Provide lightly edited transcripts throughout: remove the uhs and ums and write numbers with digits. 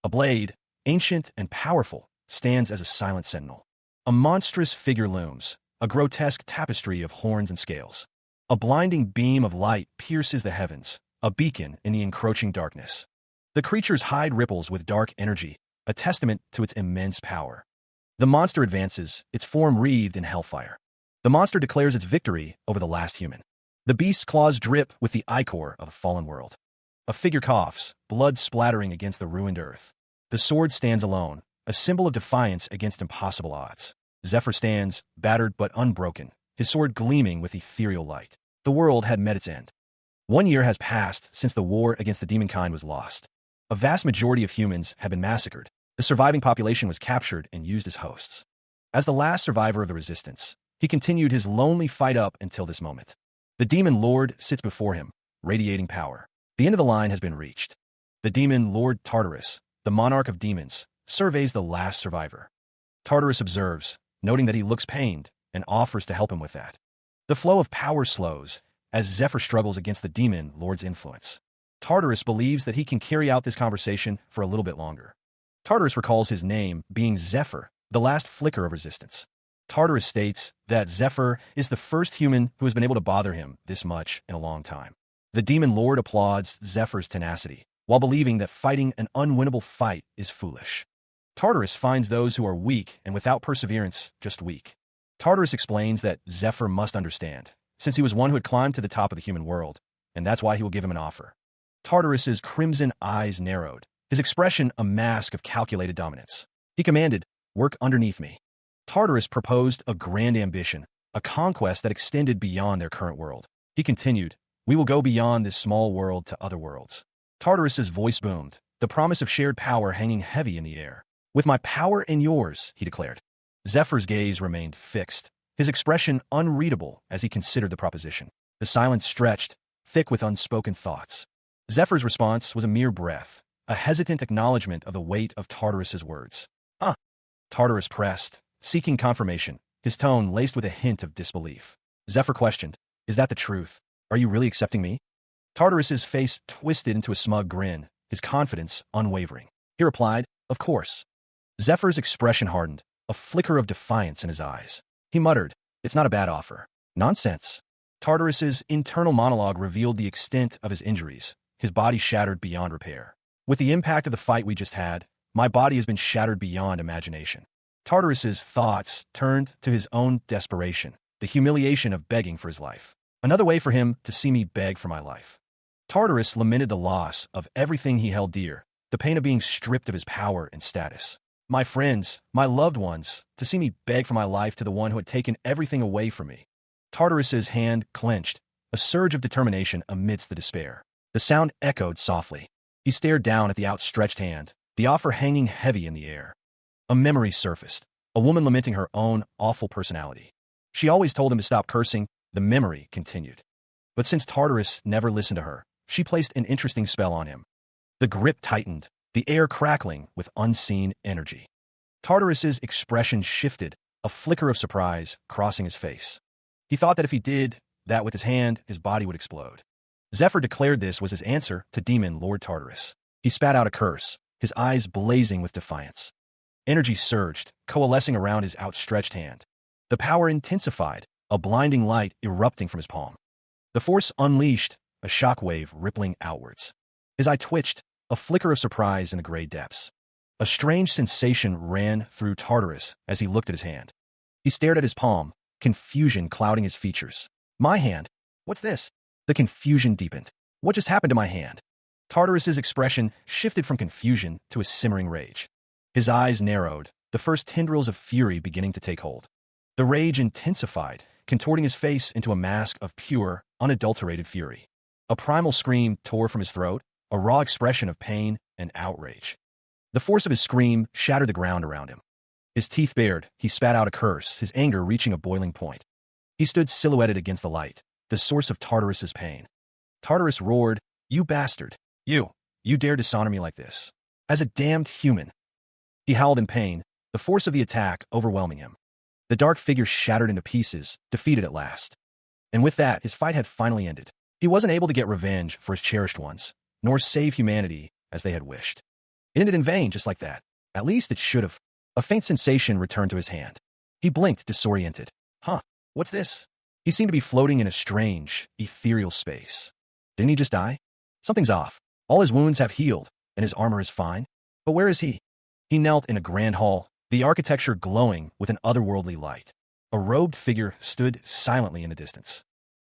A blade, ancient and powerful, stands as a silent sentinel. A monstrous figure looms, a grotesque tapestry of horns and scales. A blinding beam of light pierces the heavens, a beacon in the encroaching darkness. The creature's hide ripples with dark energy, a testament to its immense power. The monster advances, its form wreathed in hellfire. The monster declares its victory over the last human. The beast's claws drip with the ichor of a fallen world. A figure coughs, blood splattering against the ruined earth. The sword stands alone, a symbol of defiance against impossible odds. Zephyr stands, battered but unbroken, his sword gleaming with ethereal light. The world had met its end. 1 year has passed since the war against the demonkind was lost. A vast majority of humans have been massacred. The surviving population was captured and used as hosts. As the last survivor of the resistance, he continued his lonely fight up until this moment. The demon lord sits before him, radiating power. The end of the line has been reached. The demon lord Tartarus, the monarch of demons, surveys the last survivor. Tartarus observes, noting that he looks pained, and offers to help him with that. The flow of power slows as Zephyr struggles against the demon lord's influence. Tartarus believes that he can carry out this conversation for a little bit longer. Tartarus recalls his name being Zephyr, the last flicker of resistance. Tartarus states that Zephyr is the first human who has been able to bother him this much in a long time. The demon lord applauds Zephyr's tenacity, while believing that fighting an unwinnable fight is foolish. Tartarus finds those who are weak and without perseverance just weak. Tartarus explains that Zephyr must understand, since he was one who had climbed to the top of the human world, and that's why he will give him an offer. Tartarus's crimson eyes narrowed, his expression a mask of calculated dominance. He commanded, "Work underneath me." Tartarus proposed a grand ambition, a conquest that extended beyond their current world. He continued, "We will go beyond this small world to other worlds." Tartarus's voice boomed, the promise of shared power hanging heavy in the air. "With my power and yours," he declared. Zephyr's gaze remained fixed, his expression unreadable as he considered the proposition. The silence stretched, thick with unspoken thoughts. Zephyr's response was a mere breath, a hesitant acknowledgement of the weight of Tartarus's words. "Huh." Tartarus pressed, seeking confirmation, his tone laced with a hint of disbelief. Zephyr questioned, "Is that the truth? Are you really accepting me?" Tartarus's face twisted into a smug grin, his confidence unwavering. He replied, "Of course." Zephyr's expression hardened, a flicker of defiance in his eyes. He muttered, "It's not a bad offer." "Nonsense." Tartarus's internal monologue revealed the extent of his injuries, his body shattered beyond repair. "With the impact of the fight we just had, my body has been shattered beyond imagination." Tartarus's thoughts turned to his own desperation, the humiliation of begging for his life. Another way for him to see me beg for my life. Tartarus lamented the loss of everything he held dear, the pain of being stripped of his power and status. "My friends, my loved ones, to see me beg for my life to the one who had taken everything away from me." Tartarus's hand clenched, a surge of determination amidst the despair. The sound echoed softly. He stared down at the outstretched hand, the offer hanging heavy in the air. A memory surfaced, a woman lamenting her own awful personality. She always told him to stop cursing. The memory continued. But since Tartarus never listened to her, she placed an interesting spell on him. The grip tightened, the air crackling with unseen energy. Tartarus's expression shifted, a flicker of surprise crossing his face. He thought that if he did that with his hand, his body would explode. Zephyr declared this was his answer to demon Lord Tartarus. He spat out a curse, his eyes blazing with defiance. Energy surged, coalescing around his outstretched hand. The power intensified, a blinding light erupting from his palm. The force unleashed, a shockwave rippling outwards. His eye twitched, a flicker of surprise in the gray depths. A strange sensation ran through Tartarus as he looked at his hand. He stared at his palm, confusion clouding his features. "My hand? What's this?" The confusion deepened. "What just happened to my hand?" Tartarus's expression shifted from confusion to a simmering rage. His eyes narrowed, the first tendrils of fury beginning to take hold. The rage intensified, contorting his face into a mask of pure, unadulterated fury. A primal scream tore from his throat, a raw expression of pain and outrage. The force of his scream shattered the ground around him. His teeth bared, he spat out a curse, his anger reaching a boiling point. He stood silhouetted against the light, the source of Tartarus's pain. Tartarus roared, "You bastard! You dare dishonor me like this! As a damned human!" He howled in pain, the force of the attack overwhelming him. The dark figure shattered into pieces, defeated at last. And with that, his fight had finally ended. He wasn't able to get revenge for his cherished ones, nor save humanity as they had wished. It ended in vain just like that. At least it should have. A faint sensation returned to his hand. He blinked, disoriented. Huh, what's this? He seemed to be floating in a strange, ethereal space. Didn't he just die? Something's off. All his wounds have healed, and his armor is fine. But where is he? He knelt in a grand hall, the architecture glowing with an otherworldly light. A robed figure stood silently in the distance.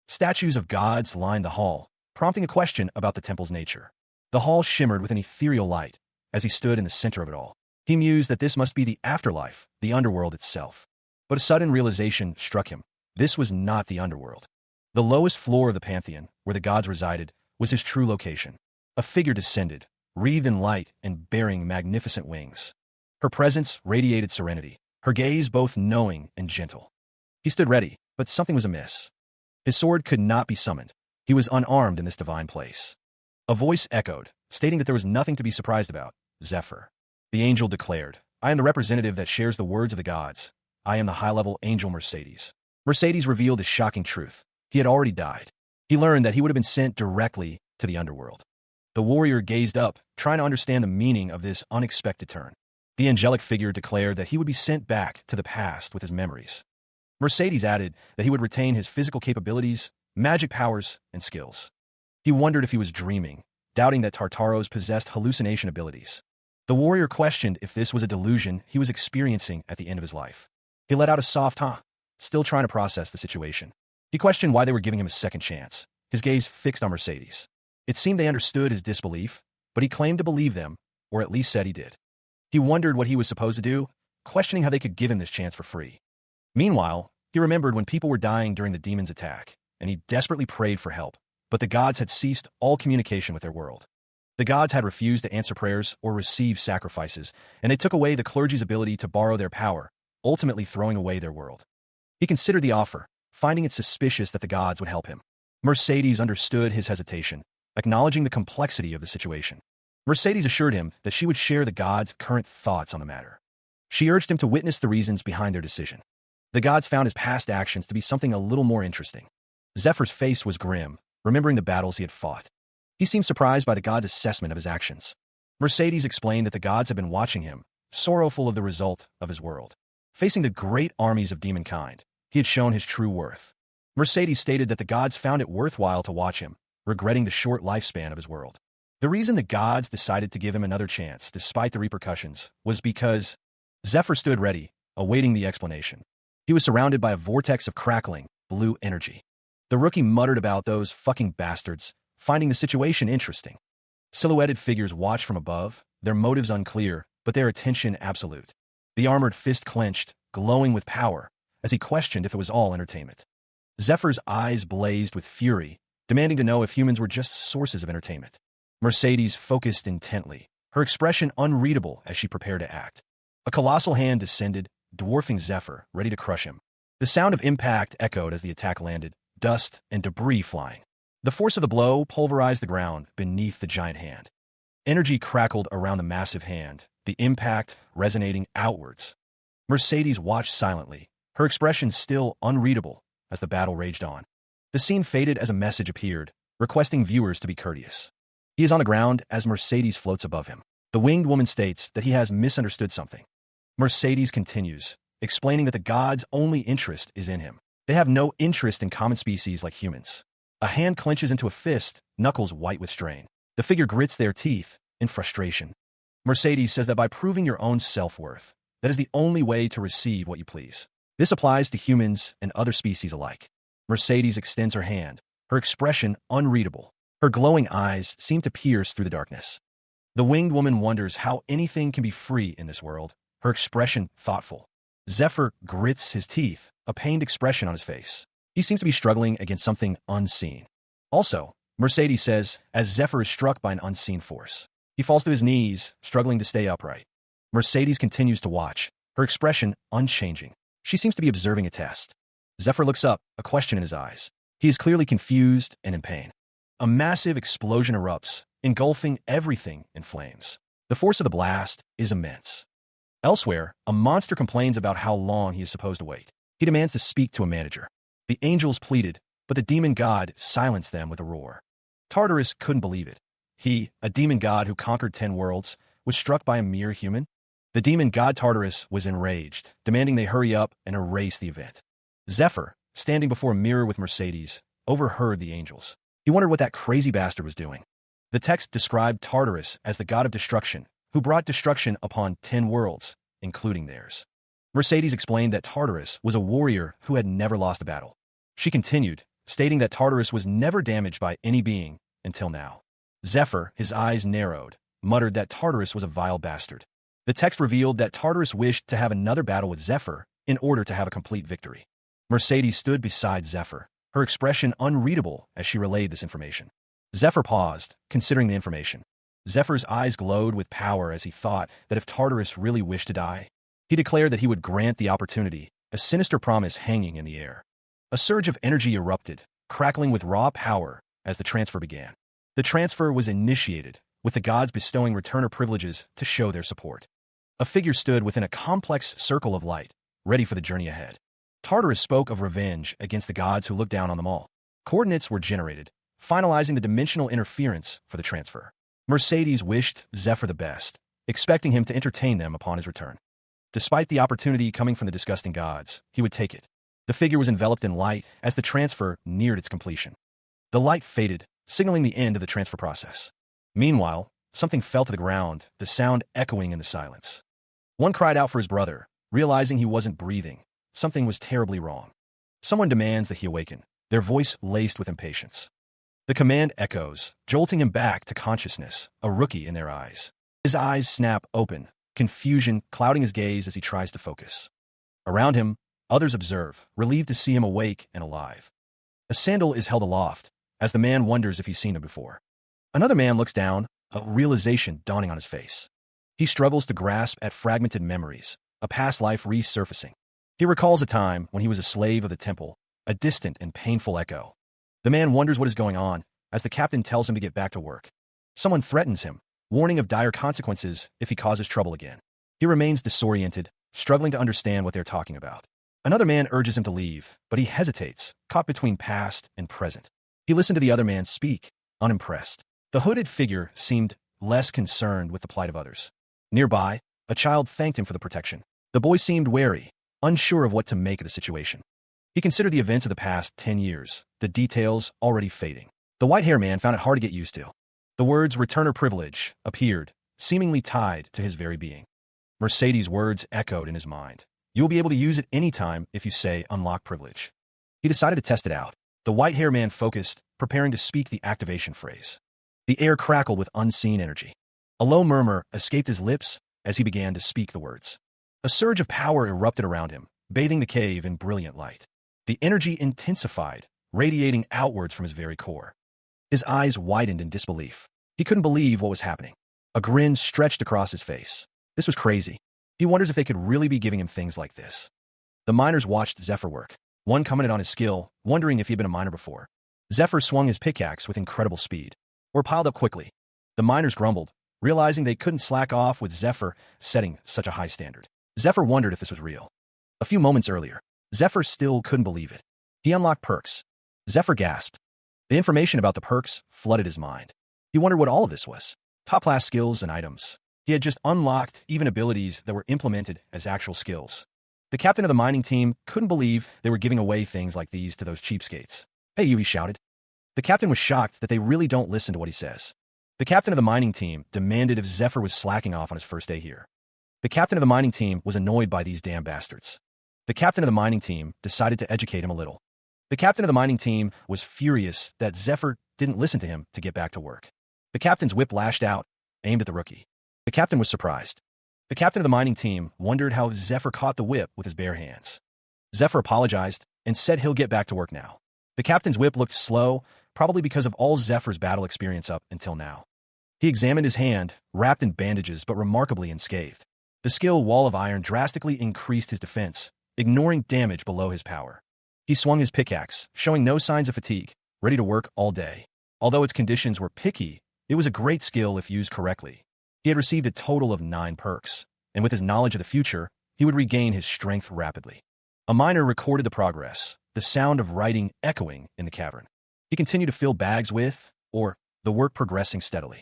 Statues of gods lined the hall, prompting a question about the temple's nature. The hall shimmered with an ethereal light as he stood in the center of it all. He mused that this must be the afterlife, the underworld itself. But a sudden realization struck him. This was not the underworld. The lowest floor of the pantheon, where the gods resided, was his true location. A figure descended, wreathed in light and bearing magnificent wings. Her presence radiated serenity, her gaze both knowing and gentle. He stood ready, but something was amiss. His sword could not be summoned. He was unarmed in this divine place. A voice echoed, stating that there was nothing to be surprised about. Zephyr. The angel declared, I am the representative that shares the words of the gods. I am the high-level angel Mercedes. Mercedes revealed a shocking truth. He had already died. He learned that he would have been sent directly to the underworld. The warrior gazed up, trying to understand the meaning of this unexpected turn. The angelic figure declared that he would be sent back to the past with his memories. Mercedes added that he would retain his physical capabilities, magic powers, and skills. He wondered if he was dreaming, doubting that Tartaros possessed hallucination abilities. The warrior questioned if this was a delusion he was experiencing at the end of his life. He let out a soft huh, still trying to process the situation. He questioned why they were giving him a second chance, his gaze fixed on Mercedes. It seemed they understood his disbelief, but he claimed to believe them, or at least said he did. He wondered what he was supposed to do, questioning how they could give him this chance for free. Meanwhile, he remembered when people were dying during the demon's attack, and he desperately prayed for help, but the gods had ceased all communication with their world. The gods had refused to answer prayers or receive sacrifices, and they took away the clergy's ability to borrow their power, ultimately throwing away their world. He considered the offer, finding it suspicious that the gods would help him. Mercedes understood his hesitation, acknowledging the complexity of the situation. Mercedes assured him that she would share the gods' current thoughts on the matter. She urged him to witness the reasons behind their decision. The gods found his past actions to be something a little more interesting. Zephyr's face was grim, remembering the battles he had fought. He seemed surprised by the gods' assessment of his actions. Mercedes explained that the gods had been watching him, sorrowful of the result of his world. Facing the great armies of demonkind, he had shown his true worth. Mercedes stated that the gods found it worthwhile to watch him, regretting the short lifespan of his world. The reason the gods decided to give him another chance, despite the repercussions, was because Zephyr stood ready, awaiting the explanation. He was surrounded by a vortex of crackling, blue energy. The rookie muttered about those fucking bastards, finding the situation interesting. Silhouetted figures watched from above, their motives unclear, but their attention absolute. The armored fist clenched, glowing with power, as he questioned if it was all entertainment. Zephyr's eyes blazed with fury, demanding to know if humans were just sources of entertainment. Mercedes focused intently, her expression unreadable as she prepared to act. A colossal hand descended, dwarfing Zephyr, ready to crush him. The sound of impact echoed as the attack landed, dust and debris flying. The force of the blow pulverized the ground beneath the giant hand. Energy crackled around the massive hand, the impact resonating outwards. Mercedes watched silently, her expression still unreadable as the battle raged on. The scene faded as a message appeared, requesting viewers to be courteous. He is on the ground as Mercedes floats above him. The winged woman states that he has misunderstood something. Mercedes continues, explaining that the gods' only interest is in him. They have no interest in common species like humans. A hand clenches into a fist, knuckles white with strain. The figure grits their teeth in frustration. Mercedes says that by proving your own self-worth, that is the only way to receive what you please. This applies to humans and other species alike. Mercedes extends her hand, her expression unreadable. Her glowing eyes seem to pierce through the darkness. The winged woman wonders how anything can be free in this world, her expression thoughtful. Zephyr grits his teeth, a pained expression on his face. He seems to be struggling against something unseen. Also, Mercedes says, as Zephyr is struck by an unseen force, he falls to his knees, struggling to stay upright. Mercedes continues to watch, her expression unchanging. She seems to be observing a test. Zephyr looks up, a question in his eyes. He is clearly confused and in pain. A massive explosion erupts, engulfing everything in flames. The force of the blast is immense. Elsewhere, a monster complains about how long he is supposed to wait. He demands to speak to a manager. The angels pleaded, but the demon god silenced them with a roar. Tartarus couldn't believe it. He, a demon god who conquered 10 worlds, was struck by a mere human? The demon god Tartarus was enraged, demanding they hurry up and erase the event. Zephyr, standing before a mirror with Mercedes, overheard the angels. He wondered what that crazy bastard was doing. The text described Tartarus as the god of destruction, who brought destruction upon 10 worlds, including theirs. Mercedes explained that Tartarus was a warrior who had never lost a battle. She continued, stating that Tartarus was never damaged by any being until now. Zephyr, his eyes narrowed, muttered that Tartarus was a vile bastard. The text revealed that Tartarus wished to have another battle with Zephyr in order to have a complete victory. Mercedes stood beside Zephyr, her expression unreadable as she relayed this information. Zephyr paused, considering the information. Zephyr's eyes glowed with power as he thought that if Tartarus really wished to die, he declared that he would grant the opportunity, a sinister promise hanging in the air. A surge of energy erupted, crackling with raw power as the transfer began. The transfer was initiated, with the gods bestowing returner privileges to show their support. A figure stood within a complex circle of light, ready for the journey ahead. Tartarus spoke of revenge against the gods who looked down on them all. Coordinates were generated, finalizing the dimensional interference for the transfer. Mercedes wished Zephyr the best, expecting him to entertain them upon his return. Despite the opportunity coming from the disgusting gods, he would take it. The figure was enveloped in light as the transfer neared its completion. The light faded, signaling the end of the transfer process. Meanwhile, something fell to the ground, the sound echoing in the silence. One cried out for his brother, realizing he wasn't breathing. Something was terribly wrong. Someone demands that he awaken, their voice laced with impatience. The command echoes, jolting him back to consciousness, a rookie in their eyes. His eyes snap open, confusion clouding his gaze as he tries to focus. Around him, others observe, relieved to see him awake and alive. A sandal is held aloft, as the man wonders if he's seen him before. Another man looks down, a realization dawning on his face. He struggles to grasp at fragmented memories, a past life resurfacing. He recalls a time when he was a slave of the temple, a distant and painful echo. The man wonders what is going on, as the captain tells him to get back to work. Someone threatens him, warning of dire consequences if he causes trouble again. He remains disoriented, struggling to understand what they're talking about. Another man urges him to leave, but he hesitates, caught between past and present. He listened to the other man speak, unimpressed. The hooded figure seemed less concerned with the plight of others. Nearby, a child thanked him for the protection. The boy seemed wary, unsure of what to make of the situation. He considered the events of the past 10 years, the details already fading. The white-haired man found it hard to get used to. The words returner privilege appeared, seemingly tied to his very being. Mercedes' words echoed in his mind. You will be able to use it anytime if you say unlock privilege. He decided to test it out. The white-haired man focused, preparing to speak the activation phrase. The air crackled with unseen energy. A low murmur escaped his lips as he began to speak the words. A surge of power erupted around him, bathing the cave in brilliant light. The energy intensified, radiating outwards from his very core. His eyes widened in disbelief. He couldn't believe what was happening. A grin stretched across his face. This was crazy. He wonders if they could really be giving him things like this. The miners watched Zephyr work. One commented on his skill, wondering if he had been a miner before. Zephyr swung his pickaxe with incredible speed, or piled up quickly. The miners grumbled, realizing they couldn't slack off with Zephyr setting such a high standard. Zephyr wondered if this was real. A few moments earlier, Zephyr still couldn't believe it. He unlocked perks. Zephyr gasped. The information about the perks flooded his mind. He wondered what all of this was. Top-class skills and items. He had just unlocked even abilities that were implemented as actual skills. The captain of the mining team couldn't believe they were giving away things like these to those cheapskates. Hey, you, he shouted. The captain was shocked that they really don't listen to what he says. The captain of the mining team demanded if Zephyr was slacking off on his first day here. The captain of the mining team was annoyed by these damn bastards. The captain of the mining team decided to educate him a little. The captain of the mining team was furious that Zephyr didn't listen to him to get back to work. The captain's whip lashed out, aimed at the rookie. The captain was surprised. The captain of the mining team wondered how Zephyr caught the whip with his bare hands. Zephyr apologized and said he'll get back to work now. The captain's whip looked slow, probably because of all Zephyr's battle experience up until now. He examined his hand, wrapped in bandages but remarkably unscathed. The skill wall of iron drastically increased his defense, ignoring damage below his power. He swung his pickaxe, showing no signs of fatigue, ready to work all day. Although its conditions were picky, it was a great skill if used correctly. He had received a total of 9 perks, and with his knowledge of the future, he would regain his strength rapidly. A miner recorded the progress, the sound of writing echoing in the cavern. He continued to fill bags with, the work progressing steadily.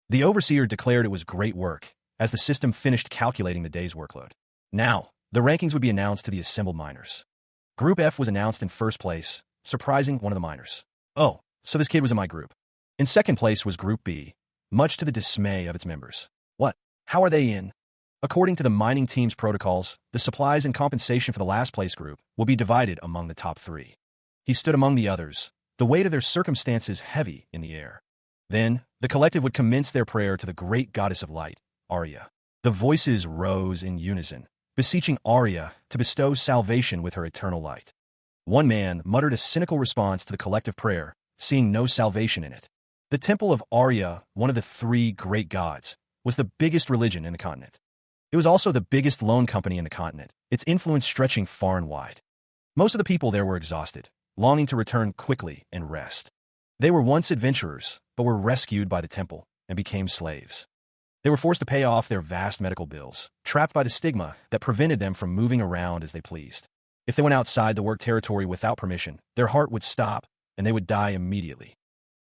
The overseer declared it was great work, as the system finished calculating the day's workload. Now, the rankings would be announced to the assembled miners. Group F was announced in first place, surprising one of the miners. Oh, so this kid was in my group. In second place was Group B, much to the dismay of its members. What? How are they in? According to the mining team's protocols, the supplies and compensation for the last place group will be divided among the top three. He stood among the others, the weight of their circumstances heavy in the air. Then, the collective would commence their prayer to the great goddess of light, Arya. The voices rose in unison, beseeching Arya to bestow salvation with her eternal light. One man muttered a cynical response to the collective prayer, seeing no salvation in it. The temple of Arya, one of the three great gods, was the biggest religion in the continent. It was also the biggest loan company in the continent, its influence stretching far and wide. Most of the people there were exhausted, longing to return quickly and rest. They were once adventurers, but were rescued by the temple and became slaves. They were forced to pay off their vast medical bills, trapped by the stigma that prevented them from moving around as they pleased. If they went outside the work territory without permission, their heart would stop, and they would die immediately.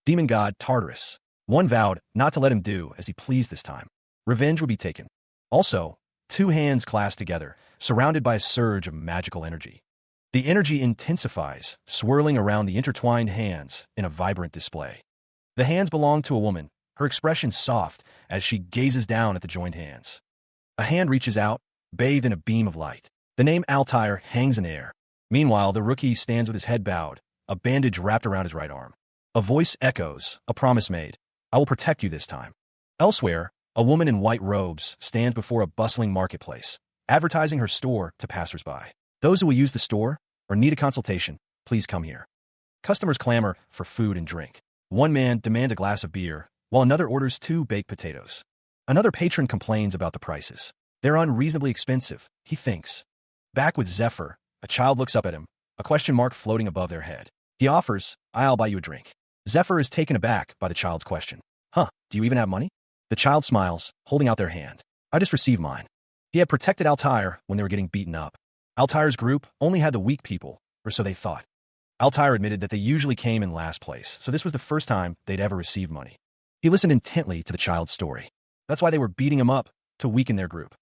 Demon god Tartarus. One vowed not to let him do as he pleased this time. Revenge would be taken. Also, two hands clasped together, surrounded by a surge of magical energy. The energy intensifies, swirling around the intertwined hands in a vibrant display. The hands belong to a woman, her expression soft as she gazes down at the joined hands. A hand reaches out, bathed in a beam of light. The name Altair hangs in air. Meanwhile, the rookie stands with his head bowed, a bandage wrapped around his right arm. A voice echoes, a promise made. I will protect you this time. Elsewhere, a woman in white robes stands before a bustling marketplace, advertising her store to passersby. Those who will use the store or need a consultation, please come here. Customers clamor for food and drink. One man demands a glass of beer, while another orders 2 baked potatoes. Another patron complains about the prices. They're unreasonably expensive, he thinks. Back with Zephyr, a child looks up at him, a question mark floating above their head. He offers, I'll buy you a drink. Zephyr is taken aback by the child's question. Huh, do you even have money? The child smiles, holding out their hand. I just received mine. He had protected Altair when they were getting beaten up. Altair's group only had the weak people, or so they thought. Altair admitted that they usually came in last place, so this was the first time they'd ever received money. He listened intently to the child's story. That's why they were beating him up, to weaken their group.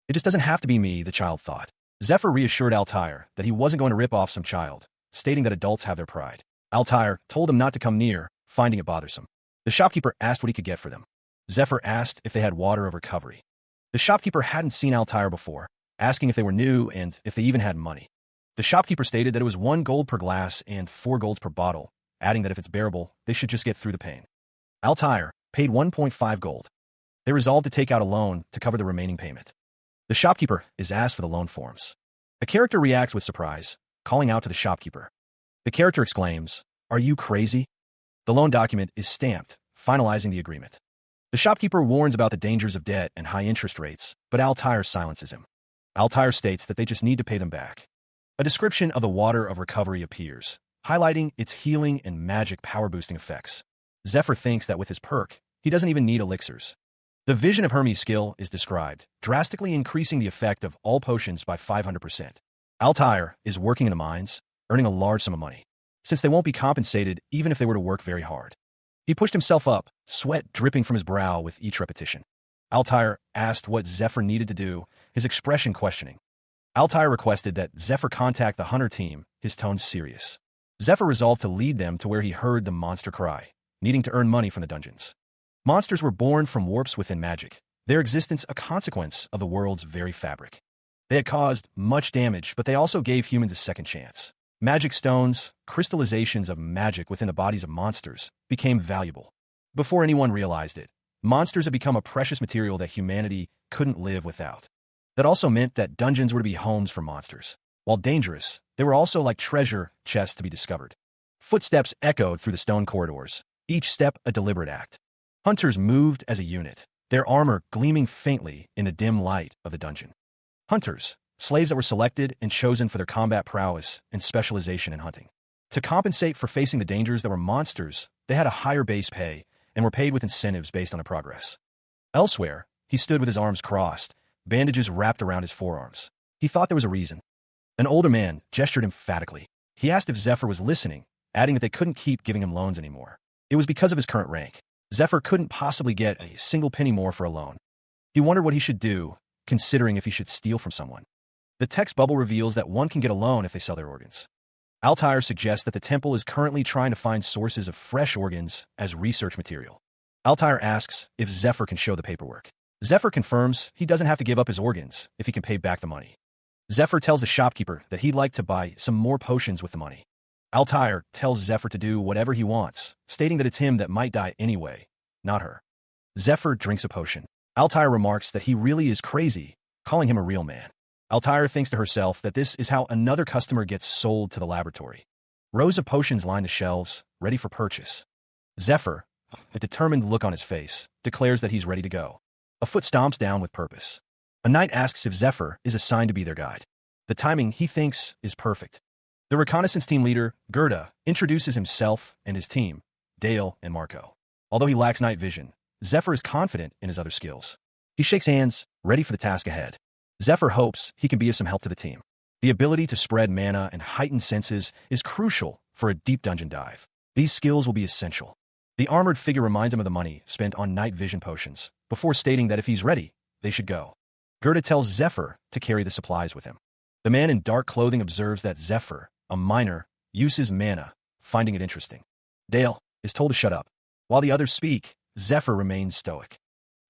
It just doesn't have to be me, the child thought. Zephyr reassured Altair that he wasn't going to rip off some child, stating that adults have their pride. Altair told him not to come near, finding it bothersome. The shopkeeper asked what he could get for them. Zephyr asked if they had water of recovery. The shopkeeper hadn't seen Altair before, asking if they were new and if they even had money. The shopkeeper stated that it was 1 gold per glass and 4 golds per bottle, adding that if it's bearable, they should just get through the pain. Altair paid 1.5 gold. They resolved to take out a loan to cover the remaining payment. The shopkeeper is asked for the loan forms. A character reacts with surprise, calling out to the shopkeeper. The character exclaims, "Are you crazy?" The loan document is stamped, finalizing the agreement. The shopkeeper warns about the dangers of debt and high interest rates, but Altair silences him. Altair states that they just need to pay them back. A description of the water of recovery appears, highlighting its healing and magic power-boosting effects. Zephyr thinks that with his perk, he doesn't even need elixirs. The Vision of Hermes skill is described, drastically increasing the effect of all potions by 500%. Altair is working in the mines, earning a large sum of money, since they won't be compensated even if they were to work very hard. He pushed himself up, sweat dripping from his brow with each repetition. Altair asked what Zephyr needed to do, his expression questioning. Altair requested that Zephyr contact the hunter team, his tone serious. Zephyr resolved to lead them to where he heard the monster cry, needing to earn money from the dungeons. Monsters were born from warps within magic, their existence a consequence of the world's very fabric. They had caused much damage, but they also gave humans a second chance. Magic stones, crystallizations of magic within the bodies of monsters, became valuable. Before anyone realized it, monsters had become a precious material that humanity couldn't live without. That also meant that dungeons were to be homes for monsters. While dangerous, they were also like treasure chests to be discovered. Footsteps echoed through the stone corridors, each step a deliberate act. Hunters moved as a unit, their armor gleaming faintly in the dim light of the dungeon. Hunters, slaves that were selected and chosen for their combat prowess and specialization in hunting. To compensate for facing the dangers that were monsters, they had a higher base pay and were paid with incentives based on their progress. Elsewhere, he stood with his arms crossed, bandages wrapped around his forearms. He thought there was a reason. An older man gestured emphatically. He asked if Zephyr was listening, adding that they couldn't keep giving him loans anymore. It was because of his current rank. Zephyr couldn't possibly get a single penny more for a loan. He wondered what he should do, considering if he should steal from someone. The text bubble reveals that one can get a loan if they sell their organs. Altair suggests that the temple is currently trying to find sources of fresh organs as research material. Altair asks if Zephyr can show the paperwork. Zephyr confirms he doesn't have to give up his organs if he can pay back the money. Zephyr tells the shopkeeper that he'd like to buy some more potions with the money. Altair tells Zephyr to do whatever he wants, stating that it's him that might die anyway, not her. Zephyr drinks a potion. Altair remarks that he really is crazy, calling him a real man. Altair thinks to herself that this is how another customer gets sold to the laboratory. Rows of potions line the shelves, ready for purchase. Zephyr, a determined look on his face, declares that he's ready to go. A foot stomps down with purpose. A knight asks if Zephyr is assigned to be their guide. The timing, he thinks, is perfect. The reconnaissance team leader, Gerda, introduces himself and his team, Dale and Marco. Although he lacks night vision, Zephyr is confident in his other skills. He shakes hands, ready for the task ahead. Zephyr hopes he can be of some help to the team. The ability to spread mana and heighten senses is crucial for a deep dungeon dive. These skills will be essential. The armored figure reminds him of the money spent on night vision potions, before stating that if he's ready, they should go. Gerda tells Zephyr to carry the supplies with him. The man in dark clothing observes that Zephyr, a miner, uses mana, finding it interesting. Dale is told to shut up. While the others speak, Zephyr remains stoic.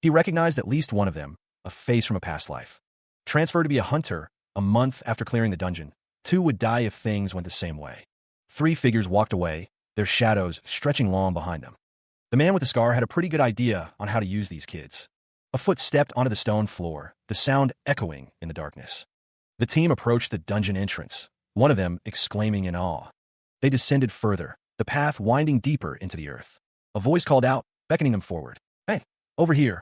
He recognized at least one of them, a face from a past life. Transferred to be a hunter, a month after clearing the dungeon, 2 would die if things went the same way. 3 figures walked away, their shadows stretching long behind them. The man with the scar had a pretty good idea on how to use these kids. A foot stepped onto the stone floor, the sound echoing in the darkness. The team approached the dungeon entrance, one of them exclaiming in awe. They descended further, the path winding deeper into the earth. A voice called out, beckoning them forward. "Hey, over here."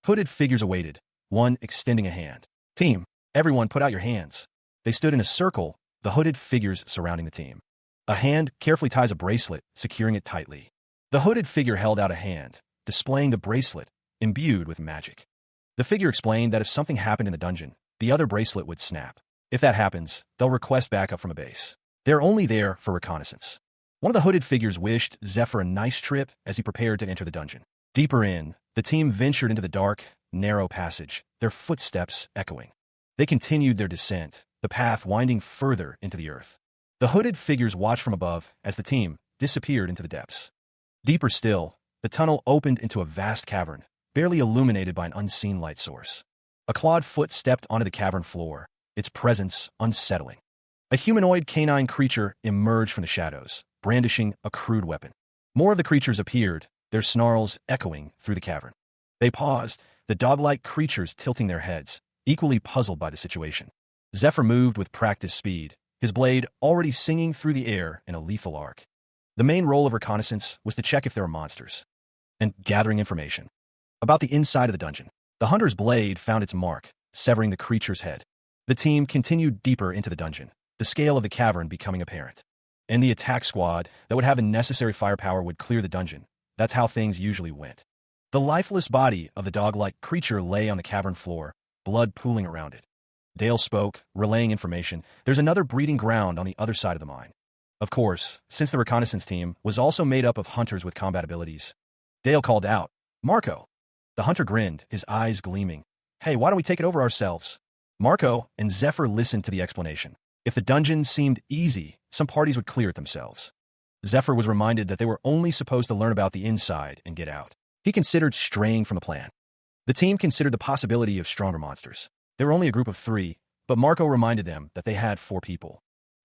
Hooded figures awaited, one extending a hand. "Team, everyone put out your hands." They stood in a circle, the hooded figures surrounding the team. A hand carefully ties a bracelet, securing it tightly. The hooded figure held out a hand, displaying the bracelet, imbued with magic. The figure explained that if something happened in the dungeon, the other bracelet would snap. If that happens, they'll request backup from a base. They're only there for reconnaissance. One of the hooded figures wished Zephyr a nice trip as he prepared to enter the dungeon. Deeper in, the team ventured into the dark, narrow passage, their footsteps echoing. They continued their descent, the path winding further into the earth. The hooded figures watched from above as the team disappeared into the depths. Deeper still, the tunnel opened into a vast cavern, barely illuminated by an unseen light source. A clawed foot stepped onto the cavern floor, its presence unsettling. A humanoid canine creature emerged from the shadows, brandishing a crude weapon. More of the creatures appeared, their snarls echoing through the cavern. They paused, the dog-like creatures tilting their heads, equally puzzled by the situation. Zephyr moved with practiced speed, his blade already singing through the air in a lethal arc. The main role of reconnaissance was to check if there were monsters, and gathering information. About the inside of the dungeon, the hunter's blade found its mark, severing the creature's head. The team continued deeper into the dungeon, the scale of the cavern becoming apparent. And the attack squad that would have the necessary firepower would clear the dungeon. That's how things usually went. The lifeless body of the dog-like creature lay on the cavern floor, blood pooling around it. Dale spoke, relaying information. There's another breeding ground on the other side of the mine. Of course, since the reconnaissance team was also made up of hunters with combat abilities. Dale called out, "Marco." The hunter grinned, his eyes gleaming. "Hey, why don't we take it over ourselves?" Marco and Zephyr listened to the explanation. If the dungeon seemed easy, some parties would clear it themselves. Zephyr was reminded that they were only supposed to learn about the inside and get out. He considered straying from the plan. The team considered the possibility of stronger monsters. They were only a group of 3, but Marco reminded them that they had 4 people.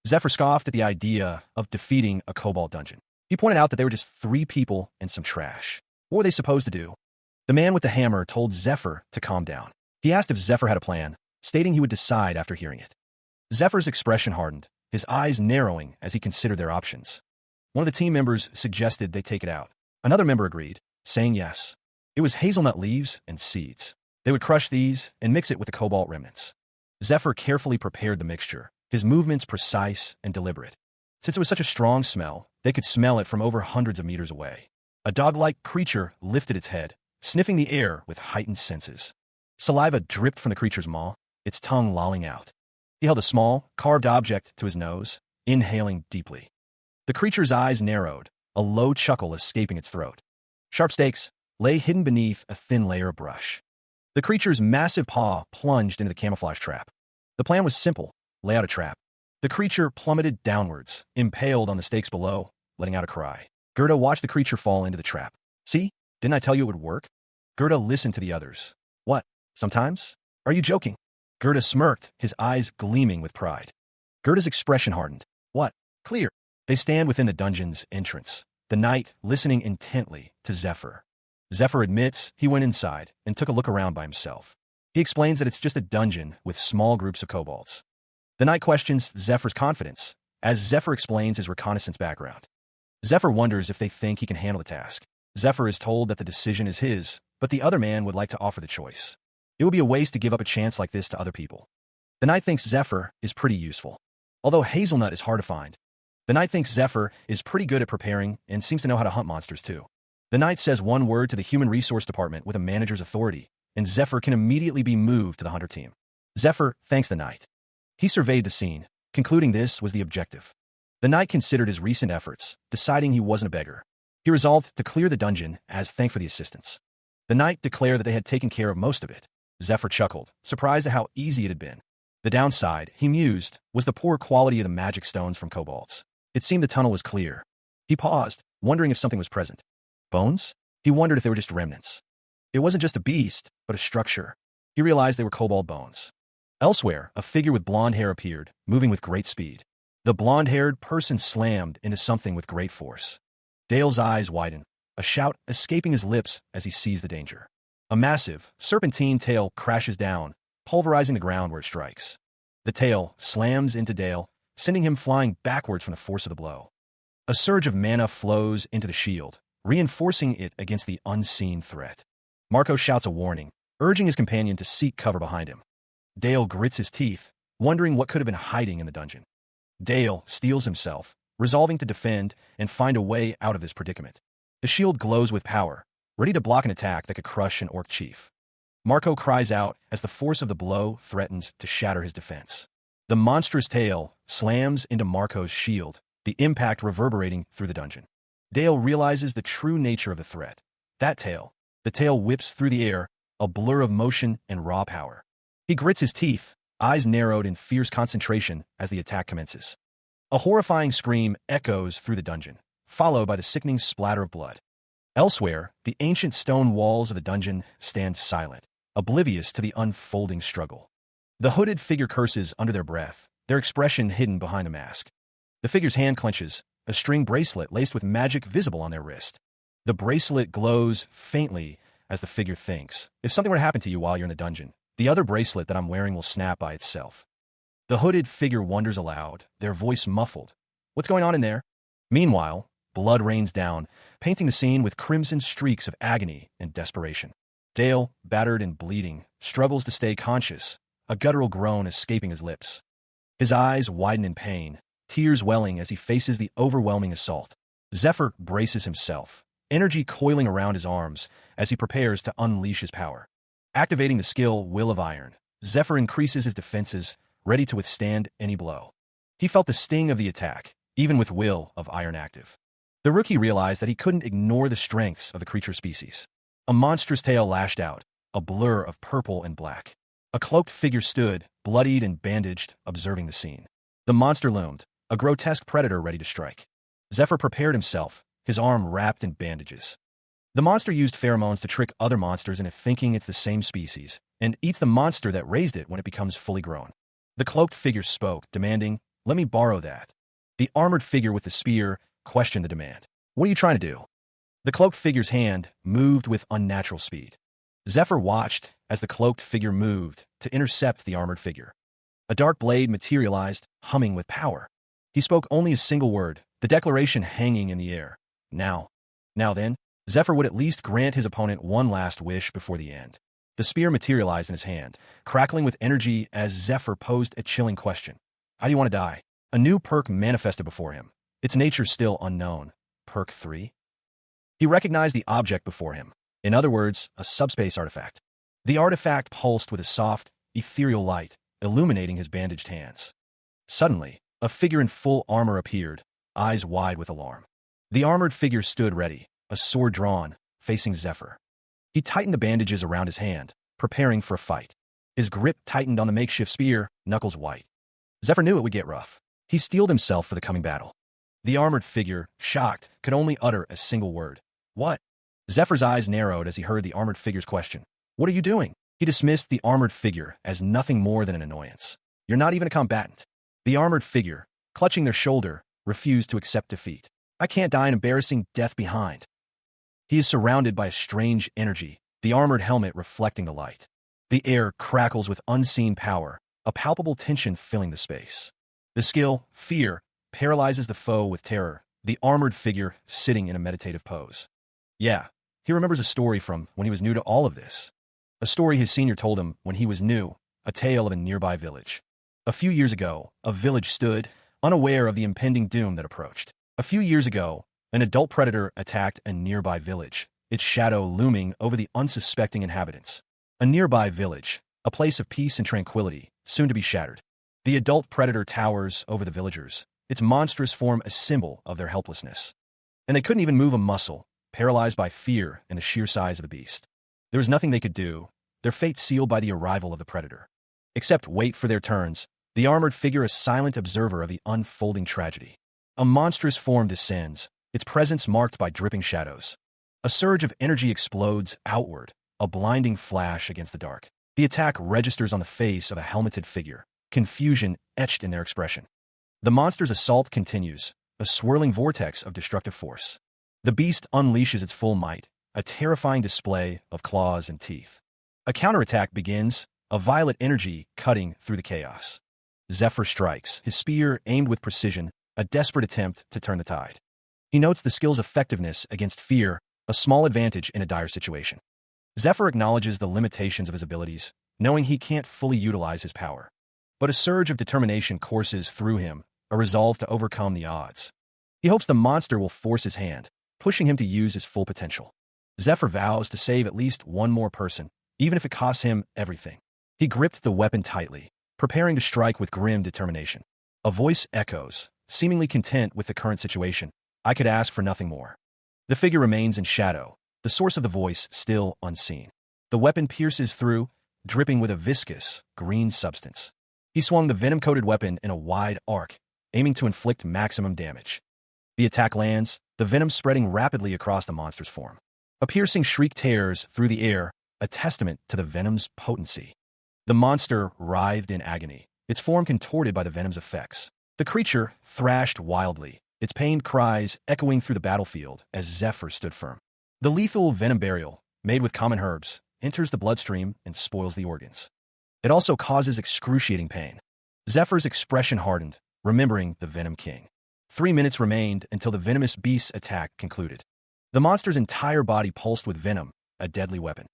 Zephyr scoffed at the idea of defeating a cobalt dungeon. He pointed out that they were just 3 people and some trash. What were they supposed to do? The man with the hammer told Zephyr to calm down. He asked if Zephyr had a plan, stating he would decide after hearing it. Zephyr's expression hardened, his eyes narrowing as he considered their options. One of the team members suggested they take it out. Another member agreed, saying yes. It was hazelnut leaves and seeds. They would crush these and mix it with the cobalt remnants. Zephyr carefully prepared the mixture, his movements precise and deliberate. Since it was such a strong smell, they could smell it from over hundreds of meters away. A dog-like creature lifted its head, sniffing the air with heightened senses. Saliva dripped from the creature's maw, its tongue lolling out. He held a small, carved object to his nose, inhaling deeply. The creature's eyes narrowed, a low chuckle escaping its throat. Sharp stakes lay hidden beneath a thin layer of brush. The creature's massive paw plunged into the camouflage trap. The plan was simple: lay out a trap. The creature plummeted downwards, impaled on the stakes below, letting out a cry. Gerda watched the creature fall into the trap. See? Didn't I tell you it would work? Gerda listened to the others. What? Sometimes? Are you joking? Gerda smirked, his eyes gleaming with pride. Gerda's expression hardened. What? Clear. They stand within the dungeon's entrance, the knight listening intently to Zephyr. Zephyr admits he went inside and took a look around by himself. He explains that it's just a dungeon with small groups of kobolds. The knight questions Zephyr's confidence, as Zephyr explains his reconnaissance background. Zephyr wonders if they think he can handle the task. Zephyr is told that the decision is his, but the other man would like to offer the choice. It would be a waste to give up a chance like this to other people. The knight thinks Zephyr is pretty useful. Although hazelnut is hard to find, the knight thinks Zephyr is pretty good at preparing and seems to know how to hunt monsters too. The knight says one word to the Human Resource Department with a manager's authority, and Zephyr can immediately be moved to the hunter team. Zephyr thanks the knight. He surveyed the scene, concluding this was the objective. The knight considered his recent efforts, deciding he wasn't a beggar. He resolved to clear the dungeon as thank for the assistance. The knight declared that they had taken care of most of it. Zephyr chuckled, surprised at how easy it had been. The downside, he mused, was the poor quality of the magic stones from kobolds. It seemed the tunnel was clear. He paused, wondering if something was present. Bones? He wondered if they were just remnants. It wasn't just a beast, but a structure. He realized they were kobold bones. Elsewhere, a figure with blonde hair appeared, moving with great speed. The blonde-haired person slammed into something with great force. Dale's eyes widened, a shout escaping his lips as he sees the danger. A massive, serpentine tail crashes down, pulverizing the ground where it strikes. The tail slams into Dale, sending him flying backwards from the force of the blow. A surge of mana flows into the shield, reinforcing it against the unseen threat. Marco shouts a warning, urging his companion to seek cover behind him. Dale grits his teeth, wondering what could have been hiding in the dungeon. Dale steels himself, resolving to defend and find a way out of this predicament. The shield glows with power, ready to block an attack that could crush an orc chief. Marco cries out as the force of the blow threatens to shatter his defense. The monstrous tail slams into Marco's shield, the impact reverberating through the dungeon. Dale realizes the true nature of the threat. That tail. The tail whips through the air, a blur of motion and raw power. He grits his teeth, eyes narrowed in fierce concentration as the attack commences. A horrifying scream echoes through the dungeon, followed by the sickening splatter of blood. Elsewhere, the ancient stone walls of the dungeon stand silent, oblivious to the unfolding struggle. The hooded figure curses under their breath, their expression hidden behind a mask. The figure's hand clenches, a string bracelet laced with magic visible on their wrist. The bracelet glows faintly as the figure thinks, if something were to happen to you while you're in the dungeon, the other bracelet that I'm wearing will snap by itself. The hooded figure wonders aloud, their voice muffled. What's going on in there? Meanwhile, blood rains down, painting the scene with crimson streaks of agony and desperation. Dale, battered and bleeding, struggles to stay conscious, a guttural groan escaping his lips. His eyes widen in pain, tears welling as he faces the overwhelming assault. Zephyr braces himself, energy coiling around his arms as he prepares to unleash his power. Activating the skill Will of Iron, Zephyr increases his defenses, ready to withstand any blow. He felt the sting of the attack, even with Will of Iron active. The rookie realized that he couldn't ignore the strengths of the creature species. A monstrous tail lashed out, a blur of purple and black. A cloaked figure stood, bloodied and bandaged, observing the scene. The monster loomed, a grotesque predator ready to strike. Zephyr prepared himself, his arm wrapped in bandages. The monster used pheromones to trick other monsters into thinking it's the same species, and eats the monster that raised it when it becomes fully grown. The cloaked figure spoke, demanding, "Let me borrow that." The armored figure with the spear questioned the demand. "What are you trying to do?" The cloaked figure's hand moved with unnatural speed. Zephyr watched as the cloaked figure moved to intercept the armored figure. A dark blade materialized, humming with power. He spoke only a single word, the declaration hanging in the air. Now. Now then, Zephyr would at least grant his opponent one last wish before the end. The spear materialized in his hand, crackling with energy as Zephyr posed a chilling question. How do you want to die? A new perk manifested before him, its nature still unknown. Perk 3? He recognized the object before him. In other words, a subspace artifact. The artifact pulsed with a soft, ethereal light, illuminating his bandaged hands. Suddenly, a figure in full armor appeared, eyes wide with alarm. The armored figure stood ready, a sword drawn, facing Zephyr. He tightened the bandages around his hand, preparing for a fight. His grip tightened on the makeshift spear, knuckles white. Zephyr knew it would get rough. He steeled himself for the coming battle. The armored figure, shocked, could only utter a single word. What? Zephyr's eyes narrowed as he heard the armored figure's question. What are you doing? He dismissed the armored figure as nothing more than an annoyance. You're not even a combatant. The armored figure, clutching their shoulder, refused to accept defeat. I can't die an embarrassing death behind. He is surrounded by a strange energy, the armored helmet reflecting the light. The air crackles with unseen power, a palpable tension filling the space. The skill, fear, paralyzes the foe with terror, the armored figure sitting in a meditative pose. Yeah, he remembers a story from when he was new to all of this. A story his senior told him when he was new, a tale of a nearby village. A few years ago, a village stood, unaware of the impending doom that approached. A few years ago, an adult predator attacked a nearby village, its shadow looming over the unsuspecting inhabitants. A nearby village, a place of peace and tranquility, soon to be shattered. The adult predator towers over the villagers, its monstrous form a symbol of their helplessness. And they couldn't even move a muscle, paralyzed by fear and the sheer size of the beast. There was nothing they could do, their fate sealed by the arrival of the predator. Except wait for their turns, the armored figure a silent observer of the unfolding tragedy. A monstrous form descends, its presence marked by dripping shadows. A surge of energy explodes outward, a blinding flash against the dark. The attack registers on the face of a helmeted figure, confusion etched in their expression. The monster's assault continues, a swirling vortex of destructive force. The beast unleashes its full might, a terrifying display of claws and teeth. A counterattack begins, a violet energy cutting through the chaos. Zephyr strikes, his spear aimed with precision, a desperate attempt to turn the tide. He notes the skill's effectiveness against fear, a small advantage in a dire situation. Zephyr acknowledges the limitations of his abilities, knowing he can't fully utilize his power. But a surge of determination courses through him, a resolve to overcome the odds. He hopes the monster will force his hand, pushing him to use his full potential. Zephyr vows to save at least one more person, even if it costs him everything. He gripped the weapon tightly, preparing to strike with grim determination. A voice echoes, seemingly content with the current situation. I could ask for nothing more. The figure remains in shadow, the source of the voice still unseen. The weapon pierces through, dripping with a viscous, green substance. He swung the venom-coated weapon in a wide arc, aiming to inflict maximum damage. The attack lands, the venom spreading rapidly across the monster's form. A piercing shriek tears through the air, a testament to the venom's potency. The monster writhed in agony, its form contorted by the venom's effects. The creature thrashed wildly, its pained cries echoing through the battlefield as Zephyr stood firm. The lethal venom burial, made with common herbs, enters the bloodstream and spoils the organs. It also causes excruciating pain. Zephyr's expression hardened, remembering the Venom King. 3 minutes remained until the venomous beast's attack concluded. The monster's entire body pulsed with venom, a deadly weapon.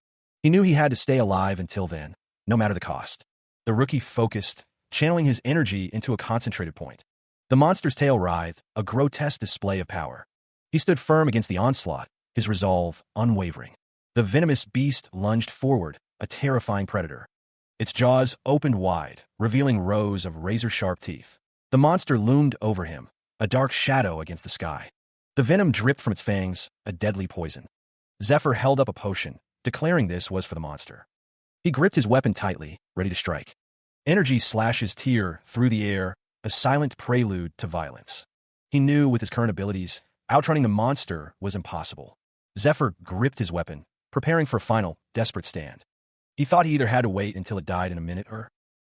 He knew he had to stay alive until then, no matter the cost. The rookie focused, channeling his energy into a concentrated point. The monster's tail writhed, a grotesque display of power. He stood firm against the onslaught, his resolve unwavering. The venomous beast lunged forward, a terrifying predator. Its jaws opened wide, revealing rows of razor-sharp teeth. The monster loomed over him, a dark shadow against the sky. The venom dripped from its fangs, a deadly poison. Zephyr held up a potion, declaring this was for the monster. He gripped his weapon tightly, ready to strike. Energy slashes tear through the air, a silent prelude to violence. He knew with his current abilities, outrunning the monster was impossible. Zephyr gripped his weapon, preparing for a final, desperate stand. He thought he either had to wait until it died in a minute or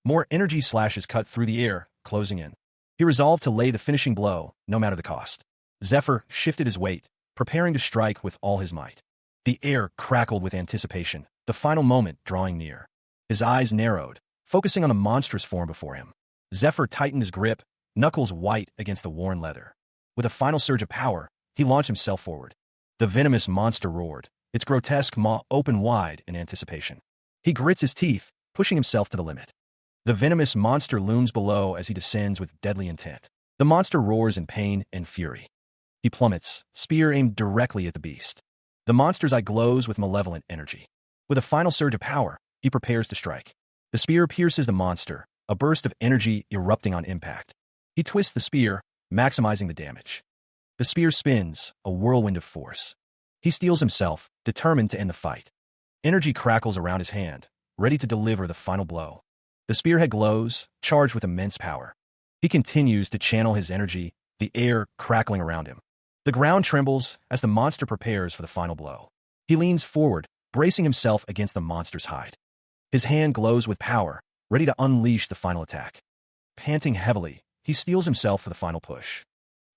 more energy slashes cut through the air, closing in. He resolved to lay the finishing blow, no matter the cost. Zephyr shifted his weight, preparing to strike with all his might. The air crackled with anticipation, the final moment drawing near. His eyes narrowed, focusing on the monstrous form before him. Zephyr tightened his grip, knuckles white against the worn leather. With a final surge of power, he launched himself forward. The venomous monster roared, its grotesque maw open wide in anticipation. He grits his teeth, pushing himself to the limit. The venomous monster looms below as he descends with deadly intent. The monster roars in pain and fury. He plummets, spear aimed directly at the beast. The monster's eye glows with malevolent energy. With a final surge of power, he prepares to strike. The spear pierces the monster, a burst of energy erupting on impact. He twists the spear, maximizing the damage. The spear spins, a whirlwind of force. He steels himself, determined to end the fight. Energy crackles around his hand, ready to deliver the final blow. The spearhead glows, charged with immense power. He continues to channel his energy, the air crackling around him. The ground trembles as the monster prepares for the final blow. He leans forward, bracing himself against the monster's hide. His hand glows with power, ready to unleash the final attack. Panting heavily, he steels himself for the final push.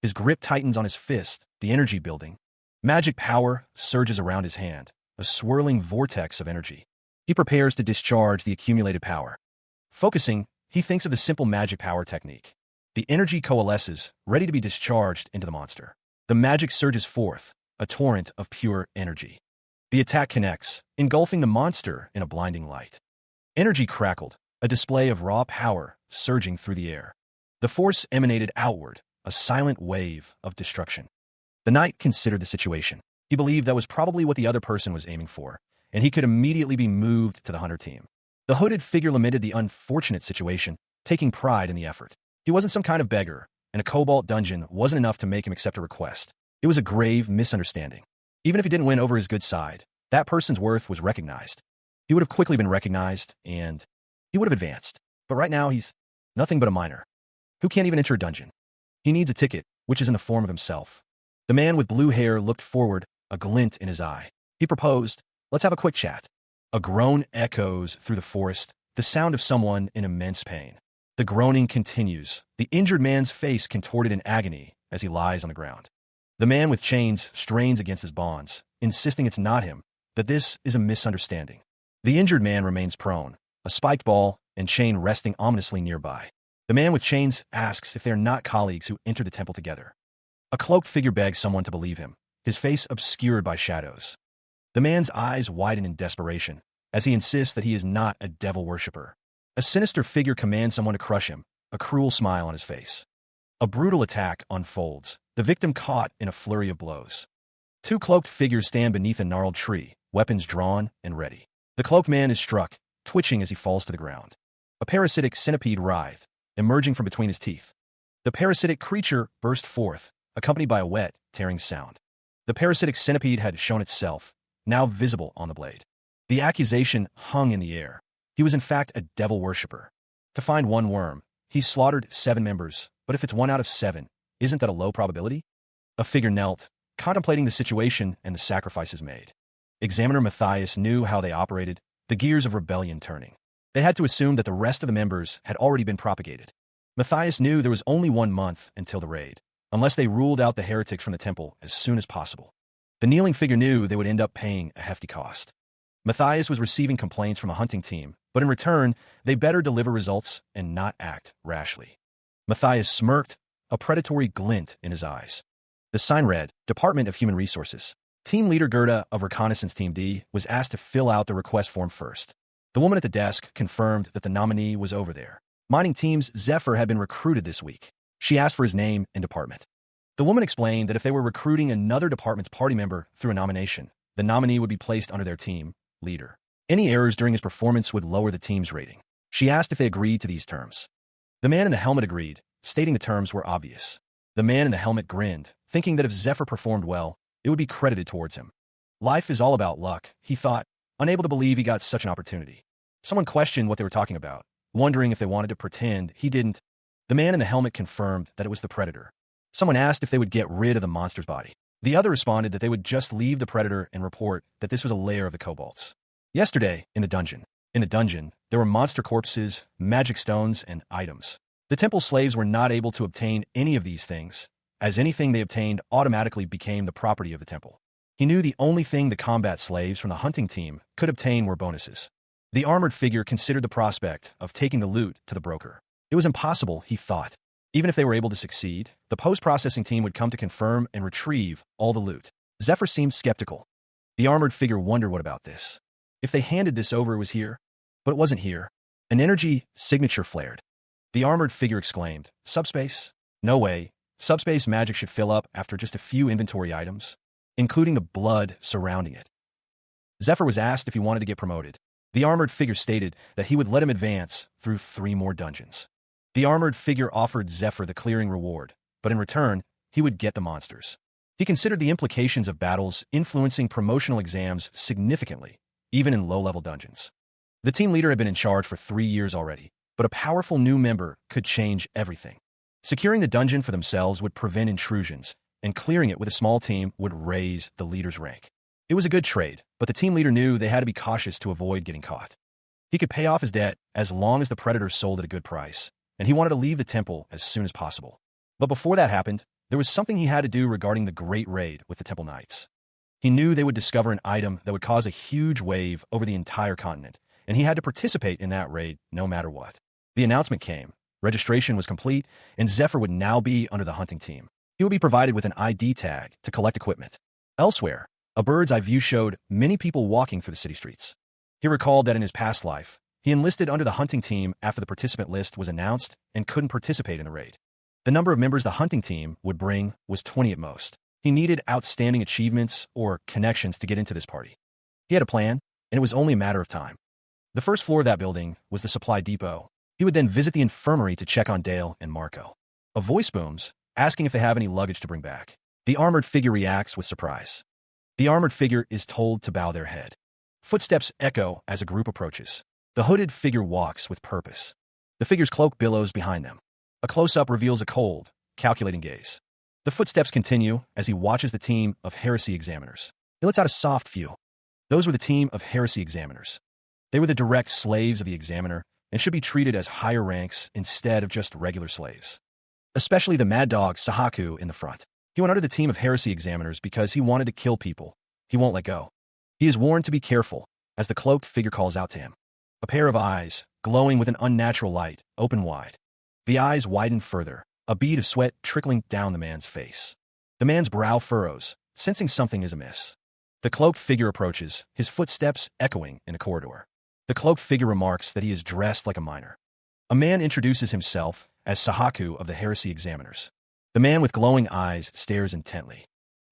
His grip tightens on his fist, the energy building. Magic power surges around his hand, a swirling vortex of energy. He prepares to discharge the accumulated power. Focusing, he thinks of the simple magic power technique. The energy coalesces, ready to be discharged into the monster. The magic surges forth, a torrent of pure energy. The attack connects, engulfing the monster in a blinding light. Energy crackled, a display of raw power surging through the air. The force emanated outward, a silent wave of destruction. The knight considered the situation. He believed that was probably what the other person was aiming for, and he could immediately be moved to the hunter team. The hooded figure lamented the unfortunate situation, taking pride in the effort. He wasn't some kind of beggar, and a cobalt dungeon wasn't enough to make him accept a request. It was a grave misunderstanding. Even if he didn't win over his good side, that person's worth was recognized. He would have quickly been recognized, and he would have advanced. But right now, he's nothing but a minor who can't even enter a dungeon. He needs a ticket, which is in the form of himself. The man with blue hair looked forward, a glint in his eye. He proposed, "Let's have a quick chat." A groan echoes through the forest, the sound of someone in immense pain. The groaning continues, the injured man's face contorted in agony as he lies on the ground. The man with chains strains against his bonds, insisting it's not him, that this is a misunderstanding. The injured man remains prone, a spiked ball and chain resting ominously nearby. The man with chains asks if they are not colleagues who entered the temple together. A cloaked figure begs someone to believe him, his face obscured by shadows. The man's eyes widen in desperation, as he insists that he is not a devil worshipper. A sinister figure commands someone to crush him, a cruel smile on his face. A brutal attack unfolds, the victim caught in a flurry of blows. Two cloaked figures stand beneath a gnarled tree, weapons drawn and ready. The cloaked man is struck, twitching as he falls to the ground. A parasitic centipede writhed, emerging from between his teeth. The parasitic creature burst forth, accompanied by a wet, tearing sound. The parasitic centipede had shown itself, now visible on the blade. The accusation hung in the air. He was in fact a devil worshipper. To find one worm, he slaughtered 7 members, but if it's 1 out of 7, isn't that a low probability? A figure knelt, contemplating the situation and the sacrifices made. Examiner Matthias knew how they operated, the gears of rebellion turning. They had to assume that the rest of the members had already been propagated. Matthias knew there was only 1 month until the raid, unless they ruled out the heretics from the temple as soon as possible. The kneeling figure knew they would end up paying a hefty cost. Matthias was receiving complaints from a hunting team, but in return, they better deliver results and not act rashly. Matthias smirked, a predatory glint in his eyes. The sign read, Department of Human Resources. Team leader Gerda of Reconnaissance Team D was asked to fill out the request form first. The woman at the desk confirmed that the nominee was over there. Mining team's Zephyr had been recruited this week. She asked for his name and department. The woman explained that if they were recruiting another department's party member through a nomination, the nominee would be placed under their team leader. Any errors during his performance would lower the team's rating. She asked if they agreed to these terms. The man in the helmet agreed, stating the terms were obvious. The man in the helmet grinned, thinking that if Zephyr performed well, it would be credited towards him. Life is all about luck, he thought, unable to believe he got such an opportunity. Someone questioned what they were talking about, wondering if they wanted to pretend he didn't. The man in the helmet confirmed that it was the predator. Someone asked if they would get rid of the monster's body. The other responded that they would just leave the predator and report that this was a lair of the kobolds. Yesterday, in the dungeon, there were monster corpses, magic stones, and items. The temple slaves were not able to obtain any of these things, as anything they obtained automatically became the property of the temple. He knew the only thing the combat slaves from the hunting team could obtain were bonuses. The armored figure considered the prospect of taking the loot to the broker. It was impossible, he thought. Even if they were able to succeed, the post-processing team would come to confirm and retrieve all the loot. Zephyr seemed skeptical. The armored figure wondered what about this. If they handed this over, it was here. But it wasn't here. An energy signature flared. The armored figure exclaimed, Subspace? No way. Subspace magic should fill up after just a few inventory items, including the blood surrounding it. Zephyr was asked if he wanted to get promoted. The armored figure stated that he would let him advance through 3 more dungeons. The armored figure offered Zephyr the clearing reward, but in return, he would get the monsters. He considered the implications of battles influencing promotional exams significantly, even in low-level dungeons. The team leader had been in charge for 3 years already, but a powerful new member could change everything. Securing the dungeon for themselves would prevent intrusions, and clearing it with a small team would raise the leader's rank. It was a good trade, but the team leader knew they had to be cautious to avoid getting caught. He could pay off his debt as long as the predators sold at a good price, and he wanted to leave the temple as soon as possible. But before that happened, there was something he had to do regarding the Great Raid with the Temple Knights. He knew they would discover an item that would cause a huge wave over the entire continent, and he had to participate in that raid no matter what. The announcement came, registration was complete, and Zephyr would now be under the hunting team. He would be provided with an ID tag to collect equipment. Elsewhere, a bird's eye view showed many people walking through the city streets. He recalled that in his past life, he enlisted under the hunting team after the participant list was announced and couldn't participate in the raid. The number of members the hunting team would bring was 20 at most. He needed outstanding achievements or connections to get into this party. He had a plan, and it was only a matter of time. The first floor of that building was the supply depot. He would then visit the infirmary to check on Dale and Marco. A voice booms, asking if they have any luggage to bring back. The armored figure reacts with surprise. The armored figure is told to bow their head. Footsteps echo as a group approaches. The hooded figure walks with purpose. The figure's cloak billows behind them. A close-up reveals a cold, calculating gaze. The footsteps continue as he watches the team of heresy examiners. He lets out a soft phew. Those were the team of heresy examiners. They were the direct slaves of the examiner and should be treated as higher ranks instead of just regular slaves. Especially the mad dog Sahaku in the front. He went under the team of heresy examiners because he wanted to kill people. He won't let go. He is warned to be careful as the cloaked figure calls out to him. A pair of eyes, glowing with an unnatural light, open wide. The eyes widen further, a bead of sweat trickling down the man's face. The man's brow furrows, sensing something is amiss. The cloaked figure approaches, his footsteps echoing in the corridor. The cloaked figure remarks that he is dressed like a miner. A man introduces himself as Sahaku of the heresy examiners. The man with glowing eyes stares intently.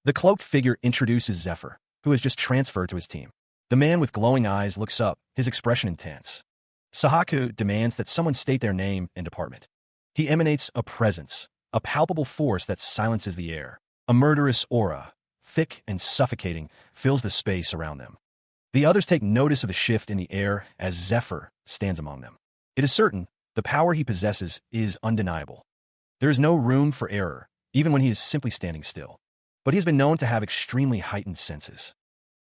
The cloaked figure introduces Zephyr, who has just transferred to his team. The man with glowing eyes looks up, his expression intense. Sahaku demands that someone state their name and department. He emanates a presence, a palpable force that silences the air. A murderous aura, thick and suffocating, fills the space around them. The others take notice of the shift in the air as Zephyr stands among them. It is certain the power he possesses is undeniable. There is no room for error, even when he is simply standing still. But he has been known to have extremely heightened senses.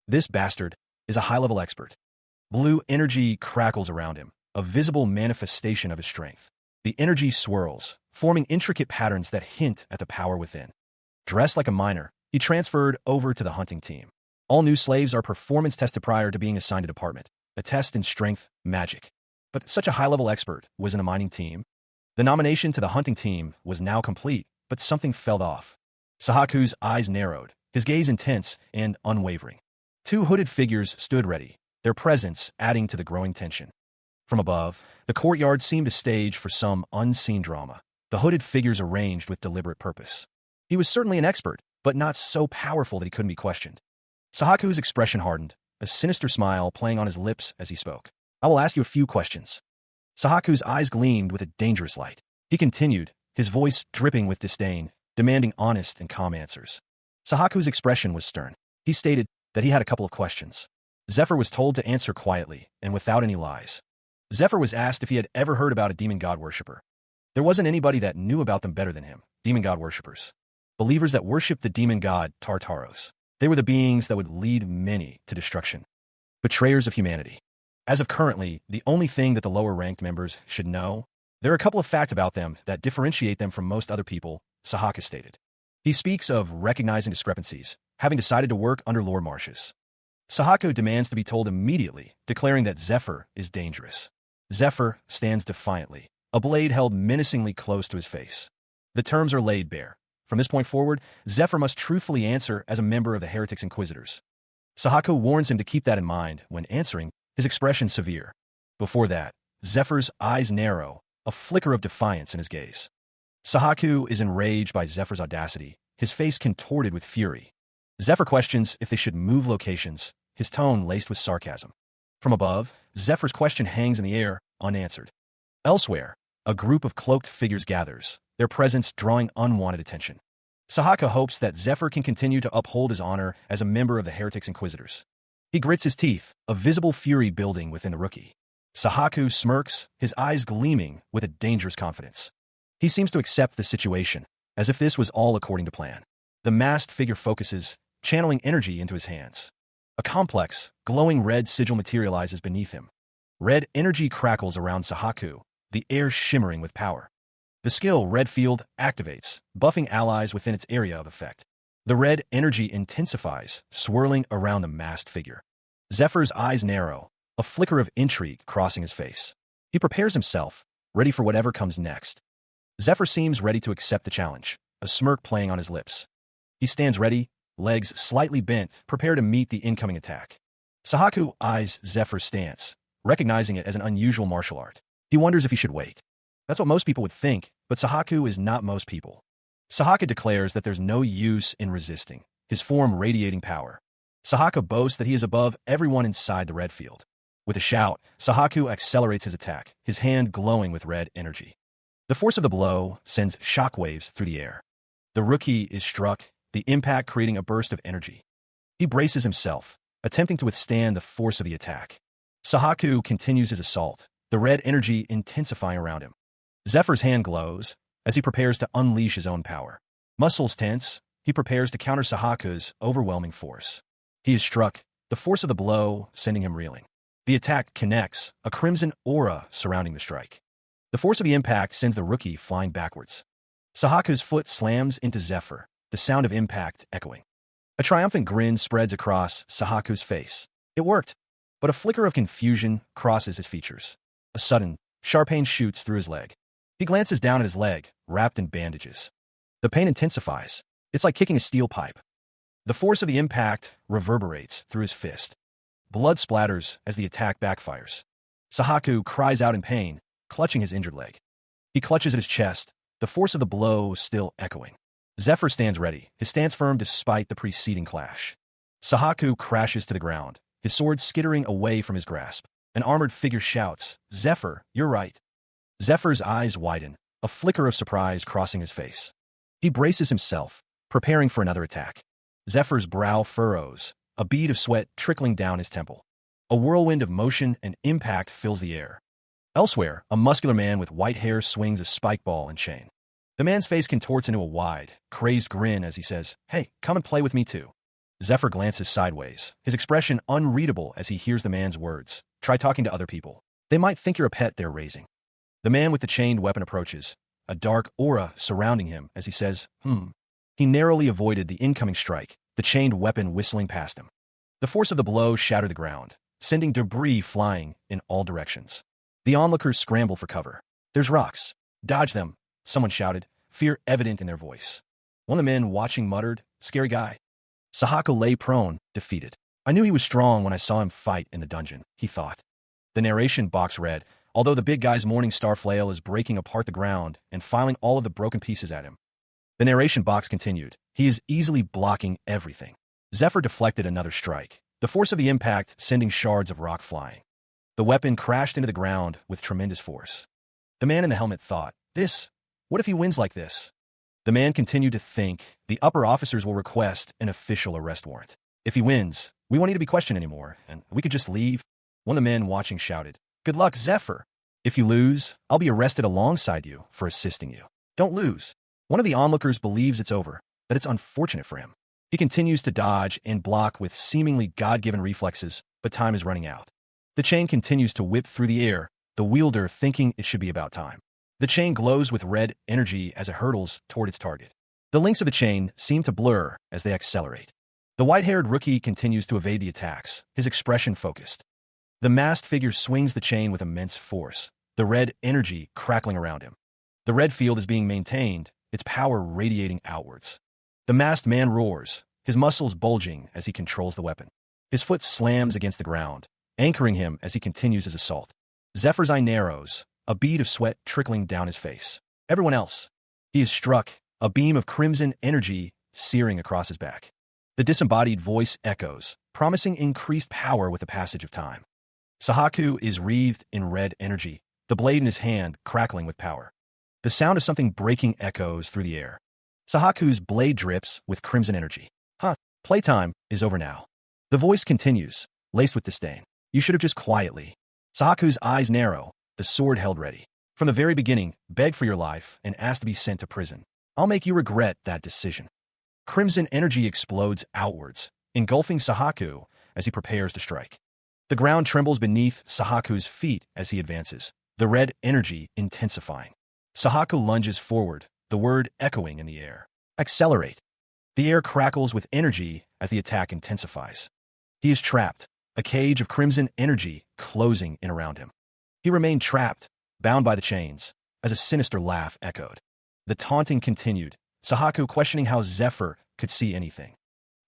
This bastard is a high-level expert. Blue energy crackles around him, a visible manifestation of his strength. The energy swirls, forming intricate patterns that hint at the power within. Dressed like a miner, he transferred over to the hunting team. All new slaves are performance tested prior to being assigned a department, a test in strength, magic. But such a high-level expert was in a mining team. The nomination to the hunting team was now complete, but something fell off. Sahaku's eyes narrowed, his gaze intense and unwavering. Two hooded figures stood ready, their presence adding to the growing tension. From above, the courtyard seemed a stage for some unseen drama, the hooded figures arranged with deliberate purpose. He was certainly an expert, but not so powerful that he couldn't be questioned. Sahaku's expression hardened, a sinister smile playing on his lips as he spoke. I will ask you a few questions. Sahaku's eyes gleamed with a dangerous light. He continued, his voice dripping with disdain, demanding honest and calm answers. Sahaku's expression was stern. He stated that he had a couple of questions. Zephyr was told to answer quietly and without any lies. Zephyr was asked if he had ever heard about a demon god worshipper. There wasn't anybody that knew about them better than him, demon god worshippers. Believers that worshipped the demon god Tartaros. They were the beings that would lead many to destruction. Betrayers of humanity. As of currently, the only thing that the lower-ranked members should know, there are a couple of facts about them that differentiate them from most other people, Sahaku stated. He speaks of recognizing discrepancies, having decided to work under Lord Marcius. Sahaku demands to be told immediately, declaring that Zephyr is dangerous. Zephyr stands defiantly, a blade held menacingly close to his face. The terms are laid bare. From this point forward, Zephyr must truthfully answer as a member of the Heretics Inquisitors. Sahaku warns him to keep that in mind when answering, his expression severe. Before that, Zephyr's eyes narrow, a flicker of defiance in his gaze. Sahaku is enraged by Zephyr's audacity, his face contorted with fury. Zephyr questions if they should move locations, his tone laced with sarcasm. From above, Zephyr's question hangs in the air, unanswered. Elsewhere, a group of cloaked figures gathers, their presence drawing unwanted attention. Sahaku hopes that Zephyr can continue to uphold his honor as a member of the Heretics Inquisitors. He grits his teeth, a visible fury building within the rookie. Sahaku smirks, his eyes gleaming with a dangerous confidence. He seems to accept the situation, as if this was all according to plan. The masked figure focuses, channeling energy into his hands. A complex, glowing red sigil materializes beneath him. Red energy crackles around Sahaku, the air shimmering with power. The skill Red Field activates, buffing allies within its area of effect. The red energy intensifies, swirling around the masked figure. Zephyr's eyes narrow, a flicker of intrigue crossing his face. He prepares himself, ready for whatever comes next. Zephyr seems ready to accept the challenge, a smirk playing on his lips. He stands ready, legs slightly bent, prepared to meet the incoming attack. Sahaku eyes Zephyr's stance, recognizing it as an unusual martial art. He wonders if he should wait. That's what most people would think, but Sahaku is not most people. Sahaku declares that there's no use in resisting, his form radiating power. Sahaku boasts that he is above everyone inside the red field. With a shout, Sahaku accelerates his attack, his hand glowing with red energy. The force of the blow sends shockwaves through the air. The rookie is struck, the impact creating a burst of energy. He braces himself, attempting to withstand the force of the attack. Sahaku continues his assault, the red energy intensifying around him. Zephyr's hand glows as he prepares to unleash his own power. Muscles tense, he prepares to counter Sahaku's overwhelming force. He is struck, the force of the blow sending him reeling. The attack connects, a crimson aura surrounding the strike. The force of the impact sends the rookie flying backwards. Sahaku's foot slams into Zephyr, the sound of impact echoing. A triumphant grin spreads across Sahaku's face. It worked, but a flicker of confusion crosses his features. A sudden, sharp pain shoots through his leg. He glances down at his leg, wrapped in bandages. The pain intensifies. It's like kicking a steel pipe. The force of the impact reverberates through his fist. Blood splatters as the attack backfires. Sahaku cries out in pain, clutching his injured leg. He clutches at his chest, the force of the blow still echoing. Zephyr stands ready, his stance firm despite the preceding clash. Sahaku crashes to the ground, his sword skittering away from his grasp. An armored figure shouts, "Zephyr, you're right." Zephyr's eyes widen, a flicker of surprise crossing his face. He braces himself, preparing for another attack. Zephyr's brow furrows, a bead of sweat trickling down his temple. A whirlwind of motion and impact fills the air. Elsewhere, a muscular man with white hair swings a spike ball and chain. The man's face contorts into a wide, crazed grin as he says, "Hey, come and play with me too." Zephyr glances sideways, his expression unreadable as he hears the man's words. "Try talking to other people. They might think you're a pet they're raising." The man with the chained weapon approaches, a dark aura surrounding him as he says, He narrowly avoided the incoming strike, the chained weapon whistling past him. The force of the blow shattered the ground, sending debris flying in all directions. The onlookers scramble for cover. "There's rocks. Dodge them," someone shouted, fear evident in their voice. One of the men watching muttered, "Scary guy." Sahaku lay prone, defeated. "I knew he was strong when I saw him fight in the dungeon," he thought. The narration box read, "Although the big guy's morning star flail is breaking apart the ground and filing all of the broken pieces at him." The narration box continued, "He is easily blocking everything." Zephyr deflected another strike, the force of the impact sending shards of rock flying. The weapon crashed into the ground with tremendous force. The man in the helmet thought, what if he wins like this?" The man continued to think, "The upper officers will request an official arrest warrant. If he wins, we won't need to be questioned anymore, and we could just leave." One of the men watching shouted, "Good luck, Zephyr. If you lose, I'll be arrested alongside you for assisting you. Don't lose." One of the onlookers believes it's over, that it's unfortunate for him. He continues to dodge and block with seemingly God-given reflexes, but time is running out. The chain continues to whip through the air, the wielder thinking it should be about time. The chain glows with red energy as it hurtles toward its target. The links of the chain seem to blur as they accelerate. The white-haired rookie continues to evade the attacks, his expression focused. The masked figure swings the chain with immense force, the red energy crackling around him. The red field is being maintained, its power radiating outwards. The masked man roars, his muscles bulging as he controls the weapon. His foot slams against the ground, anchoring him as he continues his assault. Zephyr's eye narrows, a bead of sweat trickling down his face. Everyone else. He is struck, a beam of crimson energy searing across his back. The disembodied voice echoes, promising increased power with the passage of time. Sahaku is wreathed in red energy, the blade in his hand crackling with power. The sound of something breaking echoes through the air. Sahaku's blade drips with crimson energy. Playtime is over now." The voice continues, laced with disdain. "You should have just quietly Sahaku's eyes narrow, the sword held ready. From the very beginning, beg for your life and ask to be sent to prison. I'll make you regret that decision. Crimson energy explodes outwards, engulfing Sahaku as he prepares to strike. The ground trembles beneath Sahaku's feet as he advances, the red energy intensifying. Sahaku lunges forward, the word echoing in the air. Accelerate. The air crackles with energy as the attack intensifies. He is trapped, a cage of crimson energy closing in around him. He remained trapped, bound by the chains, as a sinister laugh echoed. The taunting continued, Sahaku questioning how Zephyr could see anything.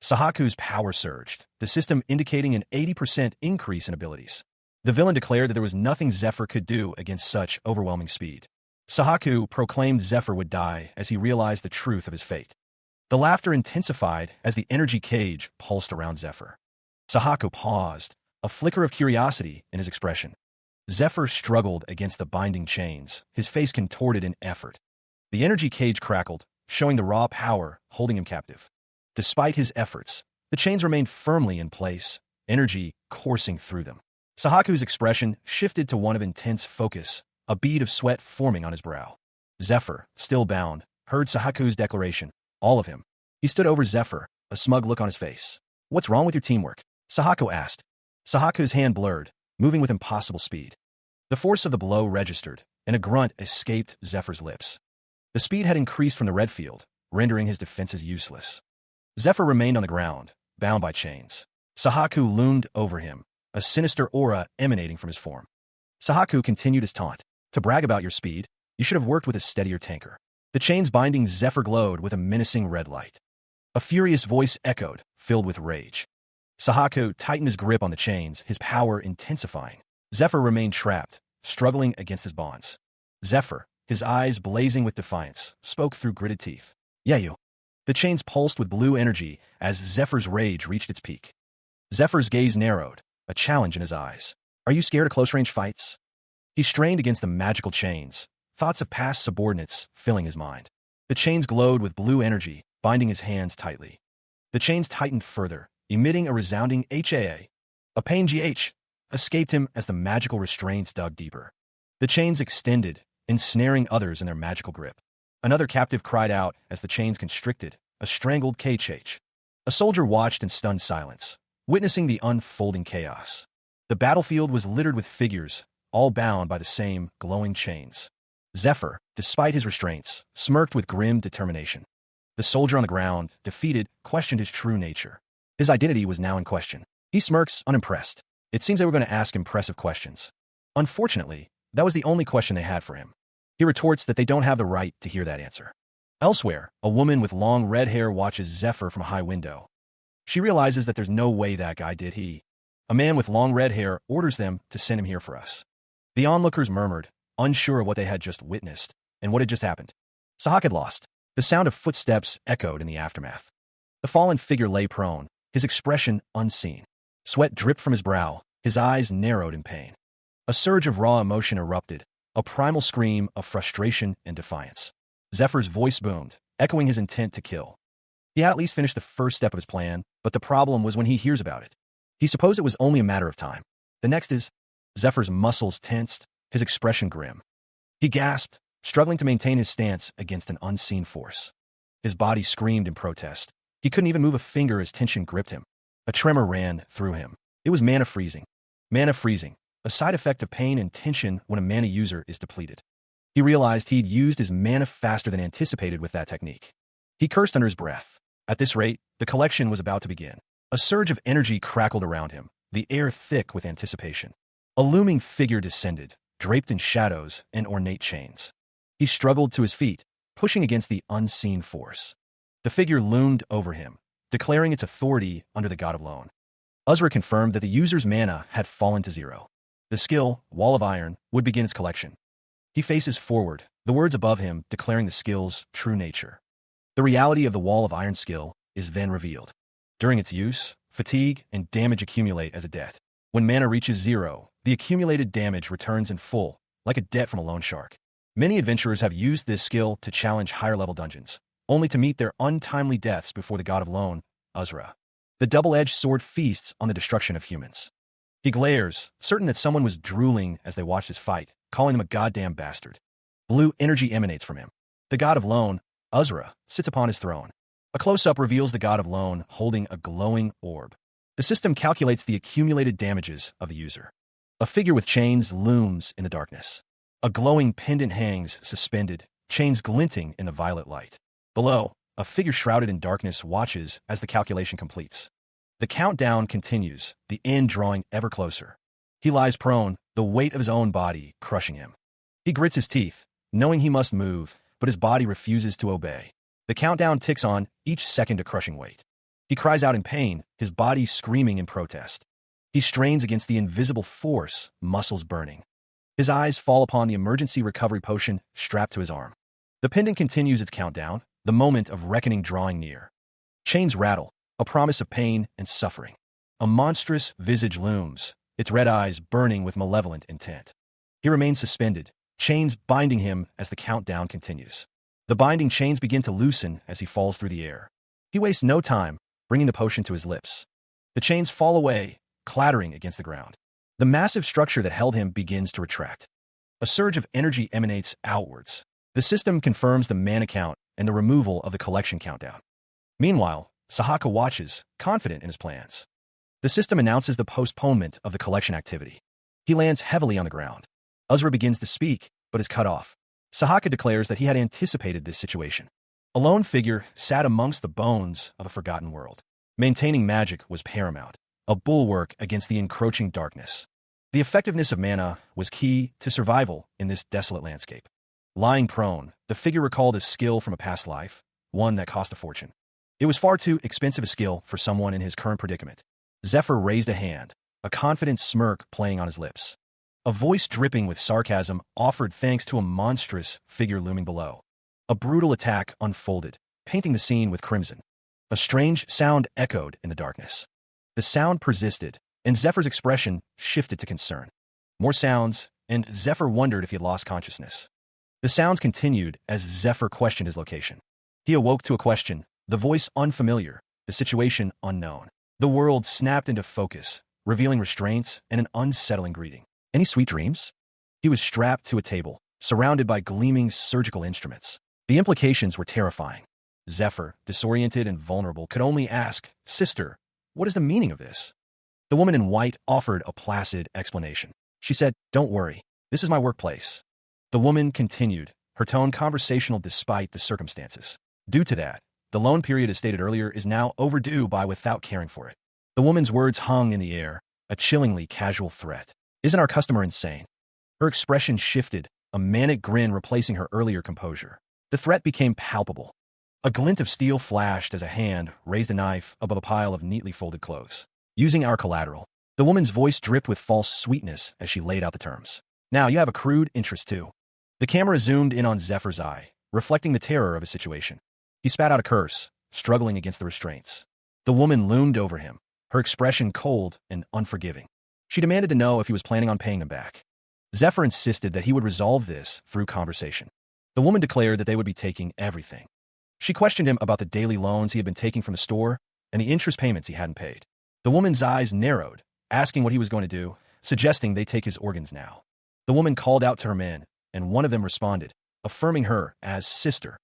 Sahaku's power surged, the system indicating an 80% increase in abilities. The villain declared that there was nothing Zephyr could do against such overwhelming speed. Sahaku proclaimed Zephyr would die as he realized the truth of his fate. The laughter intensified as the energy cage pulsed around Zephyr. Sahaku paused, a flicker of curiosity in his expression. Zephyr struggled against the binding chains, his face contorted in effort. The energy cage crackled, showing the raw power holding him captive. Despite his efforts, the chains remained firmly in place, energy coursing through them. Sahaku's expression shifted to one of intense focus, a bead of sweat forming on his brow. Zephyr, still bound, heard Sahaku's declaration, all of him. He stood over Zephyr, a smug look on his face. What's wrong with your teamwork? Sahaku asked. Sahaku's hand blurred, moving with impossible speed. The force of the blow registered, and a grunt escaped Zephyr's lips. The speed had increased from the red field, rendering his defenses useless. Zephyr remained on the ground, bound by chains. Sahaku loomed over him, a sinister aura emanating from his form. Sahaku continued his taunt. To brag about your speed, you should have worked with a steadier tanker. The chains binding Zephyr glowed with a menacing red light. A furious voice echoed, filled with rage. Sahaku tightened his grip on the chains, his power intensifying. Zephyr remained trapped, struggling against his bonds. Zephyr, his eyes blazing with defiance, spoke through gritted teeth. Yeah, you. The chains pulsed with blue energy as Zephyr's rage reached its peak. Zephyr's gaze narrowed, a challenge in his eyes. Are you scared of close-range fights? He strained against the magical chains, thoughts of past subordinates filling his mind. The chains glowed with blue energy, binding his hands tightly. The chains tightened further, emitting a resounding HAA. A pain GH escaped him as the magical restraints dug deeper. The chains extended, ensnaring others in their magical grip. Another captive cried out as the chains constricted, a strangled KHH. A soldier watched in stunned silence, witnessing the unfolding chaos. The battlefield was littered with figures, all bound by the same glowing chains. Zephyr, despite his restraints, smirked with grim determination. The soldier on the ground, defeated, questioned his true nature. His identity was now in question. He smirks, unimpressed. It seems they were going to ask impressive questions. Unfortunately, that was the only question they had for him. He retorts that they don't have the right to hear that answer. Elsewhere, a woman with long red hair watches Zephyr from a high window. She realizes that there's no way that guy did he. A man with long red hair orders them to send him here for us. The onlookers murmured, unsure of what they had just witnessed and what had just happened. Sahak had lost. The sound of footsteps echoed in the aftermath. The fallen figure lay prone, his expression unseen. Sweat dripped from his brow, his eyes narrowed in pain. A surge of raw emotion erupted, a primal scream of frustration and defiance. Zephyr's voice boomed, echoing his intent to kill. He had at least finished the first step of his plan, but the problem was when he hears about it. He supposed it was only a matter of time. The next is, Zephyr's muscles tensed, his expression grim. He gasped, struggling to maintain his stance against an unseen force. His body screamed in protest. He couldn't even move a finger as tension gripped him. A tremor ran through him. It was mana freezing. Mana freezing, a side effect of pain and tension when a mana user is depleted. He realized he'd used his mana faster than anticipated with that technique. He cursed under his breath. At this rate, the collection was about to begin. A surge of energy crackled around him, the air thick with anticipation. A looming figure descended, draped in shadows and ornate chains. He struggled to his feet, pushing against the unseen force. The figure loomed over him, declaring its authority under the god alone. Uzra confirmed that the user's mana had fallen to 0. The skill, Wall of Iron, would begin its collection. He faces forward, the words above him declaring the skill's true nature. The reality of the Wall of Iron skill is then revealed. During its use, fatigue and damage accumulate as a debt. When mana reaches 0, the accumulated damage returns in full, like a debt from a loan shark. Many adventurers have used this skill to challenge higher-level dungeons, only to meet their untimely deaths before the god of loan, Uzra. The double-edged sword feasts on the destruction of humans. He glares, certain that someone was drooling as they watched his fight, calling him a goddamn bastard. Blue energy emanates from him. The god of Lone, Uzra, sits upon his throne. A close-up reveals the god of Lone holding a glowing orb. The system calculates the accumulated damages of the user. A figure with chains looms in the darkness. A glowing pendant hangs suspended, chains glinting in the violet light. Below, a figure shrouded in darkness watches as the calculation completes. The countdown continues, the end drawing ever closer. He lies prone, the weight of his own body crushing him. He grits his teeth, knowing he must move, but his body refuses to obey. The countdown ticks on, each second a crushing weight. He cries out in pain, his body screaming in protest. He strains against the invisible force, muscles burning. His eyes fall upon the emergency recovery potion strapped to his arm. The pendant continues its countdown, the moment of reckoning drawing near. Chains rattle, a promise of pain and suffering. A monstrous visage looms, its red eyes burning with malevolent intent. He remains suspended, chains binding him as the countdown continues. The binding chains begin to loosen as he falls through the air. He wastes no time, bringing the potion to his lips. The chains fall away, clattering against the ground. The massive structure that held him begins to retract. A surge of energy emanates outwards. The system confirms the mana count and the removal of the collection countdown. Meanwhile, Sahaka watches, confident in his plans. The system announces the postponement of the collection activity. He lands heavily on the ground. Uzra begins to speak, but is cut off. Sahaka declares that he had anticipated this situation. A lone figure sat amongst the bones of a forgotten world. Maintaining magic was paramount, a bulwark against the encroaching darkness. The effectiveness of mana was key to survival in this desolate landscape. Lying prone, the figure recalled a skill from a past life, one that cost a fortune. It was far too expensive a skill for someone in his current predicament. Zephyr raised a hand, a confident smirk playing on his lips. A voice dripping with sarcasm offered thanks to a monstrous figure looming below. A brutal attack unfolded, painting the scene with crimson. A strange sound echoed in the darkness. The sound persisted, and Zephyr's expression shifted to concern. More sounds, and Zephyr wondered if he had lost consciousness. The sounds continued as Zephyr questioned his location. He awoke to a question, the voice unfamiliar, the situation unknown. The world snapped into focus, revealing restraints and an unsettling greeting. Any sweet dreams? He was strapped to a table, surrounded by gleaming surgical instruments. The implications were terrifying. Zephyr, disoriented and vulnerable, could only ask, "Sister, what is the meaning of this?" The woman in white offered a placid explanation. She said, "Don't worry, this is my workplace." The woman continued, her tone conversational despite the circumstances. Due to that, the loan period as stated earlier is now overdue by without caring for it. The woman's words hung in the air, a chillingly casual threat. Isn't our customer insane? Her expression shifted, a manic grin replacing her earlier composure. The threat became palpable. A glint of steel flashed as a hand raised a knife above a pile of neatly folded clothes. Using our collateral, the woman's voice dripped with false sweetness as she laid out the terms. Now you have accrued interest too. The camera zoomed in on Zephyr's eye, reflecting the terror of his situation. He spat out a curse, struggling against the restraints. The woman loomed over him, her expression cold and unforgiving. She demanded to know if he was planning on paying them back. Zephyr insisted that he would resolve this through conversation. The woman declared that they would be taking everything. She questioned him about the daily loans he had been taking from the store and the interest payments he hadn't paid. The woman's eyes narrowed, asking what he was going to do, suggesting they take his organs now. The woman called out to her men, and one of them responded, affirming her as sister.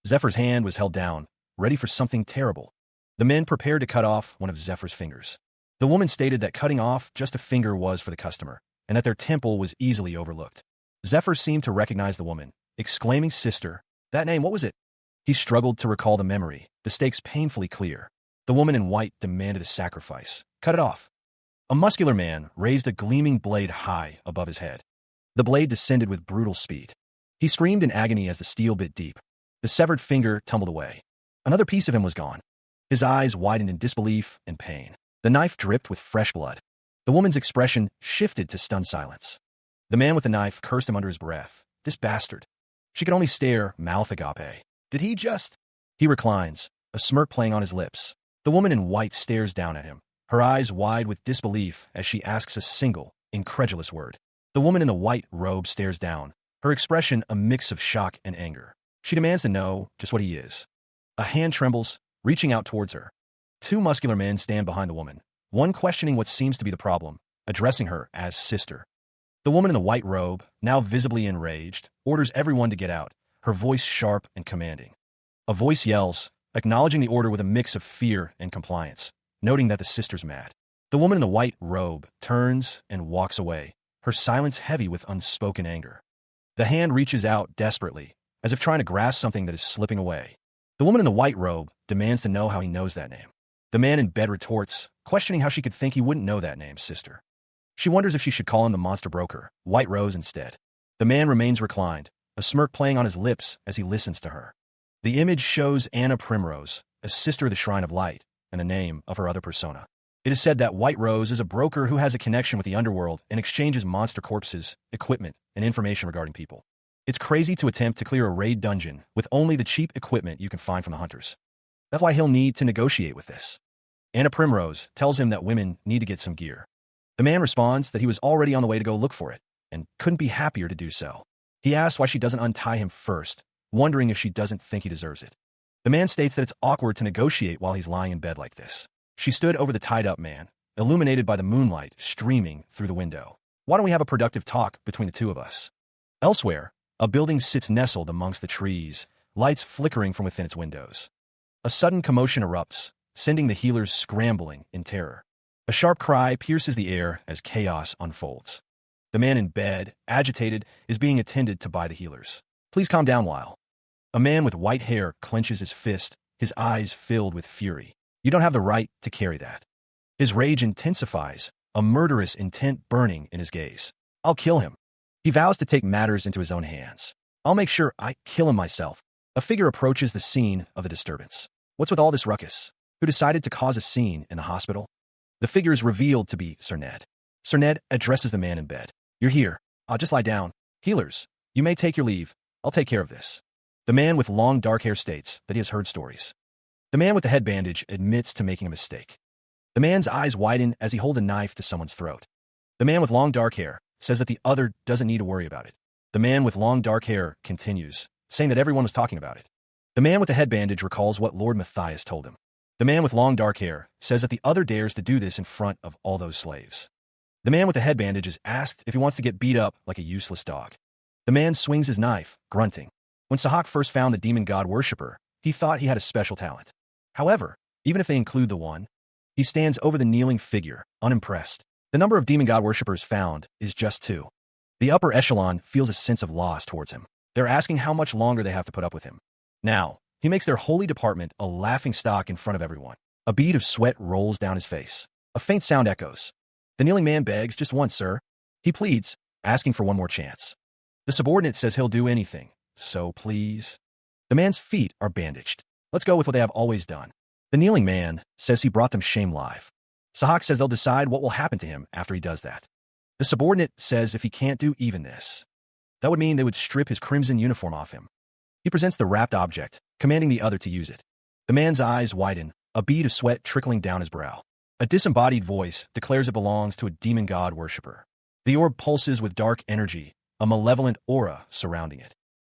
Zephyr's hand was held down, ready for something terrible. The men prepared to cut off one of Zephyr's fingers. The woman stated that cutting off just a finger was for the customer, and that their temple was easily overlooked. Zephyr seemed to recognize the woman, exclaiming, "Sister, that name, what was it?" He struggled to recall the memory, the stakes painfully clear. The woman in white demanded a sacrifice. Cut it off. A muscular man raised a gleaming blade high above his head. The blade descended with brutal speed. He screamed in agony as the steel bit deep. The severed finger tumbled away. Another piece of him was gone. His eyes widened in disbelief and pain. The knife dripped with fresh blood. The woman's expression shifted to stunned silence. The man with the knife cursed him under his breath. This bastard. She could only stare, mouth agape. Did he just? He reclines, a smirk playing on his lips. The woman in white stares down at him, her eyes wide with disbelief as she asks a single, incredulous word. The woman in the white robe stares down, her expression a mix of shock and anger. She demands to know just what he is. A hand trembles, reaching out towards her. Two muscular men stand behind the woman, one questioning what seems to be the problem, addressing her as sister. The woman in the white robe, now visibly enraged, orders everyone to get out, her voice sharp and commanding. A voice yells, acknowledging the order with a mix of fear and compliance, noting that the sister's mad. The woman in the white robe turns and walks away, her silence heavy with unspoken anger. The hand reaches out desperately, as if trying to grasp something that is slipping away. The woman in the white robe demands to know how he knows that name. The man in bed retorts, questioning how she could think he wouldn't know that name, sister. She wonders if she should call him the monster broker, White Rose, instead. The man remains reclined, a smirk playing on his lips as he listens to her. The image shows Anna Primrose, a sister of the Shrine of Light, and the name of her other persona. It is said that White Rose is a broker who has a connection with the underworld and exchanges monster corpses, equipment, and information regarding people. It's crazy to attempt to clear a raid dungeon with only the cheap equipment you can find from the hunters. That's why he'll need to negotiate with this. Anna Primrose tells him that women need to get some gear. The man responds that he was already on the way to go look for it, and couldn't be happier to do so. He asks why she doesn't untie him first, wondering if she doesn't think he deserves it. The man states that it's awkward to negotiate while he's lying in bed like this. She stood over the tied-up man, illuminated by the moonlight streaming through the window. Why don't we have a productive talk between the two of us? Elsewhere, a building sits nestled amongst the trees, lights flickering from within its windows. A sudden commotion erupts, sending the healers scrambling in terror. A sharp cry pierces the air as chaos unfolds. The man in bed, agitated, is being attended to by the healers. Please calm down, Lyle. A man with white hair clenches his fist, his eyes filled with fury. You don't have the right to carry that. His rage intensifies, a murderous intent burning in his gaze. I'll kill him. He vows to take matters into his own hands. I'll make sure I kill him myself. A figure approaches the scene of the disturbance. What's with all this ruckus? Who decided to cause a scene in the hospital? The figure is revealed to be Sir Ned. Sir Ned addresses the man in bed. You're here. I'll just lie down. Healers, you may take your leave. I'll take care of this. The man with long dark hair states that he has heard stories. The man with the head bandage admits to making a mistake. The man's eyes widen as he holds a knife to someone's throat. The man with long dark hair says that the other doesn't need to worry about it. The man with long dark hair continues, saying that everyone was talking about it. The man with the head bandage recalls what Lord Matthias told him. The man with long dark hair says that the other dares to do this in front of all those slaves. The man with the head bandage is asked if he wants to get beat up like a useless dog. The man swings his knife, grunting. When Sahak first found the demon god worshipper, he thought he had a special talent. However, even if they include the one, he stands over the kneeling figure, unimpressed. The number of demon god worshippers found is just 2. The upper echelon feels a sense of loss towards him. They're asking how much longer they have to put up with him. Now, he makes their holy department a laughingstock in front of everyone. A bead of sweat rolls down his face. A faint sound echoes. The kneeling man begs, just once, sir. He pleads, asking for one more chance. The subordinate says he'll do anything. So please. The man's feet are bandaged. Let's go with what they have always done. The kneeling man says he brought them shame live. Sahak says they'll decide what will happen to him after he does that. The subordinate says if he can't do even this, that would mean they would strip his crimson uniform off him. He presents the wrapped object, commanding the other to use it. The man's eyes widen, a bead of sweat trickling down his brow. A disembodied voice declares it belongs to a demon god worshipper. The orb pulses with dark energy, a malevolent aura surrounding it.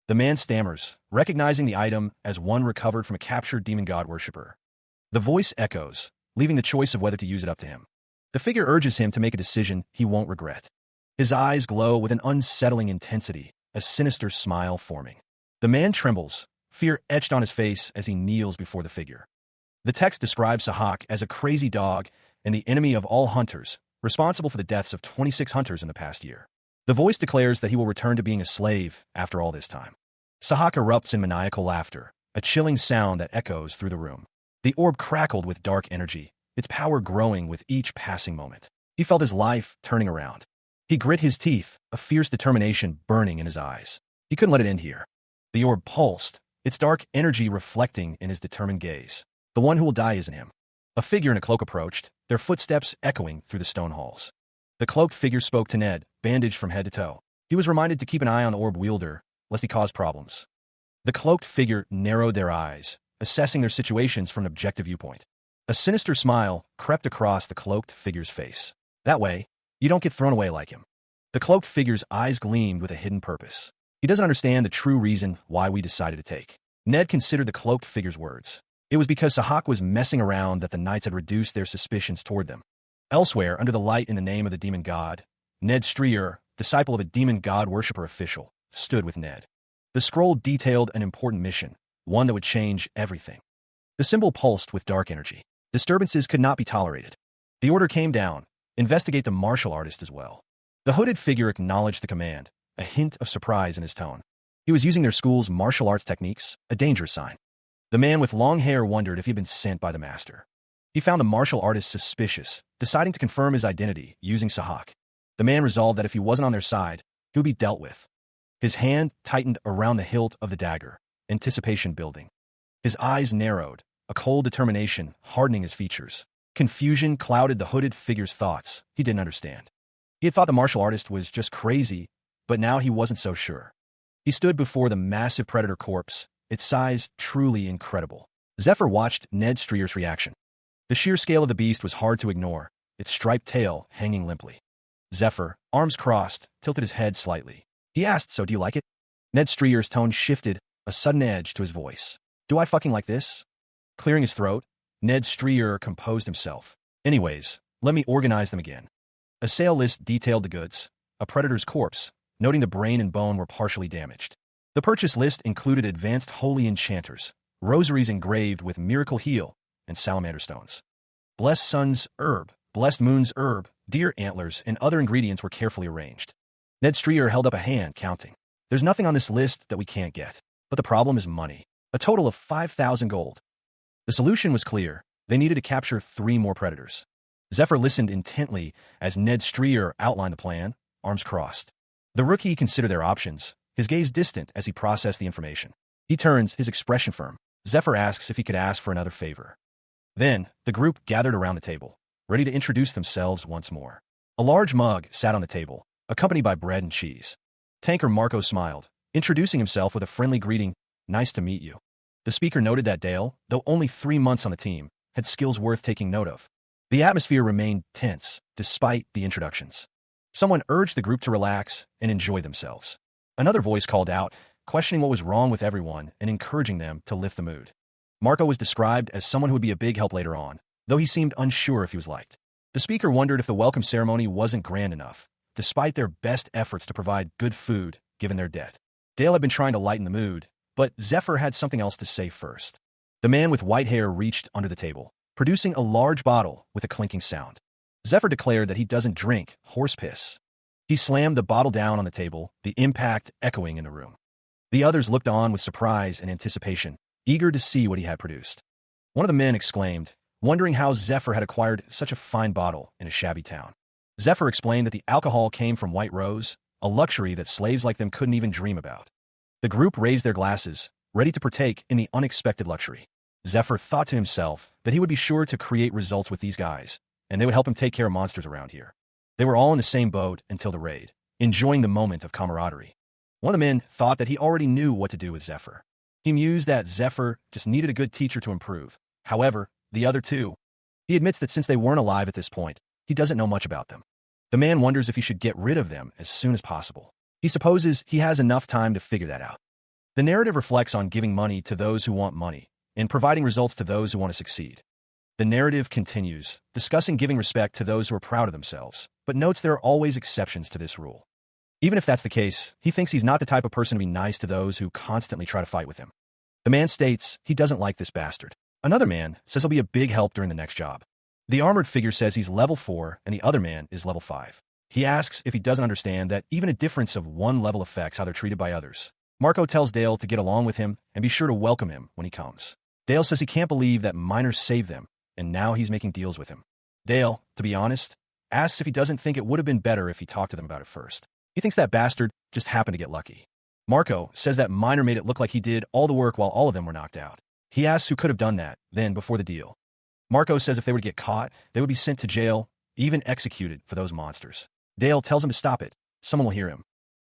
The man stammers, recognizing the item as one recovered from a captured demon god worshipper. The voice echoes, leaving the choice of whether to use it up to him. The figure urges him to make a decision he won't regret. His eyes glow with an unsettling intensity, a sinister smile forming. The man trembles, fear etched on his face as he kneels before the figure. The text describes Sahak as a crazy dog and the enemy of all hunters, responsible for the deaths of 26 hunters in the past year. The voice declares that he will return to being a slave after all this time. Sahak erupts in maniacal laughter, a chilling sound that echoes through the room. The orb crackled with dark energy, its power growing with each passing moment. He felt his life turning around. He grit his teeth, a fierce determination burning in his eyes. He couldn't let it end here. The orb pulsed, its dark energy reflecting in his determined gaze. The one who will die isn't him. A figure in a cloak approached, their footsteps echoing through the stone halls. The cloaked figure spoke to Ned, bandaged from head to toe. He was reminded to keep an eye on the orb wielder, lest he cause problems. The cloaked figure narrowed their eyes, assessing their situations from an objective viewpoint. A sinister smile crept across the cloaked figure's face. That way, you don't get thrown away like him. The cloaked figure's eyes gleamed with a hidden purpose. He doesn't understand the true reason why we decided to take. Ned considered the cloaked figure's words. It was because Sahak was messing around that the knights had reduced their suspicions toward them. Elsewhere, under the light in the name of the demon god, Ned Streer, disciple of a demon god worshipper official, stood with Ned. The scroll detailed an important mission, one that would change everything. The symbol pulsed with dark energy. Disturbances could not be tolerated. The order came down. Investigate the martial artist as well. The hooded figure acknowledged the command, a hint of surprise in his tone. He was using their school's martial arts techniques, a dangerous sign. The man with long hair wondered if he had been sent by the master. He found the martial artist suspicious, deciding to confirm his identity using Sahak. The man resolved that if he wasn't on their side, he would be dealt with. His hand tightened around the hilt of the dagger, anticipation building. His eyes narrowed, a cold determination hardening his features. Confusion clouded the hooded figure's thoughts. He didn't understand. He had thought the martial artist was just crazy, but now he wasn't so sure. He stood before the massive predator corpse, its size truly incredible. Zephyr watched Ned Streer's reaction. The sheer scale of the beast was hard to ignore, its striped tail hanging limply. Zephyr, arms crossed, tilted his head slightly. He asked, "So do you like it?" Ned Streer's tone shifted, a sudden edge to his voice. "Do I fucking like this?" Clearing his throat, Ned Streer composed himself. "Anyways, let me organize them again." A sale list detailed the goods, a predator's corpse, noting the brain and bone were partially damaged. The purchase list included advanced holy enchanters, rosaries engraved with miracle heal, and salamander stones. Blessed sun's herb, blessed moon's herb, deer antlers, and other ingredients were carefully arranged. Ned Streer held up a hand, counting. "There's nothing on this list that we can't get. But the problem is money. A total of 5,000 gold. The solution was clear. They needed to capture 3 more predators. Zephyr listened intently as Ned Streer outlined the plan, arms crossed. The rookie considered their options, his gaze distant as he processed the information. He turns, his expression firm. Zephyr asks if he could ask for another favor. Then, the group gathered around the table, ready to introduce themselves once more. A large mug sat on the table, accompanied by bread and cheese. Tanker Marco smiled, introducing himself with a friendly greeting, "Nice to meet you." The speaker noted that Dale, though only 3 months on the team, had skills worth taking note of. The atmosphere remained tense, despite the introductions. Someone urged the group to relax and enjoy themselves. Another voice called out, questioning what was wrong with everyone and encouraging them to lift the mood. Marco was described as someone who would be a big help later on, though he seemed unsure if he was liked. The speaker wondered if the welcome ceremony wasn't grand enough, despite their best efforts to provide good food given their debt. Dale had been trying to lighten the mood, but Zephyr had something else to say first. The man with white hair reached under the table, producing a large bottle with a clinking sound. Zephyr declared that he doesn't drink horse piss. He slammed the bottle down on the table, the impact echoing in the room. The others looked on with surprise and anticipation, eager to see what he had produced. One of the men exclaimed, wondering how Zephyr had acquired such a fine bottle in a shabby town. Zephyr explained that the alcohol came from White Rose, a luxury that slaves like them couldn't even dream about. The group raised their glasses, ready to partake in the unexpected luxury. Zephyr thought to himself that he would be sure to create results with these guys, and they would help him take care of monsters around here. They were all in the same boat until the raid, enjoying the moment of camaraderie. One of the men thought that he already knew what to do with Zephyr. He mused that Zephyr just needed a good teacher to improve. However, the other two. He admits that since they weren't alive at this point, he doesn't know much about them. The man wonders if he should get rid of them as soon as possible. He supposes he has enough time to figure that out. The narrative reflects on giving money to those who want money and providing results to those who want to succeed. The narrative continues, discussing giving respect to those who are proud of themselves, but notes there are always exceptions to this rule. Even if that's the case, he thinks he's not the type of person to be nice to those who constantly try to fight with him. The man states he doesn't like this bastard. Another man says he'll be a big help during the next job. The armored figure says he's level 4 and the other man is level 5. He asks if he doesn't understand that even a difference of 1 level affects how they're treated by others. Marco tells Dale to get along with him and be sure to welcome him when he comes. Dale says he can't believe that miners saved them, and now he's making deals with him. Dale, to be honest, asks if he doesn't think it would have been better if he talked to them about it first. He thinks that bastard just happened to get lucky. Marco says that Miner made it look like he did all the work while all of them were knocked out. He asks who could have done that, then before the deal. Marco says if they were to get caught, they would be sent to jail, even executed for those monsters. Dale tells him to stop it. Someone will hear him.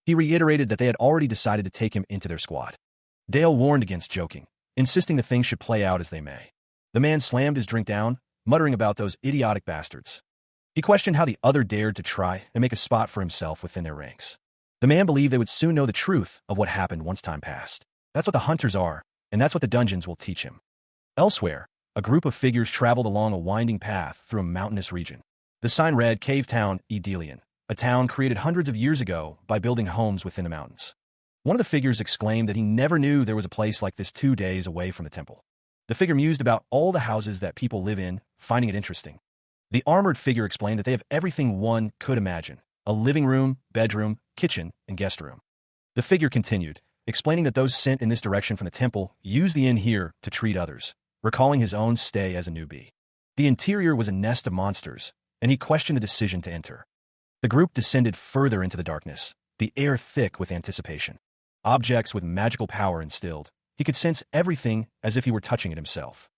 He reiterated that they had already decided to take him into their squad. Dale warned against joking, insisting the things should play out as they may. The man slammed his drink down, muttering about those idiotic bastards. He questioned how the other dared to try and make a spot for himself within their ranks. The man believed they would soon know the truth of what happened once time passed. That's what the hunters are, and that's what the dungeons will teach him. Elsewhere, a group of figures traveled along a winding path through a mountainous region. The sign read Cave Town, Edelian, a town created hundreds of years ago by building homes within the mountains. One of the figures exclaimed that he never knew there was a place like this 2 days away from the temple. The figure mused about all the houses that people live in, finding it interesting. The armored figure explained that they have everything one could imagine: a living room, bedroom, kitchen, and guest room. The figure continued, explaining that those sent in this direction from the temple use the inn here to treat others, recalling his own stay as a newbie. The interior was a nest of monsters, and he questioned the decision to enter. The group descended further into the darkness, the air thick with anticipation. Objects with magical power instilled. He could sense everything as if he were touching it himself.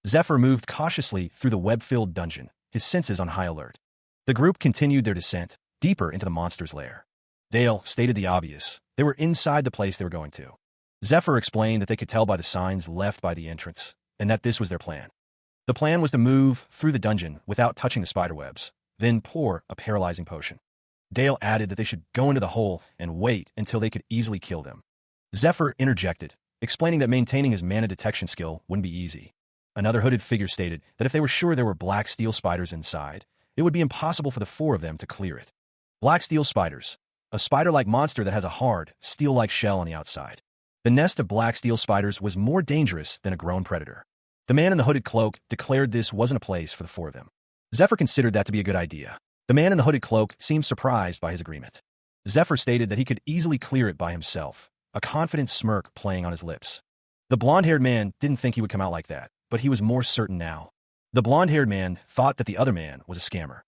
Zephyr moved cautiously through the web-filled dungeon, his senses on high alert. The group continued their descent, deeper into the monster's lair. Dale stated the obvious. They were inside the place they were going to. Zephyr explained that they could tell by the signs left by the entrance, and that this was their plan. The plan was to move through the dungeon without touching the spiderwebs, then pour a paralyzing potion. Dale added that they should go into the hole and wait until they could easily kill them. Zephyr interjected, explaining that maintaining his mana detection skill wouldn't be easy. Another hooded figure stated that if they were sure there were black steel spiders inside, it would be impossible for the 4 of them to clear it. Black steel spiders, a spider-like monster that has a hard, steel-like shell on the outside. The nest of black steel spiders was more dangerous than a grown predator. The man in the hooded cloak declared this wasn't a place for the 4 of them. Zephyr considered that to be a good idea. The man in the hooded cloak seemed surprised by his agreement. Zephyr stated that he could easily clear it by himself, a confident smirk playing on his lips. The blonde-haired man didn't think he would come out like that, but he was more certain now. The blonde-haired man thought that the other man was a scammer.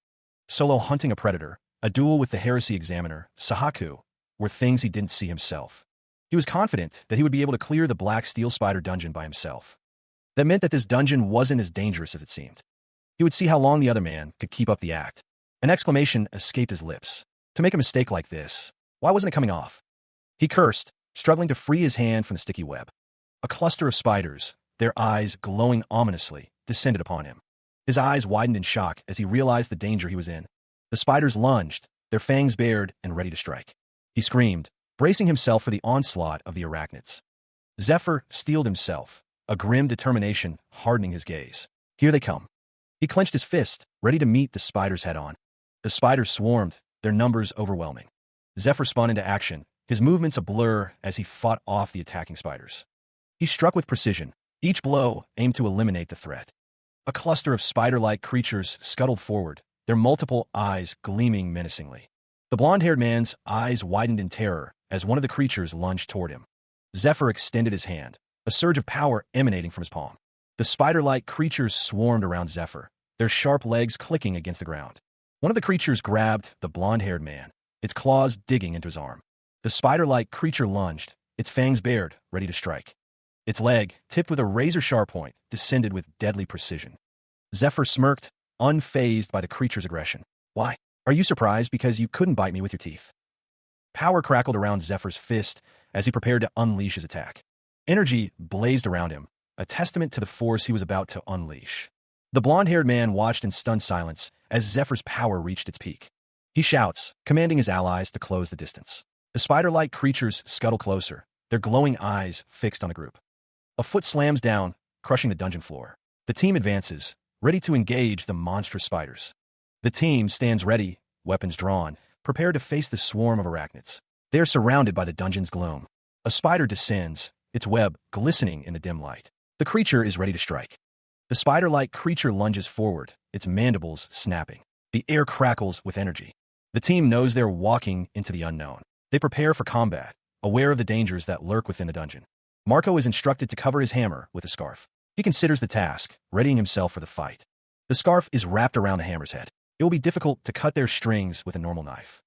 Solo hunting a predator, a duel with the heresy examiner, Sahaku, were things he didn't see himself. He was confident that he would be able to clear the black steel spider dungeon by himself. That meant that this dungeon wasn't as dangerous as it seemed. He would see how long the other man could keep up the act. An exclamation escaped his lips. To make a mistake like this, why wasn't it coming off? He cursed, struggling to free his hand from the sticky web. A cluster of spiders, their eyes glowing ominously, descended upon him. His eyes widened in shock as he realized the danger he was in. The spiders lunged, their fangs bared and ready to strike. He screamed, bracing himself for the onslaught of the arachnids. Zephyr steeled himself, a grim determination hardening his gaze. Here they come. He clenched his fist, ready to meet the spiders head-on. The spiders swarmed, their numbers overwhelming. Zephyr spun into action, his movements a blur as he fought off the attacking spiders. He struck with precision, each blow aimed to eliminate the threat. A cluster of spider-like creatures scuttled forward, their multiple eyes gleaming menacingly. The blonde-haired man's eyes widened in terror as one of the creatures lunged toward him. Zephyr extended his hand, a surge of power emanating from his palm. The spider-like creatures swarmed around Zephyr, their sharp legs clicking against the ground. One of the creatures grabbed the blonde-haired man, its claws digging into his arm. The spider-like creature lunged, its fangs bared, ready to strike. Its leg, tipped with a razor-sharp point, descended with deadly precision. Zephyr smirked, unfazed by the creature's aggression. Why? Are you surprised because you couldn't bite me with your teeth? Power crackled around Zephyr's fist as he prepared to unleash his attack. Energy blazed around him, a testament to the force he was about to unleash. The blonde-haired man watched in stunned silence as Zephyr's power reached its peak. He shouts, commanding his allies to close the distance. The spider-like creatures scuttle closer, their glowing eyes fixed on the group. A foot slams down, crushing the dungeon floor. The team advances, ready to engage the monstrous spiders. The team stands ready, weapons drawn, prepared to face the swarm of arachnids. They are surrounded by the dungeon's gloom. A spider descends, its web glistening in the dim light. The creature is ready to strike. The spider-like creature lunges forward, its mandibles snapping. The air crackles with energy. The team knows they're walking into the unknown. They prepare for combat, aware of the dangers that lurk within the dungeon. Marco is instructed to cover his hammer with a scarf. He considers the task, readying himself for the fight. The scarf is wrapped around the hammer's head. It will be difficult to cut their strings with a normal knife.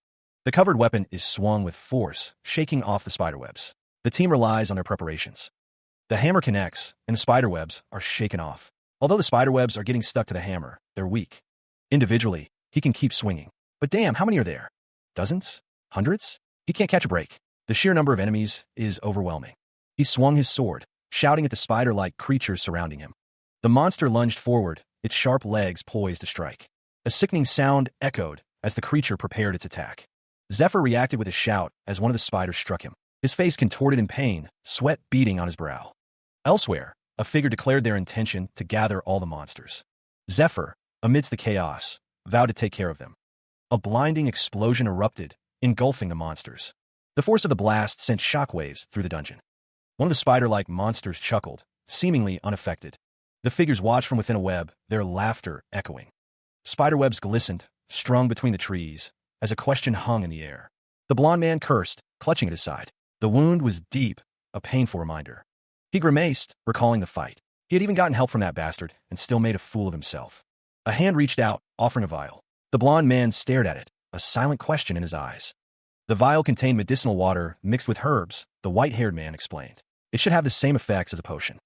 The covered weapon is swung with force, shaking off the spiderwebs. The team relies on their preparations. The hammer connects, and the spiderwebs are shaken off. Although the spiderwebs are getting stuck to the hammer, they're weak. Individually, he can keep swinging. But damn, how many are there? Dozens? Hundreds? He can't catch a break. The sheer number of enemies is overwhelming. He swung his sword, shouting at the spider-like creatures surrounding him. The monster lunged forward, its sharp legs poised to strike. A sickening sound echoed as the creature prepared its attack. Zephyr reacted with a shout as one of the spiders struck him. His face contorted in pain, sweat beading on his brow. Elsewhere, a figure declared their intention to gather all the monsters. Zephyr, amidst the chaos, vowed to take care of them. A blinding explosion erupted, engulfing the monsters. The force of the blast sent shockwaves through the dungeon. One of the spider-like monsters chuckled, seemingly unaffected. The figures watched from within a web, their laughter echoing. Spiderwebs glistened, strung between the trees, as a question hung in the air. The blond man cursed, clutching at his side. The wound was deep, a painful reminder. He grimaced, recalling the fight. He had even gotten help from that bastard, and still made a fool of himself. A hand reached out, offering a vial. The blond man stared at it, a silent question in his eyes. The vial contained medicinal water mixed with herbs, the white-haired man explained. It should have the same effects as a potion.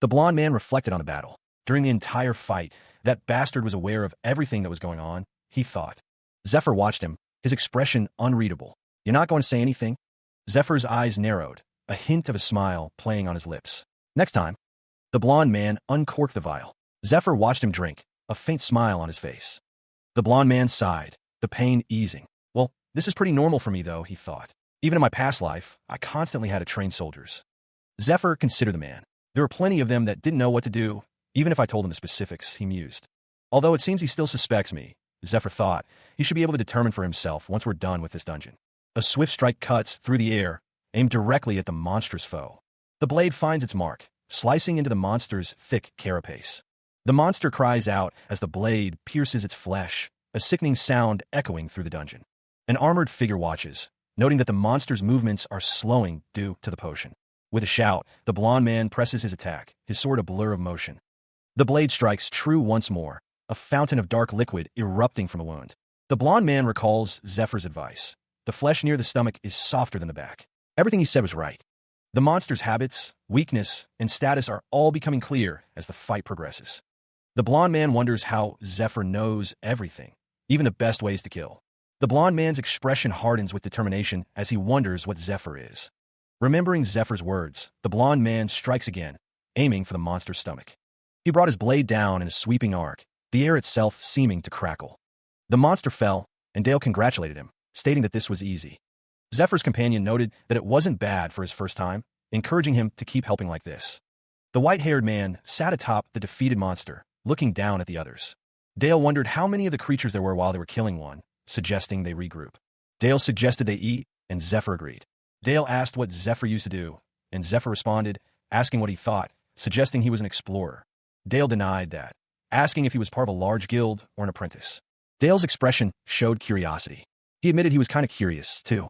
The blond man reflected on the battle. During the entire fight, that bastard was aware of everything that was going on, he thought. Zephyr watched him, his expression unreadable. "You're not going to say anything?" Zephyr's eyes narrowed, a hint of a smile playing on his lips. "Next time." The blond man uncorked the vial. Zephyr watched him drink, a faint smile on his face. The blond man sighed, the pain easing. "Well, this is pretty normal for me, though," he thought. "Even in my past life, I constantly had to train soldiers." Zephyr considered the man. There were plenty of them that didn't know what to do, even if I told him the specifics, he mused. Although it seems he still suspects me, Zephyr thought, he should be able to determine for himself once we're done with this dungeon. A swift strike cuts through the air, aimed directly at the monstrous foe. The blade finds its mark, slicing into the monster's thick carapace. The monster cries out as the blade pierces its flesh, a sickening sound echoing through the dungeon. An armored figure watches, noting that the monster's movements are slowing due to the potion. With a shout, the blond man presses his attack, his sword a blur of motion. The blade strikes true once more, a fountain of dark liquid erupting from the wound. The blond man recalls Zephyr's advice. The flesh near the stomach is softer than the back. Everything he said was right. The monster's habits, weakness, and status are all becoming clear as the fight progresses. The blond man wonders how Zephyr knows everything, even the best ways to kill. The blond man's expression hardens with determination as he wonders what Zephyr is. Remembering Zephyr's words, the blond man strikes again, aiming for the monster's stomach. He brought his blade down in a sweeping arc, the air itself seeming to crackle. The monster fell, and Dale congratulated him, stating that this was easy. Zephyr's companion noted that it wasn't bad for his first time, encouraging him to keep helping like this. The white-haired man sat atop the defeated monster, looking down at the others. Dale wondered how many of the creatures there were while they were killing one, suggesting they regroup. Dale suggested they eat, and Zephyr agreed. Dale asked what Zephyr used to do, and Zephyr responded, asking what he thought, suggesting he was an explorer. Dale denied that, asking if he was part of a large guild or an apprentice. Dale's expression showed curiosity. He admitted he was kind of curious, too.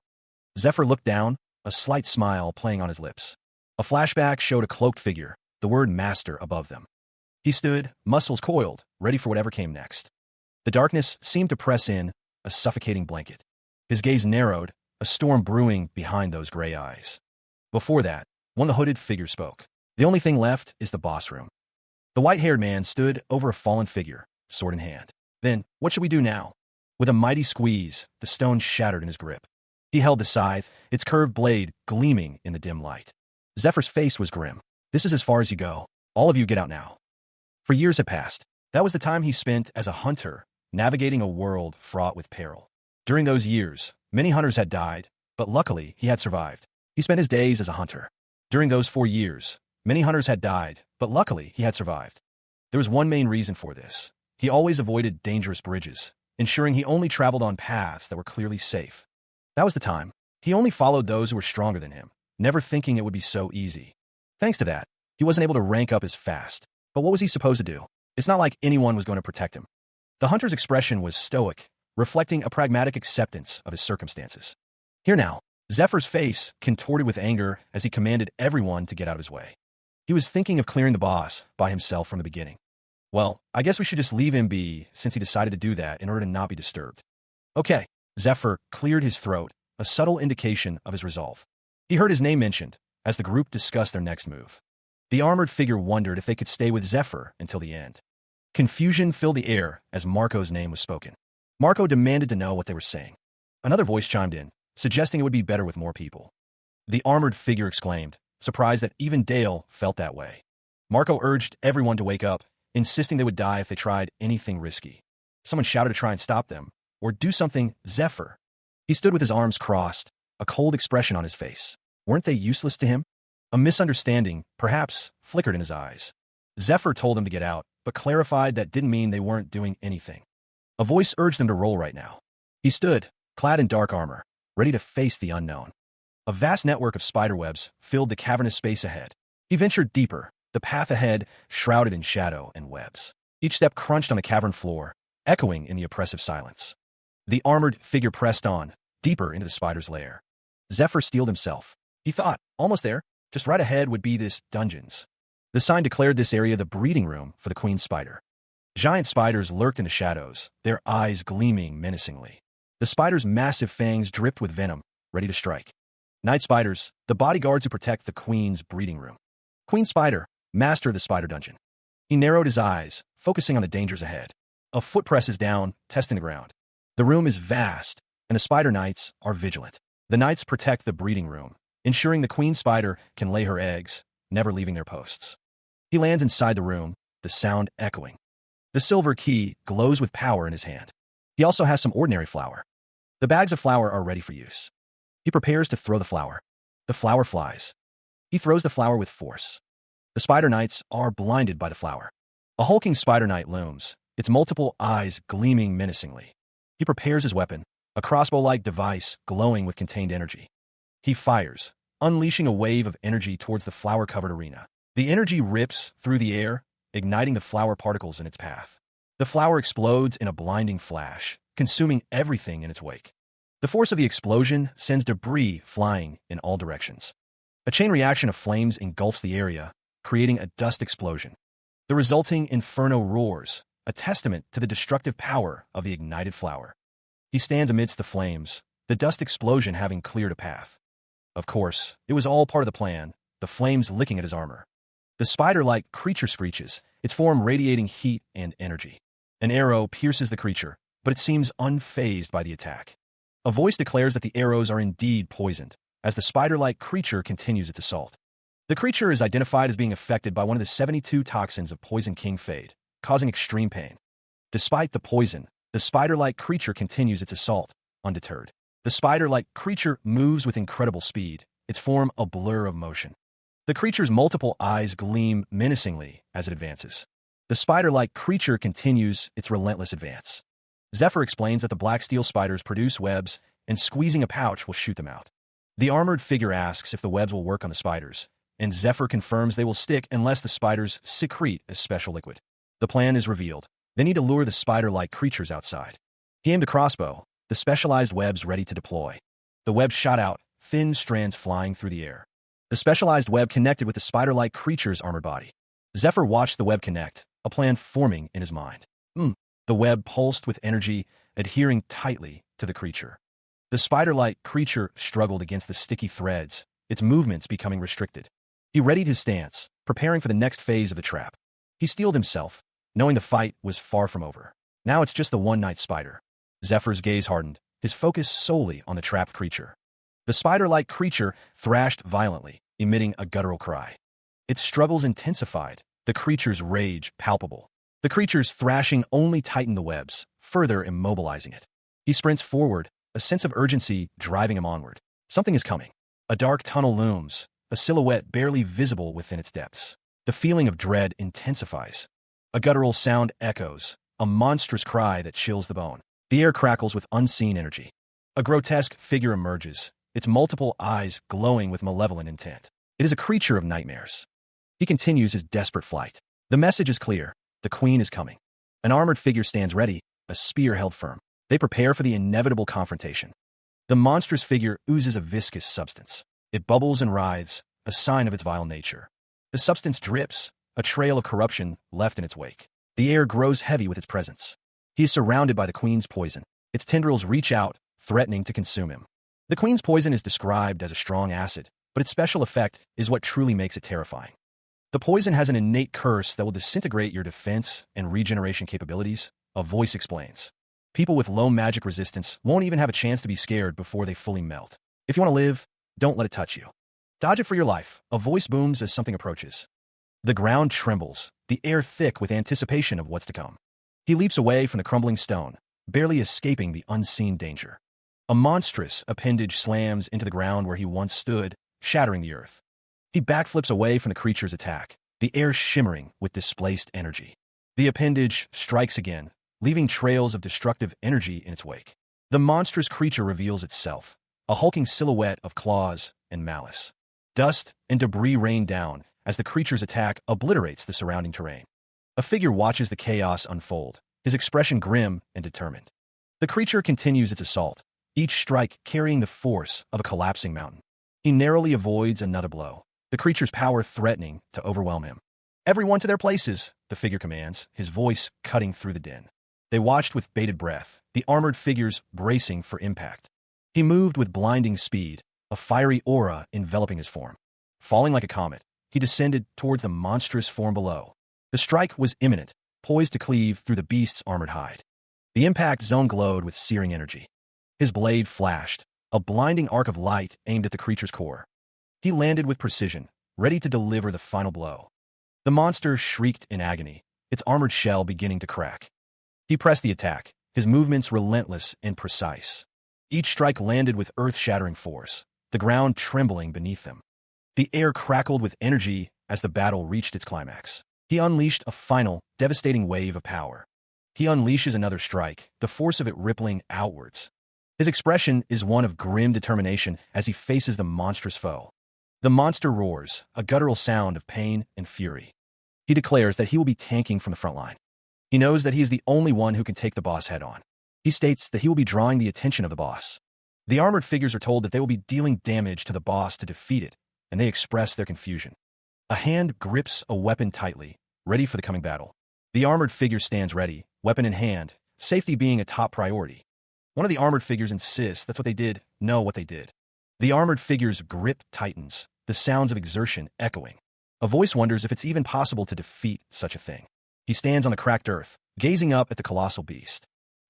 Zephyr looked down, a slight smile playing on his lips. A flashback showed a cloaked figure, the word master above them. He stood, muscles coiled, ready for whatever came next. The darkness seemed to press in, a suffocating blanket. His gaze narrowed, a storm brewing behind those gray eyes. Before that, one of the hooded figures spoke. "The only thing left is the boss room." The white-haired man stood over a fallen figure, sword in hand. "Then, what should we do now?" With a mighty squeeze, the stone shattered in his grip. He held the scythe, its curved blade gleaming in the dim light. Zephyr's face was grim. "This is as far as you go. All of you get out now." For years had passed. That was the time he spent as a hunter, navigating a world fraught with peril. During those years, many hunters had died, but luckily he had survived. He spent his days as a hunter. During those 4 years, many hunters had died, but luckily he had survived. There was one main reason for this. He always avoided dangerous bridges, ensuring he only traveled on paths that were clearly safe. That was the time. He only followed those who were stronger than him, never thinking it would be so easy. Thanks to that, he wasn't able to rank up as fast. But what was he supposed to do? It's not like anyone was going to protect him. The hunter's expression was stoic, reflecting a pragmatic acceptance of his circumstances. Here now, Zephyr's face contorted with anger as he commanded everyone to get out of his way. He was thinking of clearing the boss by himself from the beginning. Well, I guess we should just leave him be since he decided to do that in order to not be disturbed. Okay, Zephyr cleared his throat, a subtle indication of his resolve. He heard his name mentioned as the group discussed their next move. The armored figure wondered if they could stay with Zephyr until the end. Confusion filled the air as Marco's name was spoken. Marco demanded to know what they were saying. Another voice chimed in, suggesting it would be better with more people. The armored figure exclaimed, surprised that even Dale felt that way. Marco urged everyone to wake up, insisting they would die if they tried anything risky. Someone shouted to try and stop them, or do something. Zephyr. He stood with his arms crossed, a cold expression on his face. Weren't they useless to him? A misunderstanding, perhaps, flickered in his eyes. Zephyr told them to get out, but clarified that didn't mean they weren't doing anything. A voice urged him to roll right now. He stood, clad in dark armor, ready to face the unknown. A vast network of spiderwebs filled the cavernous space ahead. He ventured deeper, the path ahead shrouded in shadow and webs. Each step crunched on the cavern floor, echoing in the oppressive silence. The armored figure pressed on, deeper into the spider's lair. Zephyr steeled himself. He thought, almost there, just right ahead would be this dungeons. The sign declared this area the breeding room for the queen spider. Giant spiders lurked in the shadows, their eyes gleaming menacingly. The spider's massive fangs dripped with venom, ready to strike. Night spiders, the bodyguards who protect the queen's breeding room. Queen Spider, master of the spider dungeon. He narrowed his eyes, focusing on the dangers ahead. A foot presses down, testing the ground. The room is vast, and the spider knights are vigilant. The knights protect the breeding room, ensuring the queen spider can lay her eggs, never leaving their posts. He lands inside the room, the sound echoing. The silver key glows with power in his hand. He also has some ordinary flour. The bags of flour are ready for use. He prepares to throw the flour. The flour flies. He throws the flour with force. The spider knights are blinded by the flour. A hulking spider knight looms, its multiple eyes gleaming menacingly. He prepares his weapon, a crossbow-like device glowing with contained energy. He fires, unleashing a wave of energy towards the flour-covered arena. The energy rips through the air, igniting the flour particles in its path. The flour explodes in a blinding flash, consuming everything in its wake. The force of the explosion sends debris flying in all directions. A chain reaction of flames engulfs the area, creating a dust explosion. The resulting inferno roars, a testament to the destructive power of the ignited flour. He stands amidst the flames, the dust explosion having cleared a path. Of course, it was all part of the plan, the flames licking at his armor. The spider-like creature screeches, its form radiating heat and energy. An arrow pierces the creature, but it seems unfazed by the attack. A voice declares that the arrows are indeed poisoned, as the spider-like creature continues its assault. The creature is identified as being affected by one of the 72 toxins of Poison King Fade, causing extreme pain. Despite the poison, the spider-like creature continues its assault, undeterred. The spider-like creature moves with incredible speed, its form a blur of motion. The creature's multiple eyes gleam menacingly as it advances. The spider-like creature continues its relentless advance. Zephyr explains that the black steel spiders produce webs, and squeezing a pouch will shoot them out. The armored figure asks if the webs will work on the spiders, and Zephyr confirms they will stick unless the spiders secrete a special liquid. The plan is revealed. They need to lure the spider-like creatures outside. He aimed a crossbow, the specialized webs ready to deploy. The webs shot out, thin strands flying through the air. The specialized web connected with the spider-like creature's armored body. Zephyr watched the web connect, a plan forming in his mind. The web pulsed with energy, adhering tightly to the creature. The spider-like creature struggled against the sticky threads, its movements becoming restricted. He readied his stance, preparing for the next phase of the trap. He steeled himself, knowing the fight was far from over. Now it's just the one-night spider. Zephyr's gaze hardened, his focus solely on the trapped creature. The spider-like creature thrashed violently, emitting a guttural cry. Its struggles intensified, the creature's rage palpable. The creature's thrashing only tightened the webs, further immobilizing it. He sprints forward, a sense of urgency driving him onward. Something is coming. A dark tunnel looms, a silhouette barely visible within its depths. The feeling of dread intensifies. A guttural sound echoes, a monstrous cry that chills the bone. The air crackles with unseen energy. A grotesque figure emerges, its multiple eyes glowing with malevolent intent. It is a creature of nightmares. He continues his desperate flight. The message is clear. The queen is coming. An armored figure stands ready, a spear held firm. They prepare for the inevitable confrontation. The monstrous figure oozes a viscous substance. It bubbles and writhes, a sign of its vile nature. The substance drips, a trail of corruption left in its wake. The air grows heavy with its presence. He is surrounded by the queen's poison. Its tendrils reach out, threatening to consume him. The queen's poison is described as a strong acid, but its special effect is what truly makes it terrifying. The poison has an innate curse that will disintegrate your defense and regeneration capabilities, a voice explains. People with low magic resistance won't even have a chance to be scared before they fully melt. If you want to live, don't let it touch you. Dodge it for your life, a voice booms as something approaches. The ground trembles, the air thick with anticipation of what's to come. He leaps away from the crumbling stone, barely escaping the unseen danger. A monstrous appendage slams into the ground where he once stood, shattering the earth. He backflips away from the creature's attack, the air shimmering with displaced energy. The appendage strikes again, leaving trails of destructive energy in its wake. The monstrous creature reveals itself, a hulking silhouette of claws and malice. Dust and debris rain down as the creature's attack obliterates the surrounding terrain. A figure watches the chaos unfold, his expression grim and determined. The creature continues its assault, each strike carrying the force of a collapsing mountain. He narrowly avoids another blow, the creature's power threatening to overwhelm him. "Everyone to their places," the figure commands, his voice cutting through the din. They watched with bated breath, the armored figures bracing for impact. He moved with blinding speed, a fiery aura enveloping his form. Falling like a comet, he descended towards the monstrous form below. The strike was imminent, poised to cleave through the beast's armored hide. The impact zone glowed with searing energy. His blade flashed, a blinding arc of light aimed at the creature's core. He landed with precision, ready to deliver the final blow. The monster shrieked in agony, its armored shell beginning to crack. He pressed the attack, his movements relentless and precise. Each strike landed with earth-shattering force, the ground trembling beneath them. The air crackled with energy as the battle reached its climax. He unleashed a final, devastating wave of power. He unleashes another strike, the force of it rippling outwards. His expression is one of grim determination as he faces the monstrous foe. The monster roars, a guttural sound of pain and fury. He declares that he will be tanking from the front line. He knows that he is the only one who can take the boss head-on. He states that he will be drawing the attention of the boss. The armored figures are told that they will be dealing damage to the boss to defeat it, and they express their confusion. A hand grips a weapon tightly, ready for the coming battle. The armored figure stands ready, weapon in hand, safety being a top priority. One of the armored figures insists that's what they did, know what they did. The armored figure's grip tightens, the sounds of exertion echoing. A voice wonders if it's even possible to defeat such a thing. He stands on the cracked earth, gazing up at the colossal beast.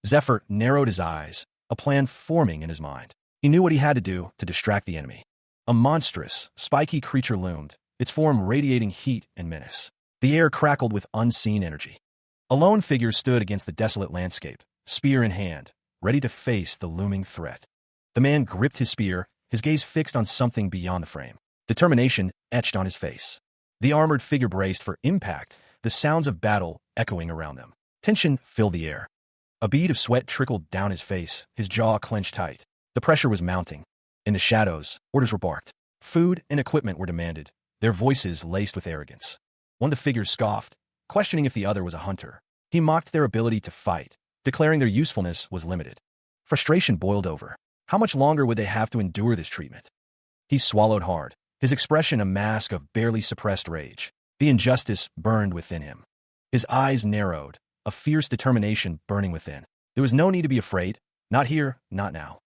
Zephyr narrowed his eyes, a plan forming in his mind. He knew what he had to do to distract the enemy. A monstrous, spiky creature loomed, its form radiating heat and menace. The air crackled with unseen energy. A lone figure stood against the desolate landscape, spear in hand, ready to face the looming threat. The man gripped his spear, his gaze fixed on something beyond the frame. Determination etched on his face. The armored figure braced for impact, the sounds of battle echoing around them. Tension filled the air. A bead of sweat trickled down his face, his jaw clenched tight. The pressure was mounting. In the shadows, orders were barked. Food and equipment were demanded, their voices laced with arrogance. One of the figures scoffed, questioning if the other was a hunter. He mocked their ability to fight, declaring their usefulness was limited. Frustration boiled over. How much longer would they have to endure this treatment? He swallowed hard, his expression a mask of barely suppressed rage. The injustice burned within him. His eyes narrowed, a fierce determination burning within. There was no need to be afraid, not here, not now.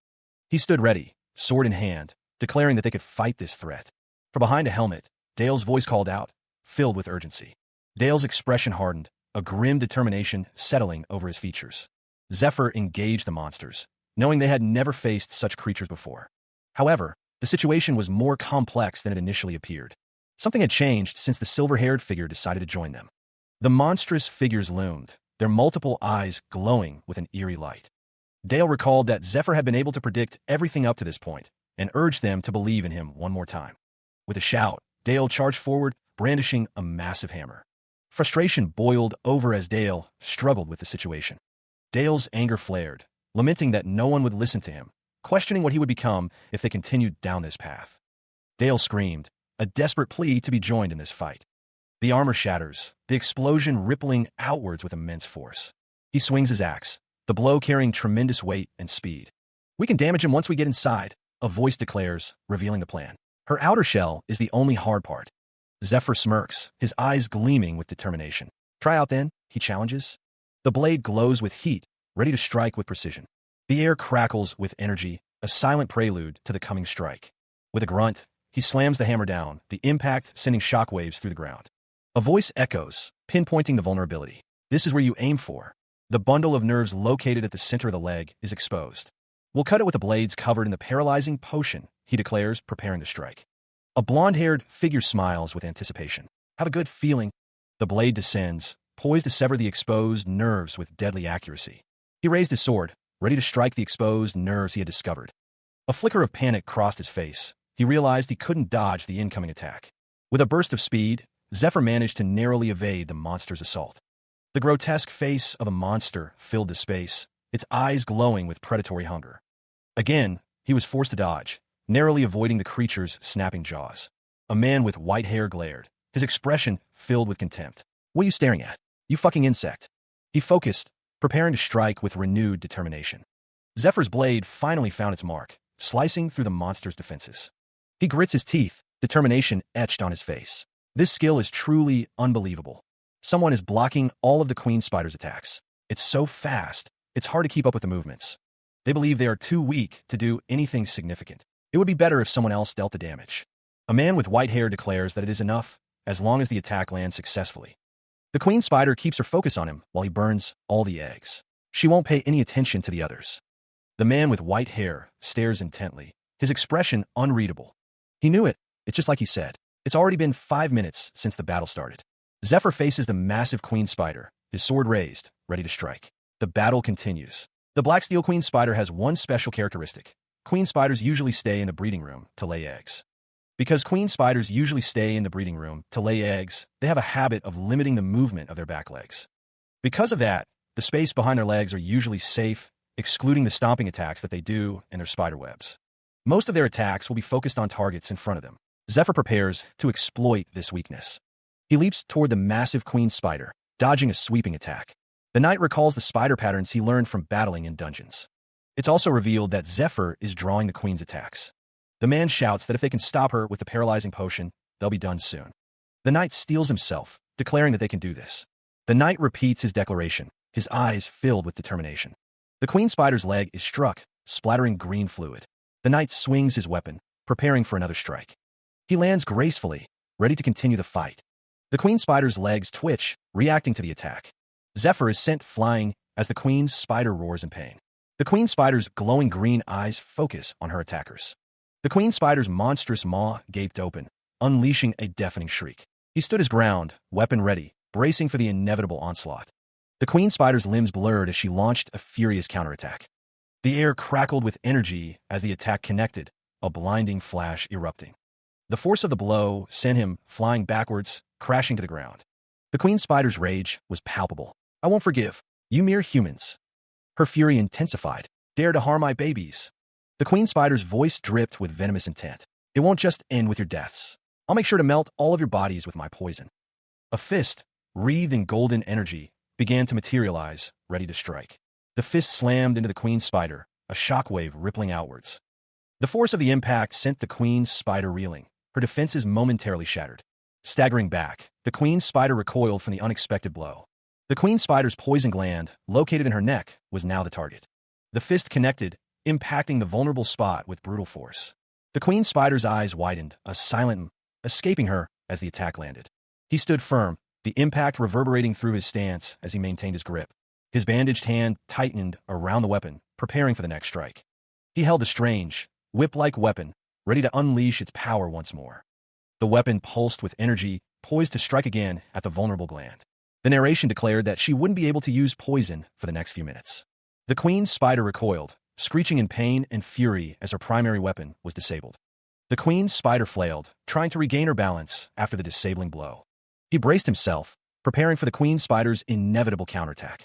He stood ready, sword in hand, declaring that they could fight this threat. From behind a helmet, Dale's voice called out, filled with urgency. Dale's expression hardened, a grim determination settling over his features. Zephyr engaged the monsters, knowing they had never faced such creatures before. However, the situation was more complex than it initially appeared. Something had changed since the silver-haired figure decided to join them. The monstrous figures loomed, their multiple eyes glowing with an eerie light. Dale recalled that Zephyr had been able to predict everything up to this point and urged them to believe in him one more time. With a shout, Dale charged forward, brandishing a massive hammer. Frustration boiled over as Dale struggled with the situation. Dale's anger flared, lamenting that no one would listen to him, questioning what he would become if they continued down this path. Dale screamed, a desperate plea to be joined in this fight. The armor shatters, the explosion rippling outwards with immense force. He swings his axe, the blow carrying tremendous weight and speed. "We can damage him once we get inside," a voice declares, revealing the plan. "Her outer shell is the only hard part." Zephyr smirks, his eyes gleaming with determination. "Try out then," he challenges. The blade glows with heat, ready to strike with precision. The air crackles with energy, a silent prelude to the coming strike. With a grunt, he slams the hammer down, the impact sending shockwaves through the ground. A voice echoes, pinpointing the vulnerability. "This is where you aim for." The bundle of nerves located at the center of the leg is exposed. "We'll cut it with the blades covered in the paralyzing potion," he declares, preparing to strike. A blonde-haired figure smiles with anticipation. "Have a good feeling." The blade descends, poised to sever the exposed nerves with deadly accuracy. He raised his sword, ready to strike the exposed nerves he had discovered. A flicker of panic crossed his face. He realized he couldn't dodge the incoming attack. With a burst of speed, Zephyr managed to narrowly evade the monster's assault. The grotesque face of a monster filled the space, its eyes glowing with predatory hunger. Again, he was forced to dodge, narrowly avoiding the creature's snapping jaws. A man with white hair glared, his expression filled with contempt. "What are you staring at? You fucking insect." He focused, preparing to strike with renewed determination. Zephyr's blade finally found its mark, slicing through the monster's defenses. He grits his teeth, determination etched on his face. This skill is truly unbelievable. Someone is blocking all of the queen spider's attacks. It's so fast, it's hard to keep up with the movements. They believe they are too weak to do anything significant. It would be better if someone else dealt the damage. A man with white hair declares that it is enough, as long as the attack lands successfully. The queen spider keeps her focus on him while he burns all the eggs. She won't pay any attention to the others. The man with white hair stares intently, his expression unreadable. He knew it. It's just like he said. It's already been 5 minutes since the battle started. Zephyr faces the massive queen spider, his sword raised, ready to strike. The battle continues. The black steel queen spider has one special characteristic. Queen spiders usually stay in the breeding room to lay eggs. Because queen spiders usually stay in the breeding room to lay eggs, they have a habit of limiting the movement of their back legs. Because of that, the space behind their legs are usually safe, excluding the stomping attacks that they do in their spider webs. Most of their attacks will be focused on targets in front of them. Zephyr prepares to exploit this weakness. He leaps toward the massive queen spider, dodging a sweeping attack. The knight recalls the spider patterns he learned from battling in dungeons. It's also revealed that Zephyr is drawing the queen's attacks. The man shouts that if they can stop her with the paralyzing potion, they'll be done soon. The knight steels himself, declaring that they can do this. The knight repeats his declaration, his eyes filled with determination. The queen spider's leg is struck, splattering green fluid. The knight swings his weapon, preparing for another strike. He lands gracefully, ready to continue the fight. The queen spider's legs twitch, reacting to the attack. Zephyr is sent flying as the queen spider roars in pain. The queen spider's glowing green eyes focus on her attackers. The queen spider's monstrous maw gaped open, unleashing a deafening shriek. He stood his ground, weapon ready, bracing for the inevitable onslaught. The queen spider's limbs blurred as she launched a furious counterattack. The air crackled with energy as the attack connected, a blinding flash erupting. The force of the blow sent him flying backwards, crashing to the ground. The queen spider's rage was palpable. "I won't forgive. You mere humans." Her fury intensified. "Dare to harm my babies." The queen spider's voice dripped with venomous intent. "It won't just end with your deaths. I'll make sure to melt all of your bodies with my poison." A fist, wreathed in golden energy, began to materialize, ready to strike. The fist slammed into the queen spider, a shockwave rippling outwards. The force of the impact sent the queen spider reeling, her defenses momentarily shattered. Staggering back, the queen spider recoiled from the unexpected blow. The queen spider's poison gland, located in her neck, was now the target. The fist connected, impacting the vulnerable spot with brutal force. The queen spider's eyes widened, a silent escaping her as the attack landed. He stood firm, the impact reverberating through his stance as he maintained his grip. His bandaged hand tightened around the weapon, preparing for the next strike. He held a strange, whip-like weapon, ready to unleash its power once more. The weapon pulsed with energy, poised to strike again at the vulnerable gland. The narration declared that she wouldn't be able to use poison for the next few minutes. The queen spider recoiled, screeching in pain and fury as her primary weapon was disabled. The queen spider flailed, trying to regain her balance after the disabling blow. He braced himself, preparing for the queen spider's inevitable counterattack.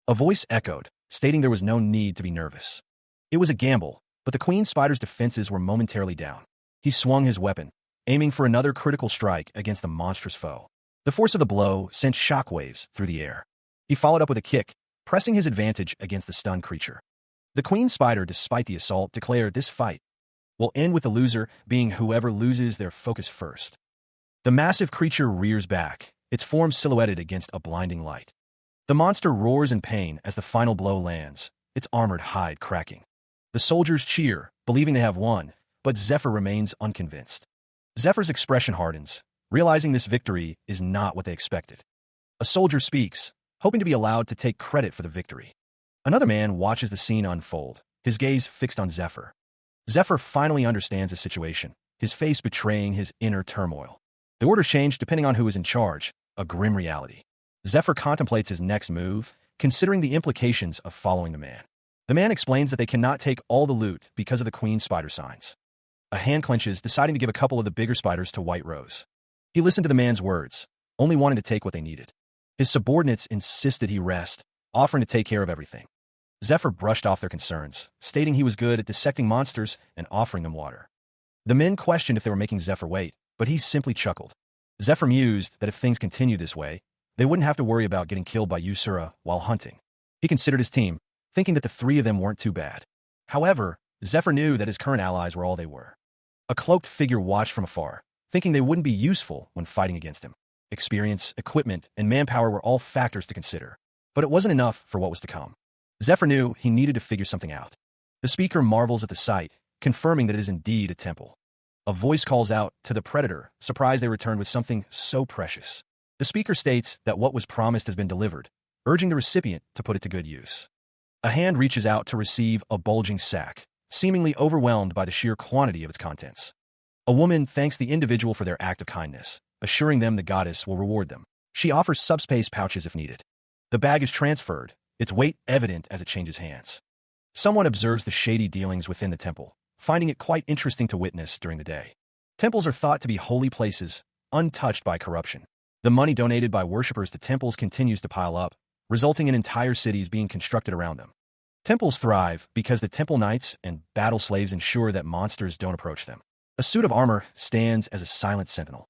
A voice echoed, stating there was no need to be nervous. It was a gamble, but the queen spider's defenses were momentarily down. He swung his weapon, aiming for another critical strike against the monstrous foe. The force of the blow sent shockwaves through the air. He followed up with a kick, pressing his advantage against the stunned creature. The queen spider, despite the assault, declared this fight will end with the loser being whoever loses their focus first. The massive creature rears back, its form silhouetted against a blinding light. The monster roars in pain as the final blow lands, its armored hide cracking. The soldiers cheer, believing they have won, but Zephyr remains unconvinced. Zephyr's expression hardens, realizing this victory is not what they expected. A soldier speaks, hoping to be allowed to take credit for the victory. Another man watches the scene unfold, his gaze fixed on Zephyr. Zephyr finally understands the situation, his face betraying his inner turmoil. The order changed depending on who is in charge, a grim reality. Zephyr contemplates his next move, considering the implications of following the man. The man explains that they cannot take all the loot because of the queen spider signs. A hand clenches, deciding to give a couple of the bigger spiders to White Rose. He listened to the man's words, only wanting to take what they needed. His subordinates insisted he rest, offering to take care of everything. Zephyr brushed off their concerns, stating he was good at dissecting monsters and offering them water. The men questioned if they were making Zephyr wait, but he simply chuckled. Zephyr mused that if things continued this way, they wouldn't have to worry about getting killed by Usura while hunting. He considered his team, thinking that the three of them weren't too bad. However, Zephyr knew that his current allies were all they were. A cloaked figure watched from afar, thinking they wouldn't be useful when fighting against him. Experience, equipment, and manpower were all factors to consider, but it wasn't enough for what was to come. Zephyr knew he needed to figure something out. The speaker marvels at the sight, confirming that it is indeed a temple. A voice calls out to the predator, surprised they returned with something so precious. The speaker states that what was promised has been delivered, urging the recipient to put it to good use. A hand reaches out to receive a bulging sack, seemingly overwhelmed by the sheer quantity of its contents. A woman thanks the individual for their act of kindness, assuring them the goddess will reward them. She offers subspace pouches if needed. The bag is transferred, its weight evident as it changes hands. Someone observes the shady dealings within the temple, finding it quite interesting to witness during the day. Temples are thought to be holy places, untouched by corruption. The money donated by worshippers to temples continues to pile up, resulting in entire cities being constructed around them. Temples thrive because the temple knights and battle slaves ensure that monsters don't approach them. A suit of armor stands as a silent sentinel.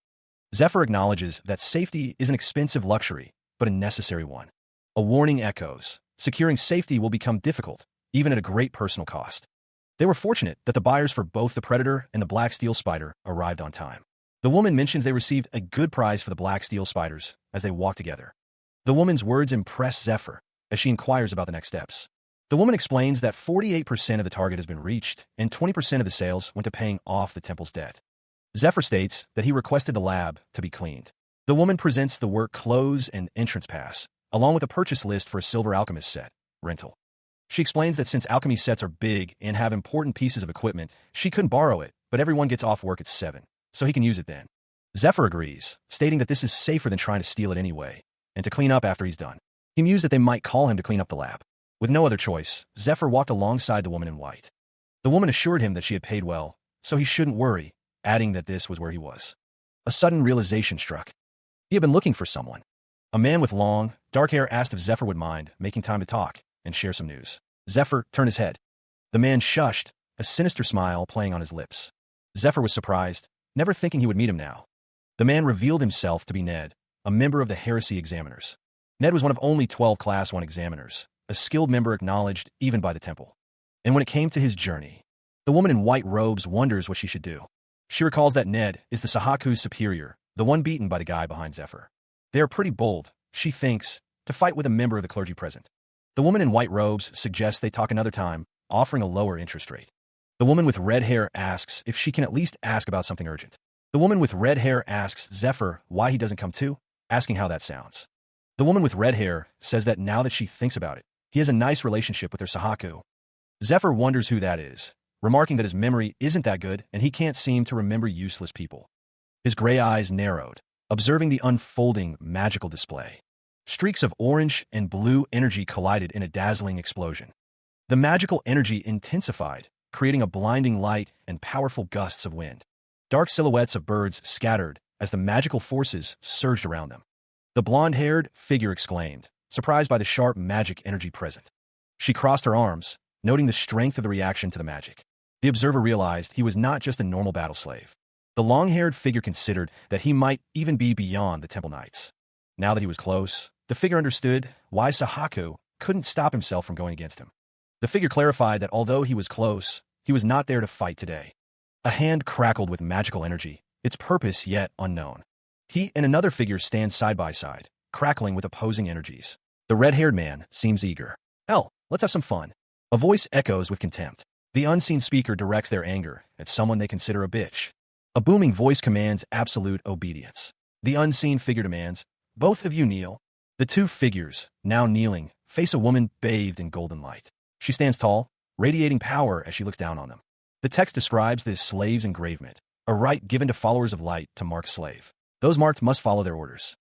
Zephyr acknowledges that safety is an expensive luxury, but a necessary one. A warning echoes. Securing safety will become difficult, even at a great personal cost. They were fortunate that the buyers for both the Predator and the Black Steel Spider arrived on time. The woman mentions they received a good price for the Black Steel Spiders as they walk together. The woman's words impress Zephyr as she inquires about the next steps. The woman explains that 48% of the target has been reached and 20% of the sales went to paying off the temple's debt. Zephyr states that he requested the lab to be cleaned. The woman presents the work clothes and entrance pass, along with a purchase list for a Silver Alchemist set, rental. She explains that since alchemy sets are big and have important pieces of equipment, she couldn't borrow it, but everyone gets off work at 7, so he can use it then. Zephyr agrees, stating that this is safer than trying to steal it anyway, and to clean up after he's done. He mused that they might call him to clean up the lab. With no other choice, Zephyr walked alongside the woman in white. The woman assured him that she had paid well, so he shouldn't worry, adding that this was where he was. A sudden realization struck. He had been looking for someone. A man with long, dark hair asked if Zephyr would mind making time to talk and share some news. Zephyr turned his head. The man shushed, a sinister smile playing on his lips. Zephyr was surprised, never thinking he would meet him now. The man revealed himself to be Ned, a member of the Heresy Examiners. Ned was one of only 12 Class 1 examiners, a skilled member acknowledged even by the temple. And when it came to his journey, the woman in white robes wonders what she should do. She recalls that Ned is the Sahaku's superior, the one beaten by the guy behind Zephyr. They are pretty bold, she thinks, to fight with a member of the clergy present. The woman in white robes suggests they talk another time, offering a lower interest rate. The woman with red hair asks if she can at least ask about something urgent. The woman with red hair asks Zephyr why he doesn't come too, asking how that sounds. The woman with red hair says that now that she thinks about it, he has a nice relationship with her Sahaku. Zephyr wonders who that is, remarking that his memory isn't that good and he can't seem to remember useless people. His gray eyes narrowed, observing the unfolding magical display. Streaks of orange and blue energy collided in a dazzling explosion. The magical energy intensified, creating a blinding light and powerful gusts of wind. Dark silhouettes of birds scattered as the magical forces surged around them. The blonde-haired figure exclaimed, surprised by the sharp magic energy present. She crossed her arms, noting the strength of the reaction to the magic. The observer realized he was not just a normal battle slave. The long-haired figure considered that he might even be beyond the Temple Knights. Now that he was close, the figure understood why Sahaku couldn't stop himself from going against him. The figure clarified that although he was close, he was not there to fight today. A hand crackled with magical energy, its purpose yet unknown. He and another figure stand side by side, crackling with opposing energies. The red-haired man seems eager. Hell, let's have some fun. A voice echoes with contempt. The unseen speaker directs their anger at someone they consider a bitch. A booming voice commands absolute obedience. The unseen figure demands, both of you kneel. The two figures, now kneeling, face a woman bathed in golden light. She stands tall, radiating power as she looks down on them. The text describes this slave's engravement, a right given to followers of light to mark slave. Those marked must follow their orders.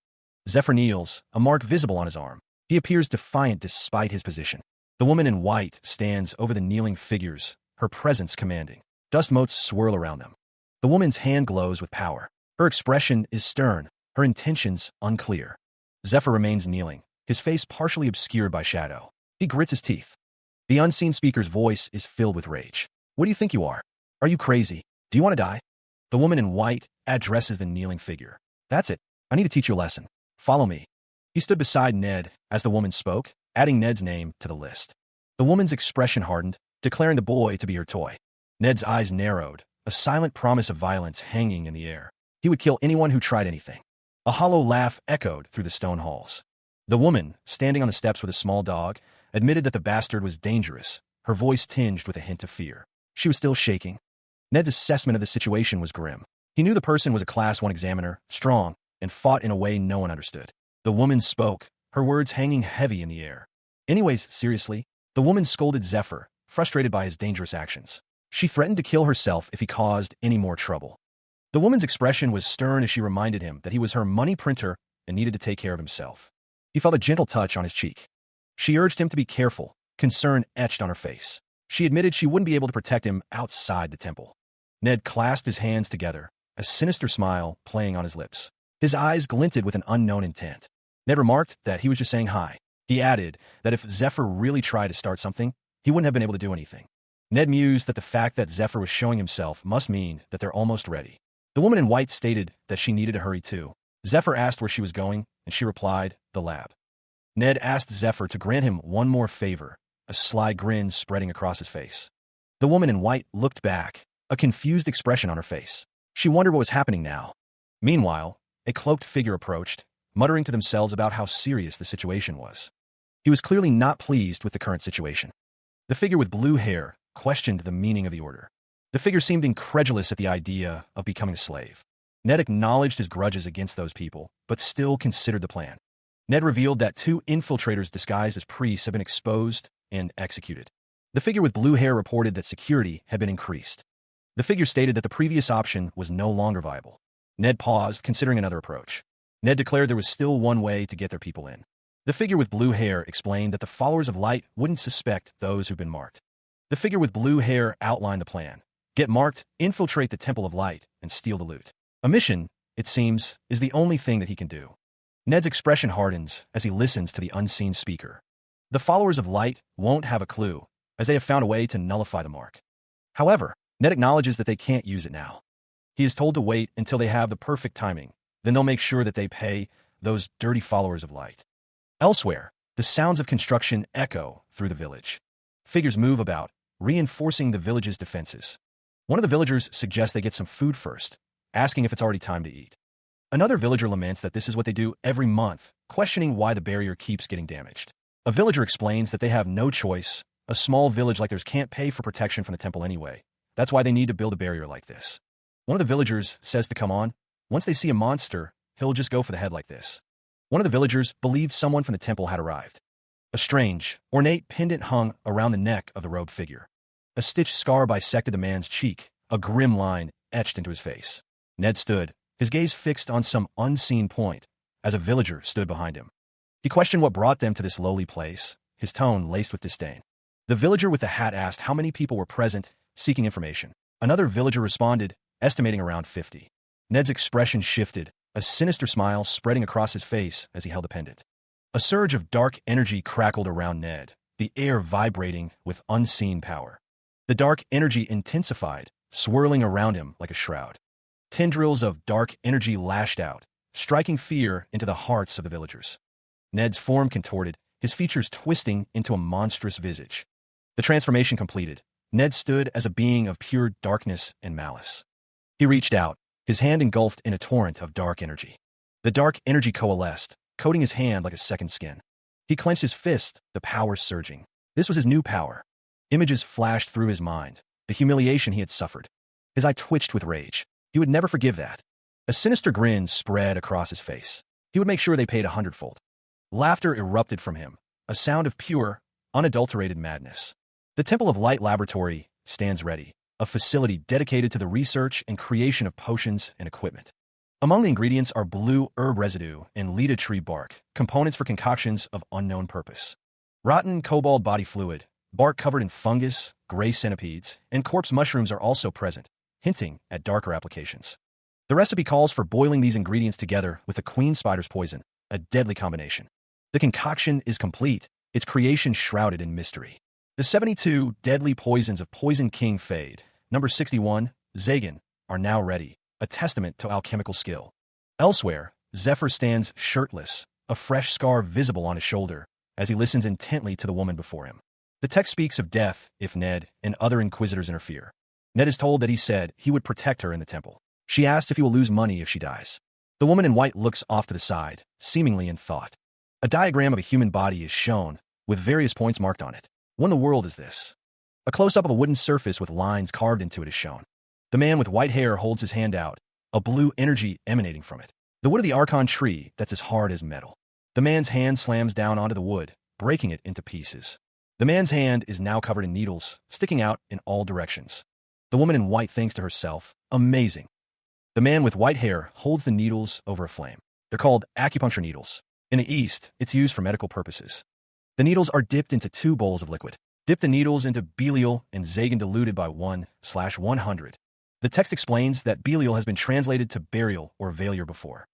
Zephyr kneels, a mark visible on his arm. He appears defiant despite his position. The woman in white stands over the kneeling figures, her presence commanding. Dust motes swirl around them. The woman's hand glows with power. Her expression is stern, her intentions unclear. Zephyr remains kneeling, his face partially obscured by shadow. He grits his teeth. The unseen speaker's voice is filled with rage. What do you think you are? Are you crazy? Do you want to die? The woman in white addresses the kneeling figure. That's it. I need to teach you a lesson. Follow me. He stood beside Ned as the woman spoke, adding Ned's name to the list. The woman's expression hardened, declaring the boy to be her toy. Ned's eyes narrowed, a silent promise of violence hanging in the air. He would kill anyone who tried anything. A hollow laugh echoed through the stone halls. The woman, standing on the steps with a small dog, admitted that the bastard was dangerous, her voice tinged with a hint of fear. She was still shaking. Ned's assessment of the situation was grim. He knew the person was a Class 1 examiner, strong, and fought in a way no one understood. The woman spoke, her words hanging heavy in the air. Anyways, seriously, the woman scolded Zephyr, frustrated by his dangerous actions. She threatened to kill herself if he caused any more trouble. The woman's expression was stern as she reminded him that he was her money printer and needed to take care of himself. He felt a gentle touch on his cheek. She urged him to be careful, concern etched on her face. She admitted she wouldn't be able to protect him outside the temple. Ned clasped his hands together, a sinister smile playing on his lips. His eyes glinted with an unknown intent. Ned remarked that he was just saying hi. He added that if Zephyr really tried to start something, he wouldn't have been able to do anything. Ned mused that the fact that Zephyr was showing himself must mean that they're almost ready. The woman in white stated that she needed to hurry too. Zephyr asked where she was going, and she replied, the lab. Ned asked Zephyr to grant him one more favor, a sly grin spreading across his face. The woman in white looked back, a confused expression on her face. She wondered what was happening now. Meanwhile, a cloaked figure approached, muttering to themselves about how serious the situation was. He was clearly not pleased with the current situation. The figure with blue hair questioned the meaning of the order. The figure seemed incredulous at the idea of becoming a slave. Ned acknowledged his grudges against those people, but still considered the plan. Ned revealed that 2 infiltrators disguised as priests had been exposed and executed. The figure with blue hair reported that security had been increased. The figure stated that the previous option was no longer viable. Ned paused, considering another approach. Ned declared there was still one way to get their people in. The figure with blue hair explained that the followers of light wouldn't suspect those who'd been marked. The figure with blue hair outlined the plan. Get marked, infiltrate the Temple of Light, and steal the loot. A mission, it seems, is the only thing that he can do. Ned's expression hardens as he listens to the unseen speaker. The followers of light won't have a clue, as they have found a way to nullify the mark. However, Ned acknowledges that they can't use it now. He is told to wait until they have the perfect timing, then they'll make sure that they pay those dirty followers of light. Elsewhere, the sounds of construction echo through the village. Figures move about, reinforcing the village's defenses. One of the villagers suggests they get some food first, asking if it's already time to eat. Another villager laments that this is what they do every month, questioning why the barrier keeps getting damaged. A villager explains that they have no choice. A small village like theirs can't pay for protection from the temple anyway. That's why they need to build a barrier like this. One of the villagers says to come on. Once they see a monster, he'll just go for the head like this. One of the villagers believed someone from the temple had arrived. A strange, ornate pendant hung around the neck of the robed figure. A stitched scar bisected the man's cheek, a grim line etched into his face. Ned stood, his gaze fixed on some unseen point, as a villager stood behind him. He questioned what brought them to this lowly place, his tone laced with disdain. The villager with the hat asked how many people were present, seeking information. Another villager responded, estimating around 50. Ned's expression shifted, a sinister smile spreading across his face as he held the pendant. A surge of dark energy crackled around Ned, the air vibrating with unseen power. The dark energy intensified, swirling around him like a shroud. Tendrils of dark energy lashed out, striking fear into the hearts of the villagers. Ned's form contorted, his features twisting into a monstrous visage. The transformation completed, Ned stood as a being of pure darkness and malice. He reached out, his hand engulfed in a torrent of dark energy. The dark energy coalesced, coating his hand like a second skin. He clenched his fist, the power surging. This was his new power. Images flashed through his mind, the humiliation he had suffered. His eye twitched with rage. He would never forgive that. A sinister grin spread across his face. He would make sure they paid 100-fold. Laughter erupted from him, a sound of pure, unadulterated madness. The Temple of Light Laboratory stands ready, a facility dedicated to the research and creation of potions and equipment. Among the ingredients are blue herb residue and lita tree bark, components for concoctions of unknown purpose. Rotten cobalt body fluid, bark covered in fungus, gray centipedes, and corpse mushrooms are also present, hinting at darker applications. The recipe calls for boiling these ingredients together with the queen spider's poison, a deadly combination. The concoction is complete, its creation shrouded in mystery. The 72 deadly poisons of Poison King Fade, number 61, Zagan, are now ready, a testament to alchemical skill. Elsewhere, Zephyr stands shirtless, a fresh scar visible on his shoulder, as he listens intently to the woman before him. The text speaks of death if Ned and other inquisitors interfere. Ned is told that he said he would protect her in the temple. She asked if he will lose money if she dies. The woman in white looks off to the side, seemingly in thought. A diagram of a human body is shown, with various points marked on it. What in the world is this? A close-up of a wooden surface with lines carved into it is shown. The man with white hair holds his hand out, a blue energy emanating from it. The wood of the Archon tree that's as hard as metal. The man's hand slams down onto the wood, breaking it into pieces. The man's hand is now covered in needles, sticking out in all directions. The woman in white thinks to herself, amazing. The man with white hair holds the needles over a flame. They're called acupuncture needles. In the East, it's used for medical purposes. The needles are dipped into 2 bowls of liquid. Dip the needles into Belial and Zagan diluted by 1/100. The text explains that Belial has been translated to burial or failure before.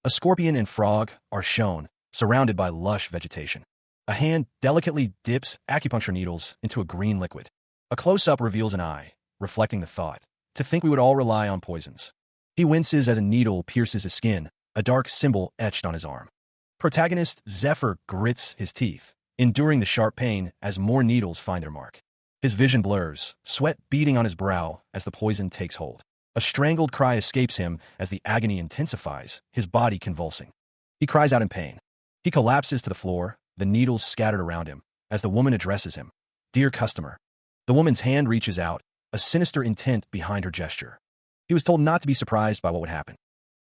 A scorpion and frog are shown, surrounded by lush vegetation. A hand delicately dips acupuncture needles into a green liquid. A close-up reveals an eye, reflecting the thought, to think we would all rely on poisons. He winces as a needle pierces his skin, a dark symbol etched on his arm. Protagonist Zephyr grits his teeth, enduring the sharp pain as more needles find their mark. His vision blurs, sweat beading on his brow as the poison takes hold. A strangled cry escapes him as the agony intensifies, his body convulsing. He cries out in pain. He collapses to the floor, the needles scattered around him, as the woman addresses him. Dear customer. The woman's hand reaches out, a sinister intent behind her gesture. He was told not to be surprised by what would happen.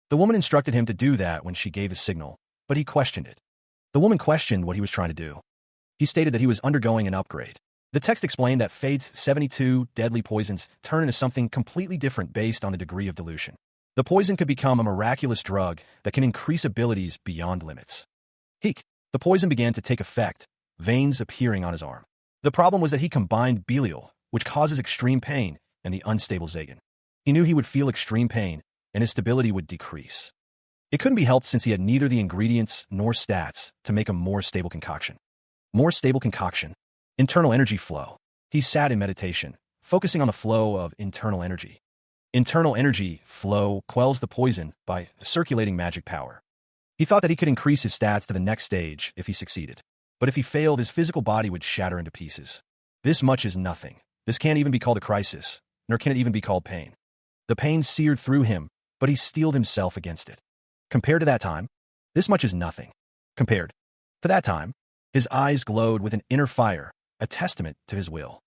The woman instructed him to do that when she gave his signal, but he questioned it. The woman questioned what he was trying to do. He stated that he was undergoing an upgrade. The text explained that Fade's 72 deadly poisons turn into something completely different based on the degree of dilution. The poison could become a miraculous drug that can increase abilities beyond limits. Heek. The poison began to take effect, veins appearing on his arm. The problem was that he combined Belial, which causes extreme pain, and the unstable Zagan. He knew he would feel extreme pain, and his stability would decrease. It couldn't be helped since he had neither the ingredients nor stats to make a more stable concoction. More stable concoction. Internal energy flow. He sat in meditation, focusing on the flow of internal energy. Internal energy flow quells the poison by circulating magic power. He thought that he could increase his stats to the next stage if he succeeded. But if he failed, his physical body would shatter into pieces. This much is nothing. This can't even be called a crisis, nor can it even be called pain. The pain seared through him, but he steeled himself against it. Compared to that time, this much is nothing. Compared to that time, his eyes glowed with an inner fire, a testament to his will.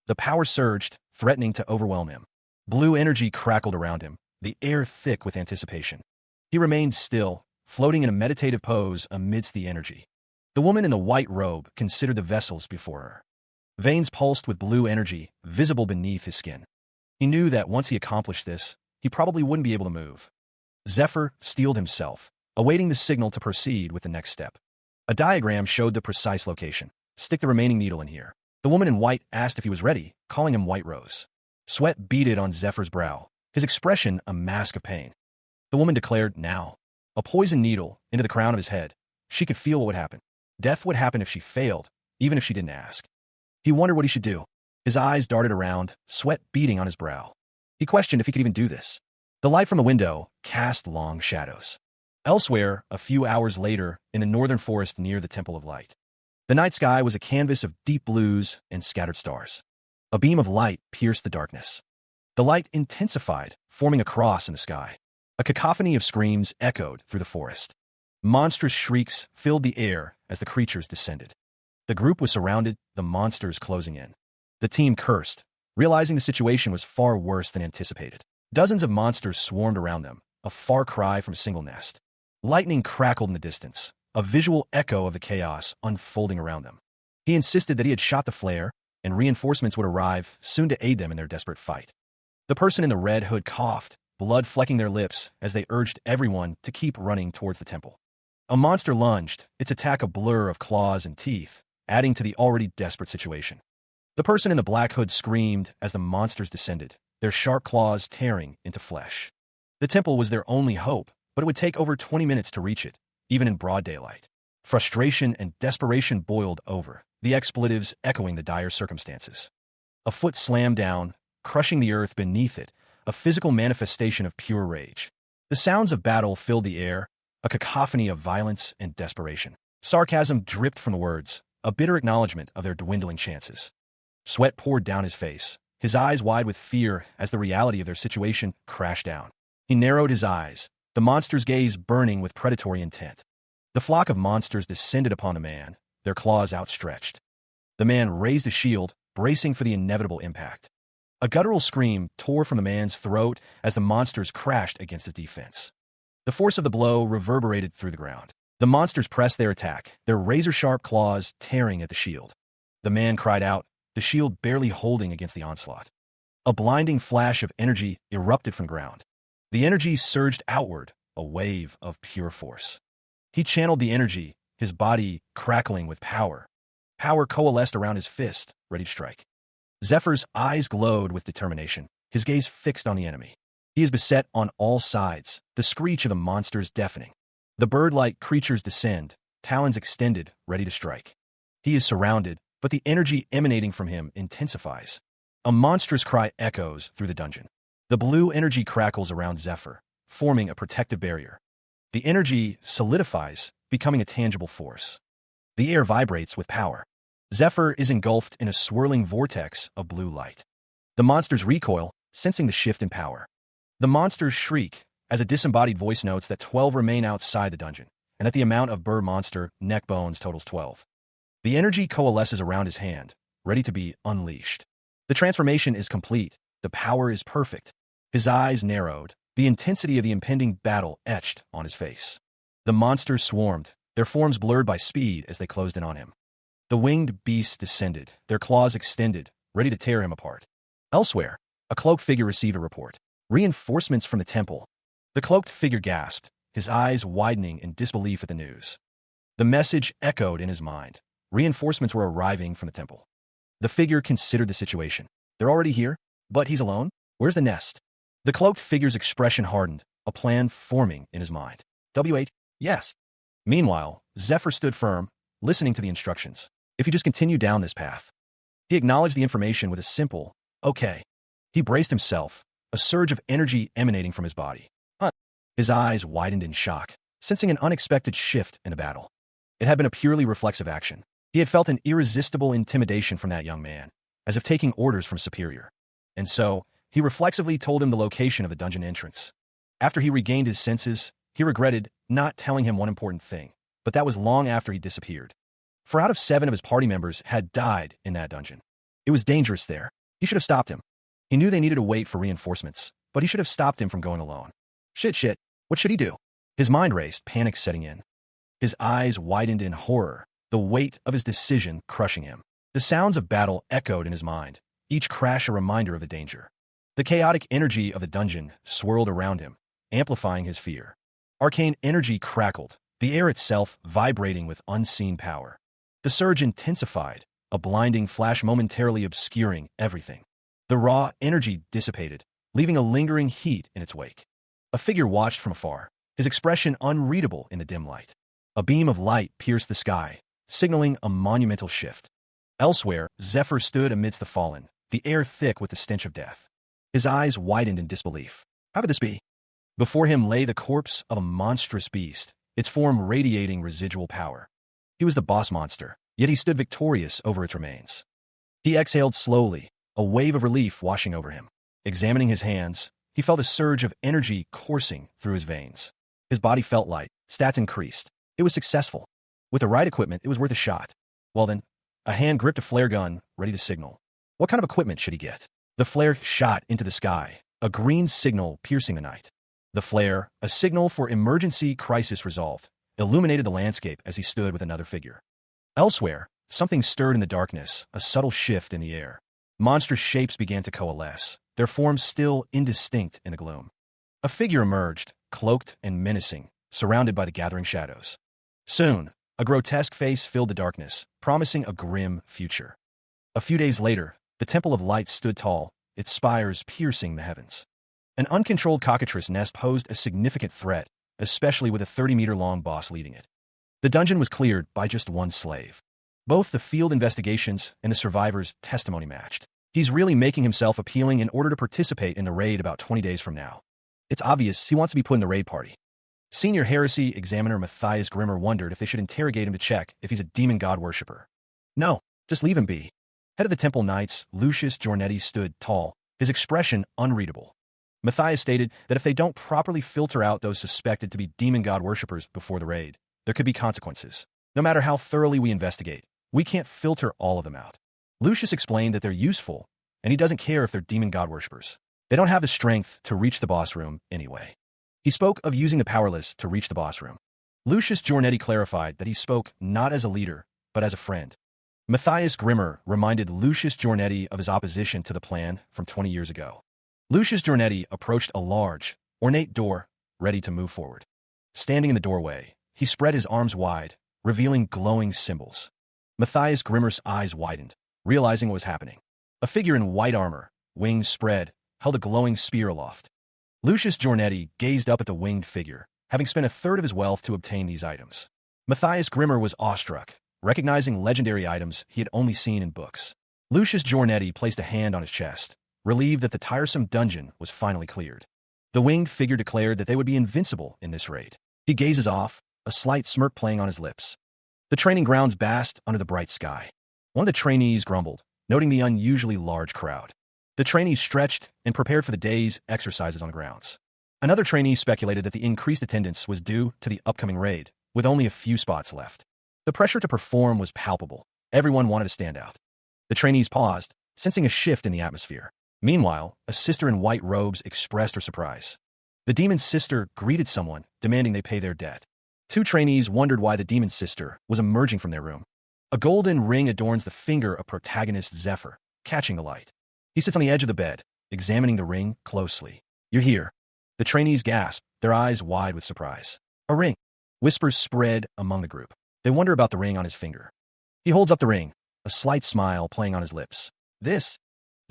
The power surged, threatening to overwhelm him. Blue energy crackled around him, the air thick with anticipation. He remained still, floating in a meditative pose amidst the energy. The woman in the white robe considered the vessels before her. Veins pulsed with blue energy, visible beneath his skin. He knew that once he accomplished this, he probably wouldn't be able to move. Zephyr steeled himself, awaiting the signal to proceed with the next step. A diagram showed the precise location. Stick the remaining needle in here. The woman in white asked if he was ready, calling him White Rose. Sweat beaded on Zephyr's brow, his expression a mask of pain. The woman declared, now. A poison needle into the crown of his head. She could feel what would happen. Death would happen if she failed, even if she didn't ask. He wondered what he should do. His eyes darted around, sweat beading on his brow. He questioned if he could even do this. The light from the window cast long shadows. Elsewhere, a few hours later, in a northern forest near the Temple of Light. The night sky was a canvas of deep blues and scattered stars. A beam of light pierced the darkness. The light intensified, forming a cross in the sky. A cacophony of screams echoed through the forest. Monstrous shrieks filled the air as the creatures descended. The group was surrounded, the monsters closing in. The team cursed, realizing the situation was far worse than anticipated. Dozens of monsters swarmed around them, a far cry from a single nest. Lightning crackled in the distance, a visual echo of the chaos unfolding around them. He insisted that he had shot the flare, and reinforcements would arrive soon to aid them in their desperate fight. The person in the red hood coughed, blood flecking their lips as they urged everyone to keep running towards the temple. A monster lunged, its attack a blur of claws and teeth, adding to the already desperate situation. The person in the black hood screamed as the monsters descended, their sharp claws tearing into flesh. The temple was their only hope, but it would take over 20 minutes to reach it, even in broad daylight. Frustration and desperation boiled over, the expletives echoing the dire circumstances. A foot slammed down, crushing the earth beneath it, a physical manifestation of pure rage. The sounds of battle filled the air, a cacophony of violence and desperation. Sarcasm dripped from the words, a bitter acknowledgement of their dwindling chances. Sweat poured down his face, his eyes wide with fear as the reality of their situation crashed down. He narrowed his eyes, the monster's gaze burning with predatory intent. The flock of monsters descended upon the man, their claws outstretched. The man raised a shield, bracing for the inevitable impact. A guttural scream tore from the man's throat as the monsters crashed against his defense. The force of the blow reverberated through the ground. The monsters pressed their attack, their razor-sharp claws tearing at the shield. The man cried out, the shield barely holding against the onslaught. A blinding flash of energy erupted from the ground. The energy surged outward, a wave of pure force. He channeled the energy, his body crackling with power. Power coalesced around his fist, ready to strike. Zephyr's eyes glowed with determination, his gaze fixed on the enemy. He is beset on all sides, the screech of the monsters deafening. The bird-like creatures descend, talons extended, ready to strike. He is surrounded, but the energy emanating from him intensifies. A monstrous cry echoes through the dungeon. The blue energy crackles around Zephyr, forming a protective barrier. The energy solidifies, becoming a tangible force. The air vibrates with power. Zephyr is engulfed in a swirling vortex of blue light. The monsters recoil, sensing the shift in power. The monsters shriek, as a disembodied voice notes that 12 remain outside the dungeon, and that the amount of bird monster neck bones totals 12. The energy coalesces around his hand, ready to be unleashed. The transformation is complete, the power is perfect. His eyes narrowed, the intensity of the impending battle etched on his face. The monsters swarmed, their forms blurred by speed as they closed in on him. The winged beasts descended, their claws extended, ready to tear him apart. Elsewhere, a cloaked figure received a report. Reinforcements from the temple. The cloaked figure gasped, his eyes widening in disbelief at the news. The message echoed in his mind. Reinforcements were arriving from the temple. The figure considered the situation. They're already here, but he's alone? Where's the nest? The cloaked figure's expression hardened, a plan forming in his mind. W.H. Yes. Meanwhile, Zephyr stood firm, listening to the instructions. If you just continue down this path. He acknowledged the information with a simple, okay. He braced himself, a surge of energy emanating from his body. His eyes widened in shock, sensing an unexpected shift in the battle. It had been a purely reflexive action. He had felt an irresistible intimidation from that young man, as if taking orders from superior. And so, he reflexively told him the location of the dungeon entrance. After he regained his senses, he regretted not telling him one important thing, but that was long after he disappeared. 4 out of 7 of his party members had died in that dungeon. It was dangerous there. He should have stopped him. He knew they needed to wait for reinforcements, but he should have stopped him from going alone. Shit. What should he do? His mind raced, panic setting in. His eyes widened in horror, the weight of his decision crushing him. The sounds of battle echoed in his mind, each crash a reminder of the danger. The chaotic energy of the dungeon swirled around him, amplifying his fear. Arcane energy crackled, the air itself vibrating with unseen power. The surge intensified, a blinding flash momentarily obscuring everything. The raw energy dissipated, leaving a lingering heat in its wake. A figure watched from afar, his expression unreadable in the dim light. A beam of light pierced the sky, signaling a monumental shift. Elsewhere, Zephyr stood amidst the fallen, the air thick with the stench of death. His eyes widened in disbelief. How could this be? Before him lay the corpse of a monstrous beast, its form radiating residual power. He was the boss monster, yet he stood victorious over its remains. He exhaled slowly, a wave of relief washing over him. Examining his hands, he felt a surge of energy coursing through his veins. His body felt light, stats increased. It was successful. With the right equipment, it was worth a shot. Well then, a hand gripped a flare gun, ready to signal. What kind of equipment should he get? The flare shot into the sky, a green signal piercing the night. The flare, a signal for emergency crisis resolved, illuminated the landscape as he stood with another figure. Elsewhere, something stirred in the darkness, a subtle shift in the air. Monstrous shapes began to coalesce, their forms still indistinct in the gloom. A figure emerged, cloaked and menacing, surrounded by the gathering shadows. Soon, a grotesque face filled the darkness, promising a grim future. A few days later, the Temple of Light stood tall, its spires piercing the heavens. An uncontrolled cockatrice nest posed a significant threat, especially with a 30-meter-long boss leading it. The dungeon was cleared by just one slave. Both the field investigations and the survivor's testimony matched. He's really making himself appealing in order to participate in the raid about 20 days from now. It's obvious he wants to be put in the raid party. Senior Heresy Examiner Matthias Grimmer wondered if they should interrogate him to check if he's a demon god worshipper. No, just leave him be. Head of the Temple Knights, Lucius Giornetti, stood tall, his expression unreadable. Matthias stated that if they don't properly filter out those suspected to be demon god worshippers before the raid, there could be consequences. No matter how thoroughly we investigate, we can't filter all of them out. Lucius explained that they're useful, and he doesn't care if they're demon god worshippers. They don't have the strength to reach the boss room anyway. He spoke of using the powerless to reach the boss room. Lucius Giornetti clarified that he spoke not as a leader, but as a friend. Matthias Grimmer reminded Lucius Giornetti of his opposition to the plan from 20 years ago. Lucius Giornetti approached a large, ornate door, ready to move forward. Standing in the doorway, he spread his arms wide, revealing glowing symbols. Matthias Grimmer's eyes widened, realizing what was happening. A figure in white armor, wings spread, held a glowing spear aloft. Lucius Giornetti gazed up at the winged figure, having spent a third of his wealth to obtain these items. Matthias Grimmer was awestruck, recognizing legendary items he had only seen in books. Lucius Giornetti placed a hand on his chest, relieved that the tiresome dungeon was finally cleared. The winged figure declared that they would be invincible in this raid. He gazes off, a slight smirk playing on his lips. The training grounds basked under the bright sky. One of the trainees grumbled, noting the unusually large crowd. The trainees stretched and prepared for the day's exercises on the grounds. Another trainee speculated that the increased attendance was due to the upcoming raid, with only a few spots left. The pressure to perform was palpable. Everyone wanted to stand out. The trainees paused, sensing a shift in the atmosphere. Meanwhile, a sister in white robes expressed her surprise. The demon's sister greeted someone, demanding they pay their debt. Two trainees wondered why the demon's sister was emerging from their room. A golden ring adorns the finger of protagonist Zephyr, catching the light. He sits on the edge of the bed, examining the ring closely. "You're here." The trainees gasp, their eyes wide with surprise. "A ring." Whispers spread among the group. They wonder about the ring on his finger. He holds up the ring, a slight smile playing on his lips. "This?"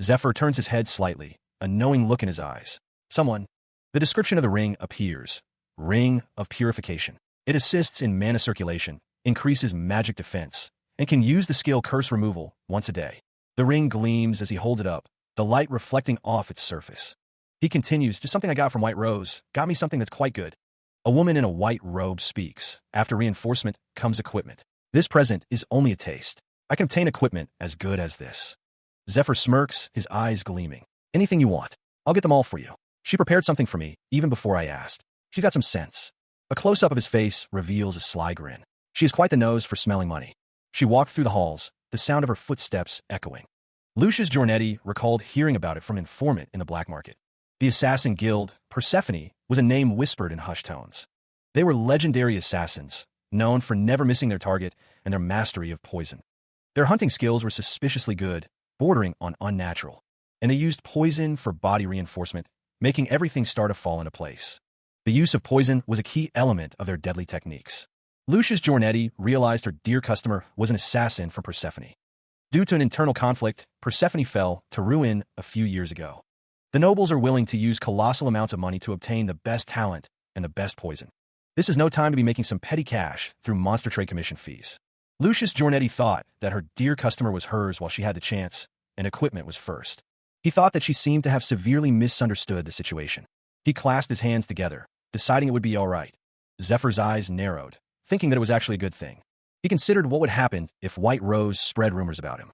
Zephyr turns his head slightly, a knowing look in his eyes. "Someone." The description of the ring appears. Ring of Purification. It assists in mana circulation, increases magic defense, and can use the skill Curse Removal once a day. The ring gleams as he holds it up, the light reflecting off its surface. He continues, "Just something I got from White Rose. Got me something that's quite good." A woman in a white robe speaks. "After reinforcement comes equipment. This present is only a taste. I can obtain equipment as good as this." Zephyr smirks, his eyes gleaming. "Anything you want. I'll get them all for you." She prepared something for me, even before I asked. She's got some sense. A close-up of his face reveals a sly grin. She has quite the nose for smelling money. She walked through the halls, the sound of her footsteps echoing. Lucius Giornetti recalled hearing about it from an informant in the black market. The assassin guild, Persephone, was a name whispered in hushed tones. They were legendary assassins, known for never missing their target and their mastery of poison. Their hunting skills were suspiciously good, bordering on unnatural, and they used poison for body reinforcement, making everything start to fall into place. The use of poison was a key element of their deadly techniques. Lucius Giornetti realized her dear customer was an assassin from Persephone. Due to an internal conflict, Persephone fell to ruin a few years ago. The nobles are willing to use colossal amounts of money to obtain the best talent and the best poison. This is no time to be making some petty cash through monster trade commission fees. Lucius Giornetti thought that her dear customer was hers while she had the chance, and equipment was first. He thought that she seemed to have severely misunderstood the situation. He clasped his hands together, deciding it would be all right. Zephyr's eyes narrowed, thinking that it was actually a good thing. He considered what would happen if White Rose spread rumors about him.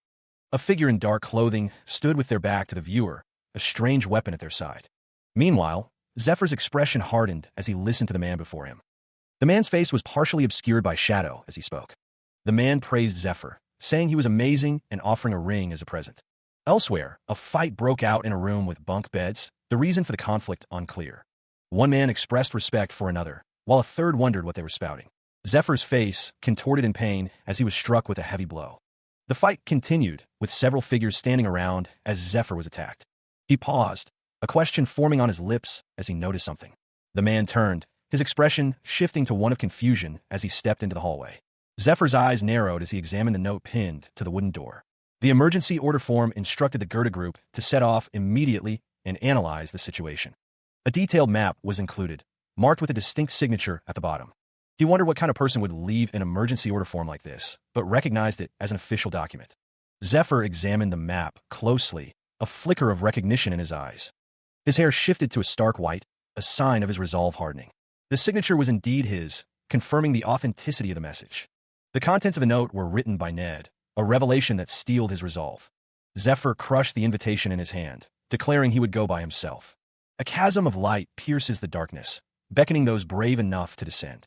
A figure in dark clothing stood with their back to the viewer, a strange weapon at their side. Meanwhile, Zephyr's expression hardened as he listened to the man before him. The man's face was partially obscured by shadow as he spoke. The man praised Zephyr, saying he was amazing and offering a ring as a present. Elsewhere, a fight broke out in a room with bunk beds, the reason for the conflict unclear. One man expressed respect for another, while a third wondered what they were spouting. Zephyr's face contorted in pain as he was struck with a heavy blow. The fight continued, with several figures standing around as Zephyr was attacked. He paused, a question forming on his lips as he noticed something. The man turned, his expression shifting to one of confusion as he stepped into the hallway. Zephyr's eyes narrowed as he examined the note pinned to the wooden door. The emergency order form instructed the Goethe group to set off immediately and analyze the situation. A detailed map was included, marked with a distinct signature at the bottom. He wondered what kind of person would leave an emergency order form like this, but recognized it as an official document. Zephyr examined the map closely, a flicker of recognition in his eyes. His hair shifted to a stark white, a sign of his resolve hardening. The signature was indeed his, confirming the authenticity of the message. The contents of the note were written by Ned, a revelation that steeled his resolve. Zephyr crushed the invitation in his hand, declaring he would go by himself. A chasm of light pierces the darkness, beckoning those brave enough to descend.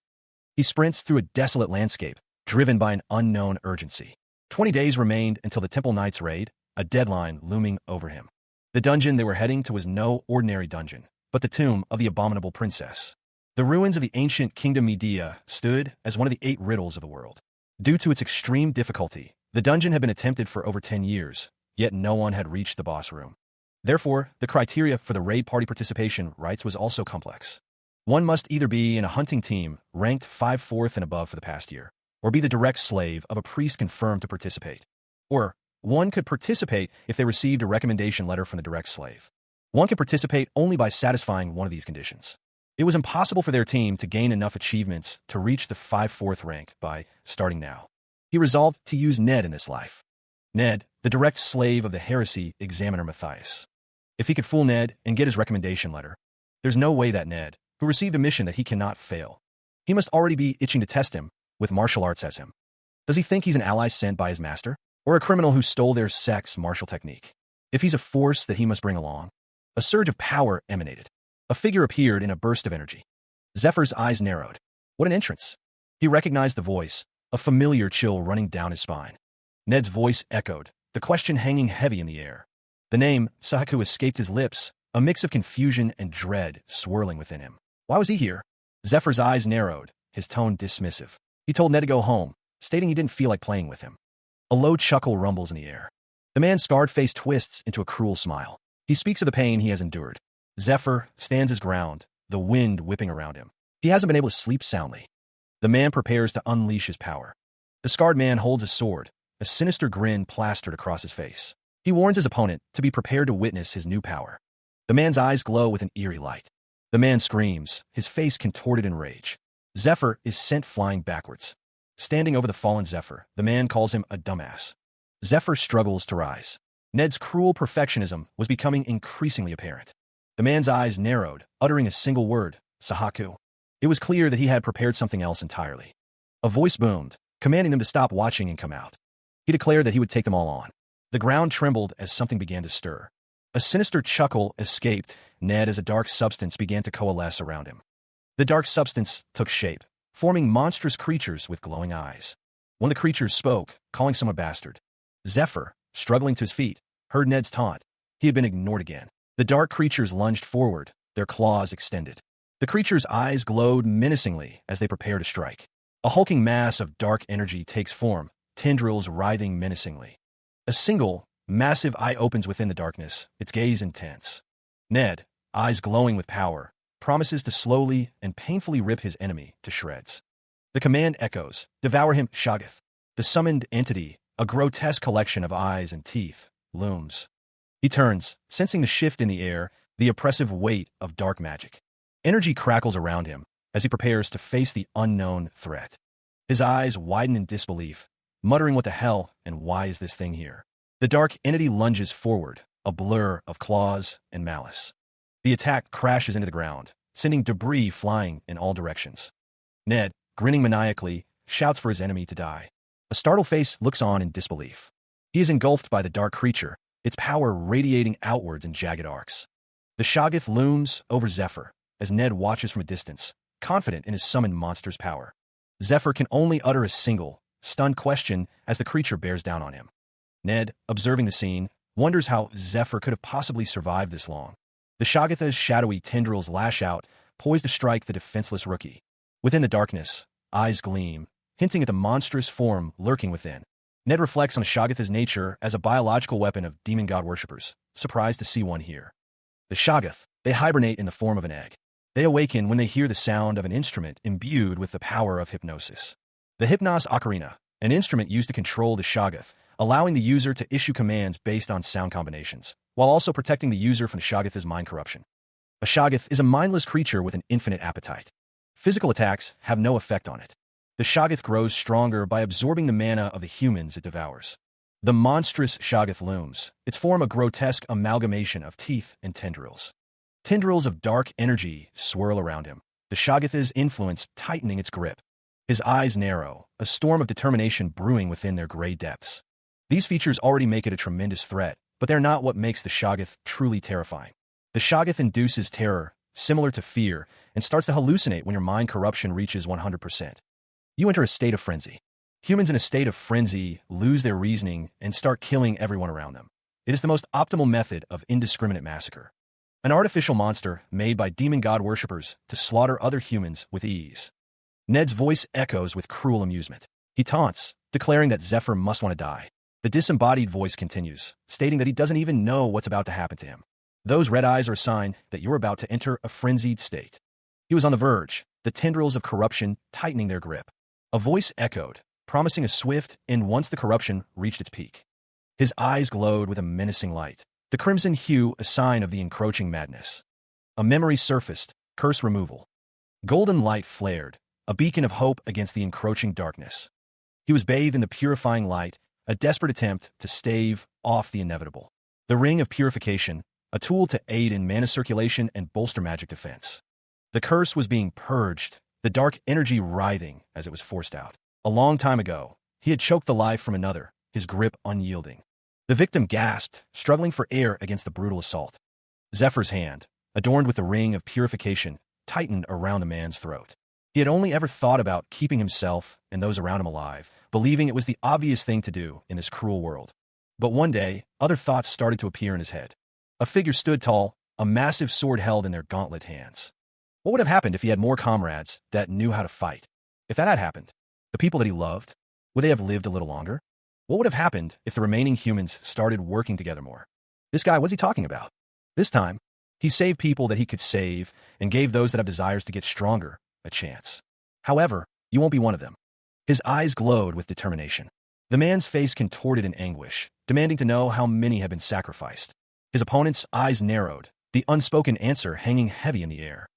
He sprints through a desolate landscape, driven by an unknown urgency. 20 days remained until the Temple Knight's raid, a deadline looming over him. The dungeon they were heading to was no ordinary dungeon, but the tomb of the abominable princess. The ruins of the ancient Kingdom Medea stood as one of the 8 riddles of the world. Due to its extreme difficulty, the dungeon had been attempted for over 10 years, yet no one had reached the boss room. Therefore, the criteria for the raid party participation rights was also complex. One must either be in a hunting team ranked 5/4 and above for the past year, or be the direct slave of a priest confirmed to participate. Or, one could participate if they received a recommendation letter from the direct slave. One could participate only by satisfying one of these conditions. It was impossible for their team to gain enough achievements to reach the 5/4 rank by starting now. He resolved to use Ned in this life. Ned, the direct slave of the heresy examiner Matthias. If he could fool Ned and get his recommendation letter, there's no way that Ned, who received a mission that he cannot fail. He must already be itching to test him, with martial arts as him. Does he think he's an ally sent by his master? Or a criminal who stole their sex martial technique? If he's a force that he must bring along? A surge of power emanated. A figure appeared in a burst of energy. Zephyr's eyes narrowed. What an entrance! He recognized the voice, a familiar chill running down his spine. Ned's voice echoed, the question hanging heavy in the air. The name, Sahaku, escaped his lips, a mix of confusion and dread swirling within him. Why was he here? Zephyr's eyes narrowed, his tone dismissive. He told Ned to go home, stating he didn't feel like playing with him. A low chuckle rumbles in the air. The man's scarred face twists into a cruel smile. He speaks of the pain he has endured. Zephyr stands his ground, the wind whipping around him. He hasn't been able to sleep soundly. The man prepares to unleash his power. The scarred man holds a sword, a sinister grin plastered across his face. He warns his opponent to be prepared to witness his new power. The man's eyes glow with an eerie light. The man screams, his face contorted in rage. Zephyr is sent flying backwards. Standing over the fallen Zephyr, the man calls him a dumbass. Zephyr struggles to rise. Ned's cruel perfectionism was becoming increasingly apparent. The man's eyes narrowed, uttering a single word, Sahaku. It was clear that he had prepared something else entirely. A voice boomed, commanding them to stop watching and come out. He declared that he would take them all on. The ground trembled as something began to stir. A sinister chuckle escaped Ned as a dark substance began to coalesce around him. The dark substance took shape, forming monstrous creatures with glowing eyes. One of the creatures spoke, calling someone bastard. Zephyr, struggling to his feet, heard Ned's taunt. He had been ignored again. The dark creatures lunged forward, their claws extended. The creatures' eyes glowed menacingly as they prepared to strike. A hulking mass of dark energy takes form, tendrils writhing menacingly. A single, massive eye opens within the darkness, its gaze intense. Ned, eyes glowing with power, promises to slowly and painfully rip his enemy to shreds. The command echoes, devour him, Shoggoth. The summoned entity, a grotesque collection of eyes and teeth, looms. He turns, sensing the shift in the air, the oppressive weight of dark magic. Energy crackles around him as he prepares to face the unknown threat. His eyes widen in disbelief, muttering what the hell and why is this thing here? The dark entity lunges forward, a blur of claws and malice. The attack crashes into the ground, sending debris flying in all directions. Ned, grinning maniacally, shouts for his enemy to die. A startled face looks on in disbelief. He is engulfed by the dark creature, its power radiating outwards in jagged arcs. The Shoggoth looms over Zephyr as Ned watches from a distance, confident in his summoned monster's power. Zephyr can only utter a single, stunned question as the creature bears down on him. Ned, observing the scene, wonders how Zephyr could have possibly survived this long. The Shoggoth's shadowy tendrils lash out, poised to strike the defenseless rookie. Within the darkness, eyes gleam, hinting at the monstrous form lurking within. Ned reflects on Shoggoth's nature as a biological weapon of demon god worshippers, surprised to see one here. The Shoggoth, they hibernate in the form of an egg. They awaken when they hear the sound of an instrument imbued with the power of hypnosis. The Hypnos Ocarina, an instrument used to control the Shoggoth, allowing the user to issue commands based on sound combinations, while also protecting the user from Shoggoth's mind corruption. A Shoggoth is a mindless creature with an infinite appetite. Physical attacks have no effect on it. The Shoggoth grows stronger by absorbing the mana of the humans it devours. The monstrous Shoggoth looms, its form a grotesque amalgamation of teeth and tendrils. Tendrils of dark energy swirl around him, the Shoggoth's influence tightening its grip. His eyes narrow, a storm of determination brewing within their gray depths. These features already make it a tremendous threat, but they're not what makes the Shoggoth truly terrifying. The Shoggoth induces terror, similar to fear, and starts to hallucinate when your mind corruption reaches 100%. You enter a state of frenzy. Humans in a state of frenzy lose their reasoning and start killing everyone around them. It is the most optimal method of indiscriminate massacre. An artificial monster made by demon god worshippers to slaughter other humans with ease. Ned's voice echoes with cruel amusement. He taunts, declaring that Zephyr must want to die. The disembodied voice continues, stating that he doesn't even know what's about to happen to him. Those red eyes are a sign that you're about to enter a frenzied state. He was on the verge, the tendrils of corruption tightening their grip. A voice echoed, promising a swift end once the corruption reached its peak. His eyes glowed with a menacing light, the crimson hue a sign of the encroaching madness. A memory surfaced, curse removal. Golden light flared, a beacon of hope against the encroaching darkness. He was bathed in the purifying light, a desperate attempt to stave off the inevitable. The ring of purification, a tool to aid in mana circulation and bolster magic defense. The curse was being purged, the dark energy writhing as it was forced out. A long time ago, he had choked the life from another, his grip unyielding. The victim gasped, struggling for air against the brutal assault. Zephyr's hand, adorned with the ring of purification, tightened around the man's throat. He had only ever thought about keeping himself and those around him alive, believing it was the obvious thing to do in this cruel world. But one day, other thoughts started to appear in his head. A figure stood tall, a massive sword held in their gauntlet hands. What would have happened if he had more comrades that knew how to fight? If that had happened, the people that he loved, would they have lived a little longer? What would have happened if the remaining humans started working together more? This guy, what's he talking about? This time, he saved people that he could save and gave those that have desires to get stronger a chance. However, you won't be one of them. His eyes glowed with determination. The man's face contorted in anguish, demanding to know how many had been sacrificed. His opponent's eyes narrowed, the unspoken answer hanging heavy in the air.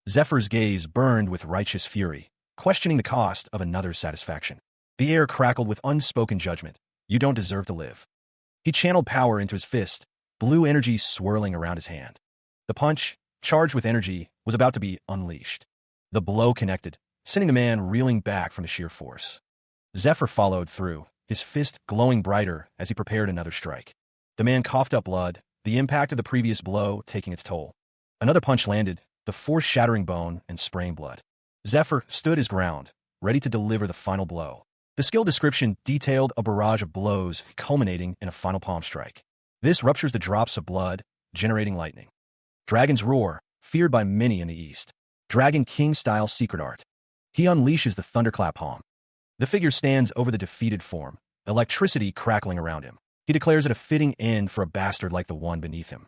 Zephyr's gaze burned with righteous fury, questioning the cost of another's satisfaction. The air crackled with unspoken judgment. You don't deserve to live. He channeled power into his fist, blue energy swirling around his hand. The punch, charged with energy, was about to be unleashed. The blow connected, sending the man reeling back from the sheer force. Zephyr followed through, his fist glowing brighter as he prepared another strike. The man coughed up blood, the impact of the previous blow taking its toll. Another punch landed, the force shattering bone and spraying blood. Zephyr stood his ground, ready to deliver the final blow. The skill description detailed a barrage of blows culminating in a final palm strike. This ruptures the drops of blood, generating lightning. Dragon's roar, feared by many in the East. Dragon King-style secret art. He unleashes the thunderclap palm. The figure stands over the defeated form, electricity crackling around him. He declares it a fitting end for a bastard like the one beneath him.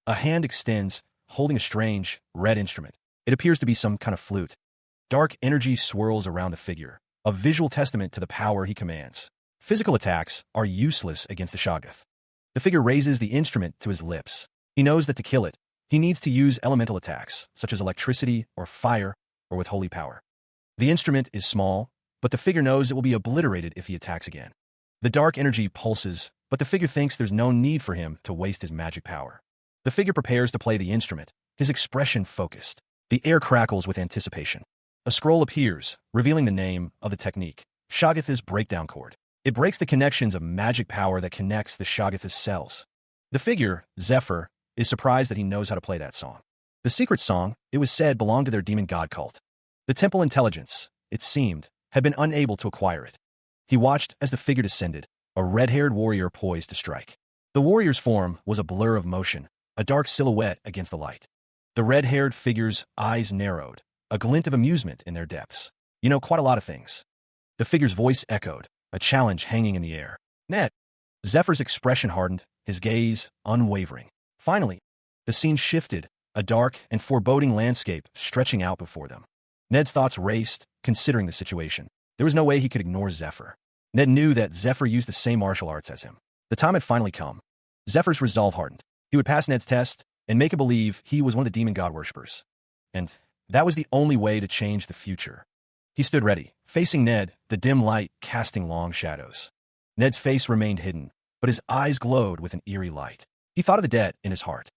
A hand extends, holding a strange, red instrument. It appears to be some kind of flute. Dark energy swirls around the figure, a visual testament to the power he commands. Physical attacks are useless against the Shoggoth. The figure raises the instrument to his lips. He knows that to kill it, he needs to use elemental attacks, such as electricity or fire, or with holy power. The instrument is small, but the figure knows it will be obliterated if he attacks again. The dark energy pulses, but the figure thinks there's no need for him to waste his magic power. The figure prepares to play the instrument, his expression focused. The air crackles with anticipation. A scroll appears, revealing the name of the technique, Shoggoth's breakdown chord. It breaks the connections of magic power that connects the Shoggoth's cells. The figure, Zephyr, is surprised that he knows how to play that song. The secret song, it was said, belonged to their demon god cult. The temple intelligence, it seemed, had been unable to acquire it. He watched as the figure descended, a red-haired warrior poised to strike. The warrior's form was a blur of motion, a dark silhouette against the light. The red-haired figure's eyes narrowed, a glint of amusement in their depths. You know quite a lot of things. The figure's voice echoed, a challenge hanging in the air. Ned. Zephyr's expression hardened, his gaze unwavering. Finally, the scene shifted, a dark and foreboding landscape stretching out before them. Ned's thoughts raced, considering the situation. There was no way he could ignore Zephyr. Ned knew that Zephyr used the same martial arts as him. The time had finally come. Zephyr's resolve hardened. He would pass Ned's test, and make it believe he was one of the demon god worshippers. And that was the only way to change the future. He stood ready, facing Ned, the dim light casting long shadows. Ned's face remained hidden, but his eyes glowed with an eerie light. He thought of the debt in his heart.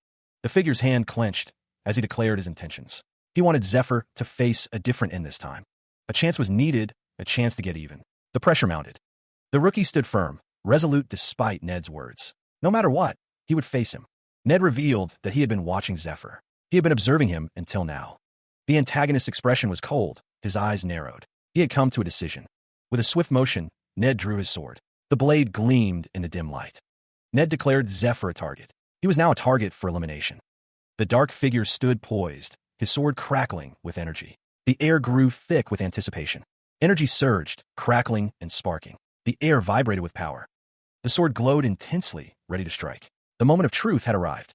The figure's hand clenched as he declared his intentions. He wanted Zephyr to face a different end this time. A chance was needed, a chance to get even. The pressure mounted. The rookie stood firm, resolute despite Ned's words. No matter what, he would face him. Ned revealed that he had been watching Zephyr. He had been observing him until now. The antagonist's expression was cold, his eyes narrowed. He had come to a decision. With a swift motion, Ned drew his sword. The blade gleamed in the dim light. Ned declared Zephyr a target. He was now a target for elimination. The dark figure stood poised, his sword crackling with energy. The air grew thick with anticipation. Energy surged, crackling and sparking. The air vibrated with power. The sword glowed intensely, ready to strike. The moment of truth had arrived.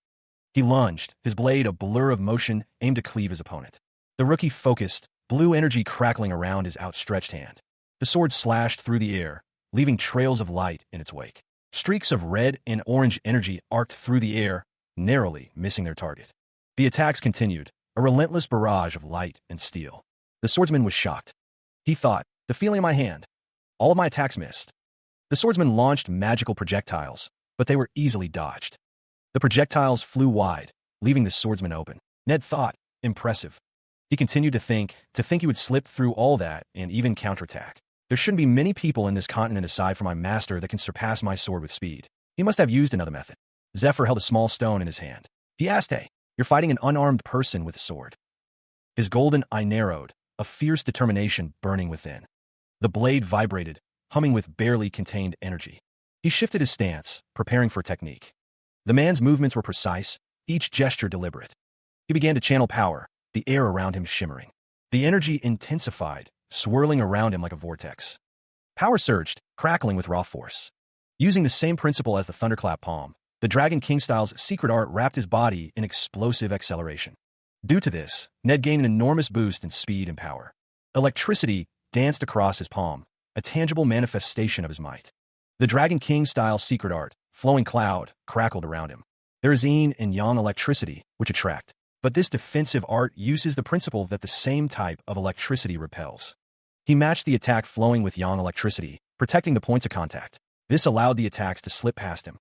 He lunged, his blade a blur of motion, aimed to cleave his opponent. The rookie focused, blue energy crackling around his outstretched hand. The sword slashed through the air, leaving trails of light in its wake. Streaks of red and orange energy arced through the air, narrowly missing their target. The attacks continued, a relentless barrage of light and steel. The swordsman was shocked. He thought, the feeling in my hand. All of my attacks missed. The swordsman launched magical projectiles, but they were easily dodged. The projectiles flew wide, leaving the swordsman open. Ned thought, impressive. He continued to think he would slip through all that and even counterattack. There shouldn't be many people in this continent aside from my master that can surpass my sword with speed. He must have used another method. Zephyr held a small stone in his hand. He asked, hey, you're fighting an unarmed person with a sword. His golden eye narrowed, a fierce determination burning within. The blade vibrated, humming with barely contained energy. He shifted his stance, preparing for technique. The man's movements were precise, each gesture deliberate. He began to channel power, the air around him shimmering. The energy intensified, swirling around him like a vortex. Power surged, crackling with raw force. Using the same principle as the thunderclap palm, the Dragon King style's secret art wrapped his body in explosive acceleration. Due to this, Ned gained an enormous boost in speed and power. Electricity danced across his palm, a tangible manifestation of his might. The Dragon King style secret art, flowing cloud, crackled around him. There is yin and yang electricity, which attract. But this defensive art uses the principle that the same type of electricity repels. He matched the attack flowing with yang electricity, protecting the points of contact. This allowed the attacks to slip past him.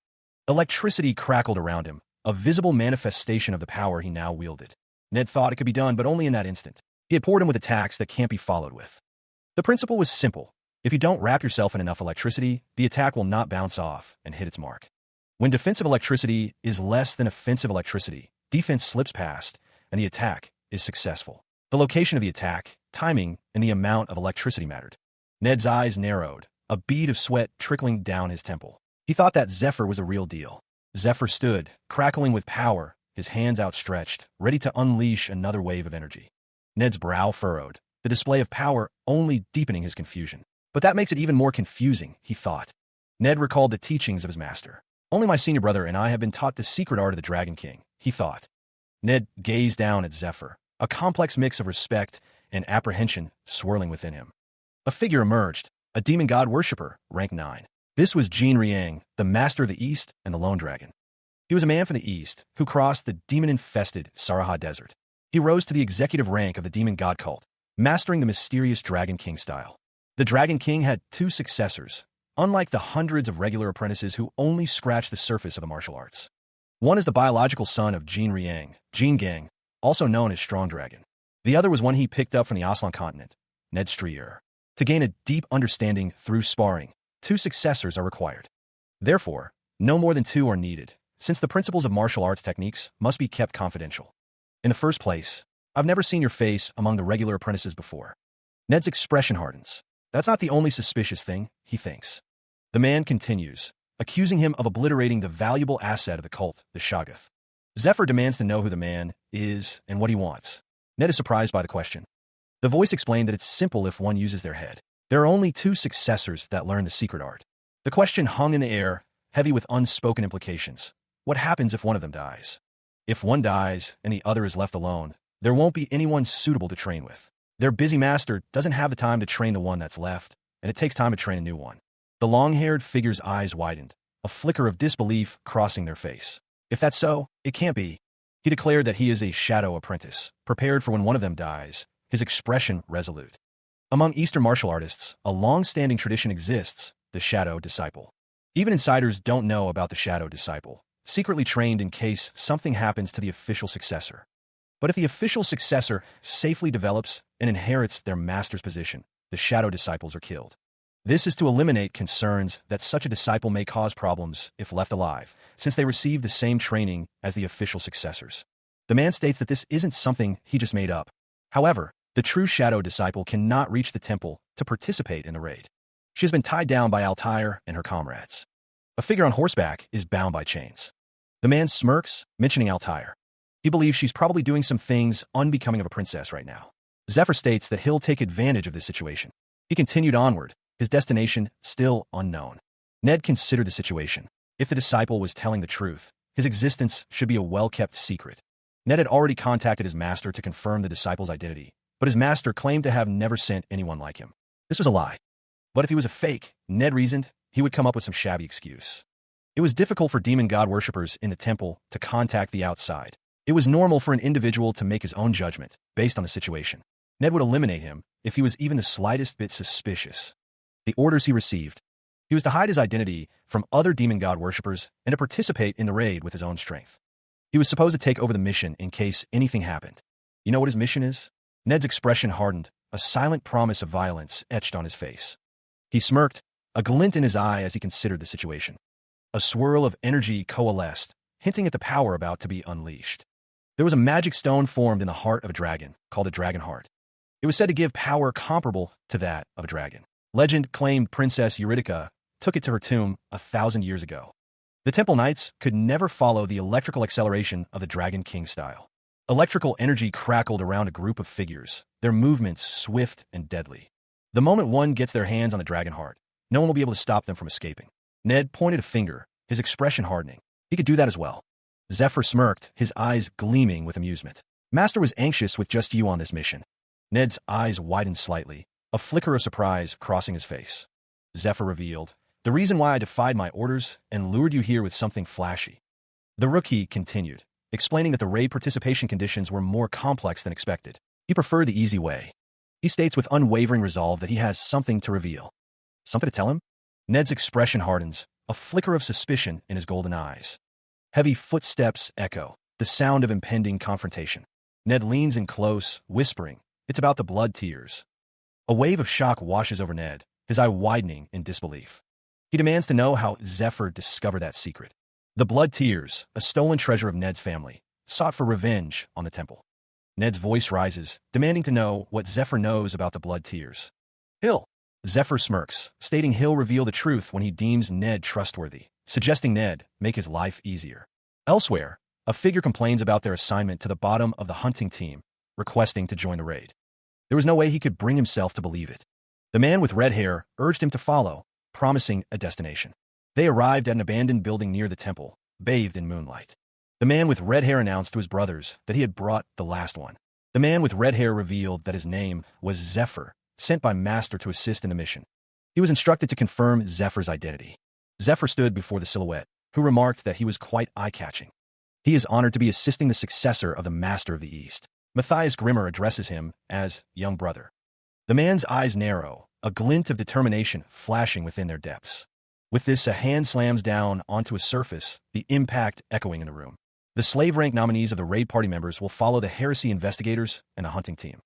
Electricity crackled around him, a visible manifestation of the power he now wielded. Ned thought it could be done, but only in that instant. He had poured him with attacks that can't be followed with. The principle was simple. If you don't wrap yourself in enough electricity, the attack will not bounce off and hit its mark. When defensive electricity is less than offensive electricity, defense slips past, and the attack is successful. The location of the attack, timing, and the amount of electricity mattered. Ned's eyes narrowed, a bead of sweat trickling down his temple. He thought that Zephyr was a real deal. Zephyr stood, crackling with power, his hands outstretched, ready to unleash another wave of energy. Ned's brow furrowed, the display of power only deepening his confusion. But that makes it even more confusing, he thought. Ned recalled the teachings of his master. Only my senior brother and I have been taught the secret art of the Dragon King, he thought. Ned gazed down at Zephyr, a complex mix of respect and apprehension swirling within him. A figure emerged, a demon god worshipper, rank 9. This was Jin Riang, the master of the East and the Lone Dragon. He was a man from the East who crossed the demon-infested Saraha Desert. He rose to the executive rank of the demon god cult, mastering the mysterious Dragon King style. The Dragon King had 2 successors, unlike the hundreds of regular apprentices who only scratched the surface of the martial arts. One is the biological son of Jin Riang, Jin Gang, also known as Strong Dragon. The other was one he picked up from the Aslan continent, Ned Strier. To gain a deep understanding through sparring, 2 successors are required. Therefore, no more than 2 are needed, since the principles of martial arts techniques must be kept confidential. In the first place, I've never seen your face among the regular apprentices before. Ned's expression hardens. That's not the only suspicious thing, he thinks. The man continues, accusing him of obliterating the valuable asset of the cult, the Shoggoth. Zephyr demands to know who the man is and what he wants. Ned is surprised by the question. The voice explained that it's simple if one uses their head. There are only 2 successors that learn the secret art. The question hung in the air, heavy with unspoken implications. What happens if one of them dies? If one dies and the other is left alone, there won't be anyone suitable to train with. Their busy master doesn't have the time to train the one that's left, and it takes time to train a new one. The long-haired figure's eyes widened, a flicker of disbelief crossing their face. If that's so, it can't be. He declared that he is a shadow apprentice, prepared for when one of them dies, his expression resolute. Among Eastern martial artists, a long-standing tradition exists, the shadow disciple. Even insiders don't know about the shadow disciple, secretly trained in case something happens to the official successor. But if the official successor safely develops and inherits their master's position, the shadow disciples are killed. This is to eliminate concerns that such a disciple may cause problems if left alive, since they receive the same training as the official successors. The man states that this isn't something he just made up. However, the true shadow disciple cannot reach the temple to participate in the raid. She has been tied down by Altair and her comrades. A figure on horseback is bound by chains. The man smirks, mentioning Altair. He believes she's probably doing some things unbecoming of a princess right now. Zephyr states that he'll take advantage of this situation. He continued onward, his destination still unknown. Ned considered the situation. If the disciple was telling the truth, his existence should be a well-kept secret. Ned had already contacted his master to confirm the disciple's identity, but his master claimed to have never sent anyone like him. This was a lie. But if he was a fake, Ned reasoned, he would come up with some shabby excuse. It was difficult for demon god worshippers in the temple to contact the outside. It was normal for an individual to make his own judgment, based on the situation. Ned would eliminate him if he was even the slightest bit suspicious. The orders he received. He was to hide his identity from other demon god worshippers and to participate in the raid with his own strength. He was supposed to take over the mission in case anything happened. You know what his mission is? Ned's expression hardened, a silent promise of violence etched on his face. He smirked, a glint in his eye as he considered the situation. A swirl of energy coalesced, hinting at the power about to be unleashed. There was a magic stone formed in the heart of a dragon, called a dragon heart. It was said to give power comparable to that of a dragon. Legend claimed Princess Eurydice took it to her tomb 1,000 years ago. The temple knights could never follow the electrical acceleration of the Dragon King style. Electrical energy crackled around a group of figures, their movements swift and deadly. The moment one gets their hands on the dragon heart, no one will be able to stop them from escaping. Ned pointed a finger, his expression hardening. He could do that as well. Zephyr smirked, his eyes gleaming with amusement. Master was anxious with just you on this mission. Ned's eyes widened slightly, a flicker of surprise crossing his face. Zephyr revealed, the reason why I defied my orders and lured you here with something flashy. The rookie continued, explaining that the raid participation conditions were more complex than expected. He preferred the easy way. He states with unwavering resolve that he has something to reveal. Something to tell him? Ned's expression hardens, a flicker of suspicion in his golden eyes. Heavy footsteps echo, the sound of impending confrontation. Ned leans in close, whispering, it's about the blood tears. A wave of shock washes over Ned, his eye widening in disbelief. He demands to know how Zephyr discovered that secret. The blood tears, a stolen treasure of Ned's family, sought for revenge on the temple. Ned's voice rises, demanding to know what Zephyr knows about the blood tears. He'll. Zephyr smirks, stating he'll reveal the truth when he deems Ned trustworthy, suggesting Ned make his life easier. Elsewhere, a figure complains about their assignment to the bottom of the hunting team, requesting to join the raid. There was no way he could bring himself to believe it. The man with red hair urged him to follow, promising a destination. They arrived at an abandoned building near the temple, bathed in moonlight. The man with red hair announced to his brothers that he had brought the last one. The man with red hair revealed that his name was Zephyr, sent by Master to assist in the mission. He was instructed to confirm Zephyr's identity. Zephyr stood before the silhouette, who remarked that he was quite eye-catching. He is honored to be assisting the successor of the Master of the East. Matthias Grimmer addresses him as young brother. The man's eyes narrow, a glint of determination flashing within their depths. With this, a hand slams down onto a surface, the impact echoing in the room. The slave rank nominees of the raid party members will follow the heresy investigators and the hunting team.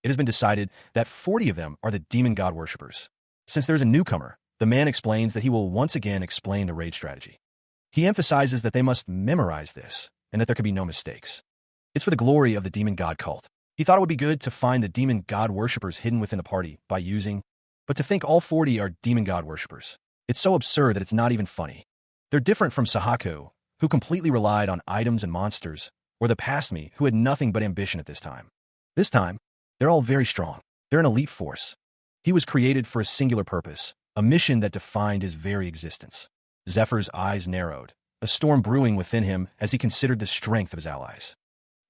It has been decided that 40 of them are the demon god worshippers. Since there's a newcomer, the man explains that he will once again explain the raid strategy. He emphasizes that they must memorize this, and that there could be no mistakes. It's for the glory of the demon god cult. He thought it would be good to find the demon god worshippers hidden within the party by using, but to think all 40 are demon god worshippers. It's so absurd that it's not even funny. They're different from Sahaku, who completely relied on items and monsters, or the past me, who had nothing but ambition at this time. This time, they're all very strong. They're an elite force. He was created for a singular purpose, a mission that defined his very existence. Zephyr's eyes narrowed, a storm brewing within him as he considered the strength of his allies.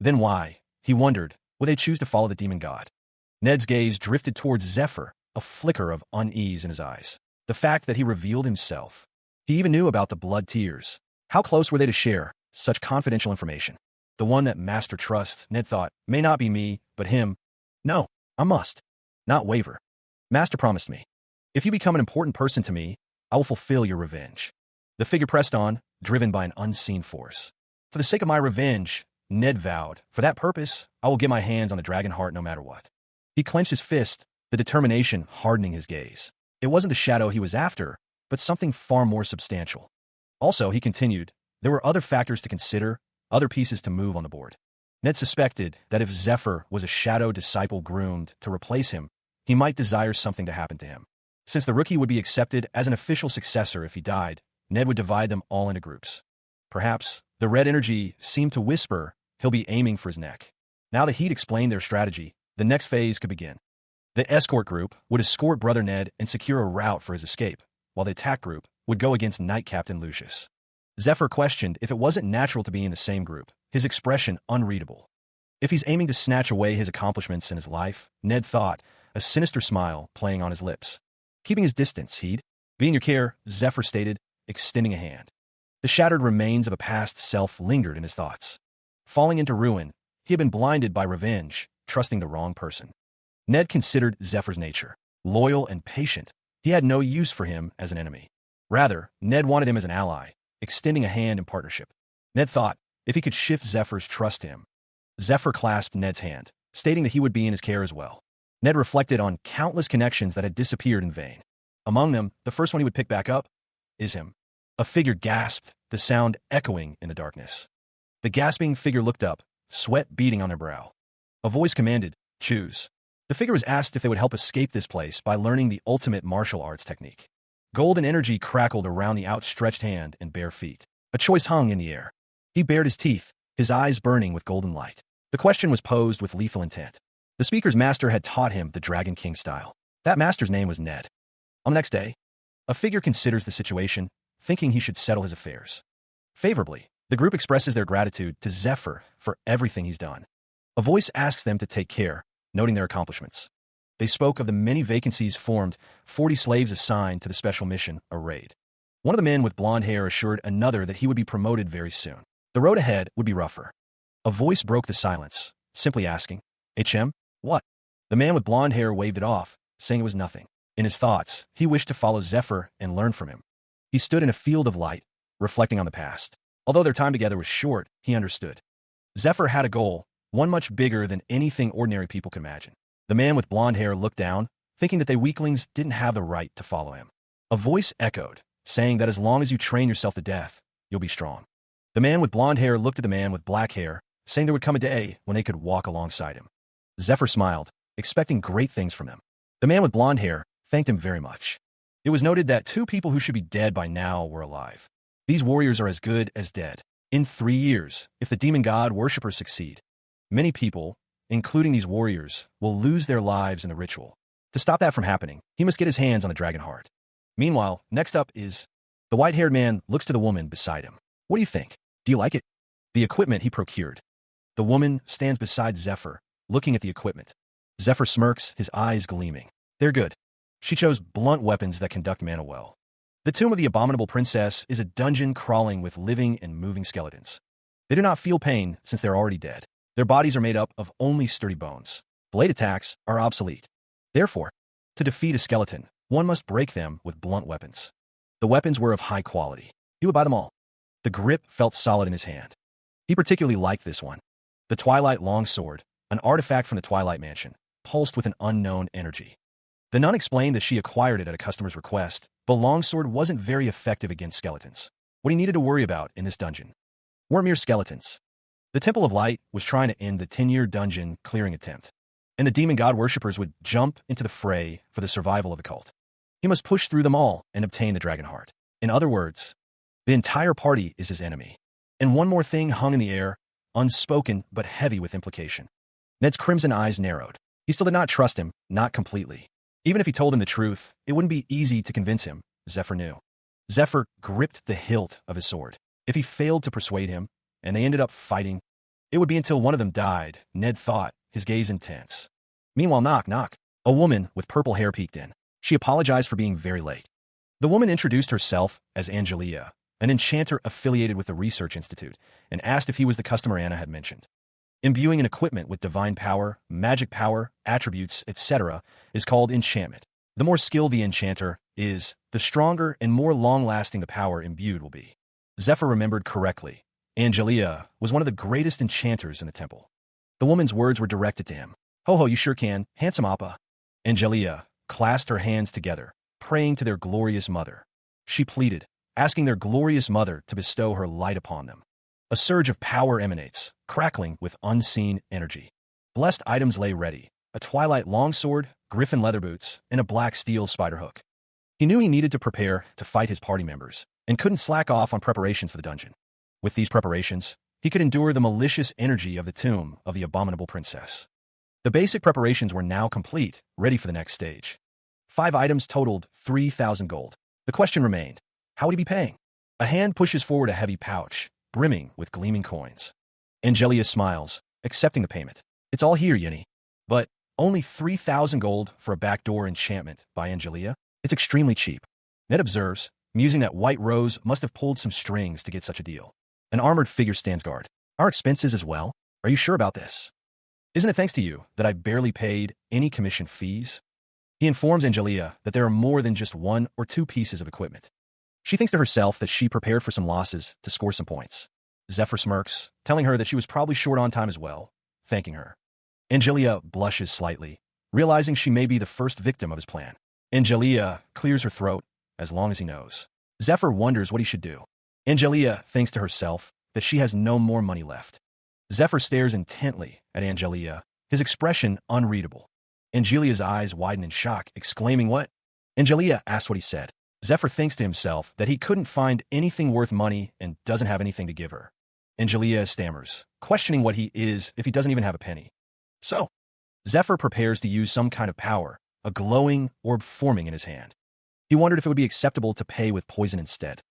Then why, he wondered, would they choose to follow the demon god? Ned's gaze drifted towards Zephyr, a flicker of unease in his eyes. The fact that he revealed himself. He even knew about the blood tears. How close were they to share such confidential information? The one that Master trusts, Ned thought, may not be me, but him. No, I must. Not waver. Master promised me. If you become an important person to me, I will fulfill your revenge. The figure pressed on, driven by an unseen force. For the sake of my revenge, Ned vowed, for that purpose, I will get my hands on the dragon heart no matter what. He clenched his fist, the determination hardening his gaze. It wasn't the shadow he was after, but something far more substantial. Also, he continued, there were other factors to consider, other pieces to move on the board. Ned suspected that if Zephyr was a shadow disciple groomed to replace him, he might desire something to happen to him. Since the rookie would be accepted as an official successor if he died, Ned would divide them all into groups. Perhaps, the red energy seemed to whisper, he'll be aiming for his neck. Now that he'd explained their strategy, the next phase could begin. The escort group would escort Brother Ned and secure a route for his escape, while the attack group would go against Knight Captain Lucius. Zephyr questioned if it wasn't natural to be in the same group, his expression unreadable. If he's aiming to snatch away his accomplishments in his life, Ned thought, a sinister smile playing on his lips. Keeping his distance, he'd be in your care, Zephyr stated, extending a hand. The shattered remains of a past self lingered in his thoughts. Falling into ruin, he had been blinded by revenge, trusting the wrong person. Ned considered Zephyr's nature. Loyal and patient, he had no use for him as an enemy. Rather, Ned wanted him as an ally, extending a hand in partnership. Ned thought, if he could shift Zephyr's trust to him. Zephyr clasped Ned's hand, stating that he would be in his care as well. Ned reflected on countless connections that had disappeared in vain. Among them, the first one he would pick back up is him. A figure gasped, the sound echoing in the darkness. The gasping figure looked up, sweat beading on their brow. A voice commanded, choose. The figure was asked if they would help escape this place by learning the ultimate martial arts technique. Golden energy crackled around the outstretched hand and bare feet. A choice hung in the air. He bared his teeth, his eyes burning with golden light. The question was posed with lethal intent. The speaker's master had taught him the Dragon King style. That master's name was Ned. On the next day, a figure considers the situation, thinking he should settle his affairs. Favorably, the group expresses their gratitude to Zephyr for everything he's done. A voice asks them to take care, noting their accomplishments. They spoke of the many vacancies formed, 40 slaves assigned to the special mission, a raid. One of the men with blonde hair assured another that he would be promoted very soon. The road ahead would be rougher. A voice broke the silence, simply asking, HM, what? The man with blonde hair waved it off, saying it was nothing. In his thoughts, he wished to follow Zephyr and learn from him. He stood in a field of light, reflecting on the past. Although their time together was short, he understood. Zephyr had a goal, one much bigger than anything ordinary people could imagine. The man with blonde hair looked down, thinking that they weaklings didn't have the right to follow him. A voice echoed, saying that as long as you train yourself to death, you'll be strong. The man with blonde hair looked at the man with black hair, saying there would come a day when they could walk alongside him. Zephyr smiled, expecting great things from him. The man with blonde hair thanked him very much. It was noted that 2 people who should be dead by now were alive. These warriors are as good as dead. In 3 years, if the demon god worshippers succeed, many people, including these warriors, will lose their lives in the ritual. To stop that from happening, he must get his hands on the dragon heart. Meanwhile, next up is... The white-haired man looks to the woman beside him. What do you think? Do you like it? The equipment he procured. The woman stands beside Zephyr, looking at the equipment. Zephyr smirks, his eyes gleaming. They're good. She chose blunt weapons that conduct mana well. The tomb of the abominable princess is a dungeon crawling with living and moving skeletons. They do not feel pain since they're already dead. Their bodies are made up of only sturdy bones. Blade attacks are obsolete. Therefore, to defeat a skeleton, one must break them with blunt weapons. The weapons were of high quality. He would buy them all. The grip felt solid in his hand. He particularly liked this one. The Twilight Longsword, an artifact from the Twilight Mansion, pulsed with an unknown energy. The nun explained that she acquired it at a customer's request, but longsword wasn't very effective against skeletons. What he needed to worry about in this dungeon weren't mere skeletons. The Temple of Light was trying to end the 10-year dungeon clearing attempt, and the demon god worshippers would jump into the fray for the survival of the cult. He must push through them all and obtain the dragon heart. In other words, the entire party is his enemy. And one more thing hung in the air, unspoken but heavy with implication. Ned's crimson eyes narrowed. He still did not trust him, not completely. Even if he told him the truth, it wouldn't be easy to convince him, Zephyr knew. Zephyr gripped the hilt of his sword. If he failed to persuade him, and they ended up fighting, it would be until one of them died, Ned thought, his gaze intense. Meanwhile, knock, knock. A woman with purple hair peeked in. She apologized for being very late. The woman introduced herself as Angelia, an enchanter affiliated with the Research Institute, and asked if he was the customer Anna had mentioned. Imbuing an equipment with divine power, magic power, attributes, etc. is called enchantment. The more skilled the enchanter is, the stronger and more long-lasting the power imbued will be. Zephyr remembered correctly. Angelia was one of the greatest enchanters in the temple. The woman's words were directed to him. Ho ho, you sure can, handsome Appa. Angelia clasped her hands together, praying to their glorious mother. She pleaded, asking their glorious mother to bestow her light upon them. A surge of power emanates, crackling with unseen energy. Blessed items lay ready, a twilight longsword, griffin leather boots, and a black steel spider hook. He knew he needed to prepare to fight his party members, and couldn't slack off on preparations for the dungeon. With these preparations, he could endure the malicious energy of the tomb of the abominable princess. The basic preparations were now complete, ready for the next stage. 5 items totaled 3,000 gold. The question remained, how would he be paying? A hand pushes forward a heavy pouch, brimming with gleaming coins. Angelia smiles, accepting the payment. It's all here, Yeni. But only 3,000 gold for a backdoor enchantment by Angelia? It's extremely cheap. Ned observes, musing that White Rose must have pulled some strings to get such a deal. An armored figure stands guard. Our expenses as well? Are you sure about this? Isn't it thanks to you that I barely paid any commission fees? He informs Angelia that there are more than just 1 or 2 pieces of equipment. She thinks to herself that she prepared for some losses to score some points. Zephyr smirks, telling her that she was probably short on time as well, thanking her. Angelia blushes slightly, realizing she may be the first victim of his plan. Angelia clears her throat, as long as he knows. Zephyr wonders what he should do. Angelia thinks to herself that she has no more money left. Zephyr stares intently at Angelia, his expression unreadable. Angelia's eyes widen in shock, exclaiming, "What?" Angelia asks what he said. Zephyr thinks to himself that he couldn't find anything worth money and doesn't have anything to give her. Angelia stammers, questioning what he is if he doesn't even have a penny. So, Zephyr prepares to use some kind of power, a glowing orb forming in his hand. He wondered if it would be acceptable to pay with poison instead.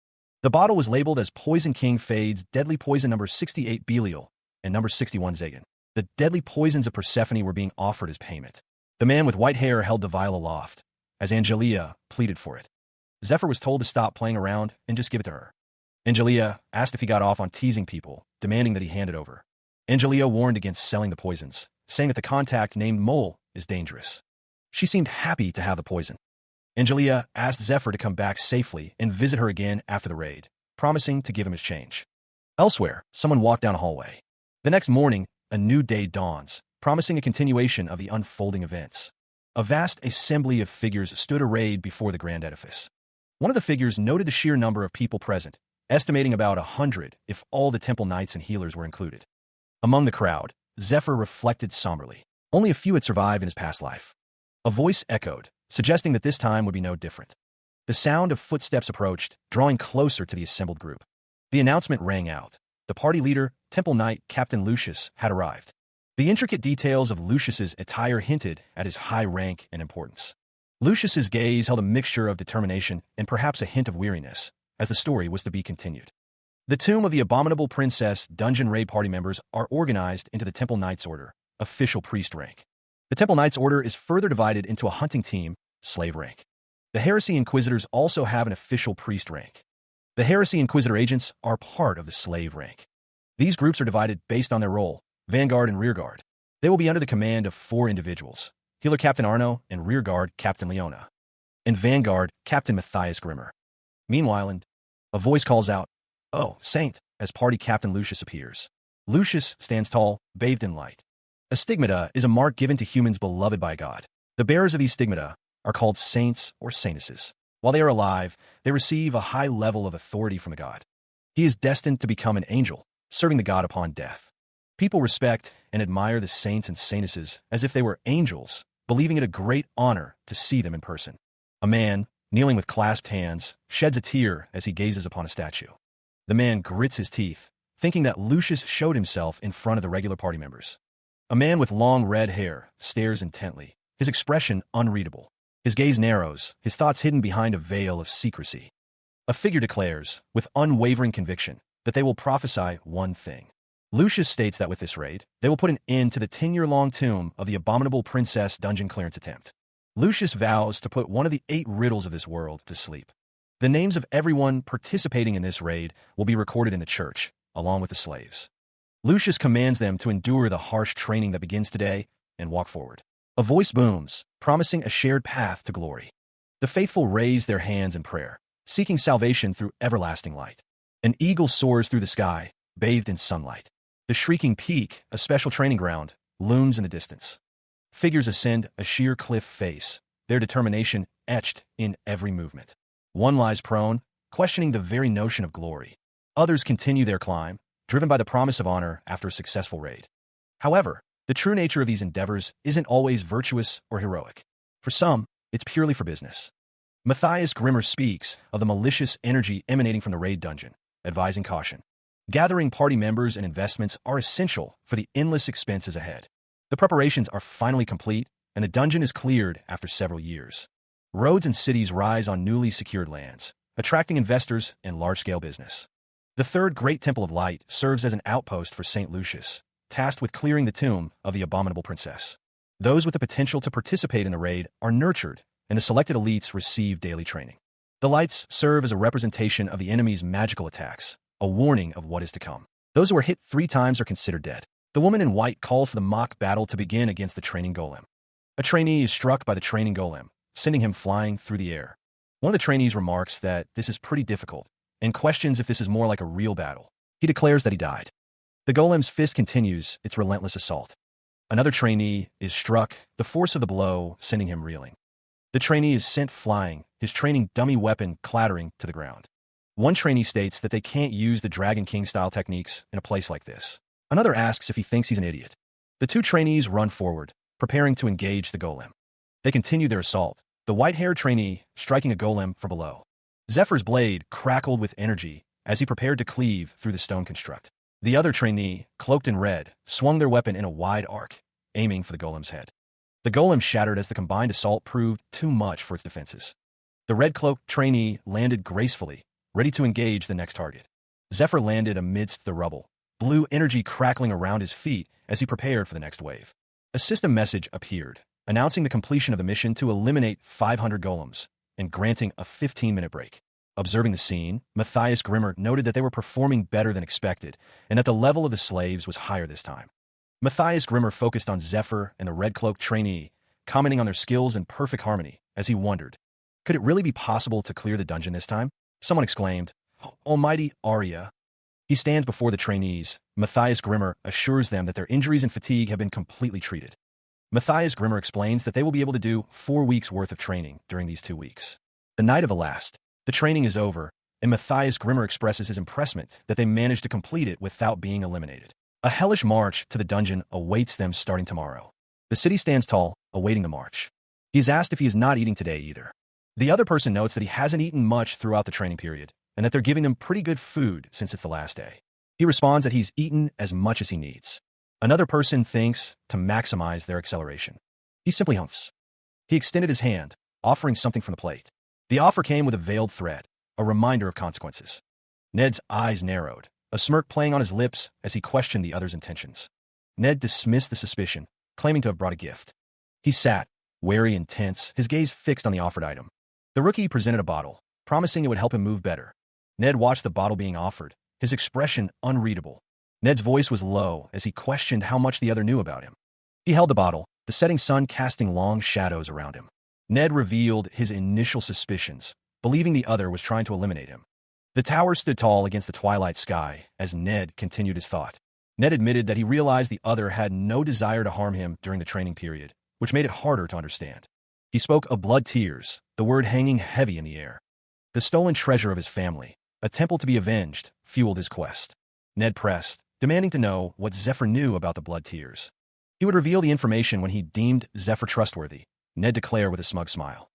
The bottle was labeled as Poison King Fades Deadly Poison number 68 Belial and number 61 Zagan. The deadly poisons of Persephone were being offered as payment. The man with white hair held the vial aloft, as Angelia pleaded for it. Zephyr was told to stop playing around and just give it to her. Angelia asked if he got off on teasing people, demanding that he hand it over. Angelia warned against selling the poisons, saying that the contact named Mole is dangerous. She seemed happy to have the poison. Angelia asked Zephyr to come back safely and visit her again after the raid, promising to give him his change. Elsewhere, someone walked down a hallway. The next morning, a new day dawns, promising a continuation of the unfolding events. A vast assembly of figures stood arrayed before the grand edifice. One of the figures noted the sheer number of people present, estimating about 100 if all the temple knights and healers were included. Among the crowd, Zephyr reflected somberly. Only a few had survived in his past life. A voice echoed, suggesting that this time would be no different. The sound of footsteps approached, drawing closer to the assembled group. The announcement rang out. The party leader, Temple Knight Captain Lucius, had arrived. The intricate details of Lucius's attire hinted at his high rank and importance. Lucius's gaze held a mixture of determination and perhaps a hint of weariness, as the story was to be continued. The Tomb of the Abominable Princess Dungeon Raid party members are organized into the Temple Knights Order, official priest rank. The Temple Knights Order is further divided into a hunting team, slave rank. The Heresy Inquisitors also have an official priest rank. The Heresy Inquisitor agents are part of the slave rank. These groups are divided based on their role, vanguard and rearguard. They will be under the command of 4 individuals. Healer Captain Arno, and Rearguard Captain Leona. And Vanguard Captain Matthias Grimmer. Meanwhile, a voice calls out, "Oh, Saint," as party Captain Lucius appears. Lucius stands tall, bathed in light. A stigmata is a mark given to humans beloved by God. The bearers of these stigmata are called saints or saintesses. While they are alive, they receive a high level of authority from the God. He is destined to become an angel, serving the God upon death. People respect and admire the saints and saintesses as if they were angels, believing it a great honor to see them in person. A man, kneeling with clasped hands, sheds a tear as he gazes upon a statue. The man grits his teeth, thinking that Lucius showed himself in front of the regular party members. A man with long red hair stares intently, his expression unreadable. His gaze narrows, his thoughts hidden behind a veil of secrecy. A figure declares, with unwavering conviction, that they will prophesy one thing. Lucius states that with this raid, they will put an end to the 10-year-long Tomb of the Abominable Princess dungeon clearance attempt. Lucius vows to put one of the 8 riddles of this world to sleep. The names of everyone participating in this raid will be recorded in the church, along with the slaves. Lucius commands them to endure the harsh training that begins today and walk forward. A voice booms, promising a shared path to glory. The faithful raise their hands in prayer, seeking salvation through everlasting light. An eagle soars through the sky, bathed in sunlight. The shrieking peak, a special training ground, looms in the distance. Figures ascend a sheer cliff face, their determination etched in every movement. One lies prone, questioning the very notion of glory. Others continue their climb, driven by the promise of honor after a successful raid. However, the true nature of these endeavors isn't always virtuous or heroic. For some, it's purely for business. Matthias Grimmer speaks of the malicious energy emanating from the raid dungeon, advising caution. Gathering party members and investments are essential for the endless expenses ahead. The preparations are finally complete, and the dungeon is cleared after several years. Roads and cities rise on newly secured lands, attracting investors and large-scale business. The Third Great Temple of Light serves as an outpost for St. Lucius, tasked with clearing the tomb of the abominable princess. Those with the potential to participate in the raid are nurtured, and the selected elites receive daily training. The lights serve as a representation of the enemy's magical attacks, a warning of what is to come. Those who are hit 3 times are considered dead. The woman in white calls for the mock battle to begin against the training golem. A trainee is struck by the training golem, sending him flying through the air. One of the trainees remarks that this is pretty difficult, and questions if this is more like a real battle. He declares that he died. The golem's fist continues its relentless assault. Another trainee is struck, the force of the blow sending him reeling. The trainee is sent flying, his training dummy weapon clattering to the ground. One trainee states that they can't use the Dragon King-style techniques in a place like this. Another asks if he thinks he's an idiot. The 2 trainees run forward, preparing to engage the golem. They continue their assault, the white-haired trainee striking a golem from below. Zephyr's blade crackled with energy as he prepared to cleave through the stone construct. The other trainee, cloaked in red, swung their weapon in a wide arc, aiming for the golem's head. The golem shattered as the combined assault proved too much for its defenses. The red-cloaked trainee landed gracefully, ready to engage the next target. Zephyr landed amidst the rubble, blue energy crackling around his feet as he prepared for the next wave. A system message appeared, announcing the completion of the mission to eliminate 500 golems and granting a 15-minute break. Observing the scene, Matthias Grimmer noted that they were performing better than expected and that the level of the slaves was higher this time. Matthias Grimmer focused on Zephyr and the red-cloaked trainee, commenting on their skills in perfect harmony as he wondered, could it really be possible to clear the dungeon this time? Someone exclaimed, "Almighty Arya." He stands before the trainees. Matthias Grimmer assures them that their injuries and fatigue have been completely treated. Matthias Grimmer explains that they will be able to do 4 weeks' worth of training during these 2 weeks. The night of the last, the training is over, and Matthias Grimmer expresses his impressment that they managed to complete it without being eliminated. A hellish march to the dungeon awaits them starting tomorrow. The city stands tall, awaiting the march. He is asked if he is not eating today either. The other person notes that he hasn't eaten much throughout the training period, and that they're giving him pretty good food since it's the last day. He responds that he's eaten as much as he needs. Another person thinks to maximize their acceleration. He simply humps. He extended his hand, offering something from the plate. The offer came with a veiled threat, a reminder of consequences. Ned's eyes narrowed, a smirk playing on his lips as he questioned the other's intentions. Ned dismissed the suspicion, claiming to have brought a gift. He sat, wary and tense, his gaze fixed on the offered item. The rookie presented a bottle, promising it would help him move better. Ned watched the bottle being offered, his expression unreadable. Ned's voice was low as he questioned how much the other knew about him. He held the bottle, the setting sun casting long shadows around him. Ned revealed his initial suspicions, believing the other was trying to eliminate him. The tower stood tall against the twilight sky as Ned continued his thought. Ned admitted that he realized the other had no desire to harm him during the training period, which made it harder to understand. He spoke of blood tears, the word hanging heavy in the air. The stolen treasure of his family, a temple to be avenged, fueled his quest. Ned pressed, demanding to know what Zephyr knew about the blood tears. He would reveal the information when he deemed Zephyr trustworthy, Ned declared with a smug smile.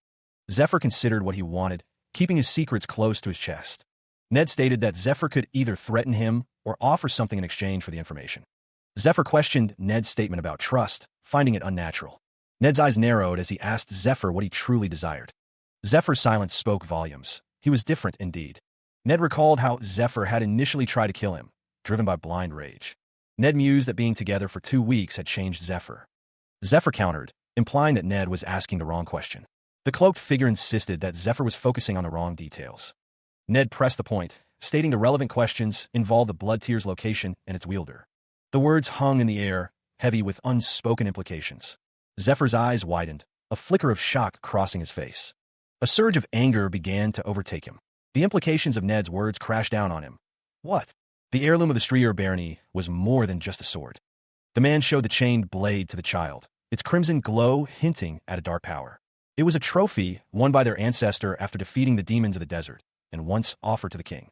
Zephyr considered what he wanted, keeping his secrets close to his chest. Ned stated that Zephyr could either threaten him or offer something in exchange for the information. Zephyr questioned Ned's statement about trust, finding it unnatural. Ned's eyes narrowed as he asked Zephyr what he truly desired. Zephyr's silence spoke volumes. He was different indeed. Ned recalled how Zephyr had initially tried to kill him, driven by blind rage. Ned mused that being together for 2 weeks had changed Zephyr. Zephyr countered, implying that Ned was asking the wrong question. The cloaked figure insisted that Zephyr was focusing on the wrong details. Ned pressed the point, stating the relevant questions involved the blood tear's location and its wielder. The words hung in the air, heavy with unspoken implications. Zephyr's eyes widened, a flicker of shock crossing his face. A surge of anger began to overtake him. The implications of Ned's words crashed down on him. What? The heirloom of the Strier barony was more than just a sword. The man showed the chained blade to the child, its crimson glow hinting at a dark power. It was a trophy won by their ancestor after defeating the demons of the desert, and once offered to the king.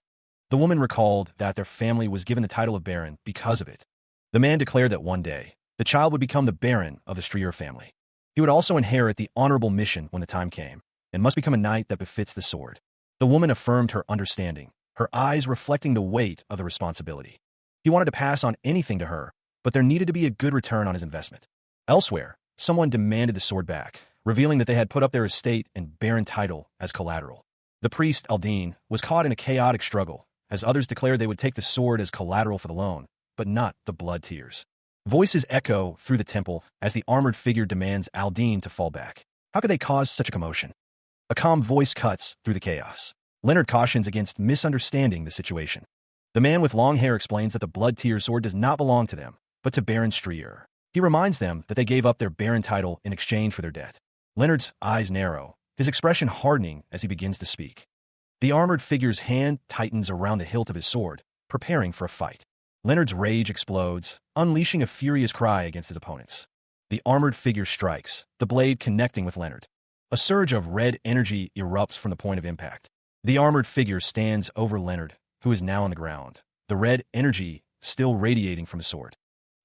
The woman recalled that their family was given the title of Baron because of it. The man declared that one day, the child would become the Baron of the Strier family. He would also inherit the honorable mission when the time came, and must become a knight that befits the sword. The woman affirmed her understanding, her eyes reflecting the weight of the responsibility. He wanted to pass on anything to her, but there needed to be a good return on his investment. Elsewhere, someone demanded the sword back, revealing that they had put up their estate and Baron title as collateral. The priest, Aldine, was caught in a chaotic struggle, as others declared they would take the sword as collateral for the loan, but not the blood tears. Voices echo through the temple as the armored figure demands Aldine to fall back. How could they cause such a commotion? A calm voice cuts through the chaos. Leonard cautions against misunderstanding the situation. The man with long hair explains that the blood tear sword does not belong to them, but to Baron Strier. He reminds them that they gave up their Baron title in exchange for their debt. Leonard's eyes narrow, his expression hardening as he begins to speak. The armored figure's hand tightens around the hilt of his sword, preparing for a fight. Leonard's rage explodes, unleashing a furious cry against his opponents. The armored figure strikes, the blade connecting with Leonard. A surge of red energy erupts from the point of impact. The armored figure stands over Leonard, who is now on the ground, the red energy still radiating from his sword.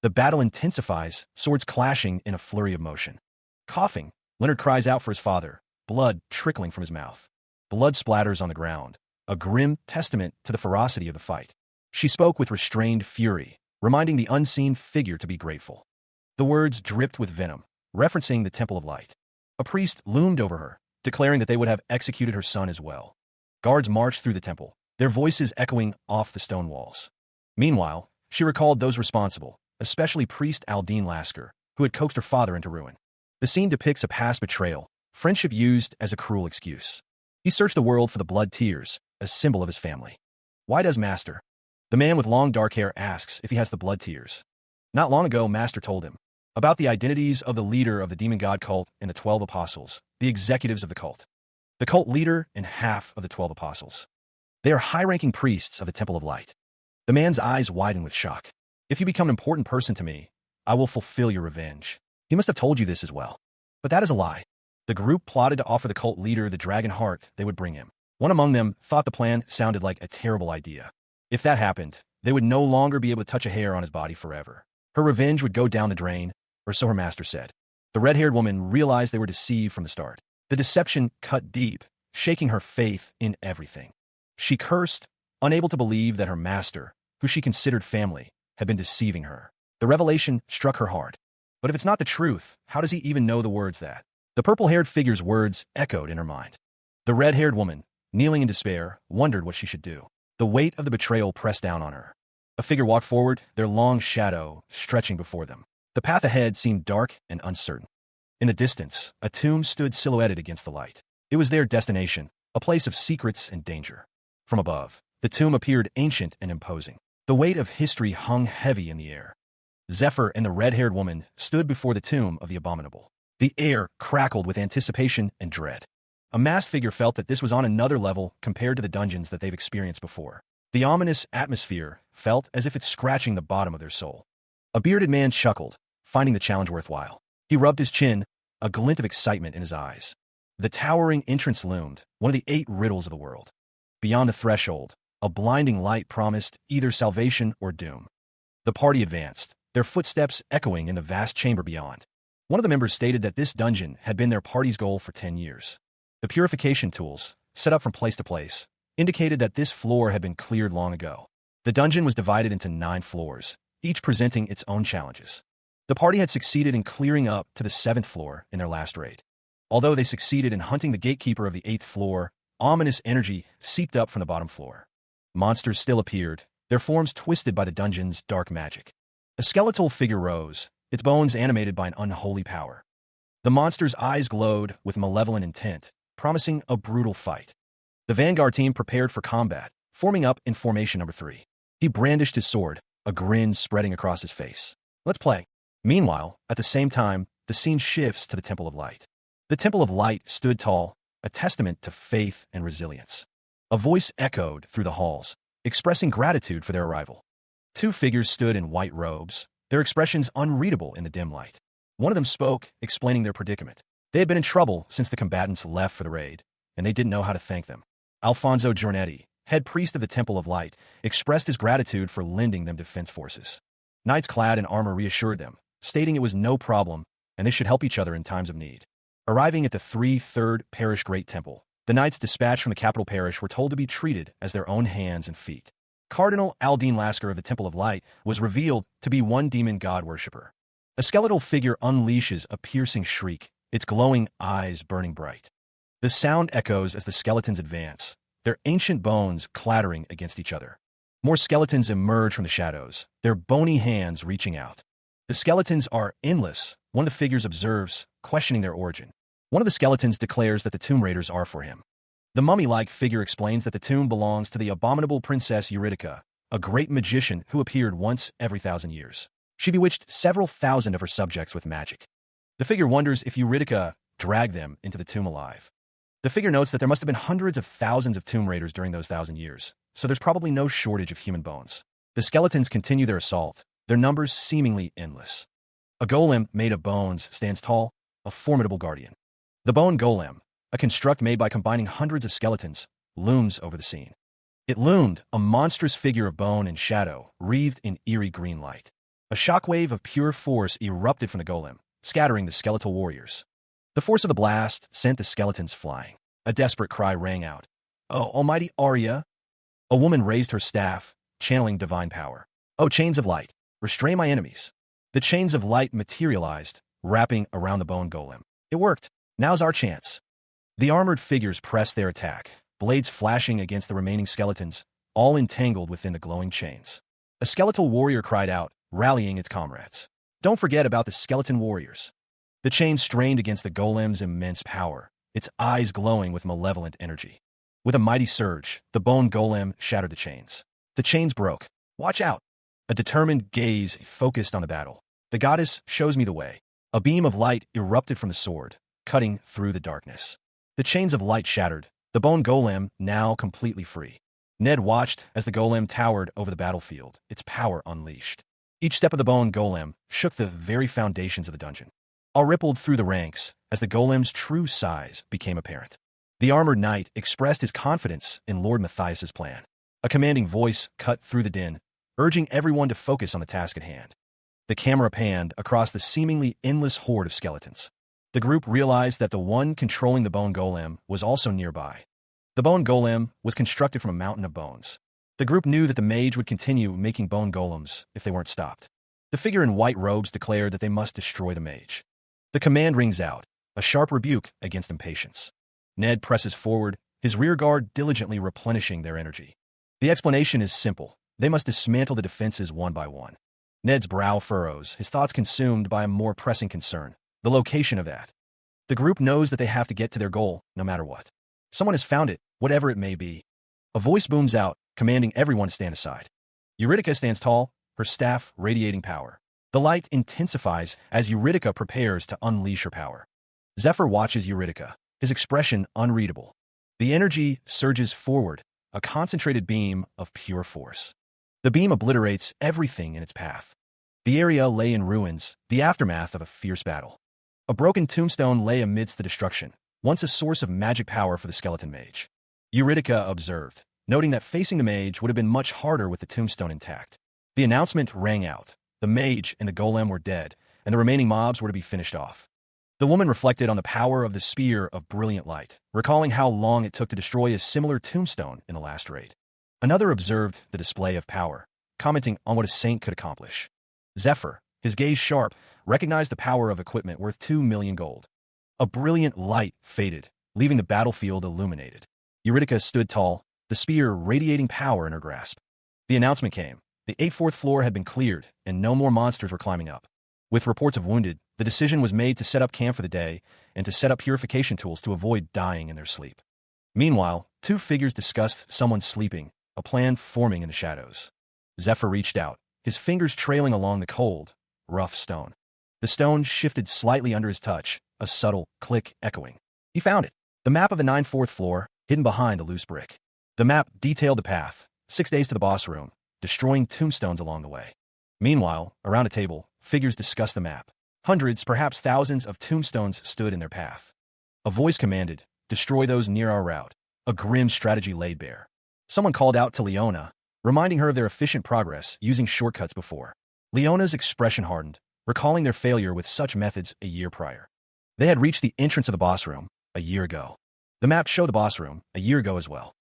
The battle intensifies, swords clashing in a flurry of motion. Coughing, Leonard cries out for his father, blood trickling from his mouth. Blood splatters on the ground, a grim testament to the ferocity of the fight. She spoke with restrained fury, reminding the unseen figure to be grateful. The words dripped with venom, referencing the Temple of Light. A priest loomed over her, declaring that they would have executed her son as well. Guards marched through the temple, their voices echoing off the stone walls. Meanwhile, she recalled those responsible, especially priest Aldine Lasker, who had coaxed her father into ruin. The scene depicts a past betrayal, friendship used as a cruel excuse. He searched the world for the blood tears, a symbol of his family. Why does Master? The man with long dark hair asks if he has the blood tears. Not long ago, Master told him about the identities of the leader of the demon god cult and the 12 apostles, the executives of the cult. The cult leader and half of the 12 apostles. They are high-ranking priests of the Temple of Light. The man's eyes widen with shock. If you become an important person to me, I will fulfill your revenge. He must have told you this as well. But that is a lie. The group plotted to offer the cult leader the dragon heart they would bring him. One among them thought the plan sounded like a terrible idea. If that happened, they would no longer be able to touch a hair on his body forever. Her revenge would go down the drain, or so her master said. The red-haired woman realized they were deceived from the start. The deception cut deep, shaking her faith in everything. She cursed, unable to believe that her master, who she considered family, had been deceiving her. The revelation struck her hard. But if it's not the truth, how does he even know the words that? The purple-haired figure's words echoed in her mind. The red-haired woman, kneeling in despair, wondered what she should do. The weight of the betrayal pressed down on her. A figure walked forward, their long shadow stretching before them. The path ahead seemed dark and uncertain. In the distance, a tomb stood silhouetted against the light. It was their destination, a place of secrets and danger. From above, the tomb appeared ancient and imposing. The weight of history hung heavy in the air. Zephyr and the red-haired woman stood before the tomb of the abominable. The air crackled with anticipation and dread. A masked figure felt that this was on another level compared to the dungeons that they've experienced before. The ominous atmosphere felt as if it's scratching the bottom of their soul. A bearded man chuckled, finding the challenge worthwhile. He rubbed his chin, a glint of excitement in his eyes. The towering entrance loomed, one of the 8 riddles of the world. Beyond the threshold, a blinding light promised either salvation or doom. The party advanced, their footsteps echoing in the vast chamber beyond. One of the members stated that this dungeon had been their party's goal for 10 years. The purification tools, set up from place to place, indicated that this floor had been cleared long ago. The dungeon was divided into 9 floors, each presenting its own challenges. The party had succeeded in clearing up to the 7th floor in their last raid. Although they succeeded in hunting the gatekeeper of the 8th floor, ominous energy seeped up from the bottom floor. Monsters still appeared, their forms twisted by the dungeon's dark magic. A skeletal figure rose, its bones animated by an unholy power. The monster's eyes glowed with malevolent intent, promising a brutal fight. The vanguard team prepared for combat, forming up in formation number 3. He brandished his sword, a grin spreading across his face. Let's play. Meanwhile, at the same time, the scene shifts to the Temple of Light. The Temple of Light stood tall, a testament to faith and resilience. A voice echoed through the halls, expressing gratitude for their arrival. 2 figures stood in white robes, their expressions unreadable in the dim light. One of them spoke, explaining their predicament. They had been in trouble since the combatants left for the raid, and they didn't know how to thank them. Alfonso Giornetti, head priest of the Temple of Light, expressed his gratitude for lending them defense forces. Knights clad in armor reassured them, stating it was no problem and they should help each other in times of need. Arriving at the 3rd Parish Great Temple, the knights dispatched from the capital parish were told to be treated as their own hands and feet. Cardinal Aldine Lasker of the Temple of Light was revealed to be one demon god worshipper. A skeletal figure unleashes a piercing shriek, its glowing eyes burning bright. The sound echoes as the skeletons advance, their ancient bones clattering against each other. More skeletons emerge from the shadows, their bony hands reaching out. The skeletons are endless, one of the figures observes, questioning their origin. One of the skeletons declares that the tomb raiders are for him. The mummy-like figure explains that the tomb belongs to the abominable Princess Eurydica, a great magician who appeared once every 1,000 years. She bewitched several thousand of her subjects with magic. The figure wonders if Eurydica dragged them into the tomb alive. The figure notes that there must have been hundreds of thousands of tomb raiders during those 1,000 years, so there's probably no shortage of human bones. The skeletons continue their assault, their numbers seemingly endless. A golem made of bones stands tall, a formidable guardian. The bone golem, a construct made by combining hundreds of skeletons, looms over the scene. It loomed, a monstrous figure of bone and shadow, wreathed in eerie green light. A shockwave of pure force erupted from the golem, scattering the skeletal warriors. The force of the blast sent the skeletons flying. A desperate cry rang out. "Oh, almighty Arya!" A woman raised her staff, channeling divine power. "Oh, chains of light, restrain my enemies." The chains of light materialized, wrapping around the bone golem. It worked. Now's our chance. The armored figures pressed their attack, blades flashing against the remaining skeletons, all entangled within the glowing chains. A skeletal warrior cried out, rallying its comrades. "Don't forget about the skeleton warriors." The chains strained against the golem's immense power, its eyes glowing with malevolent energy. With a mighty surge, the bone golem shattered the chains. The chains broke. "Watch out!" A determined gaze focused on the battle. "The goddess shows me the way." A beam of light erupted from the sword, cutting through the darkness. The chains of light shattered, the bone golem now completely free. Ned watched as the golem towered over the battlefield, its power unleashed. Each step of the bone golem shook the very foundations of the dungeon. Awe rippled through the ranks as the golem's true size became apparent. The armored knight expressed his confidence in Lord Matthias's plan. A commanding voice cut through the din, urging everyone to focus on the task at hand. The camera panned across the seemingly endless horde of skeletons. The group realized that the one controlling the bone golem was also nearby. The bone golem was constructed from a mountain of bones. The group knew that the mage would continue making bone golems if they weren't stopped. The figure in white robes declared that they must destroy the mage. The command rings out, a sharp rebuke against impatience. Ned presses forward, his rearguard diligently replenishing their energy. The explanation is simple. They must dismantle the defenses one by one. Ned's brow furrows, his thoughts consumed by a more pressing concern, the location of that. The group knows that they have to get to their goal, no matter what. Someone has found it, whatever it may be. A voice booms out, commanding everyone to stand aside. Eurydica stands tall, her staff radiating power. The light intensifies as Eurydica prepares to unleash her power. Zephyr watches Eurydica, his expression unreadable. The energy surges forward, a concentrated beam of pure force. The beam obliterates everything in its path. The area lay in ruins, the aftermath of a fierce battle. A broken tombstone lay amidst the destruction, once a source of magic power for the skeleton mage. Eurydica observed, noting that facing the mage would have been much harder with the tombstone intact. The announcement rang out. The mage and the golem were dead, and the remaining mobs were to be finished off. The woman reflected on the power of the spear of brilliant light, recalling how long it took to destroy a similar tombstone in the last raid. Another observed the display of power, commenting on what a saint could accomplish. Zephyr, his gaze sharp, recognized the power of equipment worth 2 million gold. A brilliant light faded, leaving the battlefield illuminated. Eurydica stood tall, the spear radiating power in her grasp. The announcement came. The 84th floor had been cleared, and no more monsters were climbing up. With reports of wounded, The decision was made to set up camp for the day and to set up purification tools to avoid dying in their sleep. Meanwhile, two figures discussed someone sleeping, a plan forming in the shadows. Zephyr reached out, his fingers trailing along the cold, rough stone. The stone shifted slightly under his touch, a subtle click echoing. He found it. The map of the 9/4 floor, hidden behind a loose brick. The map detailed the path, 6 days to the boss room, destroying tombstones along the way. Meanwhile, around a table, figures discussed the map. Hundreds, perhaps thousands of tombstones stood in their path. A voice commanded, "Destroy those near our route." A grim strategy laid bare. Someone called out to Leona, reminding her of their efficient progress using shortcuts before. Leona's expression hardened, recalling their failure with such methods a year prior. They had reached the entrance of the boss room a year ago. The map showed the boss room a year ago as well.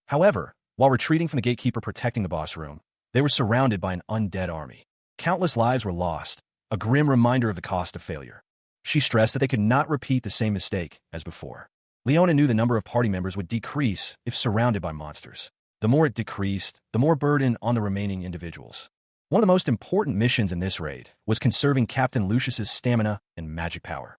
However, while retreating from the gatekeeper protecting the boss room, they were surrounded by an undead army. Countless lives were lost, a grim reminder of the cost of failure. She stressed that they could not repeat the same mistake as before. Leona knew the number of party members would decrease if surrounded by monsters. The more it decreased, the more burden on the remaining individuals. One of the most important missions in this raid was conserving Captain Lucius's stamina and magic power.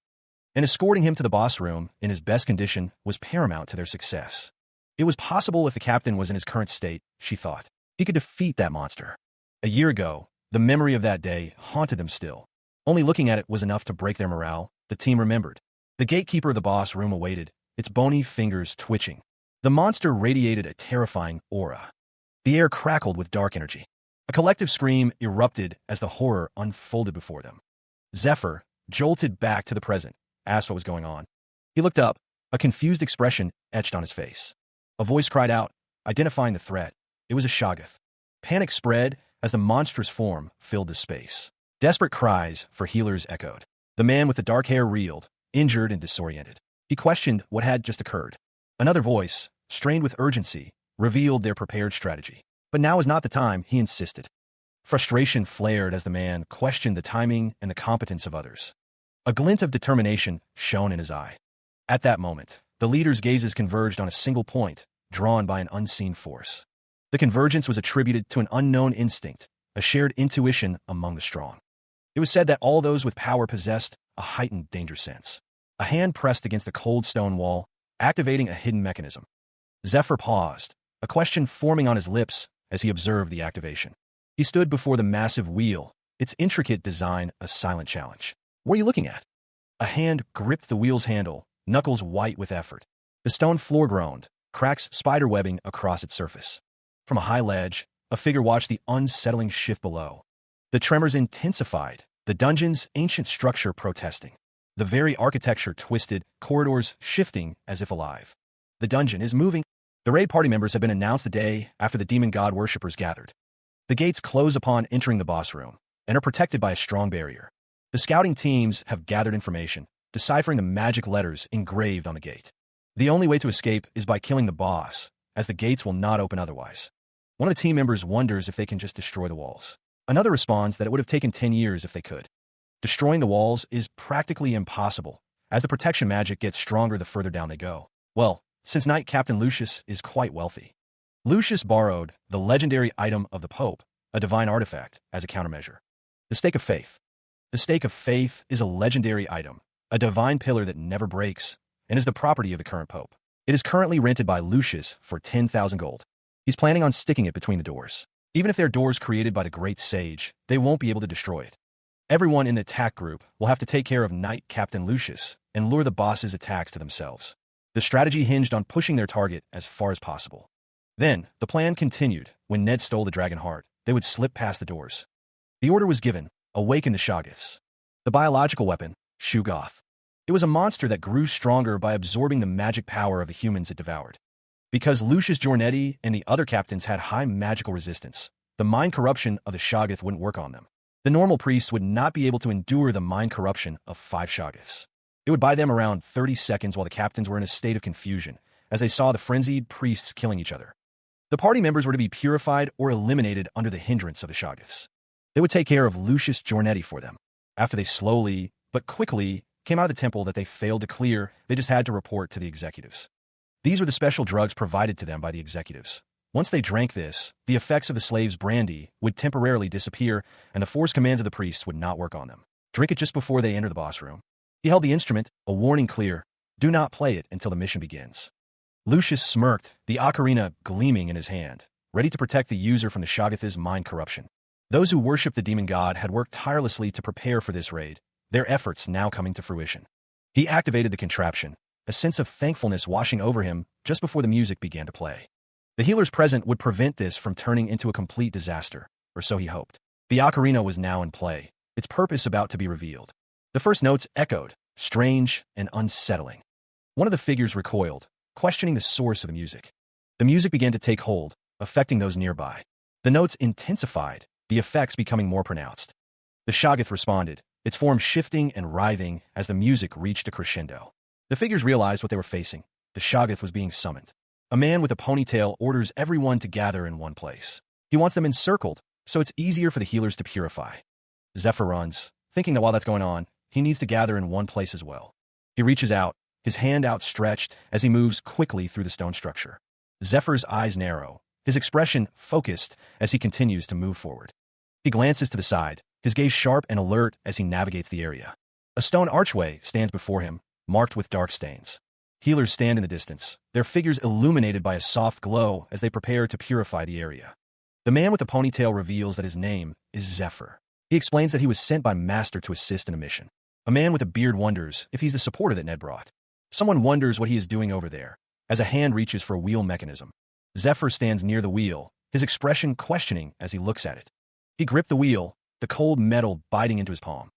And escorting him to the boss room in his best condition was paramount to their success. It was possible if the captain was in his current state, she thought. He could defeat that monster. A year ago, the memory of that day haunted them still. Only looking at it was enough to break their morale, the team remembered. The gatekeeper of the boss room awaited, its bony fingers twitching. The monster radiated a terrifying aura. The air crackled with dark energy. A collective scream erupted as the horror unfolded before them. Zephyr, jolted back to the present, asked what was going on. He looked up, a confused expression etched on his face. A voice cried out, identifying the threat. It was a Shoggoth. Panic spread as the monstrous form filled the space. Desperate cries for healers echoed. The man with the dark hair reeled, injured and disoriented. He questioned what had just occurred. Another voice, strained with urgency, revealed their prepared strategy. But now was not the time, he insisted. Frustration flared as the man questioned the timing and the competence of others. A glint of determination shone in his eye. At that moment, the leader's gazes converged on a single point, drawn by an unseen force. The convergence was attributed to an unknown instinct, a shared intuition among the strong. It was said that all those with power possessed a heightened danger sense. A hand pressed against the cold stone wall, activating a hidden mechanism. Zephyr paused, a question forming on his lips as he observed the activation. He stood before the massive wheel, its intricate design a silent challenge. "What are you looking at?" A hand gripped the wheel's handle, knuckles white with effort. The stone floor groaned, cracks spiderwebbing across its surface. From a high ledge, a figure watched the unsettling shift below. The tremors intensified, the dungeon's ancient structure protesting. The very architecture twisted, corridors shifting as if alive. The dungeon is moving. The raid party members have been announced the day after the demon god worshippers gathered. The gates close upon entering the boss room and are protected by a strong barrier. The scouting teams have gathered information, deciphering the magic letters engraved on the gate. The only way to escape is by killing the boss, as the gates will not open otherwise. One of the team members wonders if they can just destroy the walls. Another responds that it would have taken 10 years if they could. Destroying the walls is practically impossible, as the protection magic gets stronger the further down they go. Well, since Knight Captain Lucius is quite wealthy. Lucius borrowed the legendary item of the Pope, a divine artifact, as a countermeasure. The Stake of Faith. The Stake of Faith is a legendary item, a divine pillar that never breaks, and is the property of the current Pope. It is currently rented by Lucius for 10,000 gold. He's planning on sticking it between the doors. Even if they're doors created by the Great Sage, they won't be able to destroy it. Everyone in the attack group will have to take care of Knight Captain Lucius and lure the boss's attacks to themselves. The strategy hinged on pushing their target as far as possible. Then, the plan continued. When Ned stole the dragon heart, they would slip past the doors. The order was given, awaken the Shoggoths. The biological weapon, Shoggoth. It was a monster that grew stronger by absorbing the magic power of the humans it devoured. Because Lucius Giornetti and the other captains had high magical resistance, the mind corruption of the Shoggoth wouldn't work on them. The normal priests would not be able to endure the mind corruption of 5 Shoggoths. It would buy them around 30 seconds while the captains were in a state of confusion, as they saw the frenzied priests killing each other. The party members were to be purified or eliminated under the hindrance of the Shoggoths. They would take care of Lucius Giornetti for them. After they slowly, but quickly, came out of the temple that they failed to clear, they just had to report to the executives. These were the special drugs provided to them by the executives. Once they drank this, the effects of the slaves' brandy would temporarily disappear, and the force commands of the priests would not work on them. Drink it just before they enter the boss room. He held the instrument, a warning clear. Do not play it until the mission begins. Lucius smirked, the ocarina gleaming in his hand, ready to protect the user from the Shoggoth's mind corruption. Those who worship the demon god had worked tirelessly to prepare for this raid, their efforts now coming to fruition. He activated the contraption, a sense of thankfulness washing over him just before the music began to play. The healers present would prevent this from turning into a complete disaster, or so he hoped. The ocarina was now in play, its purpose about to be revealed. The first notes echoed, strange and unsettling. One of the figures recoiled, questioning the source of the music. The music began to take hold, affecting those nearby. The notes intensified, the effects becoming more pronounced. The Shoggoth responded, its form shifting and writhing as the music reached a crescendo. The figures realized what they were facing. The Shoggoth was being summoned. A man with a ponytail orders everyone to gather in one place. He wants them encircled, so it's easier for the healers to purify. Zephyr runs, thinking that while that's going on, he needs to gather in one place as well. He reaches out, his hand outstretched as he moves quickly through the stone structure. Zephyr's eyes narrow, his expression focused as he continues to move forward. He glances to the side, his gaze sharp and alert as he navigates the area. A stone archway stands before him, marked with dark stains. Healers stand in the distance, their figures illuminated by a soft glow as they prepare to purify the area. The man with the ponytail reveals that his name is Zephyr. He explains that he was sent by Master to assist in a mission. A man with a beard wonders if he's the supporter that Ned brought. Someone wonders what he is doing over there, as a hand reaches for a wheel mechanism. Zephyr stands near the wheel, his expression questioning as he looks at it. He gripped the wheel, the cold metal biting into his palm.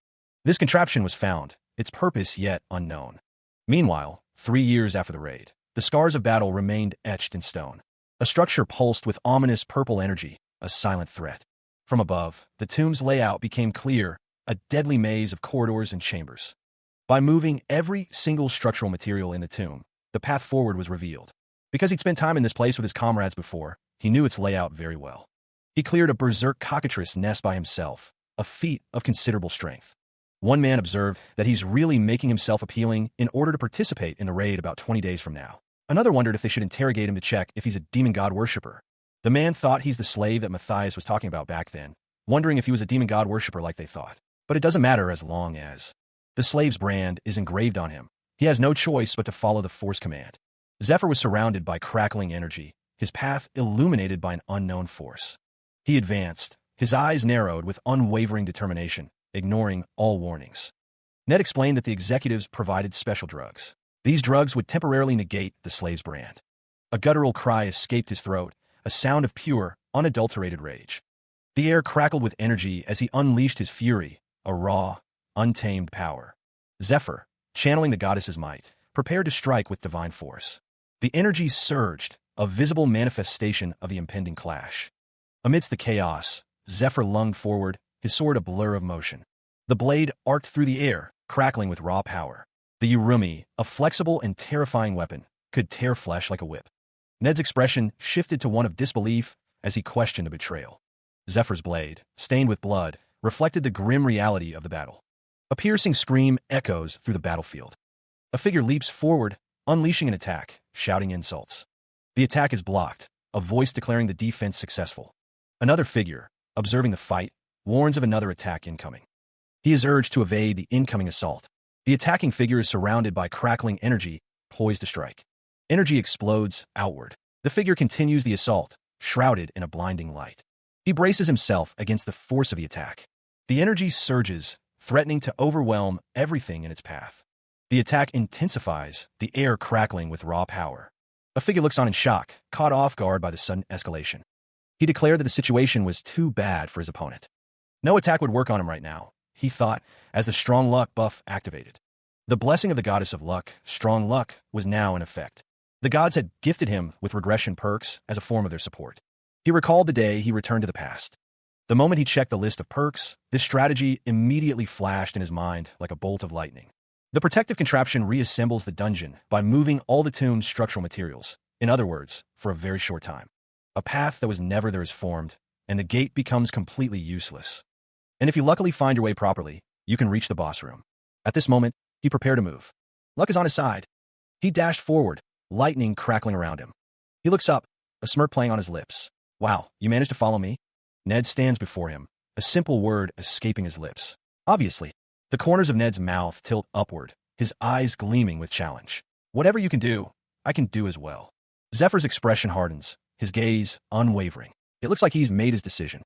This contraption was found, its purpose yet unknown. Meanwhile, 3 years after the raid, the scars of battle remained etched in stone. A structure pulsed with ominous purple energy, a silent threat. From above, the tomb's layout became clear, a deadly maze of corridors and chambers. By moving every single structural material in the tomb, the path forward was revealed. Because he'd spent time in this place with his comrades before, he knew its layout very well. He cleared a berserk cockatrice nest by himself, a feat of considerable strength. One man observed that he's really making himself appealing in order to participate in the raid about 20 days from now. Another wondered if they should interrogate him to check if he's a demon god worshipper. The man thought he's the slave that Matthias was talking about back then, wondering if he was a demon god worshipper like they thought. But it doesn't matter as long as the slave's brand is engraved on him. He has no choice but to follow the force command. Zephyr was surrounded by crackling energy, his path illuminated by an unknown force. He advanced, his eyes narrowed with unwavering determination, ignoring all warnings. Ned explained that the executives provided special drugs. These drugs would temporarily negate the slave's brand. A guttural cry escaped his throat, a sound of pure, unadulterated rage. The air crackled with energy as he unleashed his fury, a raw, untamed power. Zephyr, channeling the goddess's might, prepared to strike with divine force. The energy surged, a visible manifestation of the impending clash. Amidst the chaos, Zephyr lunged forward, his sword a blur of motion. The blade arced through the air, crackling with raw power. The Urumi, a flexible and terrifying weapon, could tear flesh like a whip. Ned's expression shifted to one of disbelief as he questioned the betrayal. Zephyr's blade, stained with blood, reflected the grim reality of the battle. A piercing scream echoes through the battlefield. A figure leaps forward, unleashing an attack, shouting insults. The attack is blocked, a voice declaring the defense successful. Another figure, observing the fight, warns of another attack incoming. He is urged to evade the incoming assault. The attacking figure is surrounded by crackling energy, poised to strike. Energy explodes outward. The figure continues the assault, shrouded in a blinding light. He braces himself against the force of the attack. The energy surges, threatening to overwhelm everything in its path. The attack intensifies, the air crackling with raw power. A figure looks on in shock, caught off guard by the sudden escalation. He declared that the situation was too bad for his opponent. No attack would work on him right now, he thought, as the strong luck buff activated. The blessing of the goddess of luck, strong luck, was now in effect. The gods had gifted him with regression perks as a form of their support. He recalled the day he returned to the past. The moment he checked the list of perks, this strategy immediately flashed in his mind like a bolt of lightning. The protective contraption reassembles the dungeon by moving all the tomb's structural materials, in other words, for a very short time. A path that was never there is formed, and the gate becomes completely useless. And if you luckily find your way properly, you can reach the boss room. At this moment, he prepared to move. Luck is on his side. He dashed forward, lightning crackling around him. He looks up, a smirk playing on his lips. Wow, you managed to follow me? Ned stands before him, a simple word escaping his lips. Obviously, The corners of Ned's mouth tilt upward, his eyes gleaming with challenge. Whatever you can do, I can do as well. Zephyr's expression hardens, his gaze unwavering. It looks like he's made his decision.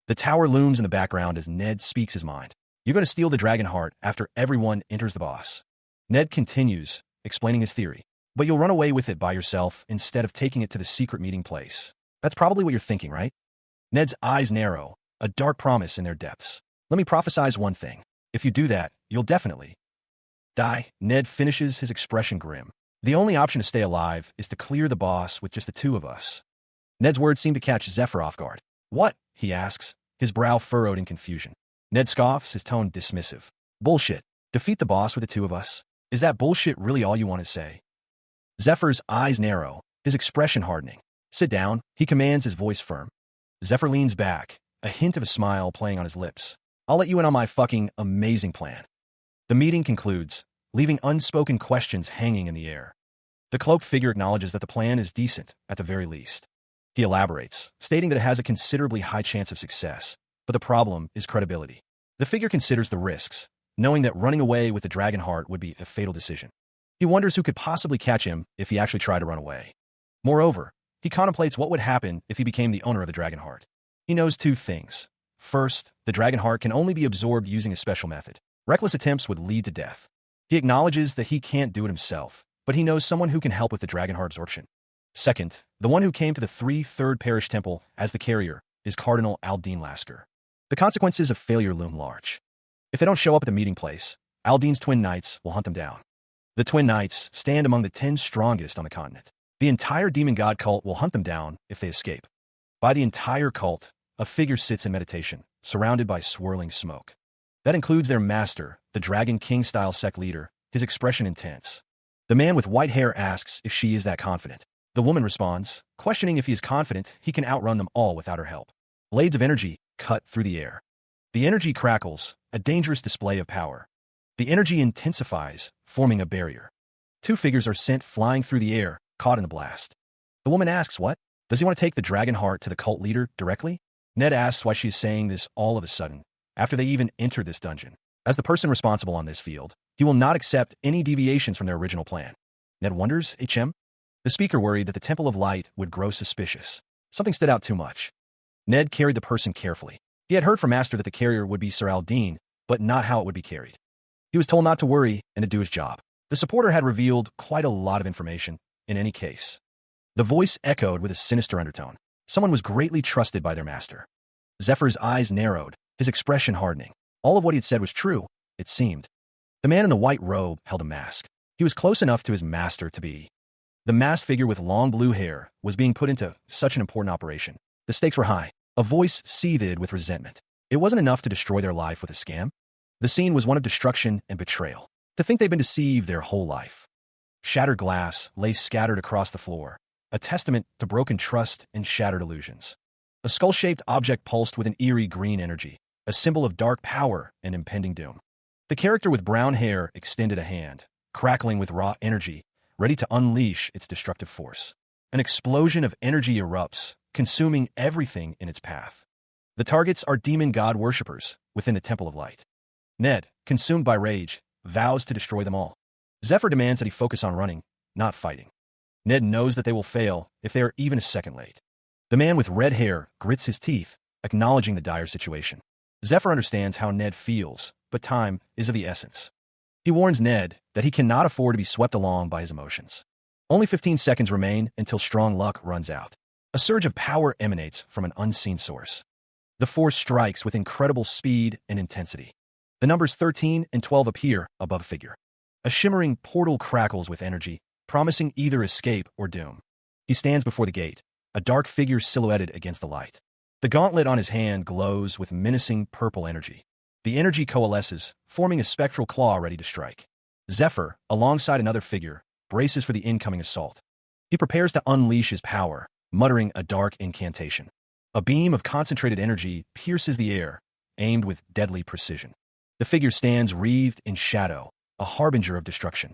The tower looms in the background as Ned speaks his mind. You're going to steal the dragon heart after everyone enters the boss. Ned continues, explaining his theory. But you'll run away with it by yourself instead of taking it to the secret meeting place. That's probably what you're thinking, right? Ned's eyes narrow, a dark promise in their depths. Let me prophesize one thing. If you do that, you'll definitely die. Ned finishes, his expression grim. The only option to stay alive is to clear the boss with just the two of us. Ned's words seem to catch Zephyr off guard. What? He asks, his brow furrowed in confusion. Ned scoffs, his tone dismissive. Bullshit. Defeat the boss with the two of us? Is that bullshit really all you want to say? Zephyr's eyes narrow, his expression hardening. Sit down, he commands, his voice firm. Zephyr leans back, a hint of a smile playing on his lips. I'll let you in on my fucking amazing plan. The meeting concludes, leaving unspoken questions hanging in the air. The cloaked figure acknowledges that the plan is decent, at the very least. He elaborates, stating that it has a considerably high chance of success, but the problem is credibility. The figure considers the risks, knowing that running away with the dragon heart would be a fatal decision. He wonders who could possibly catch him if he actually tried to run away. Moreover, he contemplates what would happen if he became the owner of the dragon heart. He knows two things. First, the dragon heart can only be absorbed using a special method. Reckless attempts would lead to death. He acknowledges that he can't do it himself, but he knows someone who can help with the dragon heart absorption. Second, the one who came to the 3/3 Parish Temple as the carrier is Cardinal Aldine Lasker. The consequences of failure loom large. If they don't show up at the meeting place, Aldine's twin knights will hunt them down. The twin knights stand among the 10 strongest on the continent. The entire demon god cult will hunt them down if they escape. By the entire cult, a figure sits in meditation, surrounded by swirling smoke. That includes their master, the Dragon King-style sect leader, his expression intense. The man with white hair asks if she is that confident. The woman responds, questioning if he is confident he can outrun them all without her help. Blades of energy cut through the air. The energy crackles, a dangerous display of power. The energy intensifies, forming a barrier. Two figures are sent flying through the air, caught in the blast. The woman asks what? Does he want to take the dragon heart to the cult leader directly? Ned asks why she is saying this all of a sudden, after they even entered this dungeon. As the person responsible on this field, he will not accept any deviations from their original plan. Ned wonders, HM? The speaker worried that the Temple of Light would grow suspicious. Something stood out too much. Ned carried the person carefully. He had heard from Master that the carrier would be Sir Aldine, but not how it would be carried. He was told not to worry and to do his job. The supporter had revealed quite a lot of information, in any case. The voice echoed with a sinister undertone. Someone was greatly trusted by their master. Zephyr's eyes narrowed, his expression hardening. All of what he had said was true, it seemed. The man in the white robe held a mask. He was close enough to his master to be. The masked figure with long blue hair was being put into such an important operation. The stakes were high. A voice seethed with resentment. It wasn't enough to destroy their life with a scam. The scene was one of destruction and betrayal. To think they'd been deceived their whole life. Shattered glass lay scattered across the floor, a testament to broken trust and shattered illusions. A skull-shaped object pulsed with an eerie green energy, a symbol of dark power and impending doom. The character with brown hair extended a hand, crackling with raw energy, ready to unleash its destructive force. An explosion of energy erupts, consuming everything in its path. The targets are demon god worshippers within the Temple of Light. Ned, consumed by rage, vows to destroy them all. Zephyr demands that he focus on running, not fighting. Ned knows that they will fail if they are even a second late. The man with red hair grits his teeth, acknowledging the dire situation. Zephyr understands how Ned feels, but time is of the essence. He warns Ned that he cannot afford to be swept along by his emotions. Only 15 seconds remain until strong luck runs out. A surge of power emanates from an unseen source. The force strikes with incredible speed and intensity. The numbers 13 and 12 appear above the figure. A shimmering portal crackles with energy, promising either escape or doom. He stands before the gate, a dark figure silhouetted against the light. The gauntlet on his hand glows with menacing purple energy. The energy coalesces, forming a spectral claw ready to strike. Zephyr, alongside another figure, braces for the incoming assault. He prepares to unleash his power, muttering a dark incantation. A beam of concentrated energy pierces the air, aimed with deadly precision. The figure stands wreathed in shadow, a harbinger of destruction.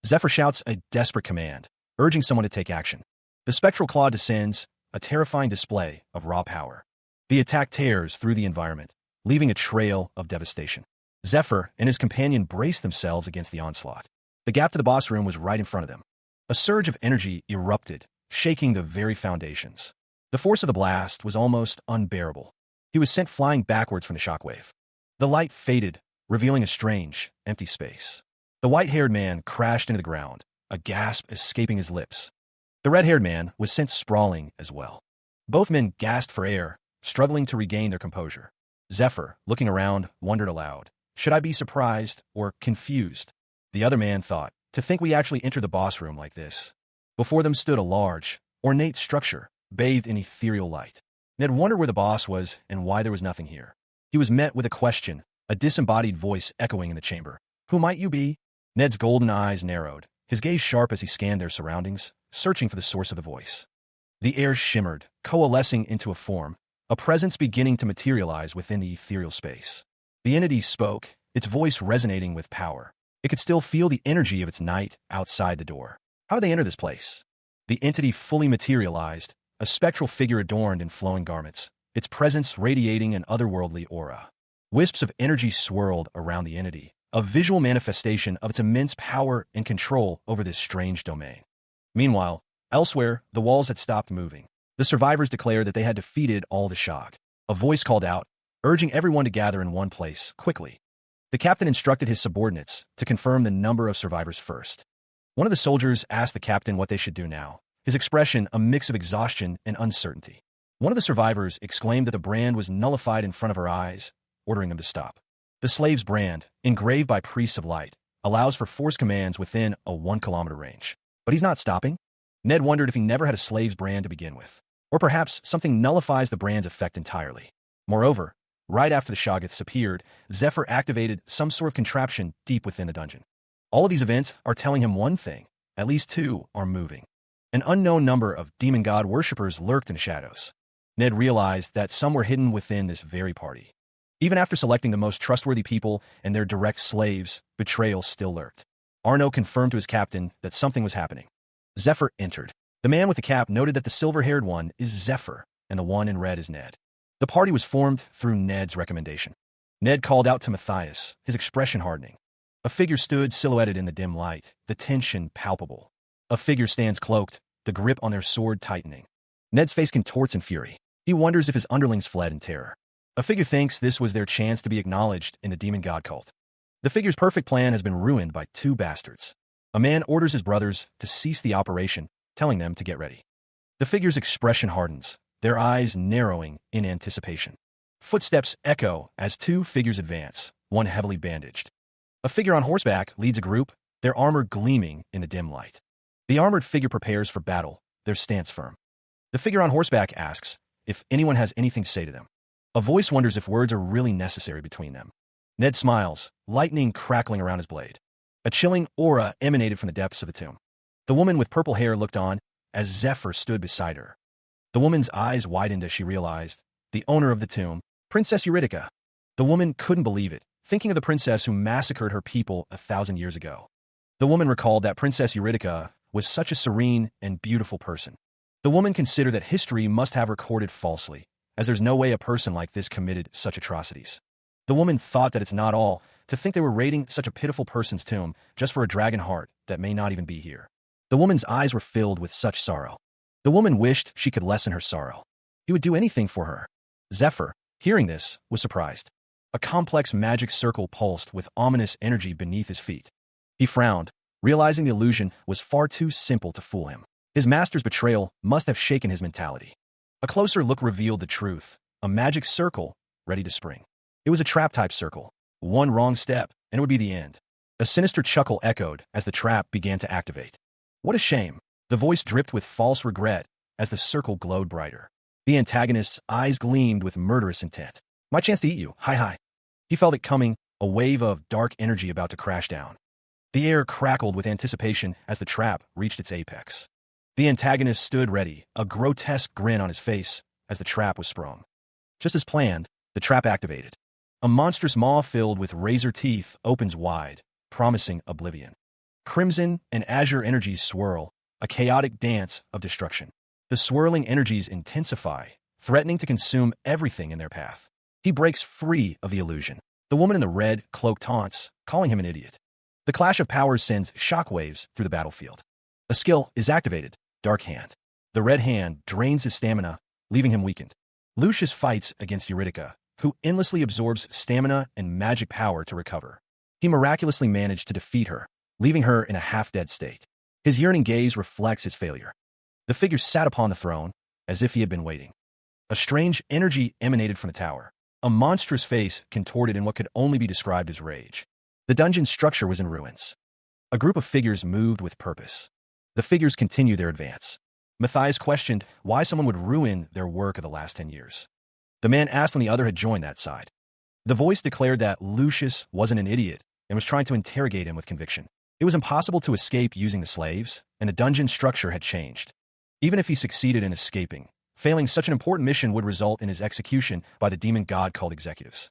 Zephyr shouts a desperate command, urging someone to take action. The spectral claw descends, a terrifying display of raw power. The attack tears through the environment, leaving a trail of devastation. Zephyr and his companion braced themselves against the onslaught. The gap to the boss room was right in front of them. A surge of energy erupted, shaking the very foundations. The force of the blast was almost unbearable. He was sent flying backwards from the shockwave. The light faded, revealing a strange, empty space. The white-haired man crashed into the ground, a gasp escaping his lips. The red-haired man was sent sprawling as well. Both men gasped for air, struggling to regain their composure. Zephyr, looking around, wondered aloud, "Should I be surprised or confused?" The other man thought, "To think we actually entered the boss room like this." Before them stood a large, ornate structure, bathed in ethereal light. Ned wondered where the boss was and why there was nothing here. He was met with a question, a disembodied voice echoing in the chamber. "Who might you be?" Ned's golden eyes narrowed, his gaze sharp as he scanned their surroundings, searching for the source of the voice. The air shimmered, coalescing into a form, a presence beginning to materialize within the ethereal space. The entity spoke, its voice resonating with power. It could still feel the energy of its night outside the door. How did they enter this place? The entity fully materialized, a spectral figure adorned in flowing garments, its presence radiating an otherworldly aura. Wisps of energy swirled around the entity, a visual manifestation of its immense power and control over this strange domain. Meanwhile, elsewhere, the walls had stopped moving. The survivors declared that they had defeated all the shock. A voice called out, urging everyone to gather in one place, quickly. The captain instructed his subordinates to confirm the number of survivors first. One of the soldiers asked the captain what they should do now, his expression a mix of exhaustion and uncertainty. One of the survivors exclaimed that the brand was nullified in front of her eyes, ordering them to stop. The slave's brand, engraved by priests of light, allows for force commands within a 1-kilometer range. But he's not stopping? Ned wondered if he never had a slave's brand to begin with. Or perhaps something nullifies the brand's effect entirely. Moreover, right after the Shoggoths appeared, Zephyr activated some sort of contraption deep within the dungeon. All of these events are telling him one thing. At least two are moving. An unknown number of demon god worshippers lurked in the shadows. Ned realized that some were hidden within this very party. Even after selecting the most trustworthy people and their direct slaves, betrayal still lurked. Arno confirmed to his captain that something was happening. Zephyr entered. The man with the cap noted that the silver-haired one is Zephyr, and the one in red is Ned. The party was formed through Ned's recommendation. Ned called out to Matthias, his expression hardening. A figure stood silhouetted in the dim light, the tension palpable. A figure stands cloaked, the grip on their sword tightening. Ned's face contorts in fury. He wonders if his underlings fled in terror. A figure thinks this was their chance to be acknowledged in the demon god cult. The figure's perfect plan has been ruined by two bastards. A man orders his brothers to cease the operation, telling them to get ready. The figure's expression hardens, their eyes narrowing in anticipation. Footsteps echo as two figures advance, one heavily bandaged. A figure on horseback leads a group, their armor gleaming in the dim light. The armored figure prepares for battle, their stance firm. The figure on horseback asks if anyone has anything to say to them. A voice wonders if words are really necessary between them. Ned smiles, lightning crackling around his blade. A chilling aura emanated from the depths of the tomb. The woman with purple hair looked on as Zephyr stood beside her. The woman's eyes widened as she realized the owner of the tomb, Princess Eurydica. The woman couldn't believe it, thinking of the princess who massacred her people 1,000 years ago. The woman recalled that Princess Eurydica was such a serene and beautiful person. The woman considered that history must have recorded falsely, as there's no way a person like this committed such atrocities. The woman thought that it's not all to think they were raiding such a pitiful person's tomb just for a dragon heart that may not even be here. The woman's eyes were filled with such sorrow. The woman wished she could lessen her sorrow. He would do anything for her. Zephyr, hearing this, was surprised. A complex magic circle pulsed with ominous energy beneath his feet. He frowned, realizing the illusion was far too simple to fool him. His master's betrayal must have shaken his mentality. A closer look revealed the truth, a magic circle ready to spring. It was a trap-type circle. One wrong step, and it would be the end. A sinister chuckle echoed as the trap began to activate. What a shame. The voice dripped with false regret as the circle glowed brighter. The antagonist's eyes gleamed with murderous intent. My chance to eat you. Hi. He felt it coming, a wave of dark energy about to crash down. The air crackled with anticipation as the trap reached its apex. The antagonist stood ready, a grotesque grin on his face as the trap was sprung. Just as planned, the trap activated. A monstrous maw filled with razor teeth opens wide, promising oblivion. Crimson and azure energies swirl, a chaotic dance of destruction. The swirling energies intensify, threatening to consume everything in their path. He breaks free of the illusion. The The woman in the red cloak taunts, calling him an idiot. The clash of powers sends shockwaves through the battlefield. A skill is activated, Dark Hand. The red hand drains his stamina, leaving him weakened. Lucius fights against Eurydica, who endlessly absorbs stamina and magic power to recover. He miraculously managed to defeat her, leaving her in a half-dead state. His yearning gaze reflects his failure. The figure sat upon the throne, as if he had been waiting. A strange energy emanated from the tower. A monstrous face contorted in what could only be described as rage. The dungeon structure was in ruins. A group of figures moved with purpose. The figures continued their advance. Matthias questioned why someone would ruin their work of the last 10 years. The man asked when the other had joined that side. The voice declared that Lucius wasn't an idiot and was trying to interrogate him with conviction. It was impossible to escape using the slaves, and the dungeon structure had changed. Even if he succeeded in escaping, failing such an important mission would result in his execution by the demon god called executives.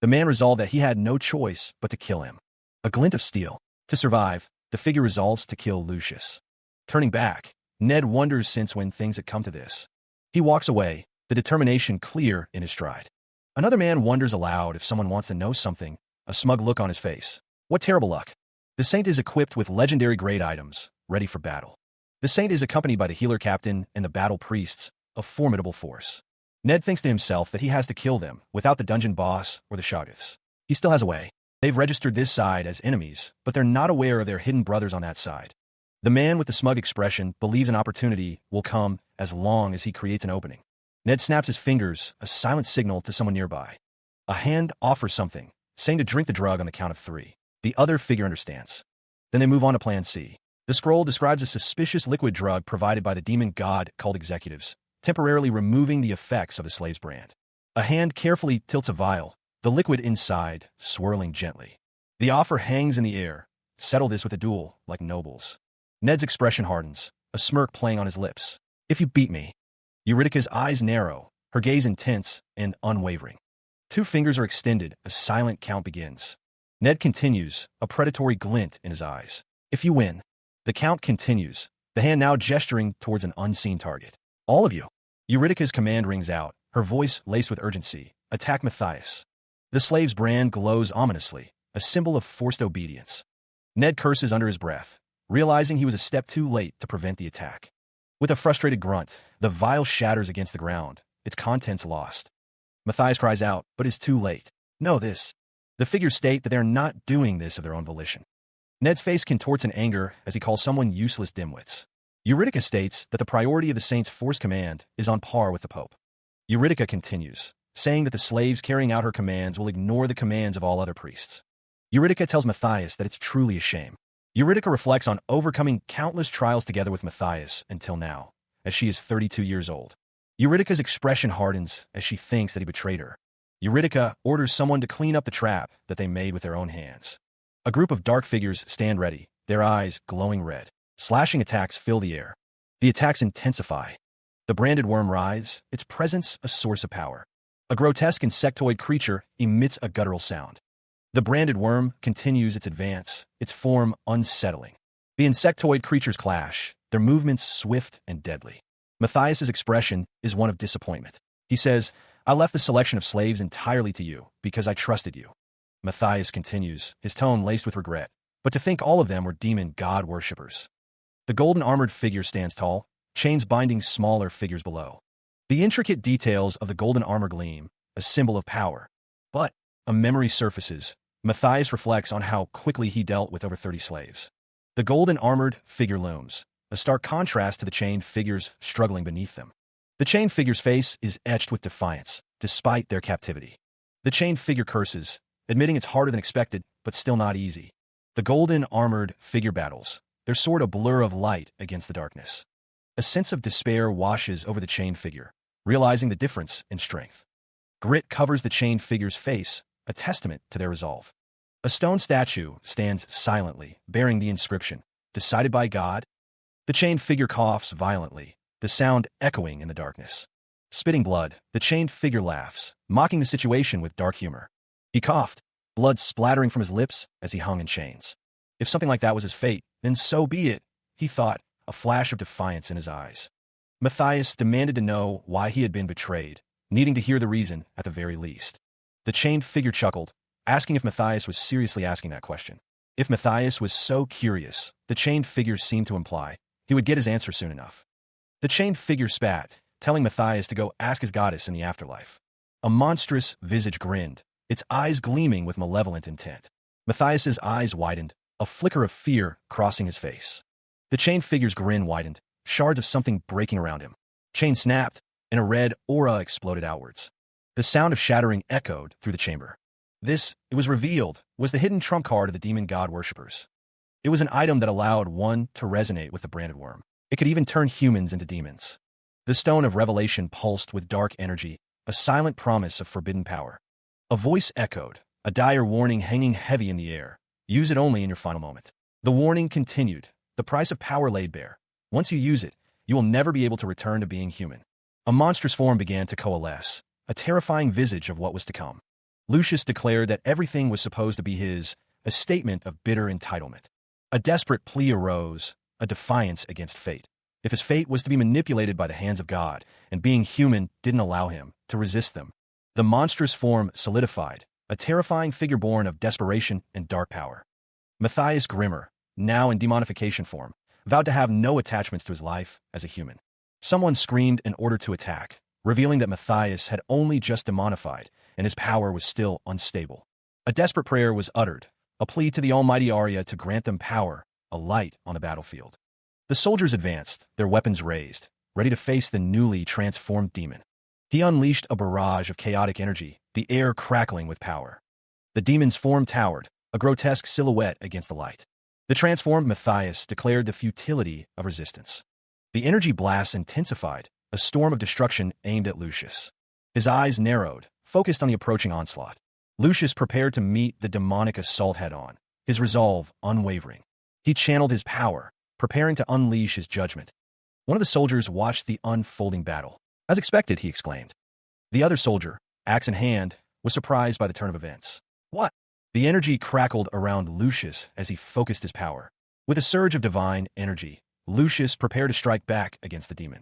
The man resolved that he had no choice but to kill him. A glint of steel. To survive, the figure resolves to kill Lucius. Turning back, Ned wonders since when things had come to this. He walks away, the determination clear in his stride. Another man wonders aloud if someone wants to know something, a smug look on his face. What terrible luck. The saint is equipped with legendary grade items, ready for battle. The saint is accompanied by the healer captain and the battle priests, a formidable force. Ned thinks to himself that he has to kill them without the dungeon boss or the Shoggoths. He still has a way. They've registered this side as enemies, but they're not aware of their hidden brothers on that side. The man with the smug expression believes an opportunity will come as long as he creates an opening. Ned snaps his fingers, a silent signal to someone nearby. A hand offers something, saying to drink the drug on the count of 3. The other figure understands. Then they move on to Plan C. The scroll describes a suspicious liquid drug provided by the demon god called executives, temporarily removing the effects of the slave's brand. A hand carefully tilts a vial, the liquid inside swirling gently. The offer hangs in the air. Settle this with a duel, like nobles. Ned's expression hardens, a smirk playing on his lips. If you beat me. Eurydica's eyes narrow, her gaze intense and unwavering. 2 fingers are extended, a silent count begins. Ned continues, a predatory glint in his eyes. If you win. The count continues, the hand now gesturing towards an unseen target. All of you. Eurydica's command rings out, her voice laced with urgency. Attack Matthias. The slave's brand glows ominously, a symbol of forced obedience. Ned curses under his breath, realizing he was a step too late to prevent the attack. With a frustrated grunt, the vial shatters against the ground, its contents lost. Matthias cries out, but is too late. Know this. The figures state that they are not doing this of their own volition. Ned's face contorts in anger as he calls someone useless dimwits. Eurydica states that the priority of the saint's force command is on par with the Pope. Eurydica continues, saying that the slaves carrying out her commands will ignore the commands of all other priests. Eurydica tells Matthias that it's truly a shame. Eurydica reflects on overcoming countless trials together with Matthias until now, as she is 32 years old. Eurydica's expression hardens as she thinks that he betrayed her. Eurydica orders someone to clean up the trap that they made with their own hands. A group of dark figures stand ready, their eyes glowing red. Slashing attacks fill the air. The attacks intensify. The branded worm writhes, its presence a source of power. A grotesque insectoid creature emits a guttural sound. The branded worm continues its advance, its form unsettling. The insectoid creatures clash, their movements swift and deadly. Matthias's expression is one of disappointment. He says, I left the selection of slaves entirely to you, because I trusted you. Matthias continues, his tone laced with regret. But to think all of them were demon god worshippers. The golden armored figure stands tall, chains binding smaller figures below. The intricate details of the golden armor gleam, a symbol of power. But a memory surfaces. Matthias reflects on how quickly he dealt with over 30 slaves. The golden armored figure looms, a stark contrast to the chained figures struggling beneath them. The chained figure's face is etched with defiance, despite their captivity. The chained figure curses, admitting it's harder than expected, but still not easy. The golden armored figure battles, their sword a blur of light against the darkness. A sense of despair washes over the chained figure, realizing the difference in strength. Grit covers the chained figure's face, a testament to their resolve. A stone statue stands silently, bearing the inscription, Decided by God. The chained figure coughs violently, the sound echoing in the darkness. Spitting blood, the chained figure laughs, mocking the situation with dark humor. He coughed, blood splattering from his lips as he hung in chains. If something like that was his fate, then so be it, he thought, a flash of defiance in his eyes. Matthias demanded to know why he had been betrayed, needing to hear the reason at the very least. The chained figure chuckled, asking if Matthias was seriously asking that question. If Matthias was so curious, the chained figure seemed to imply, he would get his answer soon enough. The chained figure spat, telling Matthias to go ask his goddess in the afterlife. A monstrous visage grinned, its eyes gleaming with malevolent intent. Matthias's eyes widened, a flicker of fear crossing his face. The chained figure's grin widened, shards of something breaking around him. Chain snapped, and a red aura exploded outwards. The sound of shattering echoed through the chamber. This, it was revealed, was the hidden trump card of the demon god worshippers. It was an item that allowed one to resonate with the branded worm. It could even turn humans into demons. The stone of revelation pulsed with dark energy, a silent promise of forbidden power. A voice echoed, a dire warning hanging heavy in the air. Use it only in your final moment. The warning continued, the price of power laid bare. Once you use it, you will never be able to return to being human. A monstrous form began to coalesce, a terrifying visage of what was to come. Lucius declared that everything was supposed to be his, a statement of bitter entitlement. A desperate plea arose, a defiance against fate. If his fate was to be manipulated by the hands of God, and being human didn't allow him to resist them, the monstrous form solidified, a terrifying figure born of desperation and dark power. Matthias Grimmer, now in demonification form, vowed to have no attachments to his life as a human. Someone screamed in order to attack, revealing that Matthias had only just demonified, and his power was still unstable. A desperate prayer was uttered, a plea to the almighty Arya to grant them power, a light on the battlefield. The soldiers advanced, their weapons raised, ready to face the newly transformed demon. He unleashed a barrage of chaotic energy, the air crackling with power. The demon's form towered, a grotesque silhouette against the light. The transformed Matthias declared the futility of resistance. The energy blasts intensified, a storm of destruction aimed at Lucius. His eyes narrowed, focused on the approaching onslaught. Lucius prepared to meet the demonic assault head-on, his resolve unwavering. He channeled his power, preparing to unleash his judgment. One of the soldiers watched the unfolding battle. As expected, he exclaimed. The other soldier, axe in hand, was surprised by the turn of events. What? The energy crackled around Lucius as he focused his power. With a surge of divine energy, Lucius prepared to strike back against the demon.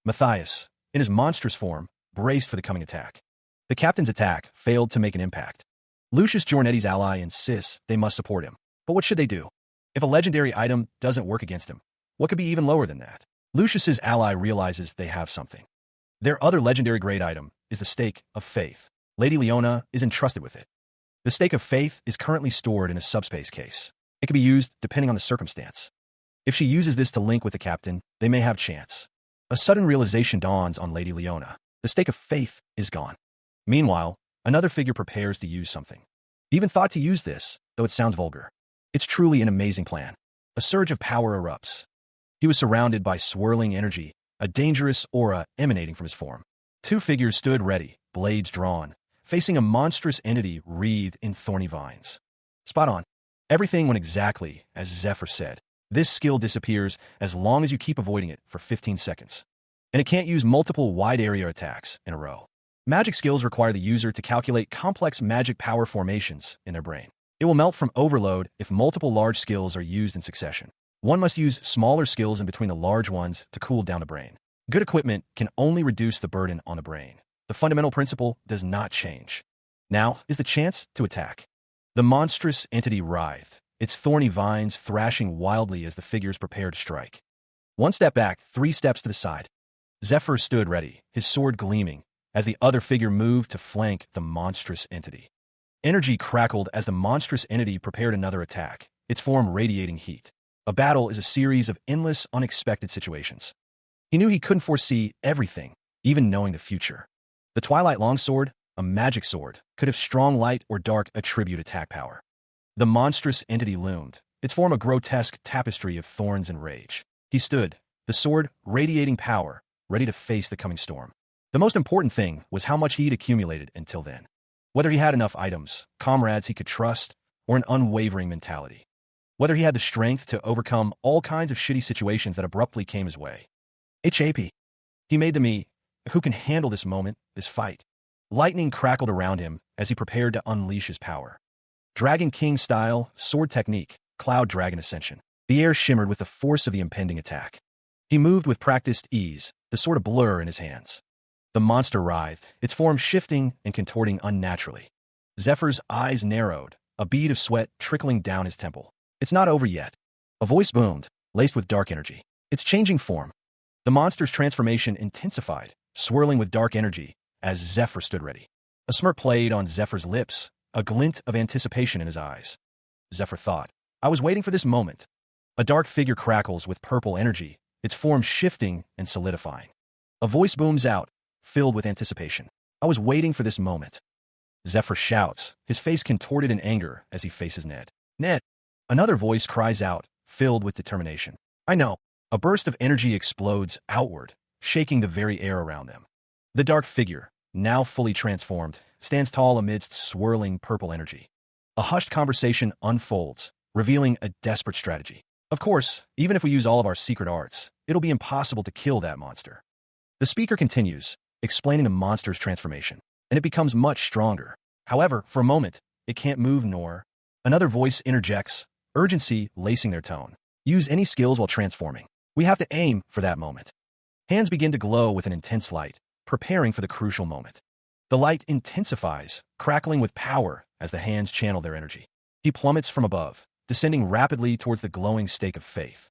Matthias, in his monstrous form, braced for the coming attack. The captain's attack failed to make an impact. Lucius Giornetti's ally insists they must support him. But what should they do? If a legendary item doesn't work against him, what could be even lower than that? Lucius's ally realizes they have something. Their other legendary grade item is the Stake of Faith. Lady Leona is entrusted with it. The Stake of Faith is currently stored in a subspace case. It can be used depending on the circumstance. If she uses this to link with the captain, they may have chance. A sudden realization dawns on Lady Leona. The Stake of Faith is gone. Meanwhile, another figure prepares to use something. He even thought to use this, though it sounds vulgar. It's truly an amazing plan. A surge of power erupts. He was surrounded by swirling energy, a dangerous aura emanating from his form. Two figures stood ready, blades drawn, facing a monstrous entity wreathed in thorny vines. Spot on. Everything went exactly as Zephyr said. This skill disappears as long as you keep avoiding it for 15 seconds. And it can't use multiple wide area attacks in a row. Magic skills require the user to calculate complex magic power formations in their brain. It will melt from overload if multiple large skills are used in succession. One must use smaller skills in between the large ones to cool down the brain. Good equipment can only reduce the burden on the brain. The fundamental principle does not change. Now is the chance to attack. The monstrous entity writhed, its thorny vines thrashing wildly as the figures prepared to strike. One step back, 3 steps to the side. Zephyr stood ready, his sword gleaming, as the other figure moved to flank the monstrous entity. Energy crackled as the monstrous entity prepared another attack, its form radiating heat. A battle is a series of endless, unexpected situations. He knew he couldn't foresee everything, even knowing the future. The Twilight Longsword, a magic sword, could have strong light or dark attribute attack power. The monstrous entity loomed, its form a grotesque tapestry of thorns and rage. He stood, the sword radiating power, ready to face the coming storm. The most important thing was how much he'd accumulated until then. Whether he had enough items, comrades he could trust, or an unwavering mentality. Whether he had the strength to overcome all kinds of shitty situations that abruptly came his way. HAP. He made the me, who can handle this moment, this fight. Lightning crackled around him as he prepared to unleash his power. Dragon King style, sword technique, Cloud Dragon Ascension. The air shimmered with the force of the impending attack. He moved with practiced ease, the sword a blur in his hands. The monster writhed, its form shifting and contorting unnaturally. Zephyr's eyes narrowed, a bead of sweat trickling down his temple. It's not over yet. A voice boomed, laced with dark energy. It's changing form. The monster's transformation intensified, swirling with dark energy, as Zephyr stood ready. A smirk played on Zephyr's lips, a glint of anticipation in his eyes. Zephyr thought, I was waiting for this moment. A dark figure crackles with purple energy, its form shifting and solidifying. A voice booms out, filled with anticipation. I was waiting for this moment. Zephyr shouts, his face contorted in anger as he faces Ned. Ned! Another voice cries out, filled with determination. I know. A burst of energy explodes outward, shaking the very air around them. The dark figure, now fully transformed, stands tall amidst swirling purple energy. A hushed conversation unfolds, revealing a desperate strategy. Of course, even if we use all of our secret arts, it'll be impossible to kill that monster. The speaker continues, explaining the monster's transformation, and it becomes much stronger. However, for a moment, it can't move nor... Another voice interjects, urgency lacing their tone. Use any skills while transforming. We have to aim for that moment. Hands begin to glow with an intense light, preparing for the crucial moment. The light intensifies, crackling with power as the hands channel their energy. He plummets from above, descending rapidly towards the glowing stake of faith.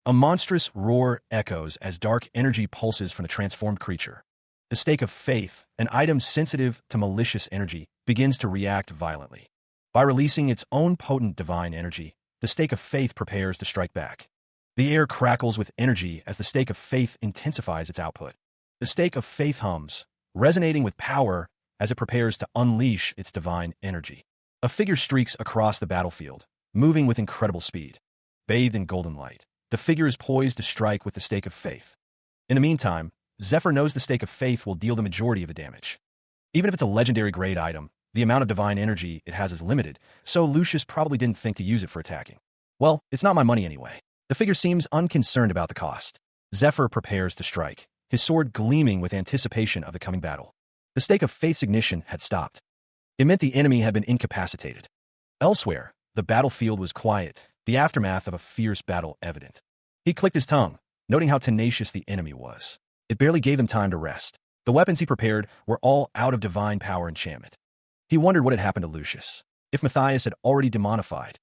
A monstrous roar echoes as dark energy pulses from the transformed creature. The stake of faith, an item sensitive to malicious energy, begins to react violently. By releasing its own potent divine energy, the stake of faith prepares to strike back. The air crackles with energy as the stake of faith intensifies its output. The stake of faith hums, resonating with power as it prepares to unleash its divine energy. A figure streaks across the battlefield, moving with incredible speed. Bathed in golden light, the figure is poised to strike with the stake of faith. In the meantime, Zephyr knows the stake of faith will deal the majority of the damage. Even if it's a legendary grade item, the amount of divine energy it has is limited, so Lucius probably didn't think to use it for attacking. Well, it's not my money anyway. The figure seems unconcerned about the cost. Zephyr prepares to strike, his sword gleaming with anticipation of the coming battle. The stake of faith's ignition had stopped. It meant the enemy had been incapacitated. Elsewhere, the battlefield was quiet, the aftermath of a fierce battle evident. He clicked his tongue, noting how tenacious the enemy was. It barely gave them time to rest. The weapons he prepared were all out of divine power enchantment. He wondered what had happened to Lucius, if Matthias had already demonified.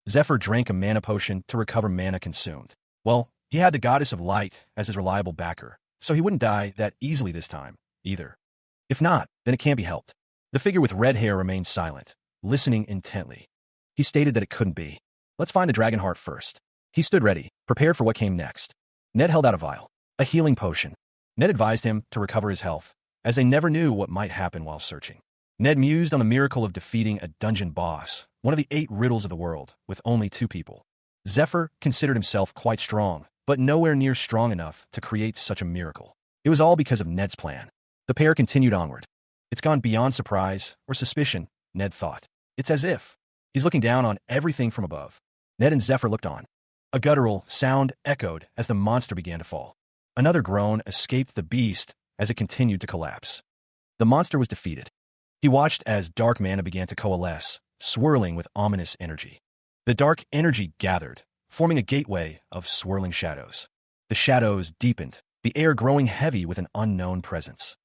Zephyr drank a mana potion to recover mana consumed. Well, he had the goddess of light as his reliable backer, so he wouldn't die that easily this time, either. If not, then it can't be helped. The figure with red hair remained silent, listening intently. He stated that it couldn't be. Let's find the dragon heart first. He stood ready, prepared for what came next. Ned held out a vial, a healing potion. Ned advised him to recover his health, as they never knew what might happen while searching. Ned mused on the miracle of defeating a dungeon boss, one of the 8 riddles of the world, with only 2 people. Zephyr considered himself quite strong, but nowhere near strong enough to create such a miracle. It was all because of Ned's plan. The pair continued onward. It's gone beyond surprise or suspicion, Ned thought. It's as if he's looking down on everything from above. Ned and Zephyr looked on. A guttural sound echoed as the monster began to fall. Another groan escaped the beast as it continued to collapse. The monster was defeated. He watched as dark mana began to coalesce, swirling with ominous energy. The dark energy gathered, forming a gateway of swirling shadows. The shadows deepened, the air growing heavy with an unknown presence.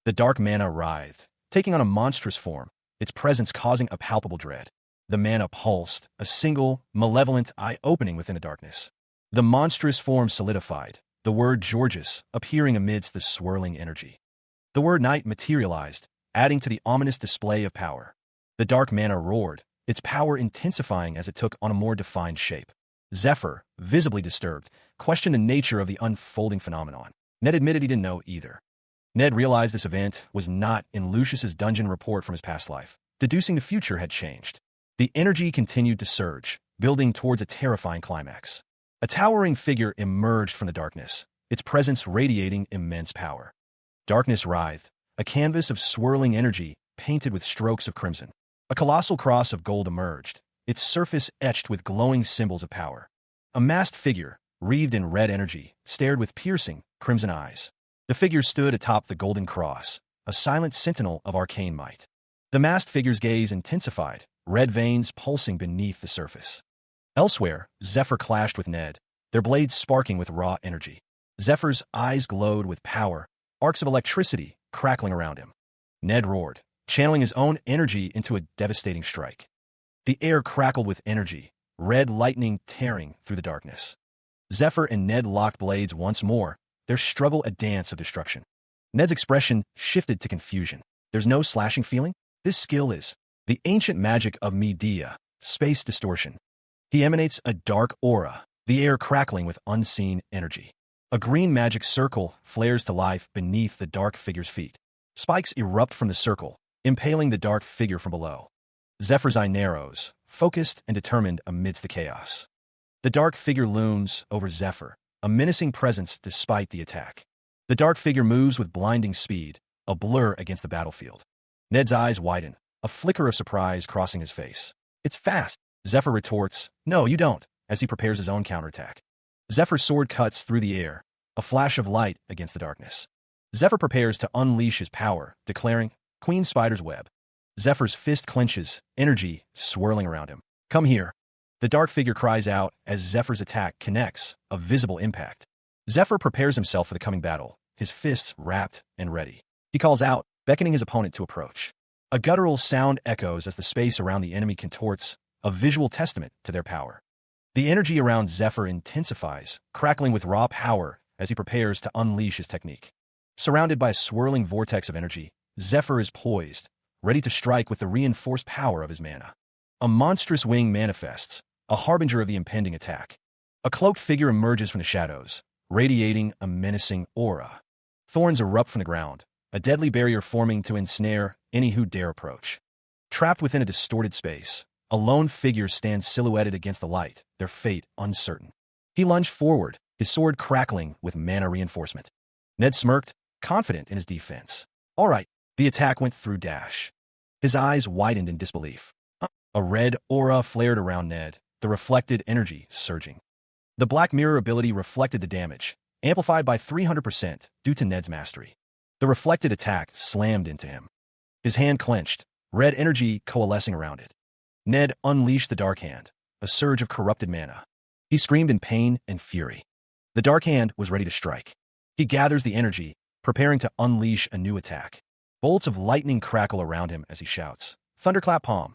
The dark mana writhed, taking on a monstrous form, its presence causing a palpable dread. The mana pulsed, a single, malevolent eye opening within the darkness. The monstrous form solidified, the word Georges appearing amidst the swirling energy. The word night materialized, adding to the ominous display of power. The dark mana roared, its power intensifying as it took on a more defined shape. Zephyr, visibly disturbed, questioned the nature of the unfolding phenomenon. Ned admitted he didn't know either. Ned realized this event was not in Lucius's dungeon report from his past life. Deducing the future had changed. The energy continued to surge, building towards a terrifying climax. A towering figure emerged from the darkness, its presence radiating immense power. Darkness writhed, a canvas of swirling energy painted with strokes of crimson. A colossal cross of gold emerged, its surface etched with glowing symbols of power. A masked figure, wreathed in red energy, stared with piercing, crimson eyes. The figure stood atop the golden cross, a silent sentinel of arcane might. The masked figure's gaze intensified, red veins pulsing beneath the surface. Elsewhere, Zephyr clashed with Ned, their blades sparking with raw energy. Zephyr's eyes glowed with power, arcs of electricity crackling around him. Ned roared, channeling his own energy into a devastating strike. The air crackled with energy, red lightning tearing through the darkness. Zephyr and Ned locked blades once more, their struggle a dance of destruction. Ned's expression shifted to confusion. There's no slashing feeling? This skill is the ancient magic of Medea, space distortion. He emanates a dark aura, the air crackling with unseen energy. A green magic circle flares to life beneath the dark figure's feet. Spikes erupt from the circle, impaling the dark figure from below. Zephyr's eye narrows, focused and determined amidst the chaos. The dark figure looms over Zephyr, a menacing presence despite the attack. The dark figure moves with blinding speed, a blur against the battlefield. Ned's eyes widen, a flicker of surprise crossing his face. It's fast, Zephyr retorts. No, you don't, as he prepares his own counterattack. Zephyr's sword cuts through the air, a flash of light against the darkness. Zephyr prepares to unleash his power, declaring, Queen Spider's Web. Zephyr's fist clenches, energy swirling around him. Come here. The dark figure cries out as Zephyr's attack connects, a visible impact. Zephyr prepares himself for the coming battle, his fists wrapped and ready. He calls out, beckoning his opponent to approach. A guttural sound echoes as the space around the enemy contorts, a visual testament to their power. The energy around Zephyr intensifies, crackling with raw power as he prepares to unleash his technique. Surrounded by a swirling vortex of energy, Zephyr is poised, ready to strike with the reinforced power of his mana. A monstrous wing manifests, a harbinger of the impending attack. A cloaked figure emerges from the shadows, radiating a menacing aura. Thorns erupt from the ground, a deadly barrier forming to ensnare any who dare approach. Trapped within a distorted space, a lone figure stands silhouetted against the light, their fate uncertain. He lunged forward, his sword crackling with mana reinforcement. Ned smirked, confident in his defense. All right, the attack went through dash. His eyes widened in disbelief. A red aura flared around Ned, the reflected energy surging. The Black Mirror ability reflected the damage, amplified by 300% due to Ned's mastery. The reflected attack slammed into him. His hand clenched, red energy coalescing around it. Ned unleashed the Dark Hand, a surge of corrupted mana. He screamed in pain and fury. The Dark Hand was ready to strike. He gathers the energy, preparing to unleash a new attack. Bolts of lightning crackle around him as he shouts, Thunderclap Palm.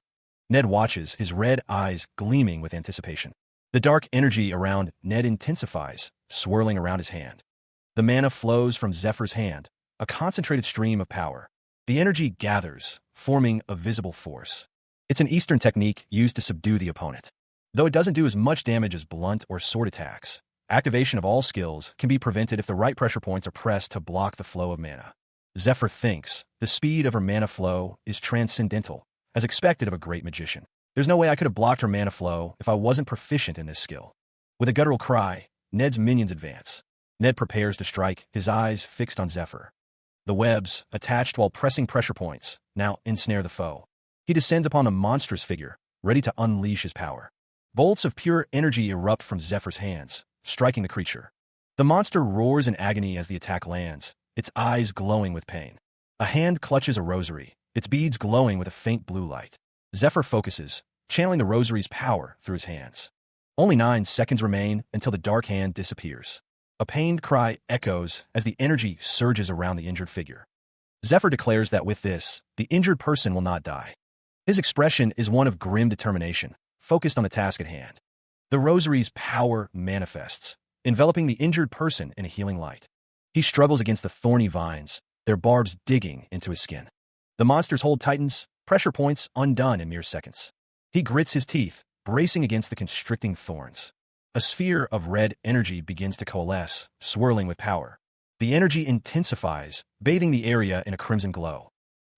Ned watches, his red eyes gleaming with anticipation. The dark energy around Ned intensifies, swirling around his hand. The mana flows from Zephyr's hand, a concentrated stream of power. The energy gathers, forming a visible force. It's an Eastern technique used to subdue the opponent. Though it doesn't do as much damage as blunt or sword attacks, activation of all skills can be prevented if the right pressure points are pressed to block the flow of mana. Zephyr thinks the speed of her mana flow is transcendental, as expected of a great magician. There's no way I could have blocked her mana flow if I wasn't proficient in this skill. With a guttural cry, Ned's minions advance. Ned prepares to strike, his eyes fixed on Zephyr. The webs, attached while pressing pressure points, now ensnare the foe. He descends upon the monstrous figure, ready to unleash his power. Bolts of pure energy erupt from Zephyr's hands, striking the creature. The monster roars in agony as the attack lands, its eyes glowing with pain. A hand clutches a rosary, its beads glowing with a faint blue light. Zephyr focuses, channeling the rosary's power through his hands. Only 9 seconds remain until the dark hand disappears. A pained cry echoes as the energy surges around the injured figure. Zephyr declares that with this, the injured person will not die. His expression is one of grim determination, focused on the task at hand. The rosary's power manifests, enveloping the injured person in a healing light. He struggles against the thorny vines, their barbs digging into his skin. The monster's hold tightens, pressure points undone in mere seconds. He grits his teeth, bracing against the constricting thorns. A sphere of red energy begins to coalesce, swirling with power. The energy intensifies, bathing the area in a crimson glow.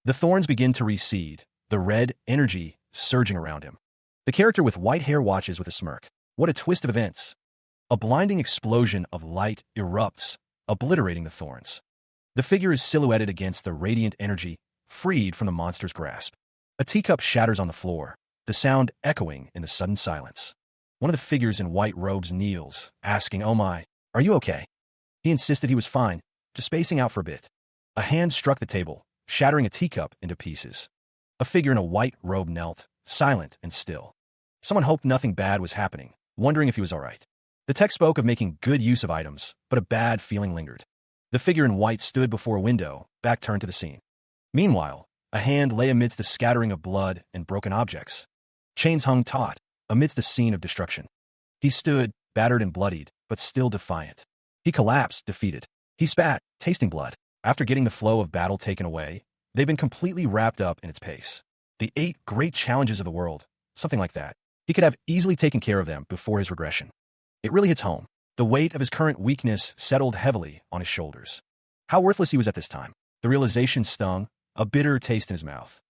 The thorns begin to recede, the red energy surging around him. The character with white hair watches with a smirk. What a twist of events! A blinding explosion of light erupts, obliterating the thorns. The figure is silhouetted against the radiant energy, freed from the monster's grasp. A teacup shatters on the floor, the sound echoing in the sudden silence. One of the figures in white robes kneels, asking, "Oh my, are you okay?" He insisted he was fine, just spacing out for a bit. A hand struck the table, shattering a teacup into pieces. A figure in a white robe knelt, silent and still. Someone hoped nothing bad was happening, wondering if he was all right. The text spoke of making good use of items, but a bad feeling lingered. The figure in white stood before a window, back turned to the scene. Meanwhile, A hand lay amidst a scattering of blood and broken objects. Chains hung taut, amidst a scene of destruction. He stood, battered and bloodied, but still defiant. He collapsed, defeated. He spat, tasting blood. After getting the flow of battle taken away, they've been completely wrapped up in its pace. The 8 great challenges of the world, something like that. He could have easily taken care of them before his regression. It really hits home. The weight of his current weakness settled heavily on his shoulders. How worthless he was at this time. The realization stung, a bitter taste in his mouth.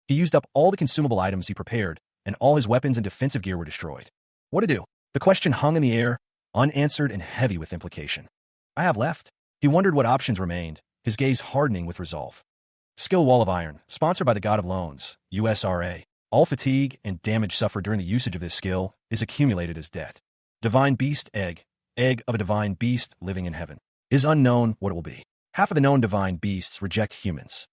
He used up all the consumable items he prepared, and all his weapons and defensive gear were destroyed. What to do? The question hung in the air, unanswered and heavy with implication. I have left. He wondered what options remained, his gaze hardening with resolve. Skill Wall of Iron, sponsored by the God of Loans, USRA. All fatigue and damage suffered during the usage of this skill is accumulated as debt. Divine Beast Egg, egg of a divine beast living in heaven. Is unknown what it will be. Half of the known divine beasts reject humans.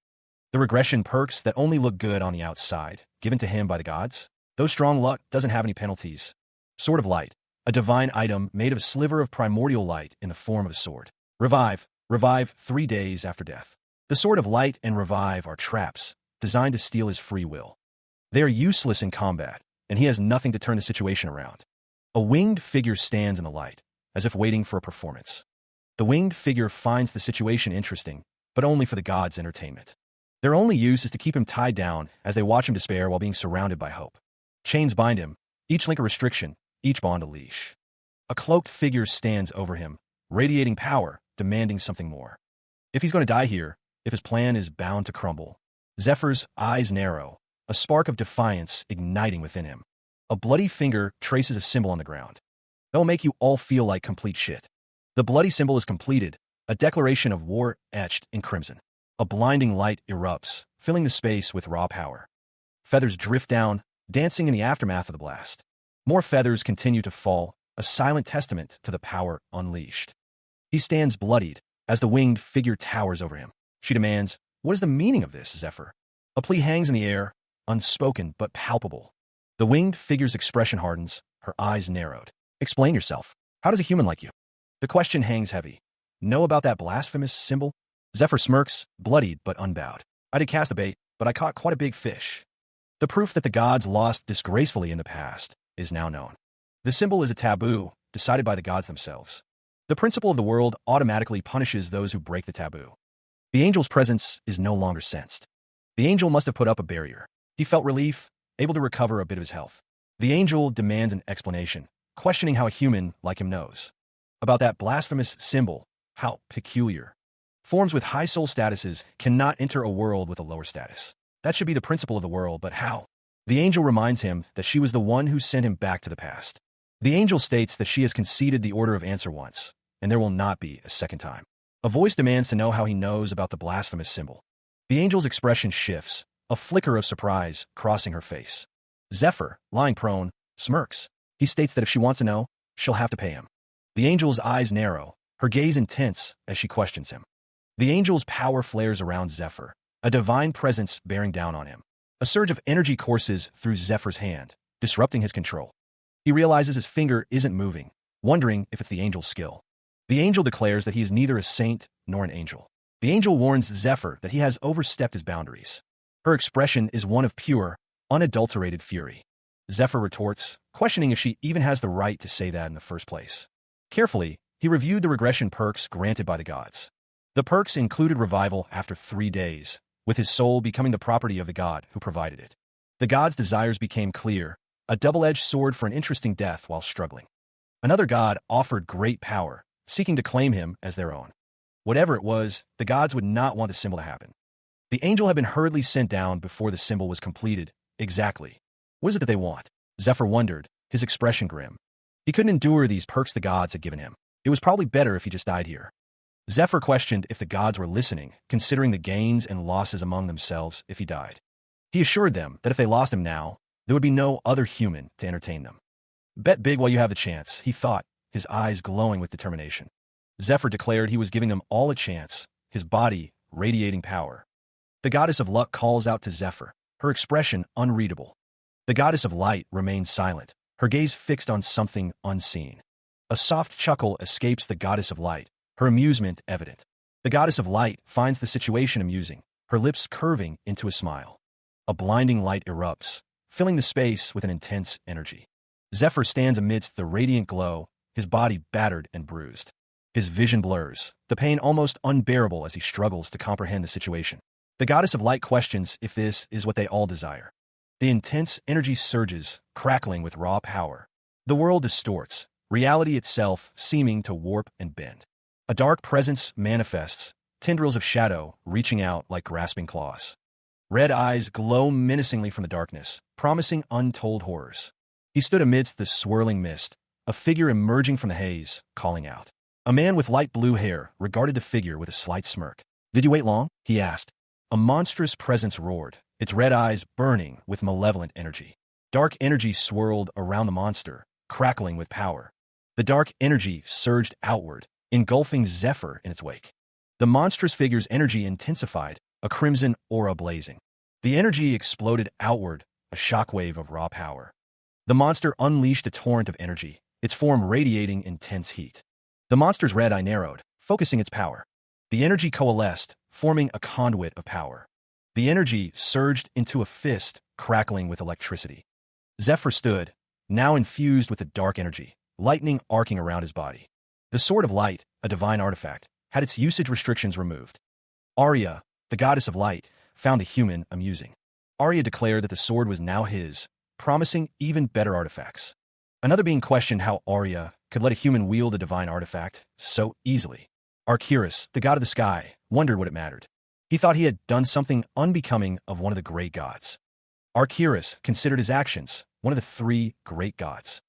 The regression perks that only look good on the outside, given to him by the gods. Though strong luck doesn't have any penalties. Sword of Light, a divine item made of a sliver of primordial light in the form of a sword. Revive 3 days after death. The Sword of Light and Revive are traps, designed to steal his free will. They are useless in combat, and he has nothing to turn the situation around. A winged figure stands in the light, as if waiting for a performance. The winged figure finds the situation interesting, but only for the gods' entertainment. Their only use is to keep him tied down as they watch him despair while being surrounded by hope. Chains bind him, each link a restriction, each bond a leash. A cloaked figure stands over him, radiating power, demanding something more. If he's going to die here, if his plan is bound to crumble. Zephyr's eyes narrow, a spark of defiance igniting within him. A bloody finger traces a symbol on the ground. That'll make you all feel like complete shit. The bloody symbol is completed, a declaration of war etched in crimson. A blinding light erupts, filling the space with raw power. Feathers drift down, dancing in the aftermath of the blast. More feathers continue to fall, a silent testament to the power unleashed. He stands bloodied, as the winged figure towers over him. She demands, "What is the meaning of this, Zephyr?" A plea hangs in the air, unspoken but palpable. The winged figure's expression hardens, her eyes narrowed. "Explain yourself. How does a human like you?" The question hangs heavy. "Know about that blasphemous symbol?" Zephyr smirks, bloodied but unbowed. "I did cast a bait, but I caught quite a big fish. The proof that the gods lost disgracefully in the past is now known. The symbol is a taboo, decided by the gods themselves. The principle of the world automatically punishes those who break the taboo. The angel's presence is no longer sensed. The angel must have put up a barrier. He felt relief, able to recover a bit of his health. The angel demands an explanation, questioning how a human like him knows. About that blasphemous symbol, how peculiar. Forms with high soul statuses cannot enter a world with a lower status. That should be the principle of the world, but how? The angel reminds him that she was the one who sent him back to the past. The angel states that she has conceded the order of answer once, and there will not be a second time. A voice demands to know how he knows about the blasphemous symbol. The angel's expression shifts, a flicker of surprise crossing her face. Zephyr, lying prone, smirks. He states that if she wants to know, she'll have to pay him. The angel's eyes narrow, her gaze intense as she questions him. The angel's power flares around Zephyr, a divine presence bearing down on him. A surge of energy courses through Zephyr's hand, disrupting his control. He realizes his finger isn't moving, wondering if it's the angel's skill. The angel declares that he is neither a saint nor an angel. The angel warns Zephyr that he has overstepped his boundaries. Her expression is one of pure, unadulterated fury. Zephyr retorts, questioning if she even has the right to say that in the first place. Carefully, he reviewed the regression perks granted by the gods. The perks included revival after 3 days, with his soul becoming the property of the god who provided it. The god's desires became clear, a double-edged sword for an interesting death while struggling. Another god offered great power, seeking to claim him as their own. Whatever it was, the gods would not want the symbol to happen. The angel had been hurriedly sent down before the symbol was completed. Exactly. What is it that they want? Zephyr wondered, his expression grim. He couldn't endure these perks the gods had given him. It was probably better if he just died here. Zephyr questioned if the gods were listening, considering the gains and losses among themselves if he died. He assured them that if they lost him now, there would be no other human to entertain them. Bet big while you have the chance, he thought, his eyes glowing with determination. Zephyr declared he was giving them all a chance, his body radiating power. The goddess of luck calls out to Zephyr, her expression unreadable. The goddess of light remains silent, her gaze fixed on something unseen. A soft chuckle escapes the goddess of light, her amusement evident. The goddess of light finds the situation amusing, her lips curving into a smile. A blinding light erupts, filling the space with an intense energy. Zephyr stands amidst the radiant glow, his body battered and bruised. His vision blurs, the pain almost unbearable as he struggles to comprehend the situation. The goddess of light questions if this is what they all desire. The intense energy surges, crackling with raw power. The world distorts, reality itself seeming to warp and bend. A dark presence manifests, tendrils of shadow reaching out like grasping claws. Red eyes glow menacingly from the darkness, promising untold horrors. He stood amidst the swirling mist, a figure emerging from the haze, calling out. A man with light blue hair regarded the figure with a slight smirk. "Did you wait long?" he asked. A monstrous presence roared, its red eyes burning with malevolent energy. Dark energy swirled around the monster, crackling with power. The dark energy surged outward, engulfing Zephyr in its wake. The monstrous figure's energy intensified, a crimson aura blazing. The energy exploded outward, a shockwave of raw power. The monster unleashed a torrent of energy, its form radiating intense heat. The monster's red eye narrowed, focusing its power. The energy coalesced, forming a conduit of power. The energy surged into a fist, crackling with electricity. Zephyr stood, now infused with the dark energy, lightning arcing around his body. The Sword of Light, a divine artifact, had its usage restrictions removed. Arya, the goddess of light, found the human amusing. Arya declared that the sword was now his, promising even better artifacts. Another being questioned how Arya could let a human wield a divine artifact so easily. Arcturus, the god of the sky, wondered what it mattered. He thought he had done something unbecoming of one of the great gods. Arcturus considered his actions one of the three great gods.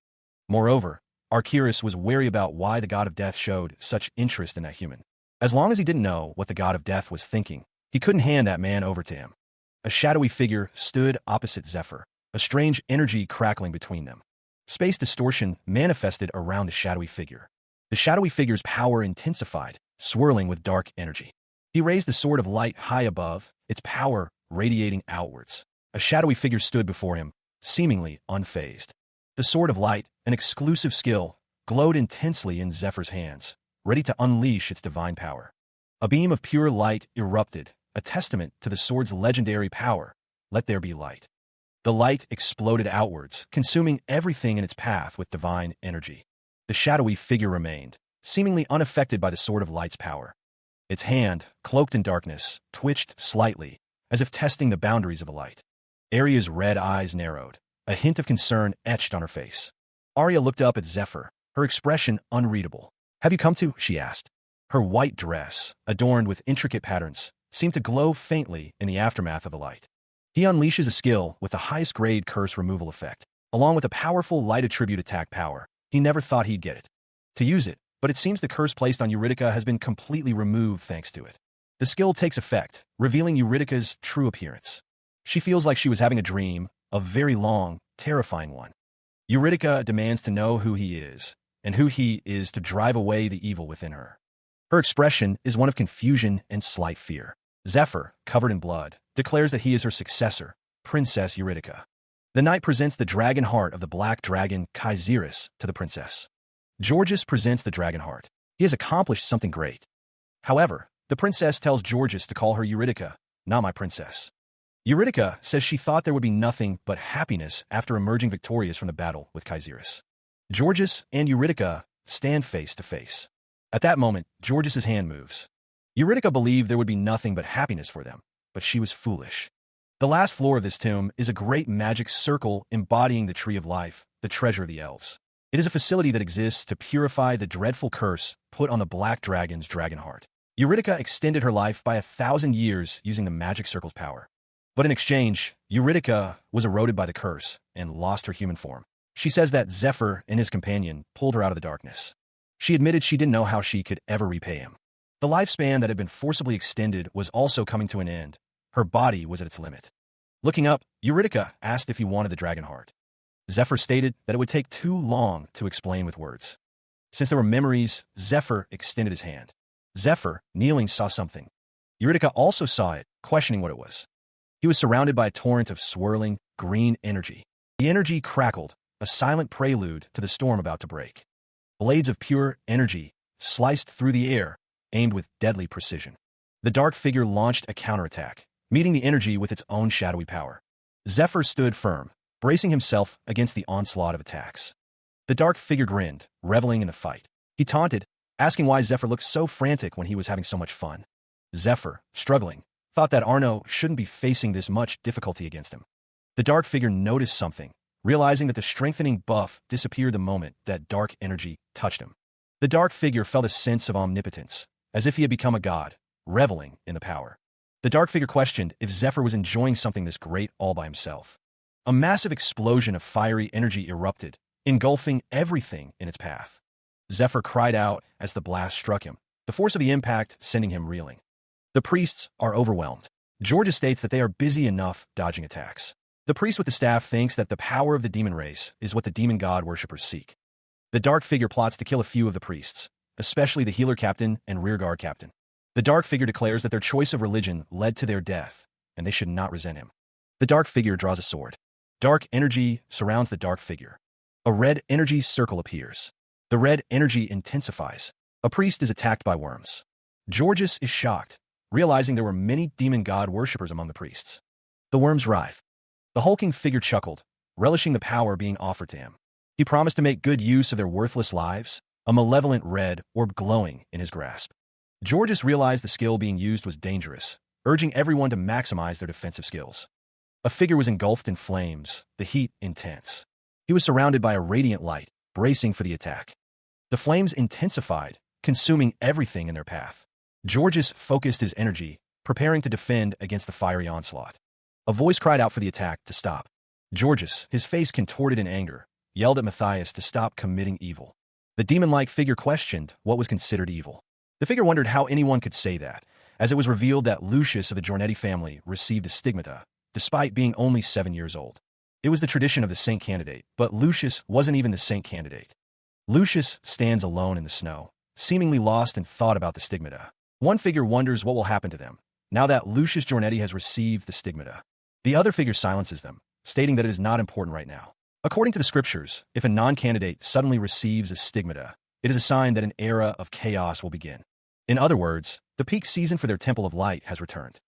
Moreover, Arcturus was wary about why the god of death showed such interest in that human. As long as he didn't know what the god of death was thinking, he couldn't hand that man over to him. A shadowy figure stood opposite Zephyr, a strange energy crackling between them. Space distortion manifested around the shadowy figure. The shadowy figure's power intensified, swirling with dark energy. He raised the Sword of Light high above, its power radiating outwards. A shadowy figure stood before him, seemingly unfazed. The Sword of Light, an exclusive skill, glowed intensely in Zephyr's hands, ready to unleash its divine power. A beam of pure light erupted, a testament to the sword's legendary power. Let there be light. The light exploded outwards, consuming everything in its path with divine energy. The shadowy figure remained, seemingly unaffected by the Sword of Light's power. Its hand, cloaked in darkness, twitched slightly, as if testing the boundaries of the light. Arya's red eyes narrowed, a hint of concern etched on her face. Arya looked up at Zephyr, her expression unreadable. "Have you come to?" she asked. Her white dress, adorned with intricate patterns, seemed to glow faintly in the aftermath of the light. He unleashes a skill with the highest grade curse removal effect, along with a powerful light attribute attack power. He never thought he'd get it. To use it, but it seems the curse placed on Eurydica has been completely removed thanks to it. The skill takes effect, revealing Eurydica's true appearance. She feels like she was having a dream, a very long, terrifying one. Eurydica demands to know who he is, and who he is to drive away the evil within her. Her expression is one of confusion and slight fear. Zephyr, covered in blood, declares that he is her successor, Princess Eurydica. The knight presents the dragon heart of the black dragon Kaiserys to the princess. Georges presents the dragon heart. He has accomplished something great. However, the princess tells Georges to call her Eurydica, not my princess. Eurydica says she thought there would be nothing but happiness after emerging victorious from the battle with Kaiserys. Georges and Eurydica stand face to face. At that moment, Georges' hand moves. Eurydica believed there would be nothing but happiness for them, but she was foolish. The last floor of this tomb is a great magic circle embodying the Tree of Life, the treasure of the elves. It is a facility that exists to purify the dreadful curse put on the Black Dragon's dragon heart. Eurydica extended her life by 1,000 years using the magic circle's power. But in exchange, Eurydica was eroded by the curse and lost her human form. She says that Zephyr and his companion pulled her out of the darkness. She admitted she didn't know how she could ever repay him. The lifespan that had been forcibly extended was also coming to an end. Her body was at its limit. Looking up, Eurydica asked if he wanted the dragon heart. Zephyr stated that it would take too long to explain with words. Since there were memories, Zephyr extended his hand. Zephyr, kneeling, saw something. Eurydica also saw it, questioning what it was. He was surrounded by a torrent of swirling, green energy. The energy crackled, a silent prelude to the storm about to break. Blades of pure energy sliced through the air, aimed with deadly precision. The dark figure launched a counterattack, meeting the energy with its own shadowy power. Zephyr stood firm, bracing himself against the onslaught of attacks. The dark figure grinned, reveling in the fight. He taunted, asking why Zephyr looked so frantic when he was having so much fun. Zephyr, struggling, thought that Arno shouldn't be facing this much difficulty against him. The dark figure noticed something, realizing that the strengthening buff disappeared the moment that dark energy touched him. The dark figure felt a sense of omnipotence, as if he had become a god, reveling in the power. The dark figure questioned if Zephyr was enjoying something this great all by himself. A massive explosion of fiery energy erupted, engulfing everything in its path. Zephyr cried out as the blast struck him, the force of the impact sending him reeling. The priests are overwhelmed. Georgia states that they are busy enough dodging attacks. The priest with the staff thinks that the power of the demon race is what the demon god worshippers seek. The dark figure plots to kill a few of the priests, especially the healer captain and rearguard captain. The dark figure declares that their choice of religion led to their death, and they should not resent him. The dark figure draws a sword. Dark energy surrounds the dark figure. A red energy circle appears. The red energy intensifies. A priest is attacked by worms. Georges is shocked, realizing there were many demon god worshippers among the priests. The worms writhe. The hulking figure chuckled, relishing the power being offered to him. He promised to make good use of their worthless lives, a malevolent red orb glowing in his grasp. Georges realized the skill being used was dangerous, urging everyone to maximize their defensive skills. A figure was engulfed in flames, the heat intense. He was surrounded by a radiant light, bracing for the attack. The flames intensified, consuming everything in their path. Georges focused his energy, preparing to defend against the fiery onslaught. A voice cried out for the attack to stop. Georges, his face contorted in anger, yelled at Matthias to stop committing evil. The demon-like figure questioned what was considered evil. The figure wondered how anyone could say that, as it was revealed that Lucius of the Giornetti family received a stigmata, despite being only 7 years old. It was the tradition of the saint candidate, but Lucius wasn't even the saint candidate. Lucius stands alone in the snow, seemingly lost in thought about the stigmata. One figure wonders what will happen to them, now that Lucius Giornetti has received the stigmata. The other figure silences them, stating that it is not important right now. According to the scriptures, if a non-candidate suddenly receives a stigmata, it is a sign that an era of chaos will begin. In other words, the peak season for their Temple of Light has returned.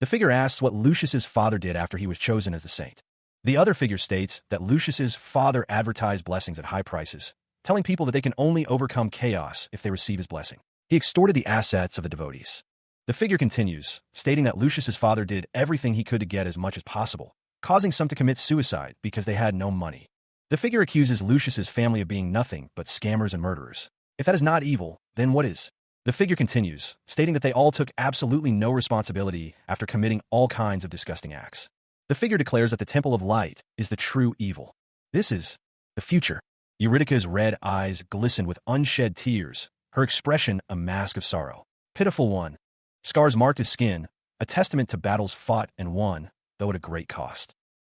The figure asks what Lucius's father did after he was chosen as the saint. The other figure states that Lucius's father advertised blessings at high prices, telling people that they can only overcome chaos if they receive his blessing. He extorted the assets of the devotees. The figure continues, stating that Lucius's father did everything he could to get as much as possible, causing some to commit suicide because they had no money. The figure accuses Lucius's family of being nothing but scammers and murderers. If that is not evil, then what is? The figure continues, stating that they all took absolutely no responsibility after committing all kinds of disgusting acts. The figure declares that the Temple of Light is the true evil. This is the future. Eurydica's red eyes glistened with unshed tears, her expression a mask of sorrow. Pitiful one. Scars marked his skin, a testament to battles fought and won, though at a great cost.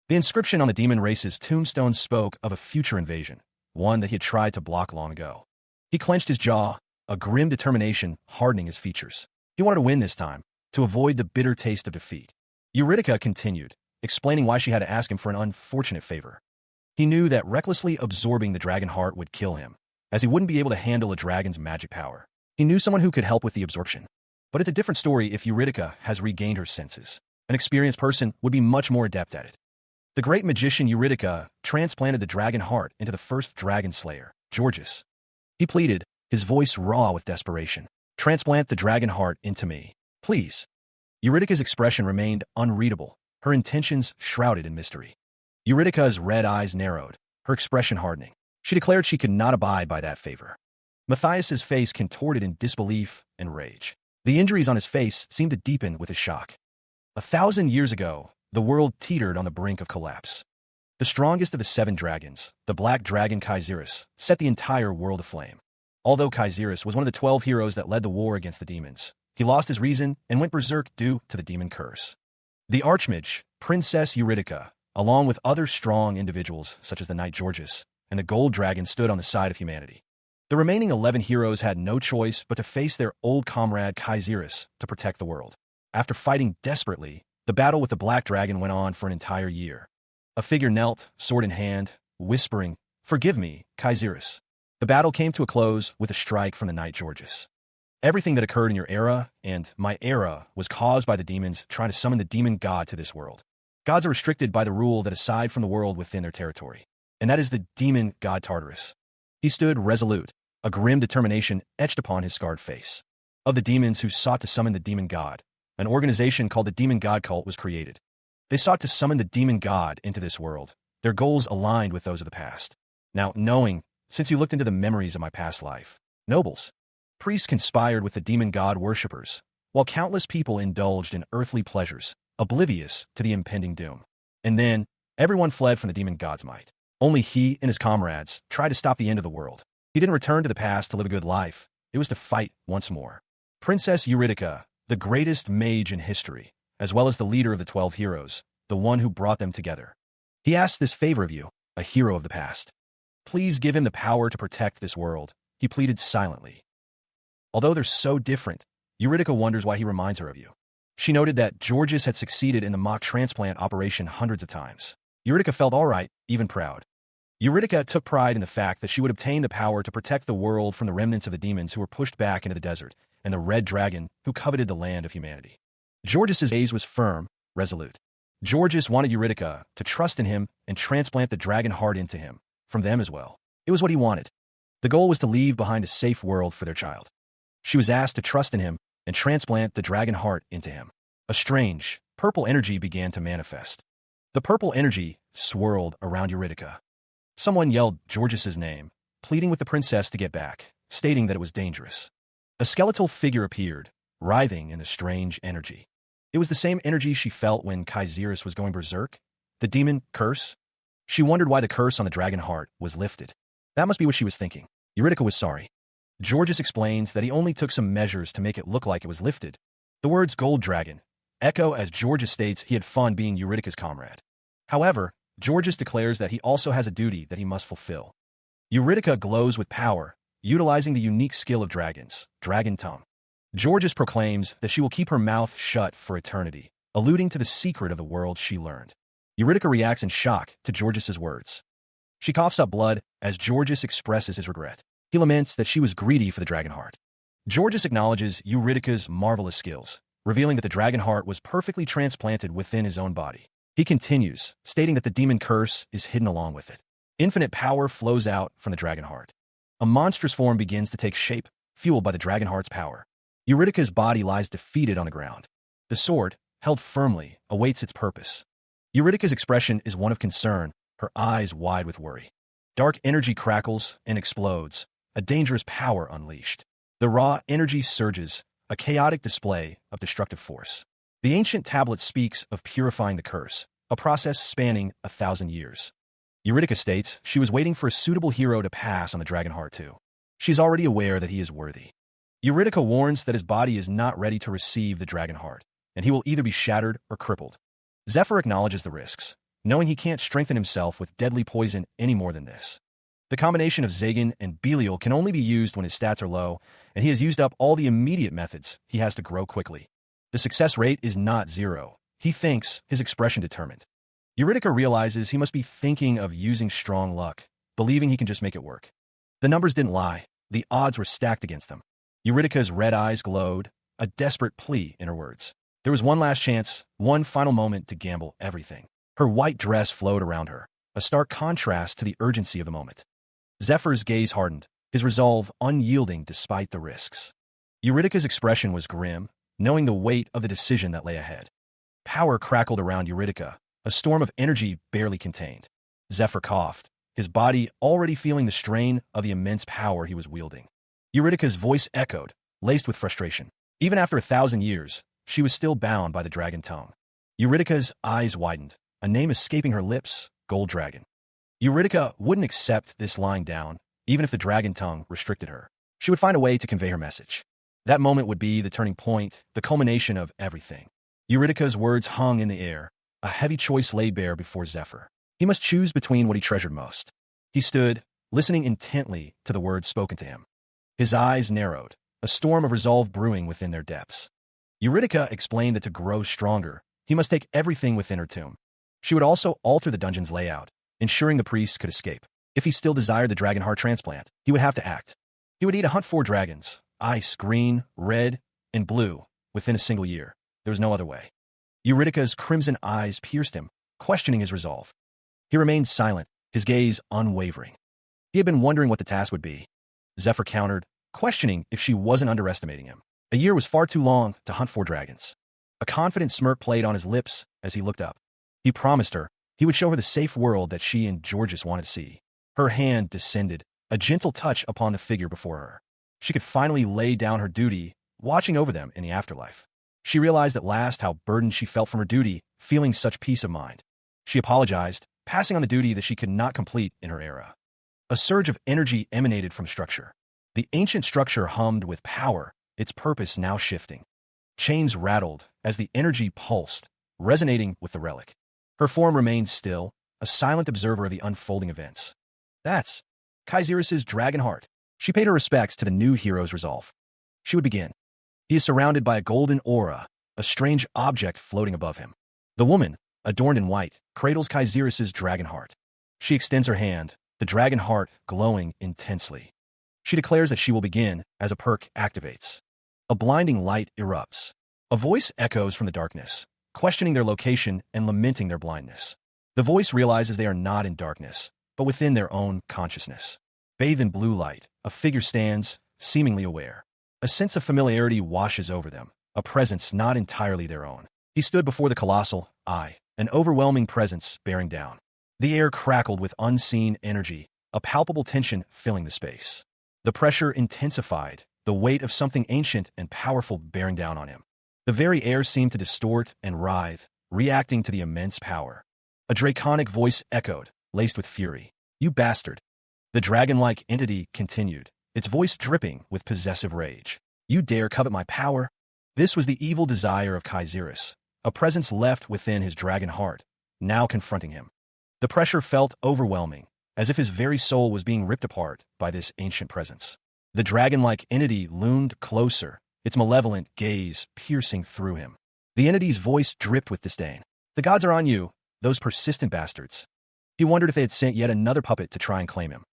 The inscription on the demon race's tombstone spoke of a future invasion, one that he had tried to block long ago. He clenched his jaw, a grim determination hardening his features. He wanted to win this time, to avoid the bitter taste of defeat. Eurydica continued, explaining why she had to ask him for an unfortunate favor. He knew that recklessly absorbing the dragon heart would kill him, as he wouldn't be able to handle a dragon's magic power. He knew someone who could help with the absorption. But it's a different story if Eurydica has regained her senses. An experienced person would be much more adept at it. The great magician Eurydica transplanted the dragon heart into the first dragon slayer, Georges. He pleaded, his voice raw with desperation. Transplant the dragon heart into me, please. Eurydica's expression remained unreadable, her intentions shrouded in mystery. Eurydica's red eyes narrowed, her expression hardening. She declared she could not abide by that favor. Matthias's face contorted in disbelief and rage. The injuries on his face seemed to deepen with his shock. 1,000 years ago, the world teetered on the brink of collapse. The strongest of the 7 dragons, the black dragon Kaiserus, set the entire world aflame. Although Kaiserus was one of the 12 heroes that led the war against the demons, he lost his reason and went berserk due to the demon curse. The Archmage, Princess Eurydica, along with other strong individuals such as the Knight Georges and the Gold Dragon, stood on the side of humanity. The remaining 11 heroes had no choice but to face their old comrade Kaiserus to protect the world. After fighting desperately, the battle with the Black Dragon went on for an entire year. A figure knelt, sword in hand, whispering, "Forgive me, Kaiserus." The battle came to a close with a strike from the Knight Georges. Everything that occurred in your era and my era was caused by the demons trying to summon the demon god to this world. Gods are restricted by the rule that aside from the world within their territory, and that is the demon god Tartarus. He stood resolute, a grim determination etched upon his scarred face. Of the demons who sought to summon the demon god, an organization called the Demon God Cult was created. They sought to summon the demon god into this world. Their goals aligned with those of the past. Now, knowing, since you looked into the memories of my past life, nobles, priests conspired with the demon god worshippers, while countless people indulged in earthly pleasures, oblivious to the impending doom. And then, everyone fled from the demon god's might. Only he and his comrades tried to stop the end of the world. He didn't return to the past to live a good life. It was to fight once more. Princess Eurydice, the greatest mage in history, as well as the leader of the 12 heroes, the one who brought them together. He asks this favor of you, a hero of the past. Please give him the power to protect this world, he pleaded silently. Although they're so different, Eurydice wonders why he reminds her of you. She noted that Georges had succeeded in the mock transplant operation hundreds of times. Eurydice felt all right, even proud. Eurydice took pride in the fact that she would obtain the power to protect the world from the remnants of the demons who were pushed back into the desert, and the red dragon who coveted the land of humanity. Georges' gaze was firm, resolute. Georges wanted Eurydice to trust in him and transplant the dragon heart into him, from them as well. It was what he wanted. The goal was to leave behind a safe world for their child. She was asked to trust in him and transplant the dragon heart into him. A strange, purple energy began to manifest. The purple energy swirled around Eurydice. Someone yelled Georges' name, pleading with the princess to get back, stating that it was dangerous. A skeletal figure appeared, writhing in the strange energy. It was the same energy she felt when Kaiserus was going berserk. The demon curse? She wondered why the curse on the dragon heart was lifted. That must be what she was thinking. Eurydice was sorry. Georges explains that he only took some measures to make it look like it was lifted. The words gold dragon echo as Georges states he had fun being Eurydice's comrade. However, Georges declares that he also has a duty that he must fulfill. Eurydice glows with power, utilizing the unique skill of dragons, dragon tongue. Georges proclaims that she will keep her mouth shut for eternity, alluding to the secret of the world she learned. Eurydice reacts in shock to Georges' words. She coughs up blood as Georges expresses his regret. He laments that she was greedy for the dragon heart. Georges acknowledges Eurydice's marvelous skills, revealing that the dragon heart was perfectly transplanted within his own body. He continues, stating that the demon curse is hidden along with it. Infinite power flows out from the dragon heart. A monstrous form begins to take shape, fueled by the dragon heart's power. Eurydice's body lies defeated on the ground. The sword, held firmly, awaits its purpose. Eurydice's expression is one of concern, her eyes wide with worry. Dark energy crackles and explodes, a dangerous power unleashed. The raw energy surges, a chaotic display of destructive force. The ancient tablet speaks of purifying the curse, a process spanning 1,000 years. Eurydice states she was waiting for a suitable hero to pass on the dragon heart too. She's already aware that he is worthy. Eurydice warns that his body is not ready to receive the dragon heart, and he will either be shattered or crippled. Zephyr acknowledges the risks, knowing he can't strengthen himself with deadly poison any more than this. The combination of Zagan and Belial can only be used when his stats are low, and he has used up all the immediate methods he has to grow quickly. The success rate is not zero. He thinks, his expression determined. Eurydice realizes he must be thinking of using strong luck, believing he can just make it work. The numbers didn't lie. The odds were stacked against them. Eurydice's red eyes glowed, a desperate plea in her words. There was one last chance, one final moment to gamble everything. Her white dress flowed around her, a stark contrast to the urgency of the moment. Zephyr's gaze hardened, his resolve unyielding despite the risks. Eurydice's expression was grim, knowing the weight of the decision that lay ahead. Power crackled around Eurydice, a storm of energy barely contained. Zephyr coughed, his body already feeling the strain of the immense power he was wielding. Eurydice's voice echoed, laced with frustration. Even after 1,000 years, she was still bound by the dragon tongue. Eurydice's eyes widened, a name escaping her lips, Gold Dragon. Eurydice wouldn't accept this lying down, even if the dragon tongue restricted her. She would find a way to convey her message. That moment would be the turning point, the culmination of everything. Eurydice's words hung in the air, a heavy choice laid bare before Zephyr. He must choose between what he treasured most. He stood, listening intently to the words spoken to him. His eyes narrowed, a storm of resolve brewing within their depths. Eurydice explained that to grow stronger, he must take everything within her tomb. She would also alter the dungeon's layout, ensuring the priest could escape. If he still desired the dragon heart transplant, he would have to act. He would need to hunt 4 dragons, ice, green, red, and blue, within a single year. There was no other way. Eurydica's crimson eyes pierced him, questioning his resolve. He remained silent, his gaze unwavering. He had been wondering what the task would be. Zephyr countered, questioning if she wasn't underestimating him. A year was far too long to hunt 4 dragons. A confident smirk played on his lips as he looked up. He promised her he would show her the safe world that she and Georges wanted to see. Her hand descended, a gentle touch upon the figure before her. She could finally lay down her duty, watching over them in the afterlife. She realized at last how burdened she felt from her duty, feeling such peace of mind. She apologized, passing on the duty that she could not complete in her era. A surge of energy emanated from structure. The ancient structure hummed with power, its purpose now shifting. Chains rattled as the energy pulsed, resonating with the relic. Her form remained still, a silent observer of the unfolding events. That's Kaiserys' dragon heart. She paid her respects to the new hero's resolve. She would begin. He is surrounded by a golden aura, a strange object floating above him. The woman, adorned in white, cradles Kaiserys' dragon heart. She extends her hand, the dragon heart glowing intensely. She declares that she will begin as a perk activates. A blinding light erupts. A voice echoes from the darkness, questioning their location and lamenting their blindness. The voice realizes they are not in darkness, but within their own consciousness. Bathed in blue light, a figure stands, seemingly aware. A sense of familiarity washes over them, a presence not entirely their own. He stood before the colossal eye, an overwhelming presence bearing down. The air crackled with unseen energy, a palpable tension filling the space. The pressure intensified, the weight of something ancient and powerful bearing down on him. The very air seemed to distort and writhe, reacting to the immense power. A draconic voice echoed, laced with fury. "You bastard." The dragon-like entity continued, its voice dripping with possessive rage. "You dare covet my power?" This was the evil desire of Kaiserys, a presence left within his dragon heart, now confronting him. The pressure felt overwhelming, as if his very soul was being ripped apart by this ancient presence. The dragon-like entity loomed closer, its malevolent gaze piercing through him. The entity's voice dripped with disdain. "The gods are on you, those persistent bastards." He wondered if they had sent yet another puppet to try and claim him.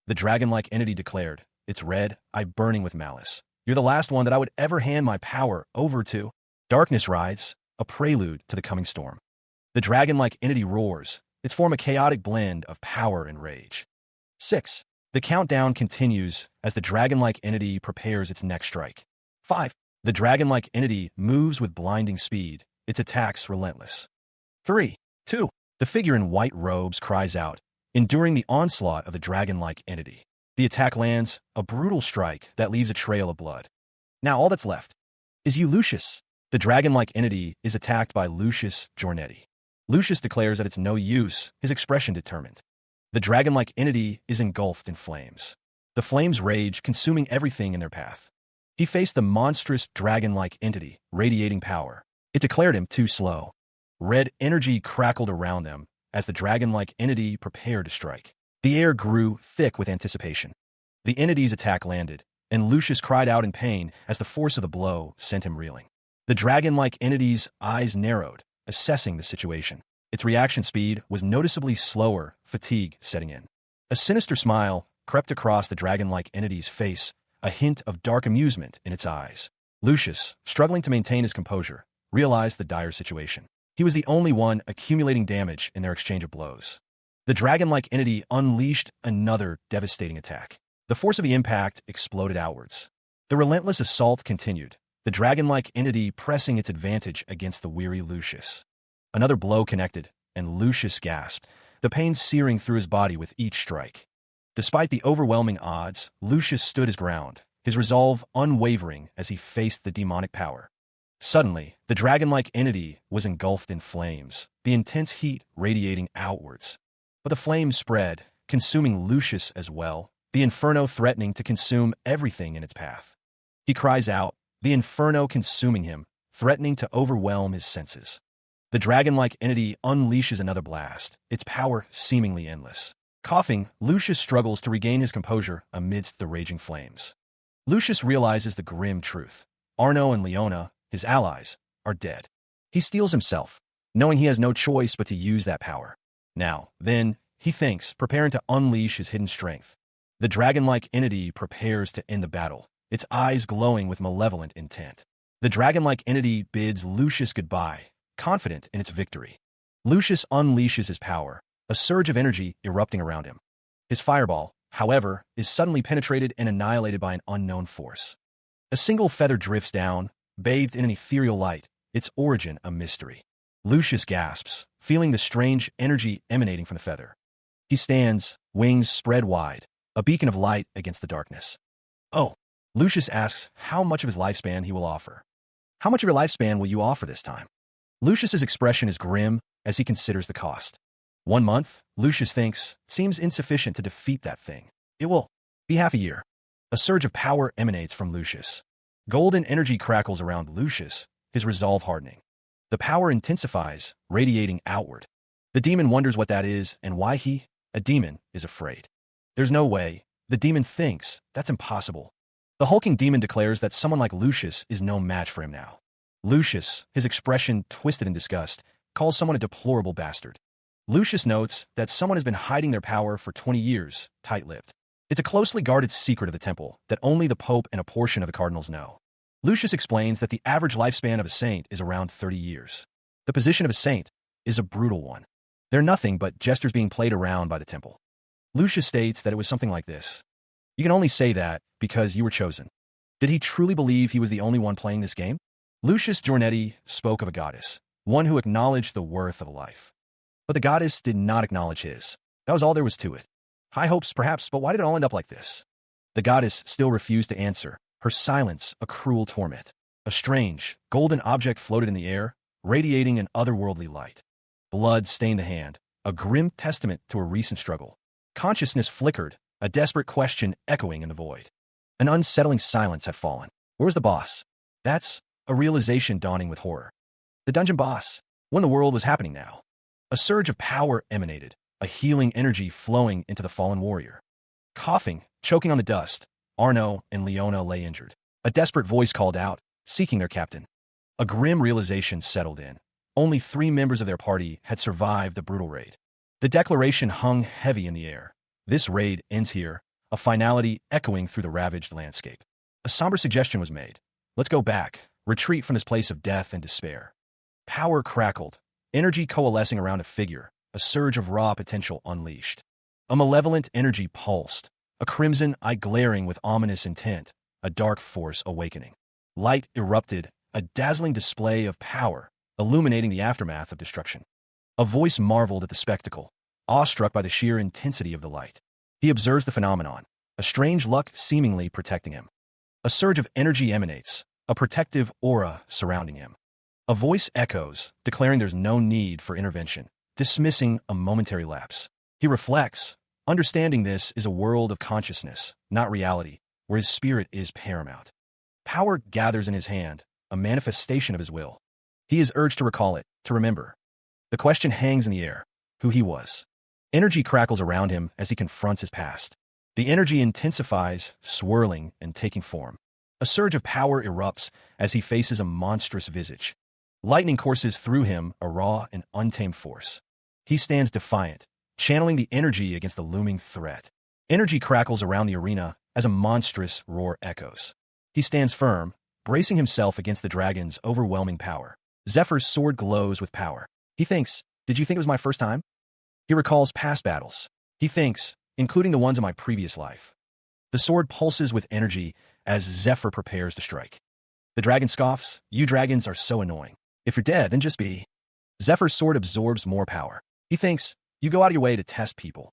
The dragon-like entity declared, its red eye burning with malice. "You're the last one that I would ever hand my power over to." Darkness rides, a prelude to the coming storm. The dragon-like entity roars, its form a chaotic blend of power and rage. 6. The countdown continues as the dragon-like entity prepares its next strike. 5. The dragon-like entity moves with blinding speed, its attacks relentless. 3. 2. The figure in white robes cries out, enduring the onslaught of the dragon-like entity. The attack lands, a brutal strike that leaves a trail of blood. Now all that's left is you, Lucius. The dragon-like entity is attacked by Lucius Jornetti. Lucius declares that it's no use, his expression determined. The dragon-like entity is engulfed in flames. The flames rage, consuming everything in their path. He faced the monstrous dragon-like entity, radiating power. It declared him too slow. Red energy crackled around them as the dragon-like entity prepared to strike. The air grew thick with anticipation. The entity's attack landed, and Lucius cried out in pain as the force of the blow sent him reeling. The dragon-like entity's eyes narrowed, assessing the situation. Its reaction speed was noticeably slower, fatigue setting in. A sinister smile crept across the dragon-like entity's face, a hint of dark amusement in its eyes. Lucius, struggling to maintain his composure, realized the dire situation. He was the only one accumulating damage in their exchange of blows. The dragon-like entity unleashed another devastating attack. The force of the impact exploded outwards. The relentless assault continued, the dragon-like entity pressing its advantage against the weary Lucius. Another blow connected, and Lucius gasped, the pain searing through his body with each strike. Despite the overwhelming odds, Lucius stood his ground, his resolve unwavering as he faced the demonic power. Suddenly, the dragon-like entity was engulfed in flames, the intense heat radiating outwards. But the flames spread, consuming Lucius as well, the inferno threatening to consume everything in its path. He cries out, the inferno consuming him, threatening to overwhelm his senses. The dragon-like entity unleashes another blast, its power seemingly endless. Coughing, Lucius struggles to regain his composure amidst the raging flames. Lucius realizes the grim truth. Arno and Leona, his allies, are dead. He steels himself, knowing he has no choice but to use that power. Now, then, he thinks, preparing to unleash his hidden strength. The dragon-like entity prepares to end the battle, its eyes glowing with malevolent intent. The dragon-like entity bids Lucius goodbye, confident in its victory. Lucius unleashes his power, a surge of energy erupting around him. His fireball, however, is suddenly penetrated and annihilated by an unknown force. A single feather drifts down, bathed in an ethereal light, its origin a mystery. Lucius gasps, feeling the strange energy emanating from the feather. He stands, wings spread wide, a beacon of light against the darkness. Oh, Lucius asks how much of his lifespan he will offer. How much of your lifespan will you offer this time? Lucius's expression is grim as he considers the cost. 1 month, Lucius thinks, seems insufficient to defeat that thing. It will be half a year. A surge of power emanates from Lucius. Golden energy crackles around Lucius, his resolve hardening. The power intensifies, radiating outward. The demon wonders what that is and why he, a demon, is afraid. There's no way. The demon thinks, that's impossible. The hulking demon declares that someone like Lucius is no match for him now. Lucius, his expression twisted in disgust, calls someone a deplorable bastard. Lucius notes that someone has been hiding their power for 20 years, tight-lipped. It's a closely guarded secret of the temple that only the Pope and a portion of the cardinals know. Lucius explains that the average lifespan of a saint is around 30 years. The position of a saint is a brutal one. They're nothing but jesters being played around by the temple. Lucius states that it was something like this. You can only say that because you were chosen. Did he truly believe he was the only one playing this game? Lucius Giornetti spoke of a goddess, one who acknowledged the worth of a life. But the goddess did not acknowledge his. That was all there was to it. High hopes, perhaps, but why did it all end up like this? The goddess still refused to answer, her silence a cruel torment. A strange, golden object floated in the air, radiating an otherworldly light. Blood stained the hand, a grim testament to a recent struggle. Consciousness flickered, a desperate question echoing in the void. An unsettling silence had fallen. Where's the boss? That's a realization dawning with horror. The dungeon boss. When the world was happening now. A surge of power emanated, a healing energy flowing into the fallen warrior. Coughing, choking on the dust, Arno and Leona lay injured. A desperate voice called out, seeking their captain. A grim realization settled in. Only 3 members of their party had survived the brutal raid. The declaration hung heavy in the air. This raid ends here, a finality echoing through the ravaged landscape. A somber suggestion was made. Let's go back, retreat from this place of death and despair. Power crackled, energy coalescing around a figure, a surge of raw potential unleashed. A malevolent energy pulsed, a crimson eye glaring with ominous intent, a dark force awakening. Light erupted, a dazzling display of power, illuminating the aftermath of destruction. A voice marveled at the spectacle, awestruck by the sheer intensity of the light. He observes the phenomenon, a strange luck seemingly protecting him. A surge of energy emanates, a protective aura surrounding him. A voice echoes, declaring there's no need for intervention, dismissing a momentary lapse. He reflects, understanding this is a world of consciousness, not reality, where his spirit is paramount. Power gathers in his hand, a manifestation of his will. He is urged to recall it, to remember. The question hangs in the air, who he was. Energy crackles around him as he confronts his past. The energy intensifies, swirling and taking form. A surge of power erupts as he faces a monstrous visage. Lightning courses through him, a raw and untamed force. He stands defiant, channeling the energy against the looming threat. Energy crackles around the arena as a monstrous roar echoes. He stands firm, bracing himself against the dragon's overwhelming power. Zephyr's sword glows with power. He thinks, did you think it was my first time? He recalls past battles. He thinks, including the ones in my previous life. The sword pulses with energy as Zephyr prepares to strike. The dragon scoffs, you dragons are so annoying. If you're dead, then just be. Zephyr's sword absorbs more power. He thinks, you go out of your way to test people.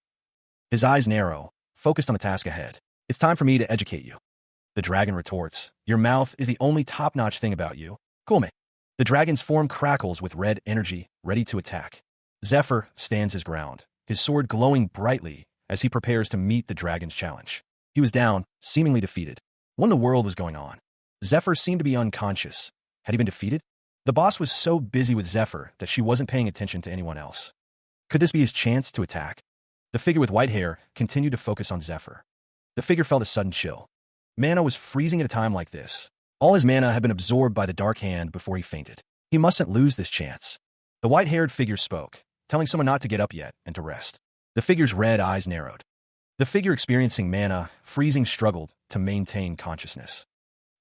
His eyes narrow, focused on the task ahead. It's time for me to educate you. The dragon retorts, your mouth is the only top-notch thing about you. Cool me. The dragon's form crackles with red energy, ready to attack. Zephyr stands his ground, his sword glowing brightly as he prepares to meet the dragon's challenge. He was down, seemingly defeated. When the world was going on, Zephyr seemed to be unconscious. Had he been defeated? The boss was so busy with Zephyr that she wasn't paying attention to anyone else. Could this be his chance to attack? The figure with white hair continued to focus on Zephyr. The figure felt a sudden chill. Mana was freezing at a time like this. All his mana had been absorbed by the dark hand before he fainted. He mustn't lose this chance. The white-haired figure spoke, telling someone not to get up yet and to rest. The figure's red eyes narrowed. The figure experiencing mana, freezing struggled to maintain consciousness.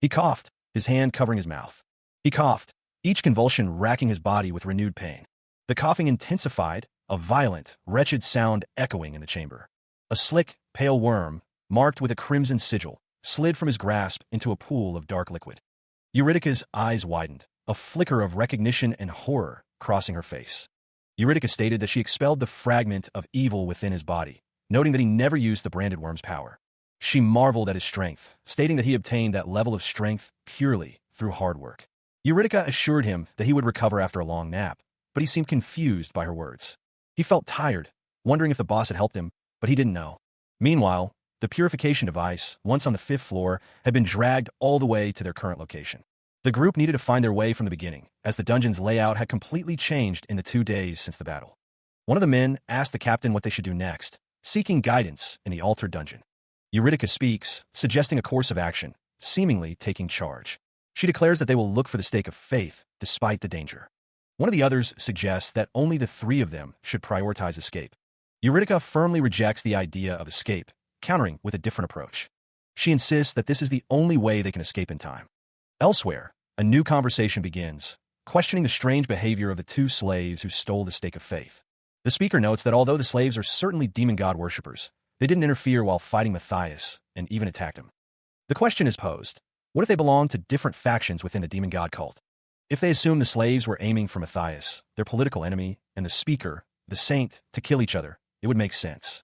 He coughed, his hand covering his mouth. He coughed, each convulsion racking his body with renewed pain. The coughing intensified, a violent, wretched sound echoing in the chamber. A slick, pale worm, marked with a crimson sigil, slid from his grasp into a pool of dark liquid. Eurydice's eyes widened, a flicker of recognition and horror crossing her face. Eurydice stated that she expelled the fragment of evil within his body, noting that he never used the branded worm's power. She marveled at his strength, stating that he obtained that level of strength purely through hard work. Eurydice assured him that he would recover after a long nap, but he seemed confused by her words. He felt tired, wondering if the boss had helped him, but he didn't know. Meanwhile, the purification device, once on the 5th floor, had been dragged all the way to their current location. The group needed to find their way from the beginning, as the dungeon's layout had completely changed in the 2 days since the battle. One of the men asked the captain what they should do next, seeking guidance in the altered dungeon. Eurydice speaks, suggesting a course of action, seemingly taking charge. She declares that they will look for the stake of faith, despite the danger. One of the others suggests that only the 3 of them should prioritize escape. Eurydice firmly rejects the idea of escape, countering with a different approach. She insists that this is the only way they can escape in time. Elsewhere, a new conversation begins, questioning the strange behavior of the 2 slaves who stole the stake of faith. The speaker notes that although the slaves are certainly demon god worshippers, they didn't interfere while fighting Matthias and even attacked him. The question is posed, what if they belong to different factions within the demon god cult? If they assume the slaves were aiming for Matthias, their political enemy, and the speaker, the saint, to kill each other, it would make sense.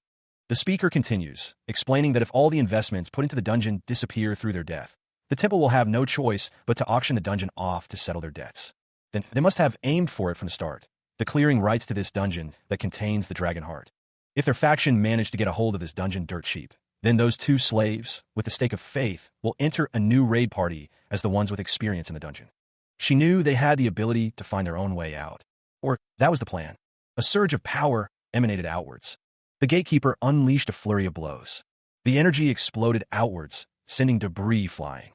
The speaker continues, explaining that if all the investments put into the dungeon disappear through their death, the temple will have no choice but to auction the dungeon off to settle their debts. Then they must have aimed for it from the start, declaring rights to this dungeon that contains the dragon heart. If their faction managed to get a hold of this dungeon dirt cheap, then those 2 slaves, with the stake of faith, will enter a new raid party as the ones with experience in the dungeon. She knew they had the ability to find their own way out. Or that was the plan. A surge of power emanated outwards. The gatekeeper unleashed a flurry of blows. The energy exploded outwards, sending debris flying.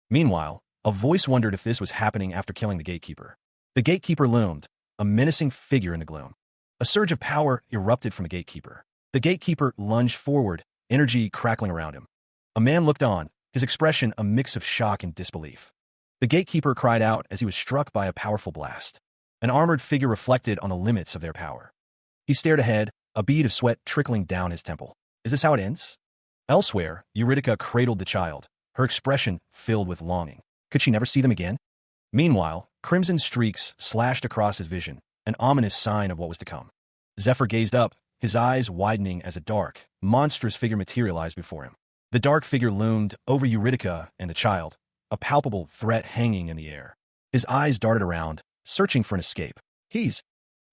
Meanwhile, a voice wondered if this was happening after killing the gatekeeper. The gatekeeper loomed, a menacing figure in the gloom. A surge of power erupted from the gatekeeper. The gatekeeper lunged forward, energy crackling around him. A man looked on, his expression a mix of shock and disbelief. The gatekeeper cried out as he was struck by a powerful blast. An armored figure reflected on the limits of their power. He stared ahead, a bead of sweat trickling down his temple. Is this how it ends? Elsewhere, Eurydice cradled the child, her expression filled with longing. Could she never see them again? Meanwhile, crimson streaks slashed across his vision, an ominous sign of what was to come. Zephyr gazed up, his eyes widening as a dark, monstrous figure materialized before him. The dark figure loomed over Eurydice and the child, a palpable threat hanging in the air. His eyes darted around, searching for an escape.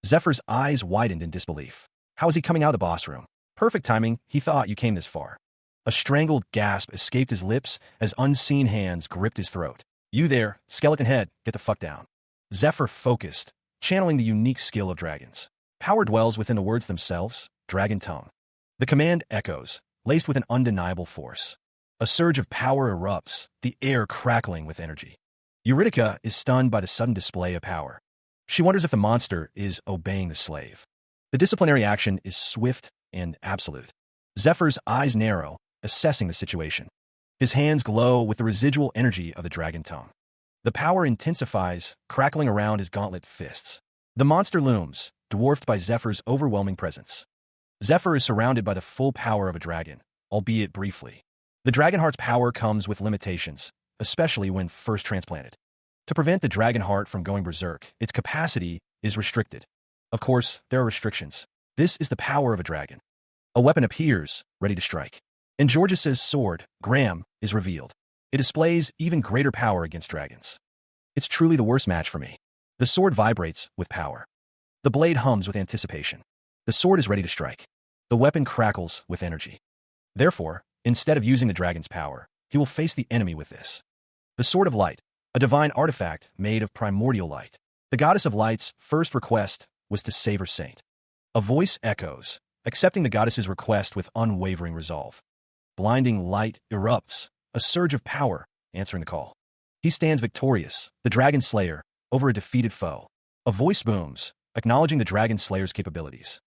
Zephyr's eyes widened in disbelief. How is he coming out of the boss room? Perfect timing, he thought you came this far. A strangled gasp escaped his lips as unseen hands gripped his throat. You there, skeleton head, get the fuck down. Zephyr focused, channeling the unique skill of dragons. Power dwells within the words themselves, dragon tongue. The command echoes, laced with an undeniable force. A surge of power erupts, the air crackling with energy. Eurydice is stunned by the sudden display of power. She wonders if the monster is obeying the slave. The disciplinary action is swift and absolute. Zephyr's eyes narrow, assessing the situation. His hands glow with the residual energy of the dragon tongue. The power intensifies, crackling around his gauntlet fists. The monster looms, dwarfed by Zephyr's overwhelming presence. Zephyr is surrounded by the full power of a dragon, albeit briefly. The dragon heart's power comes with limitations, especially when first transplanted. To prevent the dragon heart from going berserk, its capacity is restricted. Of course, there are restrictions. This is the power of a dragon. A weapon appears, ready to strike. And Georges' sword, Graham, is revealed. It displays even greater power against dragons. It's truly the worst match for me. The sword vibrates with power. The blade hums with anticipation. The sword is ready to strike. The weapon crackles with energy. Therefore, instead of using the dragon's power, he will face the enemy with this. The Sword of Light, a divine artifact made of primordial light. The goddess of light's first request was to save her saint. A voice echoes, accepting the goddess's request with unwavering resolve. Blinding light erupts, a surge of power answering the call. He stands victorious, the dragon slayer, over a defeated foe. A voice booms, acknowledging the dragon slayer's capabilities.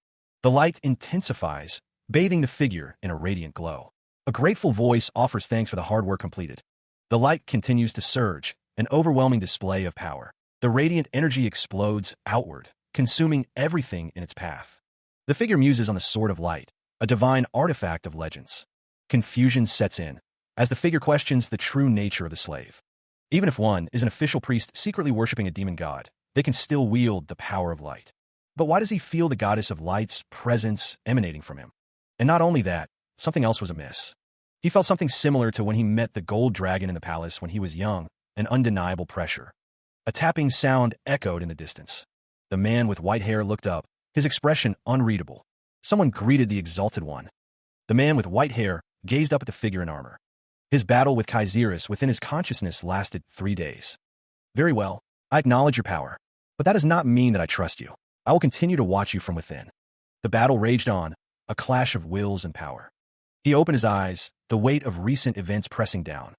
The light intensifies, bathing the figure in a radiant glow. A grateful voice offers thanks for the hard work completed. The light continues to surge, an overwhelming display of power. The radiant energy explodes outward, consuming everything in its path. The figure muses on the Sword of Light, a divine artifact of legends. Confusion sets in, as the figure questions the true nature of the slave. Even if one is an official priest secretly worshipping a demon god, they can still wield the power of light. But why does he feel the goddess of light's presence emanating from him? And not only that, something else was amiss. He felt something similar to when he met the gold dragon in the palace when he was young, an undeniable pressure. A tapping sound echoed in the distance. The man with white hair looked up, his expression unreadable. Someone greeted the exalted one. The man with white hair gazed up at the figure in armor. His battle with Kaiserus within his consciousness lasted 3 days. Very well, I acknowledge your power, but that does not mean that I trust you. I will continue to watch you from within. The battle raged on, a clash of wills and power. He opened his eyes, the weight of recent events pressing down.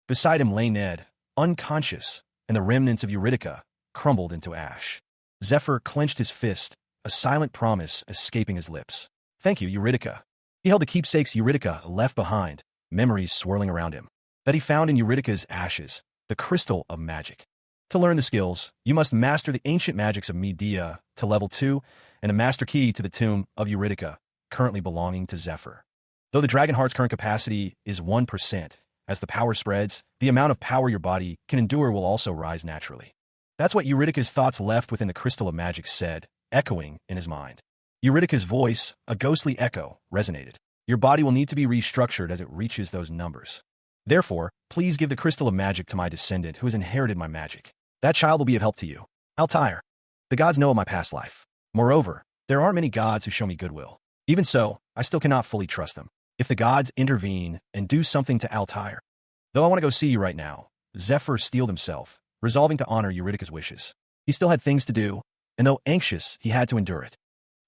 Beside him lay Ned, unconscious, and the remnants of Eurydica crumbled into ash. Zephyr clenched his fist, a silent promise escaping his lips. Thank you, Eurydica. He held the keepsakes Eurydica left behind, memories swirling around him, that he found in Eurydica's ashes, the crystal of magic. To learn the skills, you must master the ancient magics of Medea to level 2 and a master key to the tomb of Eurydica, currently belonging to Zephyr. Though the Dragonheart's current capacity is 1%, as the power spreads, the amount of power your body can endure will also rise naturally. That's what Eurydica's thoughts left within the crystal of magic said, echoing in his mind. Eurydica's voice, a ghostly echo, resonated. Your body will need to be restructured as it reaches those numbers. Therefore, please give the crystal of magic to my descendant who has inherited my magic. That child will be of help to you. Altair. The gods know of my past life. Moreover, there aren't many gods who show me goodwill. Even so, I still cannot fully trust them. If the gods intervene and do something to Altair. Though I want to go see you right now, Zephyr steeled himself, resolving to honor Eurydica's wishes. He still had things to do, and though anxious, he had to endure it.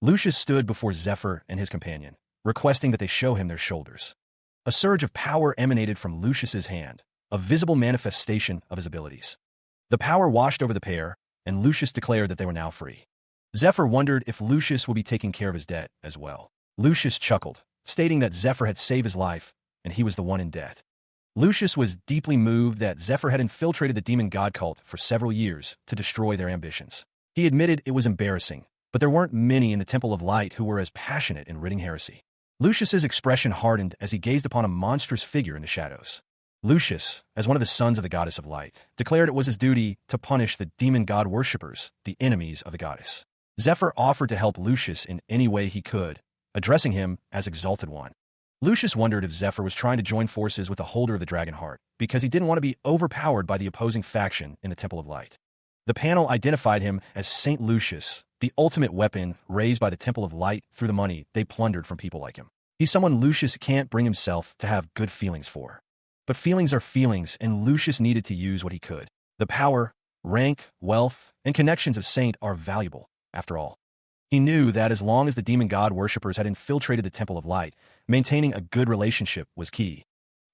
Lucius stood before Zephyr and his companion, requesting that they show him their shoulders. A surge of power emanated from Lucius's hand, a visible manifestation of his abilities. The power washed over the pair, and Lucius declared that they were now free. Zephyr wondered if Lucius would be taking care of his debt as well. Lucius chuckled, stating that Zephyr had saved his life, and he was the one in debt. Lucius was deeply moved that Zephyr had infiltrated the demon god cult for several years to destroy their ambitions. He admitted it was embarrassing, but there weren't many in the Temple of Light who were as passionate in ridding heresy. Lucius's expression hardened as he gazed upon a monstrous figure in the shadows. Lucius, as one of the sons of the goddess of light, declared it was his duty to punish the demon god worshippers, the enemies of the goddess. Zephyr offered to help Lucius in any way he could, addressing him as Exalted One. Lucius wondered if Zephyr was trying to join forces with the holder of the Dragon Heart, because he didn't want to be overpowered by the opposing faction in the Temple of Light. The panel identified him as Saint Lucius, the ultimate weapon raised by the Temple of Light through the money they plundered from people like him. He's someone Lucius can't bring himself to have good feelings for. But feelings are feelings, and Lucius needed to use what he could. The power, rank, wealth, and connections of Saint are valuable, after all. He knew that as long as the demon god worshippers had infiltrated the Temple of Light, maintaining a good relationship was key.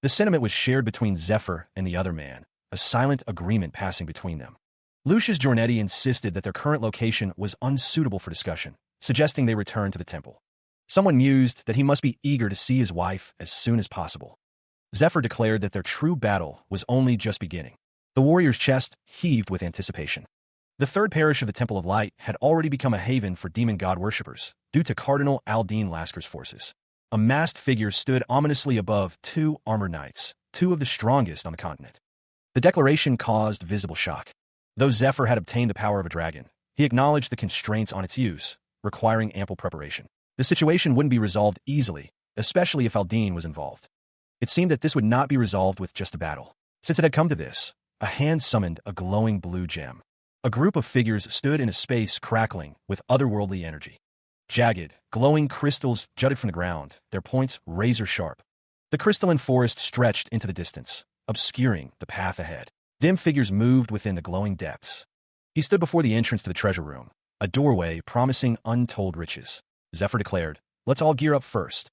The sentiment was shared between Zephyr and the other man, a silent agreement passing between them. Lucius Giornetti insisted that their current location was unsuitable for discussion, suggesting they return to the temple. Someone mused that he must be eager to see his wife as soon as possible. Zephyr declared that their true battle was only just beginning. The warrior's chest heaved with anticipation. The third parish of the Temple of Light had already become a haven for demon god worshippers, due to Cardinal Aldine Lasker's forces. A masked figure stood ominously above 2 armored knights, 2 of the strongest on the continent. The declaration caused visible shock. Though Zephyr had obtained the power of a dragon, he acknowledged the constraints on its use, requiring ample preparation. The situation wouldn't be resolved easily, especially if Aldine was involved. It seemed that this would not be resolved with just a battle. Since it had come to this, a hand summoned a glowing blue gem. A group of figures stood in a space crackling with otherworldly energy. Jagged, glowing crystals jutted from the ground, their points razor-sharp. The crystalline forest stretched into the distance, obscuring the path ahead. Dim figures moved within the glowing depths. He stood before the entrance to the treasure room, a doorway promising untold riches. Zephyr declared, "Let's all gear up first."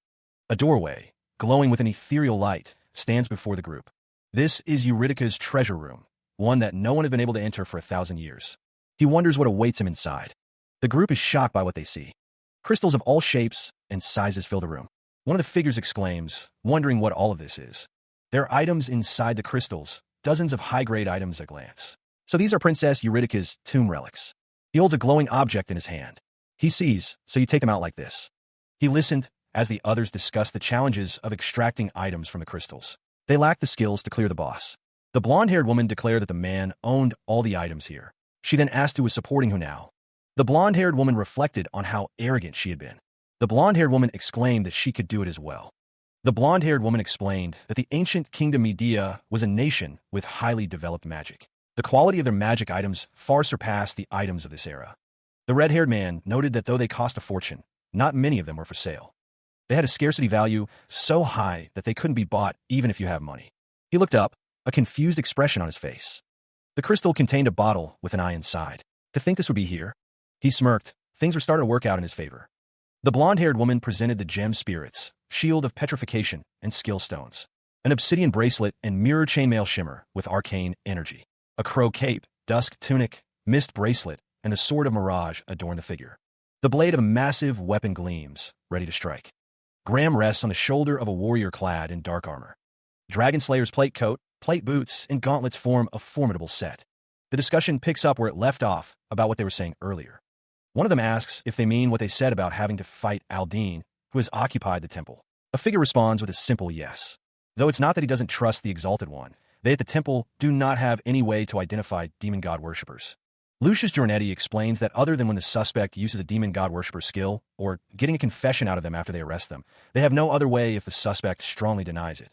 A doorway, glowing with an ethereal light, stands before the group. This is Eurydica's treasure room, one that no one has been able to enter for 1,000 years. He wonders what awaits him inside. The group is shocked by what they see. Crystals of all shapes and sizes fill the room. One of the figures exclaims, wondering what all of this is. There are items inside the crystals, dozens of high-grade items at a glance. So these are Princess Eurydica's tomb relics. He holds a glowing object in his hand. He sees, so you take them out like this. He listened as the others discussed the challenges of extracting items from the crystals. They lacked the skills to clear the boss. The blonde-haired woman declared that the man owned all the items here. She then asked who was supporting who now. The blonde-haired woman reflected on how arrogant she had been. The blonde-haired woman exclaimed that she could do it as well. The blonde-haired woman explained that the ancient kingdom Medea was a nation with highly developed magic. The quality of their magic items far surpassed the items of this era. The red-haired man noted that though they cost a fortune, not many of them were for sale. They had a scarcity value so high that they couldn't be bought even if you have money. He looked up, a confused expression on his face. The crystal contained a bottle with an eye inside. To think this would be here? He smirked. Things were starting to work out in his favor. The blonde-haired woman presented the gem spirits, shield of petrification, and skill stones. An obsidian bracelet and mirror chainmail shimmer with arcane energy. A crow cape, dusk tunic, mist bracelet, and the sword of mirage adorn the figure. The blade of a massive weapon gleams, ready to strike. Graham rests on the shoulder of a warrior clad in dark armor. Dragon Slayer's plate coat, plate boots, and gauntlets form a formidable set. The discussion picks up where it left off about what they were saying earlier. One of them asks if they mean what they said about having to fight Aldine, who has occupied the temple. A figure responds with a simple yes. Though it's not that he doesn't trust the Exalted One, they at the temple do not have any way to identify demon god worshippers. Lucius Giornetti explains that other than when the suspect uses a demon god worshipper skill, or getting a confession out of them after they arrest them, they have no other way if the suspect strongly denies it.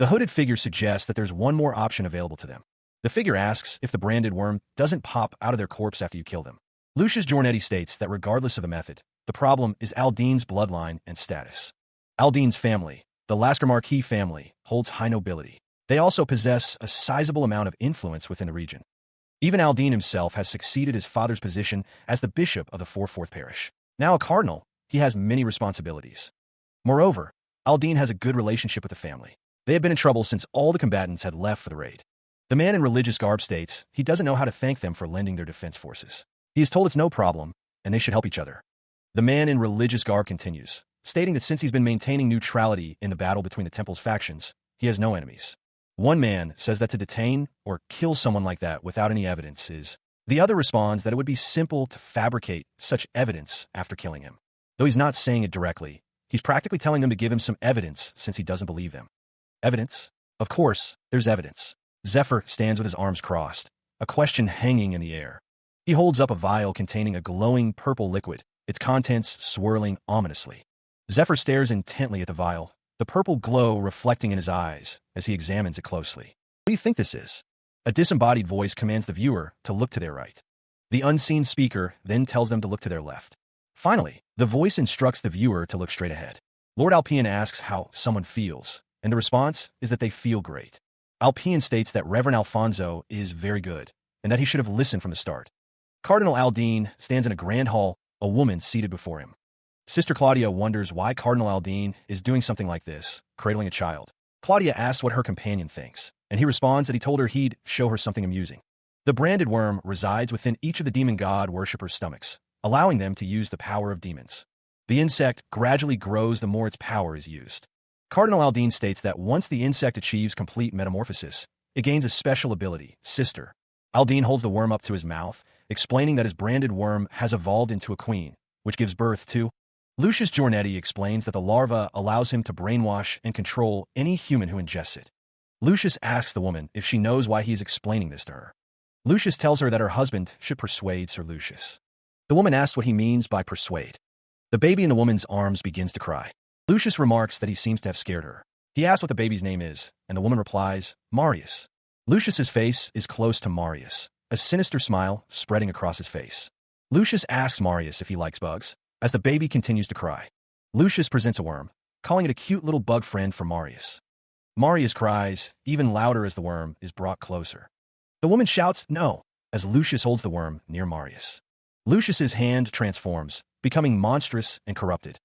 The hooded figure suggests that there's one more option available to them. The figure asks if the branded worm doesn't pop out of their corpse after you kill them. Lucius Giornetti states that regardless of the method, the problem is Aldine's bloodline and status. Aldine's family, the Lasker Marquis family, holds high nobility. They also possess a sizable amount of influence within the region. Even Aldine himself has succeeded his father's position as the bishop of the 4/4 parish. Now a cardinal, he has many responsibilities. Moreover, Aldine has a good relationship with the family. They had been in trouble since all the combatants had left for the raid. The man in religious garb states he doesn't know how to thank them for lending their defense forces. He is told it's no problem, and they should help each other. The man in religious garb continues, stating that since he's been maintaining neutrality in the battle between the temple's factions, he has no enemies. One man says that to detain or kill someone like that without any evidence is. The other responds that it would be simple to fabricate such evidence after killing him. Though he's not saying it directly, he's practically telling them to give him some evidence since he doesn't believe them. Evidence? Of course, there's evidence. Zephyr stands with his arms crossed, a question hanging in the air. He holds up a vial containing a glowing purple liquid, its contents swirling ominously. Zephyr stares intently at the vial, the purple glow reflecting in his eyes as he examines it closely. What do you think this is? A disembodied voice commands the viewer to look to their right. The unseen speaker then tells them to look to their left. Finally, the voice instructs the viewer to look straight ahead. Lord Alpian asks how someone feels, and the response is that they feel great. Alpian states that Reverend Alfonso is very good, and that he should have listened from the start. Cardinal Aldine stands in a grand hall, a woman seated before him. Sister Claudia wonders why Cardinal Aldine is doing something like this, cradling a child. Claudia asks what her companion thinks, and he responds that he told her he'd show her something amusing. The branded worm resides within each of the demon god worshippers' stomachs, allowing them to use the power of demons. The insect gradually grows the more its power is used. Cardinal Aldine states that once the insect achieves complete metamorphosis, it gains a special ability, Sister. Aldine holds the worm up to his mouth, explaining that his branded worm has evolved into a queen, which gives birth to. Lucius Giornetti explains that the larva allows him to brainwash and control any human who ingests it. Lucius asks the woman if she knows why he is explaining this to her. Lucius tells her that her husband should persuade Sir Lucius. The woman asks what he means by persuade. The baby in the woman's arms begins to cry. Lucius remarks that he seems to have scared her. He asks what the baby's name is, and the woman replies, Marius. Lucius's face is close to Marius, a sinister smile spreading across his face. Lucius asks Marius if he likes bugs, as the baby continues to cry. Lucius presents a worm, calling it a cute little bug friend for Marius. Marius cries, even louder as the worm is brought closer. The woman shouts, no, as Lucius holds the worm near Marius. Lucius's hand transforms, becoming monstrous and corrupted.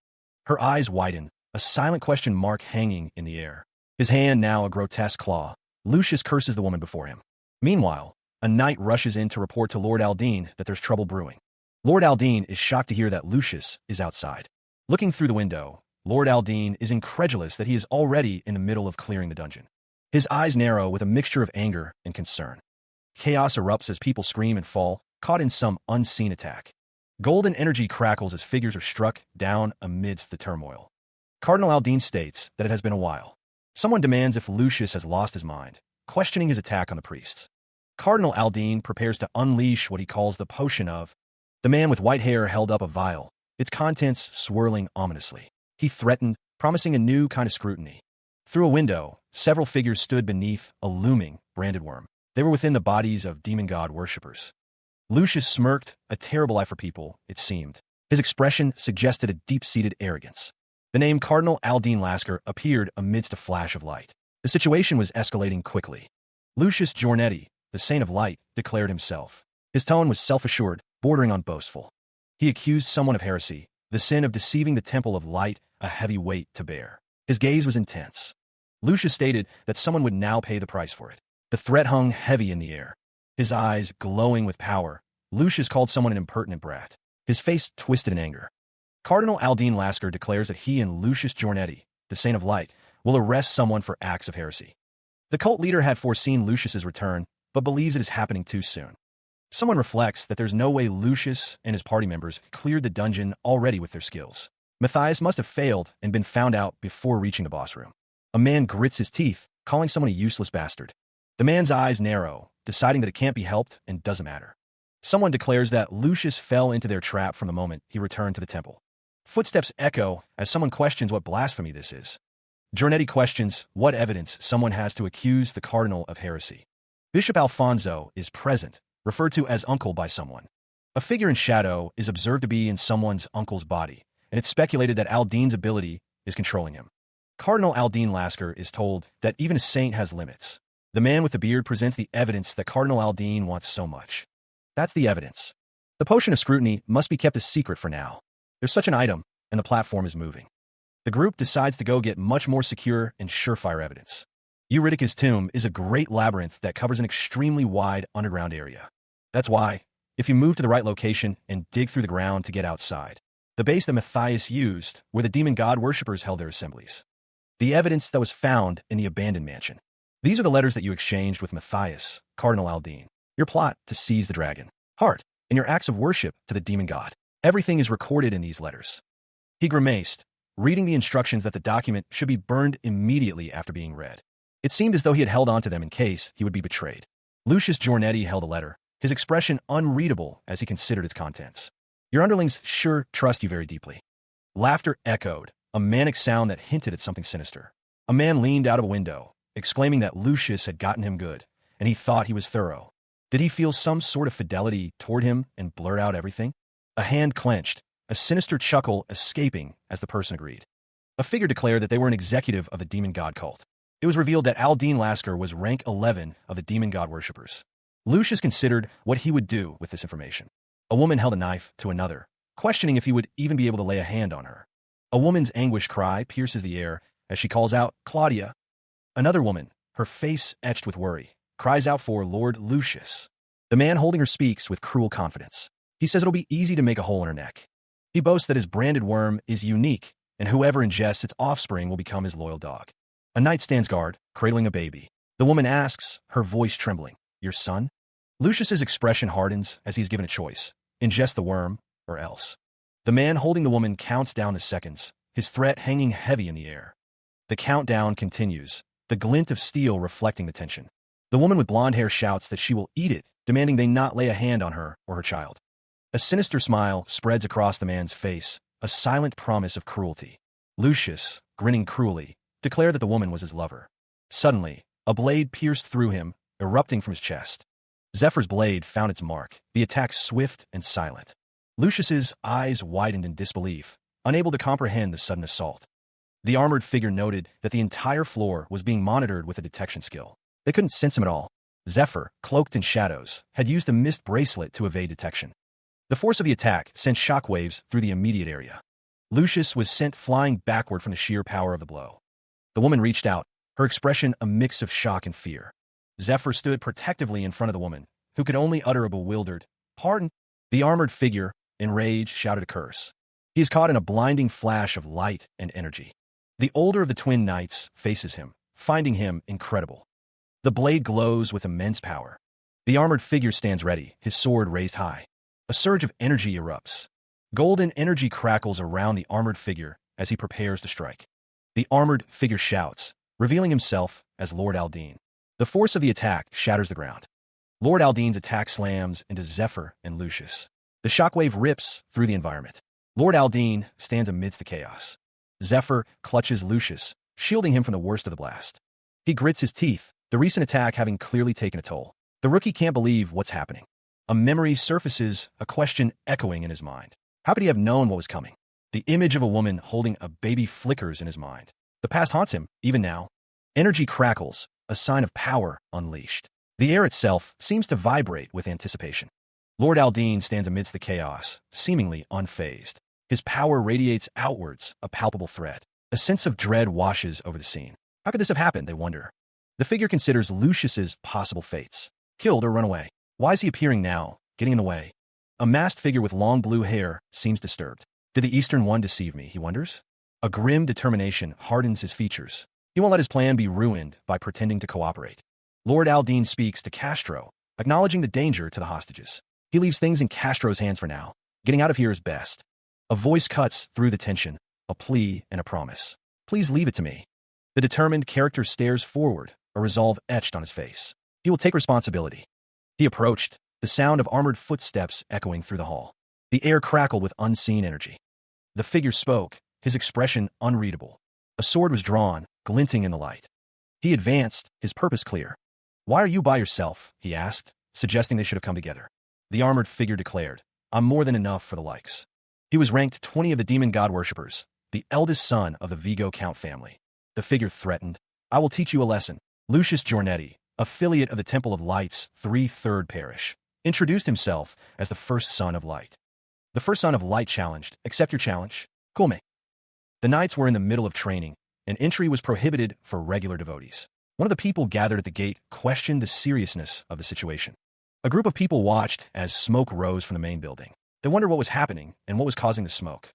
Her eyes widen, a silent question mark hanging in the air. His hand now a grotesque claw. Lucius curses the woman before him. Meanwhile, a knight rushes in to report to Lord Aldine that there's trouble brewing. Lord Aldine is shocked to hear that Lucius is outside. Looking through the window, Lord Aldine is incredulous that he is already in the middle of clearing the dungeon. His eyes narrow with a mixture of anger and concern. Chaos erupts as people scream and fall, caught in some unseen attack. Golden energy crackles as figures are struck down amidst the turmoil. Cardinal Aldine states that it has been a while. Someone demands if Lucius has lost his mind, questioning his attack on the priests. Cardinal Aldine prepares to unleash what he calls the potion of. The man with white hair held up a vial, its contents swirling ominously. He threatened, promising a new kind of scrutiny. Through a window, several figures stood beneath a looming, branded worm. They were within the bodies of demon god worshippers. Lucius smirked, a terrible eye for people, it seemed. His expression suggested a deep-seated arrogance. The name Cardinal Aldine Lasker appeared amidst a flash of light. The situation was escalating quickly. Lucius Giornetti, the Saint of Light, declared himself. His tone was self-assured, bordering on boastful. He accused someone of heresy, the sin of deceiving the temple of light, a heavy weight to bear. His gaze was intense. Lucius stated that someone would now pay the price for it. The threat hung heavy in the air. His eyes glowing with power, Lucius called someone an impertinent brat. His face twisted in anger. Cardinal Aldine Lasker declares that he and Lucius Giornetti, the Saint of Light, will arrest someone for acts of heresy. The cult leader had foreseen Lucius's return, but believes it is happening too soon. Someone reflects that there's no way Lucius and his party members cleared the dungeon already with their skills. Matthias must have failed and been found out before reaching the boss room. A man grits his teeth, calling someone a useless bastard. The man's eyes narrow, deciding that it can't be helped and doesn't matter. Someone declares that Lucius fell into their trap from the moment he returned to the temple. Footsteps echo as someone questions what blasphemy this is. Giornetti questions what evidence someone has to accuse the cardinal of heresy. Bishop Alfonso is present, referred to as uncle by someone. A figure in shadow is observed to be in someone's uncle's body, and it's speculated that Aldine's ability is controlling him. Cardinal Aldine Lasker is told that even a saint has limits. The man with the beard presents the evidence that Cardinal Aldine wants so much. That's the evidence. The potion of scrutiny must be kept a secret for now. There's such an item, and the platform is moving. The group decides to go get much more secure and surefire evidence. Eurydice's tomb is a great labyrinth that covers an extremely wide underground area. That's why, if you move to the right location and dig through the ground to get outside, the base that Matthias used, where the demon god worshippers held their assemblies. The evidence that was found in the abandoned mansion. These are the letters that you exchanged with Matthias, Cardinal Aldine. Your plot to seize the dragon, heart, and your acts of worship to the demon god. Everything is recorded in these letters. He grimaced, reading the instructions that the document should be burned immediately after being read. It seemed as though he had held on to them in case he would be betrayed. Lucius Giornetti held a letter, his expression unreadable as he considered its contents. Your underlings sure trust you very deeply. Laughter echoed, a manic sound that hinted at something sinister. A man leaned out of a window, exclaiming that Lucius had gotten him good, and he thought he was thorough. Did he feel some sort of fidelity toward him and blurt out everything? A hand clenched, a sinister chuckle escaping as the person agreed. A figure declared that they were an executive of the demon god cult. It was revealed that Aldine Lasker was rank 11 of the demon god worshippers. Lucius considered what he would do with this information. A woman held a knife to another, questioning if he would even be able to lay a hand on her. A woman's anguished cry pierces the air as she calls out, "Claudia!" Another woman, her face etched with worry, cries out for Lord Lucius. The man holding her speaks with cruel confidence. He says it'll be easy to make a hole in her neck. He boasts that his branded worm is unique, and whoever ingests its offspring will become his loyal dog. A knight stands guard, cradling a baby. The woman asks, her voice trembling, "Your son?" Lucius's expression hardens as he's given a choice. Ingest the worm, or else. The man holding the woman counts down the seconds, his threat hanging heavy in the air. The countdown continues, the glint of steel reflecting the tension. The woman with blonde hair shouts that she will eat it, demanding they not lay a hand on her or her child. A sinister smile spreads across the man's face, a silent promise of cruelty. Lucius, grinning cruelly, declared that the woman was his lover. Suddenly, a blade pierced through him, erupting from his chest. Zephyr's blade found its mark, the attack swift and silent. Lucius's eyes widened in disbelief, unable to comprehend the sudden assault. The armored figure noted that the entire floor was being monitored with a detection skill. They couldn't sense him at all. Zephyr, cloaked in shadows, had used a mist bracelet to evade detection. The force of the attack sent shockwaves through the immediate area. Lucius was sent flying backward from the sheer power of the blow. The woman reached out, her expression a mix of shock and fear. Zephyr stood protectively in front of the woman, who could only utter a bewildered, "Pardon." The armored figure, enraged, shouted a curse. He is caught in a blinding flash of light and energy. The older of the twin knights faces him, finding him incredible. The blade glows with immense power. The armored figure stands ready, his sword raised high. A surge of energy erupts. Golden energy crackles around the armored figure as he prepares to strike. The armored figure shouts, revealing himself as Lord Aldine. The force of the attack shatters the ground. Lord Aldine's attack slams into Zephyr and Lucius. The shockwave rips through the environment. Lord Aldine stands amidst the chaos. Zephyr clutches Lucius, shielding him from the worst of the blast. He grits his teeth, the recent attack having clearly taken a toll. The rookie can't believe what's happening. A memory surfaces, a question echoing in his mind. How could he have known what was coming? The image of a woman holding a baby flickers in his mind. The past haunts him, even now. Energy crackles, a sign of power unleashed. The air itself seems to vibrate with anticipation. Lord Aldine stands amidst the chaos, seemingly unfazed. His power radiates outwards, a palpable threat. A sense of dread washes over the scene. How could this have happened, they wonder. The figure considers Lucius's possible fates. Killed or run away. Why is he appearing now, getting in the way? A masked figure with long blue hair seems disturbed. Did the Eastern One deceive me, he wonders? A grim determination hardens his features. He won't let his plan be ruined by pretending to cooperate. Lord Aldine speaks to Castro, acknowledging the danger to the hostages. He leaves things in Castro's hands for now. Getting out of here is best. A voice cuts through the tension, a plea and a promise. Please leave it to me. The determined character stares forward, a resolve etched on his face. He will take responsibility. He approached, the sound of armored footsteps echoing through the hall. The air crackled with unseen energy. The figure spoke, his expression unreadable. A sword was drawn, glinting in the light. He advanced, his purpose clear. Why are you by yourself? He asked, suggesting they should have come together. The armored figure declared, I'm more than enough for the likes. He was ranked 20 of the demon god worshippers, the eldest son of the Vigo Count family. The figure threatened, I will teach you a lesson. Lucius Giornetti, affiliate of the Temple of Light's 3/3 parish, introduced himself as the first son of light. The first son of light challenged, accept your challenge. Come. The knights were in the middle of training, and entry was prohibited for regular devotees. One of the people gathered at the gate questioned the seriousness of the situation. A group of people watched as smoke rose from the main building. They wondered what was happening and what was causing the smoke.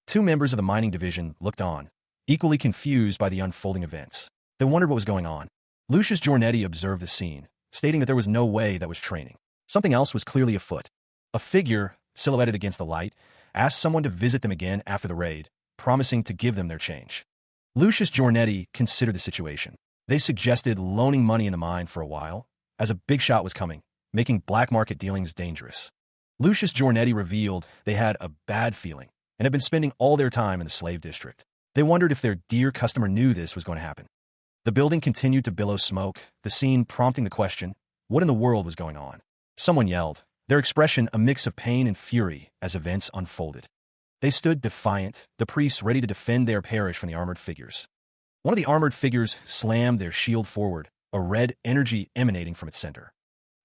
Two members of the mining division looked on, equally confused by the unfolding events. They wondered what was going on. Lucius Giornetti observed the scene, stating that there was no way that was training. Something else was clearly afoot. A figure, silhouetted against the light, asked someone to visit them again after the raid, promising to give them their change. Lucius Giornetti considered the situation. They suggested loaning money in the mine for a while, as a big shot was coming, making black market dealings dangerous. Lucius Giornetti revealed they had a bad feeling and had been spending all their time in the slave district. They wondered if their dear customer knew this was going to happen. The building continued to billow smoke, the scene prompting the question, what in the world was going on? Someone yelled, their expression a mix of pain and fury as events unfolded. They stood defiant, the priests ready to defend their parish from the armored figures. One of the armored figures slammed their shield forward, a red energy emanating from its center.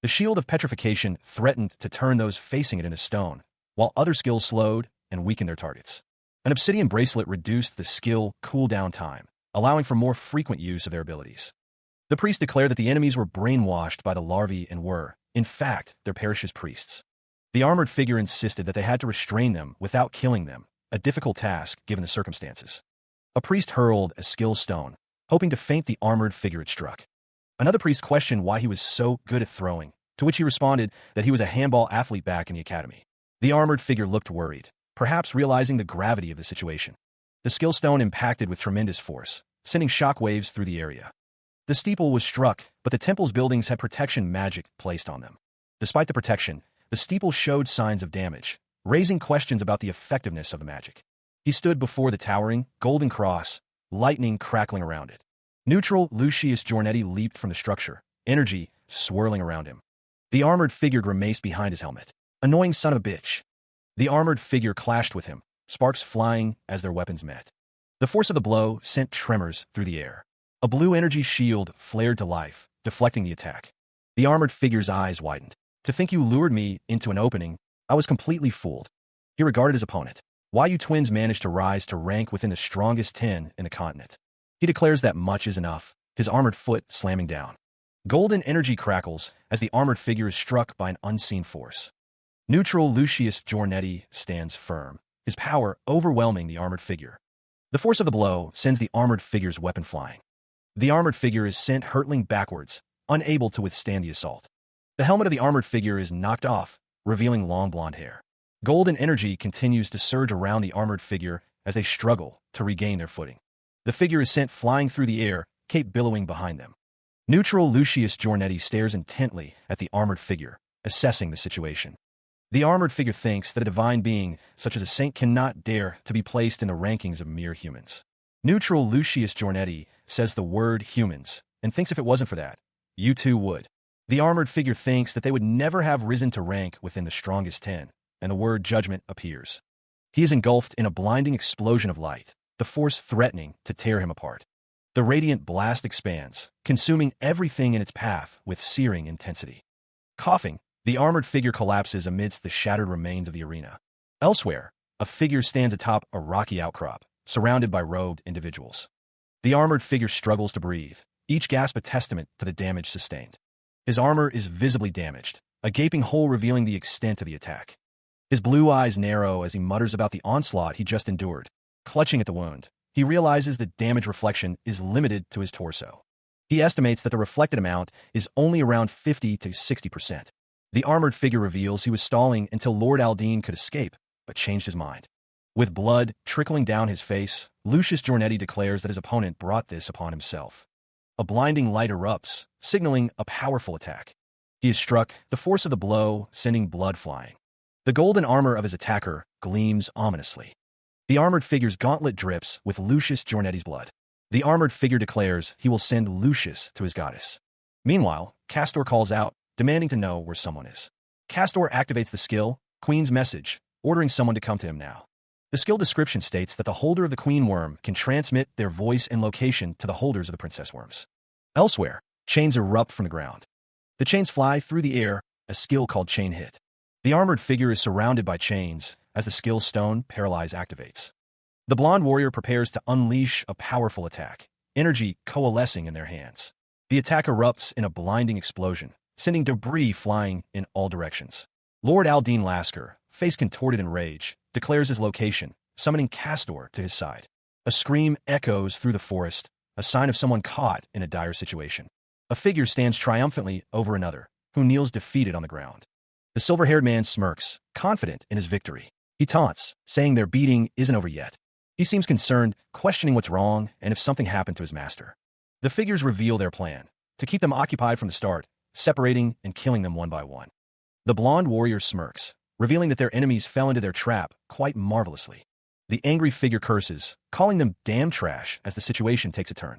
The shield of petrification threatened to turn those facing it into stone, while other skills slowed and weakened their targets. An obsidian bracelet reduced the skill cooldown time, allowing for more frequent use of their abilities. The priest declared that the enemies were brainwashed by the larvae and were, in fact, their parish's priests. The armored figure insisted that they had to restrain them without killing them, a difficult task given the circumstances. A priest hurled a skill stone, hoping to feint the armored figure it struck. Another priest questioned why he was so good at throwing, to which he responded that he was a handball athlete back in the academy. The armored figure looked worried, perhaps realizing the gravity of the situation. The skill stone impacted with tremendous force, sending shockwaves through the area. The steeple was struck, but the temple's buildings had protection magic placed on them. Despite the protection, the steeple showed signs of damage, raising questions about the effectiveness of the magic. He stood before the towering, golden cross, lightning crackling around it. Neutral Lucius Giornetti leaped from the structure, energy swirling around him. The armored figure grimaced behind his helmet. Annoying son of a bitch. The armored figure clashed with him, sparks flying as their weapons met. The force of the blow sent tremors through the air. A blue energy shield flared to life, deflecting the attack. The armored figure's eyes widened. To think you lured me into an opening, I was completely fooled. He regarded his opponent. Why you twins managed to rise to rank within the strongest 10 in the continent. He declares that much is enough, his armored foot slamming down. Golden energy crackles as the armored figure is struck by an unseen force. Neutral Lucius Giornetti stands firm, his power overwhelming the armored figure. The force of the blow sends the armored figure's weapon flying. The armored figure is sent hurtling backwards, unable to withstand the assault. The helmet of the armored figure is knocked off, revealing long blonde hair. Golden energy continues to surge around the armored figure as they struggle to regain their footing. The figure is sent flying through the air, cape billowing behind them. Neutral Lucius Giornetti stares intently at the armored figure, assessing the situation. The armored figure thinks that a divine being, such as a saint, cannot dare to be placed in the rankings of mere humans. Neutral Lucius Giornetti says the word humans, and thinks if it wasn't for that, you too would. The armored figure thinks that they would never have risen to rank within the strongest 10, and the word judgment appears. He is engulfed in a blinding explosion of light, the force threatening to tear him apart. The radiant blast expands, consuming everything in its path with searing intensity. Coughing, the armored figure collapses amidst the shattered remains of the arena. Elsewhere, a figure stands atop a rocky outcrop, surrounded by robed individuals. The armored figure struggles to breathe, each gasp a testament to the damage sustained. His armor is visibly damaged, a gaping hole revealing the extent of the attack. His blue eyes narrow as he mutters about the onslaught he just endured. Clutching at the wound, he realizes the damage reflection is limited to his torso. He estimates that the reflected amount is only around 50 to 60%. The armored figure reveals he was stalling until Lord Aldine could escape, but changed his mind. With blood trickling down his face, Lucius Giornetti declares that his opponent brought this upon himself. A blinding light erupts, signaling a powerful attack. He is struck, the force of the blow sending blood flying. The golden armor of his attacker gleams ominously. The armored figure's gauntlet drips with Lucius Giornetti's blood. The armored figure declares he will send Lucius to his goddess. Meanwhile, Castor calls out, demanding to know where someone is. Castor activates the skill, Queen's Message, ordering someone to come to him now. The skill description states that the holder of the Queen Worm can transmit their voice and location to the holders of the Princess Worms. Elsewhere, chains erupt from the ground. The chains fly through the air, a skill called Chain Hit. The armored figure is surrounded by chains as the skill Stone Paralyze activates. The blonde warrior prepares to unleash a powerful attack, energy coalescing in their hands. The attack erupts in a blinding explosion, sending debris flying in all directions. Lord Aldine Lasker, face contorted in rage, declares his location, summoning Castor to his side. A scream echoes through the forest, a sign of someone caught in a dire situation. A figure stands triumphantly over another, who kneels defeated on the ground. The silver-haired man smirks, confident in his victory. He taunts, saying their beating isn't over yet. He seems concerned, questioning what's wrong and if something happened to his master. The figures reveal their plan, to keep them occupied from the start, separating and killing them one by one. The blonde warrior smirks, revealing that their enemies fell into their trap quite marvelously. The angry figure curses, calling them damn trash as the situation takes a turn.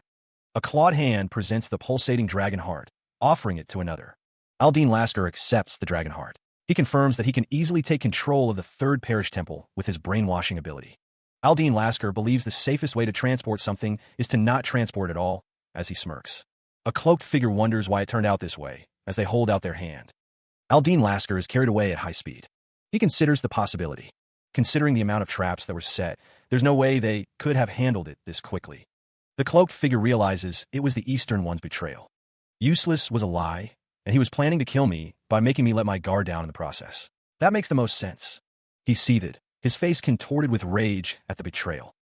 A clawed hand presents the pulsating dragon heart, offering it to another. Aldine Lasker accepts the dragon heart. He confirms that he can easily take control of the third parish temple with his brainwashing ability. Aldine Lasker believes the safest way to transport something is to not transport at all, as he smirks. A cloaked figure wonders why it turned out this way, as they hold out their hand. Aldine Lasker is carried away at high speed. He considers the possibility. Considering the amount of traps that were set, there's no way they could have handled it this quickly. The cloaked figure realizes it was the Eastern One's betrayal. Useless was a lie, and he was planning to kill me by making me let my guard down in the process. That makes the most sense. He seethed, his face contorted with rage at the betrayal.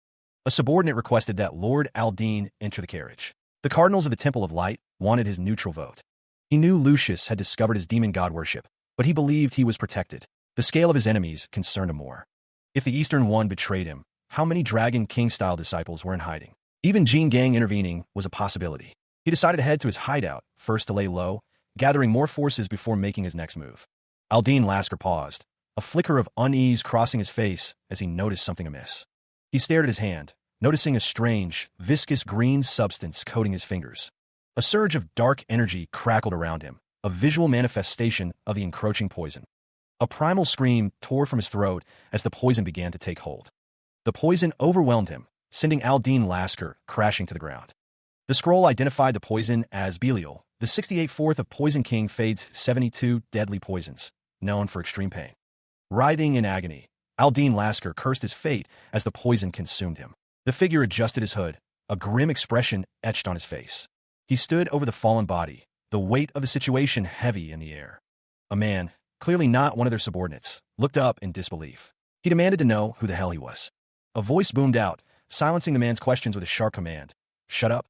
A subordinate requested that Lord Aldine enter the carriage. The cardinals of the Temple of Light wanted his neutral vote. He knew Lucius had discovered his demon god worship, but he believed he was protected. The scale of his enemies concerned him more. If the Eastern One betrayed him, how many Dragon King-style disciples were in hiding? Even Jean Gang intervening was a possibility. He decided to head to his hideout, first to lay low, gathering more forces before making his next move. Aldine Lasker paused, a flicker of unease crossing his face as he noticed something amiss. He stared at his hand, noticing a strange, viscous green substance coating his fingers. A surge of dark energy crackled around him, a visual manifestation of the encroaching poison. A primal scream tore from his throat as the poison began to take hold. The poison overwhelmed him, sending Aldine Lasker crashing to the ground. The scroll identified the poison as Belial, the 68th of Poison King Fade's 72 deadly poisons, known for extreme pain. Writhing in agony, Aldine Lasker cursed his fate as the poison consumed him. The figure adjusted his hood, a grim expression etched on his face. He stood over the fallen body, the weight of the situation heavy in the air. A man, clearly not one of their subordinates, looked up in disbelief. He demanded to know who the hell he was. A voice boomed out, silencing the man's questions with a sharp command. "Shut up."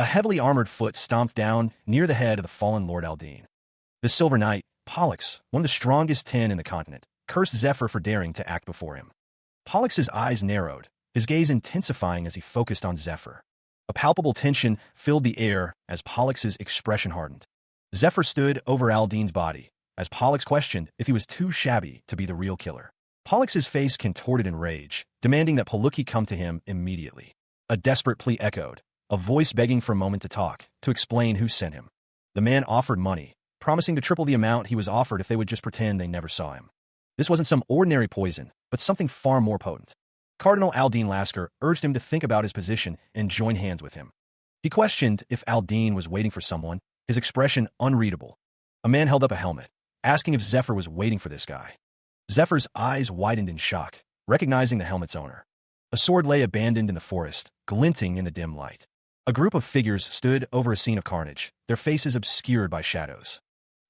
A heavily armored foot stomped down near the head of the fallen Lord Aldine. The Silver Knight, Pollux, one of the strongest 10 in the continent, cursed Zephyr for daring to act before him. Pollux's eyes narrowed, his gaze intensifying as he focused on Zephyr. A palpable tension filled the air as Pollux's expression hardened. Zephyr stood over Aldine's body, as Pollux questioned if he was too shabby to be the real killer. Pollux's face contorted in rage, demanding that Paluki come to him immediately. A desperate plea echoed, a voice begging for a moment to talk, to explain who sent him. The man offered money, promising to triple the amount he was offered if they would just pretend they never saw him. This wasn't some ordinary poison, but something far more potent. Cardinal Aldine Lasker urged him to think about his position and join hands with him. He questioned if Aldine was waiting for someone, his expression unreadable. A man held up a helmet, asking if Zephyr was waiting for this guy. Zephyr's eyes widened in shock, recognizing the helmet's owner. A sword lay abandoned in the forest, glinting in the dim light. A group of figures stood over a scene of carnage, their faces obscured by shadows.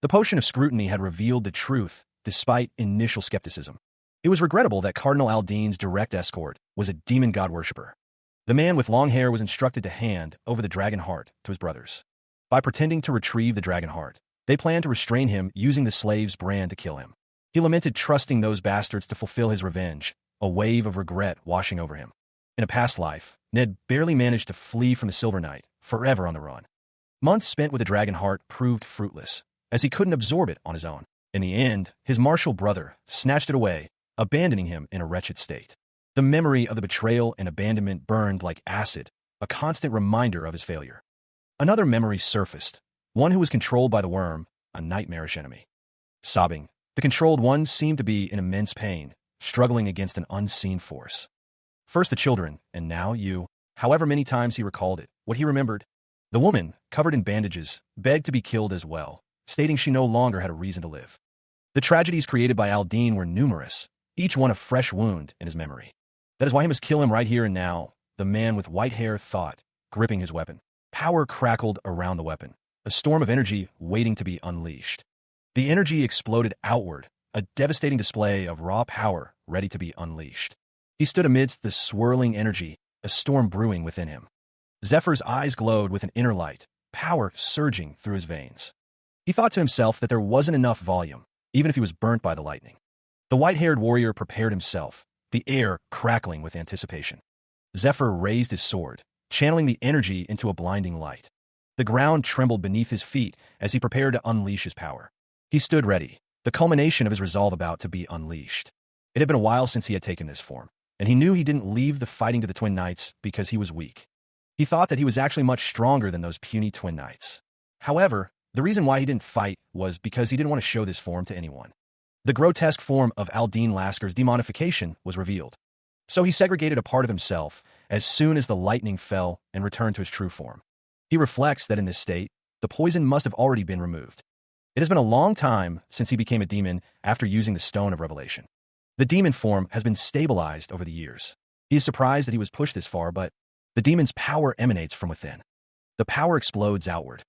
The potion of scrutiny had revealed the truth, despite initial skepticism. It was regrettable that Cardinal Aldine's direct escort was a demon god worshipper. The man with long hair was instructed to hand over the dragon heart to his brothers. By pretending to retrieve the dragon heart, they planned to restrain him using the slave's brand to kill him. He lamented trusting those bastards to fulfill his revenge, a wave of regret washing over him. In a past life, Ned barely managed to flee from the Silver Knight, forever on the run. Months spent with the dragon heart proved fruitless, as he couldn't absorb it on his own. In the end, his martial brother snatched it away, abandoning him in a wretched state. The memory of the betrayal and abandonment burned like acid, a constant reminder of his failure. Another memory surfaced, one who was controlled by the worm, a nightmarish enemy. Sobbing, the controlled one seemed to be in immense pain, struggling against an unseen force. First the children, and now you. However many times he recalled it, what he remembered. The woman, covered in bandages, begged to be killed as well, stating she no longer had a reason to live. The tragedies created by Aldine were numerous, each one a fresh wound in his memory. That is why he must kill him right here and now, the man with white hair thought, gripping his weapon. Power crackled around the weapon, a storm of energy waiting to be unleashed. The energy exploded outward, a devastating display of raw power ready to be unleashed. He stood amidst the swirling energy, a storm brewing within him. Zephyr's eyes glowed with an inner light, power surging through his veins. He thought to himself that there wasn't enough volume, even if he was burnt by the lightning. The white-haired warrior prepared himself, the air crackling with anticipation. Zephyr raised his sword, channeling the energy into a blinding light. The ground trembled beneath his feet as he prepared to unleash his power. He stood ready, the culmination of his resolve about to be unleashed. It had been a while since he had taken this form, and he knew he didn't leave the fighting to the Twin Knights because he was weak. He thought that he was actually much stronger than those puny Twin Knights. However, the reason why he didn't fight was because he didn't want to show this form to anyone. The grotesque form of Aldine Lasker's demonification was revealed. So he segregated a part of himself as soon as the lightning fell and returned to his true form. He reflects that in this state, the poison must have already been removed. It has been a long time since he became a demon after using the Stone of Revelation. The demon form has been stabilized over the years. He is surprised that he was pushed this far, but the demon's power emanates from within. The power explodes outward.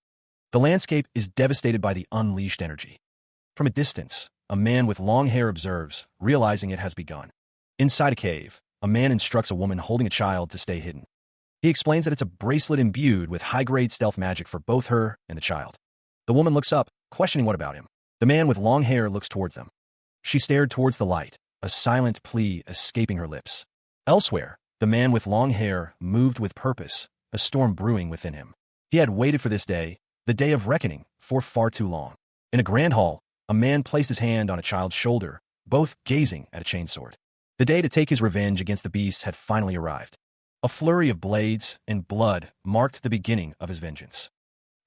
The landscape is devastated by the unleashed energy. From a distance, a man with long hair observes, realizing it has begun. Inside a cave, a man instructs a woman holding a child to stay hidden. He explains that it's a bracelet imbued with high-grade stealth magic for both her and the child. The woman looks up, questioning what about him. The man with long hair looks towards them. She stared towards the light, a silent plea escaping her lips. Elsewhere, the man with long hair moved with purpose, a storm brewing within him. He had waited for this day, the day of reckoning, for far too long. In a grand hall, a man placed his hand on a child's shoulder, both gazing at a chainsword. The day to take his revenge against the beast had finally arrived. A flurry of blades and blood marked the beginning of his vengeance.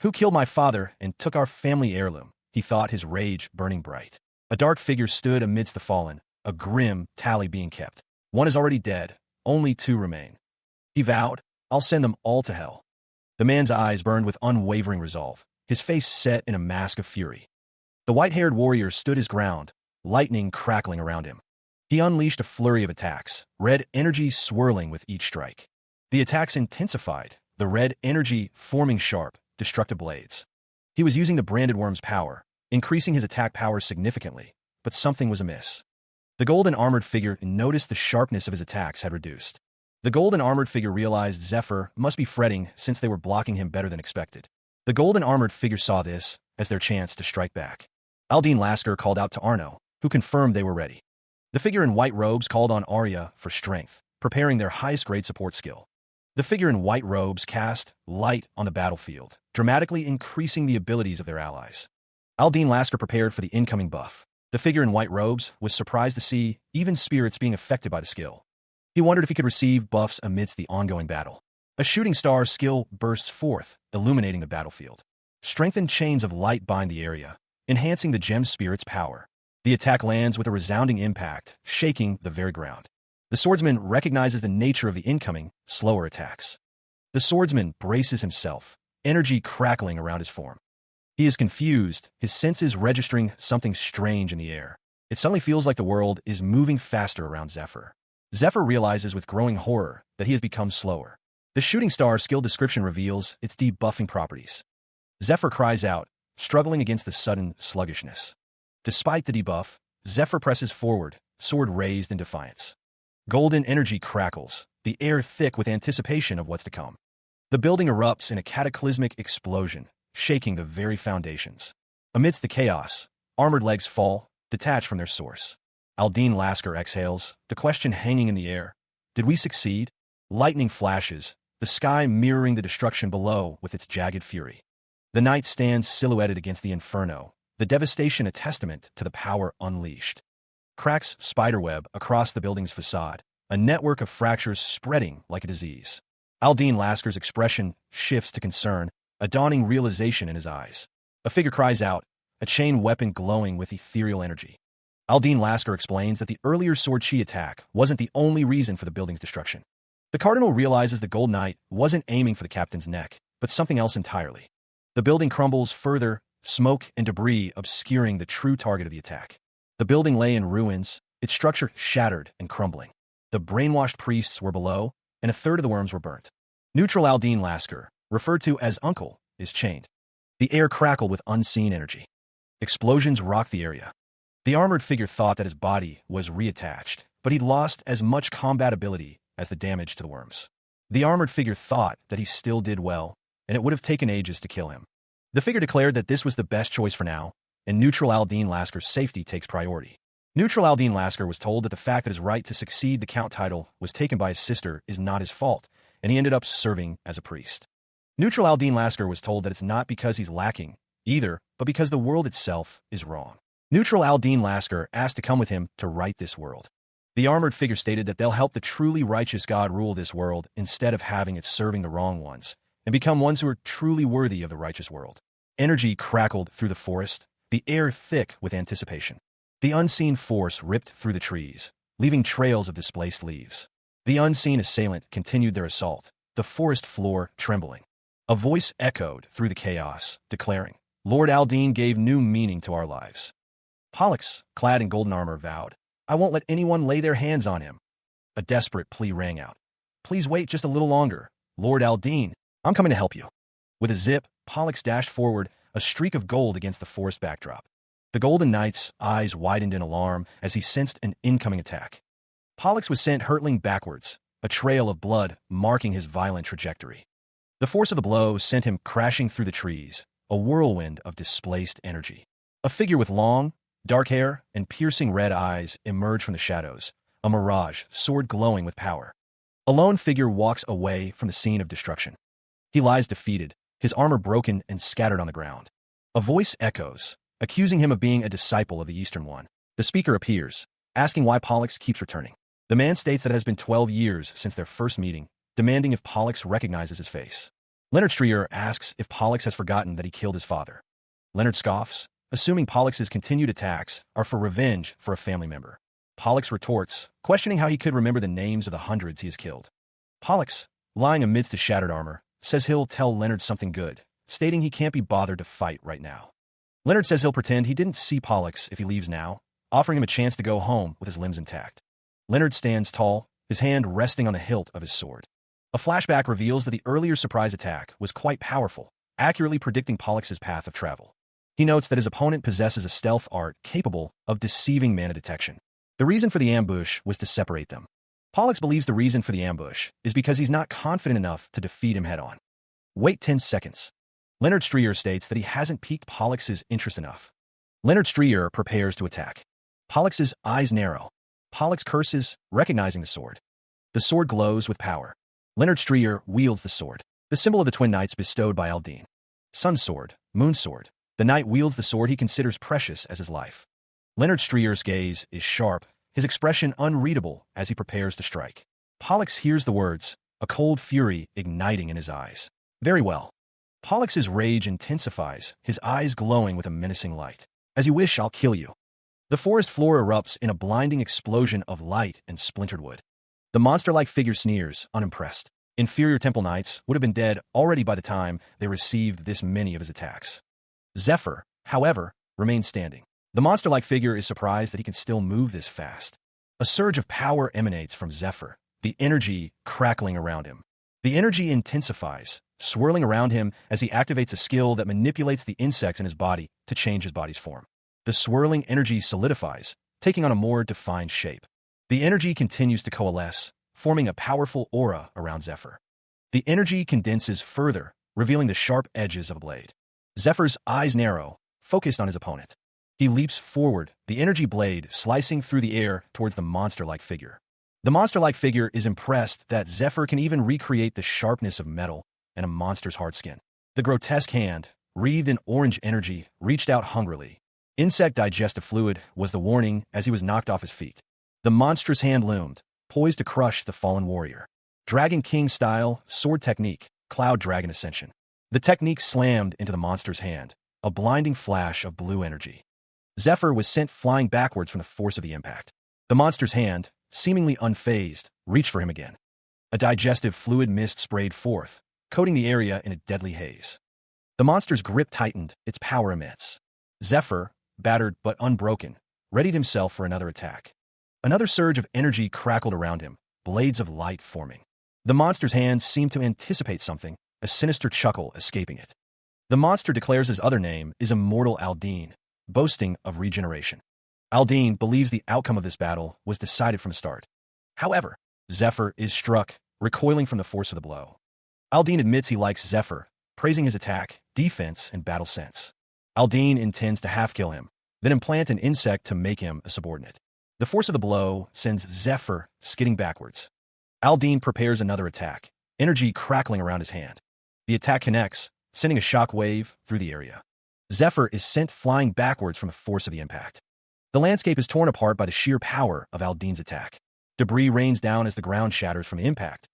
Who killed my father and took our family heirloom? He thought, his rage burning bright. A dark figure stood amidst the fallen, a grim tally being kept. One is already dead, only 2 remain. He vowed, I'll send them all to hell. The man's eyes burned with unwavering resolve, his face set in a mask of fury. The white-haired warrior stood his ground, lightning crackling around him. He unleashed a flurry of attacks, red energy swirling with each strike. The attacks intensified, the red energy forming sharp, destructive blades. He was using the branded worm's power, increasing his attack power significantly, but something was amiss. The golden armored figure noticed the sharpness of his attacks had reduced. The golden armored figure realized Zephyr must be fretting since they were blocking him better than expected. The golden armored figure saw this as their chance to strike back. Aldine Lasker called out to Arno, who confirmed they were ready. The figure in white robes called on Arya for strength, preparing their highest grade support skill. The figure in white robes cast light on the battlefield, dramatically increasing the abilities of their allies. Aldine Lasker prepared for the incoming buff. The figure in white robes was surprised to see even spirits being affected by the skill. He wondered if he could receive buffs amidst the ongoing battle. A shooting star skill bursts forth, illuminating the battlefield. Strengthened chains of light bind the area, enhancing the gem spirit's power. The attack lands with a resounding impact, shaking the very ground. The swordsman recognizes the nature of the incoming, slower attacks. The swordsman braces himself, energy crackling around his form. He is confused, his senses registering something strange in the air. It suddenly feels like the world is moving faster around Zephyr. Zephyr realizes with growing horror that he has become slower. The shooting star skill description reveals its debuffing properties. Zephyr cries out, struggling against the sudden sluggishness. Despite the debuff, Zephyr presses forward, sword raised in defiance. Golden energy crackles, the air thick with anticipation of what's to come. The building erupts in a cataclysmic explosion, shaking the very foundations. Amidst the chaos, armored legs fall, detached from their source. Aldine Lasker exhales, the question hanging in the air. Did we succeed? Lightning flashes, the sky mirroring the destruction below with its jagged fury. The night stands silhouetted against the inferno, the devastation a testament to the power unleashed. Cracks spiderweb across the building's facade, a network of fractures spreading like a disease. Aldine Lasker's expression shifts to concern, a dawning realization in his eyes. A figure cries out, a chain weapon glowing with ethereal energy. Aldine Lasker explains that the earlier sword chi attack wasn't the only reason for the building's destruction. The Cardinal realizes the Gold Knight wasn't aiming for the captain's neck, but something else entirely. The building crumbles further, smoke and debris obscuring the true target of the attack. The building lay in ruins, its structure shattered and crumbling. The brainwashed priests were below, and a third of the worms were burnt. Neutral Aldine Lasker, referred to as Uncle, is chained. The air crackled with unseen energy. Explosions rocked the area. The armored figure thought that his body was reattached, but he'd lost as much combat ability as the damage to the worms. The armored figure thought that he still did well, and it would have taken ages to kill him. The figure declared that this was the best choice for now, and Neutral Aldine Lasker's safety takes priority. Neutral Aldine Lasker was told that the fact that his right to succeed the Count title was taken by his sister is not his fault, and he ended up serving as a priest. Neutral Aldine Lasker was told that it's not because he's lacking, either, but because the world itself is wrong. Neutral Aldine Lasker asked to come with him to right this world. The armored figure stated that they'll help the truly righteous God rule this world instead of having it serving the wrong ones, and become ones who are truly worthy of the righteous world. Energy crackled through the forest, the air thick with anticipation. The unseen force ripped through the trees, leaving trails of displaced leaves. The unseen assailant continued their assault, the forest floor trembling. A voice echoed through the chaos, declaring, Lord Aldine gave new meaning to our lives. Pollux, clad in golden armor, vowed, I won't let anyone lay their hands on him. A desperate plea rang out. Please wait just a little longer. Lord Aldine, I'm coming to help you. With a zip, Pollux dashed forward, a streak of gold against the forest backdrop. The Golden Knight's eyes widened in alarm as he sensed an incoming attack. Pollux was sent hurtling backwards, a trail of blood marking his violent trajectory. The force of the blow sent him crashing through the trees, a whirlwind of displaced energy. A figure with long, dark hair and piercing red eyes emerged from the shadows, a mirage, sword glowing with power. A lone figure walks away from the scene of destruction. He lies defeated, his armor broken and scattered on the ground. A voice echoes, accusing him of being a disciple of the Eastern One. The speaker appears, asking why Pollux keeps returning. The man states that it has been 12 years since their first meeting, demanding if Pollux recognizes his face. Leonard Strier asks if Pollux has forgotten that he killed his father. Leonard scoffs, assuming Pollux's continued attacks are for revenge for a family member. Pollux retorts, questioning how he could remember the names of the hundreds he has killed. Pollux, lying amidst his shattered armor, says he'll tell Leonard something good, stating he can't be bothered to fight right now. Leonard says he'll pretend he didn't see Pollux if he leaves now, offering him a chance to go home with his limbs intact. Leonard stands tall, his hand resting on the hilt of his sword. A flashback reveals that the earlier surprise attack was quite powerful, accurately predicting Pollux's path of travel. He notes that his opponent possesses a stealth art capable of deceiving mana detection. The reason for the ambush was to separate them. Pollux believes the reason for the ambush is because he's not confident enough to defeat him head-on. Wait 10 seconds. Leonard Strier states that he hasn't piqued Pollux's interest enough. Leonard Strier prepares to attack. Pollux's eyes narrow. Pollux curses, recognizing the sword. The sword glows with power. Leonard Strier wields the sword, the symbol of the twin knights bestowed by Aldine. Sun sword, moon sword. The knight wields the sword he considers precious as his life. Leonard Strier's gaze is sharp, his expression unreadable as he prepares to strike. Pollux hears the words, a cold fury igniting in his eyes. Very well. Pollux's rage intensifies, his eyes glowing with a menacing light. As you wish, I'll kill you. The forest floor erupts in a blinding explosion of light and splintered wood. The monster-like figure sneers, unimpressed. Inferior temple knights would have been dead already by the time they received this many of his attacks. Zephyr, however, remains standing. The monster-like figure is surprised that he can still move this fast. A surge of power emanates from Zephyr, the energy crackling around him. The energy intensifies, swirling around him as he activates a skill that manipulates the insects in his body to change his body's form. The swirling energy solidifies, taking on a more defined shape. The energy continues to coalesce, forming a powerful aura around Zephyr. The energy condenses further, revealing the sharp edges of a blade. Zephyr's eyes narrow, focused on his opponent. He leaps forward, the energy blade slicing through the air towards the monster-like figure. The monster-like figure is impressed that Zephyr can even recreate the sharpness of metal and a monster's hard skin. The grotesque hand, wreathed in orange energy, reached out hungrily. Insect digestive fluid was the warning as he was knocked off his feet. The monstrous hand loomed, poised to crush the fallen warrior. Dragon King style, sword technique, Cloud Dragon Ascension. The technique slammed into the monster's hand, a blinding flash of blue energy. Zephyr was sent flying backwards from the force of the impact. The monster's hand, seemingly unfazed, reached for him again. A digestive fluid mist sprayed forth, coating the area in a deadly haze. The monster's grip tightened, its power immense. Zephyr, battered but unbroken, readied himself for another attack. Another surge of energy crackled around him, blades of light forming. The monster's hands seemed to anticipate something, a sinister chuckle escaping it. The monster declares his other name is Immortal Aldine, boasting of regeneration. Aldine believes the outcome of this battle was decided from the start. However, Zephyr is struck, recoiling from the force of the blow. Aldine admits he likes Zephyr, praising his attack, defense, and battle sense. Aldine intends to half-kill him, then implant an insect to make him a subordinate. The force of the blow sends Zephyr skidding backwards. Aldine prepares another attack, energy crackling around his hand. The attack connects, sending a shock wave through the area. Zephyr is sent flying backwards from the force of the impact. The landscape is torn apart by the sheer power of Aldine's attack. Debris rains down as the ground shatters from impact.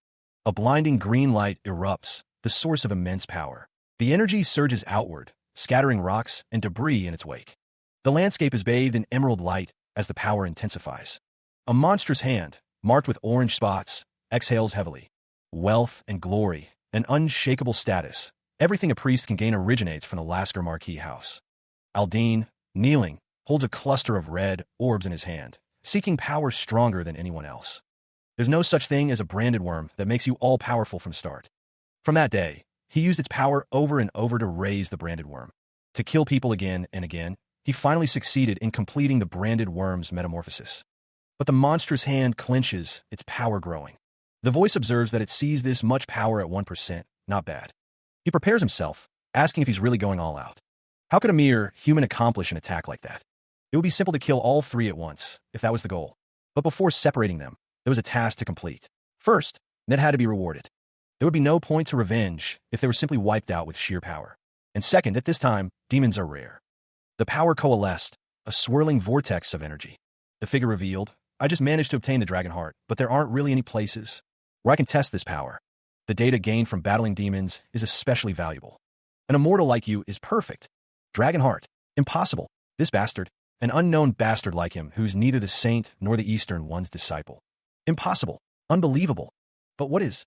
A blinding green light erupts, the source of immense power. The energy surges outward, scattering rocks and debris in its wake. The landscape is bathed in emerald light as the power intensifies. A monstrous hand, marked with orange spots, exhales heavily. Wealth and glory, an unshakable status, everything a priest can gain originates from the Lasker Marquis house. Aldine, kneeling, holds a cluster of red orbs in his hand, seeking power stronger than anyone else. There's no such thing as a branded worm that makes you all-powerful from start. From that day, he used its power over and over to raise the branded worm. To kill people again and again, he finally succeeded in completing the branded worm's metamorphosis. But the monstrous hand clenches, its power growing. The voice observes that it sees this much power at 1%, not bad. He prepares himself, asking if he's really going all out. How could a mere human accomplish an attack like that? It would be simple to kill all three at once, if that was the goal. But before separating them, there was a task to complete. First, Ned had to be rewarded. There would be no point to revenge if they were simply wiped out with sheer power. And second, at this time, demons are rare. The power coalesced, a swirling vortex of energy. The figure revealed, I just managed to obtain the dragon heart, but there aren't really any places where I can test this power. The data gained from battling demons is especially valuable. An immortal like you is perfect. Dragon heart, impossible. This bastard, an unknown bastard like him who's neither the saint nor the Eastern One's disciple. Impossible. Unbelievable. But what is?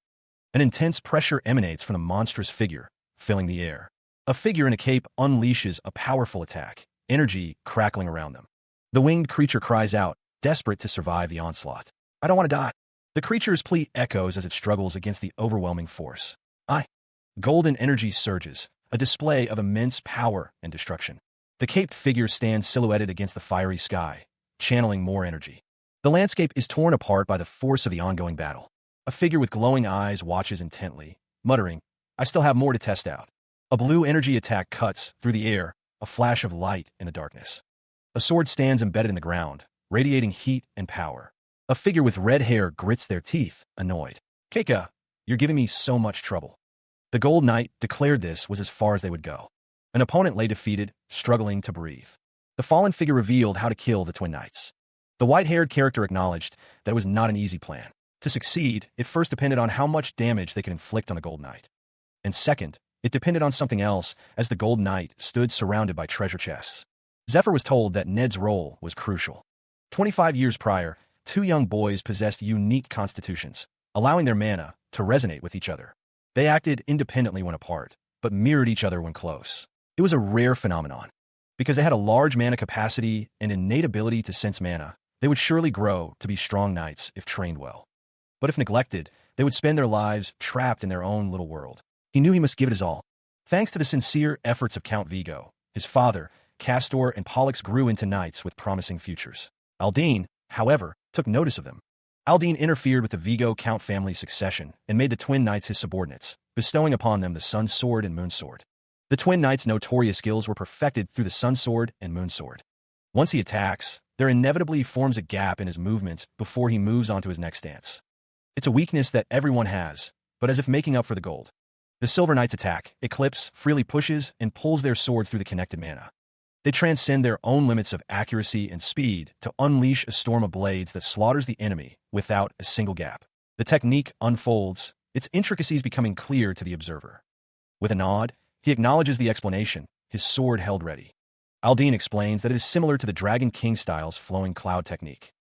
An intense pressure emanates from the monstrous figure, filling the air. A figure in a cape unleashes a powerful attack, energy crackling around them. The winged creature cries out, desperate to survive the onslaught. I don't want to die. The creature's plea echoes as it struggles against the overwhelming force. Golden energy surges, a display of immense power and destruction. The caped figure stands silhouetted against the fiery sky, channeling more energy. The landscape is torn apart by the force of the ongoing battle. A figure with glowing eyes watches intently, muttering, "I still have more to test out." A blue energy attack cuts through the air, a flash of light in the darkness. A sword stands embedded in the ground, radiating heat and power. A figure with red hair grits their teeth, annoyed. "Keika, you're giving me so much trouble." The Gold Knight declared this was as far as they would go. An opponent lay defeated, struggling to breathe. The fallen figure revealed how to kill the twin knights. The white-haired character acknowledged that it was not an easy plan. To succeed, it first depended on how much damage they could inflict on the Gold Knight. And second, it depended on something else, as the Gold Knight stood surrounded by treasure chests. Zephyr was told that Ned's role was crucial. 25 years prior, two young boys possessed unique constitutions, allowing their mana to resonate with each other. They acted independently when apart, but mirrored each other when close. It was a rare phenomenon. Because they had a large mana capacity and innate ability to sense mana, they would surely grow to be strong knights if trained well. But if neglected, they would spend their lives trapped in their own little world. He knew he must give it his all. Thanks to the sincere efforts of Count Vigo, his father, Castor, and Pollux grew into knights with promising futures. Aldine, however, took notice of them. Aldine interfered with the Vigo Count family's succession and made the twin knights his subordinates, bestowing upon them the Sun Sword and Moon Sword. The twin knights' notorious skills were perfected through the Sun Sword and Moon Sword. Once he attacks, there inevitably forms a gap in his movements before he moves on to his next stance. It's a weakness that everyone has, but as if making up for the gold. The Silver Knights attack, Eclipse freely pushes and pulls their sword through the connected mana. They transcend their own limits of accuracy and speed to unleash a storm of blades that slaughters the enemy without a single gap. The technique unfolds, its intricacies becoming clear to the observer. With a nod, he acknowledges the explanation, his sword held ready. Aldine explains that it is similar to the Dragon King style's Flowing Cloud technique.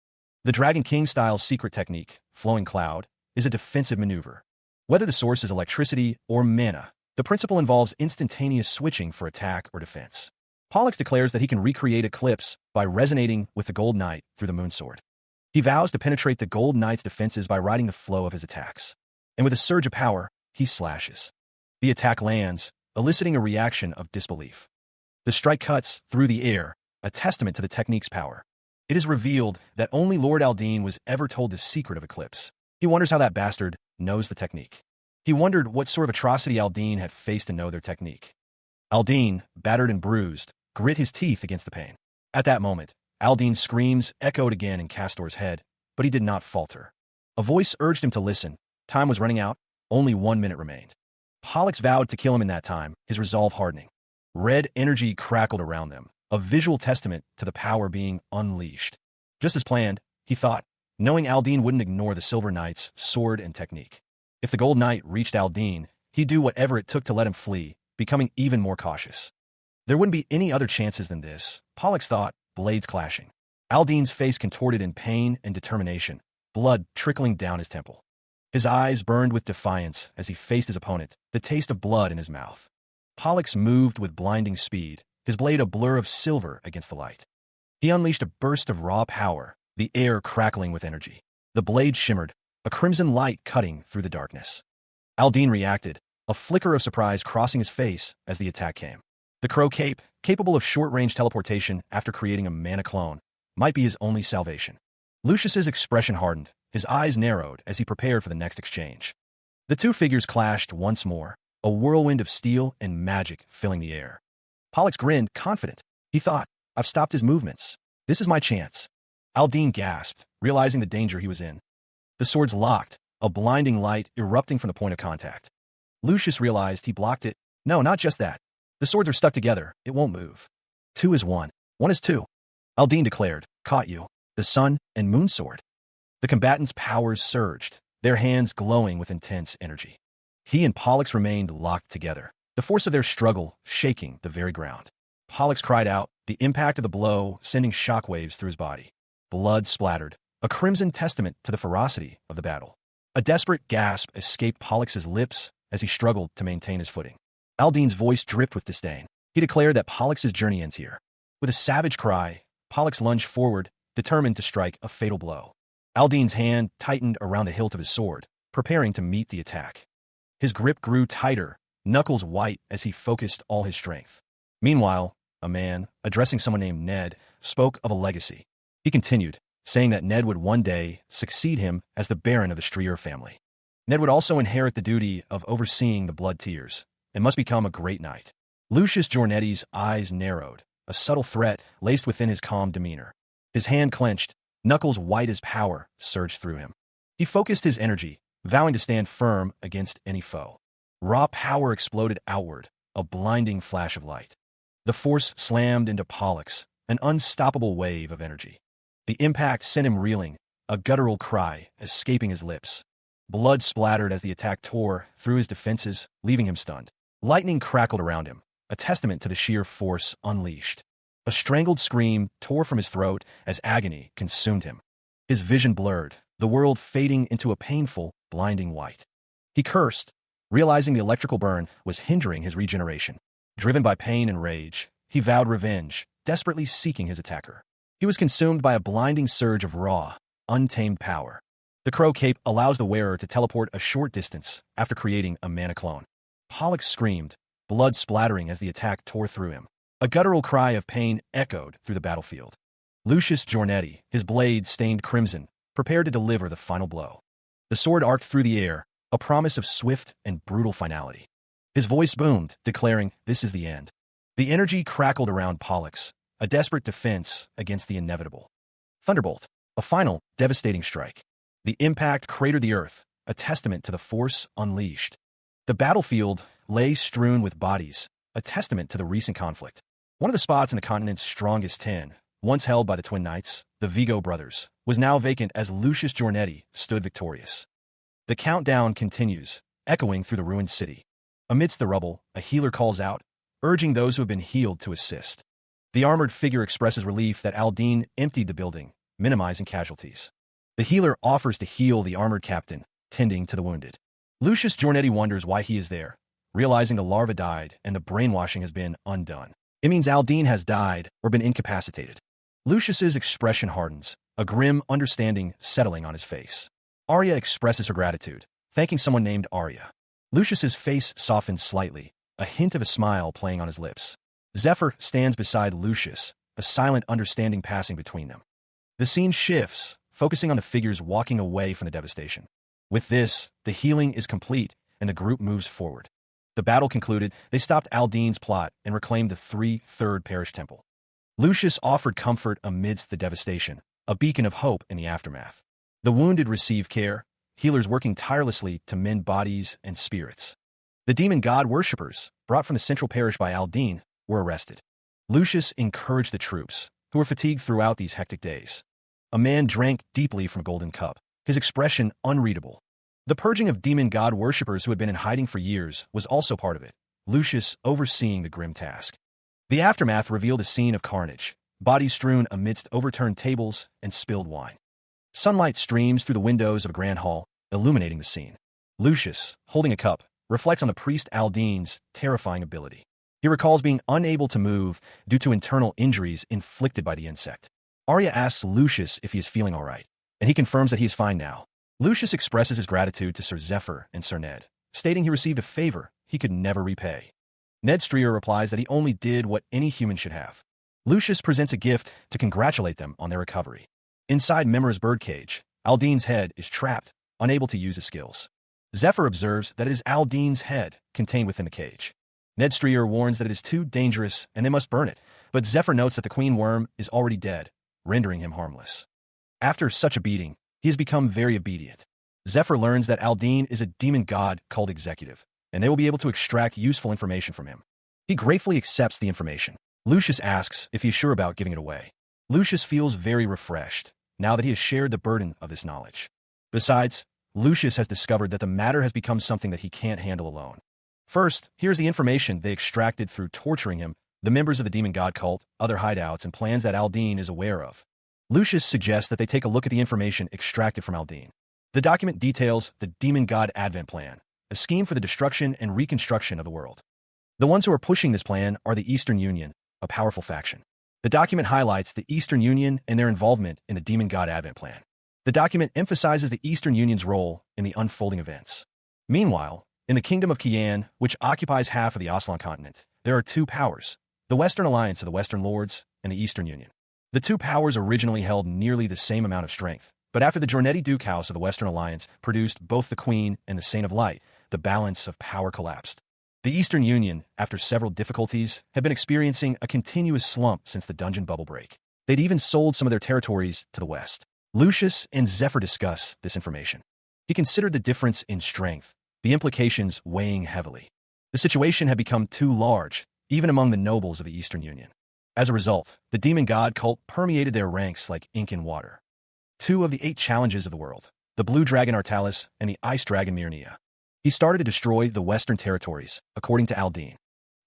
The Dragon King style's secret technique, Flowing Cloud, is a defensive maneuver. Whether the source is electricity or mana, the principle involves instantaneous switching for attack or defense. Pollux declares that he can recreate Eclipse by resonating with the Gold Knight through the Moon Sword. He vows to penetrate the Gold Knight's defenses by riding the flow of his attacks. And with a surge of power, he slashes. The attack lands, eliciting a reaction of disbelief. The strike cuts through the air, a testament to the technique's power. It is revealed that only Lord Aldine was ever told the secret of Eclipse. He wonders how that bastard knows the technique. He wondered what sort of atrocity Aldine had faced to know their technique. Aldine, battered and bruised, grit his teeth against the pain. At that moment, Aldine's screams echoed again in Castor's head, but he did not falter. A voice urged him to listen. Time was running out. Only 1 minute remained. Pollux vowed to kill him in that time, his resolve hardening. Red energy crackled around them, a visual testament to the power being unleashed. Just as planned, he thought, knowing Aldine wouldn't ignore the Silver Knight's sword and technique. If the Gold Knight reached Aldine, he'd do whatever it took to let him flee, becoming even more cautious. There wouldn't be any other chances than this, Pollux thought, blades clashing. Aldine's face contorted in pain and determination, blood trickling down his temple. His eyes burned with defiance as he faced his opponent, the taste of blood in his mouth. Pollux moved with blinding speed, his blade a blur of silver against the light. He unleashed a burst of raw power, the air crackling with energy. The blade shimmered, a crimson light cutting through the darkness. Aldine reacted, a flicker of surprise crossing his face as the attack came. The Crow Cape, capable of short-range teleportation after creating a mana clone, might be his only salvation. Lucius's expression hardened, his eyes narrowed as he prepared for the next exchange. The two figures clashed once more, a whirlwind of steel and magic filling the air. Pollux grinned, confident. He thought, I've stopped his movements. This is my chance. Aldine gasped, realizing the danger he was in. The swords locked, a blinding light erupting from the point of contact. Lucius realized he blocked it. No, not just that. The swords are stuck together. It won't move. 2 is 1. 1 is 2. Aldine declared, caught you. The Sun and Moon Sword. The combatants' powers surged, their hands glowing with intense energy. He and Pollux remained locked together, the force of their struggle shaking the very ground. Pollux cried out, the impact of the blow sending shockwaves through his body. Blood splattered, a crimson testament to the ferocity of the battle. A desperate gasp escaped Pollux's lips as he struggled to maintain his footing. Aldine's voice dripped with disdain. He declared that Pollux's journey ends here. With a savage cry, Pollux lunged forward, determined to strike a fatal blow. Aldine's hand tightened around the hilt of his sword, preparing to meet the attack. His grip grew tighter, knuckles white as he focused all his strength. Meanwhile, a man, addressing someone named Ned, spoke of a legacy. He continued, saying that Ned would one day succeed him as the Baron of the Strier family. Ned would also inherit the duty of overseeing the blood tears and must become a great knight. Lucius Giornetti's eyes narrowed, a subtle threat laced within his calm demeanor. His hand clenched, knuckles white as power surged through him. He focused his energy, vowing to stand firm against any foe. Raw power exploded outward, a blinding flash of light. The force slammed into Pollux, an unstoppable wave of energy. The impact sent him reeling, a guttural cry escaping his lips. Blood splattered as the attack tore through his defenses, leaving him stunned. Lightning crackled around him, a testament to the sheer force unleashed. A strangled scream tore from his throat as agony consumed him. His vision blurred, the world fading into a painful, blinding white. He cursed, realizing the electrical burn was hindering his regeneration. Driven by pain and rage, he vowed revenge, desperately seeking his attacker. He was consumed by a blinding surge of raw, untamed power. The Crow Cape allows the wearer to teleport a short distance after creating a mana clone. Pollux screamed, blood splattering as the attack tore through him. A guttural cry of pain echoed through the battlefield. Lucius Giornetti, his blade stained crimson, prepared to deliver the final blow. The sword arced through the air, a promise of swift and brutal finality. His voice boomed, declaring, "This is the end." The energy crackled around Pollux, a desperate defense against the inevitable. Thunderbolt, a final, devastating strike. The impact cratered the earth, a testament to the force unleashed. The battlefield lay strewn with bodies, a testament to the recent conflict. One of the spots in the continent's strongest 10, once held by the twin knights, the Vigo brothers, was now vacant as Lucius Giornetti stood victorious. The countdown continues, echoing through the ruined city. Amidst the rubble, a healer calls out, urging those who have been healed to assist. The armored figure expresses relief that Aldine emptied the building, minimizing casualties. The healer offers to heal the armored captain, tending to the wounded. Lucius Giornetti wonders why he is there, realizing the larva died and the brainwashing has been undone. It means Aldine has died or been incapacitated. Lucius's expression hardens, a grim understanding settling on his face. Arya expresses her gratitude, thanking someone named Arya. Lucius's face softens slightly, a hint of a smile playing on his lips. Zephyr stands beside Lucius, a silent understanding passing between them. The scene shifts, focusing on the figures walking away from the devastation. With this, the healing is complete, and the group moves forward. The battle concluded, they stopped Aldine's plot and reclaimed the 3/3 parish temple. Lucius offered comfort amidst the devastation, a beacon of hope in the aftermath. The wounded received care, healers working tirelessly to mend bodies and spirits. The demon god worshippers, brought from the central parish by Aldine, were arrested. Lucius encouraged the troops, who were fatigued throughout these hectic days. A man drank deeply from a golden cup, his expression unreadable. The purging of demon god worshippers who had been in hiding for years was also part of it, Lucius overseeing the grim task. The aftermath revealed a scene of carnage, bodies strewn amidst overturned tables and spilled wine. Sunlight streams through the windows of a grand hall, illuminating the scene. Lucius, holding a cup, reflects on the priest Aldine's terrifying ability. He recalls being unable to move due to internal injuries inflicted by the insect. Arya asks Lucius if he is feeling all right, and he confirms that he is fine now. Lucius expresses his gratitude to Sir Zephyr and Sir Ned, stating he received a favor he could never repay. Ned Strier replies that he only did what any human should have. Lucius presents a gift to congratulate them on their recovery. Inside Memora's birdcage, Aldine's head is trapped, unable to use his skills. Zephyr observes that it is Aldine's head contained within the cage. Ned Strier warns that it is too dangerous and they must burn it, but Zephyr notes that the queen worm is already dead, rendering him harmless. After such a beating, he has become very obedient. Zephyr learns that Aldine is a demon god called Executive, and they will be able to extract useful information from him. He gratefully accepts the information. Lucius asks if he is sure about giving it away. Lucius feels very refreshed, now that he has shared the burden of this knowledge. Besides, Lucius has discovered that the matter has become something that he can't handle alone. First, here's the information they extracted through torturing him, the members of the demon god cult, other hideouts, and plans that Aldine is aware of. Lucius suggests that they take a look at the information extracted from Aldine. The document details the demon god advent plan, a scheme for the destruction and reconstruction of the world. The ones who are pushing this plan are the Eastern Union, a powerful faction. The document highlights the Eastern Union and their involvement in the demon god advent plan. The document emphasizes the Eastern Union's role in the unfolding events. Meanwhile, in the Kingdom of Kian, which occupies half of the Aslan continent, there are two powers, the Western Alliance of the Western Lords and the Eastern Union. The two powers originally held nearly the same amount of strength, but after the Jornetti Duke House of the Western Alliance produced both the Queen and the Saint of Light, the balance of power collapsed. The Eastern Union, after several difficulties, had been experiencing a continuous slump since the dungeon bubble break. They'd even sold some of their territories to the West. Lucius and Zephyr discuss this information. He considered the difference in strength, the implications weighing heavily. The situation had become too large, even among the nobles of the Eastern Union. As a result, the demon god cult permeated their ranks like ink in water. 2 of the 8 challenges of the world, the blue dragon Artalis and the ice dragon Myrnia. He started to destroy the western territories, according to Aldine.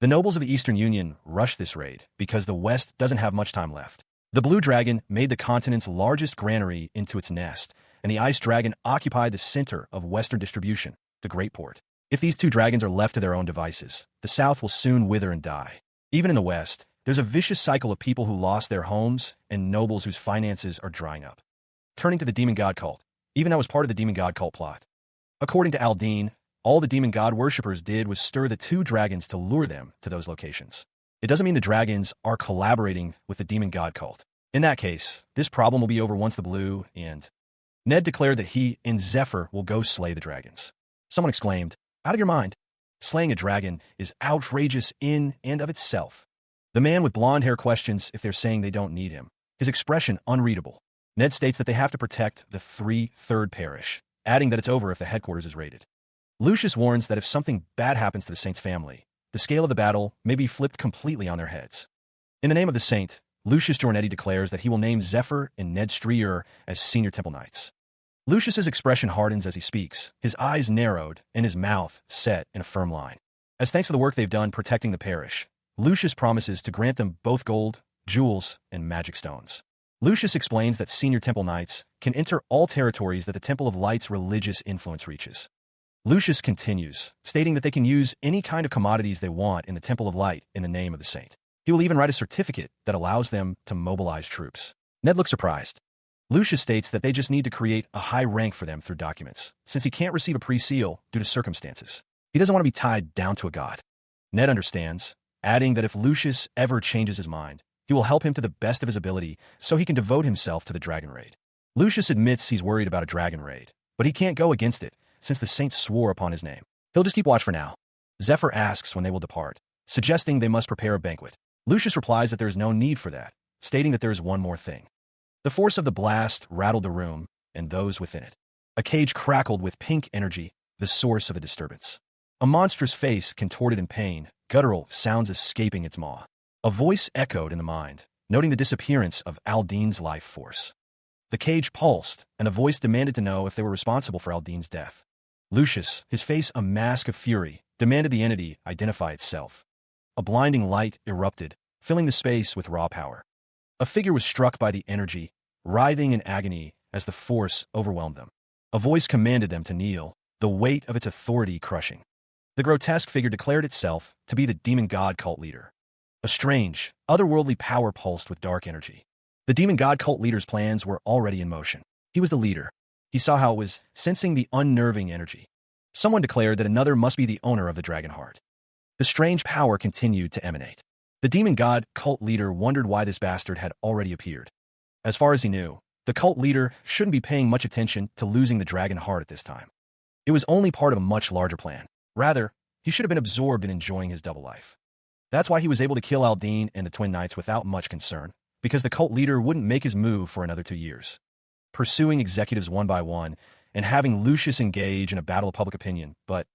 The nobles of the Eastern Union rushed this raid because the West doesn't have much time left. The blue dragon made the continent's largest granary into its nest, and the ice dragon occupied the center of western distribution, the Great Port. If these 2 dragons are left to their own devices, the South will soon wither and die. Even in the West, there's a vicious cycle of people who lost their homes and nobles whose finances are drying up. Turning to the demon god cult, even that was part of the demon god cult plot. According to Aldine, all the demon god worshippers did was stir the 2 dragons to lure them to those locations. It doesn't mean the dragons are collaborating with the demon god cult. In that case, this problem will be over once the blue and Ned declared that he and Zephyr will go slay the dragons. Someone exclaimed, "Out of your mind. Slaying a dragon is outrageous in and of itself." The man with blonde hair questions if they're saying they don't need him, his expression unreadable. Ned states that they have to protect the 3/3 parish, adding that it's over if the headquarters is raided. Lucius warns that if something bad happens to the Saint's family, the scale of the battle may be flipped completely on their heads. In the name of the Saint, Lucius Jornetti declares that he will name Zephyr and Ned Strier as senior temple knights. Lucius's expression hardens as he speaks, his eyes narrowed and his mouth set in a firm line. As thanks for the work they've done protecting the parish, Lucius promises to grant them both gold, jewels, and magic stones. Lucius explains that senior temple knights can enter all territories that the Temple of Light's religious influence reaches. Lucius continues, stating that they can use any kind of commodities they want in the Temple of Light in the name of the Saint. He will even write a certificate that allows them to mobilize troops. Ned looks surprised. Lucius states that they just need to create a high rank for them through documents, since he can't receive a pre-seal due to circumstances. He doesn't want to be tied down to a god. Ned understands, adding that if Lucius ever changes his mind, he will help him to the best of his ability so he can devote himself to the dragon raid. Lucius admits he's worried about a dragon raid, but he can't go against it since the Saint swore upon his name. He'll just keep watch for now. Zephyr asks when they will depart, suggesting they must prepare a banquet. Lucius replies that there is no need for that, stating that there is one more thing. The force of the blast rattled the room and those within it. A cage crackled with pink energy, the source of the disturbance. A monstrous face contorted in pain, guttural sounds escaping its maw. A voice echoed in the mind, noting the disappearance of Aldine's life force. The cage pulsed, and a voice demanded to know if they were responsible for Aldine's death. Lucius, his face a mask of fury, demanded the entity identify itself. A blinding light erupted, filling the space with raw power. A figure was struck by the energy, writhing in agony as the force overwhelmed them. A voice commanded them to kneel, the weight of its authority crushing. The grotesque figure declared itself to be the demon god cult leader. A strange, otherworldly power pulsed with dark energy. The demon god cult leader's plans were already in motion. He was the leader. He saw how it was sensing the unnerving energy. Someone declared that another must be the owner of the dragon heart. The strange power continued to emanate. The demon god cult leader wondered why this bastard had already appeared. As far as he knew, the cult leader shouldn't be paying much attention to losing the dragon heart at this time. It was only part of a much larger plan. Rather, he should have been absorbed in enjoying his double life. That's why he was able to kill Aldine and the Twin Knights without much concern, because the cult leader wouldn't make his move for another 2 years. Pursuing executives one by one and having Lucius engage in a battle of public opinion, but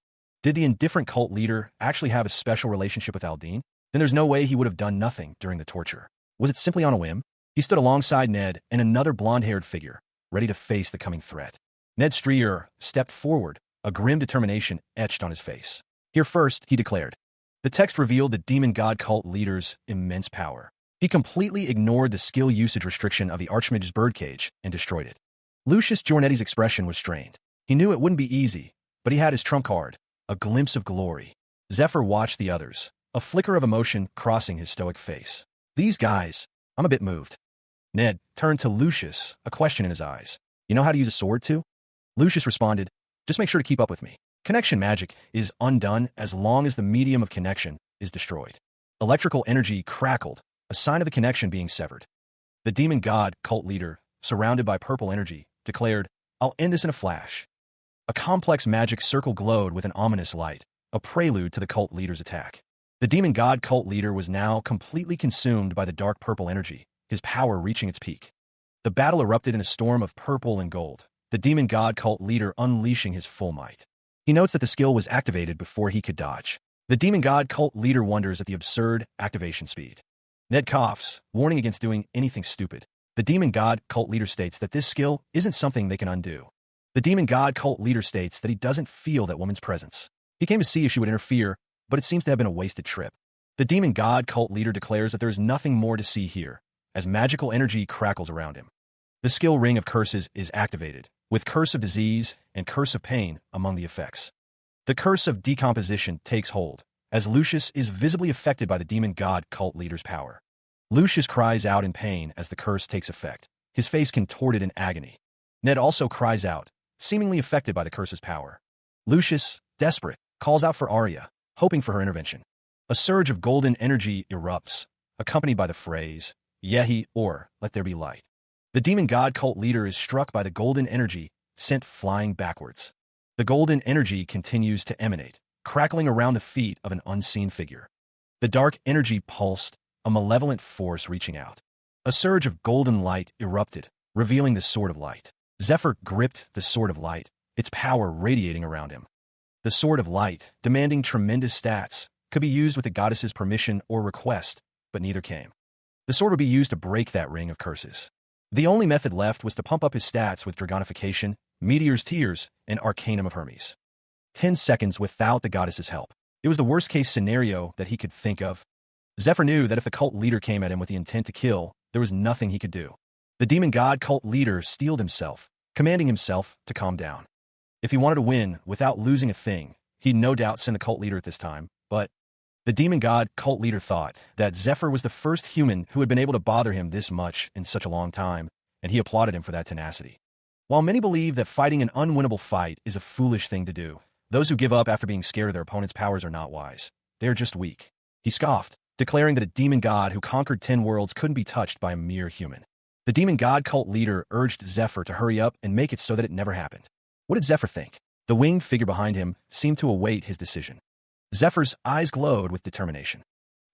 did the indifferent cult leader actually have a special relationship with Aldine? Then there's no way he would have done nothing during the torture. Was it simply on a whim? He stood alongside Ned and another blonde-haired figure, ready to face the coming threat. Ned Strier stepped forward, a grim determination etched on his face. Here first, he declared. The text revealed the demon god cult leader's immense power. He completely ignored the skill usage restriction of the Archmage's birdcage and destroyed it. Lucius Jornetti's expression was strained. He knew it wouldn't be easy, but he had his trump card, a glimpse of glory. Zephyr watched the others, a flicker of emotion crossing his stoic face. These guys, I'm a bit moved. Ned turned to Lucius, a question in his eyes. You know how to use a sword too? Lucius responded, just make sure to keep up with me. Connection magic is undone as long as the medium of connection is destroyed. Electrical energy crackled, a sign of the connection being severed. The demon god cult leader, surrounded by purple energy, declared, "I'll end this in a flash." A complex magic circle glowed with an ominous light, a prelude to the cult leader's attack. The demon god cult leader was now completely consumed by the dark purple energy, his power reaching its peak. The battle erupted in a storm of purple and gold, the demon god cult leader unleashing his full might. He notes that the skill was activated before he could dodge. The demon god cult leader wonders at the absurd activation speed. Ned coughs, warning against doing anything stupid. The demon god cult leader states that this skill isn't something they can undo. The demon god cult leader states that he doesn't feel that woman's presence. He came to see if she would interfere, but it seems to have been a wasted trip. The demon god cult leader declares that there is nothing more to see here, as magical energy crackles around him. The skill ring of curses is activated, with Curse of Disease and Curse of Pain among the effects. The Curse of Decomposition takes hold, as Lucius is visibly affected by the demon god cult leader's power. Lucius cries out in pain as the curse takes effect, his face contorted in agony. Ned also cries out, seemingly affected by the curse's power. Lucius, desperate, calls out for Arya, hoping for her intervention. A surge of golden energy erupts, accompanied by the phrase, Yehi, or let there be light. The demon god cult leader is struck by the golden energy, sent flying backwards. The golden energy continues to emanate, crackling around the feet of an unseen figure. The dark energy pulsed, a malevolent force reaching out. A surge of golden light erupted, revealing the Sword of Light. Zephyr gripped the Sword of Light, its power radiating around him. The Sword of Light, demanding tremendous stats, could be used with the goddess's permission or request, but neither came. The sword would be used to break that ring of curses. The only method left was to pump up his stats with Dragonification, Meteor's Tears, and Arcanum of Hermes. 10 seconds without the goddess's help. It was the worst-case scenario that he could think of. Zephyr knew that if the cult leader came at him with the intent to kill, there was nothing he could do. The demon god cult leader steeled himself, commanding himself to calm down. If he wanted to win without losing a thing, he'd no doubt send the cult leader at this time, but the demon god cult leader thought that Zephyr was the first human who had been able to bother him this much in such a long time, and he applauded him for that tenacity. While many believe that fighting an unwinnable fight is a foolish thing to do, those who give up after being scared of their opponent's powers are not wise. They are just weak. He scoffed, declaring that a demon god who conquered 10 worlds couldn't be touched by a mere human. The demon god cult leader urged Zephyr to hurry up and make it so that it never happened. What did Zephyr think? The winged figure behind him seemed to await his decision. Zephyr's eyes glowed with determination.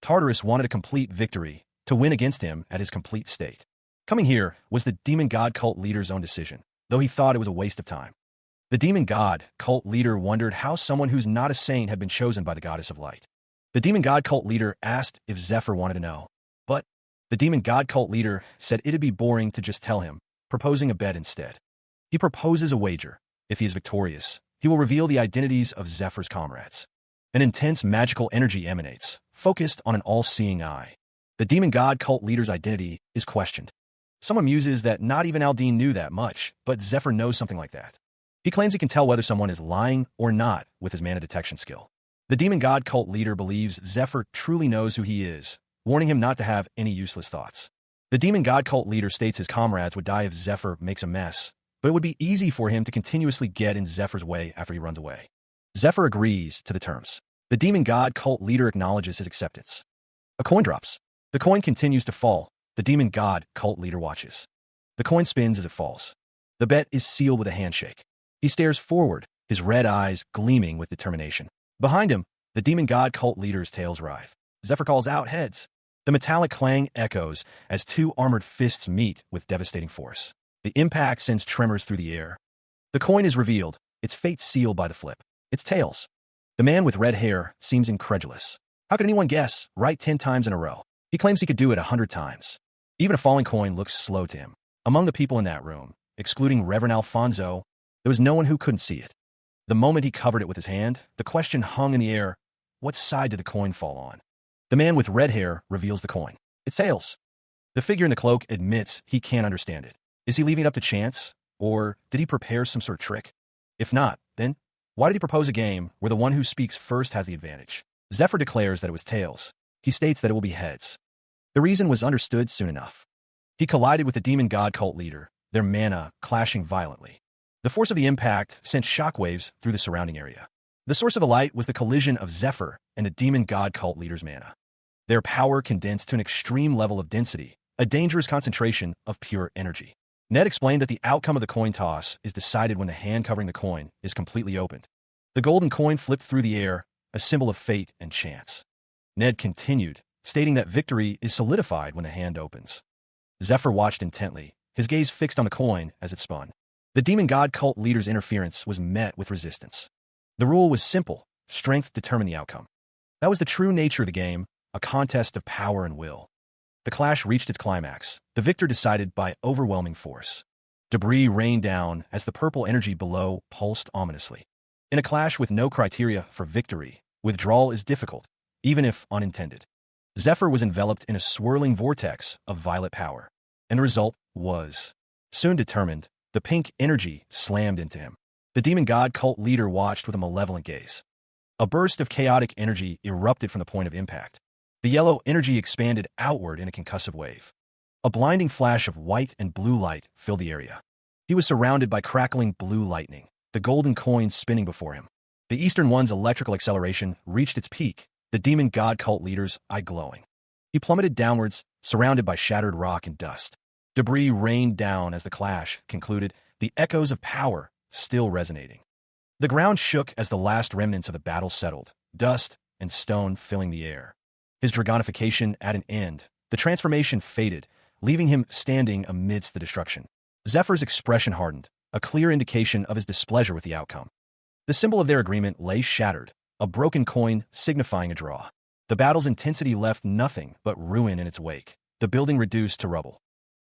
Tartarus wanted a complete victory, to win against him at his complete state. Coming here was the demon god cult leader's own decision, though he thought it was a waste of time. The demon god cult leader wondered how someone who's not a saint had been chosen by the goddess of light. The demon god cult leader asked if Zephyr wanted to know, but the demon god cult leader said it'd be boring to just tell him, proposing a bet instead. He proposes a wager. If he is victorious, he will reveal the identities of Zephyr's comrades. An intense magical energy emanates, focused on an all-seeing eye. The demon god cult leader's identity is questioned. Someone muses that not even Aldine knew that much, but Zephyr knows something like that. He claims he can tell whether someone is lying or not with his mana detection skill. The demon god cult leader believes Zephyr truly knows who he is, warning him not to have any useless thoughts. The demon god cult leader states his comrades would die if Zephyr makes a mess, but it would be easy for him to continuously get in Zephyr's way after he runs away. Zephyr agrees to the terms. The demon god cult leader acknowledges his acceptance. A coin drops. The coin continues to fall. The demon god cult leader watches. The coin spins as it falls. The bet is sealed with a handshake. He stares forward, his red eyes gleaming with determination. Behind him, the demon god cult leader's tails writhe. Zephyr calls out heads. The metallic clang echoes as two armored fists meet with devastating force. The impact sends tremors through the air. The coin is revealed, its fate sealed by the flip. It's tails. The man with red hair seems incredulous. How could anyone guess right 10 times in a row? He claims he could do it 100 times. Even a falling coin looks slow to him. Among the people in that room, excluding Reverend Alfonso, there was no one who couldn't see it. The moment he covered it with his hand, the question hung in the air, what side did the coin fall on? The man with red hair reveals the coin. It's tails. The figure in the cloak admits he can't understand it. Is he leaving it up to chance? Or did he prepare some sort of trick? If not, then why did he propose a game where the one who speaks first has the advantage? Zephyr declares that it was tails. He states that it will be heads. The reason was understood soon enough. He collided with the demon god cult leader, their mana clashing violently. The force of the impact sent shockwaves through the surrounding area. The source of the light was the collision of Zephyr and the demon god cult leader's mana. Their power condensed to an extreme level of density, a dangerous concentration of pure energy. Ned explained that the outcome of the coin toss is decided when the hand covering the coin is completely opened. The golden coin flipped through the air, a symbol of fate and chance. Ned continued, stating that victory is solidified when the hand opens. Zephyr watched intently, his gaze fixed on the coin as it spun. The demon god cult leader's interference was met with resistance. The rule was simple: strength determined the outcome. That was the true nature of the game, a contest of power and will. The clash reached its climax, the victor decided by overwhelming force. Debris rained down as the purple energy below pulsed ominously. In a clash with no criteria for victory, withdrawal is difficult, even if unintended. Zephyr was enveloped in a swirling vortex of violet power, and the result was soon determined. The pink energy slammed into him. The demon god cult leader watched with a malevolent gaze. A burst of chaotic energy erupted from the point of impact. The yellow energy expanded outward in a concussive wave. A blinding flash of white and blue light filled the area. He was surrounded by crackling blue lightning, the golden coin spinning before him. The Eastern One's electrical acceleration reached its peak, the demon god cult leader's eye glowing. He plummeted downwards, surrounded by shattered rock and dust. Debris rained down as the clash concluded, the echoes of power still resonating. The ground shook as the last remnants of the battle settled, dust and stone filling the air. His dragonification at an end, the transformation faded, leaving him standing amidst the destruction. Zephyr's expression hardened, a clear indication of his displeasure with the outcome. The symbol of their agreement lay shattered, a broken coin signifying a draw. The battle's intensity left nothing but ruin in its wake, the building reduced to rubble.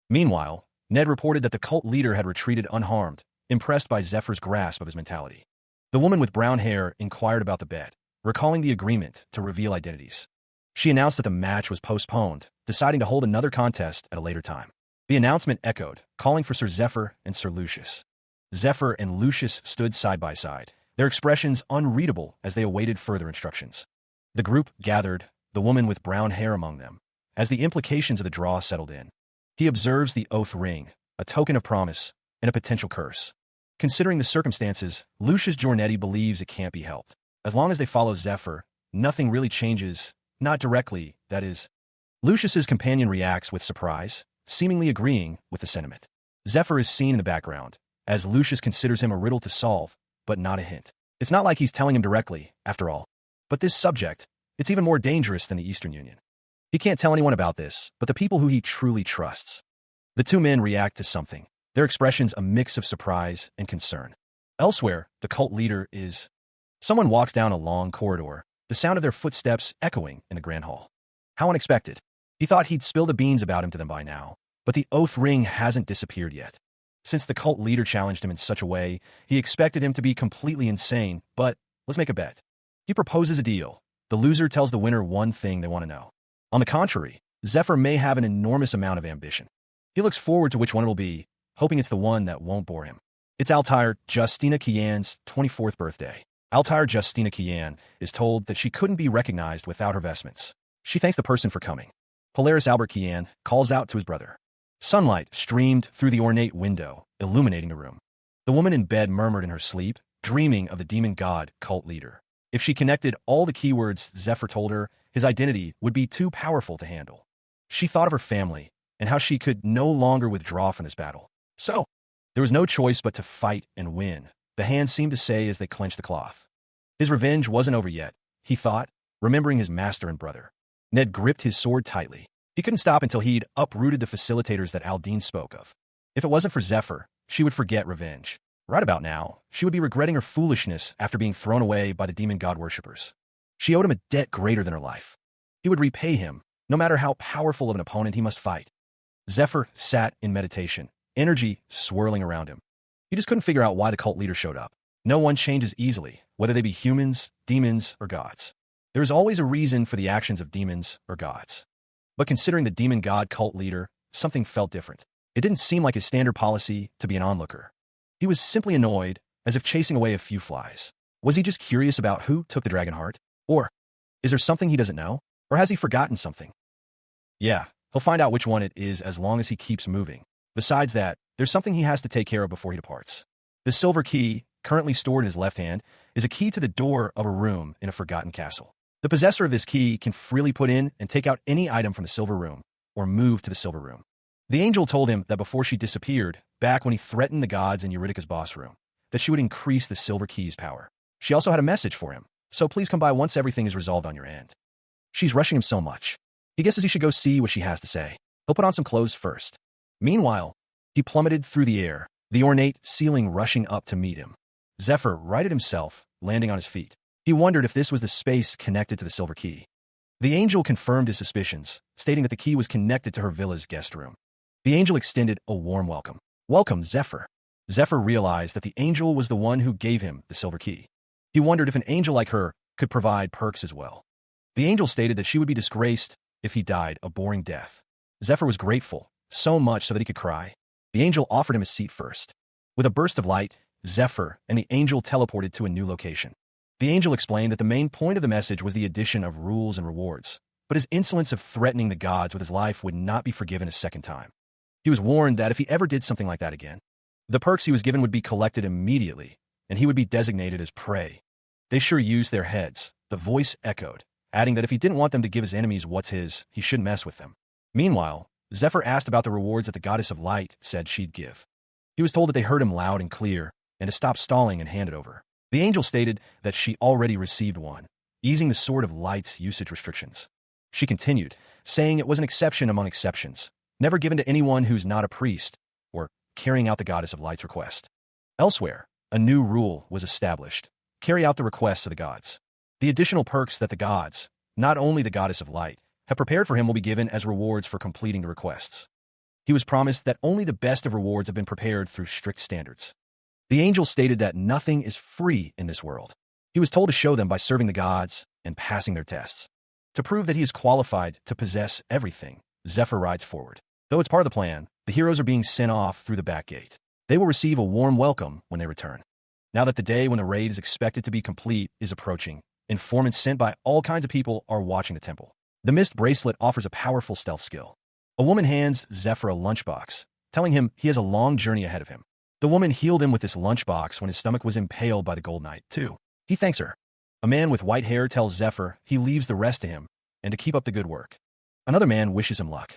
Meanwhile, Ned reported that the cult leader had retreated unharmed, impressed by Zephyr's grasp of his mentality. The woman with brown hair inquired about the bet, recalling the agreement to reveal identities. She announced that the match was postponed, deciding to hold another contest at a later time. The announcement echoed, calling for Sir Zephyr and Sir Lucius. Zephyr and Lucius stood side by side, their expressions unreadable as they awaited further instructions. The group gathered, the woman with brown hair among them, as the implications of the draw settled in. He observes the oath ring, a token of promise, and a potential curse. Considering the circumstances, Lucius Giornetti believes it can't be helped. As long as they follow Zephyr, nothing really changes, not directly, that is. Lucius's companion reacts with surprise, seemingly agreeing with the sentiment. Zephyr is seen in the background, as Lucius considers him a riddle to solve, but not a hint. It's not like he's telling him directly, after all. But this subject, it's even more dangerous than the Eastern Union. He can't tell anyone about this, but the people who he truly trusts. The two men react to something, their expressions a mix of surprise and concern. Elsewhere, the cult leader is. Someone walks down a long corridor, the sound of their footsteps echoing in the grand hall. How unexpected. He thought he'd spill the beans about him to them by now, but the oath ring hasn't disappeared yet. Since the cult leader challenged him in such a way, he expected him to be completely insane, but let's make a bet. He proposes a deal. The loser tells the winner one thing they want to know. On the contrary, Zephyr may have an enormous amount of ambition. He looks forward to which one it'll be, hoping it's the one that won't bore him. It's Altair Justina Kian's 24th birthday. Altair Justina Kian is told that she couldn't be recognized without her vestments. She thanks the person for coming. Polaris Albert Kian calls out to his brother. Sunlight streamed through the ornate window, illuminating the room. The woman in bed murmured in her sleep, dreaming of the demon god cult leader. If she connected all the keywords Zephyr told her, his identity would be too powerful to handle. She thought of her family, and how she could no longer withdraw from this battle. So, there was no choice but to fight and win, the hand seemed to say as they clenched the cloth. His revenge wasn't over yet, he thought, remembering his master and brother. Ned gripped his sword tightly. He couldn't stop until he'd uprooted the facilitators that Aldine spoke of. If it wasn't for Zephyr, she would forget revenge. Right about now, she would be regretting her foolishness after being thrown away by the demon god worshippers. She owed him a debt greater than her life. He would repay him, no matter how powerful of an opponent he must fight. Zephyr sat in meditation, energy swirling around him. He just couldn't figure out why the cult leader showed up. No one changes easily, whether they be humans, demons, or gods. There is always a reason for the actions of demons or gods. But considering the demon god cult leader, something felt different. It didn't seem like his standard policy to be an onlooker. He was simply annoyed, as if chasing away a few flies. Was he just curious about who took the dragon heart? Or is there something he doesn't know? Or has he forgotten something? Yeah, he'll find out which one it is as long as he keeps moving. Besides that, there's something he has to take care of before he departs. The silver key, currently stored in his left hand, is a key to the door of a room in a forgotten castle. The possessor of this key can freely put in and take out any item from the silver room, or move to the silver room. The angel told him that before she disappeared, back when he threatened the gods in Eurydica's boss room, that she would increase the silver key's power. She also had a message for him, so please come by once everything is resolved on your end. She's rushing him so much. He guesses he should go see what she has to say. He'll put on some clothes first. Meanwhile, he plummeted through the air, the ornate ceiling rushing up to meet him. Zephyr righted himself, landing on his feet. He wondered if this was the space connected to the silver key. The angel confirmed his suspicions, stating that the key was connected to her villa's guest room. The angel extended a warm welcome. Welcome, Zephyr. Zephyr realized that the angel was the one who gave him the silver key. He wondered if an angel like her could provide perks as well. The angel stated that she would be disgraced if he died a boring death. Zephyr was grateful, so much so that he could cry. The angel offered him a seat first. With a burst of light, Zephyr and the angel teleported to a new location. The angel explained that the main point of the message was the addition of rules and rewards, but his insolence of threatening the gods with his life would not be forgiven a second time. He was warned that if he ever did something like that again, the perks he was given would be collected immediately, and he would be designated as prey. They sure used their heads, the voice echoed, adding that if he didn't want them to give his enemies what's his, he shouldn't mess with them. Meanwhile, Zephyr asked about the rewards that the goddess of light said she'd give. He was told that they heard him loud and clear, and to stop stalling and hand it over. The angel stated that she already received one, easing the Sword of Light's usage restrictions. She continued, saying it was an exception among exceptions, never given to anyone who's not a priest, or carrying out the goddess of light's request. Elsewhere, a new rule was established. Carry out the requests of the gods. The additional perks that the gods, not only the goddess of light, have prepared for him will be given as rewards for completing the requests. He was promised that only the best of rewards have been prepared through strict standards. The angel stated that nothing is free in this world. He was told to show them by serving the gods and passing their tests. To prove that he is qualified to possess everything, Zephyr rides forward. Though it's part of the plan, the heroes are being sent off through the back gate. They will receive a warm welcome when they return. Now that the day when the raid is expected to be complete is approaching, informants sent by all kinds of people are watching the temple. The mist bracelet offers a powerful stealth skill. A woman hands Zephyr a lunchbox, telling him he has a long journey ahead of him. The woman healed him with this lunchbox when his stomach was impaled by the Gold Knight, too. He thanks her. A man with white hair tells Zephyr he leaves the rest to him and to keep up the good work. Another man wishes him luck.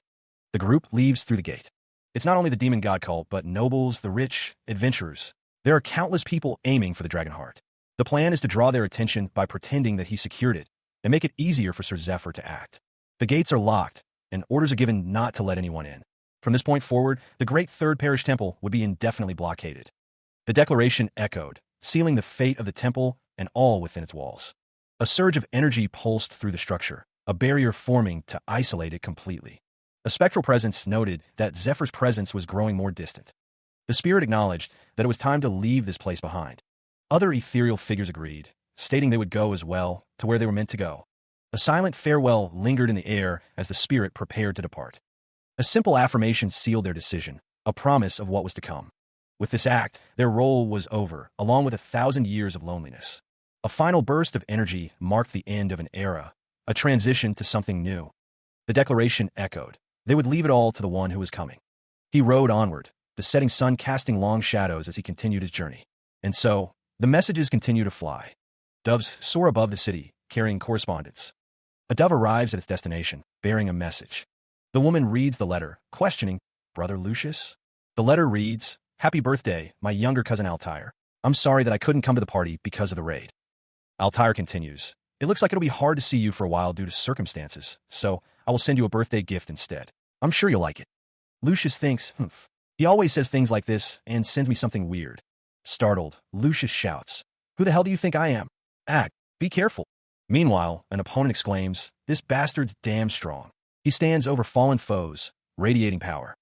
The group leaves through the gate. It's not only the demon god cult, but nobles, the rich, adventurers. There are countless people aiming for the dragon heart. The plan is to draw their attention by pretending that he secured it and make it easier for Sir Zephyr to act. The gates are locked, and orders are given not to let anyone in. From this point forward, the Great Third Parish Temple would be indefinitely blockaded. The declaration echoed, sealing the fate of the temple and all within its walls. A surge of energy pulsed through the structure, a barrier forming to isolate it completely. A spectral presence noted that Zephyr's presence was growing more distant. The spirit acknowledged that it was time to leave this place behind. Other ethereal figures agreed, stating they would go as well to where they were meant to go. A silent farewell lingered in the air as the spirit prepared to depart. A simple affirmation sealed their decision, a promise of what was to come. With this act, their role was over, along with 1,000 years of loneliness. A final burst of energy marked the end of an era, a transition to something new. The declaration echoed. They would leave it all to the one who was coming. He rode onward, the setting sun casting long shadows as he continued his journey. And so, the messages continue to fly. Doves soar above the city, carrying correspondence. A dove arrives at its destination, bearing a message. The woman reads the letter, questioning, "Brother Lucius?" The letter reads, "Happy birthday, my younger cousin Altair. I'm sorry that I couldn't come to the party because of the raid." Altair continues, "It looks like it'll be hard to see you for a while due to circumstances, so I will send you a birthday gift instead. I'm sure you'll like it." Lucius thinks, He always says things like this and sends me something weird. Startled, Lucius shouts, "Who the hell do you think I am? Act, be careful." Meanwhile, an opponent exclaims, "This bastard's damn strong. He stands over fallen foes, radiating power."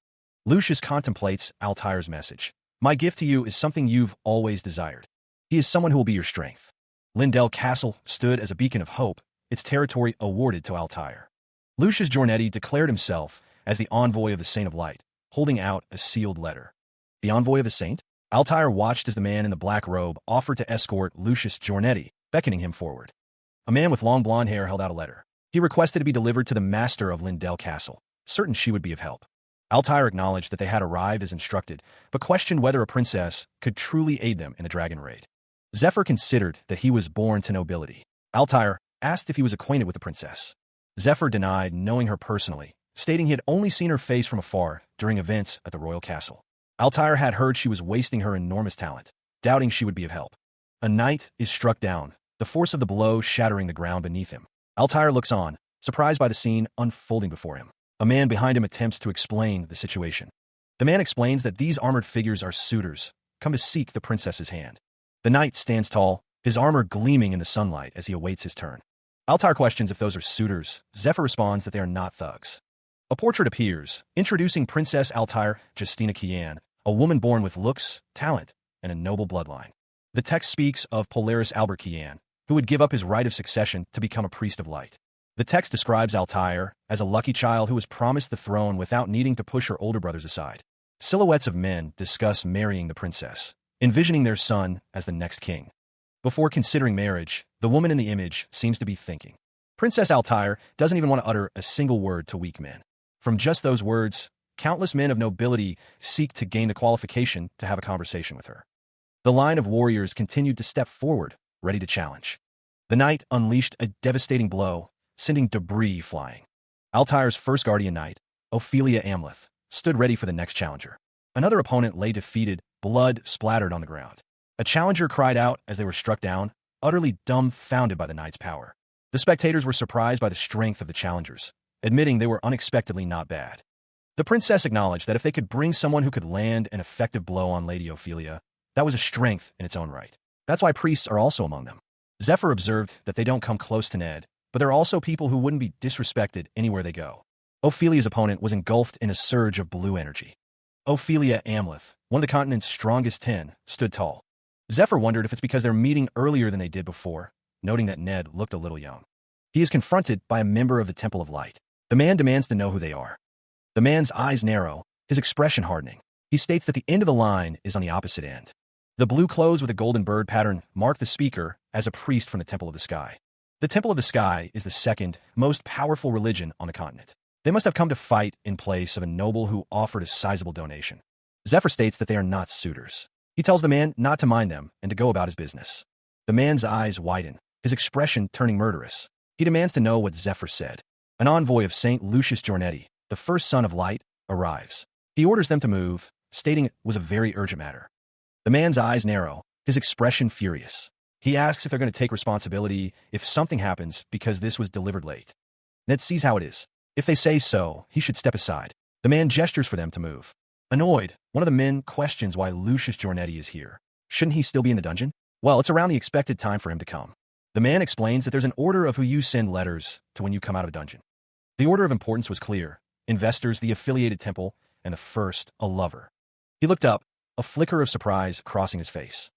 Lucius contemplates Altair's message. "My gift to you is something you've always desired. He is someone who will be your strength." Lindell Castle stood as a beacon of hope, its territory awarded to Altair. Lucius Giornetti declared himself as the envoy of the Saint of Light, holding out a sealed letter. The envoy of the saint? Altair watched as the man in the black robe offered to escort Lucius Giornetti, beckoning him forward. A man with long blonde hair held out a letter. He requested to be delivered to the master of Lindell Castle, certain she would be of help. Altair acknowledged that they had arrived as instructed, but questioned whether a princess could truly aid them in the dragon raid. Zephyr considered that he was born to nobility. Altair asked if he was acquainted with the princess. Zephyr denied knowing her personally, stating he had only seen her face from afar during events at the royal castle. Altair had heard she was wasting her enormous talent, doubting she would be of help. A knight is struck down, the force of the blow shattering the ground beneath him. Altair looks on, surprised by the scene unfolding before him. A man behind him attempts to explain the situation. The man explains that these armored figures are suitors, come to seek the princess's hand. The knight stands tall, his armor gleaming in the sunlight as he awaits his turn. Altair questions if those are suitors. Zephyr responds that they are not thugs. A portrait appears, introducing Princess Altair Justina Kian, a woman born with looks, talent, and a noble bloodline. The text speaks of Polaris Albert Kian, who would give up his right of succession to become a priest of light. The text describes Altair as a lucky child who was promised the throne without needing to push her older brothers aside. Silhouettes of men discuss marrying the princess, envisioning their son as the next king. Before considering marriage, the woman in the image seems to be thinking. Princess Altair doesn't even want to utter a single word to weak men. From just those words, countless men of nobility seek to gain the qualification to have a conversation with her. The line of warriors continued to step forward, ready to challenge. The knight unleashed a devastating blow, sending debris flying. Altair's first guardian knight, Ophelia Amleth, stood ready for the next challenger. Another opponent lay defeated, blood splattered on the ground. A challenger cried out as they were struck down, utterly dumbfounded by the knight's power. The spectators were surprised by the strength of the challengers, admitting they were unexpectedly not bad. The princess acknowledged that if they could bring someone who could land an effective blow on Lady Ophelia, that was a strength in its own right. That's why priests are also among them. Zephyr observed that they don't come close to Ned, but there are also people who wouldn't be disrespected anywhere they go. Ophelia's opponent was engulfed in a surge of blue energy. Ophelia Amleth, one of the continent's strongest 10, stood tall. Zephyr wondered if it's because they're meeting earlier than they did before, noting that Ned looked a little young. He is confronted by a member of the Temple of Light. The man demands to know who they are. The man's eyes narrow, his expression hardening. He states that the end of the line is on the opposite end. The blue clothes with a golden bird pattern mark the speaker as a priest from the Temple of the Sky. The Temple of the Sky is the second most powerful religion on the continent. They must have come to fight in place of a noble who offered a sizable donation. Zephyr states that they are not suitors. He tells the man not to mind them and to go about his business. The man's eyes widen, his expression turning murderous. He demands to know what Zephyr said. An envoy of Saint Lucius Giornetti, the first son of light, arrives. He orders them to move, stating it was a very urgent matter. The man's eyes narrow, his expression furious. He asks if they're going to take responsibility if something happens because this was delivered late. Ned sees how it is. If they say so, he should step aside. The man gestures for them to move. Annoyed, one of the men questions why Lucius Giornetti is here. Shouldn't he still be in the dungeon? Well, it's around the expected time for him to come. The man explains that there's an order of who you send letters to when you come out of a dungeon. The order of importance was clear. Investors, the affiliated temple, and the first, a lover. He looked up, a flicker of surprise crossing his face.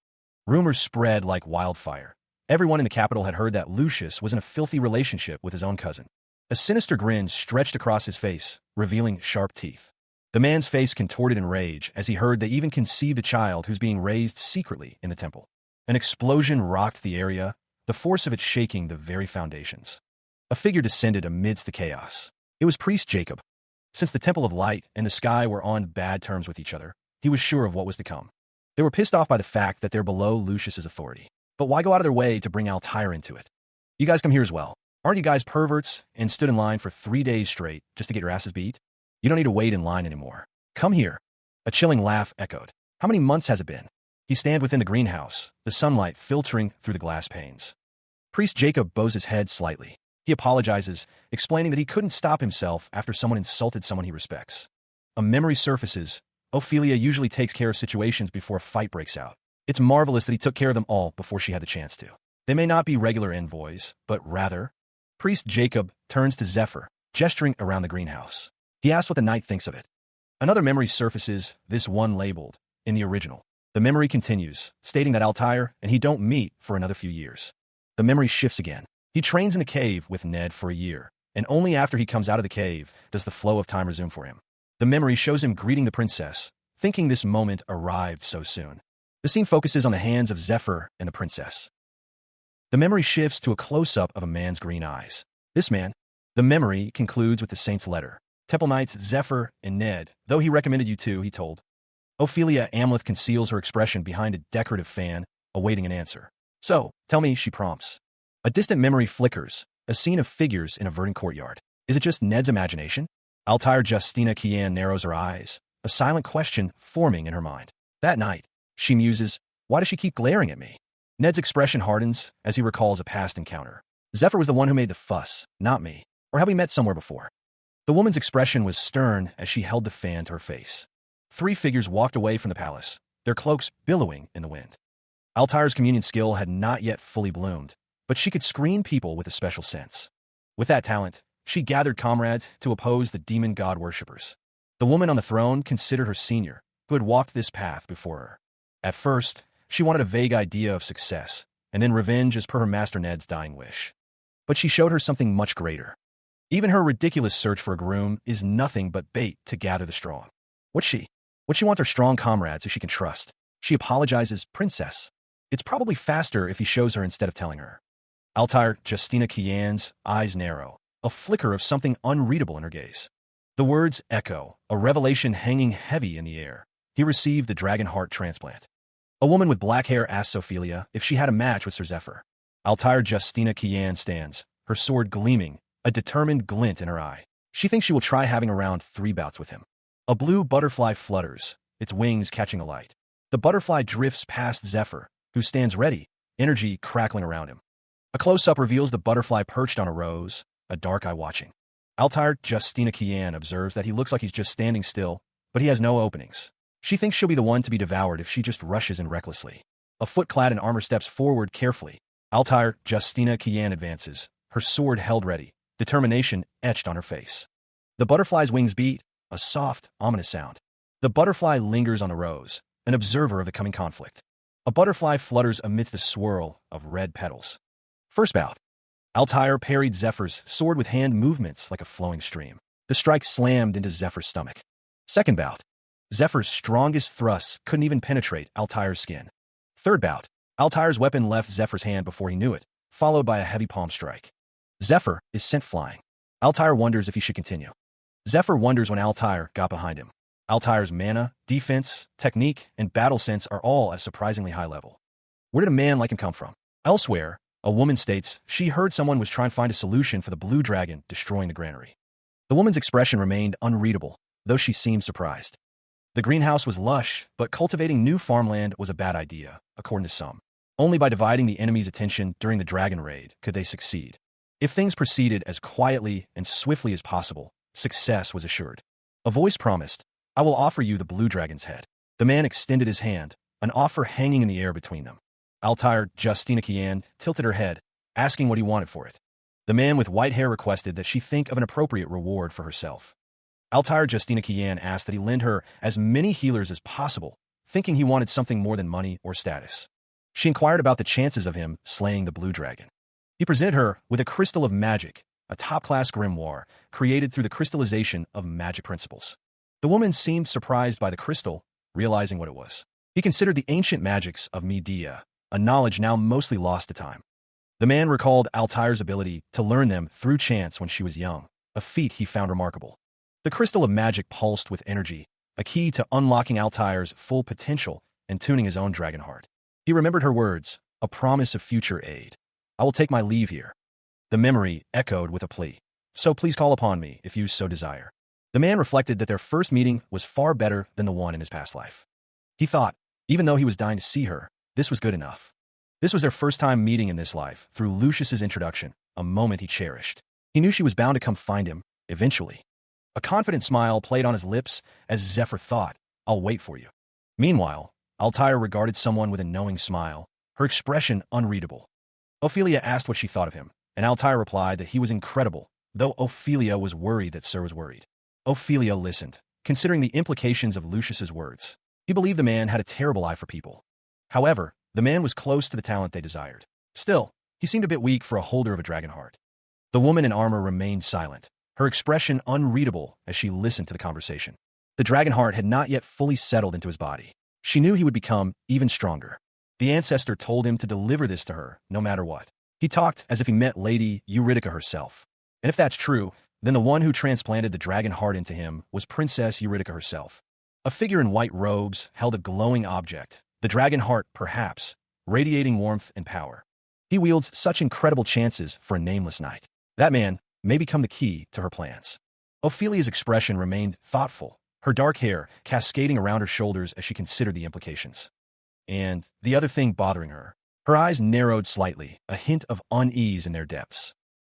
Rumors spread like wildfire. Everyone in the capital had heard that Lucius was in a filthy relationship with his own cousin. A sinister grin stretched across his face, revealing sharp teeth. The man's face contorted in rage as he heard they even conceived a child who's being raised secretly in the temple. An explosion rocked the area, the force of it shaking the very foundations. A figure descended amidst the chaos. It was Priest Jacob. Since the Temple of Light and the Sky were on bad terms with each other, he was sure of what was to come. They were pissed off by the fact that they're below Lucius's authority. But why go out of their way to bring Altair into it? You guys come here as well. Aren't you guys perverts and stood in line for 3 days straight just to get your asses beat? You don't need to wait in line anymore. Come here. A chilling laugh echoed. How many months has it been? He stands within the greenhouse, the sunlight filtering through the glass panes. Priest Jacob bows his head slightly. He apologizes, explaining that he couldn't stop himself after someone insulted someone he respects. A memory surfaces. Ophelia usually takes care of situations before a fight breaks out. It's marvelous that he took care of them all before she had the chance to. They may not be regular envoys, but rather... Priest Jacob turns to Zephyr, gesturing around the greenhouse. He asks what the knight thinks of it. Another memory surfaces, this one labeled, in the original. The memory continues, stating that Altair and he don't meet for another few years. The memory shifts again. He trains in the cave with Ned for a year, and only after he comes out of the cave does the flow of time resume for him. The memory shows him greeting the princess, thinking this moment arrived so soon. The scene focuses on the hands of Zephyr and the princess. The memory shifts to a close-up of a man's green eyes. This man, the memory concludes with the saint's letter. Temple Knights Zephyr and Ned, though he recommended you two, he told. Ophelia Amleth conceals her expression behind a decorative fan, awaiting an answer. So, tell me, she prompts. A distant memory flickers, a scene of figures in a verdant courtyard. Is it just Ned's imagination? Altair Justina Kian narrows her eyes, a silent question forming in her mind. That night, she muses, why does she keep glaring at me? Ned's expression hardens as he recalls a past encounter. Zephyr was the one who made the fuss, not me. Or have we met somewhere before? The woman's expression was stern as she held the fan to her face. 3 figures walked away from the palace, their cloaks billowing in the wind. Altair's communion skill had not yet fully bloomed, but she could screen people with a special sense. With that talent, she gathered comrades to oppose the demon god worshippers. The woman on the throne considered her senior, who had walked this path before her. At first, she wanted a vague idea of success, and then revenge as per her master Ned's dying wish. But she showed her something much greater. Even her ridiculous search for a groom is nothing but bait to gather the strong. What she wants are strong comrades who she can trust. She apologizes, Princess. It's probably faster if he shows her instead of telling her. Altair Justina Kian's eyes narrow, a flicker of something unreadable in her gaze. The words echo, a revelation hanging heavy in the air. He received the dragon heart transplant. A woman with black hair asked Ophelia if she had a match with Sir Zephyr. Altair Justina Kian stands, her sword gleaming, a determined glint in her eye. She thinks she will try having around 3 bouts with him. A blue butterfly flutters, its wings catching a light. The butterfly drifts past Zephyr, who stands ready, energy crackling around him. A close-up reveals the butterfly perched on a rose, a dark eye watching. Altair Justina Kian observes that he looks like he's just standing still, but he has no openings. She thinks she'll be the one to be devoured if she just rushes in recklessly. A foot clad in armor steps forward carefully. Altair Justina Kian advances, her sword held ready, determination etched on her face. The butterfly's wings beat, a soft, ominous sound. The butterfly lingers on the rose, an observer of the coming conflict. A butterfly flutters amidst a swirl of red petals. First bout. Altair parried Zephyr's sword with hand movements like a flowing stream. The strike slammed into Zephyr's stomach. Second bout. Zephyr's strongest thrusts couldn't even penetrate Altair's skin. Third bout. Altair's weapon left Zephyr's hand before he knew it, followed by a heavy palm strike. Zephyr is sent flying. Altair wonders if he should continue. Zephyr wonders when Altair got behind him. Altair's mana, defense, technique, and battle sense are all at a surprisingly high level. Where did a man like him come from? Elsewhere, a woman states she heard someone was trying to find a solution for the blue dragon destroying the granary. The woman's expression remained unreadable, though she seemed surprised. The greenhouse was lush, but cultivating new farmland was a bad idea, according to some. Only by dividing the enemy's attention during the dragon raid could they succeed. If things proceeded as quietly and swiftly as possible, success was assured. A voice promised, I will offer you the blue dragon's head. The man extended his hand, an offer hanging in the air between them. Altair Justina Kian tilted her head, asking what he wanted for it. The man with white hair requested that she think of an appropriate reward for herself. Altair Justina Kian asked that he lend her as many healers as possible, thinking he wanted something more than money or status. She inquired about the chances of him slaying the blue dragon. He presented her with a crystal of magic, a top-class grimoire created through the crystallization of magic principles. The woman seemed surprised by the crystal, realizing what it was. He considered the ancient magics of Medea, a knowledge now mostly lost to time. The man recalled Altair's ability to learn them through chance when she was young, a feat he found remarkable. The crystal of magic pulsed with energy, a key to unlocking Altair's full potential and tuning his own dragon heart. He remembered her words, a promise of future aid. I will take my leave here. The memory echoed with a plea. So please call upon me if you so desire. The man reflected that their first meeting was far better than the one in his past life. He thought, even though he was dying to see her, this was good enough. This was their first time meeting in this life, through Lucius's introduction, a moment he cherished. He knew she was bound to come find him, eventually. A confident smile played on his lips as Zephyr thought, I'll wait for you. Meanwhile, Altair regarded someone with a knowing smile, her expression unreadable. Ophelia asked what she thought of him, and Altair replied that he was incredible, though Ophelia was worried that Sir was worried. Ophelia listened, considering the implications of Lucius's words. He believed the man had a terrible eye for people. However, the man was close to the talent they desired. Still, he seemed a bit weak for a holder of a dragon heart. The woman in armor remained silent, her expression unreadable as she listened to the conversation. The dragon heart had not yet fully settled into his body. She knew he would become even stronger. The ancestor told him to deliver this to her, no matter what. He talked as if he met Lady Eurydice herself. And if that's true, then the one who transplanted the dragon heart into him was Princess Eurydice herself. A figure in white robes held a glowing object, the dragon heart, perhaps, radiating warmth and power. He wields such incredible chances for a nameless knight. That man may become the key to her plans. Ophelia's expression remained thoughtful, her dark hair cascading around her shoulders as she considered the implications. And the other thing bothering her. Her eyes narrowed slightly, a hint of unease in their depths.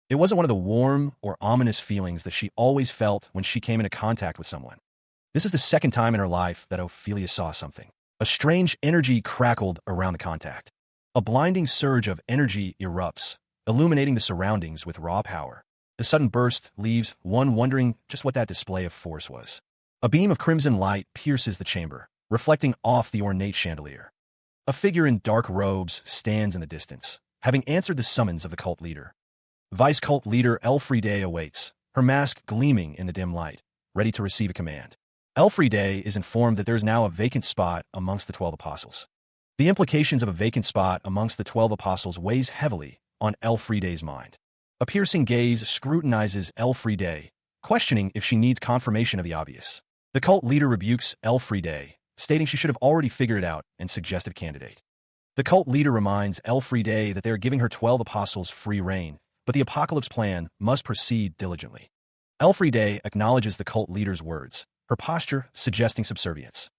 It wasn't one of the warm or ominous feelings that she always felt when she came into contact with someone. This is the second time in her life that Ophelia saw something. A strange energy crackled around the contact. A blinding surge of energy erupts, illuminating the surroundings with raw power. The sudden burst leaves one wondering just what that display of force was. A beam of crimson light pierces the chamber, reflecting off the ornate chandelier. A figure in dark robes stands in the distance, having answered the summons of the cult leader. Vice cult leader Elfriede awaits, her mask gleaming in the dim light, ready to receive a command. Elfriede is informed that there is now a vacant spot amongst the 12 apostles. The implications of a vacant spot amongst the 12 apostles weighs heavily on Elfriede's mind. A piercing gaze scrutinizes Elfriede, questioning if she needs confirmation of the obvious. The cult leader rebukes Elfriede, stating she should have already figured it out and suggested a candidate. The cult leader reminds Elfriede that they are giving her 12 apostles free reign, but the apocalypse plan must proceed diligently. Elfriede acknowledges the cult leader's words, her posture suggesting subservience.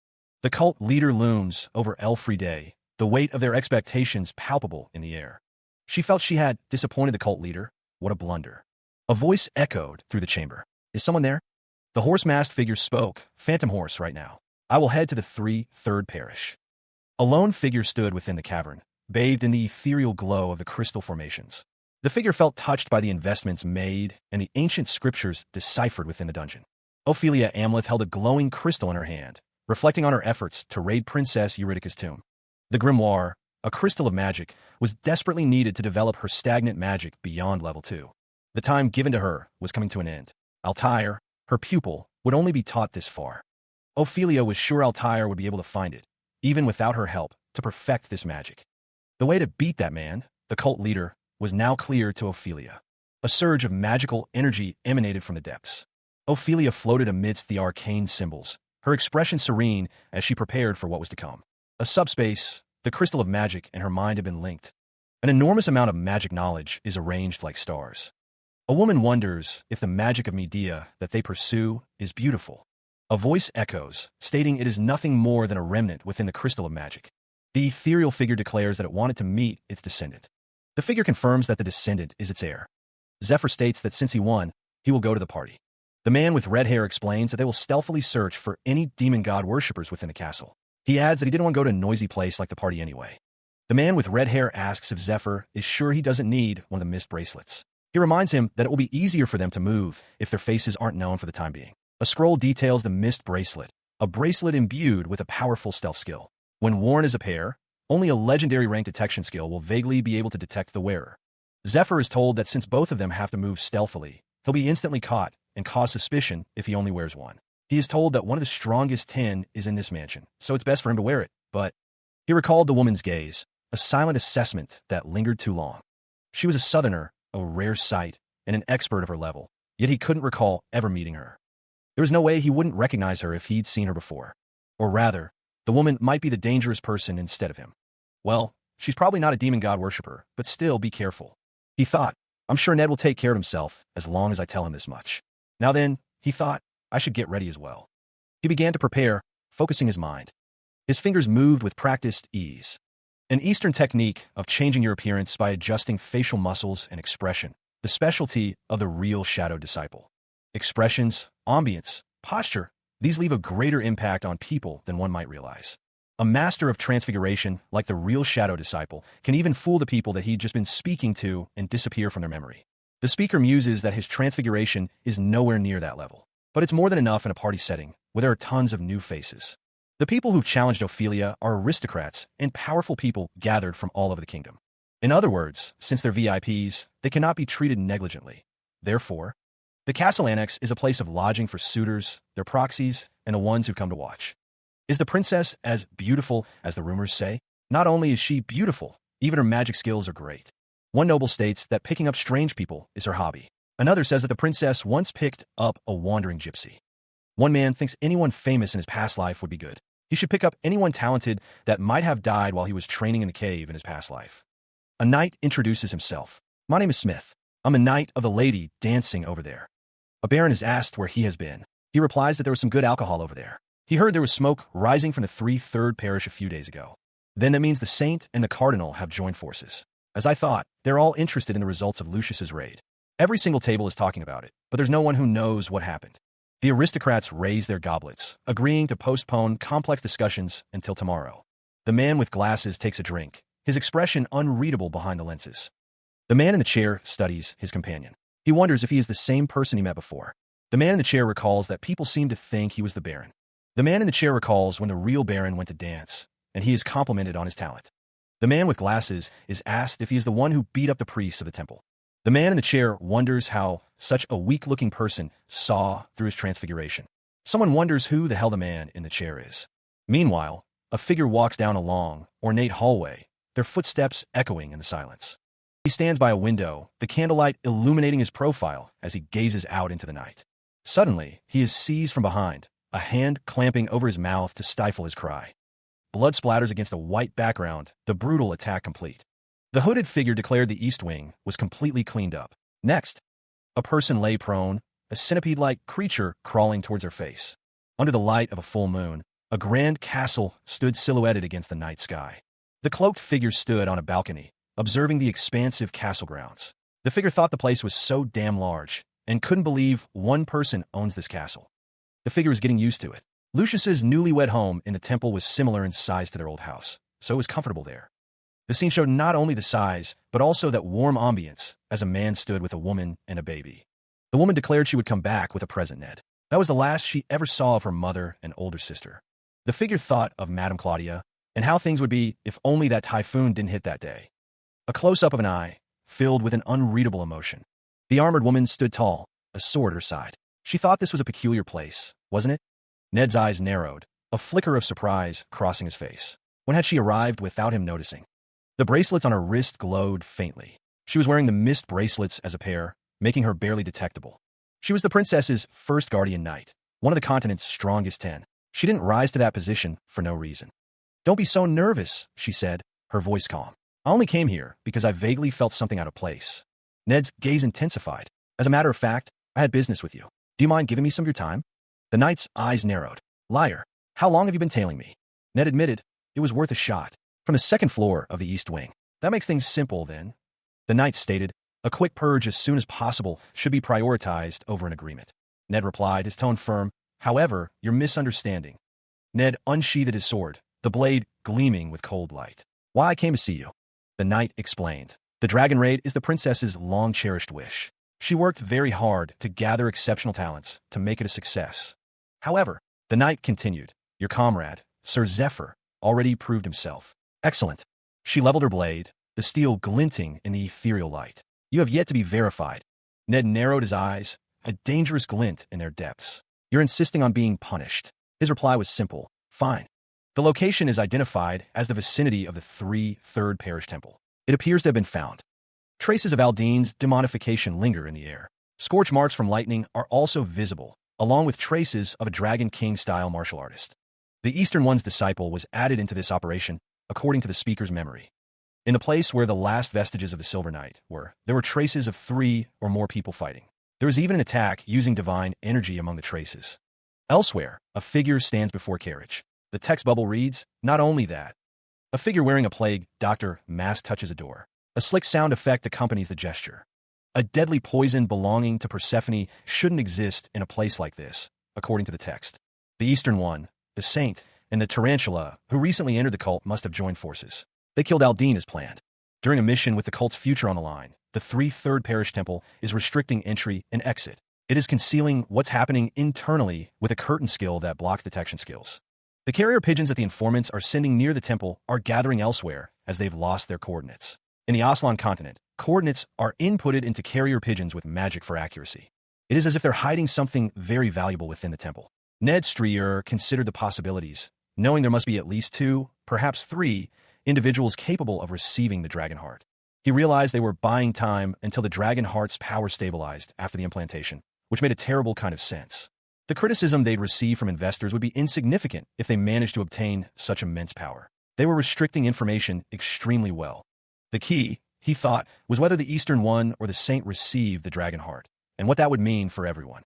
The cult leader looms over Elfriede, the weight of their expectations palpable in the air. She felt she had disappointed the cult leader. What a blunder. A voice echoed through the chamber. Is someone there? The horse-masked figure spoke, phantom horse right now. I will head to the 3rd parish. A lone figure stood within the cavern, bathed in the ethereal glow of the crystal formations. The figure felt touched by the investments made and the ancient scriptures deciphered within the dungeon. Ophelia Amleth held a glowing crystal in her hand, reflecting on her efforts to raid Princess Eurydice's tomb. The grimoire, a crystal of magic, was desperately needed to develop her stagnant magic beyond level 2. The time given to her was coming to an end. Altair, her pupil, would only be taught this far. Ophelia was sure Altair would be able to find it, even without her help, to perfect this magic. The way to beat that man, the cult leader, was now clear to Ophelia. A surge of magical energy emanated from the depths. Ophelia floated amidst the arcane symbols, her expression serene as she prepared for what was to come. A subspace, the crystal of magic and her mind had been linked. An enormous amount of magic knowledge is arranged like stars. A woman wonders if the magic of Medea that they pursue is beautiful. A voice echoes, stating it is nothing more than a remnant within the crystal of magic. The ethereal figure declares that it wanted to meet its descendant. The figure confirms that the descendant is its heir. Zephyr states that since he won, he will go to the party. The man with red hair explains that they will stealthily search for any demon god worshippers within the castle. He adds that he didn't want to go to a noisy place like the party anyway. The man with red hair asks if Zephyr is sure he doesn't need one of the mist bracelets. He reminds him that it will be easier for them to move if their faces aren't known for the time being. A scroll details the mist bracelet, a bracelet imbued with a powerful stealth skill. When worn as a pair, only a legendary rank detection skill will vaguely be able to detect the wearer. Zephyr is told that since both of them have to move stealthily, he'll be instantly caught and cause suspicion if he only wears one. He is told that one of the strongest 10 is in this mansion, so it's best for him to wear it, but he recalled the woman's gaze, a silent assessment that lingered too long. She was a southerner, a rare sight, and an expert of her level, yet he couldn't recall ever meeting her. There was no way he wouldn't recognize her if he'd seen her before. Or rather, the woman might be the dangerous person instead of him. Well, she's probably not a demon god worshipper, but still be careful. He thought, I'm sure Ned will take care of himself as long as I tell him this much. Now then, he thought, I should get ready as well. He began to prepare, focusing his mind. His fingers moved with practiced ease. An Eastern technique of changing your appearance by adjusting facial muscles and expression, the specialty of the real shadow disciple. Expressions, ambience, posture, these leave a greater impact on people than one might realize. A master of transfiguration, like the real shadow disciple, can even fool the people that he'd just been speaking to and disappear from their memory. The speaker muses that his transfiguration is nowhere near that level. But it's more than enough in a party setting, where there are tons of new faces. The people who've challenged Ophelia are aristocrats and powerful people gathered from all over the kingdom. In other words, since they're VIPs, they cannot be treated negligently. Therefore, the castle annex is a place of lodging for suitors, their proxies, and the ones who come to watch. Is the princess as beautiful as the rumors say? Not only is she beautiful, even her magic skills are great. One noble states that picking up strange people is her hobby. Another says that the princess once picked up a wandering gypsy. One man thinks anyone famous in his past life would be good. He should pick up anyone talented that might have died while he was training in the cave in his past life. A knight introduces himself. My name is Smith. I'm a knight of the lady dancing over there. A baron is asked where he has been. He replies that there was some good alcohol over there. He heard there was smoke rising from the 3/3 parish a few days ago. Then that means the saint and the cardinal have joined forces. As I thought, they're all interested in the results of Lucius's raid. Every single table is talking about it, but there's no one who knows what happened. The aristocrats raise their goblets, agreeing to postpone complex discussions until tomorrow. The man with glasses takes a drink, his expression unreadable behind the lenses. The man in the chair studies his companion. He wonders if he is the same person he met before. The man in the chair recalls that people seem to think he was the baron. The man in the chair recalls when the real baron went to dance, and he is complimented on his talent. The man with glasses is asked if he is the one who beat up the priests of the temple. The man in the chair wonders how such a weak-looking person saw through his transfiguration. Someone wonders who the hell the man in the chair is. Meanwhile, a figure walks down a long, ornate hallway, their footsteps echoing in the silence. He stands by a window, the candlelight illuminating his profile as he gazes out into the night. Suddenly, he is seized from behind, a hand clamping over his mouth to stifle his cry. Blood splatters against a white background, the brutal attack complete. The hooded figure declared the East Wing was completely cleaned up. Next, a person lay prone, a centipede-like creature crawling towards her face. Under the light of a full moon, a grand castle stood silhouetted against the night sky. The cloaked figure stood on a balcony, observing the expansive castle grounds. The figure thought the place was so damn large, and couldn't believe one person owns this castle. The figure was getting used to it. Lucius's newlywed home in the temple was similar in size to their old house, so it was comfortable there. The scene showed not only the size, but also that warm ambience as a man stood with a woman and a baby. The woman declared she would come back with a present, Ned. That was the last she ever saw of her mother and older sister. The figure thought of Madame Claudia and how things would be if only that typhoon didn't hit that day. A close-up of an eye, filled with an unreadable emotion. The armored woman stood tall, a sword at her side. She thought this was a peculiar place, wasn't it? Ned's eyes narrowed, a flicker of surprise crossing his face. When had she arrived without him noticing? The bracelets on her wrist glowed faintly. She was wearing the mist bracelets as a pair, making her barely detectable. She was the princess's first guardian knight, one of the continent's strongest 10. She didn't rise to that position for no reason. "Don't be so nervous," she said, her voice calm. "I only came here because I vaguely felt something out of place." Ned's gaze intensified. "As a matter of fact, I had business with you. Do you mind giving me some of your time?" The knight's eyes narrowed. "Liar, how long have you been tailing me?" Ned admitted it was worth a shot. "From the second floor of the East Wing." "That makes things simple, then." The knight stated, "A quick purge as soon as possible should be prioritized over an agreement." Ned replied, his tone firm, "However, you're misunderstanding." Ned unsheathed his sword, the blade gleaming with cold light. "Why I came to see you." The knight explained. "The dragon raid is the princess's long-cherished wish. She worked very hard to gather exceptional talents to make it a success. However," the knight continued, "your comrade, Sir Zephyr, already proved himself excellent." She leveled her blade, the steel glinting in the ethereal light. "You have yet to be verified." Ned narrowed his eyes, a dangerous glint in their depths. "You're insisting on being punished." His reply was simple. "Fine." The location is identified as the vicinity of the 3/3 parish temple. It appears to have been found. Traces of Aldine's demonification linger in the air. Scorch marks from lightning are also visible, along with traces of a Dragon King-style martial artist. The Eastern One's disciple was added into this operation, according to the speaker's memory. In the place where the last vestiges of the Silver Knight were, there were traces of 3 or more people fighting. There was even an attack using divine energy among the traces. Elsewhere, a figure stands before carriage. The text bubble reads, "Not only that." A figure wearing a plague doctor mask touches a door. A slick sound effect accompanies the gesture. A deadly poison belonging to Persephone shouldn't exist in a place like this, according to the text. The Eastern One, the Saint, and the Tarantula, who recently entered the cult, must have joined forces. They killed Aldine as planned. During a mission with the cult's future on the line, the 3/3 parish temple is restricting entry and exit. It is concealing what's happening internally with a curtain skill that blocks detection skills. The carrier pigeons that the informants are sending near the temple are gathering elsewhere as they've lost their coordinates. In the Aslan continent, coordinates are inputted into carrier pigeons with magic for accuracy. It is as if they're hiding something very valuable within the temple. Ned Strier considered the possibilities, knowing there must be at least 2, perhaps 3, individuals capable of receiving the Dragon Heart. He realized they were buying time until the Dragon Heart's power stabilized after the implantation, which made a terrible kind of sense. The criticism they'd receive from investors would be insignificant if they managed to obtain such immense power. They were restricting information extremely well. The key, he thought, was whether the Eastern One or the Saint received the Dragon Heart, and what that would mean for everyone.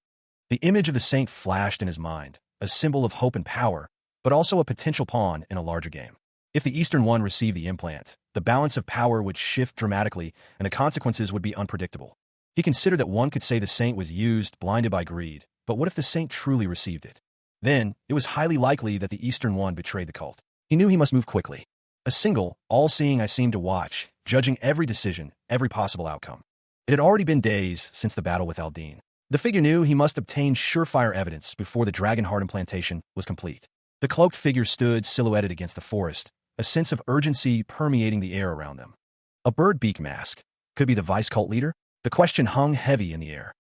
The image of the saint flashed in his mind, a symbol of hope and power, but also a potential pawn in a larger game. If the Eastern one received the implant, the balance of power would shift dramatically and the consequences would be unpredictable. He considered that one could say the saint was used, blinded by greed, but what if the saint truly received it? Then, it was highly likely that the Eastern one betrayed the cult. He knew he must move quickly. A single, all-seeing eye seemed to watch, judging every decision, every possible outcome. It had already been days since the battle with Aldine. The figure knew he must obtain surefire evidence before the dragon heart implantation was complete. The cloaked figure stood silhouetted against the forest, a sense of urgency permeating the air around them. A bird beak mask. Could be the vice cult leader? The question hung heavy in the air.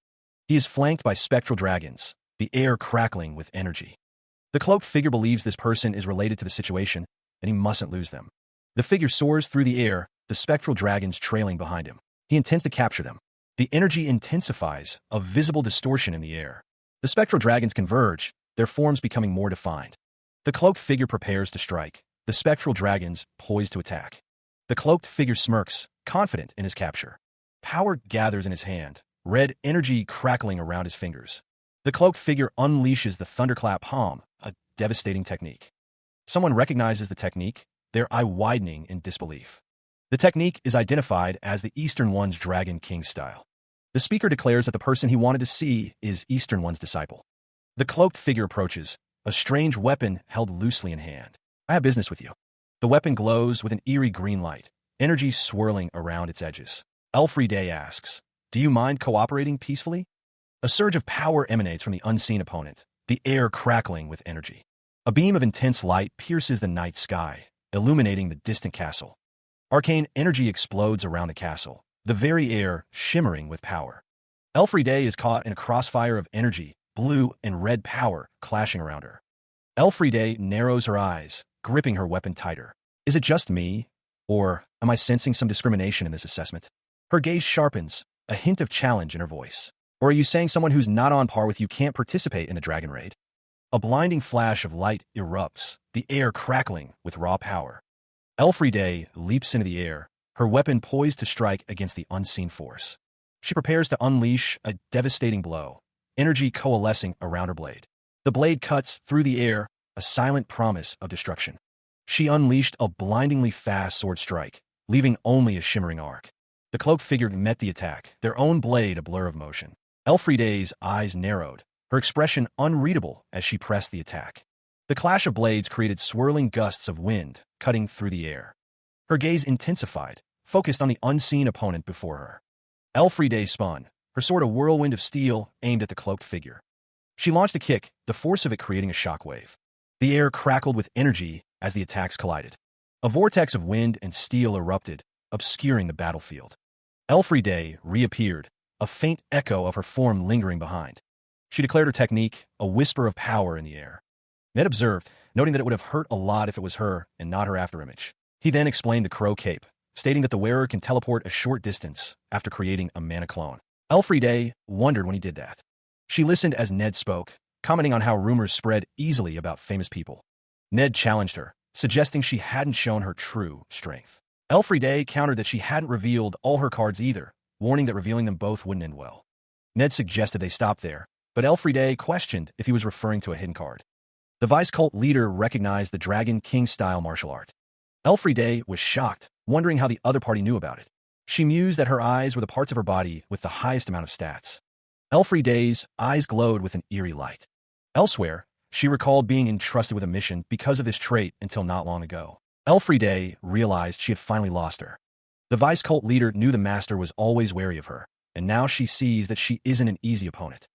He is flanked by spectral dragons, the air crackling with energy. The cloaked figure believes this person is related to the situation, and he mustn't lose them. The figure soars through the air, the spectral dragons trailing behind him. He intends to capture them. The energy intensifies, a visible distortion in the air. The spectral dragons converge, their forms becoming more defined. The cloaked figure prepares to strike, the spectral dragons poised to attack. The cloaked figure smirks, confident in his capture. Power gathers in his hand, red energy crackling around his fingers. The cloaked figure unleashes the thunderclap palm, a devastating technique. Someone recognizes the technique, their eye widening in disbelief. The technique is identified as the Eastern One's Dragon King style. The speaker declares that the person he wanted to see is Eastern One's disciple. The cloaked figure approaches, a strange weapon held loosely in hand. I have business with you. The weapon glows with an eerie green light, energy swirling around its edges. Elfriede asks, "Do you mind cooperating peacefully?" A surge of power emanates from the unseen opponent, the air crackling with energy. A beam of intense light pierces the night sky, illuminating the distant castle. Arcane energy explodes around the castle, the very air shimmering with power. Elfriede is caught in a crossfire of energy, blue and red power clashing around her. Elfriede narrows her eyes, gripping her weapon tighter. Is it just me? Or am I sensing some discrimination in this assessment? Her gaze sharpens, a hint of challenge in her voice. Or are you saying someone who's not on par with you can't participate in the dragon raid? A blinding flash of light erupts, the air crackling with raw power. Elfriede leaps into the air, her weapon poised to strike against the unseen force. She prepares to unleash a devastating blow, energy coalescing around her blade. The blade cuts through the air, a silent promise of destruction. She unleashed a blindingly fast sword strike, leaving only a shimmering arc. The cloaked figure met the attack, their own blade a blur of motion. Elfriede's eyes narrowed, her expression unreadable as she pressed the attack. The clash of blades created swirling gusts of wind, cutting through the air. Her gaze intensified, focused on the unseen opponent before her. Elfriede spun, her sword a whirlwind of steel aimed at the cloaked figure. She launched a kick, the force of it creating a shockwave. The air crackled with energy as the attacks collided. A vortex of wind and steel erupted, obscuring the battlefield. Elfriede reappeared, a faint echo of her form lingering behind. She declared her technique, a whisper of power in the air. Ned observed, noting that it would have hurt a lot if it was her and not her afterimage. He then explained the crow cape, stating that the wearer can teleport a short distance after creating a mana clone. Elfriede wondered when he did that. She listened as Ned spoke, commenting on how rumors spread easily about famous people. Ned challenged her, suggesting she hadn't shown her true strength. Elfriede countered that she hadn't revealed all her cards either, warning that revealing them both wouldn't end well. Ned suggested they stop there, but Elfriede questioned if he was referring to a hidden card. The vice cult leader recognized the Dragon King-style martial art. Elfriede was shocked, wondering how the other party knew about it. She mused that her eyes were the parts of her body with the highest amount of stats. Elfriede's eyes glowed with an eerie light. Elsewhere, she recalled being entrusted with a mission because of this trait until not long ago. Elfriede realized she had finally lost her. The vice cult leader knew the master was always wary of her, and now she sees that she isn't an easy opponent.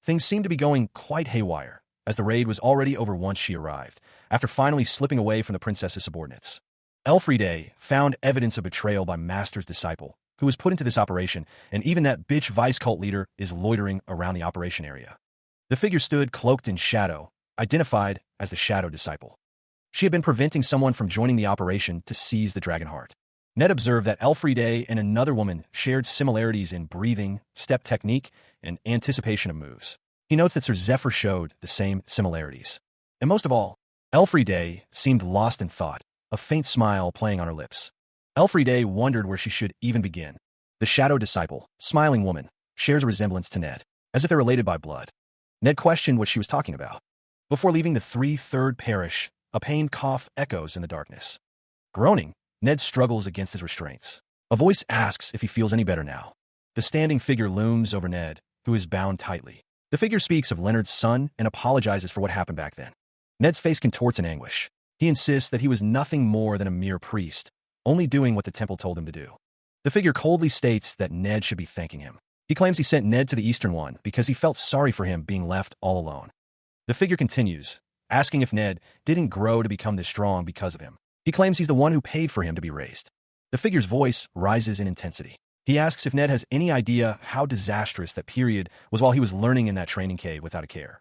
Things seemed to be going quite haywire, as the raid was already over once she arrived, after finally slipping away from the princess's subordinates. Elfriede found evidence of betrayal by Master's disciple, who was put into this operation, and even that bitch vice cult leader is loitering around the operation area. The figure stood cloaked in shadow, identified as the Shadow Disciple. She had been preventing someone from joining the operation to seize the Dragon Heart. Ned observed that Elfriede and another woman shared similarities in breathing, step technique, and anticipation of moves. He notes that Sir Zephyr showed the same similarities. And most of all, Elfriede seemed lost in thought, a faint smile playing on her lips. Elfriede wondered where she should even begin. The Shadow Disciple, smiling woman, shares a resemblance to Ned, as if they're related by blood. Ned questioned what she was talking about. Before leaving the 3/3 parish, a pained cough echoes in the darkness. Groaning, Ned struggles against his restraints. A voice asks if he feels any better now. The standing figure looms over Ned, who is bound tightly. The figure speaks of Leonard's son and apologizes for what happened back then. Ned's face contorts in anguish. He insists that he was nothing more than a mere priest, only doing what the temple told him to do. The figure coldly states that Ned should be thanking him. He claims he sent Ned to the Eastern One because he felt sorry for him being left all alone. The figure continues, asking if Ned didn't grow to become this strong because of him. He claims he's the one who paid for him to be raised. The figure's voice rises in intensity. He asks if Ned has any idea how disastrous that period was while he was learning in that training cave without a care.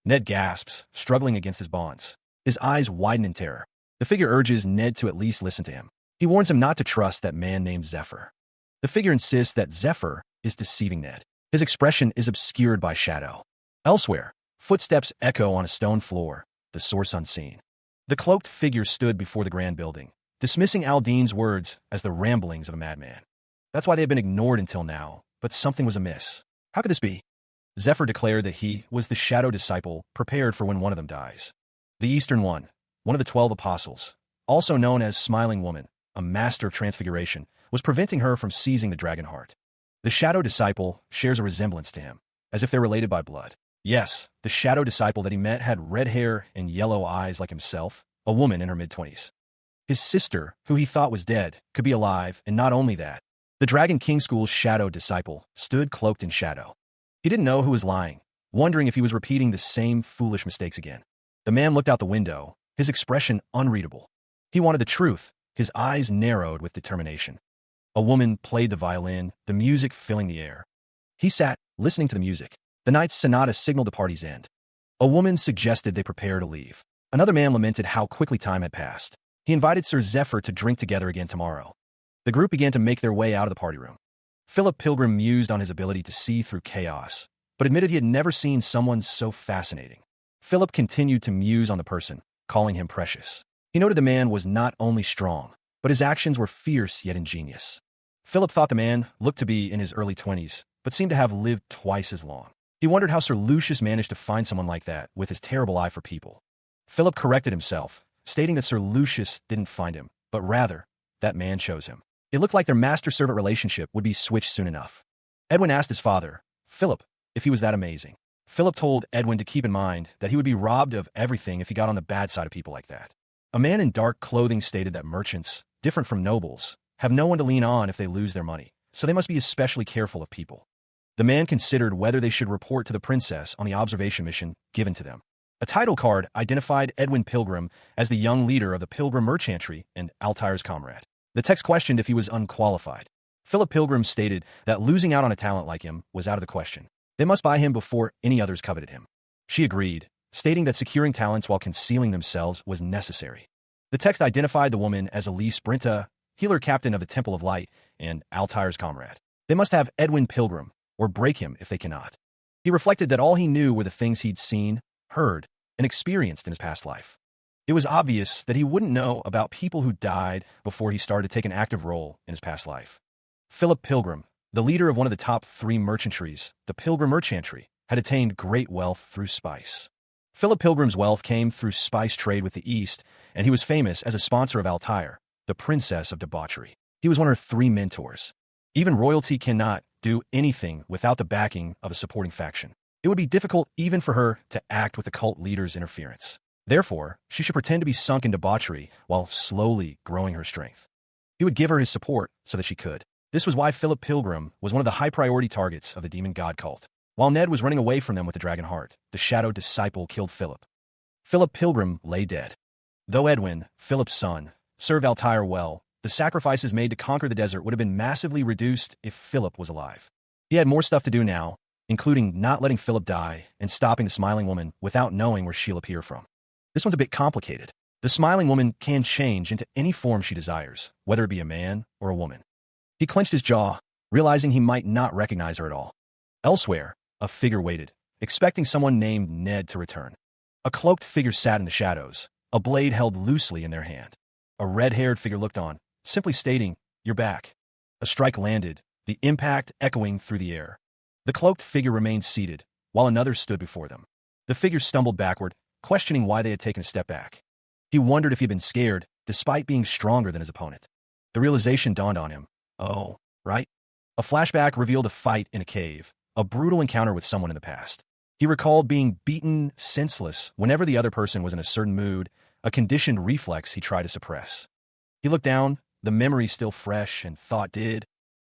Ned gasps, struggling against his bonds. His eyes widen in terror. The figure urges Ned to at least listen to him. He warns him not to trust that man named Zephyr. The figure insists that Zephyr is deceiving Ned. His expression is obscured by shadow. Elsewhere, footsteps echo on a stone floor, the source unseen. The cloaked figure stood before the grand building, dismissing Aldine's words as the ramblings of a madman. That's why they had been ignored until now, but something was amiss. How could this be? Zephyr declared that he was the shadow disciple prepared for when one of them dies. The Eastern One, one of the 12 apostles, also known as Smiling Woman, a master of transfiguration, was preventing her from seizing the dragon heart. The shadow disciple shares a resemblance to him, as if they're related by blood. Yes, the shadow disciple that he met had red hair and yellow eyes like himself, a woman in her mid-20s. His sister, who he thought was dead, could be alive, and not only that, the Dragon King School's shadow disciple stood cloaked in shadow. He didn't know who was lying, wondering if he was repeating the same foolish mistakes again. The man looked out the window, his expression unreadable. He wanted the truth, his eyes narrowed with determination. A woman played the violin, the music filling the air. He sat, listening to the music. The night's sonata signaled the party's end. A woman suggested they prepare to leave. Another man lamented how quickly time had passed. He invited Sir Zephyr to drink together again tomorrow. The group began to make their way out of the party room. Philip Pilgrim mused on his ability to see through chaos, but admitted he had never seen someone so fascinating. Philip continued to muse on the person, calling him precious. He noted the man was not only strong, but his actions were fierce yet ingenious. Philip thought the man looked to be in his early 20s, but seemed to have lived twice as long. He wondered how Sir Lucius managed to find someone like that with his terrible eye for people. Philip corrected himself, stating that Sir Lucius didn't find him, but rather, that man chose him. It looked like their master-servant relationship would be switched soon enough. Edwin asked his father, Philip, if he was that amazing. Philip told Edwin to keep in mind that he would be robbed of everything if he got on the bad side of people like that. A man in dark clothing stated that merchants, different from nobles, have no one to lean on if they lose their money, so they must be especially careful of people. The man considered whether they should report to the princess on the observation mission given to them. A title card identified Edwin Pilgrim as the young leader of the Pilgrim Merchantry and Altire's comrade. The text questioned if he was unqualified. Philip Pilgrim stated that losing out on a talent like him was out of the question. They must buy him before any others coveted him. She agreed, stating that securing talents while concealing themselves was necessary. The text identified the woman as Elise Brinta, healer captain of the Temple of Light, and Altire's comrade. They must have Edwin Pilgrim, or break him if they cannot. He reflected that all he knew were the things he'd seen, heard, and experienced in his past life. It was obvious that he wouldn't know about people who died before he started to take an active role in his past life. Philip Pilgrim, the leader of one of the top 3 merchantries, the Pilgrim Merchantry, had attained great wealth through spice. Philip Pilgrim's wealth came through spice trade with the East, and he was famous as a sponsor of Altire, the princess of debauchery. He was one of her 3 mentors. Even royalty cannot do anything without the backing of a supporting faction. It would be difficult even for her to act with the cult leader's interference. Therefore, she should pretend to be sunk in debauchery while slowly growing her strength. He would give her his support so that she could. This was why Philip Pilgrim was one of the high-priority targets of the demon god cult. While Ned was running away from them with the dragon heart, the shadow disciple killed Philip. Philip Pilgrim lay dead. Though Edwin, Philip's son, served Altire well, the sacrifices made to conquer the desert would have been massively reduced if Philip was alive. He had more stuff to do now, including not letting Philip die and stopping the Smiling Woman without knowing where she'll appear from. This one's a bit complicated. The Smiling Woman can change into any form she desires, whether it be a man or a woman. He clenched his jaw, realizing he might not recognize her at all. Elsewhere, a figure waited, expecting someone named Ned to return. A cloaked figure sat in the shadows, a blade held loosely in their hand. A red-haired figure looked on, simply stating, "You're back." A strike landed, the impact echoing through the air. The cloaked figure remained seated, while another stood before them. The figure stumbled backward, questioning why they had taken a step back. He wondered if he had been scared, despite being stronger than his opponent. The realization dawned on him. Oh, right? A flashback revealed a fight in a cave, a brutal encounter with someone in the past. He recalled being beaten senseless whenever the other person was in a certain mood, a conditioned reflex he tried to suppress. He looked down, the memory still fresh, and thought did.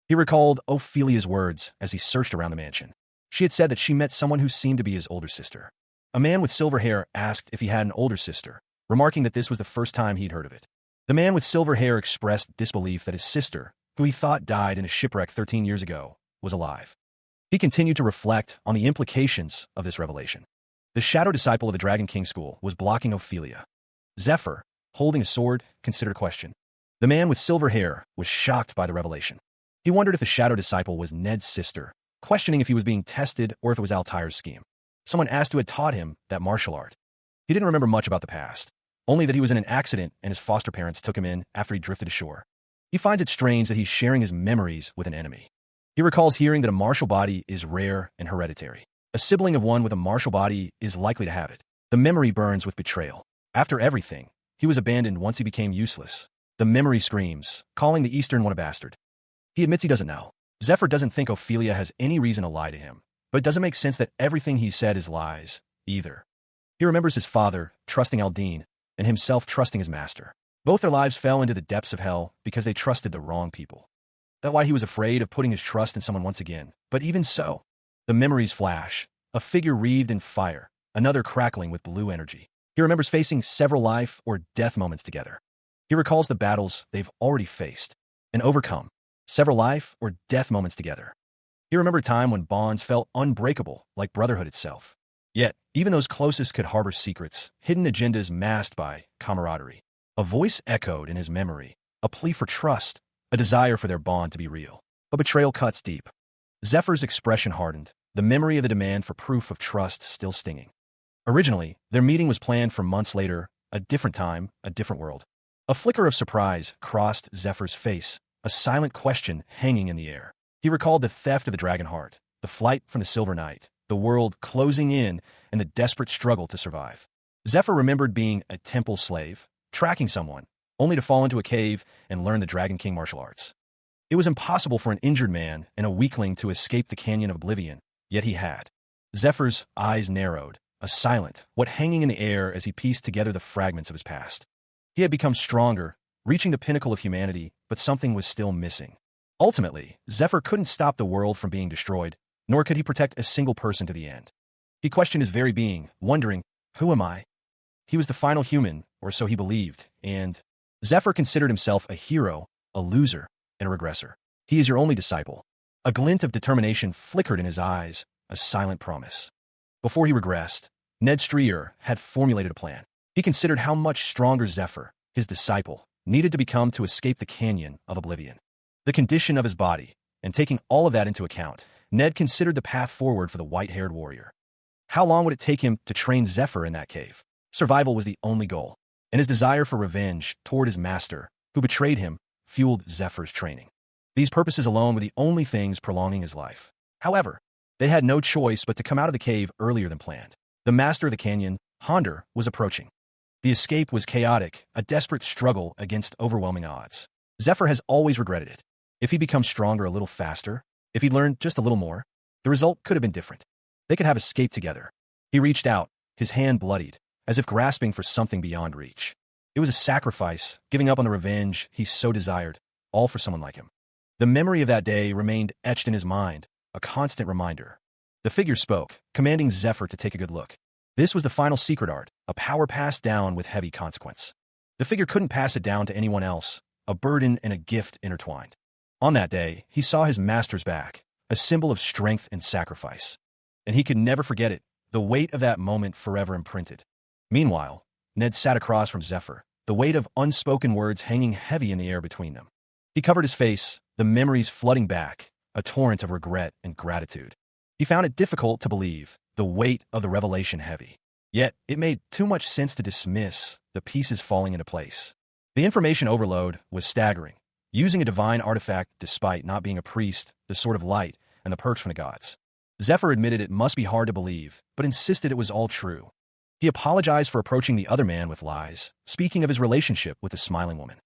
He recalled Ophelia's words as he searched around the mansion. She had said that she met someone who seemed to be his older sister. A man with silver hair asked if he had an older sister, remarking that this was the first time he'd heard of it. The man with silver hair expressed disbelief that his sister, who he thought died in a shipwreck 13 years ago, was alive. He continued to reflect on the implications of this revelation. The shadow disciple of the Dragon King school was blocking Ophelia. Zephyr, holding a sword, considered a question. The man with silver hair was shocked by the revelation. He wondered if the shadow disciple was Ned's sister, questioning if he was being tested or if it was Altair's scheme. Someone asked who had taught him that martial art. He didn't remember much about the past, only that he was in an accident and his foster parents took him in after he drifted ashore. He finds it strange that he's sharing his memories with an enemy. He recalls hearing that a martial body is rare and hereditary. A sibling of one with a martial body is likely to have it. The memory burns with betrayal. After everything, he was abandoned once he became useless. The memory screams, calling the Eastern one a bastard. He admits he doesn't know. Zephyr doesn't think Ophelia has any reason to lie to him, but it doesn't make sense that everything he said is lies, either. He remembers his father, trusting Aldine, and himself trusting his master. Both their lives fell into the depths of hell because they trusted the wrong people. That's why he was afraid of putting his trust in someone once again. But even so, the memories flash, a figure wreathed in fire, another crackling with blue energy. He remembers facing several life or death moments together. He recalls the battles they've already faced and overcome, several life or death moments together. He remembered a time when bonds felt unbreakable, like brotherhood itself. Yet, even those closest could harbor secrets, hidden agendas masked by camaraderie. A voice echoed in his memory, a plea for trust, a desire for their bond to be real. But betrayal cuts deep. Zephyr's expression hardened, the memory of the demand for proof of trust still stinging. Originally, their meeting was planned for months later, a different time, a different world. A flicker of surprise crossed Zephyr's face, a silent question hanging in the air. He recalled the theft of the Dragon Heart, the flight from the Silver Knight, the world closing in, and the desperate struggle to survive. Zephyr remembered being a temple slave, tracking someone, only to fall into a cave and learn the Dragon King martial arts. It was impossible for an injured man and a weakling to escape the Canyon of Oblivion, yet he had. Zephyr's eyes narrowed, a silent, what hanging in the air as he pieced together the fragments of his past. He had become stronger, reaching the pinnacle of humanity, but something was still missing. Ultimately, Zephyr couldn't stop the world from being destroyed, nor could he protect a single person to the end. He questioned his very being, wondering, who am I? He was the final human, or so he believed, and Zephyr considered himself a hero, a loser, and a regressor. He is your only disciple. A glint of determination flickered in his eyes, a silent promise. Before he regressed, Ned Strier had formulated a plan. He considered how much stronger Zephyr, his disciple, needed to become to escape the Canyon of Oblivion. The condition of his body, and taking all of that into account, Ned considered the path forward for the white-haired warrior. How long would it take him to train Zephyr in that cave? Survival was the only goal, and his desire for revenge toward his master, who betrayed him, fueled Zephyr's training. These purposes alone were the only things prolonging his life. However, they had no choice but to come out of the cave earlier than planned. The master of the canyon, Honder, was approaching. The escape was chaotic, a desperate struggle against overwhelming odds. Zephyr has always regretted it. If he'd become stronger a little faster, if he'd learned just a little more, the result could have been different. They could have escaped together. He reached out, his hand bloodied, as if grasping for something beyond reach. It was a sacrifice, giving up on the revenge he so desired, all for someone like him. The memory of that day remained etched in his mind, a constant reminder. The figure spoke, commanding Zephyr to take a good look. This was the final secret art, a power passed down with heavy consequence. The figure couldn't pass it down to anyone else, a burden and a gift intertwined. On that day, he saw his master's back, a symbol of strength and sacrifice. And he could never forget it, the weight of that moment forever imprinted. Meanwhile, Ned sat across from Zephyr, the weight of unspoken words hanging heavy in the air between them. He covered his face, the memories flooding back, a torrent of regret and gratitude. He found it difficult to believe, the weight of the revelation heavy. Yet, it made too much sense to dismiss, the pieces falling into place. The information overload was staggering. Using a divine artifact despite not being a priest, the sword of light, and the perks from the gods. Zephyr admitted it must be hard to believe, but insisted it was all true. He apologized for approaching the other man with lies, speaking of his relationship with the smiling woman.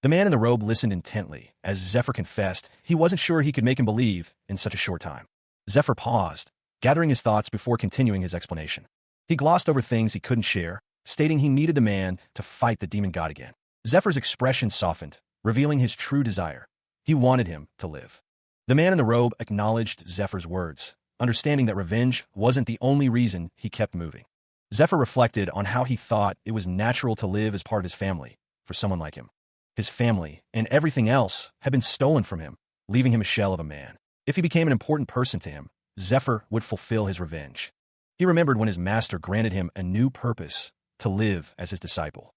The man in the robe listened intently, as Zephyr confessed he wasn't sure he could make him believe in such a short time. Zephyr paused, gathering his thoughts before continuing his explanation. He glossed over things he couldn't share, stating he needed the man to fight the demon god again. Zephyr's expression softened, revealing his true desire. He wanted him to live. The man in the robe acknowledged Zephyr's words, understanding that revenge wasn't the only reason he kept moving. Zephyr reflected on how he thought it was natural to live as part of his family, for someone like him. His family, and everything else, had been stolen from him, leaving him a shell of a man. If he became an important person to him, Zephyr would fulfill his revenge. He remembered when his master granted him a new purpose, to live as his disciple.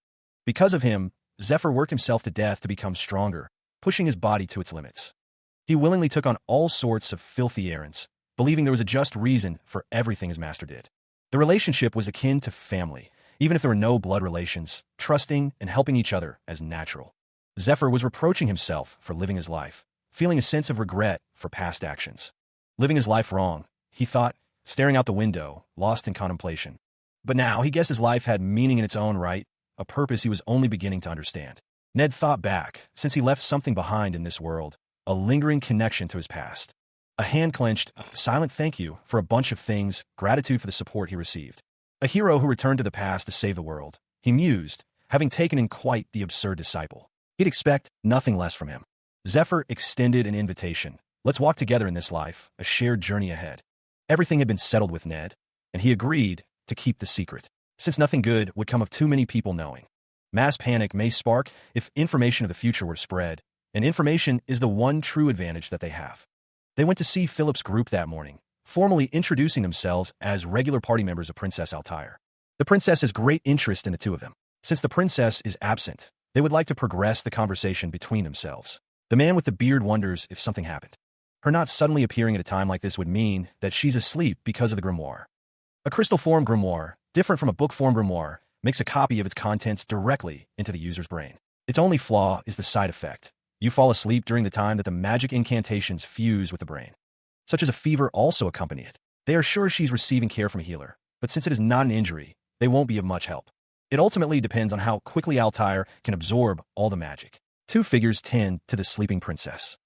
Because of him, Zephyr worked himself to death to become stronger, pushing his body to its limits. He willingly took on all sorts of filthy errands, believing there was a just reason for everything his master did. The relationship was akin to family, even if there were no blood relations, trusting and helping each other as natural. Zephyr was reproaching himself for living his life, feeling a sense of regret for past actions. Living his life wrong, he thought, staring out the window, lost in contemplation. But now he guessed his life had meaning in its own right, a purpose he was only beginning to understand. Ned thought back, since he left something behind in this world, a lingering connection to his past. A hand clenched, a silent thank you for a bunch of things, gratitude for the support he received. A hero who returned to the past to save the world, he mused, having taken in quite the absurd disciple. He'd expect nothing less from him. Zephyr extended an invitation. Let's walk together in this life, a shared journey ahead. Everything had been settled with Ned, and he agreed to keep the secret, since nothing good would come of too many people knowing. Mass panic may spark if information of the future were spread, and information is the one true advantage that they have. They went to see Philip's group that morning, formally introducing themselves as regular party members of Princess Altair. The princess has great interest in the two of them. Since the princess is absent, they would like to progress the conversation between themselves. The man with the beard wonders if something happened. Her not suddenly appearing at a time like this would mean that she's asleep because of the grimoire. A crystal form grimoire, different from a book form grimoire, makes a copy of its contents directly into the user's brain. Its only flaw is the side effect. You fall asleep during the time that the magic incantations fuse with the brain. Such as a fever also accompany it. They are sure she's receiving care from a healer, but since it is not an injury, they won't be of much help. It ultimately depends on how quickly Altair can absorb all the magic. Two figures tend to the sleeping princess.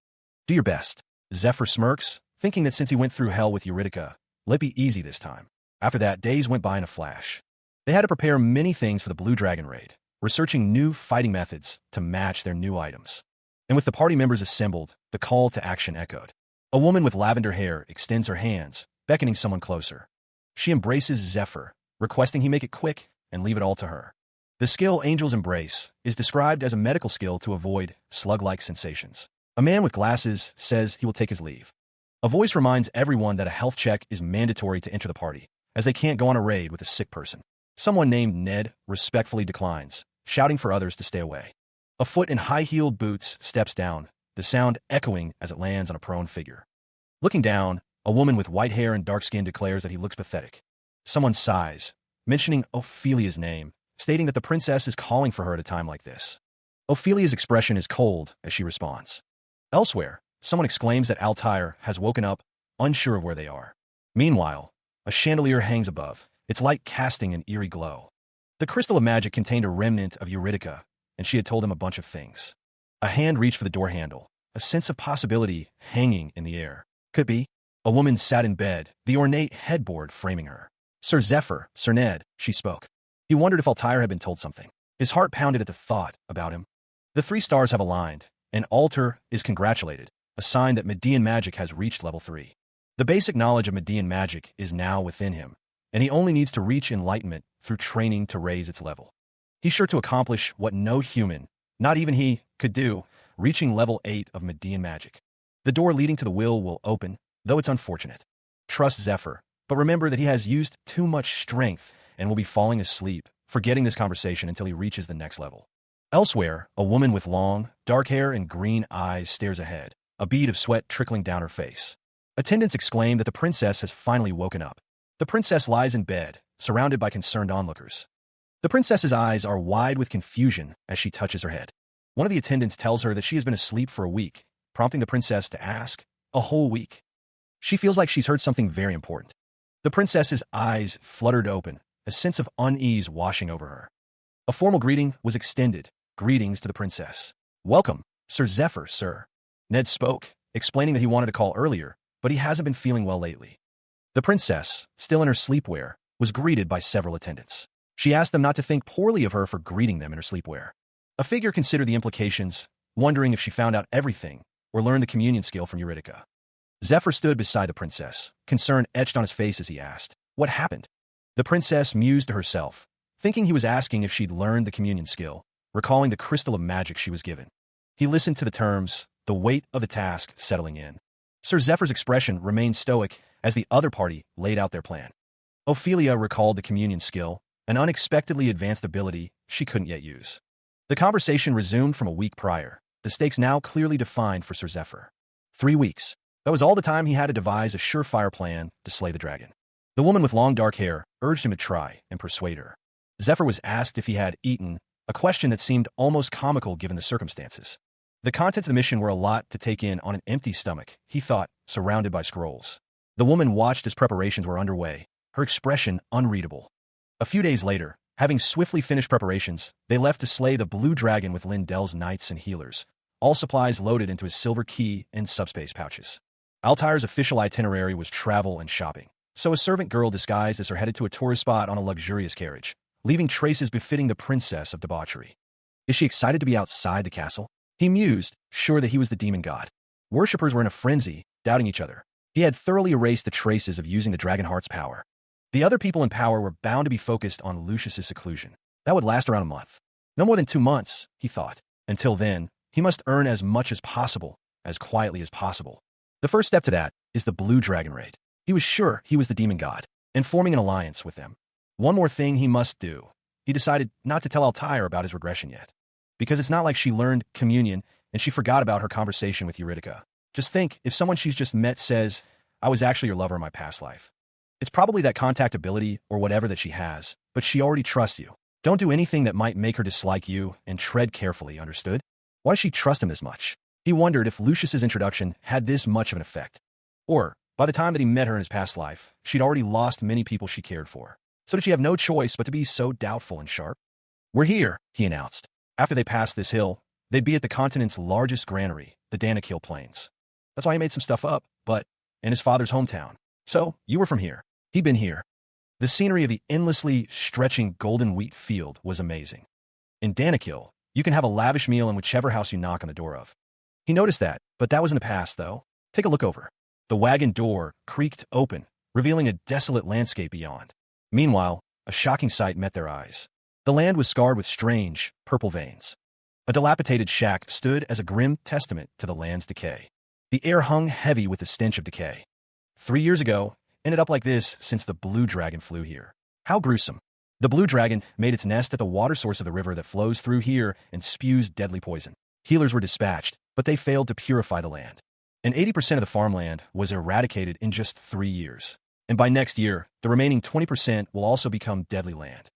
Do your best. Zephyr smirks, thinking that since he went through hell with Eurydica, let be easy this time. After that, days went by in a flash. They had to prepare many things for the Blue Dragon raid, researching new fighting methods to match their new items. And with the party members assembled, the call to action echoed. A woman with lavender hair extends her hands, beckoning someone closer. She embraces Zephyr, requesting he make it quick and leave it all to her. The skill Angel's Embrace is described as a medical skill to avoid slug-like sensations. A man with glasses says he will take his leave. A voice reminds everyone that a health check is mandatory to enter the party, as they can't go on a raid with a sick person. Someone named Ned respectfully declines, shouting for others to stay away. A foot in high-heeled boots steps down, the sound echoing as it lands on a prone figure. Looking down, a woman with white hair and dark skin declares that he looks pathetic. Someone sighs, mentioning Ophelia's name, stating that the princess is calling for her at a time like this. Ophelia's expression is cold as she responds. Elsewhere, someone exclaims that Altair has woken up, unsure of where they are. Meanwhile, a chandelier hangs above, its light casting an eerie glow. The crystal of magic contained a remnant of Eurydica, and she had told him a bunch of things. A hand reached for the door handle, a sense of possibility hanging in the air. Could be. A woman sat in bed, the ornate headboard framing her. Sir Zephyr, Sir Ned, she spoke. He wondered if Altair had been told something. His heart pounded at the thought about him. The 3 stars have aligned, and Altair is congratulated, a sign that Median magic has reached level 3. The basic knowledge of Median magic is now within him, and he only needs to reach enlightenment through training to raise its level. He's sure to accomplish what no human, not even he, could do, reaching level 8 of Median magic. The door leading to the will open, though it's unfortunate. Trust Zephyr, but remember that he has used too much strength and will be falling asleep, forgetting this conversation until he reaches the next level. Elsewhere, a woman with long, dark hair and green eyes stares ahead, a bead of sweat trickling down her face. Attendants exclaim that the princess has finally woken up. The princess lies in bed, surrounded by concerned onlookers. The princess's eyes are wide with confusion as she touches her head. One of the attendants tells her that she has been asleep for a week, prompting the princess to ask, a whole week? She feels like she's heard something very important. The princess's eyes fluttered open, a sense of unease washing over her. A formal greeting was extended. Greetings to the princess. Welcome, Sir Zephyr, sir. Ned spoke, explaining that he wanted to call earlier, but he hasn't been feeling well lately. The princess, still in her sleepwear, was greeted by several attendants. She asked them not to think poorly of her for greeting them in her sleepwear. A figure considered the implications, wondering if she found out everything or learned the communion skill from Eurydica. Zephyr stood beside the princess, concern etched on his face as he asked, "What happened?" The princess mused to herself, thinking he was asking if she'd learned the communion skill, recalling the crystal of magic she was given. He listened to the terms, the weight of the task settling in. Sir Zephyr's expression remained stoic as the other party laid out their plan. Ophelia recalled the communion skill, an unexpectedly advanced ability she couldn't yet use. The conversation resumed from a week prior, the stakes now clearly defined for Sir Zephyr. 3 weeks. That was all the time he had to devise a surefire plan to slay the dragon. The woman with long dark hair urged him to try and persuade her. Zephyr was asked if he had eaten, a question that seemed almost comical given the circumstances. The contents of the mission were a lot to take in on an empty stomach, he thought, surrounded by scrolls. The woman watched as preparations were underway, her expression unreadable. A few days later, having swiftly finished preparations, they left to slay the blue dragon with Lindell's knights and healers, all supplies loaded into his silver key and subspace pouches. Altair's official itinerary was travel and shopping, so a servant girl disguised as her headed to a tourist spot on a luxurious carriage, leaving traces befitting the princess of debauchery. Is she excited to be outside the castle? He mused, sure that he was the demon god. Worshippers were in a frenzy, doubting each other. He had thoroughly erased the traces of using the Dragonheart's power. The other people in power were bound to be focused on Lucius's seclusion. That would last around a month. No more than 2 months, he thought. Until then, he must earn as much as possible, as quietly as possible. The first step to that is the blue dragon raid. He was sure he was the demon god, and forming an alliance with them. One more thing he must do. He decided not to tell Altair about his regression yet. Because it's not like she learned communion and she forgot about her conversation with Eurydica. Just think, if someone she's just met says, "I was actually your lover in my past life." It's probably that contact ability or whatever that she has, but she already trusts you. Don't do anything that might make her dislike you, and tread carefully, understood? Why does she trust him this much? He wondered if Lucius's introduction had this much of an effect. Or, by the time that he met her in his past life, she'd already lost many people she cared for. So did she have no choice but to be so doubtful and sharp? "We're here," he announced. After they passed this hill, they'd be at the continent's largest granary, the Danakil Plains. That's why he made some stuff up, but in his father's hometown. "So, you were from here." He'd been here. The scenery of the endlessly stretching golden wheat field was amazing. In Danakil, you can have a lavish meal in whichever house you knock on the door of. He noticed that, but that was in the past, though. Take a look over. The wagon door creaked open, revealing a desolate landscape beyond. Meanwhile, a shocking sight met their eyes. The land was scarred with strange, purple veins. A dilapidated shack stood as a grim testament to the land's decay. The air hung heavy with the stench of decay. 3 years ago, ended up like this since the blue dragon flew here. How gruesome. The blue dragon made its nest at the water source of the river that flows through here and spews deadly poison. Healers were dispatched, but they failed to purify the land. And 80% of the farmland was eradicated in just 3 years. And by next year, the remaining 20% will also become deadly land.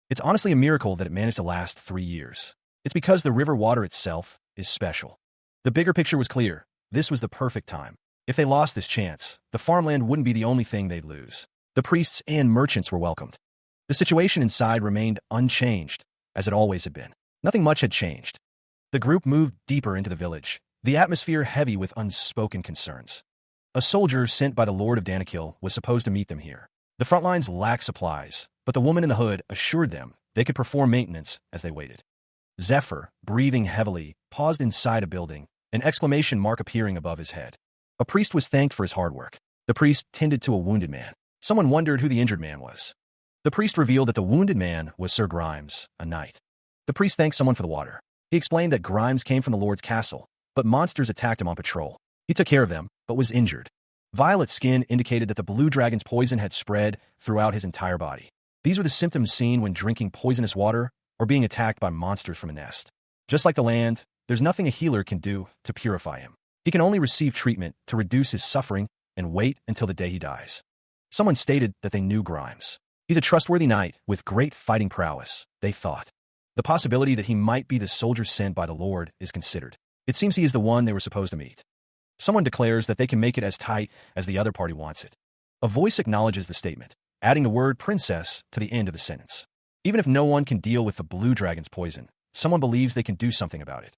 It's honestly a miracle that it managed to last 3 years. It's because the river water itself is special. The bigger picture was clear. This was the perfect time. If they lost this chance, the farmland wouldn't be the only thing they'd lose. The priests and merchants were welcomed. The situation inside remained unchanged, as it always had been. Nothing much had changed. The group moved deeper into the village, the atmosphere heavy with unspoken concerns. A soldier sent by the Lord of Danakil was supposed to meet them here. The front lines lacked supplies, but the woman in the hood assured them they could perform maintenance as they waited. Zephyr, breathing heavily, paused inside a building, an exclamation mark appearing above his head. A priest was thanked for his hard work. The priest tended to a wounded man. Someone wondered who the injured man was. The priest revealed that the wounded man was Sir Grimes, a knight. The priest thanked someone for the water. He explained that Grimes came from the Lord's castle, but monsters attacked him on patrol. He took care of them, but was injured. Violet skin indicated that the blue dragon's poison had spread throughout his entire body. These were the symptoms seen when drinking poisonous water or being attacked by monsters from a nest. Just like the land, there's nothing a healer can do to purify him. He can only receive treatment to reduce his suffering and wait until the day he dies. Someone stated that they knew Grimes. He's a trustworthy knight with great fighting prowess, they thought. The possibility that he might be the soldier sent by the Lord is considered. It seems he is the one they were supposed to meet. Someone declares that they can make it as tight as the other party wants it. A voice acknowledges the statement, adding the word princess to the end of the sentence. Even if no one can deal with the blue dragon's poison, someone believes they can do something about it.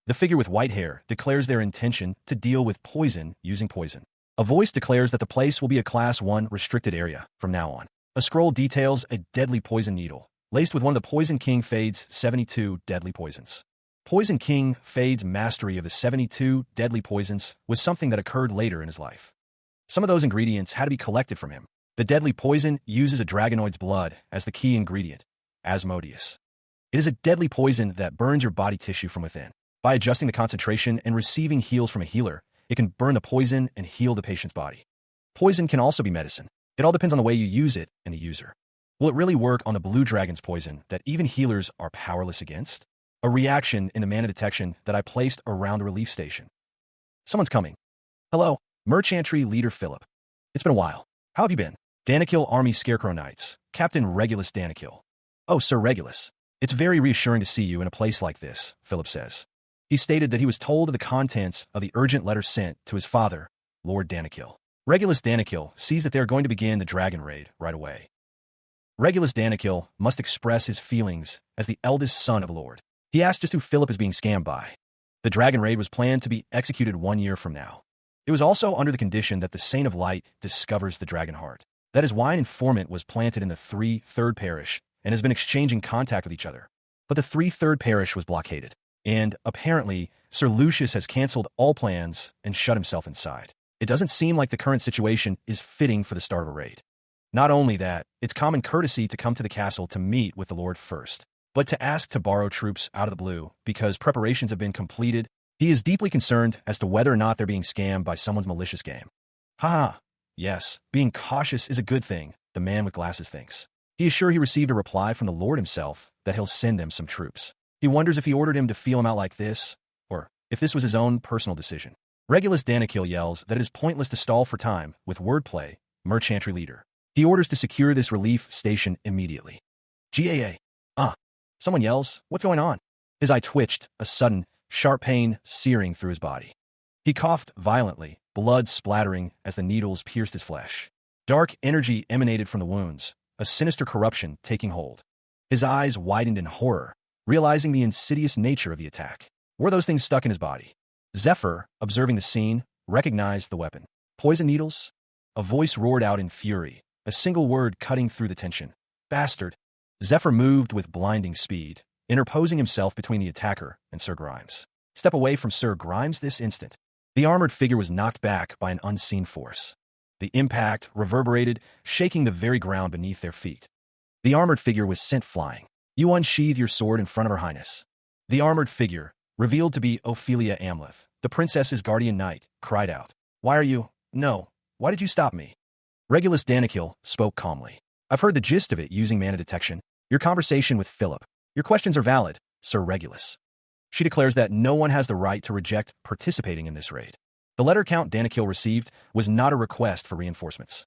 The figure with white hair declares their intention to deal with poison using poison. A voice declares that the place will be a Class 1 restricted area from now on. A scroll details a deadly poison needle, laced with one of the Poison King Fade's 72 deadly poisons. Poison King Fade's mastery of the 72 deadly poisons was something that occurred later in his life. Some of those ingredients had to be collected from him. The deadly poison uses a dragonoid's blood as the key ingredient, Asmodeus. It is a deadly poison that burns your body tissue from within. By adjusting the concentration and receiving heals from a healer, it can burn the poison and heal the patient's body. Poison can also be medicine. It all depends on the way you use it and the user. Will it really work on the blue dragon's poison that even healers are powerless against? A reaction in the mana detection that I placed around the relief station. Someone's coming. Hello, Merchantry Leader Philip. It's been a while. How have you been? Danikil Army Scarecrow Knights, Captain Regulus Danikil. Oh, Sir Regulus. It's very reassuring to see you in a place like this, Philip says. He stated that he was told of the contents of the urgent letter sent to his father, Lord Danikil. Regulus Danikil sees that they are going to begin the dragon raid right away. Regulus Danikil must express his feelings as the eldest son of a lord. He asked just who Philip is being scammed by. The dragon raid was planned to be executed 1 year from now. It was also under the condition that the Saint of Light discovers the dragon heart. That is why an informant was planted in the 3/3 parish and has been exchanging contact with each other. But the 3/3 parish was blockaded. And, apparently, Sir Lucius has cancelled all plans and shut himself inside. It doesn't seem like the current situation is fitting for the start of a raid. Not only that, it's common courtesy to come to the castle to meet with the Lord first, but to ask to borrow troops out of the blue because preparations have been completed. He is deeply concerned as to whether or not they're being scammed by someone's malicious game. Haha, yes, being cautious is a good thing, the man with glasses thinks. He is sure he received a reply from the Lord himself that he'll send them some troops. He wonders if he ordered him to feel him out like this, or if this was his own personal decision. Regulus Danikil yells that it is pointless to stall for time with wordplay, Merchantry Leader. He orders to secure this relief station immediately. GAA. Someone yells, what's going on? His eye twitched, a sudden, sharp pain searing through his body. He coughed violently, blood splattering as the needles pierced his flesh. Dark energy emanated from the wounds, a sinister corruption taking hold. His eyes widened in horror, realizing the insidious nature of the attack. Were those things stuck in his body? Zephyr, observing the scene, recognized the weapon. Poison needles? A voice roared out in fury, a single word cutting through the tension. Bastard. Zephyr moved with blinding speed, interposing himself between the attacker and Sir Grimes. Step away from Sir Grimes this instant. The armored figure was knocked back by an unseen force. The impact reverberated, shaking the very ground beneath their feet. The armored figure was sent flying. You unsheathe your sword in front of her highness. The armored figure, revealed to be Ophelia Amleth, the princess's guardian knight, cried out. Why are you? No. Why did you stop me? Regulus Danikil spoke calmly. I've heard the gist of it using mana detection. Your conversation with Philip. Your questions are valid, Sir Regulus. She declares that no one has the right to reject participating in this raid. The letter Count Danikil received was not a request for reinforcements.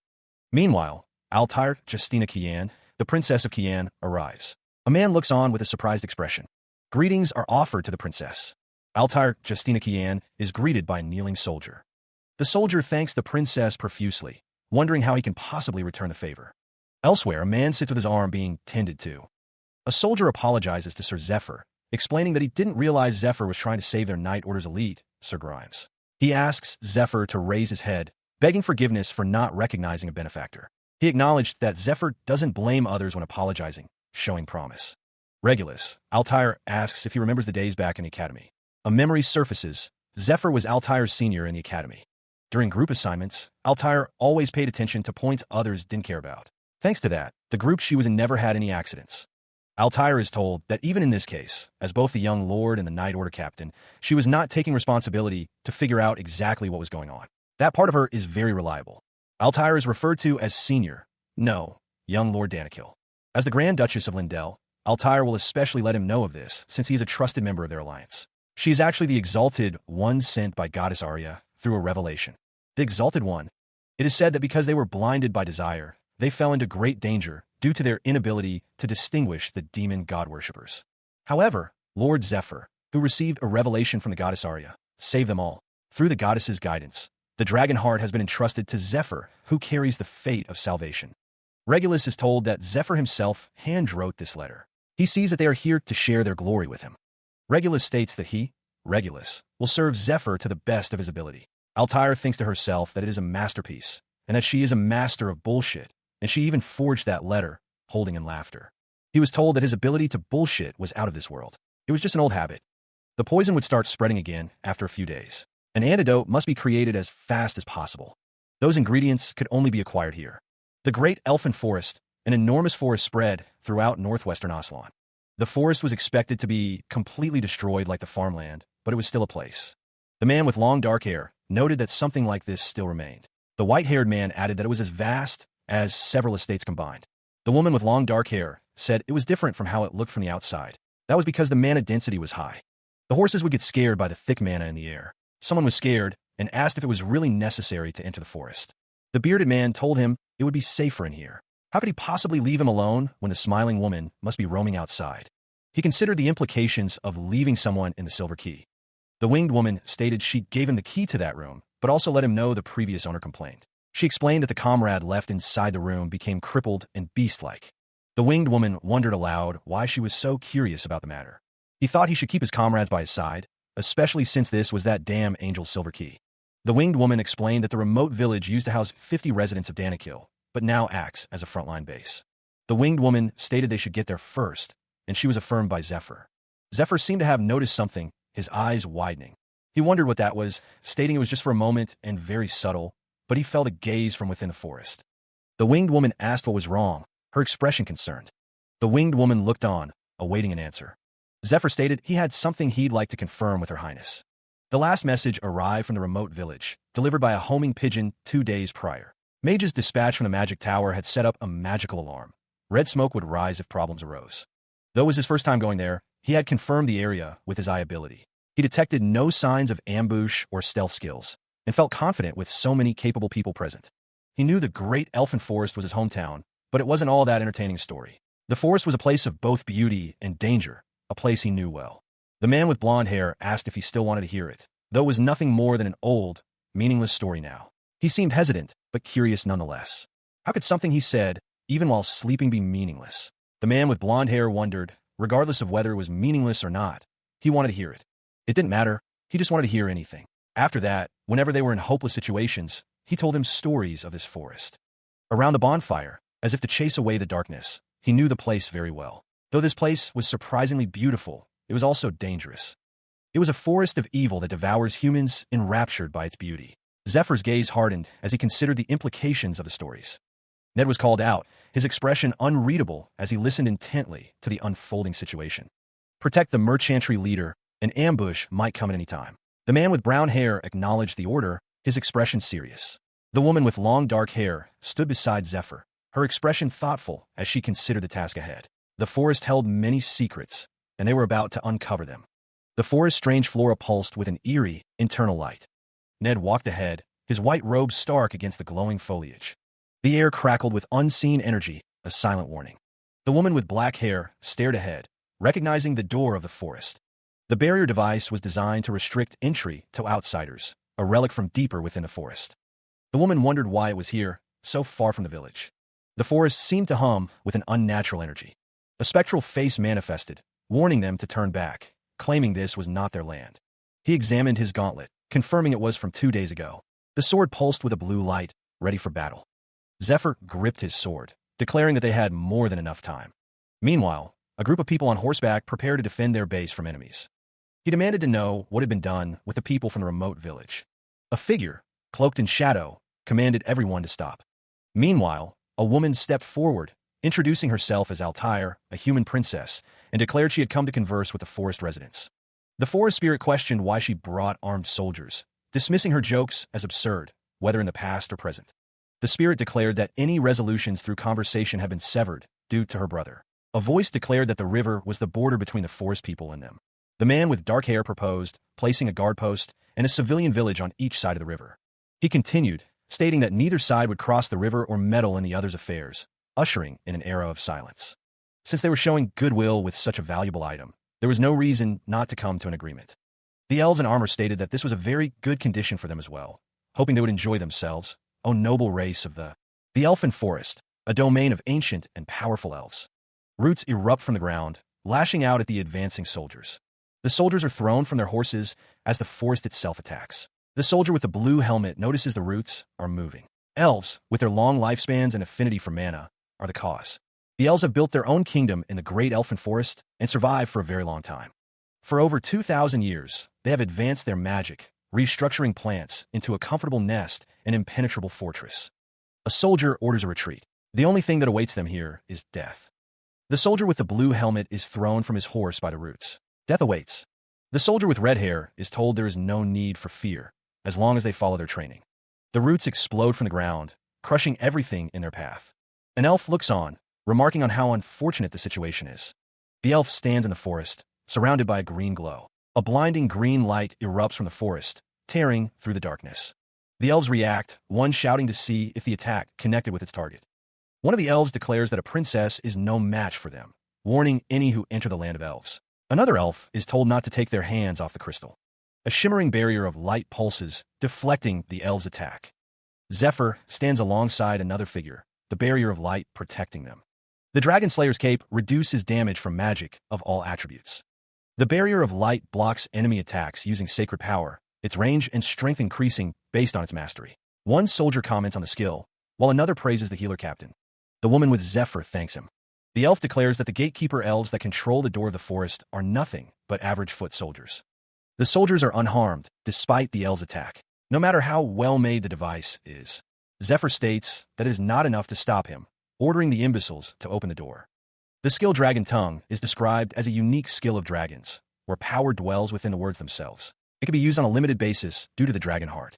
Meanwhile, Altair Justina Kian, the princess of Kian, arrives. A man looks on with a surprised expression. Greetings are offered to the princess. Altair Justina Kian is greeted by a kneeling soldier. The soldier thanks the princess profusely, wondering how he can possibly return the favor. Elsewhere, a man sits with his arm being tended to. A soldier apologizes to Sir Zephyr, explaining that he didn't realize Zephyr was trying to save their Knight Order's elite, Sir Grimes. He asks Zephyr to raise his head, begging forgiveness for not recognizing a benefactor. He acknowledged that Zephyr doesn't blame others when apologizing, showing promise. Regulus, Altair asks if he remembers the days back in the academy. A memory surfaces. Zephyr was Altair's senior in the academy. During group assignments, Altair always paid attention to points others didn't care about. Thanks to that, the group she was in never had any accidents. Altair is told that even in this case, as both the young lord and the Knight Order captain, she was not taking responsibility to figure out exactly what was going on. That part of her is very reliable. Altair is referred to as senior, no, young Lord Danikil. As the Grand Duchess of Lindell, Altair will especially let him know of this, since he is a trusted member of their alliance. She is actually the Exalted One sent by Goddess Arya through a revelation. The Exalted One. It is said that because they were blinded by desire, they fell into great danger due to their inability to distinguish the demon god-worshippers. However, Lord Zephyr, who received a revelation from the Goddess Arya, saved them all. Through the goddess's guidance, the dragon heart has been entrusted to Zephyr, who carries the fate of salvation. Regulus is told that Zephyr himself hand-wrote this letter. He sees that they are here to share their glory with him. Regulus states that he, Regulus, will serve Zephyr to the best of his ability. Altair thinks to herself that it is a masterpiece, and that she is a master of bullshit, and she even forged that letter, holding in laughter. He was told that his ability to bullshit was out of this world. It was just an old habit. The poison would start spreading again after a few days. An antidote must be created as fast as possible. Those ingredients could only be acquired here. The Great Elfin Forest, an enormous forest spread throughout northwestern Aslan. The forest was expected to be completely destroyed like the farmland, but it was still a place. The man with long dark hair noted that something like this still remained. The white-haired man added that it was as vast as several estates combined. The woman with long dark hair said it was different from how it looked from the outside. That was because the mana density was high. The horses would get scared by the thick mana in the air. Someone was scared and asked if it was really necessary to enter the forest. The bearded man told him it would be safer in here. How could he possibly leave him alone when the smiling woman must be roaming outside? He considered the implications of leaving someone in the Silver Key. The winged woman stated she gave him the key to that room, but also let him know the previous owner complained. She explained that the comrade left inside the room became crippled and beast-like. The winged woman wondered aloud why she was so curious about the matter. He thought he should keep his comrades by his side, especially since this was that damn Angel Silver Key. The winged woman explained that the remote village used to house 50 residents of Danakil, but now acts as a frontline base. The winged woman stated they should get there first, and she was affirmed by Zephyr. Zephyr seemed to have noticed something, his eyes widening. He wondered what that was, stating it was just for a moment and very subtle, but he felt a gaze from within the forest. The winged woman asked what was wrong, her expression concerned. The winged woman looked on, awaiting an answer. Zephyr stated he had something he'd like to confirm with Her Highness. The last message arrived from the remote village, delivered by a homing pigeon 2 days prior. Mage's dispatch from the magic tower had set up a magical alarm. Red smoke would rise if problems arose. Though it was his first time going there, he had confirmed the area with his eye ability. He detected no signs of ambush or stealth skills, and felt confident with so many capable people present. He knew the Great Elfin Forest was his hometown, but it wasn't all that entertaining story. The forest was a place of both beauty and danger, a place he knew well. The man with blonde hair asked if he still wanted to hear it, though it was nothing more than an old, meaningless story now. He seemed hesitant, but curious nonetheless. How could something he said, even while sleeping, be meaningless? The man with blonde hair wondered, regardless of whether it was meaningless or not, he wanted to hear it. It didn't matter, he just wanted to hear anything. After that, whenever they were in hopeless situations, he told him stories of this forest. Around the bonfire, as if to chase away the darkness, he knew the place very well. Though this place was surprisingly beautiful, it was also dangerous. It was a forest of evil that devours humans, enraptured by its beauty. Zephyr's gaze hardened as he considered the implications of the stories. Ned was called out, his expression unreadable as he listened intently to the unfolding situation. Protect the merchantry leader, an ambush might come at any time. The man with brown hair acknowledged the order, his expression serious. The woman with long dark hair stood beside Zephyr, her expression thoughtful as she considered the task ahead. The forest held many secrets, and they were about to uncover them. The forest's strange flora pulsed with an eerie, internal light. Ned walked ahead, his white robe stark against the glowing foliage. The air crackled with unseen energy, a silent warning. The woman with black hair stared ahead, recognizing the door of the forest. The barrier device was designed to restrict entry to outsiders, a relic from deeper within the forest. The woman wondered why it was here, so far from the village. The forest seemed to hum with an unnatural energy. A spectral face manifested, warning them to turn back, claiming this was not their land. He examined his gauntlet, confirming it was from 2 days ago. The sword pulsed with a blue light, ready for battle. Zephyr gripped his sword, declaring that they had more than enough time. Meanwhile, a group of people on horseback prepared to defend their base from enemies. He demanded to know what had been done with the people from the remote village. A figure, cloaked in shadow, commanded everyone to stop. Meanwhile, a woman stepped forward, introducing herself as Altair, a human princess, and declared she had come to converse with the forest residents. The forest spirit questioned why she brought armed soldiers, dismissing her jokes as absurd, whether in the past or present. The spirit declared that any resolutions through conversation had been severed due to her brother. A voice declared that the river was the border between the forest people and them. The man with dark hair proposed, placing a guard post and a civilian village on each side of the river. He continued, stating that neither side would cross the river or meddle in the other's affairs, ushering in an era of silence. Since they were showing goodwill with such a valuable item, there was no reason not to come to an agreement. The elves in armor stated that this was a very good condition for them as well, hoping they would enjoy themselves, O noble race of the elfin forest, a domain of ancient and powerful elves. Roots erupt from the ground, lashing out at the advancing soldiers. The soldiers are thrown from their horses as the forest itself attacks. The soldier with the blue helmet notices the roots are moving. Elves, with their long lifespans and affinity for mana, are the cause. The elves have built their own kingdom in the great elfin forest and survived for a very long time. For over 2,000 years, they have advanced their magic, restructuring plants into a comfortable nest and impenetrable fortress. A soldier orders a retreat. The only thing that awaits them here is death. The soldier with the blue helmet is thrown from his horse by the roots. Death awaits. The soldier with red hair is told there is no need for fear, as long as they follow their training. The roots explode from the ground, crushing everything in their path. An elf looks on, remarking on how unfortunate the situation is. The elf stands in the forest, surrounded by a green glow. A blinding green light erupts from the forest, tearing through the darkness. The elves react, one shouting to see if the attack connected with its target. One of the elves declares that a princess is no match for them, warning any who enter the land of elves. Another elf is told not to take their hands off the crystal. A shimmering barrier of light pulses, deflecting the elves' attack. Zephyr stands alongside another figure, the barrier of light protecting them. The Dragon Slayer's cape reduces damage from magic of all attributes. The barrier of light blocks enemy attacks using sacred power, its range and strength increasing based on its mastery. One soldier comments on the skill, while another praises the healer captain. The woman with Zephyr thanks him. The elf declares that the gatekeeper elves that control the door of the forest are nothing but average foot soldiers. The soldiers are unharmed, despite the elves' attack, no matter how well-made the device is. Zephyr states that it is not enough to stop him, ordering the imbeciles to open the door. The skill Dragon Tongue is described as a unique skill of dragons, where power dwells within the words themselves. It can be used on a limited basis due to the dragon heart.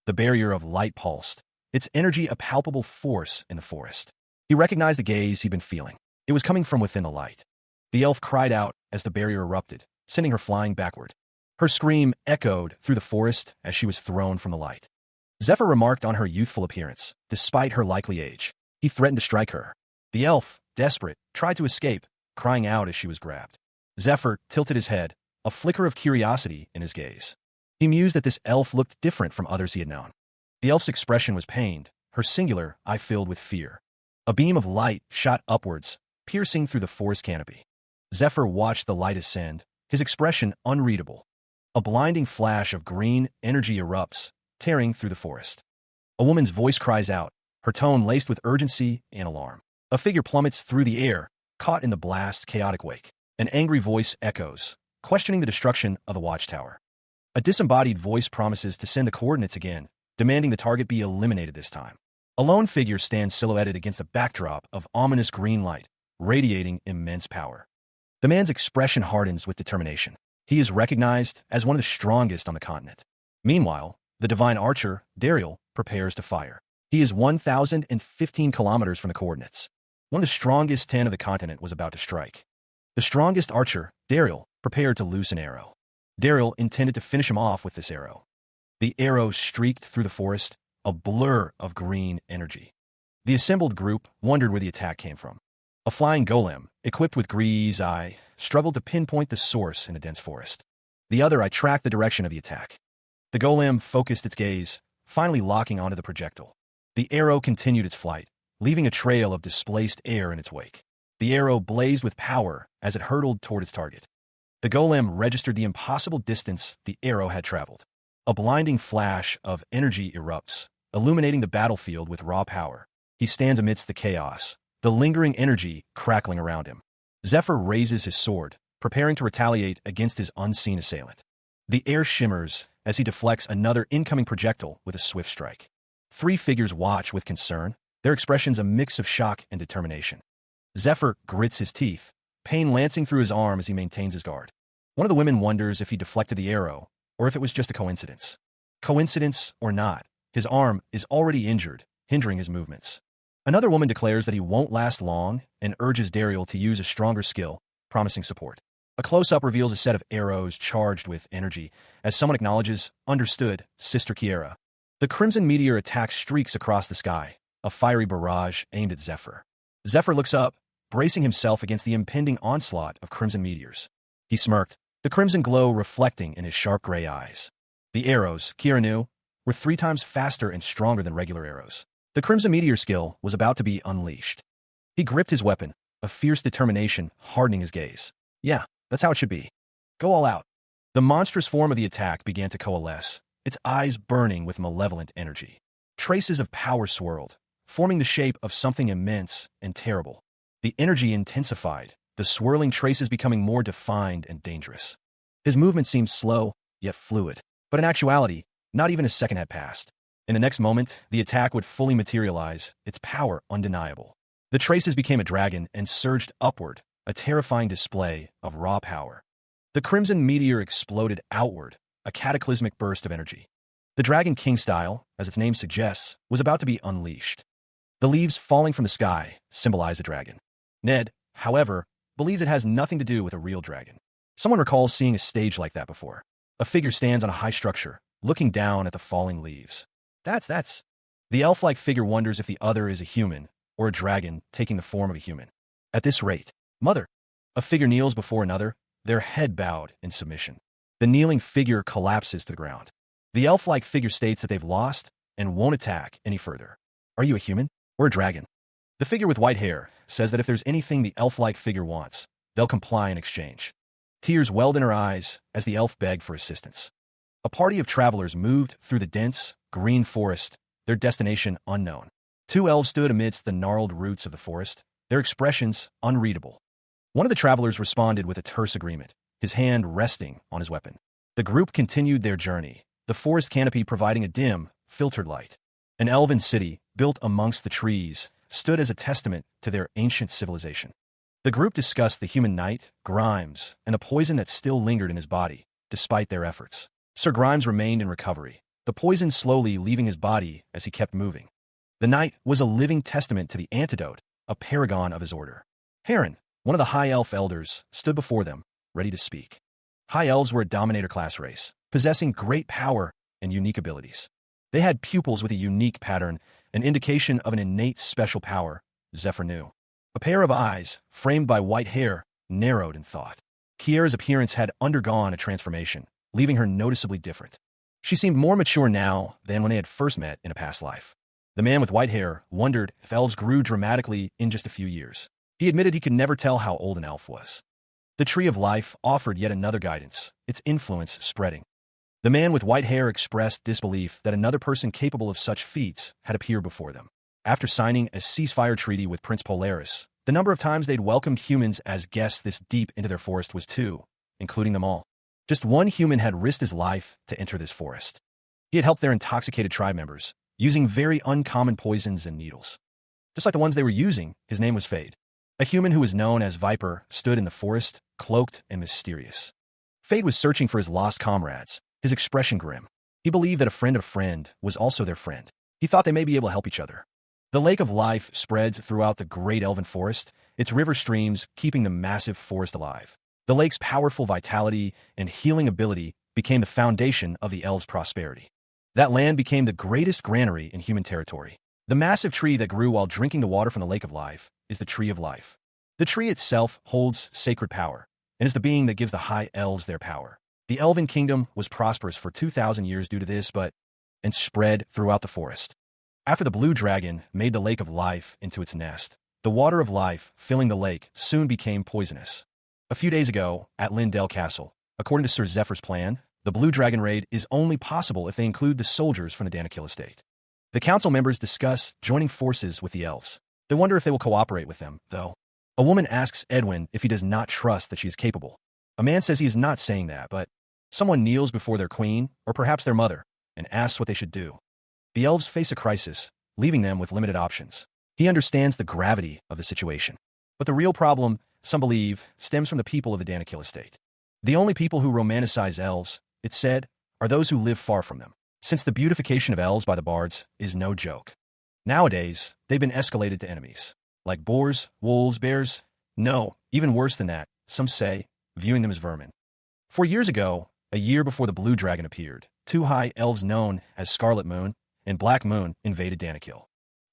The barrier of light pulsed, its energy a palpable force in the forest. He recognized the gaze he'd been feeling. It was coming from within the light. The elf cried out as the barrier erupted, sending her flying backward. Her scream echoed through the forest as she was thrown from the light. Zephyr remarked on her youthful appearance, despite her likely age. He threatened to strike her. The elf, desperate, tried to escape, crying out as she was grabbed. Zephyr tilted his head, a flicker of curiosity in his gaze. He mused that this elf looked different from others he had known. The elf's expression was pained, her singular eye filled with fear. A beam of light shot upwards, piercing through the forest canopy. Zephyr watched the light ascend, his expression unreadable. A blinding flash of green energy erupts, tearing through the forest. A woman's voice cries out, her tone laced with urgency and alarm. A figure plummets through the air, caught in the blast's chaotic wake. An angry voice echoes, questioning the destruction of the watchtower. A disembodied voice promises to send the coordinates again, demanding the target be eliminated this time. A lone figure stands silhouetted against a backdrop of ominous green light, radiating immense power. The man's expression hardens with determination. He is recognized as one of the strongest on the continent. Meanwhile, the divine archer, Dariel, prepares to fire. He is 1,015 kilometers from the coordinates. One of the strongest 10 of the continent was about to strike. The strongest archer, Dariel, prepared to loose an arrow. Dariel intended to finish him off with this arrow. The arrow streaked through the forest, a blur of green energy. The assembled group wondered where the attack came from. A flying golem, equipped with Gree's eye, struggled to pinpoint the source in a dense forest. The other eye tracked the direction of the attack. The golem focused its gaze, finally locking onto the projectile. The arrow continued its flight, leaving a trail of displaced air in its wake. The arrow blazed with power as it hurtled toward its target. The golem registered the impossible distance the arrow had traveled. A blinding flash of energy erupts, illuminating the battlefield with raw power. He stands amidst the chaos, the lingering energy crackling around him. Zephyr raises his sword, preparing to retaliate against his unseen assailant. The air shimmers as he deflects another incoming projectile with a swift strike. Three figures watch with concern, their expressions a mix of shock and determination. Zephyr grits his teeth, pain lancing through his arm as he maintains his guard. One of the women wonders if he deflected the arrow, or if it was just a coincidence. Coincidence or not, his arm is already injured, hindering his movements. Another woman declares that he won't last long and urges Dariel to use a stronger skill, promising support. A close-up reveals a set of arrows charged with energy, as someone acknowledges, understood, Sister Kiera. The crimson meteor attacks streaks across the sky, a fiery barrage aimed at Zephyr. Zephyr looks up, bracing himself against the impending onslaught of crimson meteors. He smirked. the crimson glow reflecting in his sharp gray eyes. The arrows, Kira knew, were 3 times faster and stronger than regular arrows. The crimson meteor skill was about to be unleashed. He gripped his weapon, a fierce determination hardening his gaze. Yeah, that's how it should be. Go all out. The monstrous form of the attack began to coalesce, its eyes burning with malevolent energy. Traces of power swirled, forming the shape of something immense and terrible. The energy intensified, the swirling traces becoming more defined and dangerous. His movement seemed slow, yet fluid. But in actuality, not even a second had passed. In the next moment, the attack would fully materialize, its power undeniable. The traces became a dragon and surged upward, a terrifying display of raw power. The crimson meteor exploded outward, a cataclysmic burst of energy. The Dragon King style, as its name suggests, was about to be unleashed. The leaves falling from the sky symbolize a dragon. Ned, however, believes it has nothing to do with a real dragon. Someone recalls seeing a stage like that before. A figure stands on a high structure, looking down at the falling leaves. That's. The elf-like figure wonders if the other is a human, or a dragon taking the form of a human. At this rate, Mother! A figure kneels before another, their head bowed in submission. The kneeling figure collapses to the ground. The elf-like figure states that they've lost and won't attack any further. Are you a human or a dragon? The figure with white hair says that if there's anything the elf-like figure wants, they'll comply in exchange. Tears welled in her eyes as the elf begged for assistance. A party of travelers moved through the dense, green forest, their destination unknown. 2 elves stood amidst the gnarled roots of the forest, their expressions unreadable. One of the travelers responded with a terse agreement, his hand resting on his weapon. The group continued their journey, the forest canopy providing a dim, filtered light. An elven city, built amongst the trees, stood as a testament to their ancient civilization. The group discussed the human knight, Grimes, and the poison that still lingered in his body, despite their efforts. Sir Grimes remained in recovery, the poison slowly leaving his body as he kept moving. The knight was a living testament to the antidote, a paragon of his order. Heron, one of the High Elf elders, stood before them, ready to speak. High Elves were a dominator class race, possessing great power and unique abilities. They had pupils with a unique pattern, an indication of an innate special power, Zephyr knew. A pair of eyes, framed by white hair, narrowed in thought. Kiera's appearance had undergone a transformation, leaving her noticeably different. She seemed more mature now than when they had first met in a past life. The man with white hair wondered if elves grew dramatically in just a few years. He admitted he could never tell how old an elf was. The Tree of Life offered yet another guidance, its influence spreading. The man with white hair expressed disbelief that another person capable of such feats had appeared before them. After signing a ceasefire treaty with Prince Polaris, the number of times they'd welcomed humans as guests this deep into their forest was 2, including them all. Just 1 human had risked his life to enter this forest. He had helped their intoxicated tribe members, using very uncommon poisons and needles. Just like the ones they were using, his name was Fade. A human who was known as Viper stood in the forest, cloaked and mysterious. Fade was searching for his lost comrades, his expression grim. He believed that a friend was also their friend. He thought they may be able to help each other. The Lake of Life spreads throughout the great elven forest, its river streams keeping the massive forest alive. The lake's powerful vitality and healing ability became the foundation of the elves' prosperity. That land became the greatest granary in human territory. The massive tree that grew while drinking the water from the Lake of Life is the Tree of Life. The tree itself holds sacred power, and is the being that gives the High Elves their power. The Elven Kingdom was prosperous for 2,000 years due to this, and spread throughout the forest. After the Blue Dragon made the Lake of Life into its nest, the water of life filling the lake soon became poisonous. A few days ago, at Lindell Castle, according to Sir Zephyr's plan, the Blue Dragon raid is only possible if they include the soldiers from the Danakil estate. The council members discuss joining forces with the elves. They wonder if they will cooperate with them, though. A woman asks Edwin if he does not trust that she is capable. A man says he is not saying that, but someone kneels before their queen, or perhaps their mother, and asks what they should do. The elves face a crisis, leaving them with limited options. He understands the gravity of the situation. But the real problem, some believe, stems from the people of the Danakil estate. The only people who romanticize elves, it's said, are those who live far from them, since the beautification of elves by the bards is no joke. Nowadays, they've been escalated to enemies, like boars, wolves, bears. No, even worse than that, some say, viewing them as vermin. 4 years ago, a year before the Blue Dragon appeared, 2 high elves known as Scarlet Moon and Black Moon invaded Danakil.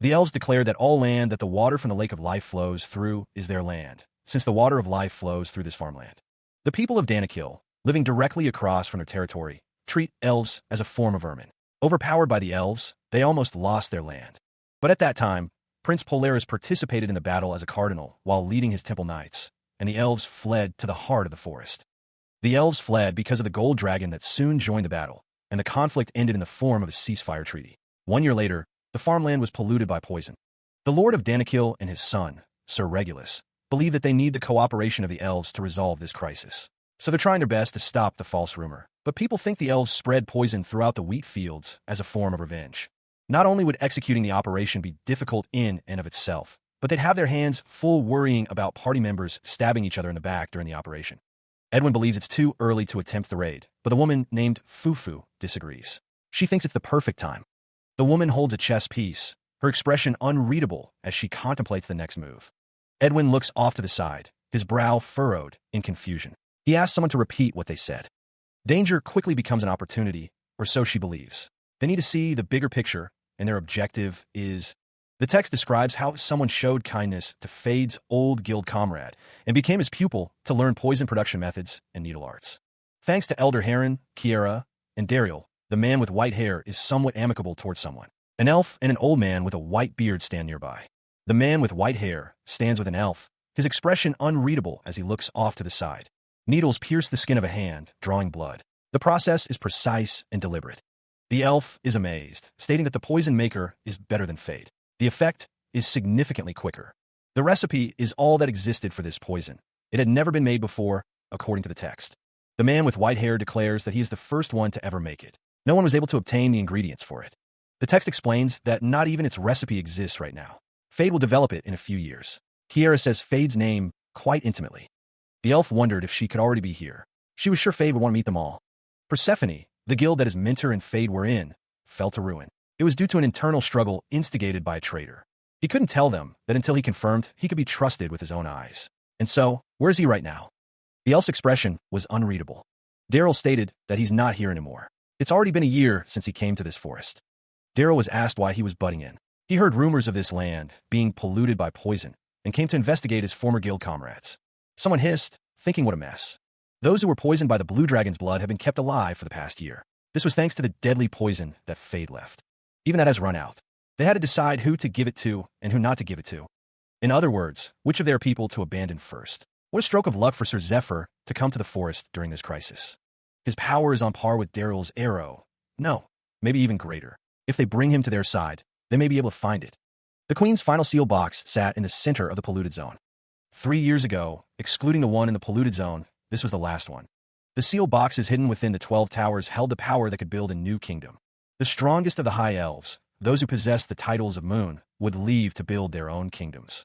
The elves declared that all land that the water from the Lake of Life flows through is their land, since the water of life flows through this farmland. The people of Danakil, living directly across from their territory, treat elves as a form of vermin. Overpowered by the elves, they almost lost their land. But at that time, Prince Polaris participated in the battle as a cardinal while leading his temple knights, and the elves fled to the heart of the forest. The elves fled because of the gold dragon that soon joined the battle, and the conflict ended in the form of a ceasefire treaty. 1 year later, the farmland was polluted by poison. The Lord of Danakil and his son, Sir Regulus, believe that they need the cooperation of the elves to resolve this crisis. So they're trying their best to stop the false rumor. But people think the elves spread poison throughout the wheat fields as a form of revenge. Not only would executing the operation be difficult in and of itself, but they'd have their hands full worrying about party members stabbing each other in the back during the operation. Edwin believes it's too early to attempt the raid, but a woman named Fufu disagrees. She thinks it's the perfect time. The woman holds a chess piece, her expression unreadable as she contemplates the next move. Edwin looks off to the side, his brow furrowed in confusion. He asks someone to repeat what they said. Danger quickly becomes an opportunity, or so she believes. They need to see the bigger picture, and their objective is... The text describes how someone showed kindness to Fade's old guild comrade and became his pupil to learn poison production methods and needle arts. Thanks to Elder Heron, Kiera, and Daryl, the man with white hair is somewhat amicable towards someone. An elf and an old man with a white beard stand nearby. The man with white hair stands with an elf, his expression unreadable as he looks off to the side. Needles pierce the skin of a hand, drawing blood. The process is precise and deliberate. The elf is amazed, stating that the poison maker is better than Fade. The effect is significantly quicker. The recipe is all that existed for this poison. It had never been made before, according to the text. The man with white hair declares that he is the first one to ever make it. No one was able to obtain the ingredients for it. The text explains that not even its recipe exists right now. Fade will develop it in a few years. Kiera says Fade's name quite intimately. The elf wondered if she could already be here. She was sure Fade would want to meet them all. Persephone, the guild that his mentor and Fade were in, fell to ruin. It was due to an internal struggle instigated by a traitor. He couldn't tell them that until he confirmed he could be trusted with his own eyes. And so, where is he right now? The elf's expression was unreadable. Daryl stated that he's not here anymore. It's already been a year since he came to this forest. Daryl was asked why he was butting in. He heard rumors of this land being polluted by poison and came to investigate his former guild comrades. Someone hissed, thinking what a mess. Those who were poisoned by the blue dragon's blood have been kept alive for the past year. This was thanks to the deadly poison that Fade left. Even that has run out. They had to decide who to give it to and who not to give it to. In other words, which of their people to abandon first. What a stroke of luck for Sir Zephyr to come to the forest during this crisis. His power is on par with Daryl's arrow. No, maybe even greater. If they bring him to their side, they may be able to find it. The Queen's final seal box sat in the center of the polluted zone. 3 years ago, excluding the one in the polluted zone, this was the last one. The seal boxes hidden within the 12 towers held the power that could build a new kingdom. The strongest of the High Elves, those who possessed the titles of Moon, would leave to build their own kingdoms.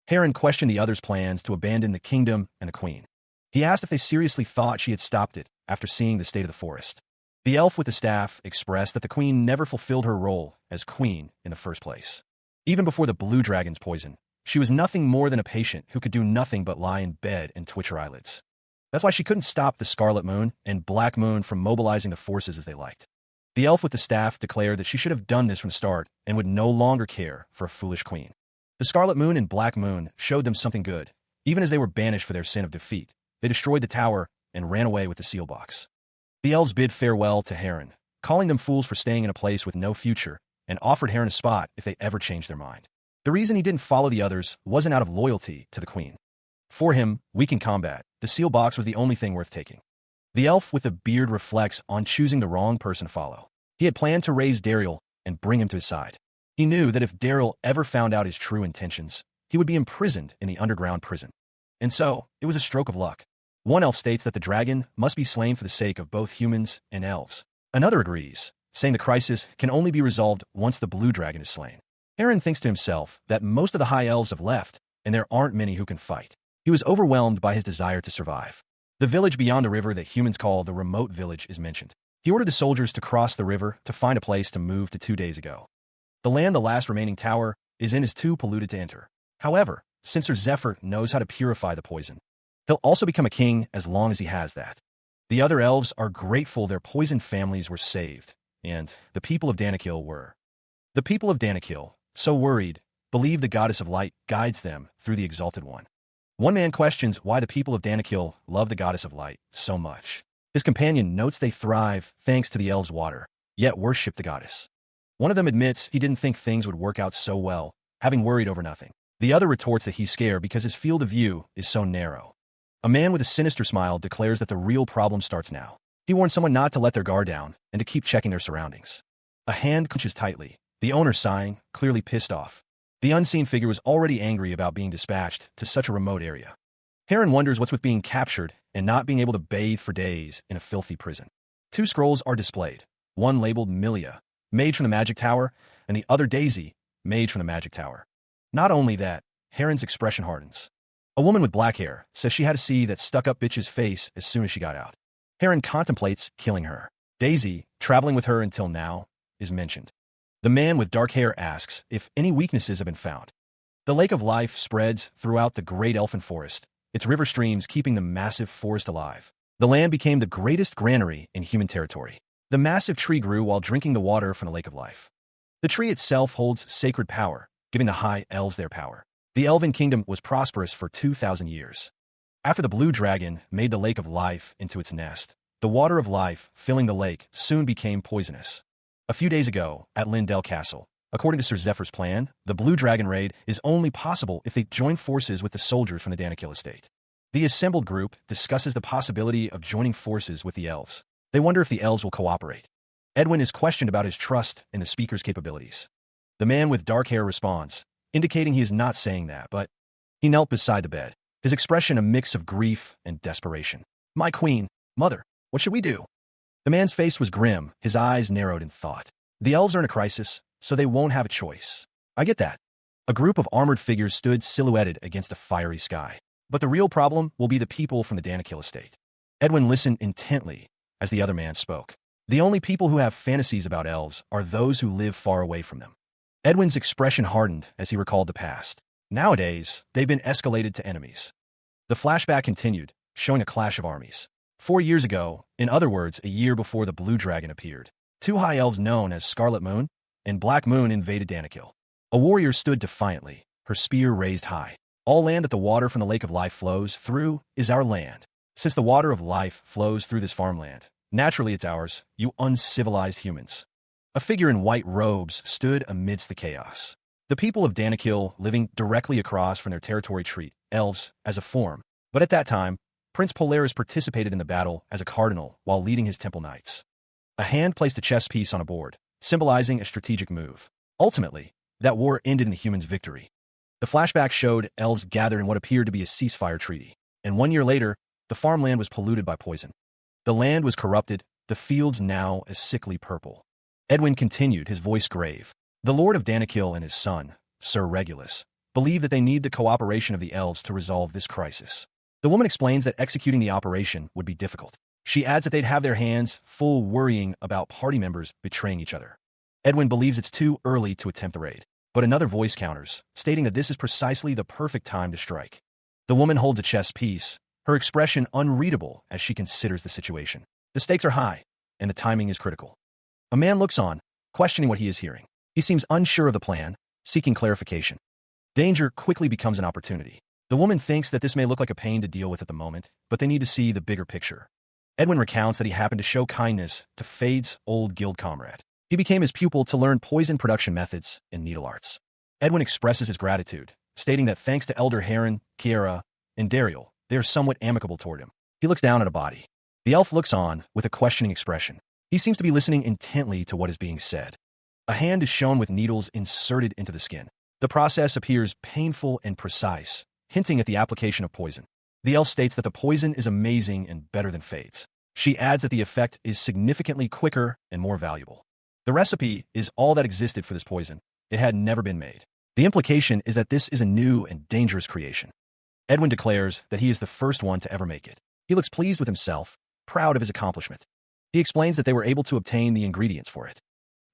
Heron questioned the others' plans to abandon the kingdom and the Queen. He asked if they seriously thought she had stopped it after seeing the state of the forest. The elf with the staff expressed that the Queen never fulfilled her role as Queen in the first place. Even before the blue dragon's poison, she was nothing more than a patient who could do nothing but lie in bed and twitch her eyelids. That's why she couldn't stop the Scarlet Moon and Black Moon from mobilizing the forces as they liked. The elf with the staff declared that she should have done this from the start and would no longer care for a foolish queen. The Scarlet Moon and Black Moon showed them something good. Even as they were banished for their sin of defeat, they destroyed the tower and ran away with the seal box. The elves bid farewell to Heron, calling them fools for staying in a place with no future, and offered Heron a spot if they ever changed their mind. The reason he didn't follow the others wasn't out of loyalty to the Queen. For him, weak in combat, the seal box was the only thing worth taking. The elf with the beard reflects on choosing the wrong person to follow. He had planned to raise Daryl and bring him to his side. He knew that if Daryl ever found out his true intentions, he would be imprisoned in the underground prison. And so, it was a stroke of luck. One elf states that the dragon must be slain for the sake of both humans and elves. Another agrees, saying the crisis can only be resolved once the blue dragon is slain. Heron thinks to himself that most of the high elves have left, and there aren't many who can fight. He was overwhelmed by his desire to survive. The village beyond the river that humans call the remote village is mentioned. He ordered the soldiers to cross the river to find a place to move to 2 days ago. The land the last remaining tower is in is too polluted to enter. However, since Sir Zephyr knows how to purify the poison, he'll also become a king as long as he has that. The other elves are grateful their poisoned families were saved, and the people of Danakil were. The people of Danakil, so worried, believe the goddess of light guides them through the Exalted One. One man questions why the people of Danakil love the goddess of light so much. His companion notes they thrive thanks to the elves' water, yet worship the goddess. One of them admits he didn't think things would work out so well, having worried over nothing. The other retorts that he's scared because his field of view is so narrow. A man with a sinister smile declares that the real problem starts now. He warns someone not to let their guard down and to keep checking their surroundings. A hand clenches tightly, the owner sighing, clearly pissed off. The unseen figure was already angry about being dispatched to such a remote area. Heron wonders what's with being captured and not being able to bathe for days in a filthy prison. Two scrolls are displayed, one labeled Milia, made from the magic tower, and the other Daisy, made from the magic tower. Not only that, Heron's expression hardens. A woman with black hair says she had to see that stuck-up bitch's face as soon as she got out. Heron contemplates killing her. Daisy, traveling with her until now, is mentioned. The man with dark hair asks if any weaknesses have been found. The Lake of Life spreads throughout the great elfin forest, its river streams keeping the massive forest alive. The land became the greatest granary in human territory. The massive tree grew while drinking the water from the Lake of Life. The tree itself holds sacred power, giving the high elves their power. The elven kingdom was prosperous for 2,000 years. After the blue dragon made the Lake of Life into its nest, the water of life filling the lake soon became poisonous. A few days ago, at Lindell Castle, according to Sir Zephyr's plan, the blue dragon raid is only possible if they join forces with the soldiers from the Danakil estate. The assembled group discusses the possibility of joining forces with the elves. They wonder if the elves will cooperate. Edwin is questioned about his trust in the speaker's capabilities. The man with dark hair responds, indicating he is not saying that, but he knelt beside the bed, his expression a mix of grief and desperation. "My queen, mother, what should we do?" The man's face was grim, his eyes narrowed in thought. The elves are in a crisis, so they won't have a choice. I get that. A group of armored figures stood silhouetted against a fiery sky. But the real problem will be the people from the Danakil estate. Edwin listened intently as the other man spoke. The only people who have fantasies about elves are those who live far away from them. Edwin's expression hardened as he recalled the past. Nowadays, they've been escalated to enemies. The flashback continued, showing a clash of armies. 4 years ago, in other words, a year before the Blue Dragon appeared, two high elves known as Scarlet Moon and Black Moon invaded Danakil. A warrior stood defiantly, her spear raised high. All land that the water from the Lake of Life flows through is our land. Since the water of life flows through this farmland, naturally it's ours, you uncivilized humans. A figure in white robes stood amidst the chaos. The people of Danakil, living directly across from their territory, treat elves as a form. But at that time, Prince Polaris participated in the battle as a cardinal while leading his temple knights. A hand placed a chess piece on a board, symbolizing a strategic move. Ultimately, that war ended in the humans' victory. The flashback showed elves gathered in what appeared to be a ceasefire treaty, and 1 year later, the farmland was polluted by poison. The land was corrupted, the fields now a sickly purple. Edwin continued, his voice grave. The Lord of Danakil and his son, Sir Regulus, believe that they need the cooperation of the elves to resolve this crisis. The woman explains that executing the operation would be difficult. She adds that they'd have their hands full worrying about party members betraying each other. Edwin believes it's too early to attempt the raid. But another voice counters, stating that this is precisely the perfect time to strike. The woman holds a chess piece, her expression unreadable as she considers the situation. The stakes are high, and the timing is critical. A man looks on, questioning what he is hearing. He seems unsure of the plan, seeking clarification. Danger quickly becomes an opportunity. The woman thinks that this may look like a pain to deal with at the moment, but they need to see the bigger picture. Edwin recounts that he happened to show kindness to Fade's old guild comrade. He became his pupil to learn poison production methods and needle arts. Edwin expresses his gratitude, stating that thanks to Elder Heron, Kiera, and Dariel, they are somewhat amicable toward him. He looks down at a body. The elf looks on with a questioning expression. He seems to be listening intently to what is being said. A hand is shown with needles inserted into the skin. The process appears painful and precise, hinting at the application of poison. The elf states that the poison is amazing and better than Fade's. She adds that the effect is significantly quicker and more valuable. The recipe is all that existed for this poison. It had never been made. The implication is that this is a new and dangerous creation. Edwin declares that he is the first one to ever make it. He looks pleased with himself, proud of his accomplishment. He explains that they were able to obtain the ingredients for it.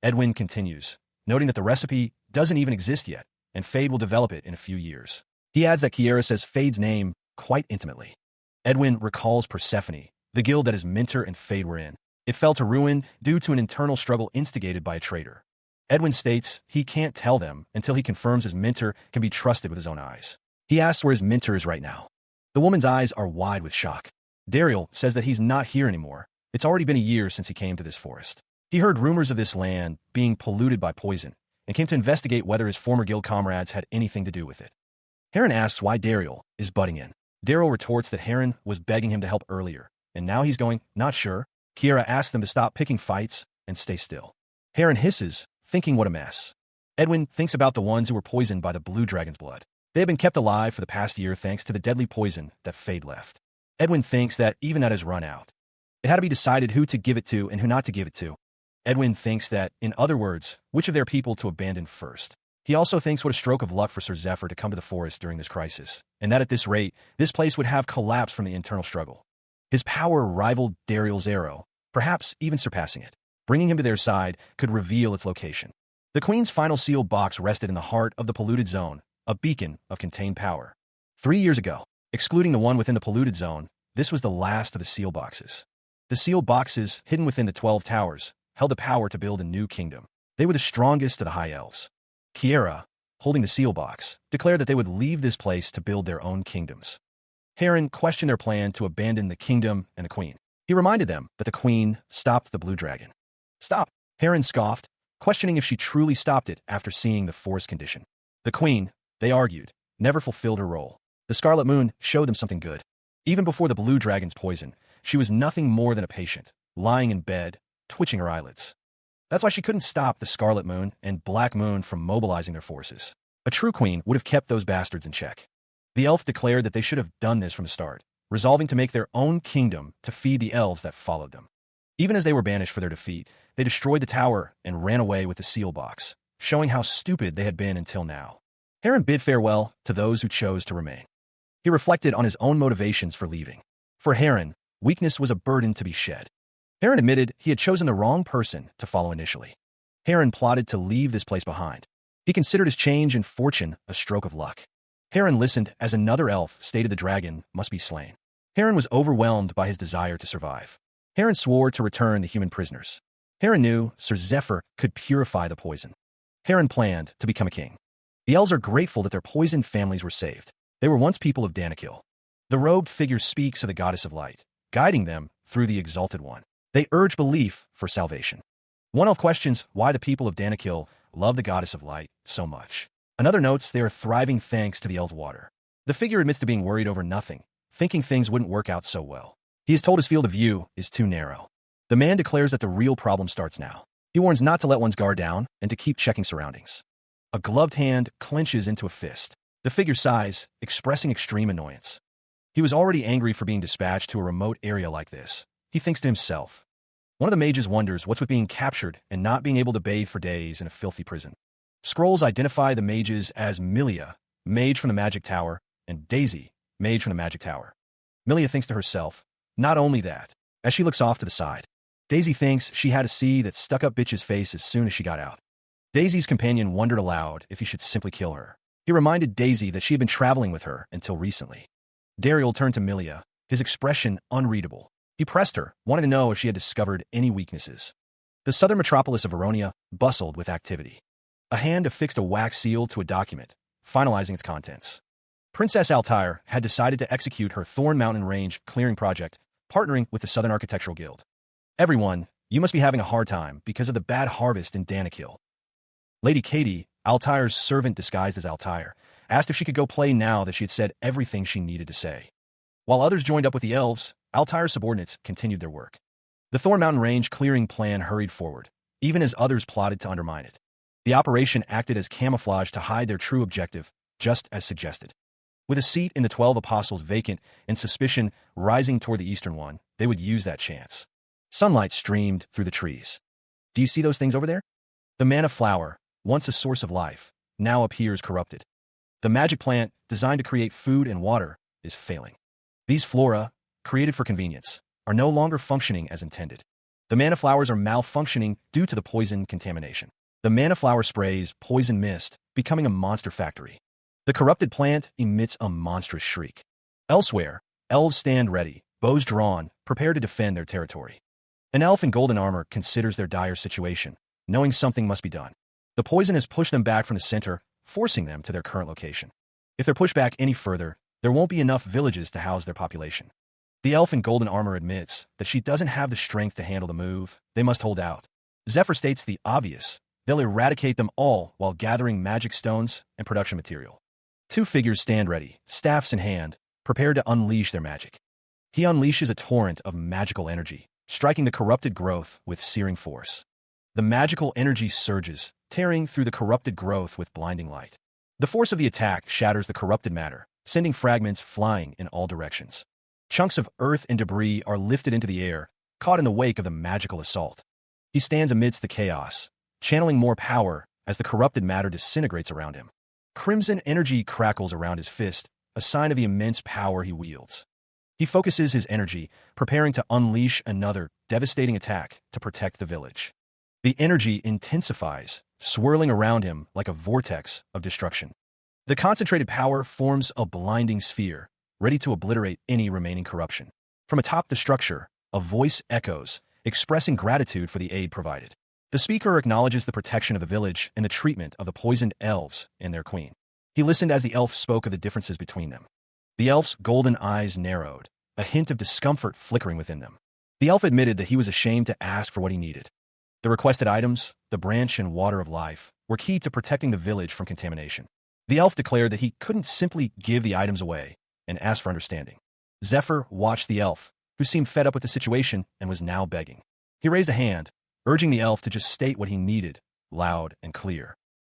Edwin continues, noting that the recipe doesn't even exist yet, and Fade will develop it in a few years. He adds that Kiera says Fade's name quite intimately. Edwin recalls Persephone, the guild that his mentor and Fade were in. It fell to ruin due to an internal struggle instigated by a traitor. Edwin states he can't tell them until he confirms his mentor can be trusted with his own eyes. He asks where his mentor is right now. The woman's eyes are wide with shock. Daryl says that he's not here anymore. It's already been a year since he came to this forest. He heard rumors of this land being polluted by poison and came to investigate whether his former guild comrades had anything to do with it. Heron asks why Daryl is butting in. Daryl retorts that Heron was begging him to help earlier, and now he's going, not sure. Kiera asks them to stop picking fights and stay still. Heron hisses, thinking what a mess. Edwin thinks about the ones who were poisoned by the blue dragon's blood. They have been kept alive for the past year thanks to the deadly poison that Fade left. Edwin thinks that even that has run out. It had to be decided who to give it to and who not to give it to. Edwin thinks that, in other words, which of their people to abandon first. He also thinks what a stroke of luck for Sir Zephyr to come to the forest during this crisis, and that at this rate, this place would have collapsed from the internal struggle. His power rivaled Daryl's arrow, perhaps even surpassing it. Bringing him to their side could reveal its location. The Queen's final sealed box rested in the heart of the polluted zone, a beacon of contained power. 3 years ago, excluding the one within the polluted zone, this was the last of the seal boxes. The sealed boxes, hidden within the 12 towers, held the power to build a new kingdom. They were the strongest of the High Elves. Kiera, holding the seal box, declared that they would leave this place to build their own kingdoms. Heron questioned their plan to abandon the kingdom and the Queen. He reminded them that the Queen stopped the blue dragon. Stop! Heron scoffed, questioning if she truly stopped it after seeing the forest condition. The Queen, they argued, never fulfilled her role. The Scarlet Moon showed them something good. Even before the blue dragon's poison, she was nothing more than a patient, lying in bed, twitching her eyelids. That's why she couldn't stop the Scarlet Moon and Black Moon from mobilizing their forces. A true queen would have kept those bastards in check. The elf declared that they should have done this from the start, resolving to make their own kingdom to feed the elves that followed them. Even as they were banished for their defeat, they destroyed the tower and ran away with the seal box, showing how stupid they had been until now. Heron bid farewell to those who chose to remain. He reflected on his own motivations for leaving. For Heron, weakness was a burden to be shed. Heron admitted he had chosen the wrong person to follow initially. Heron plotted to leave this place behind. He considered his change in fortune a stroke of luck. Heron listened as another elf stated the dragon must be slain. Heron was overwhelmed by his desire to survive. Heron swore to return the human prisoners. Heron knew Sir Zephyr could purify the poison. Heron planned to become a king. The elves are grateful that their poisoned families were saved. They were once people of Danakil. The robed figure speaks of the goddess of light, guiding them through the exalted one. They urge belief for salvation. One elf questions why the people of Danakil love the goddess of light so much. Another notes they are thriving thanks to the elves' water. The figure admits to being worried over nothing, thinking things wouldn't work out so well. He is told his field of view is too narrow. The man declares that the real problem starts now. He warns not to let one's guard down and to keep checking surroundings. A gloved hand clenches into a fist. The figure sighs, expressing extreme annoyance. He was already angry for being dispatched to a remote area like this. He thinks to himself. One of the mages wonders what's with being captured and not being able to bathe for days in a filthy prison. Scrolls identify the mages as Milia, mage from the Magic Tower, and Daisy, mage from the Magic Tower. Milia thinks to herself, not only that, as she looks off to the side. Daisy thinks she had to see that stuck-up bitch's face as soon as she got out. Daisy's companion wondered aloud if he should simply kill her. He reminded Daisy that she had been traveling with her until recently. Daryl turned to Milia, his expression unreadable. He pressed her, wanting to know if she had discovered any weaknesses. The southern metropolis of Veronia bustled with activity. A hand affixed a wax seal to a document, finalizing its contents. Princess Altair had decided to execute her Thorn Mountain Range clearing project, partnering with the Southern Architectural Guild. Everyone, you must be having a hard time because of the bad harvest in Danakil. Lady Katie, Altair's servant disguised as Altair, asked if she could go play now that she had said everything she needed to say. While others joined up with the elves, Altair's subordinates continued their work. The Thorn Mountain Range clearing plan hurried forward, even as others plotted to undermine it. The operation acted as camouflage to hide their true objective, just as suggested. With a seat in the 12 Apostles vacant and suspicion rising toward the eastern one, they would use that chance. Sunlight streamed through the trees. Do you see those things over there? The manna flower, once a source of life, now appears corrupted. The magic plant, designed to create food and water, is failing. These flora, created for convenience, are no longer functioning as intended. The manna flowers are malfunctioning due to the poison contamination. The manna flower sprays poison mist, becoming a monster factory. The corrupted plant emits a monstrous shriek. Elsewhere, elves stand ready, bows drawn, prepared to defend their territory. An elf in golden armor considers their dire situation, knowing something must be done. The poison has pushed them back from the center, forcing them to their current location. If they're pushed back any further, there won't be enough villages to house their population. The elf in golden armor admits that she doesn't have the strength to handle the move. They must hold out. Zephyr states the obvious. They'll eradicate them all while gathering magic stones and production material. Two figures stand ready, staffs in hand, prepared to unleash their magic. He unleashes a torrent of magical energy, striking the corrupted growth with searing force. The magical energy surges, tearing through the corrupted growth with blinding light. The force of the attack shatters the corrupted matter, sending fragments flying in all directions. Chunks of earth and debris are lifted into the air, caught in the wake of the magical assault. He stands amidst the chaos, channeling more power as the corrupted matter disintegrates around him. Crimson energy crackles around his fist, a sign of the immense power he wields. He focuses his energy, preparing to unleash another devastating attack to protect the village. The energy intensifies, swirling around him like a vortex of destruction. The concentrated power forms a blinding sphere, ready to obliterate any remaining corruption. From atop the structure, a voice echoes, expressing gratitude for the aid provided. The speaker acknowledges the protection of the village and the treatment of the poisoned elves and their queen. He listened as the elf spoke of the differences between them. The elf's golden eyes narrowed, a hint of discomfort flickering within them. The elf admitted that he was ashamed to ask for what he needed. The requested items, the branch and water of life, were key to protecting the village from contamination. The elf declared that he couldn't simply give the items away and asked for understanding. Zephyr watched the elf, who seemed fed up with the situation and was now begging. He raised a hand, urging the elf to just state what he needed, loud and clear.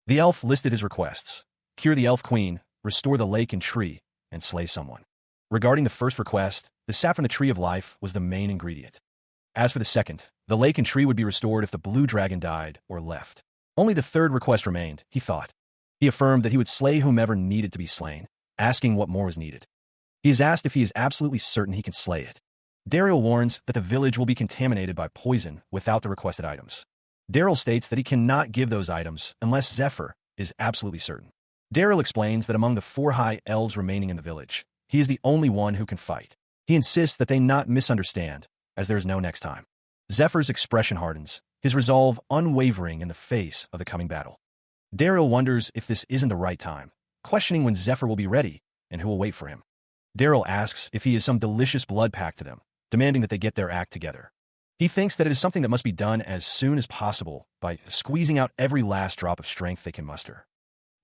The elf listed his requests: cure the elf queen, restore the lake and tree, and slay someone. Regarding the first request, the sap from the tree of life was the main ingredient. As for the second, the lake and tree would be restored if the blue dragon died or left. Only the third request remained, he thought. He affirmed that he would slay whomever needed to be slain, asking what more was needed. He is asked if he is absolutely certain he can slay it. Daryl warns that the village will be contaminated by poison without the requested items. Daryl states that he cannot give those items unless Zephyr is absolutely certain. Daryl explains that among the 4 high elves remaining in the village, he is the only one who can fight. He insists that they not misunderstand, as there is no next time. Zephyr's expression hardens, his resolve unwavering in the face of the coming battle. Daryl wonders if this isn't the right time, questioning when Zephyr will be ready and who will wait for him. Daryl asks if he is some delicious blood pact to them, demanding that they get their act together. He thinks that it is something that must be done as soon as possible by squeezing out every last drop of strength they can muster.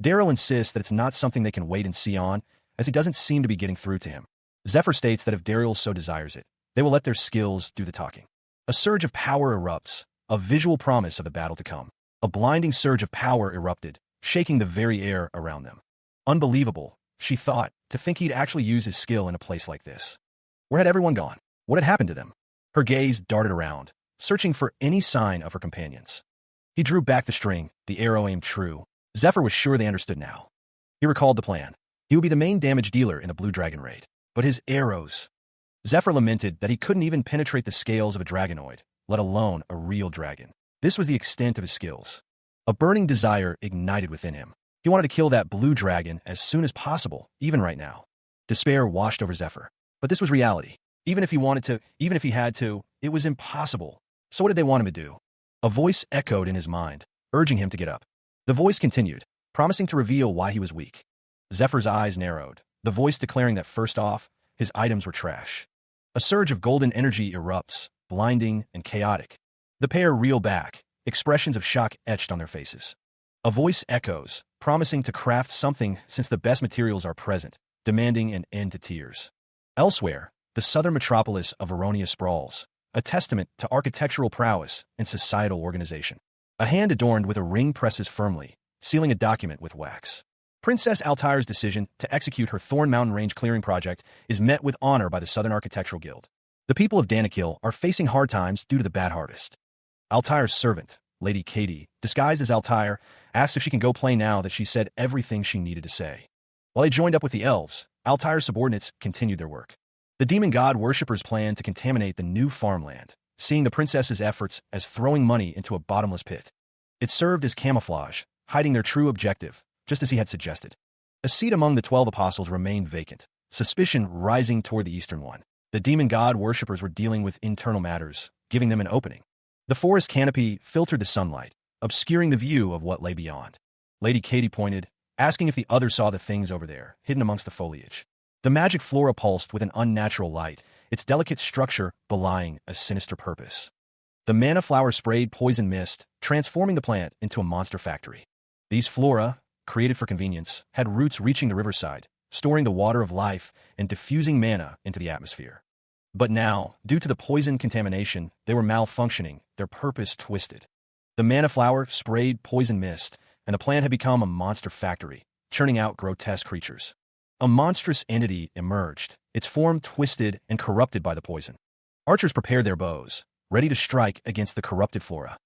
Daryl insists that it's not something they can wait and see on, as he doesn't seem to be getting through to him. Zephyr states that if Daryl so desires it, they will let their skills do the talking. A surge of power erupts, a visual promise of the battle to come. A blinding surge of power erupted, shaking the very air around them. Unbelievable, she thought, to think he'd actually use his skill in a place like this. Where had everyone gone? What had happened to them? Her gaze darted around, searching for any sign of her companions. He drew back the string, the arrow aimed true. Zephyr was sure they understood now. He recalled the plan. He would be the main damage dealer in the Blue Dragon raid. But his arrows... Zephyr lamented that he couldn't even penetrate the scales of a dragonoid, let alone a real dragon. This was the extent of his skills. A burning desire ignited within him. He wanted to kill that blue dragon as soon as possible, even right now. Despair washed over Zephyr. But this was reality. Even if he wanted to, even if he had to, it was impossible. So what did they want him to do? A voice echoed in his mind, urging him to get up. The voice continued, promising to reveal why he was weak. Zephyr's eyes narrowed, the voice declaring that first off, his items were trash. A surge of golden energy erupts, blinding and chaotic. The pair reel back, expressions of shock etched on their faces. A voice echoes, promising to craft something since the best materials are present, demanding an end to tears. Elsewhere, the southern metropolis of Veronia sprawls, a testament to architectural prowess and societal organization. A hand adorned with a ring presses firmly, sealing a document with wax. Princess Altair's decision to execute her Thorn Mountain Range clearing project is met with honor by the Southern Architectural Guild. The people of Danakil are facing hard times due to the bad harvest. Altair's servant, Lady Katie, disguised as Altair, asks if she can go play now that she said everything she needed to say. While they joined up with the elves, Altair's subordinates continued their work. The demon god worshippers planned to contaminate the new farmland, seeing the princess's efforts as throwing money into a bottomless pit. It served as camouflage, hiding their true objective, just as he had suggested. A seat among the 12 apostles remained vacant, suspicion rising toward the eastern one. The demon god worshippers were dealing with internal matters, giving them an opening. The forest canopy filtered the sunlight, obscuring the view of what lay beyond. Lady Katie pointed, asking if the others saw the things over there, hidden amongst the foliage. The magic flora pulsed with an unnatural light, its delicate structure belying a sinister purpose. The manna flower sprayed poison mist, transforming the plant into a monster factory. These flora, created for convenience, had roots reaching the riverside, storing the water of life and diffusing manna into the atmosphere. But now, due to the poison contamination, they were malfunctioning, their purpose twisted. The manna flower sprayed poison mist, and the plant had become a monster factory, churning out grotesque creatures. A monstrous entity emerged, its form twisted and corrupted by the poison. Archers prepared their bows, ready to strike against the corrupted flora.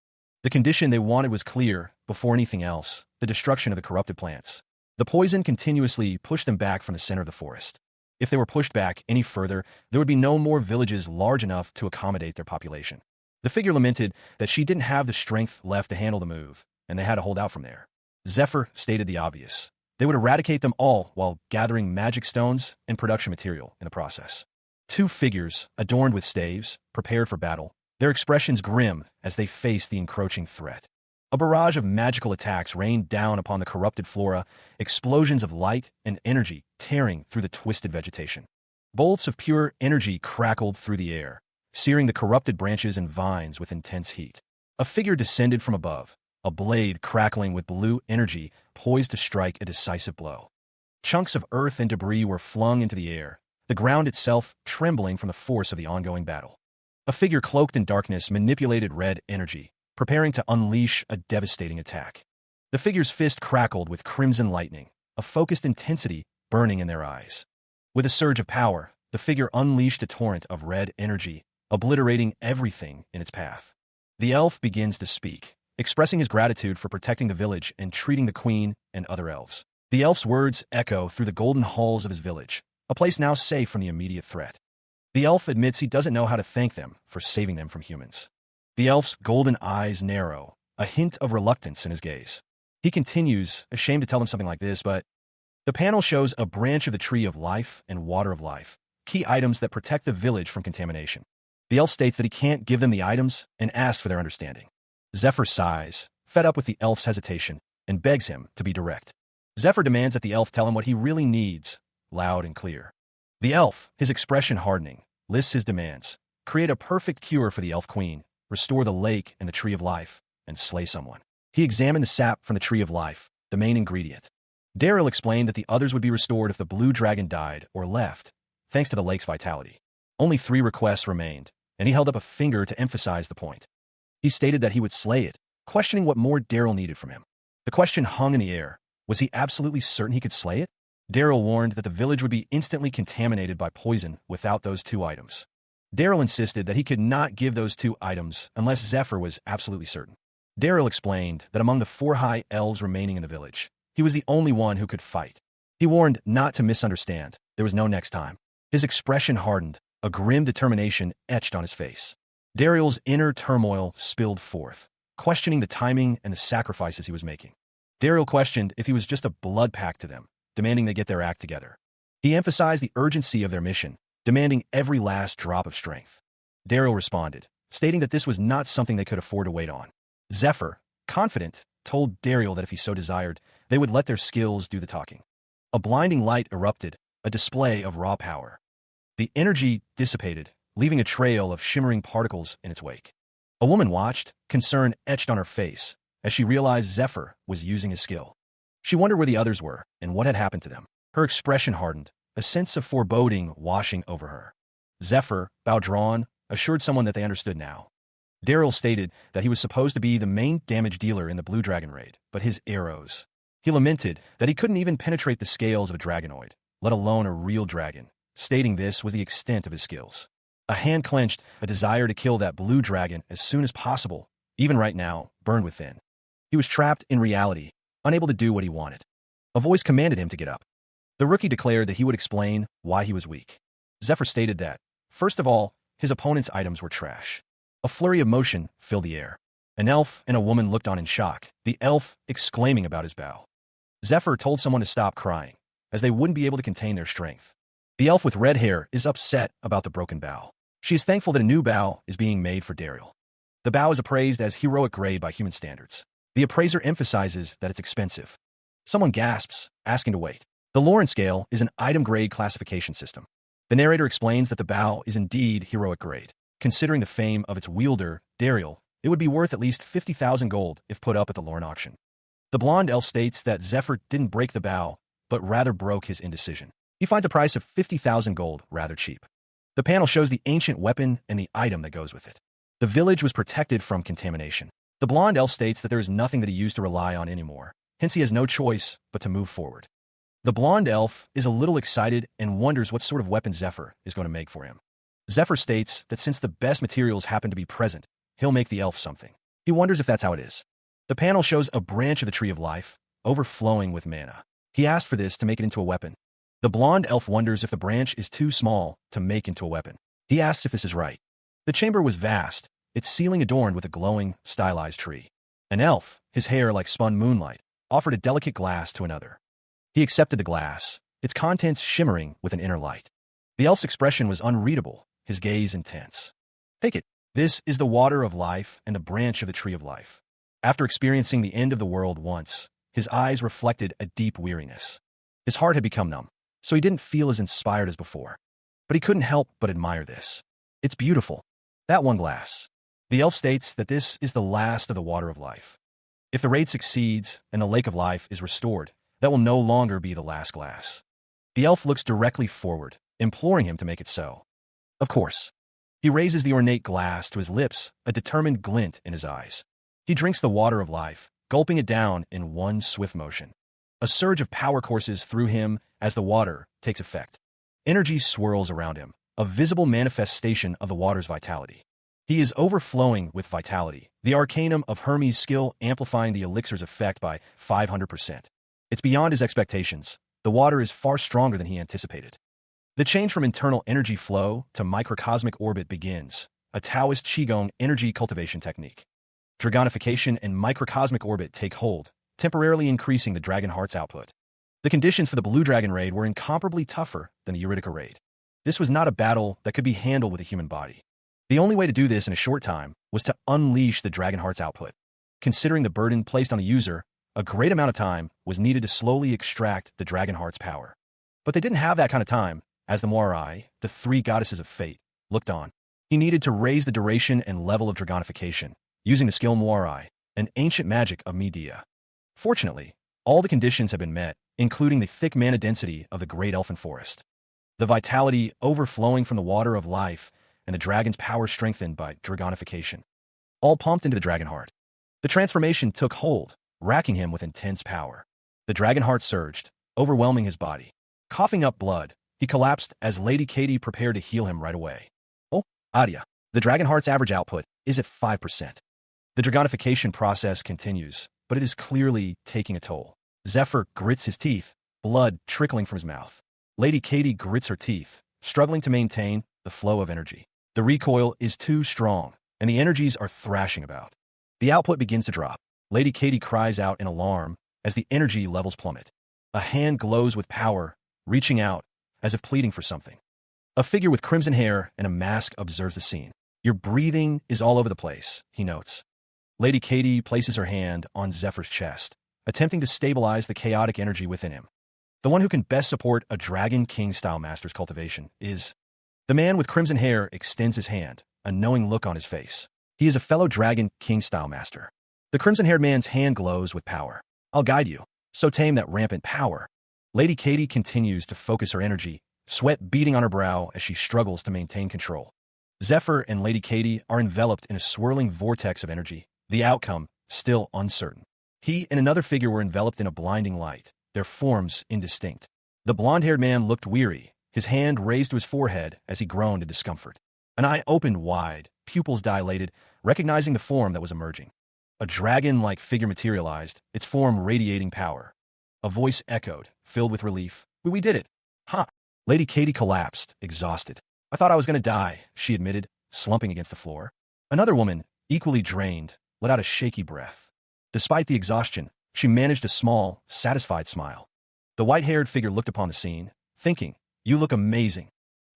The condition they wanted was clear, before anything else, the destruction of the corrupted plants. The poison continuously pushed them back from the center of the forest. If they were pushed back any further, there would be no more villages large enough to accommodate their population. The figure lamented that she didn't have the strength left to handle the move, and they had to hold out from there. Zephyr stated the obvious. They would eradicate them all while gathering magic stones and production material in the process. Two figures, adorned with staves, prepared for battle, their expressions grim as they faced the encroaching threat. A barrage of magical attacks rained down upon the corrupted flora, explosions of light and energy tearing through the twisted vegetation. Bolts of pure energy crackled through the air, searing the corrupted branches and vines with intense heat. A figure descended from above, a blade crackling with blue energy poised to strike a decisive blow. Chunks of earth and debris were flung into the air, the ground itself trembling from the force of the ongoing battle. A figure cloaked in darkness manipulated red energy, preparing to unleash a devastating attack. The figure's fist crackled with crimson lightning, a focused intensity burning in their eyes. With a surge of power, the figure unleashed a torrent of red energy, obliterating everything in its path. The elf begins to speak, expressing his gratitude for protecting the village and treating the queen and other elves. The elf's words echo through the golden halls of his village, a place now safe from the immediate threat. The elf admits he doesn't know how to thank them for saving them from humans. The elf's golden eyes narrow, a hint of reluctance in his gaze. He continues, ashamed to tell them something like this, but the panel shows a branch of the tree of life and water of life, key items that protect the village from contamination. The elf states that he can't give them the items and asks for their understanding. Zephyr sighs, fed up with the elf's hesitation, and begs him to be direct. Zephyr demands that the elf tell him what he really needs, loud and clear. The elf, his expression hardening, lists his demands. Create a perfect cure for the elf queen, restore the lake and the tree of life, and slay someone. He examined the sap from the tree of life, the main ingredient. Daryl explained that the others would be restored if the blue dragon died or left, thanks to the lake's vitality. Only 3 requests remained, and he held up a finger to emphasize the point. He stated that he would slay it, questioning what more Daryl needed from him. The question hung in the air. Was he absolutely certain he could slay it? Daryl warned that the village would be instantly contaminated by poison without those 2 items. Daryl insisted that he could not give those 2 items unless Zephyr was absolutely certain. Daryl explained that among the 4 high elves remaining in the village, he was the only one who could fight. He warned not to misunderstand. There was no next time. His expression hardened, a grim determination etched on his face. Daryl's inner turmoil spilled forth, questioning the timing and the sacrifices he was making. Daryl questioned if he was just a blood pact to them, demanding they get their act together. He emphasized the urgency of their mission, demanding every last drop of strength. Daryl responded, stating that this was not something they could afford to wait on. Zephyr, confident, told Daryl that if he so desired, they would let their skills do the talking. A blinding light erupted, a display of raw power. The energy dissipated, leaving a trail of shimmering particles in its wake. A woman watched, concern etched on her face, as she realized Zephyr was using his skill. She wondered where the others were and what had happened to them. Her expression hardened, a sense of foreboding washing over her. Zephyr, bow drawn, assured someone that they understood now. Daryl stated that he was supposed to be the main damage dealer in the Blue Dragon raid, but his arrows. He lamented that he couldn't even penetrate the scales of a dragonoid, let alone a real dragon, stating this was the extent of his skills. A hand clenched, a desire to kill that blue dragon as soon as possible, even right now, burned within. He was trapped in reality, unable to do what he wanted. A voice commanded him to get up. The rookie declared that he would explain why he was weak. Zephyr stated that, first of all, his opponent's items were trash. A flurry of motion filled the air. An elf and a woman looked on in shock, the elf exclaiming about his bow. Zephyr told someone to stop crying, as they wouldn't be able to contain their strength. The elf with red hair is upset about the broken bow. She is thankful that a new bow is being made for Daryl. The bow is appraised as heroic grade by human standards. The appraiser emphasizes that it's expensive. Someone gasps, asking to wait. The Lauren scale is an item grade classification system. The narrator explains that the bow is indeed heroic grade. Considering the fame of its wielder, Dariel, it would be worth at least 50,000 gold if put up at the Lorne auction. The blonde elf states that Zephyr didn't break the bow, but rather broke his indecision. He finds a price of 50,000 gold rather cheap. The panel shows the ancient weapon and the item that goes with it. The village was protected from contamination. The blonde elf states that there is nothing that he used to rely on anymore, hence he has no choice but to move forward. The blonde elf is a little excited and wonders what sort of weapon Zephyr is going to make for him. Zephyr states that since the best materials happen to be present, he'll make the elf something. He wonders if that's how it is. The panel shows a branch of the tree of life, overflowing with mana. He asked for this to make it into a weapon. The blonde elf wonders if the branch is too small to make into a weapon. He asks if this is right. The chamber was vast, its ceiling adorned with a glowing, stylized tree. An elf, his hair like spun moonlight, offered a delicate glass to another. He accepted the glass, its contents shimmering with an inner light. The elf's expression was unreadable, his gaze intense. Take it. This is the water of life and the branch of the tree of life. After experiencing the end of the world once, his eyes reflected a deep weariness. His heart had become numb, so he didn't feel as inspired as before. But he couldn't help but admire this. It's beautiful. That one glass. The elf states that this is the last of the water of life. If the raid succeeds and the lake of life is restored, that will no longer be the last glass. The elf looks directly forward, imploring him to make it so. Of course. He raises the ornate glass to his lips, a determined glint in his eyes. He drinks the water of life, gulping it down in one swift motion. A surge of power courses through him as the water takes effect. Energy swirls around him, a visible manifestation of the water's vitality. He is overflowing with vitality, the arcanum of Hermes' skill amplifying the elixir's effect by 500%. It's beyond his expectations. The water is far stronger than he anticipated. The change from internal energy flow to microcosmic orbit begins, a Taoist Qigong energy cultivation technique. Dragonification and microcosmic orbit take hold, temporarily increasing the dragon heart's output. The conditions for the Blue Dragon raid were incomparably tougher than the Eurydica raid. This was not a battle that could be handled with a human body. The only way to do this in a short time was to unleash the dragon heart's output. Considering the burden placed on the user, a great amount of time was needed to slowly extract the dragon heart's power. But they didn't have that kind of time, as the Moirai, the three goddesses of fate, looked on. He needed to raise the duration and level of dragonification, using the skill Moirai, an ancient magic of Medea. Fortunately, all the conditions have been met, including the thick mana density of the great elfin forest. The vitality overflowing from the water of life and the dragon's power strengthened by dragonification. All pumped into the dragon heart. The transformation took hold, racking him with intense power. The dragon heart surged, overwhelming his body. Coughing up blood, he collapsed as Lady Katie prepared to heal him right away. Oh, Adia. The dragon heart's average output is at 5%. The dragonification process continues, but it is clearly taking a toll. Zephyr grits his teeth, blood trickling from his mouth. Lady Katie grits her teeth, struggling to maintain the flow of energy. The recoil is too strong, and the energies are thrashing about. The output begins to drop. Lady Katie cries out in alarm as the energy levels plummet. A hand glows with power, reaching out, as if pleading for something. A figure with crimson hair and a mask observes the scene. Your breathing is all over the place, he notes. Lady Katie places her hand on Zephyr's chest, attempting to stabilize the chaotic energy within him. The one who can best support a Dragon King-style master's cultivation is... The man with crimson hair extends his hand, a knowing look on his face. He is a fellow Dragon King-style master. The crimson-haired man's hand glows with power. I'll guide you. So tame that rampant power. Lady Katie continues to focus her energy, sweat beading on her brow as she struggles to maintain control. Zephyr and Lady Katie are enveloped in a swirling vortex of energy, the outcome still uncertain. He and another figure were enveloped in a blinding light, their forms indistinct. The blonde-haired man looked weary, his hand raised to his forehead as he groaned in discomfort. An eye opened wide, pupils dilated, recognizing the form that was emerging. A dragon-like figure materialized, its form radiating power. A voice echoed, filled with relief. We did it. Ha! Lady Katie collapsed, exhausted. I thought I was going to die, she admitted, slumping against the floor. Another woman, equally drained, let out a shaky breath. Despite the exhaustion, she managed a small, satisfied smile. The white-haired figure looked upon the scene, thinking, you look amazing.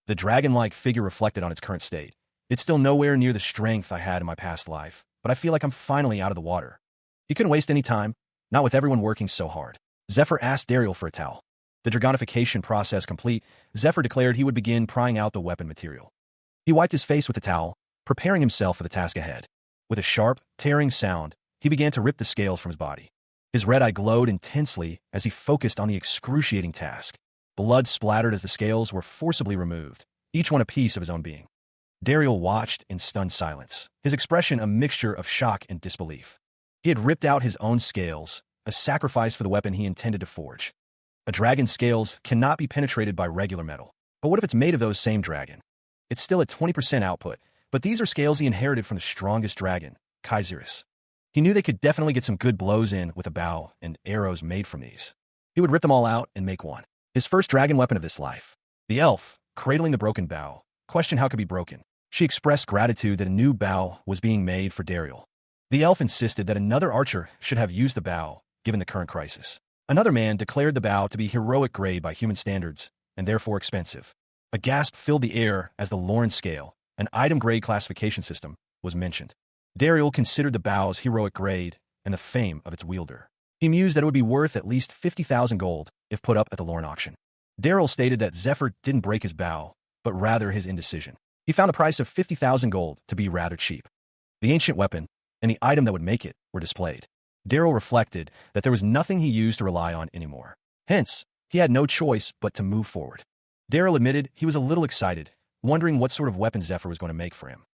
The dragon-like figure reflected on its current state. It's still nowhere near the strength I had in my past life, but I feel like I'm finally out of the water. He couldn't waste any time, not with everyone working so hard. Zephyr asked Dariel for a towel. The dragonification process complete, Zephyr declared he would begin prying out the weapon material. He wiped his face with a towel, preparing himself for the task ahead. With a sharp, tearing sound, he began to rip the scales from his body. His red eye glowed intensely as he focused on the excruciating task. Blood splattered as the scales were forcibly removed, each one a piece of his own being. Dariel watched in stunned silence, his expression a mixture of shock and disbelief. He had ripped out his own scales, a sacrifice for the weapon he intended to forge. A dragon's scales cannot be penetrated by regular metal. But what if it's made of those same dragon? It's still at 20% output, but these are scales he inherited from the strongest dragon, Kaiserus. He knew they could definitely get some good blows in with a bow and arrows made from these. He would rip them all out and make one. His first dragon weapon of this life. The elf, cradling the broken bow, questioned how it could be broken. She expressed gratitude that a new bow was being made for Dariel. The elf insisted that another archer should have used the bow, given the current crisis. Another man declared the bow to be heroic grade by human standards, and therefore expensive. A gasp filled the air as the Lawrence scale, an item-grade classification system, was mentioned. Dariel considered the bow's heroic grade and the fame of its wielder. He mused that it would be worth at least 50,000 gold if put up at the Lorne auction. Dariel stated that Zephyr didn't break his bow, but rather his indecision. He found the price of 50,000 gold to be rather cheap. The ancient weapon and the item that would make it were displayed. Dariel reflected that there was nothing he used to rely on anymore. Hence, he had no choice but to move forward. Dariel admitted he was a little excited, wondering what sort of weapon Zephyr was going to make for him.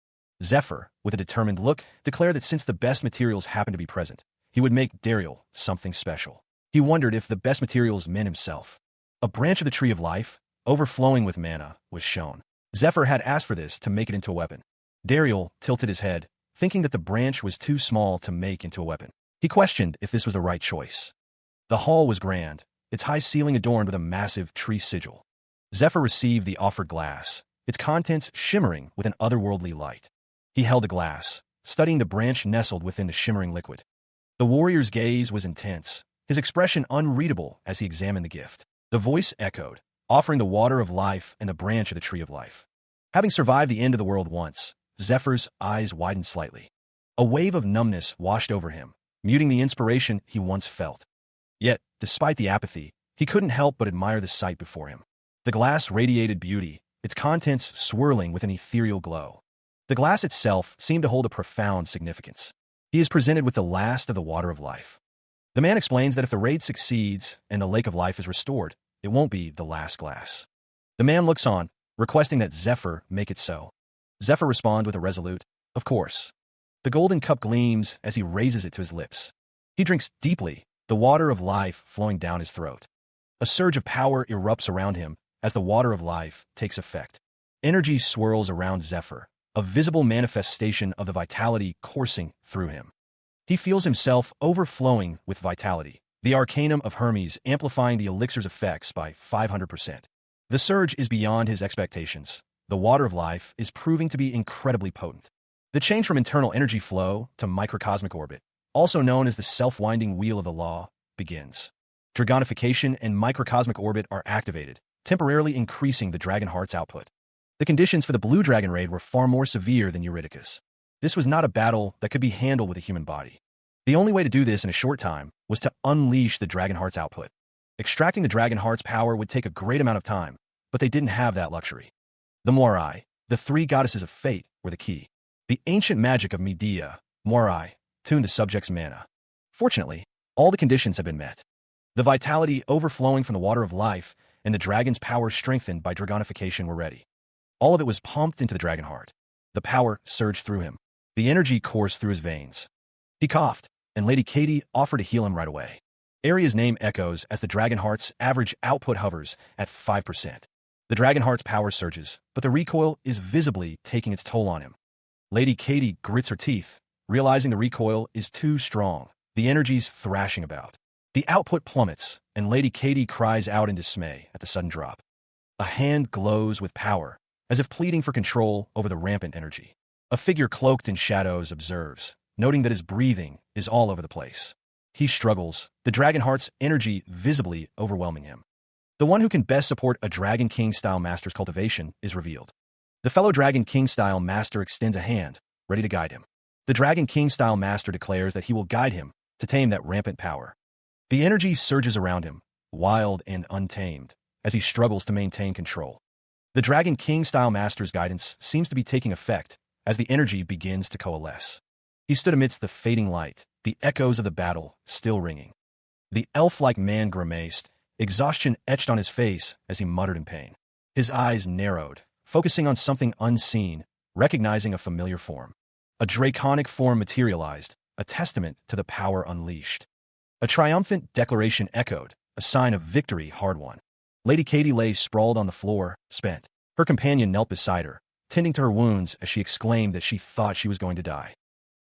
Zephyr, with a determined look, declared that since the best materials happened to be present, he would make Dariel something special. He wondered if the best materials meant himself. A branch of the Tree of Life, overflowing with mana, was shown. Zephyr had asked for this to make it into a weapon. Dariel tilted his head, thinking that the branch was too small to make into a weapon. He questioned if this was the right choice. The hall was grand, its high ceiling adorned with a massive tree sigil. Zephyr received the offered glass, its contents shimmering with an otherworldly light. He held the glass, studying the branch nestled within the shimmering liquid. The warrior's gaze was intense, his expression unreadable as he examined the gift. The voice echoed, offering the water of life and the branch of the Tree of Life. Having survived the end of the world once, Zephyr's eyes widened slightly. A wave of numbness washed over him, muting the inspiration he once felt. Yet, despite the apathy, he couldn't help but admire the sight before him. The glass radiated beauty, its contents swirling with an ethereal glow. The glass itself seemed to hold a profound significance. He is presented with the last of the water of life. The man explains that if the raid succeeds and the lake of life is restored, it won't be the last glass. The man looks on, requesting that Zephyr make it so. Zephyr responds with a resolute, "Of course." The golden cup gleams as he raises it to his lips. He drinks deeply, the water of life flowing down his throat. A surge of power erupts around him as the water of life takes effect. Energy swirls around Zephyr, a visible manifestation of the vitality coursing through him. He feels himself overflowing with vitality, the arcanum of Hermes amplifying the elixir's effects by 500%. The surge is beyond his expectations. The water of life is proving to be incredibly potent. The change from internal energy flow to microcosmic orbit, also known as the self-winding wheel of the law, begins. Dragonification and microcosmic orbit are activated, temporarily increasing the dragon heart's output. The conditions for the Blue Dragon raid were far more severe than Eurydice's. This was not a battle that could be handled with a human body. The only way to do this in a short time was to unleash the dragon heart's output. Extracting the dragon heart's power would take a great amount of time, but they didn't have that luxury. The Moirai, the three goddesses of fate, were the key. The ancient magic of Medea, Moirai, tuned the subject's mana. Fortunately, all the conditions had been met. The vitality overflowing from the water of life and the dragon's power strengthened by dragonification were ready. All of it was pumped into the dragon heart. The power surged through him. The energy coursed through his veins. He coughed, and Lady Katie offered to heal him right away. Aria's name echoes as the dragon heart's average output hovers at 5%. The dragon heart's power surges, but the recoil is visibly taking its toll on him. Lady Katie grits her teeth, realizing the recoil is too strong. The energy's thrashing about. The output plummets, and Lady Katie cries out in dismay at the sudden drop. A hand glows with power, as if pleading for control over the rampant energy. A figure cloaked in shadows observes, noting that his breathing is all over the place. He struggles, the dragon heart's energy visibly overwhelming him. The one who can best support a Dragon King-style master's cultivation is revealed. The fellow Dragon King-style master extends a hand, ready to guide him. The Dragon King-style master declares that he will guide him to tame that rampant power. The energy surges around him, wild and untamed, as he struggles to maintain control. The Dragon King-style master's guidance seems to be taking effect as the energy begins to coalesce. He stood amidst the fading light, the echoes of the battle still ringing. The elf-like man grimaced, exhaustion etched on his face as he muttered in pain. His eyes narrowed, focusing on something unseen, recognizing a familiar form. A draconic form materialized, a testament to the power unleashed. A triumphant declaration echoed, a sign of victory hard-won. Lady Katie lay sprawled on the floor, spent. Her companion knelt beside her, tending to her wounds as she exclaimed that she thought she was going to die.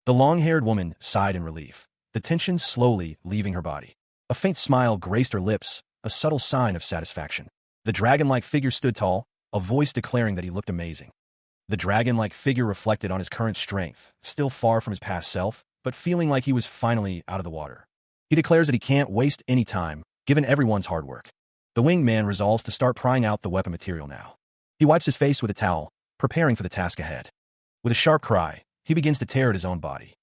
The long-haired woman sighed in relief, the tension slowly leaving her body. A faint smile graced her lips, a subtle sign of satisfaction. The dragon-like figure stood tall, a voice declaring that he looked amazing. The dragon-like figure reflected on his current strength, still far from his past self, but feeling like he was finally out of the water. He declares that he can't waste any time, given everyone's hard work. The winged man resolves to start prying out the weapon material now. He wipes his face with a towel, preparing for the task ahead. With a sharp cry, he begins to tear at his own body.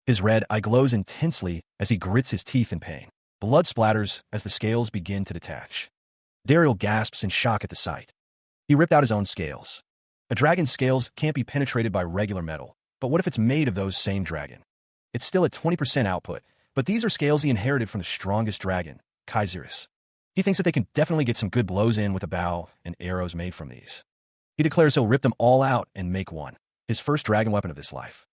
His red eye glows intensely as he grits his teeth in pain. Blood splatters as the scales begin to detach. Daryl gasps in shock at the sight. He ripped out his own scales. A dragon's scales can't be penetrated by regular metal, but what if it's made of those same dragon? It's still at 20% output, but these are scales he inherited from the strongest dragon, Kaiserus. He thinks that they can definitely get some good blows in with a bow and arrows made from these. He declares he'll rip them all out and make one, his first dragon weapon of his life.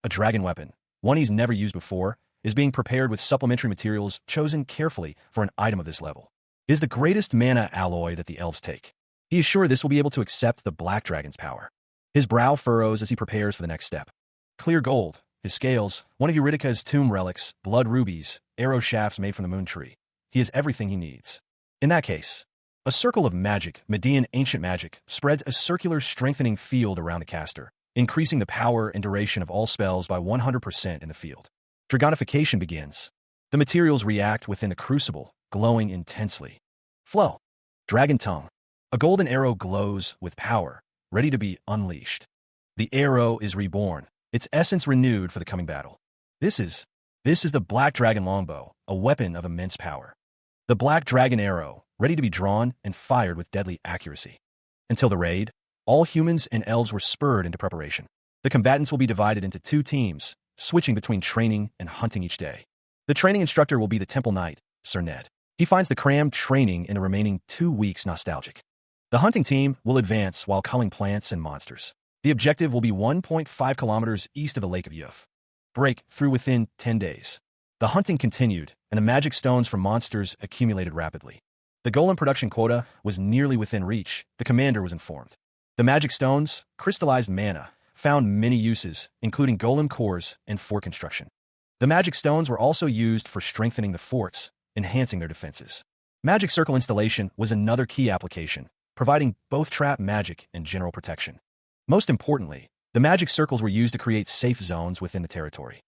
A dragon weapon, one he's never used before, is being prepared with supplementary materials chosen carefully for an item of this level. It is the greatest mana alloy that the elves take. He is sure this will be able to accept the black dragon's power. His brow furrows as he prepares for the next step. Clear gold, his scales, one of Eurydica's tomb relics, blood rubies, arrow shafts made from the moon tree. He has everything he needs. In that case, a circle of magic, Median ancient magic, spreads a circular strengthening field around the caster, increasing the power and duration of all spells by 100% in the field. Dragonification begins. The materials react within the crucible, glowing intensely. Flow. Dragon tongue. A golden arrow glows with power, ready to be unleashed. The arrow is reborn, its essence renewed for the coming battle. This is the Black Dragon Longbow, a weapon of immense power. The Black Dragon arrow, ready to be drawn and fired with deadly accuracy. Until the raid, all humans and elves were spurred into preparation. The combatants will be divided into 2 teams, switching between training and hunting each day. The training instructor will be the Temple Knight, Sir Ned. He finds the crammed training in the remaining 2 weeks nostalgic. The hunting team will advance while culling plants and monsters. The objective will be 1.5 kilometers east of the Lake of Yuf. Break through within 10 days. The hunting continued, and the magic stones from monsters accumulated rapidly. The golem production quota was nearly within reach, the commander was informed. The magic stones, crystallized mana, found many uses, including golem cores and fort construction. The magic stones were also used for strengthening the forts, enhancing their defenses. Magic circle installation was another key application, providing both trap magic and general protection. Most importantly, the magic circles were used to create safe zones within the territory.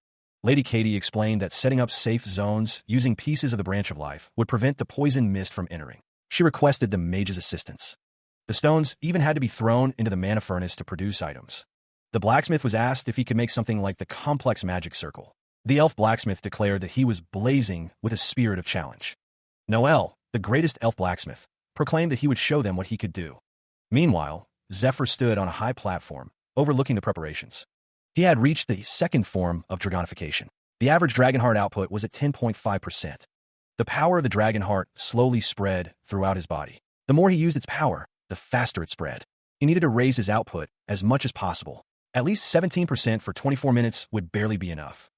Lady Katie explained that setting up safe zones using pieces of the Branch of Life would prevent the poison mist from entering. She requested the mage's assistance. The stones even had to be thrown into the mana furnace to produce items. The blacksmith was asked if he could make something like the complex magic circle. The elf blacksmith declared that he was blazing with a spirit of challenge. Noel, the greatest elf blacksmith, proclaimed that he would show them what he could do. Meanwhile, Zephyr stood on a high platform, overlooking the preparations. He had reached the second form of dragonification. The average dragon heart output was at 10.5%. The power of the dragon heart slowly spread throughout his body. The more he used its power, the faster it spread. He needed to raise his output as much as possible. At least 17% for 24 minutes would barely be enough.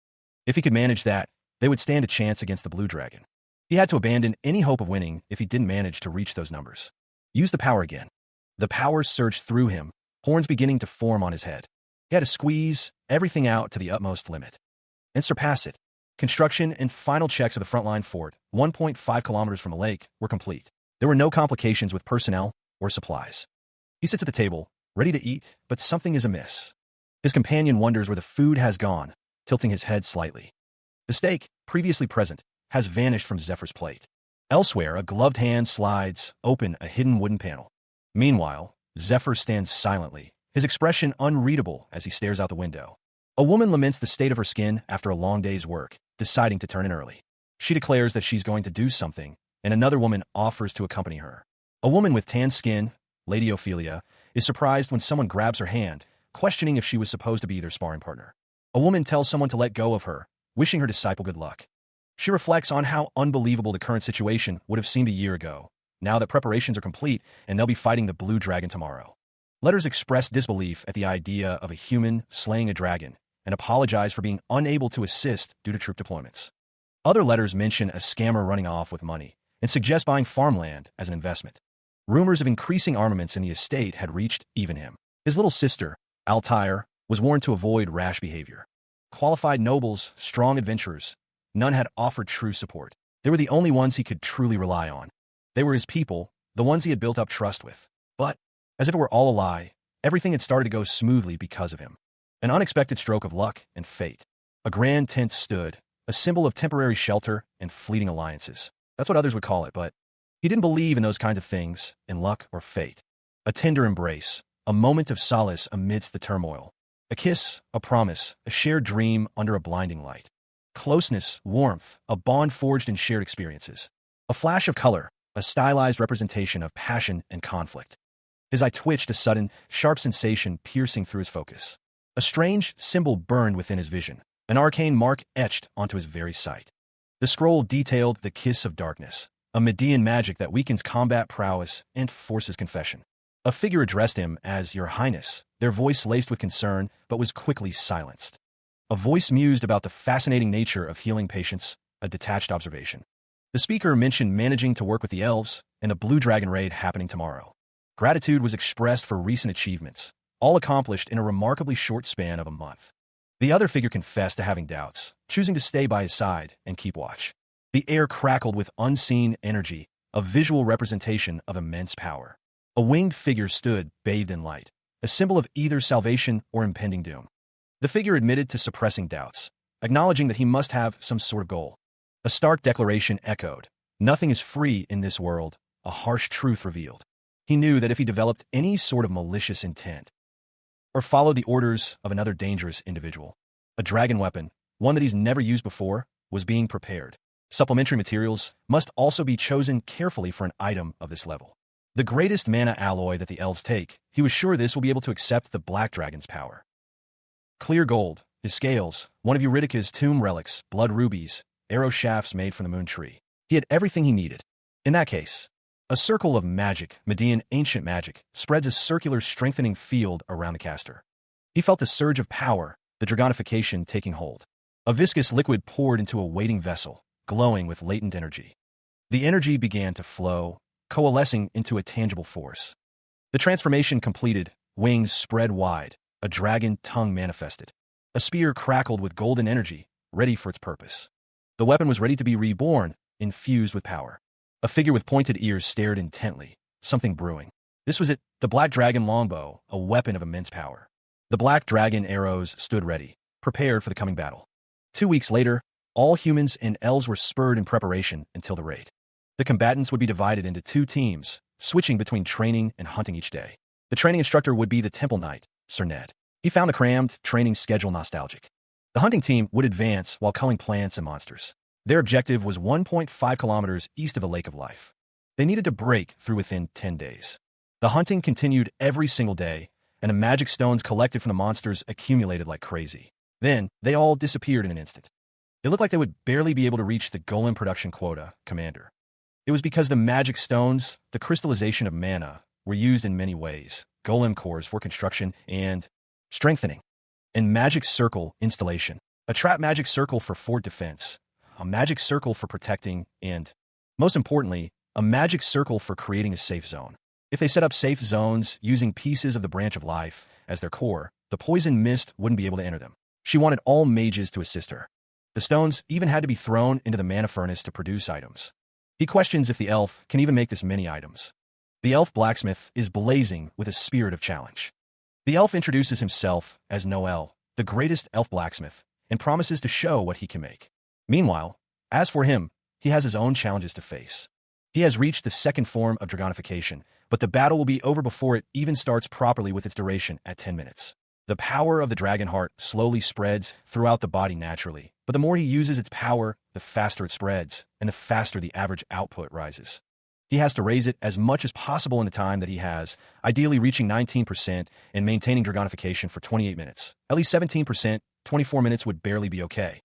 If he could manage that, they would stand a chance against the blue dragon. He had to abandon any hope of winning if he didn't manage to reach those numbers. Use the power again. The power surged through him, horns beginning to form on his head. He had to squeeze everything out to the utmost limit and surpass it. Construction and final checks of the frontline fort, 1.5 kilometers from the lake, were complete. There were no complications with personnel or supplies. He sits at the table, ready to eat, but something is amiss. His companion wonders where the food has gone, tilting his head slightly. The steak, previously present, has vanished from Zephyr's plate. Elsewhere, a gloved hand slides open a hidden wooden panel. Meanwhile, Zephyr stands silently, his expression unreadable as he stares out the window. A woman laments the state of her skin after a long day's work, deciding to turn in early. She declares that she's going to do something, and another woman offers to accompany her. A woman with tan skin, Lady Ophelia, is surprised when someone grabs her hand, questioning if she was supposed to be their sparring partner. A woman tells someone to let go of her, wishing her disciple good luck. She reflects on how unbelievable the current situation would have seemed a year ago, now that preparations are complete and they'll be fighting the blue dragon tomorrow. Letters express disbelief at the idea of a human slaying a dragon and apologize for being unable to assist due to troop deployments. Other letters mention a scammer running off with money and suggest buying farmland as an investment. Rumors of increasing armaments in the estate had reached even him. His little sister, Altair, was warned to avoid rash behavior. Qualified nobles, strong adventurers, none had offered true support. They were the only ones he could truly rely on. They were his people, the ones he had built up trust with. But, as if it were all a lie, everything had started to go smoothly because of him. An unexpected stroke of luck and fate. A grand tent stood, a symbol of temporary shelter and fleeting alliances. That's what others would call it, but he didn't believe in those kinds of things, in luck or fate. A tender embrace, a moment of solace amidst the turmoil. A kiss, a promise, a shared dream under a blinding light. Closeness, warmth, a bond forged in shared experiences. A flash of color, a stylized representation of passion and conflict. His eye twitched, a sudden, sharp sensation piercing through his focus. A strange symbol burned within his vision, an arcane mark etched onto his very sight. The scroll detailed the kiss of darkness, a Median magic that weakens combat prowess and forces confession. A figure addressed him as Your Highness, their voice laced with concern, but was quickly silenced. A voice mused about the fascinating nature of healing patients, a detached observation. The speaker mentioned managing to work with the elves and the Blue Dragon raid happening tomorrow. Gratitude was expressed for recent achievements, all accomplished in a remarkably short span of a month. The other figure confessed to having doubts, choosing to stay by his side and keep watch. The air crackled with unseen energy, a visual representation of immense power. A winged figure stood, bathed in light, a symbol of either salvation or impending doom. The figure admitted to suppressing doubts, acknowledging that he must have some sort of goal. A stark declaration echoed. Nothing is free in this world, a harsh truth revealed. He knew that if he developed any sort of malicious intent, or followed the orders of another dangerous individual, a dragon weapon, one that he's never used before, was being prepared. Supplementary materials must also be chosen carefully for an item of this level. The greatest mana alloy that the elves take, he was sure this will be able to accept the black dragon's power. Clear gold, his scales, one of Eurydice's tomb relics, blood rubies, arrow shafts made from the moon tree. He had everything he needed. In that case, a circle of magic, Median ancient magic, spreads a circular strengthening field around the caster. He felt a surge of power, the dragonification taking hold. A viscous liquid poured into a waiting vessel, glowing with latent energy. The energy began to flow, coalescing into a tangible force. The transformation completed, wings spread wide, a dragon tongue manifested. A spear crackled with golden energy, ready for its purpose. The weapon was ready to be reborn, infused with power. A figure with pointed ears stared intently, something brewing. This was it, the black dragon longbow, a weapon of immense power. The black dragon arrows stood ready, prepared for the coming battle. 2 weeks later, all humans and elves were spurred in preparation until the raid. The combatants would be divided into 2 teams, switching between training and hunting each day. The training instructor would be the Temple Knight, Sir Ned. He found the crammed training schedule nostalgic. The hunting team would advance while culling plants and monsters. Their objective was 1.5 kilometers east of a lake of life. They needed to break through within 10 days. The hunting continued every single day, and the magic stones collected from the monsters accumulated like crazy. Then, they all disappeared in an instant. It looked like they would barely be able to reach the golem production quota, Commander. It was because the magic stones, the crystallization of mana, were used in many ways. Golem cores for construction and strengthening. And magic circle installation. A trap magic circle for fort defense. A magic circle for protecting and, most importantly, a magic circle for creating a safe zone. If they set up safe zones using pieces of the branch of life as their core, the poison mist wouldn't be able to enter them. She wanted all mages to assist her. The stones even had to be thrown into the mana furnace to produce items. He questions if the elf can even make this many items. The elf blacksmith is blazing with a spirit of challenge. The elf introduces himself as Noel, the greatest elf blacksmith, and promises to show what he can make. Meanwhile, as for him, he has his own challenges to face. He has reached the second form of dragonification, but the battle will be over before it even starts properly with its duration at 10 minutes. The power of the dragon heart slowly spreads throughout the body naturally, But the more he uses its power, the faster it spreads, and the faster the average output rises. He has to raise it as much as possible in the time that he has, ideally reaching 19% and maintaining dragonification for 28 minutes. At least 17%, 24 minutes would barely be okay.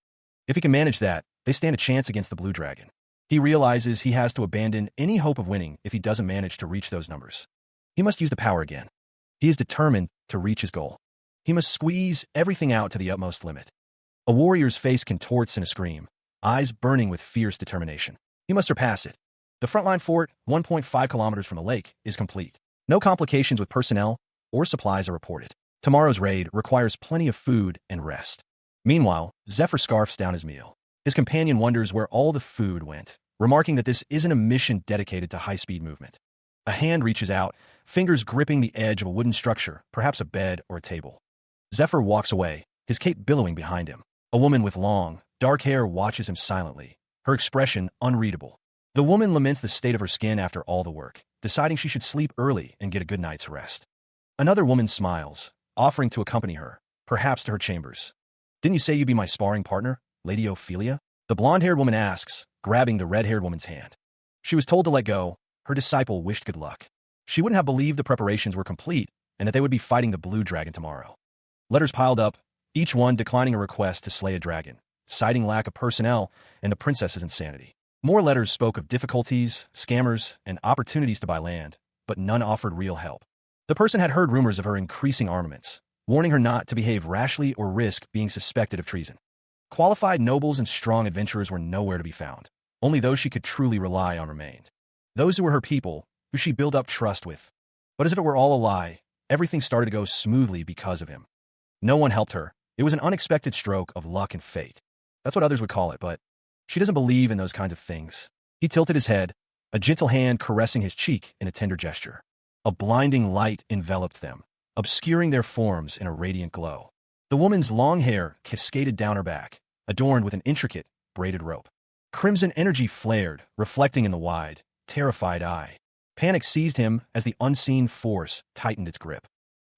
If he can manage that, they stand a chance against the blue dragon. He realizes he has to abandon any hope of winning if he doesn't manage to reach those numbers. He must use the power again. He is determined to reach his goal. He must squeeze everything out to the utmost limit. A warrior's face contorts in a scream, eyes burning with fierce determination. He must surpass it. The frontline fort, 1.5 kilometers from the lake, is complete. No complications with personnel or supplies are reported. Tomorrow's raid requires plenty of food and rest. Meanwhile, Zephyr scarfs down his meal. His companion wonders where all the food went, remarking that this isn't a mission dedicated to high-speed movement. A hand reaches out, fingers gripping the edge of a wooden structure, perhaps a bed or a table. Zephyr walks away, his cape billowing behind him. A woman with long, dark hair watches him silently, her expression unreadable. The woman laments the state of her skin after all the work, deciding she should sleep early and get a good night's rest. Another woman smiles, offering to accompany her, perhaps to her chambers. "Didn't you say you'd be my sparring partner, Lady Ophelia?" The blonde-haired woman asks, grabbing the red-haired woman's hand. She was told to let go. Her disciple wished good luck. She wouldn't have believed the preparations were complete and that they would be fighting the blue dragon tomorrow. Letters piled up, each one declining a request to slay a dragon, citing lack of personnel and the princess's insanity. More letters spoke of difficulties, scammers, and opportunities to buy land, but none offered real help. The person had heard rumors of her increasing armaments, warning her not to behave rashly or risk being suspected of treason. Qualified nobles and strong adventurers were nowhere to be found. Only those she could truly rely on remained. Those who were her people, who she built up trust with. But as if it were all a lie, everything started to go smoothly because of him. No one helped her. It was an unexpected stroke of luck and fate. That's what others would call it, but she doesn't believe in those kinds of things. He tilted his head, a gentle hand caressing his cheek in a tender gesture. A blinding light enveloped them, obscuring their forms in a radiant glow. The woman's long hair cascaded down her back, adorned with an intricate, braided rope. Crimson energy flared, reflecting in the wide, terrified eye. Panic seized him as the unseen force tightened its grip.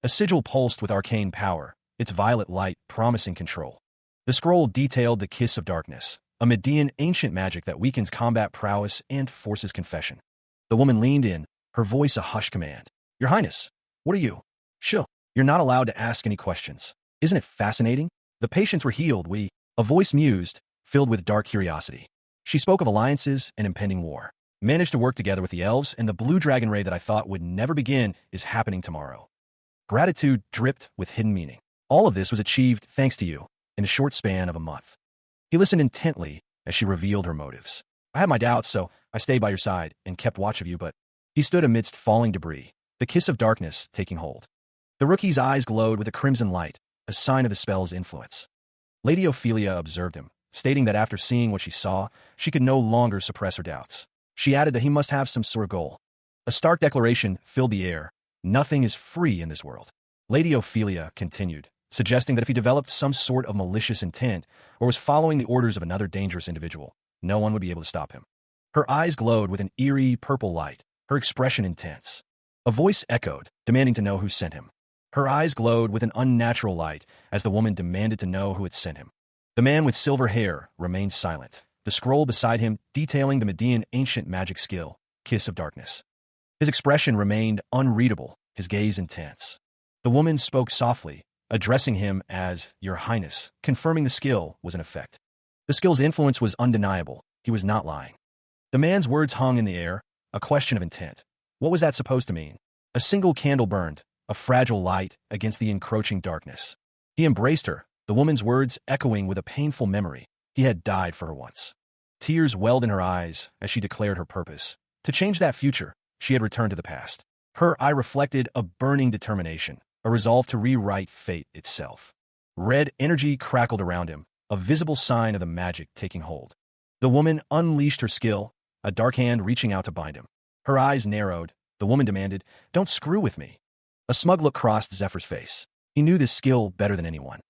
A sigil pulsed with arcane power, its violet light promising control. The scroll detailed the Kiss of Darkness, a Median ancient magic that weakens combat prowess and forces confession. The woman leaned in, her voice a hushed command. "Your Highness, what are you?" "Shh, you're not allowed to ask any questions. Isn't it fascinating? The patients were healed, A voice mused, filled with dark curiosity. She spoke of alliances and impending war. "Managed to work together with the elves, and the blue dragon raid that I thought would never begin is happening tomorrow." Gratitude dripped with hidden meaning. "All of this was achieved thanks to you, in a short span of a month." He listened intently as she revealed her motives. "I had my doubts, so I stayed by your side and kept watch of you, but..." He stood amidst falling debris, the kiss of darkness taking hold. The rookie's eyes glowed with a crimson light, a sign of the spell's influence. Lady Ophelia observed him, stating that after seeing what she saw, she could no longer suppress her doubts. She added that he must have some sort of goal. A stark declaration filled the air. Nothing is free in this world. Lady Ophelia continued, suggesting that if he developed some sort of malicious intent or was following the orders of another dangerous individual, no one would be able to stop him. Her eyes glowed with an eerie purple light, her expression intense. A voice echoed, demanding to know who sent him. Her eyes glowed with an unnatural light as the woman demanded to know who had sent him. The man with silver hair remained silent, the scroll beside him detailing the Median ancient magic skill, Kiss of Darkness. His expression remained unreadable, his gaze intense. The woman spoke softly, addressing him as Your Highness, confirming the skill was in effect. The skill's influence was undeniable. He was not lying. The man's words hung in the air, a question of intent. What was that supposed to mean? A single candle burned, a fragile light against the encroaching darkness. He embraced her, the woman's words echoing with a painful memory. He had died for her once. Tears welled in her eyes as she declared her purpose. To change that future, she had returned to the past. Her eye reflected a burning determination, a resolve to rewrite fate itself. Red energy crackled around him, a visible sign of the magic taking hold. The woman unleashed her skill, a dark hand reaching out to bind him. Her eyes narrowed. The woman demanded, "Don't screw with me." A smug look crossed Zephyr's face. He knew this skill better than anyone.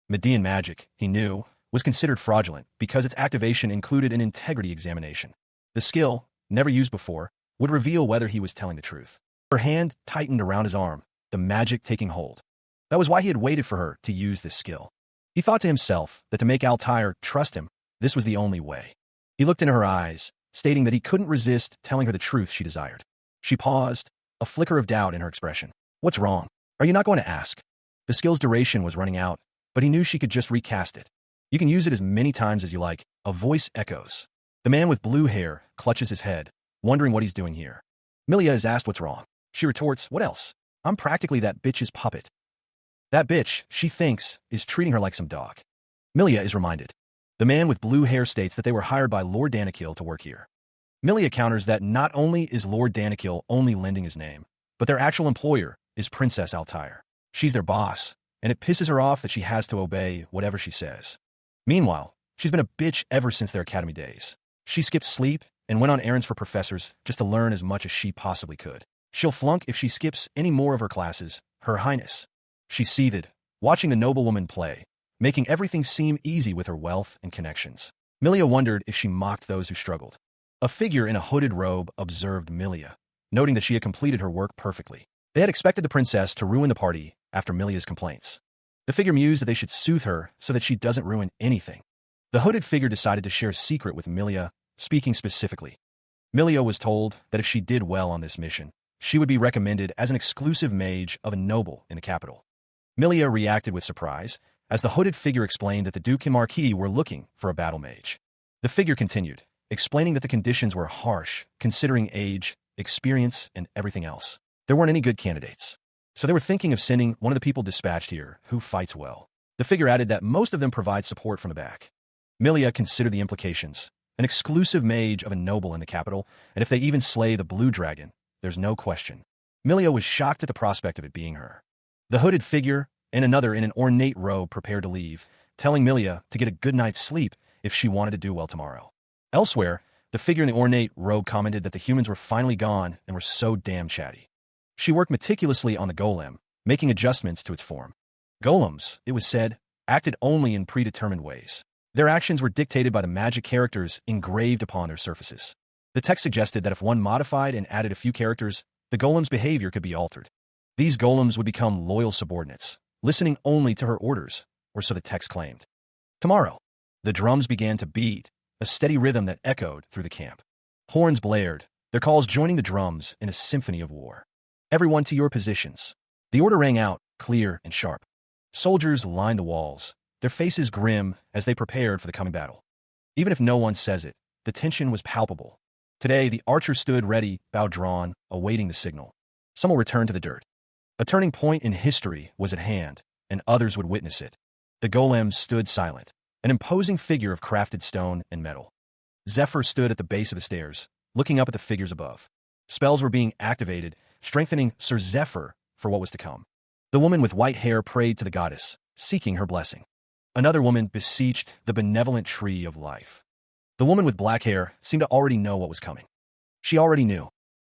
Median magic, he knew, was considered fraudulent because its activation included an integrity examination. The skill, never used before, would reveal whether he was telling the truth. Her hand tightened around his arm, the magic taking hold. That was why he had waited for her to use this skill. He thought to himself that to make Altair trust him, this was the only way. He looked into her eyes, stating that he couldn't resist telling her the truth she desired. She paused, a flicker of doubt in her expression. What's wrong? Are you not going to ask? The skill's duration was running out, but he knew she could just recast it. You can use it as many times as you like, a voice echoes. The man with blue hair clutches his head, wondering what he's doing here. Milia is asked what's wrong. She retorts, what else? I'm practically that bitch's puppet. That bitch, she thinks, is treating her like some dog. Milia is reminded. The man with blue hair states that they were hired by Lord Danikil to work here. Milia counters that not only is Lord Danikil only lending his name, but their actual employer is Princess Altair. She's their boss, and it pisses her off that she has to obey whatever she says. Meanwhile, she's been a bitch ever since their academy days. She skipped sleep and went on errands for professors just to learn as much as she possibly could. She'll flunk if she skips any more of her classes, Her Highness. She seethed, watching the noblewoman play, making everything seem easy with her wealth and connections. Milia wondered if she mocked those who struggled. A figure in a hooded robe observed Milia, noting that she had completed her work perfectly. They had expected the princess to ruin the party after Milia's complaints. The figure mused that they should soothe her so that she doesn't ruin anything. The hooded figure decided to share a secret with Milia, speaking specifically. Milia was told that if she did well on this mission, she would be recommended as an exclusive mage of a noble in the capital. Milia reacted with surprise, as the hooded figure explained that the Duke and Marquis were looking for a battle mage. The figure continued, explaining that the conditions were harsh, considering age, experience, and everything else. There weren't any good candidates. So they were thinking of sending one of the people dispatched here who fights well. The figure added that most of them provide support from the back. Milia considered the implications. An exclusive mage of a noble in the capital, and if they even slay the blue dragon, there's no question. Milia was shocked at the prospect of it being her. The hooded figure and another in an ornate robe prepared to leave, telling Milia to get a good night's sleep if she wanted to do well tomorrow. Elsewhere, the figure in the ornate robe commented that the humans were finally gone and were so damn chatty. She worked meticulously on the golem, making adjustments to its form. Golems, it was said, acted only in predetermined ways. Their actions were dictated by the magic characters engraved upon their surfaces. The text suggested that if one modified and added a few characters, the golem's behavior could be altered. These golems would become loyal subordinates, listening only to her orders, or so the text claimed. Tomorrow, the drums began to beat, a steady rhythm that echoed through the camp. Horns blared, their calls joining the drums in a symphony of war. Everyone to your positions. The order rang out, clear and sharp. Soldiers lined the walls, their faces grim as they prepared for the coming battle. Even if no one says it, the tension was palpable. Today, the archers stood ready, bow drawn, awaiting the signal. Some will return to the dirt. A turning point in history was at hand, and others would witness it. The golems stood silent, an imposing figure of crafted stone and metal. Zephyr stood at the base of the stairs, looking up at the figures above. Spells were being activated, strengthening Sir Zephyr for what was to come. The woman with white hair prayed to the goddess, seeking her blessing. Another woman beseeched the benevolent tree of life. The woman with black hair seemed to already know what was coming. She already knew.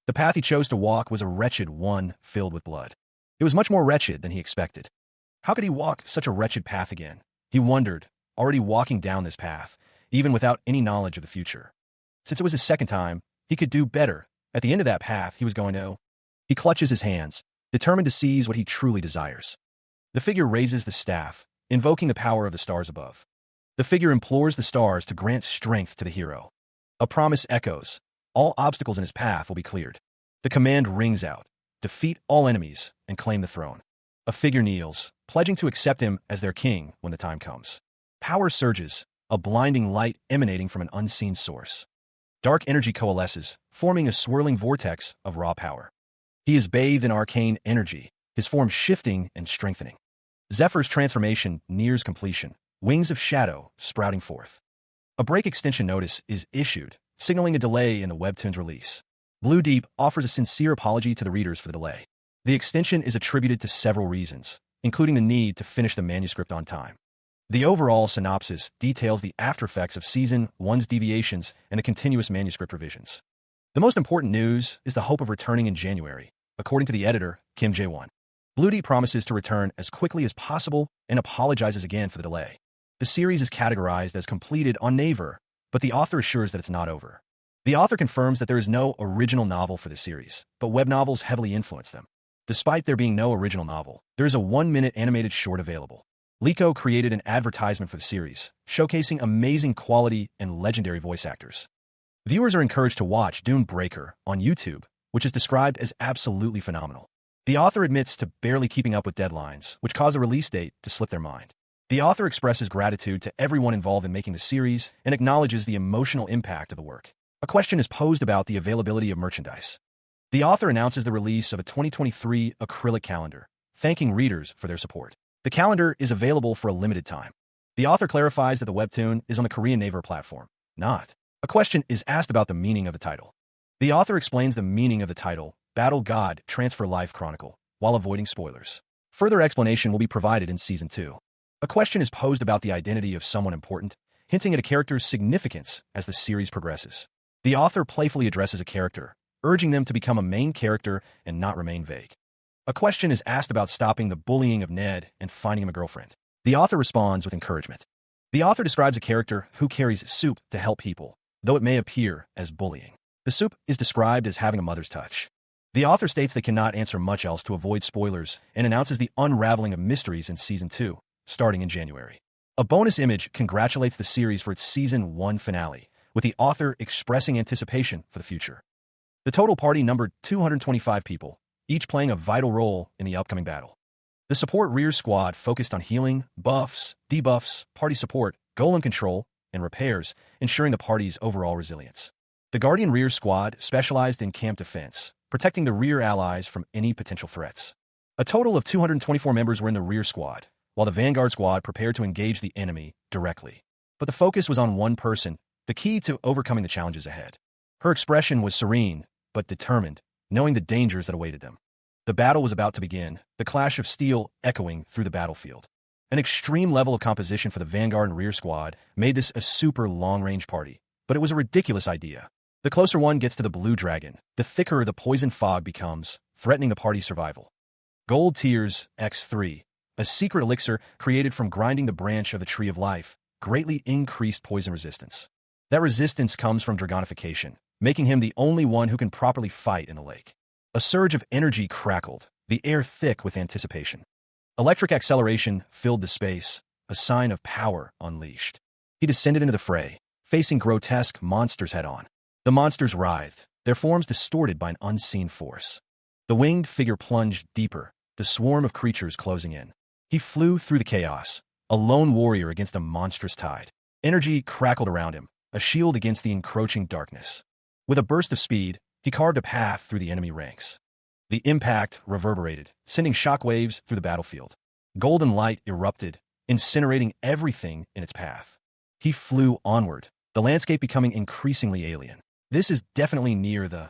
The path he chose to walk was a wretched one filled with blood. It was much more wretched than he expected. How could he walk such a wretched path again? He wondered, already walking down this path, even without any knowledge of the future. Since it was his second time, he could do better. At the end of that path, he was going to... He clutches his hands, determined to seize what he truly desires. The figure raises the staff, invoking the power of the stars above. The figure implores the stars to grant strength to the hero. A promise echoes. All obstacles in his path will be cleared. The command rings out. Defeat all enemies and claim the throne. A figure kneels, pledging to accept him as their king when the time comes. Power surges, a blinding light emanating from an unseen source. Dark energy coalesces, forming a swirling vortex of raw power. He is bathed in arcane energy, his form shifting and strengthening. Zephyr's transformation nears completion, wings of shadow sprouting forth. A break extension notice is issued, signaling a delay in the webtoon's release. Blue Deep offers a sincere apology to the readers for the delay. The extension is attributed to several reasons, including the need to finish the manuscript on time. The overall synopsis details the aftereffects of Season 1's deviations and the continuous manuscript revisions. The most important news is the hope of returning in January, according to the editor, Kim Jae-won. Blue Deep promises to return as quickly as possible and apologizes again for the delay. The series is categorized as completed on Naver, but the author assures that it's not over. The author confirms that there is no original novel for the series, but web novels heavily influence them. Despite there being no original novel, there is a 1-minute animated short available. Liko created an advertisement for the series, showcasing amazing quality and legendary voice actors. Viewers are encouraged to watch Dune Breaker on YouTube, which is described as absolutely phenomenal. The author admits to barely keeping up with deadlines, which cause the release date to slip their mind. The author expresses gratitude to everyone involved in making the series and acknowledges the emotional impact of the work. A question is posed about the availability of merchandise. The author announces the release of a 2023 acrylic calendar, thanking readers for their support. The calendar is available for a limited time. The author clarifies that the webtoon is on the Korean Naver platform, not. A question is asked about the meaning of the title. The author explains the meaning of the title, Battle God Transfer Life Chronicle, while avoiding spoilers. Further explanation will be provided in Season 2. A question is posed about the identity of someone important, hinting at a character's significance as the series progresses. The author playfully addresses a character, urging them to become a main character and not remain vague. A question is asked about stopping the bullying of Ned and finding him a girlfriend. The author responds with encouragement. The author describes a character who carries soup to help people, though it may appear as bullying. The soup is described as having a mother's touch. The author states they cannot answer much else to avoid spoilers and announces the unraveling of mysteries in Season 2, starting in January. A bonus image congratulates the series for its Season 1 finale, with the author expressing anticipation for the future. The total party numbered 225 people, each playing a vital role in the upcoming battle. The support rear squad focused on healing, buffs, debuffs, party support, golem control, and repairs, ensuring the party's overall resilience. The Guardian rear squad specialized in camp defense, protecting the rear allies from any potential threats. A total of 224 members were in the rear squad, while the Vanguard squad prepared to engage the enemy directly. But the focus was on one person, the key to overcoming the challenges ahead. Her expression was serene, but determined, knowing the dangers that awaited them. The battle was about to begin, the clash of steel echoing through the battlefield. An extreme level of composition for the Vanguard and rear squad made this a super long-range party, but it was a ridiculous idea. The closer one gets to the blue dragon, the thicker the poison fog becomes, threatening the party's survival. Gold Tears X3, a secret elixir created from grinding the branch of the Tree of Life, greatly increased poison resistance. That resistance comes from dragonification, making him the only one who can properly fight in the lake. A surge of energy crackled, the air thick with anticipation. Electric acceleration filled the space, a sign of power unleashed. He descended into the fray, facing grotesque monsters head-on. The monsters writhed, their forms distorted by an unseen force. The winged figure plunged deeper, the swarm of creatures closing in. He flew through the chaos, a lone warrior against a monstrous tide. Energy crackled around him, a shield against the encroaching darkness. With a burst of speed, he carved a path through the enemy ranks. The impact reverberated, sending shockwaves through the battlefield. Golden light erupted, incinerating everything in its path. He flew onward, the landscape becoming increasingly alien. This is definitely near the...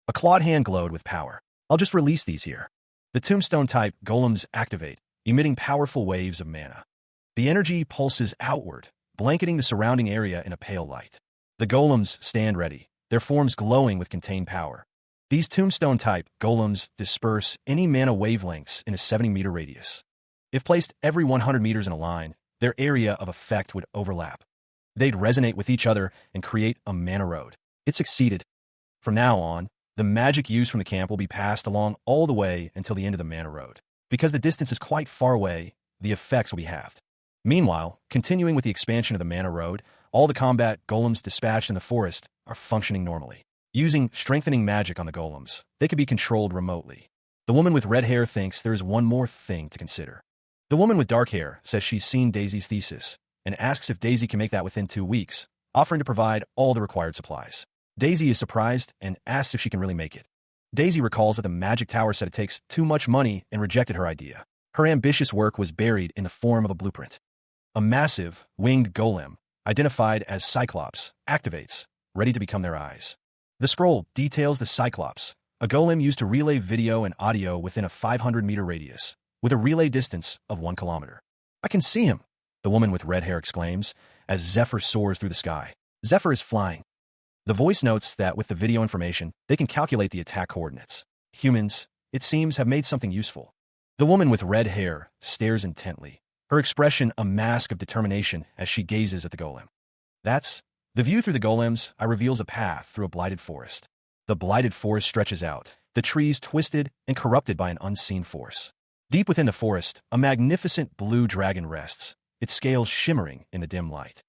A clawed hand glowed with power. I'll just release these here. The tombstone-type golems activate, emitting powerful waves of mana. The energy pulses outward, blanketing the surrounding area in a pale light. The golems stand ready, their forms glowing with contained power. These tombstone-type golems disperse any mana wavelengths in a 70-meter radius. If placed every 100 meters in a line, their area of effect would overlap. They'd resonate with each other and create a mana road. It succeeded. From now on, the magic used from the camp will be passed along all the way until the end of the mana road. Because the distance is quite far away, the effects will be halved. Meanwhile, continuing with the expansion of the mana road, all the combat golems dispatched in the forest are functioning normally. Using strengthening magic on the golems, they can be controlled remotely. The woman with red hair thinks there is one more thing to consider. The woman with dark hair says she's seen Daisy's thesis and asks if Daisy can make that within 2 weeks, offering to provide all the required supplies. Daisy is surprised and asks if she can really make it. Daisy recalls that the magic tower said it takes too much money and rejected her idea. Her ambitious work was buried in the form of a blueprint. A massive, winged golem, identified as Cyclops, activates, ready to become their eyes. The scroll details the Cyclops, a golem used to relay video and audio within a 500-meter radius, with a relay distance of 1 kilometer. I can see him, the woman with red hair exclaims, as Zephyr soars through the sky. Zephyr is flying. The voice notes that with the video information, they can calculate the attack coordinates. Humans, it seems, have made something useful. The woman with red hair stares intently, her expression a mask of determination as she gazes at the golem. That's the view through the golem's eye reveals a path through a blighted forest. The blighted forest stretches out, the trees twisted and corrupted by an unseen force. Deep within the forest, a magnificent blue dragon rests, its scales shimmering in the dim light.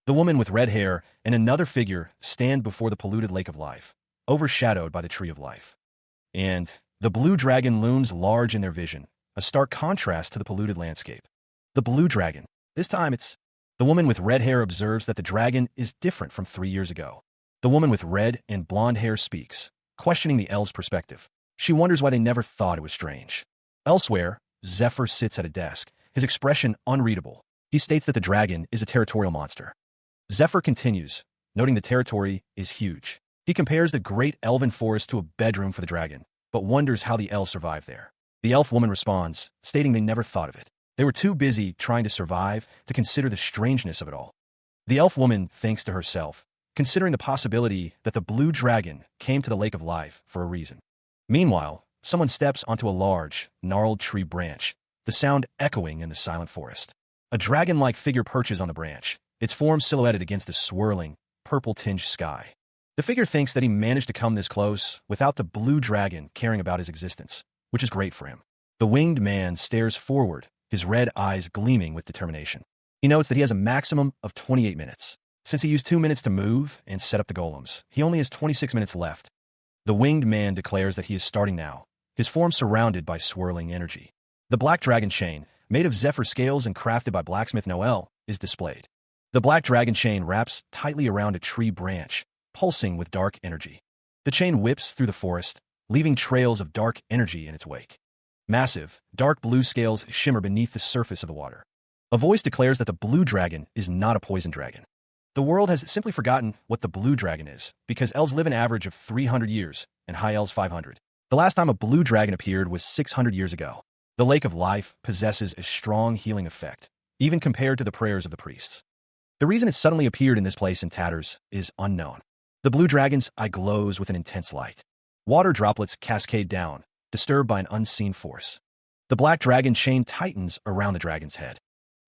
The woman with red hair and another figure stand before the polluted lake of life, overshadowed by the tree of life. And the blue dragon looms large in their vision, a stark contrast to the polluted landscape. The blue dragon. This time it's... The woman with red hair observes that the dragon is different from 3 years ago. The woman with red and blonde hair speaks, questioning the elves' perspective. She wonders why they never thought it was strange. Elsewhere, Zephyr sits at a desk, his expression unreadable. He states that the dragon is a territorial monster. Zephyr continues, noting the territory is huge. He compares the great elven forest to a bedroom for the dragon, but wonders how the elves survive there. The elf woman responds, stating they never thought of it. They were too busy trying to survive to consider the strangeness of it all. The elf woman thinks to herself, considering the possibility that the blue dragon came to the lake of life for a reason. Meanwhile, someone steps onto a large, gnarled tree branch, the sound echoing in the silent forest. A dragon-like figure perches on the branch, its form silhouetted against the swirling, purple-tinged sky. The figure thinks that he managed to come this close without the blue dragon caring about his existence, which is great for him. The winged man stares forward, his red eyes gleaming with determination. He notes that he has a maximum of 28 minutes. Since he used 2 minutes to move and set up the golems, he only has 26 minutes left. The winged man declares that he is starting now, his form surrounded by swirling energy. The black dragon chain, made of zephyr scales and crafted by blacksmith Noel, is displayed. The black dragon chain wraps tightly around a tree branch, pulsing with dark energy. The chain whips through the forest, leaving trails of dark energy in its wake. Massive, dark blue scales shimmer beneath the surface of the water. A voice declares that the blue dragon is not a poison dragon. The world has simply forgotten what the blue dragon is, because elves live an average of 300 years, and high elves 500. The last time a blue dragon appeared was 600 years ago. The Lake of Life possesses a strong healing effect, even compared to the prayers of the priests. The reason it suddenly appeared in this place in tatters is unknown. The blue dragon's eye glows with an intense light. Water droplets cascade down, disturbed by an unseen force. The black dragon chain tightens around the dragon's head.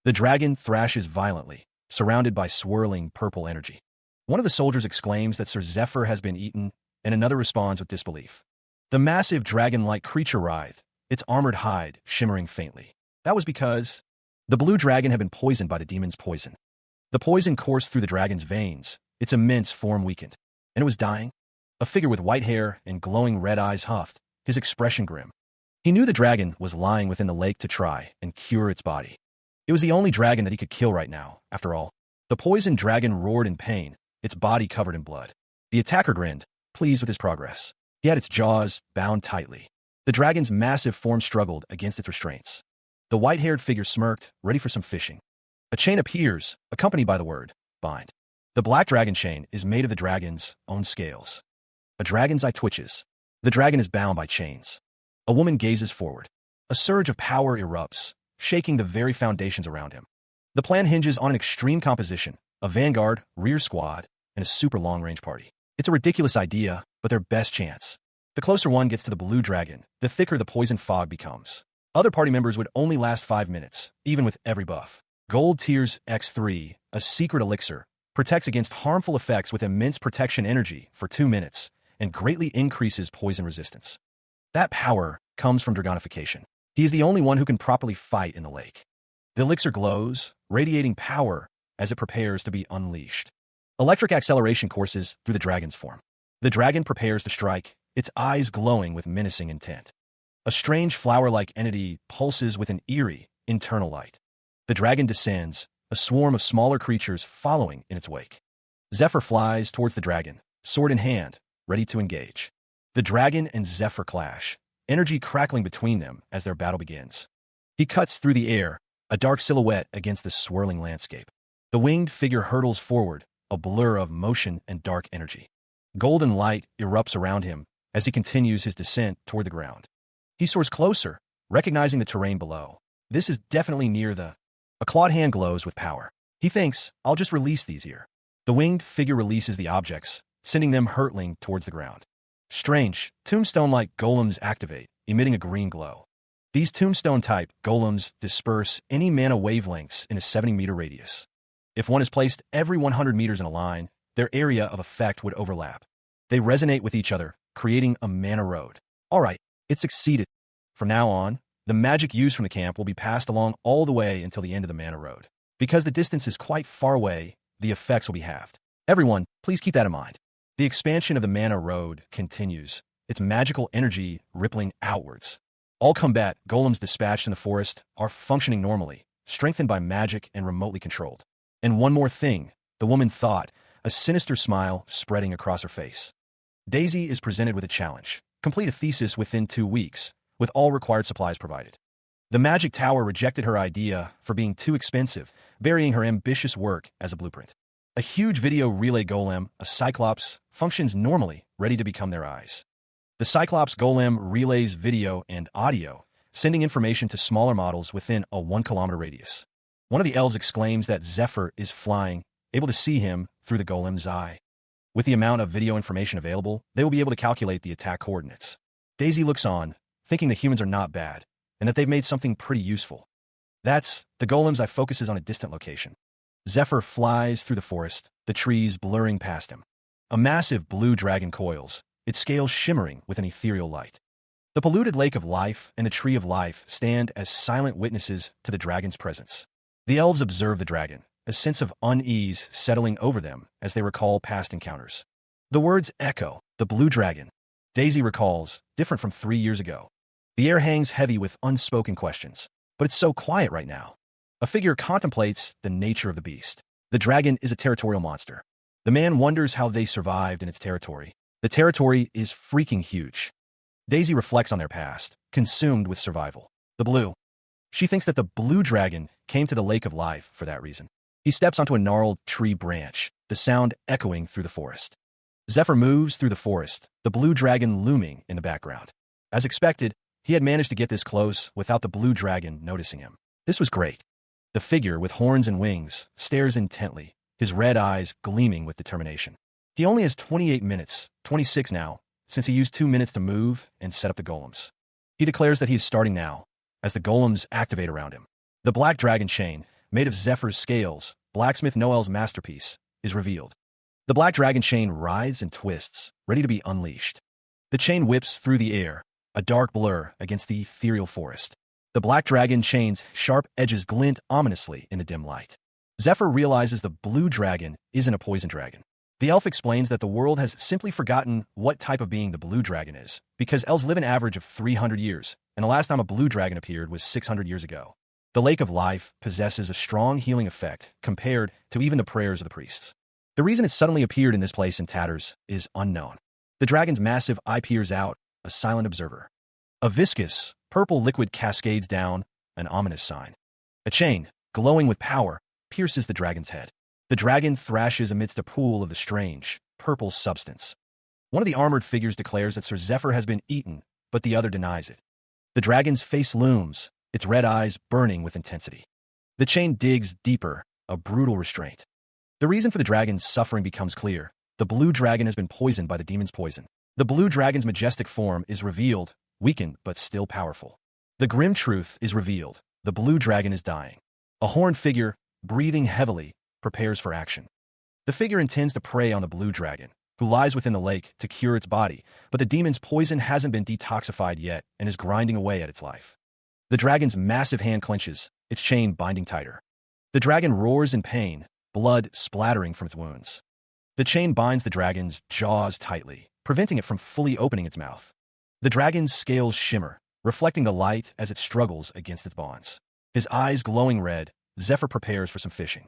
The dragon thrashes violently, surrounded by swirling purple energy. One of the soldiers exclaims that Sir Zephyr has been eaten, and another responds with disbelief. The massive dragon-like creature writhed, its armored hide shimmering faintly. That was because the blue dragon had been poisoned by the demon's poison. The poison coursed through the dragon's veins, its immense form weakened, and it was dying. A figure with white hair and glowing red eyes huffed, his expression grim. He knew the dragon was lying within the lake to try and cure its body. It was the only dragon that he could kill right now, after all. The poisoned dragon roared in pain, its body covered in blood. The attacker grinned, pleased with his progress. He had its jaws bound tightly. The dragon's massive form struggled against its restraints. The white-haired figure smirked, ready for some fishing. A chain appears, accompanied by the word, bind. The black dragon chain is made of the dragon's own scales. A dragon's eye twitches. The dragon is bound by chains. A woman gazes forward. A surge of power erupts, shaking the very foundations around him. The plan hinges on an extreme composition, a vanguard, rear squad, and a super long-range party. It's a ridiculous idea, but their best chance. The closer one gets to the blue dragon, the thicker the poison fog becomes. Other party members would only last 5 minutes, even with every buff. Gold Tears X3, a secret elixir, protects against harmful effects with immense protection energy for 2 minutes, and greatly increases poison resistance. That power comes from dragonification. He is the only one who can properly fight in the lake. The elixir glows, radiating power as it prepares to be unleashed. Electric acceleration courses through the dragon's form. The dragon prepares to strike, its eyes glowing with menacing intent. A strange flower-like entity pulses with an eerie, internal light. The dragon descends, a swarm of smaller creatures following in its wake. Zephyr flies towards the dragon, sword in hand, ready to engage. The dragon and Zephyr clash, energy crackling between them as their battle begins. He cuts through the air, a dark silhouette against the swirling landscape. The winged figure hurtles forward, a blur of motion and dark energy. Golden light erupts around him as he continues his descent toward the ground. He soars closer, recognizing the terrain below. This is definitely near the... A clawed hand glows with power. He thinks, I'll just release these here. The winged figure releases the objects, sending them hurtling towards the ground. Strange, tombstone-like golems activate, emitting a green glow. These tombstone-type golems disperse any mana wavelengths in a 70-meter radius. If one is placed every 100 meters in a line, their area of effect would overlap. They resonate with each other, creating a mana road. All right, it succeeded. From now on, The magic used from the camp will be passed along all the way until the end of the mana road. Because the distance is quite far away, the effects will be halved. Everyone, please keep that in mind. The expansion of the mana road continues, its magical energy rippling outwards. All combat golems dispatched in the forest are functioning normally, strengthened by magic and remotely controlled. And one more thing, the woman thought, a sinister smile spreading across her face. Daisy is presented with a challenge. Complete a thesis within 2 weeks, with all required supplies provided. The magic tower rejected her idea for being too expensive, burying her ambitious work as a blueprint. A huge video relay golem, a Cyclops, functions normally, ready to become their eyes. The Cyclops golem relays video and audio, sending information to smaller models within a 1-kilometer radius. One of the elves exclaims that Zephyr is flying, able to see him through the golem's eye. With the amount of video information available, they will be able to calculate the attack coordinates. Daisy looks on, thinking the humans are not bad, and that they've made something pretty useful. The golem's eye focuses on a distant location. Zephyr flies through the forest, the trees blurring past him. A massive blue dragon coils, its scales shimmering with an ethereal light. The polluted lake of life and the tree of life stand as silent witnesses to the dragon's presence. The elves observe the dragon, a sense of unease settling over them as they recall past encounters. The words echo, the blue dragon. Daisy recalls, different from 3 years ago. The air hangs heavy with unspoken questions, but it's so quiet right now. A figure contemplates the nature of the beast. The dragon is a territorial monster. The man wonders how they survived in its territory. The territory is freaking huge. Daisy reflects on their past, consumed with survival. She thinks that the blue dragon came to the lake of life for that reason. He steps onto a gnarled tree branch, the sound echoing through the forest. Zephyr moves through the forest, the blue dragon looming in the background. As expected, he had managed to get this close without the blue dragon noticing him. This was great. The figure, with horns and wings, stares intently, his red eyes gleaming with determination. He only has 28 minutes, 26 now, since he used 2 minutes to move and set up the golems. He declares that he is starting now, as the golems activate around him. The black dragon chain, made of Zephyr's scales, blacksmith Noel's masterpiece, is revealed. The black dragon chain writhes and twists, ready to be unleashed. The chain whips through the air, a dark blur against the ethereal forest. The black dragon chain's sharp edges glint ominously in the dim light. Zephyr realizes the blue dragon isn't a poison dragon. The elf explains that the world has simply forgotten what type of being the blue dragon is, because elves live an average of 300 years, and the last time a blue dragon appeared was 600 years ago. The Lake of Life possesses a strong healing effect compared to even the prayers of the priests. The reason it suddenly appeared in this place in tatters is unknown. The dragon's massive eye peers out, a silent observer. A viscous, purple liquid cascades down, an ominous sign. A chain, glowing with power, pierces the dragon's head. The dragon thrashes amidst a pool of the strange, purple substance. One of the armored figures declares that Sir Zephyr has been eaten, but the other denies it. The dragon's face looms, its red eyes burning with intensity. The chain digs deeper, a brutal restraint. The reason for the dragon's suffering becomes clear. The blue dragon has been poisoned by the demon's poison. The blue dragon's majestic form is revealed, weakened but still powerful. The grim truth is revealed. The blue dragon is dying. A horned figure, breathing heavily, prepares for action. The figure intends to prey on the blue dragon, who lies within the lake, to cure its body, but the demon's poison hasn't been detoxified yet and is grinding away at its life. The dragon's massive hand clenches, its chain binding tighter. The dragon roars in pain, blood splattering from its wounds. The chain binds the dragon's jaws tightly, preventing it from fully opening its mouth. The dragon's scales shimmer, reflecting the light as it struggles against its bonds. His eyes glowing red, Zephyr prepares for some fishing.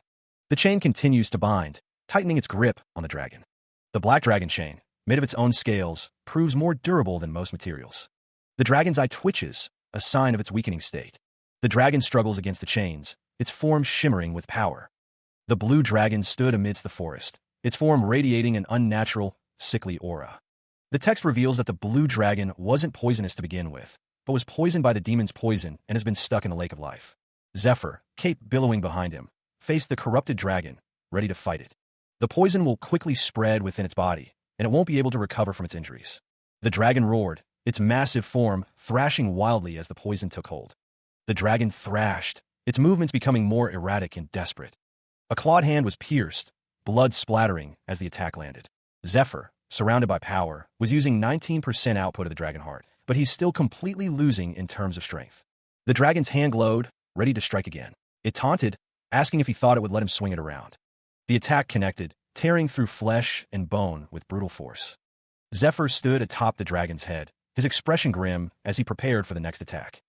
The chain continues to bind, tightening its grip on the dragon. The black dragon chain, made of its own scales, proves more durable than most materials. The dragon's eye twitches, a sign of its weakening state. The dragon struggles against the chains, its form shimmering with power. The blue dragon stood amidst the forest, its form radiating an unnatural, sickly aura. The text reveals that the blue dragon wasn't poisonous to begin with, but was poisoned by the demon's poison and has been stuck in the lake of life. Zephyr, cape billowing behind him, faced the corrupted dragon, ready to fight it. The poison will quickly spread within its body, and it won't be able to recover from its injuries. The dragon roared, its massive form thrashing wildly as the poison took hold. The dragon thrashed, its movements becoming more erratic and desperate. A clawed hand was pierced, blood splattering as the attack landed. Zephyr, surrounded by power, was using 19% output of the dragon heart, but he's still completely losing in terms of strength. The dragon's hand glowed, ready to strike again. It taunted, asking if he thought it would let him swing it around. The attack connected, tearing through flesh and bone with brutal force. Zephyr stood atop the dragon's head, his expression grim as he prepared for the next attack.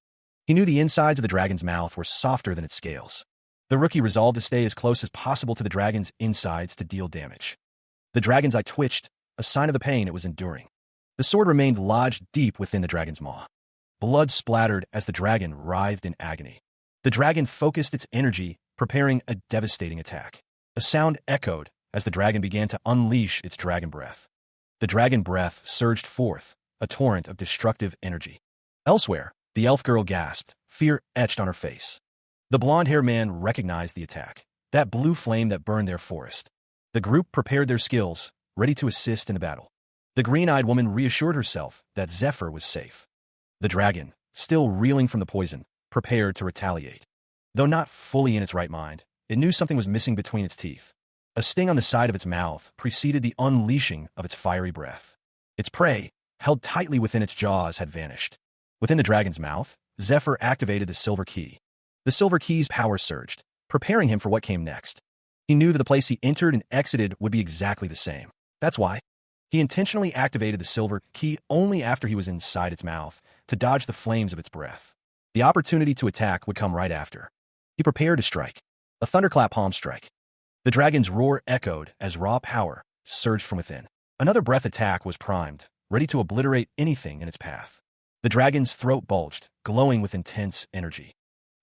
He knew the insides of the dragon's mouth were softer than its scales. The rookie resolved to stay as close as possible to the dragon's insides to deal damage. The dragon's eye twitched, a sign of the pain it was enduring. The sword remained lodged deep within the dragon's maw. Blood splattered as the dragon writhed in agony. The dragon focused its energy, preparing a devastating attack. A sound echoed as the dragon began to unleash its dragon breath. The dragon breath surged forth, a torrent of destructive energy. Elsewhere, the elf girl gasped, fear etched on her face. The blonde-haired man recognized the attack, that blue flame that burned their forest. The group prepared their skills, ready to assist in the battle. The green-eyed woman reassured herself that Zephyr was safe. The dragon, still reeling from the poison, prepared to retaliate. Though not fully in its right mind, it knew something was missing between its teeth. A sting on the side of its mouth preceded the unleashing of its fiery breath. Its prey, held tightly within its jaws, had vanished. Within the dragon's mouth, Zephyr activated the silver key. The silver key's power surged, preparing him for what came next. He knew that the place he entered and exited would be exactly the same. That's why he intentionally activated the silver key only after he was inside its mouth to dodge the flames of its breath. The opportunity to attack would come right after. He prepared to strike. A thunderclap palm strike. The dragon's roar echoed as raw power surged from within. Another breath attack was primed, ready to obliterate anything in its path. The dragon's throat bulged, glowing with intense energy.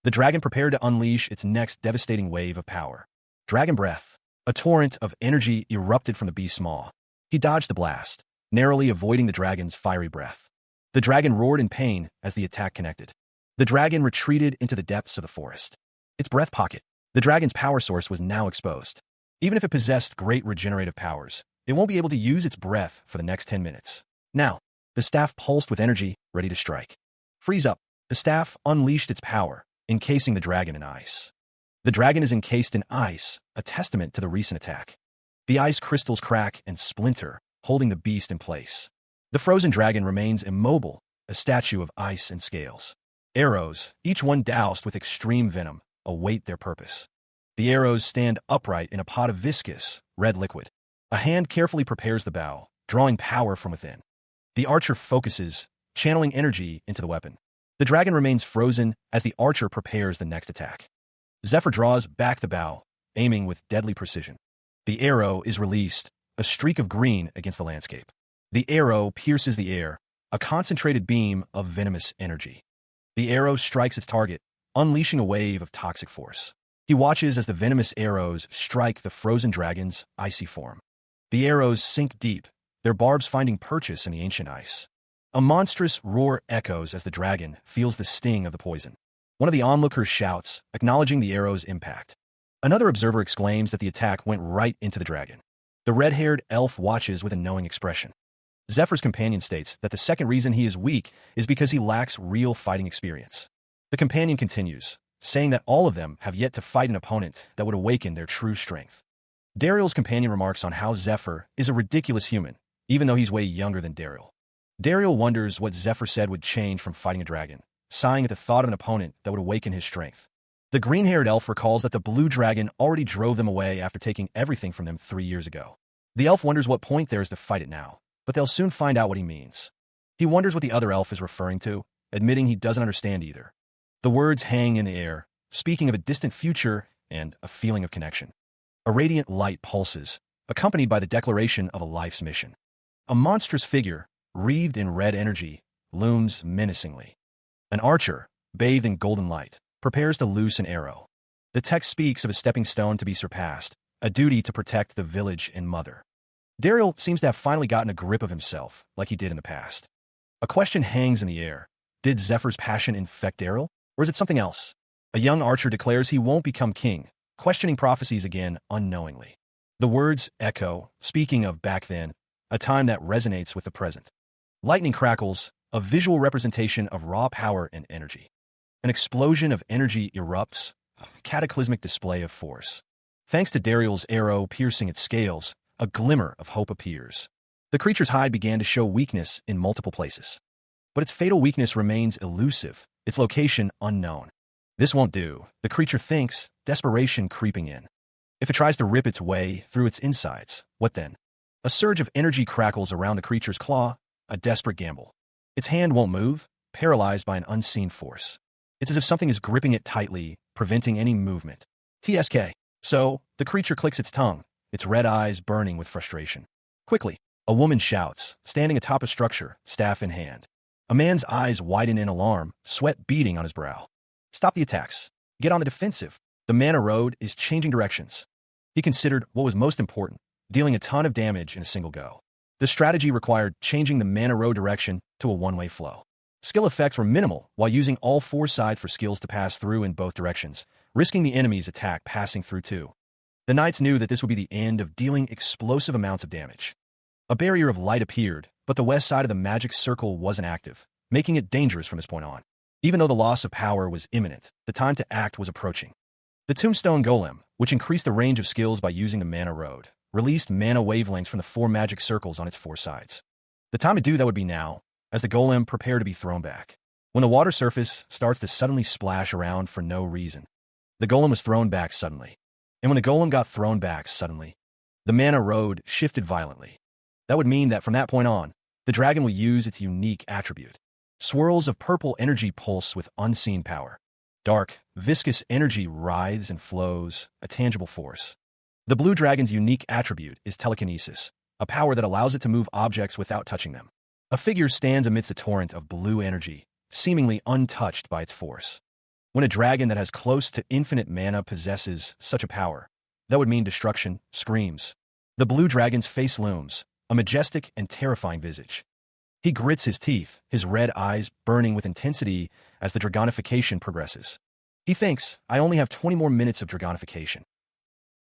The dragon prepared to unleash its next devastating wave of power. Dragon breath. A torrent of energy erupted from the beast's maw. He dodged the blast, narrowly avoiding the dragon's fiery breath. The dragon roared in pain as the attack connected. The dragon retreated into the depths of the forest. Its breath pocket. The dragon's power source was now exposed. Even if it possessed great regenerative powers, it won't be able to use its breath for the next 10 minutes. Now, the staff pulsed with energy, ready to strike. Freeze up. The staff unleashed its power, encasing the dragon in ice. The dragon is encased in ice, a testament to the recent attack. The ice crystals crack and splinter, holding the beast in place. The frozen dragon remains immobile, a statue of ice and scales. Arrows, each one doused with extreme venom, await their purpose. The arrows stand upright in a pot of viscous, red liquid. A hand carefully prepares the bow, drawing power from within. The archer focuses, channeling energy into the weapon. The dragon remains frozen as the archer prepares the next attack. Zephyr draws back the bow, aiming with deadly precision. The arrow is released, a streak of green against the landscape. The arrow pierces the air, a concentrated beam of venomous energy. The arrow strikes its target, unleashing a wave of toxic force. He watches as the venomous arrows strike the frozen dragon's icy form. The arrows sink deep, their barbs finding purchase in the ancient ice. A monstrous roar echoes as the dragon feels the sting of the poison. One of the onlookers shouts, acknowledging the arrow's impact. Another observer exclaims that the attack went right into the dragon. The red-haired elf watches with a knowing expression. Zephyr's companion states that the second reason he is weak is because he lacks real fighting experience. The companion continues, saying that all of them have yet to fight an opponent that would awaken their true strength. Dariel's companion remarks on how Zephyr is a ridiculous human, even though he's way younger than Dariel. Dariel wonders what Zephyr said would change from fighting a dragon, sighing at the thought of an opponent that would awaken his strength. The green-haired elf recalls that the blue dragon already drove them away after taking everything from them 3 years ago. The elf wonders what point there is to fight it now, but they'll soon find out what he means. He wonders what the other elf is referring to, admitting he doesn't understand either. The words hang in the air, speaking of a distant future and a feeling of connection. A radiant light pulses, accompanied by the declaration of a life's mission. A monstrous figure, wreathed in red energy, looms menacingly. An archer, bathed in golden light, prepares to loose an arrow. The text speaks of a stepping stone to be surpassed, a duty to protect the village and mother. Dariel seems to have finally gotten a grip of himself, like he did in the past. A question hangs in the air. Did Zephyr's passion infect Dariel, or is it something else? A young archer declares he won't become king, questioning prophecies again unknowingly. The words echo, speaking of back then, a time that resonates with the present. Lightning crackles, a visual representation of raw power and energy. An explosion of energy erupts, a cataclysmic display of force. Thanks to Dariel's arrow piercing its scales, a glimmer of hope appears. The creature's hide began to show weakness in multiple places. But its fatal weakness remains elusive, its location unknown. This won't do, the creature thinks, desperation creeping in. If it tries to rip its way through its insides, what then? A surge of energy crackles around the creature's claw, a desperate gamble. Its hand won't move, paralyzed by an unseen force. It's as if something is gripping it tightly, preventing any movement. TSK. So, the creature clicks its tongue, its red eyes burning with frustration. Quickly, a woman shouts, standing atop a structure, staff in hand. A man's eyes widen in alarm, sweat beading on his brow. Stop the attacks. Get on the defensive. The mana road is changing directions. He considered what was most important, dealing a ton of damage in a single go. The strategy required changing the mana road direction to a one-way flow. Skill effects were minimal while using all four sides for skills to pass through in both directions, risking the enemy's attack passing through too. The knights knew that this would be the end of dealing explosive amounts of damage. A barrier of light appeared, but the west side of the magic circle wasn't active, making it dangerous from this point on. Even though the loss of power was imminent, the time to act was approaching. The Tombstone Golem, which increased the range of skills by using the mana road, released mana wavelengths from the four magic circles on its four sides. The time to do that would be now, as the golem prepared to be thrown back. When the water surface starts to suddenly splash around for no reason, the golem was thrown back suddenly. And when the golem got thrown back suddenly, the mana road shifted violently. That would mean that from that point on, the dragon will use its unique attribute. Swirls of purple energy pulse with unseen power. Dark, viscous energy writhes and flows, a tangible force. The blue dragon's unique attribute is telekinesis, a power that allows it to move objects without touching them. A figure stands amidst a torrent of blue energy, seemingly untouched by its force. When a dragon that has close to infinite mana possesses such a power, that would mean destruction, screams. The blue dragon's face looms, a majestic and terrifying visage. He grits his teeth, his red eyes burning with intensity as the dragonification progresses. He thinks, I only have 20 more minutes of dragonification.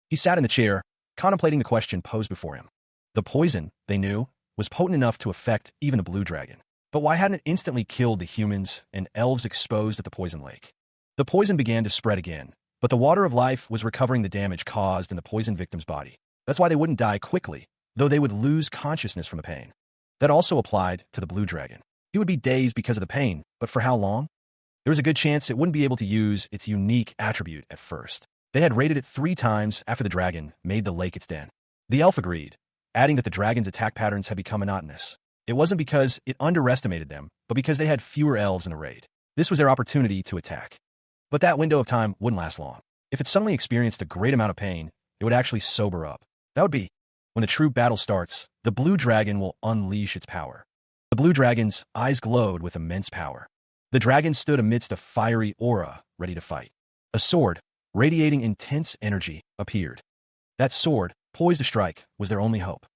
He sat in the chair, contemplating the question posed before him. The poison, they knew, was potent enough to affect even a blue dragon. But why hadn't it instantly killed the humans and elves exposed at the poison lake? The poison began to spread again, but the water of life was recovering the damage caused in the poison victim's body. That's why they wouldn't die quickly, though they would lose consciousness from the pain. That also applied to the blue dragon. He would be dazed because of the pain, but for how long? There was a good chance it wouldn't be able to use its unique attribute at first. They had raided it 3 times after the dragon made the lake its den. The elf agreed, adding that the dragon's attack patterns had become monotonous. It wasn't because it underestimated them, but because they had fewer elves in the raid. This was their opportunity to attack. But that window of time wouldn't last long. If it suddenly experienced a great amount of pain, it would actually sober up. That would be when the true battle starts. The blue dragon will unleash its power. The blue dragon's eyes glowed with immense power. The dragon stood amidst a fiery aura, ready to fight. A sword, radiating intense energy, appeared. That sword, poised to strike, was their only hope.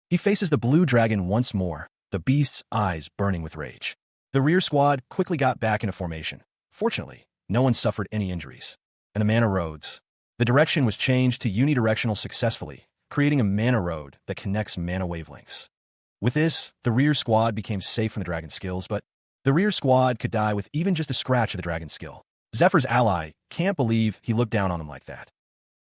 He faces the blue dragon once more, the beast's eyes burning with rage. The rear squad quickly got back into formation. Fortunately, no one suffered any injuries. And the mana roads. The direction was changed to unidirectional successfully, creating a mana road that connects mana wavelengths. With this, the rear squad became safe from the dragon's skills, but the rear squad could die with even just a scratch of the dragon's skill. Zephyr's ally can't believe he looked down on them like that.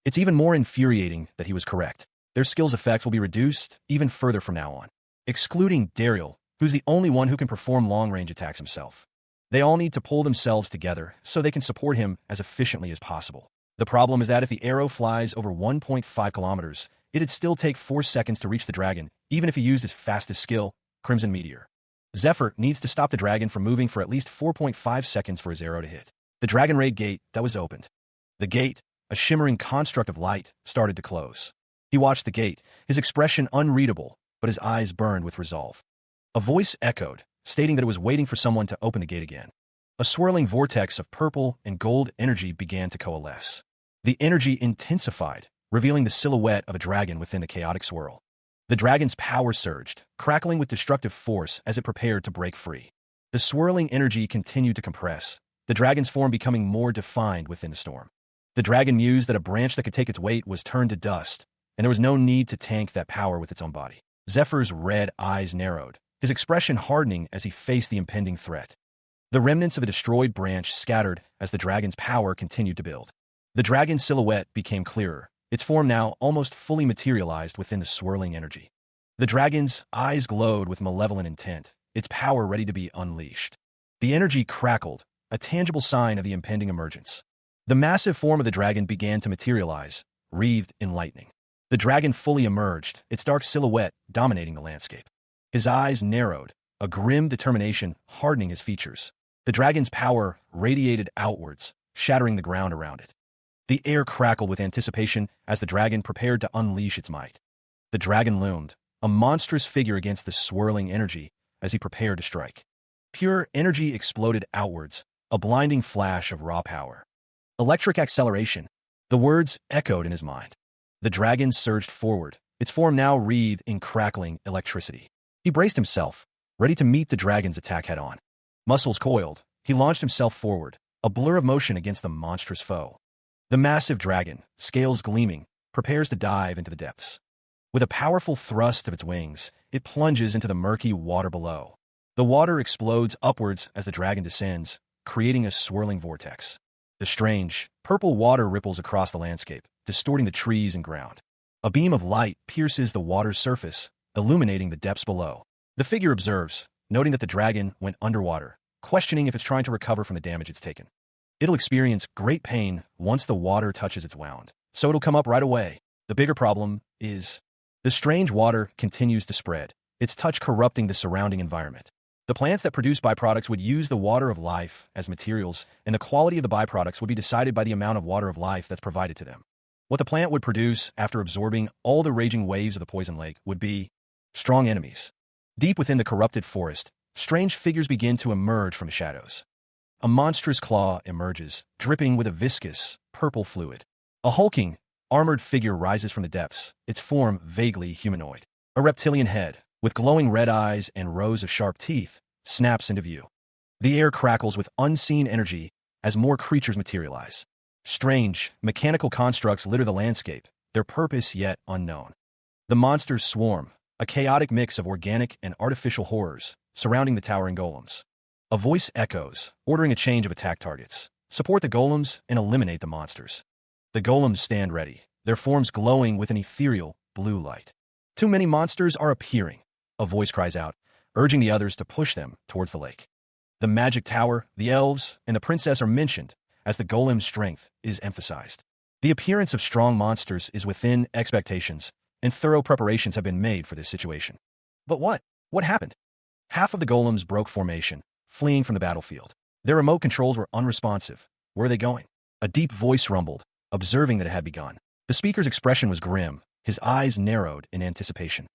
It's even more infuriating that he was correct. Their skills effects will be reduced even further from now on, excluding Daryl, who's the only one who can perform long-range attacks himself. They all need to pull themselves together so they can support him as efficiently as possible. The problem is that if the arrow flies over 1.5 kilometers, it'd still take 4 seconds to reach the dragon, even if he used his fastest skill, Crimson Meteor. Zephyr needs to stop the dragon from moving for at least 4.5 seconds for his arrow to hit. The dragon raid gate that was opened. The gate, a shimmering construct of light, started to close. He watched the gate, his expression unreadable, but his eyes burned with resolve. A voice echoed, stating that it was waiting for someone to open the gate again. A swirling vortex of purple and gold energy began to coalesce. The energy intensified, revealing the silhouette of a dragon within the chaotic swirl. The dragon's power surged, crackling with destructive force as it prepared to break free. The swirling energy continued to compress, the dragon's form becoming more defined within the storm. The dragon mused that a branch that could take its weight was turned to dust, and there was no need to tank that power with its own body. Zephyr's red eyes narrowed, his expression hardening as he faced the impending threat. The remnants of a destroyed branch scattered as the dragon's power continued to build. The dragon's silhouette became clearer, its form now almost fully materialized within the swirling energy. The dragon's eyes glowed with malevolent intent, its power ready to be unleashed. The energy crackled, a tangible sign of the impending emergence. The massive form of the dragon began to materialize, wreathed in lightning. The dragon fully emerged, its dark silhouette dominating the landscape. His eyes narrowed, a grim determination hardening his features. The dragon's power radiated outwards, shattering the ground around it. The air crackled with anticipation as the dragon prepared to unleash its might. The dragon loomed, a monstrous figure against the swirling energy as he prepared to strike. Pure energy exploded outwards, a blinding flash of raw power. Electric acceleration. The words echoed in his mind. The dragon surged forward, its form now wreathed in crackling electricity. He braced himself, ready to meet the dragon's attack head-on. Muscles coiled, he launched himself forward, a blur of motion against the monstrous foe. The massive dragon, scales gleaming, prepares to dive into the depths. With a powerful thrust of its wings, it plunges into the murky water below. The water explodes upwards as the dragon descends, creating a swirling vortex. The strange, purple water ripples across the landscape, distorting the trees and ground. A beam of light pierces the water's surface, illuminating the depths below. The figure observes, noting that the dragon went underwater, questioning if it's trying to recover from the damage it's taken. It'll experience great pain once the water touches its wound, so it'll come up right away. The bigger problem is the strange water continues to spread, its touch corrupting the surrounding environment. The plants that produce byproducts would use the water of life as materials, and the quality of the byproducts would be decided by the amount of water of life that's provided to them. What the plant would produce after absorbing all the raging waves of the poison lake would be strong enemies. Deep within the corrupted forest, strange figures begin to emerge from the shadows. A monstrous claw emerges, dripping with a viscous, purple fluid. A hulking, armored figure rises from the depths, its form vaguely humanoid. A reptilian head, with glowing red eyes and rows of sharp teeth, snaps into view. The air crackles with unseen energy as more creatures materialize. Strange, mechanical constructs litter the landscape, their purpose yet unknown. The monsters swarm, a chaotic mix of organic and artificial horrors, surrounding the towering golems. A voice echoes, ordering a change of attack targets. Support the golems and eliminate the monsters. The golems stand ready, their forms glowing with an ethereal, blue light. Too many monsters are appearing, a voice cries out, urging the others to push them towards the lake. The magic tower, the elves, and the princess are mentioned, as the golem's strength is emphasized. The appearance of strong monsters is within expectations, and thorough preparations have been made for this situation. But what? What happened? Half of the golems broke formation, fleeing from the battlefield. Their remote controls were unresponsive. Where are they going? A deep voice rumbled, observing that it had begun. The speaker's expression was grim, his eyes narrowed in anticipation.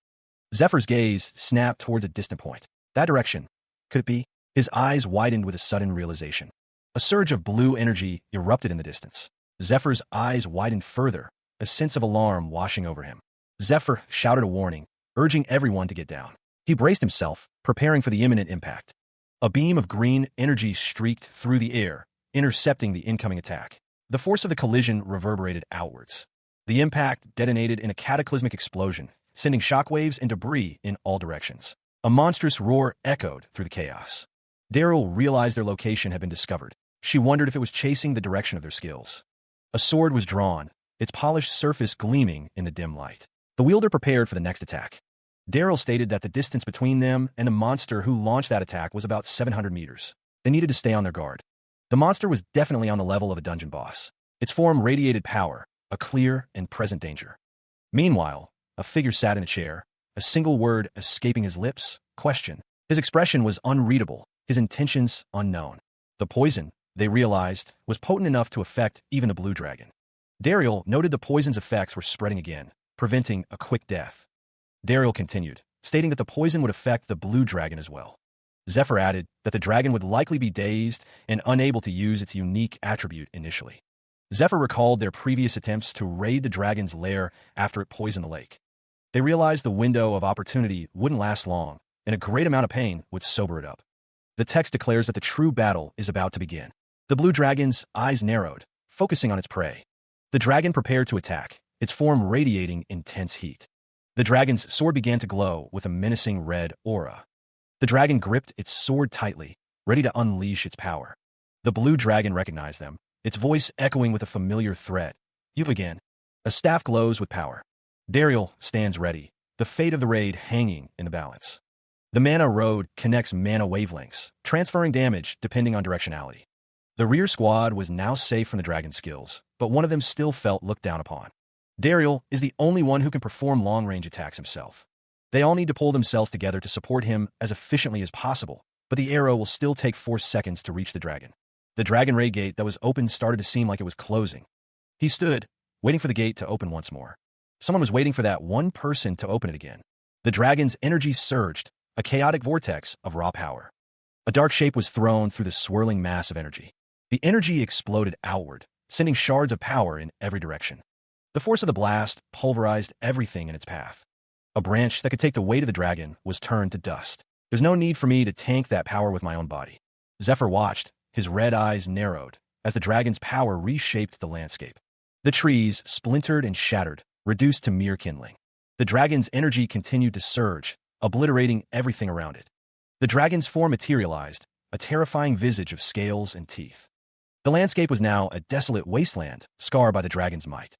Zephyr's gaze snapped towards a distant point. That direction. Could it be? His eyes widened with a sudden realization. A surge of blue energy erupted in the distance. Zephyr's eyes widened further, a sense of alarm washing over him. Zephyr shouted a warning, urging everyone to get down. He braced himself, preparing for the imminent impact. A beam of green energy streaked through the air, intercepting the incoming attack. The force of the collision reverberated outwards. The impact detonated in a cataclysmic explosion, sending shockwaves and debris in all directions. A monstrous roar echoed through the chaos. Daryl realized their location had been discovered. She wondered if it was chasing the direction of their skills. A sword was drawn, its polished surface gleaming in the dim light. The wielder prepared for the next attack. Daryl stated that the distance between them and the monster who launched that attack was about 700 meters. They needed to stay on their guard. The monster was definitely on the level of a dungeon boss. Its form radiated power, a clear and present danger. Meanwhile, a figure sat in a chair, a single word escaping his lips, question. His expression was unreadable, his intentions unknown. The poison, they realized, was potent enough to affect even the blue dragon. Daryl noted the poison's effects were spreading again, preventing a quick death. Daryl continued, stating that the poison would affect the blue dragon as well. Zephyr added that the dragon would likely be dazed and unable to use its unique attribute initially. Zephyr recalled their previous attempts to raid the dragon's lair after it poisoned the lake. They realized the window of opportunity wouldn't last long, and a great amount of pain would sober it up. The text declares that the true battle is about to begin. The blue dragon's eyes narrowed, focusing on its prey. The dragon prepared to attack, its form radiating intense heat. The dragon's sword began to glow with a menacing red aura. The dragon gripped its sword tightly, ready to unleash its power. The blue dragon recognized them, its voice echoing with a familiar threat. You again. A staff glows with power. Daryl stands ready, the fate of the raid hanging in the balance. The mana road connects mana wavelengths, transferring damage depending on directionality. The rear squad was now safe from the dragon's skills, but one of them still felt looked down upon. Daryl is the only one who can perform long-range attacks himself. They all need to pull themselves together to support him as efficiently as possible, but the arrow will still take 4 seconds to reach the dragon. The dragon ray gate that was open started to seem like it was closing. He stood, waiting for the gate to open once more. Someone was waiting for that one person to open it again. The dragon's energy surged, a chaotic vortex of raw power. A dark shape was thrown through the swirling mass of energy. The energy exploded outward, sending shards of power in every direction. The force of the blast pulverized everything in its path. A branch that could take the weight of the dragon was turned to dust. There's no need for me to tank that power with my own body. Zephyr watched, his red eyes narrowed, as the dragon's power reshaped the landscape. The trees splintered and shattered, reduced to mere kindling. The dragon's energy continued to surge, obliterating everything around it. The dragon's form materialized, a terrifying visage of scales and teeth. The landscape was now a desolate wasteland, scarred by the dragon's might.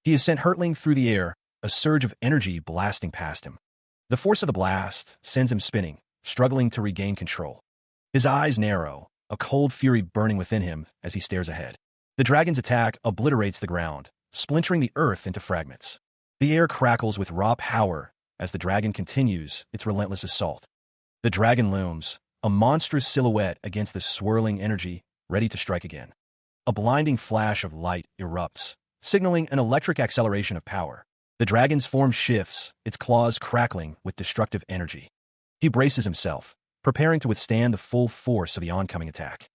He is sent hurtling through the air, a surge of energy blasting past him. The force of the blast sends him spinning, struggling to regain control. His eyes narrow, a cold fury burning within him as he stares ahead. The dragon's attack obliterates the ground, splintering the earth into fragments. The air crackles with raw power as the dragon continues its relentless assault. The dragon looms, a monstrous silhouette against the swirling energy, ready to strike again. A blinding flash of light erupts, signaling an electric acceleration of power. The dragon's form shifts, its claws crackling with destructive energy. He braces himself, preparing to withstand the full force of the oncoming attack.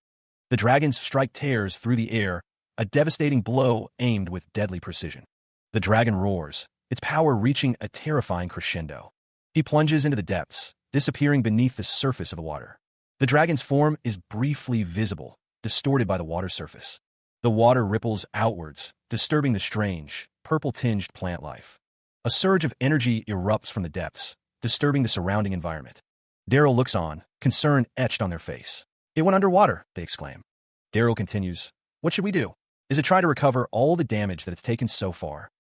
The dragon's strike tears through the air, a devastating blow aimed with deadly precision. The dragon roars, its power reaching a terrifying crescendo. He plunges into the depths, disappearing beneath the surface of the water. The dragon's form is briefly visible, distorted by the water surface. The water ripples outwards, disturbing the strange, purple-tinged plant life. A surge of energy erupts from the depths, disturbing the surrounding environment. Daryl looks on, concern etched on their face. "It went underwater," they exclaim. Daryl continues, "What should we do? Is it try to recover all the damage that it's taken so far?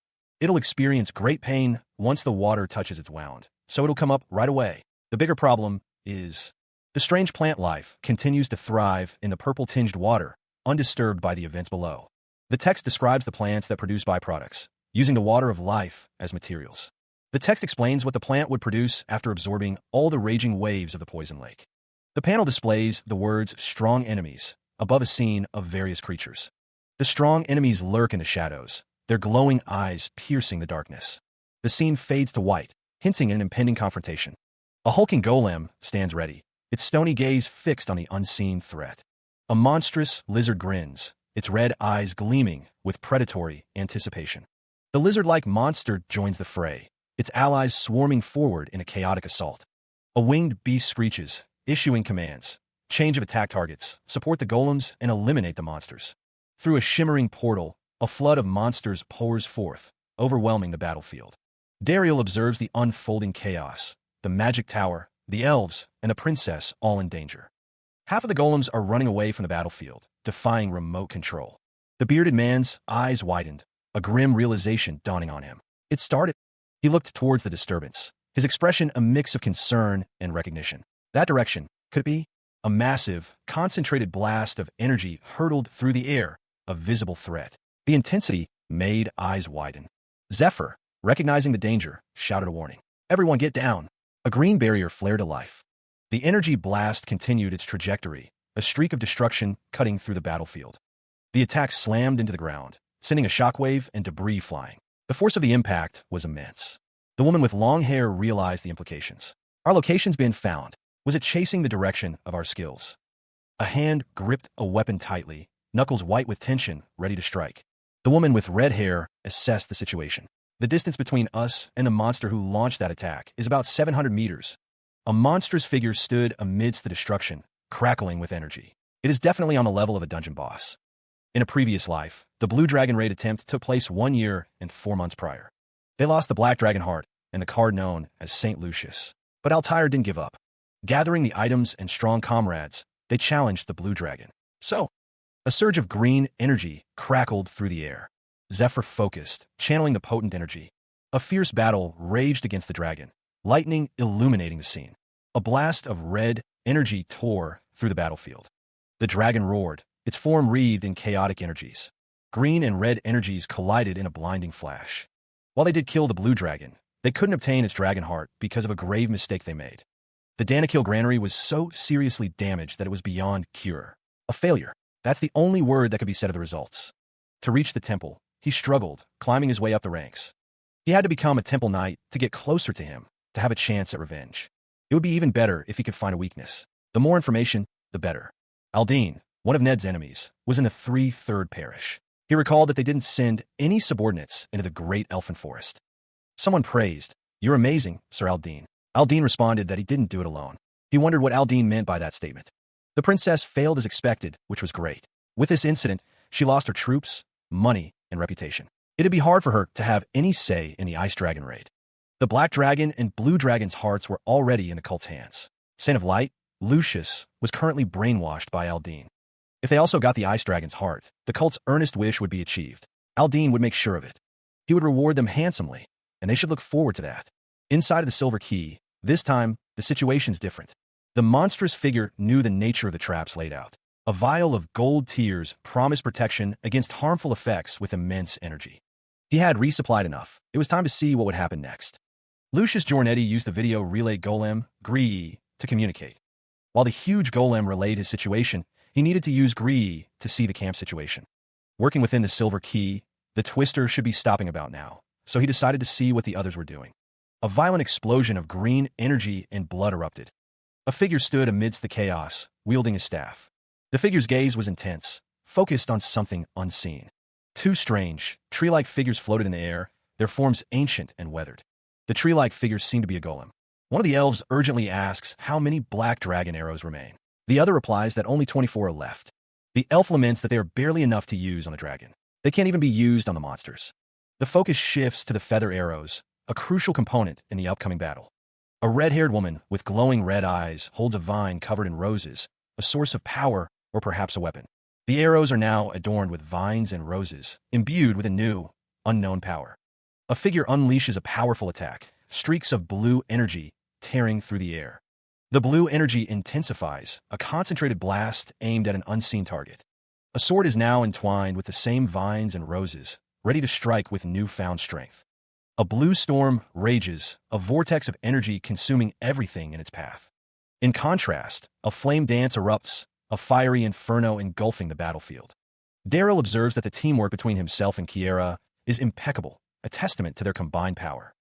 It'll experience great pain once the water touches its wound, so it'll come up right away. The bigger problem is..." The strange plant life continues to thrive in the purple-tinged water, undisturbed by the events below. The text describes the plants that produce byproducts, using the water of life as materials. The text explains what the plant would produce after absorbing all the raging waves of the poison lake. The panel displays the words "strong enemies" above a scene of various creatures. The strong enemies lurk in the shadows, their glowing eyes piercing the darkness. The scene fades to white, hinting at an impending confrontation. A hulking golem stands ready, its stony gaze fixed on the unseen threat. A monstrous lizard grins, its red eyes gleaming with predatory anticipation. The lizard-like monster joins the fray, its allies swarming forward in a chaotic assault. A winged beast screeches, issuing commands: change of attack targets, support the golems, and eliminate the monsters. Through a shimmering portal, a flood of monsters pours forth, overwhelming the battlefield. Daryl observes the unfolding chaos, the magic tower, the elves, and the princess all in danger. Half of the golems are running away from the battlefield, defying remote control. The bearded man's eyes widened, a grim realization dawning on him. It started. He looked towards the disturbance, his expression a mix of concern and recognition. That direction, could it be? A massive, concentrated blast of energy hurtled through the air, a visible threat. The intensity made eyes widen. Zephyr, recognizing the danger, shouted a warning. "Everyone get down." A green barrier flared to life. The energy blast continued its trajectory, a streak of destruction cutting through the battlefield. The attack slammed into the ground, sending a shockwave and debris flying. The force of the impact was immense. The woman with long hair realized the implications. Our location's been found. Was it chasing the direction of our skills? A hand gripped a weapon tightly, knuckles white with tension, ready to strike. The woman with red hair assessed the situation. The distance between us and the monster who launched that attack is about 700 meters. A monstrous figure stood amidst the destruction, crackling with energy. It is definitely on the level of a dungeon boss. In a previous life, the Blue Dragon raid attempt took place 1 year and 4 months prior. They lost the Black Dragon Heart and the card known as St. Lucius. But Altair didn't give up. Gathering the items and strong comrades, they challenged the Blue Dragon. So, a surge of green energy crackled through the air. Zephyr focused, channeling the potent energy. A fierce battle raged against the dragon, lightning illuminating the scene. A blast of red energy tore through the battlefield. The dragon roared, its form wreathed in chaotic energies. Green and red energies collided in a blinding flash. While they did kill the blue dragon, they couldn't obtain its dragon heart because of a grave mistake they made. The Danakil granary was so seriously damaged that it was beyond cure. A failure. That's the only word that could be said of the results. To reach the temple, he struggled, climbing his way up the ranks. He had to become a temple knight to get closer to him, to have a chance at revenge. It would be even better if he could find a weakness. The more information, the better. Aldine, one of Ned's enemies, was in the 3/3 parish. He recalled that they didn't send any subordinates into the great elfin forest. Someone praised, "You're amazing, Sir Aldine." Aldine responded that he didn't do it alone. He wondered what Aldine meant by that statement. The princess failed as expected, which was great. With this incident, she lost her troops, money, and reputation. It'd be hard for her to have any say in the Ice Dragon raid. The Black Dragon and Blue Dragon's hearts were already in the cult's hands. Saint of Light, Lucius, was currently brainwashed by Aldine. If they also got the Ice Dragon's heart, the cult's earnest wish would be achieved. Aldine would make sure of it. He would reward them handsomely, and they should look forward to that. Inside of the Silver Key, this time, the situation's different. The monstrous figure knew the nature of the traps laid out. A vial of gold tears promised protection against harmful effects with immense energy. He had resupplied enough. It was time to see what would happen next. Lucius Giornetti used the video relay golem, Gree, to communicate. While the huge golem relayed his situation, he needed to use Gree to see the camp situation. Working within the Silver Key, the Twister should be stopping about now, so he decided to see what the others were doing. A violent explosion of green energy and blood erupted. A figure stood amidst the chaos, wielding his staff. The figure's gaze was intense, focused on something unseen. Two strange, tree-like figures floated in the air, their forms ancient and weathered. The tree-like figures seemed to be a golem. One of the elves urgently asks how many black dragon arrows remain. The other replies that only 24 are left. The elf laments that they are barely enough to use on the dragon. They can't even be used on the monsters. The focus shifts to the feather arrows, a crucial component in the upcoming battle. A red-haired woman with glowing red eyes holds a vine covered in roses, a source of power or perhaps a weapon. The arrows are now adorned with vines and roses, imbued with a new, unknown power. A figure unleashes a powerful attack, streaks of blue energy tearing through the air. The blue energy intensifies, a concentrated blast aimed at an unseen target. A sword is now entwined with the same vines and roses, ready to strike with newfound strength. A blue storm rages, a vortex of energy consuming everything in its path. In contrast, a flame dance erupts, a fiery inferno engulfing the battlefield. Daryl observes that the teamwork between himself and Kiera is impeccable, a testament to their combined power.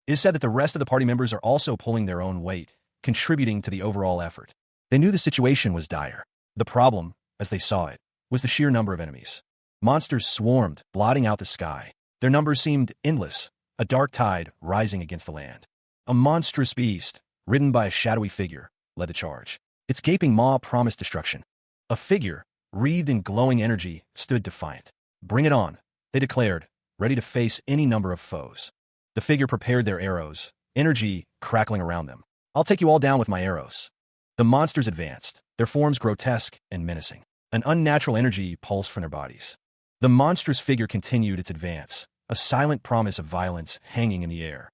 It is said that the rest of the party members are also pulling their own weight, contributing to the overall effort. They knew the situation was dire. The problem, as they saw it, was the sheer number of enemies. Monsters swarmed, blotting out the sky. Their numbers seemed endless, a dark tide rising against the land. A monstrous beast, ridden by a shadowy figure, led the charge. Its gaping maw promised destruction. A figure, wreathed in glowing energy, stood defiant. "Bring it on," they declared, ready to face any number of foes. The figure prepared their arrows, energy crackling around them. "I'll take you all down with my arrows." The monsters advanced, their forms grotesque and menacing. An unnatural energy pulsed from their bodies. The monstrous figure continued its advance, a silent promise of violence hanging in the air.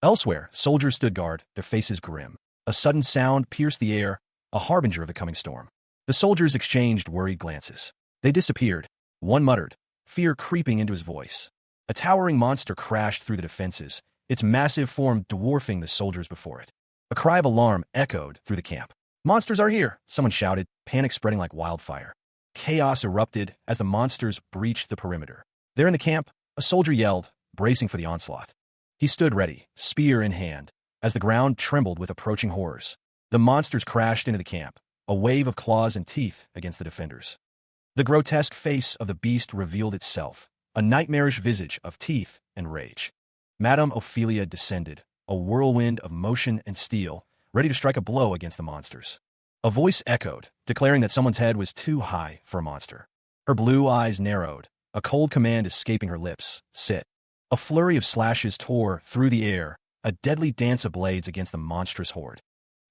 Elsewhere, soldiers stood guard, their faces grim. A sudden sound pierced the air, a harbinger of the coming storm. The soldiers exchanged worried glances. They disappeared. One muttered, fear creeping into his voice. A towering monster crashed through the defenses, its massive form dwarfing the soldiers before it. A cry of alarm echoed through the camp. "Monsters are here!" someone shouted, panic spreading like wildfire. Chaos erupted as the monsters breached the perimeter. There in the camp, a soldier yelled, bracing for the onslaught. He stood ready, spear in hand, as the ground trembled with approaching horrors. The monsters crashed into the camp, a wave of claws and teeth against the defenders. The grotesque face of the beast revealed itself, a nightmarish visage of teeth and rage. Madame Ophelia descended, a whirlwind of motion and steel, ready to strike a blow against the monsters. A voice echoed, declaring that someone's head was too high for a monster. Her blue eyes narrowed, a cold command escaping her lips, "Sit." A flurry of slashes tore through the air, a deadly dance of blades against the monstrous horde.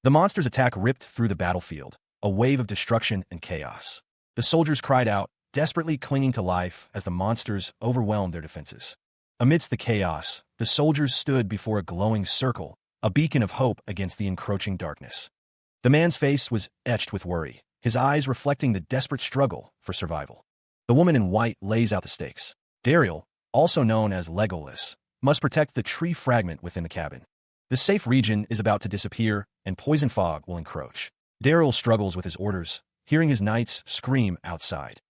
The monster's attack ripped through the battlefield, a wave of destruction and chaos. The soldiers cried out, desperately clinging to life as the monsters overwhelmed their defenses. Amidst the chaos, the soldiers stood before a glowing circle, a beacon of hope against the encroaching darkness. The man's face was etched with worry, his eyes reflecting the desperate struggle for survival. The woman in white lays out the stakes. Daryl, also known as Legolas, must protect the tree fragment within the cabin. The safe region is about to disappear, and poison fog will encroach. Daryl struggles with his orders, hearing his knights scream outside.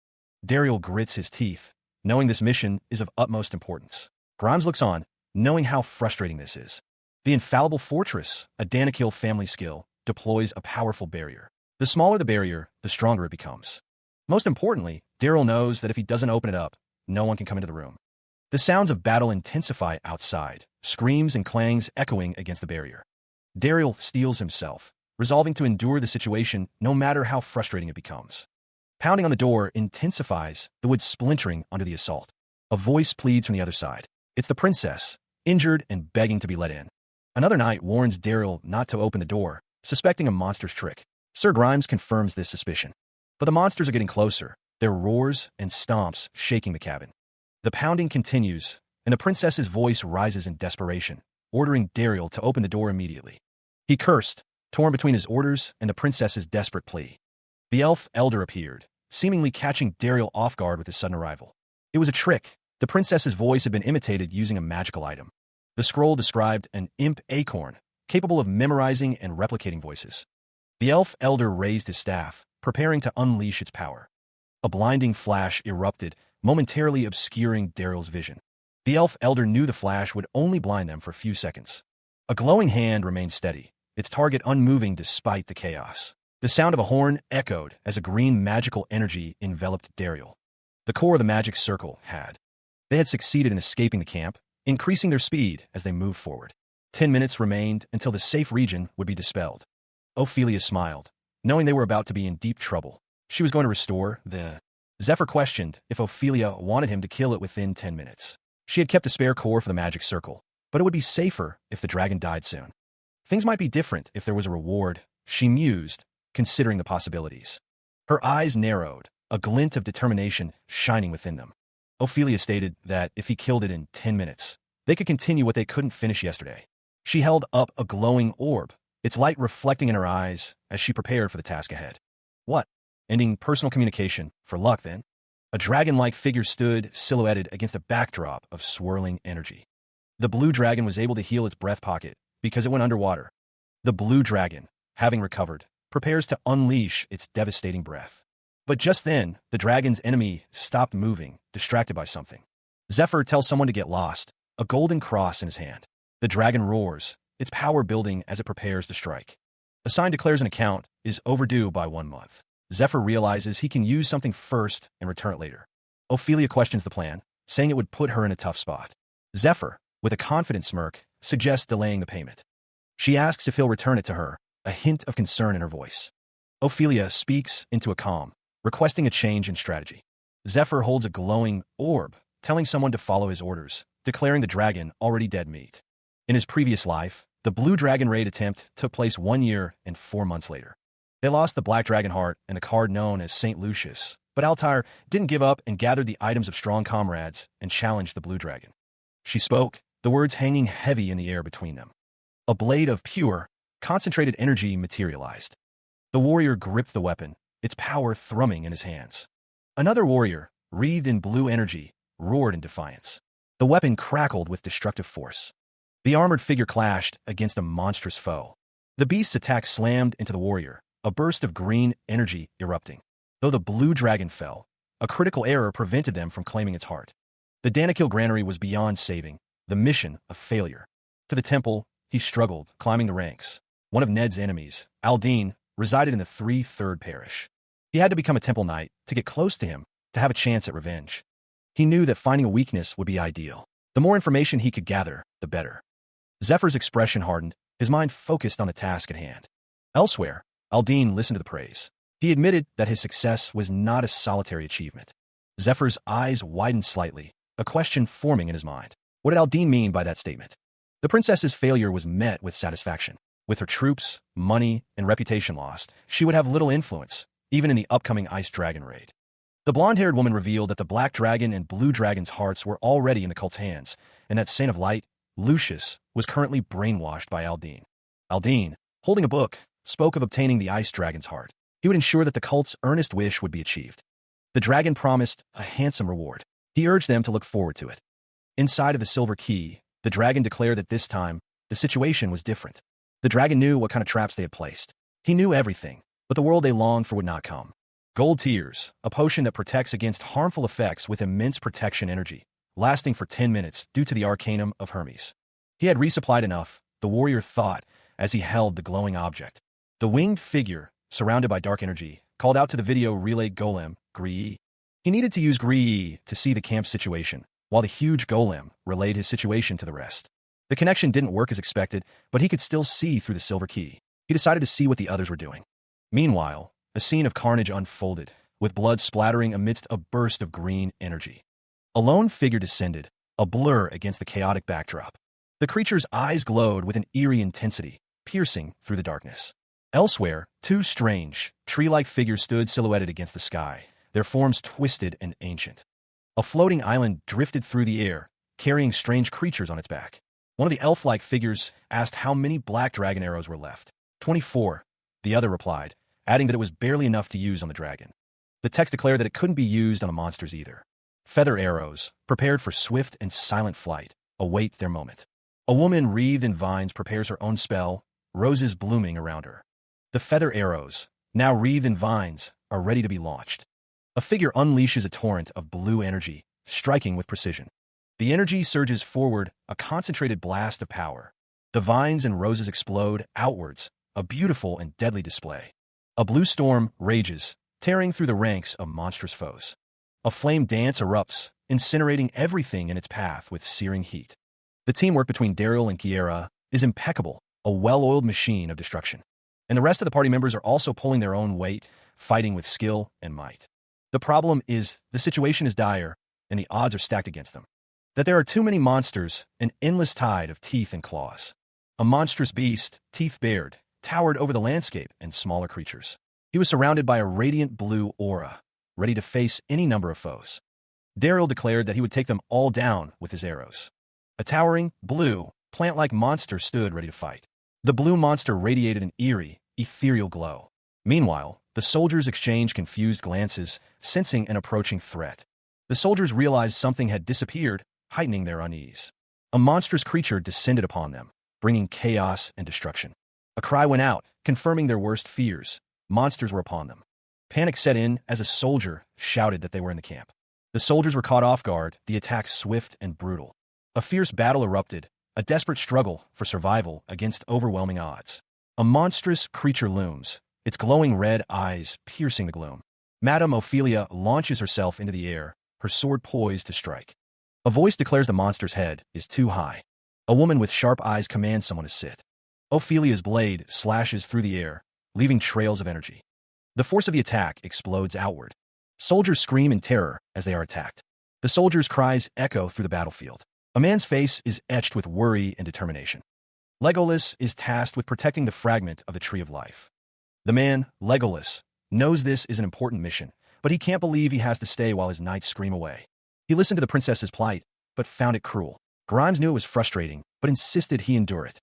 Daryl grits his teeth, knowing this mission is of utmost importance. Grimes looks on, knowing how frustrating this is. The infallible fortress, a Danakil family skill, deploys a powerful barrier. The smaller the barrier, the stronger it becomes. Most importantly, Daryl knows that if he doesn't open it up, no one can come into the room. The sounds of battle intensify outside, screams and clangs echoing against the barrier. Daryl steels himself, resolving to endure the situation no matter how frustrating it becomes. Pounding on the door intensifies the wood splintering under the assault. A voice pleads from the other side. It's the princess, injured and begging to be let in. Another knight warns Daryl not to open the door, suspecting a monster's trick. Sir Grimes confirms this suspicion. But the monsters are getting closer, their roars and stomps shaking the cabin. The pounding continues, and the princess's voice rises in desperation, ordering Daryl to open the door immediately. He cursed, torn between his orders and the princess's desperate plea. The elf elder appeared, seemingly catching Daryl off guard with his sudden arrival. It was a trick. The princess's voice had been imitated using a magical item. The scroll described an imp acorn, capable of memorizing and replicating voices. The elf elder raised his staff, preparing to unleash its power. A blinding flash erupted, momentarily obscuring Daryl's vision. The elf elder knew the flash would only blind them for a few seconds. A glowing hand remained steady, its target unmoving despite the chaos. The sound of a horn echoed as a green magical energy enveloped Daryl. The core of the magic circle had. They had succeeded in escaping the camp, increasing their speed as they moved forward. 10 minutes remained until the safe region would be dispelled. Ophelia smiled, knowing they were about to be in deep trouble. She was going to restore the... Zephyr questioned if Ophelia wanted him to kill it within 10 minutes. She had kept a spare core for the magic circle, but it would be safer if the dragon died soon. Things might be different if there was a reward, she mused, considering the possibilities. Her eyes narrowed, a glint of determination shining within them. Ophelia stated that if he killed it in 10 minutes, they could continue what they couldn't finish yesterday. She held up a glowing orb, its light reflecting in her eyes as she prepared for the task ahead. What? Ending personal communication, for luck then? A dragon-like figure stood silhouetted against a backdrop of swirling energy. The blue dragon was able to heal its breath pocket because it went underwater. The blue dragon, having recovered, prepares to unleash its devastating breath. But just then, the dragon's enemy stopped moving, distracted by something. Zephyr tells someone to get lost, a golden cross in his hand. The dragon roars, its power building as it prepares to strike. A sign declares an account is overdue by 1 month. Zephyr realizes he can use something first and return it later. Ophelia questions the plan, saying it would put her in a tough spot. Zephyr, with a confident smirk, suggests delaying the payment. She asks if he'll return it to her, a hint of concern in her voice. Ophelia speaks into a calm, requesting a change in strategy. Zephyr holds a glowing orb, telling someone to follow his orders, declaring the dragon already dead meat. In his previous life, the blue dragon raid attempt took place 1 year and 4 months later. They lost the black dragon heart and the card known as St. Lucius, but Altair didn't give up and gathered the items of strong comrades and challenged the blue dragon. She spoke, the words hanging heavy in the air between them. A blade of pure, concentrated energy materialized. The warrior gripped the weapon, its power thrumming in his hands. Another warrior, wreathed in blue energy, roared in defiance. The weapon crackled with destructive force. The armored figure clashed against a monstrous foe. The beast's attack slammed into the warrior, a burst of green energy erupting. Though the blue dragon fell, a critical error prevented them from claiming its heart. The Danakil granary was beyond saving, the mission a failure. To the temple, he struggled, climbing the ranks. One of Ned's enemies, Aldine, resided in the 3/3 parish. He had to become a temple knight to get close to him, to have a chance at revenge. He knew that finding a weakness would be ideal. The more information he could gather, the better. Zephyr's expression hardened, his mind focused on the task at hand. Elsewhere, Aldine listened to the praise. He admitted that his success was not a solitary achievement. Zephyr's eyes widened slightly, a question forming in his mind. What did Aldine mean by that statement? The princess's failure was met with satisfaction. With her troops, money, and reputation lost, she would have little influence, even in the upcoming Ice Dragon raid. The blonde-haired woman revealed that the black dragon and blue dragon's hearts were already in the cult's hands, and that Saint of Light, Lucius, was currently brainwashed by Aldine. Aldine, holding a book, spoke of obtaining the Ice Dragon's heart. He would ensure that the cult's earnest wish would be achieved. The dragon promised a handsome reward. He urged them to look forward to it. Inside of the silver key, the dragon declared that this time, the situation was different. The dragon knew what kind of traps they had placed. He knew everything, but the world they longed for would not come. Gold Tears, a potion that protects against harmful effects with immense protection energy, lasting for 10 minutes due to the Arcanum of Hermes. He had resupplied enough, the warrior thought, as he held the glowing object. The winged figure, surrounded by dark energy, called out to the video relay golem, Gree. He needed to use Gree to see the camp situation, while the huge golem relayed his situation to the rest. The connection didn't work as expected, but he could still see through the silver key. He decided to see what the others were doing. Meanwhile, a scene of carnage unfolded, with blood splattering amidst a burst of green energy. A lone figure descended, a blur against the chaotic backdrop. The creature's eyes glowed with an eerie intensity, piercing through the darkness. Elsewhere, two strange, tree-like figures stood silhouetted against the sky, their forms twisted and ancient. A floating island drifted through the air, carrying strange creatures on its back. One of the elf-like figures asked how many black dragon arrows were left. 24, the other replied, adding that it was barely enough to use on the dragon. The text declared that it couldn't be used on the monsters either. Feather arrows, prepared for swift and silent flight, await their moment. A woman wreathed in vines prepares her own spell, roses blooming around her. The feather arrows, now wreathed in vines, are ready to be launched. A figure unleashes a torrent of blue energy, striking with precision. The energy surges forward, a concentrated blast of power. The vines and roses explode outwards, a beautiful and deadly display. A blue storm rages, tearing through the ranks of monstrous foes. A flame dance erupts, incinerating everything in its path with searing heat. The teamwork between Daryl and Kiera is impeccable, a well-oiled machine of destruction. And the rest of the party members are also pulling their own weight, fighting with skill and might. The problem is, the situation is dire, and the odds are stacked against them. That there are too many monsters, an endless tide of teeth and claws. A monstrous beast, teeth bared, towered over the landscape and smaller creatures. He was surrounded by a radiant blue aura, ready to face any number of foes. Daryl declared that he would take them all down with his arrows. A towering, blue, plant-like monster stood ready to fight. The blue monster radiated an eerie, ethereal glow. Meanwhile, the soldiers exchanged confused glances, sensing an approaching threat. The soldiers realized something had disappeared, heightening their unease. A monstrous creature descended upon them, bringing chaos and destruction. A cry went out, confirming their worst fears. Monsters were upon them. Panic set in as a soldier shouted that they were in the camp. The soldiers were caught off guard, the attack swift and brutal. A fierce battle erupted, a desperate struggle for survival against overwhelming odds. A monstrous creature looms, its glowing red eyes piercing the gloom. Madame Ophelia launches herself into the air, her sword poised to strike. A voice declares the monster's head is too high. A woman with sharp eyes commands someone to sit. Ophelia's blade slashes through the air, leaving trails of energy. The force of the attack explodes outward. Soldiers scream in terror as they are attacked. The soldiers' cries echo through the battlefield. A man's face is etched with worry and determination. Legolas is tasked with protecting the fragment of the Tree of Life. The man, Legolas, knows this is an important mission, but he can't believe he has to stay while his knights scream away. He listened to the princess's plight, but found it cruel. Grimes knew it was frustrating, but insisted he endure it.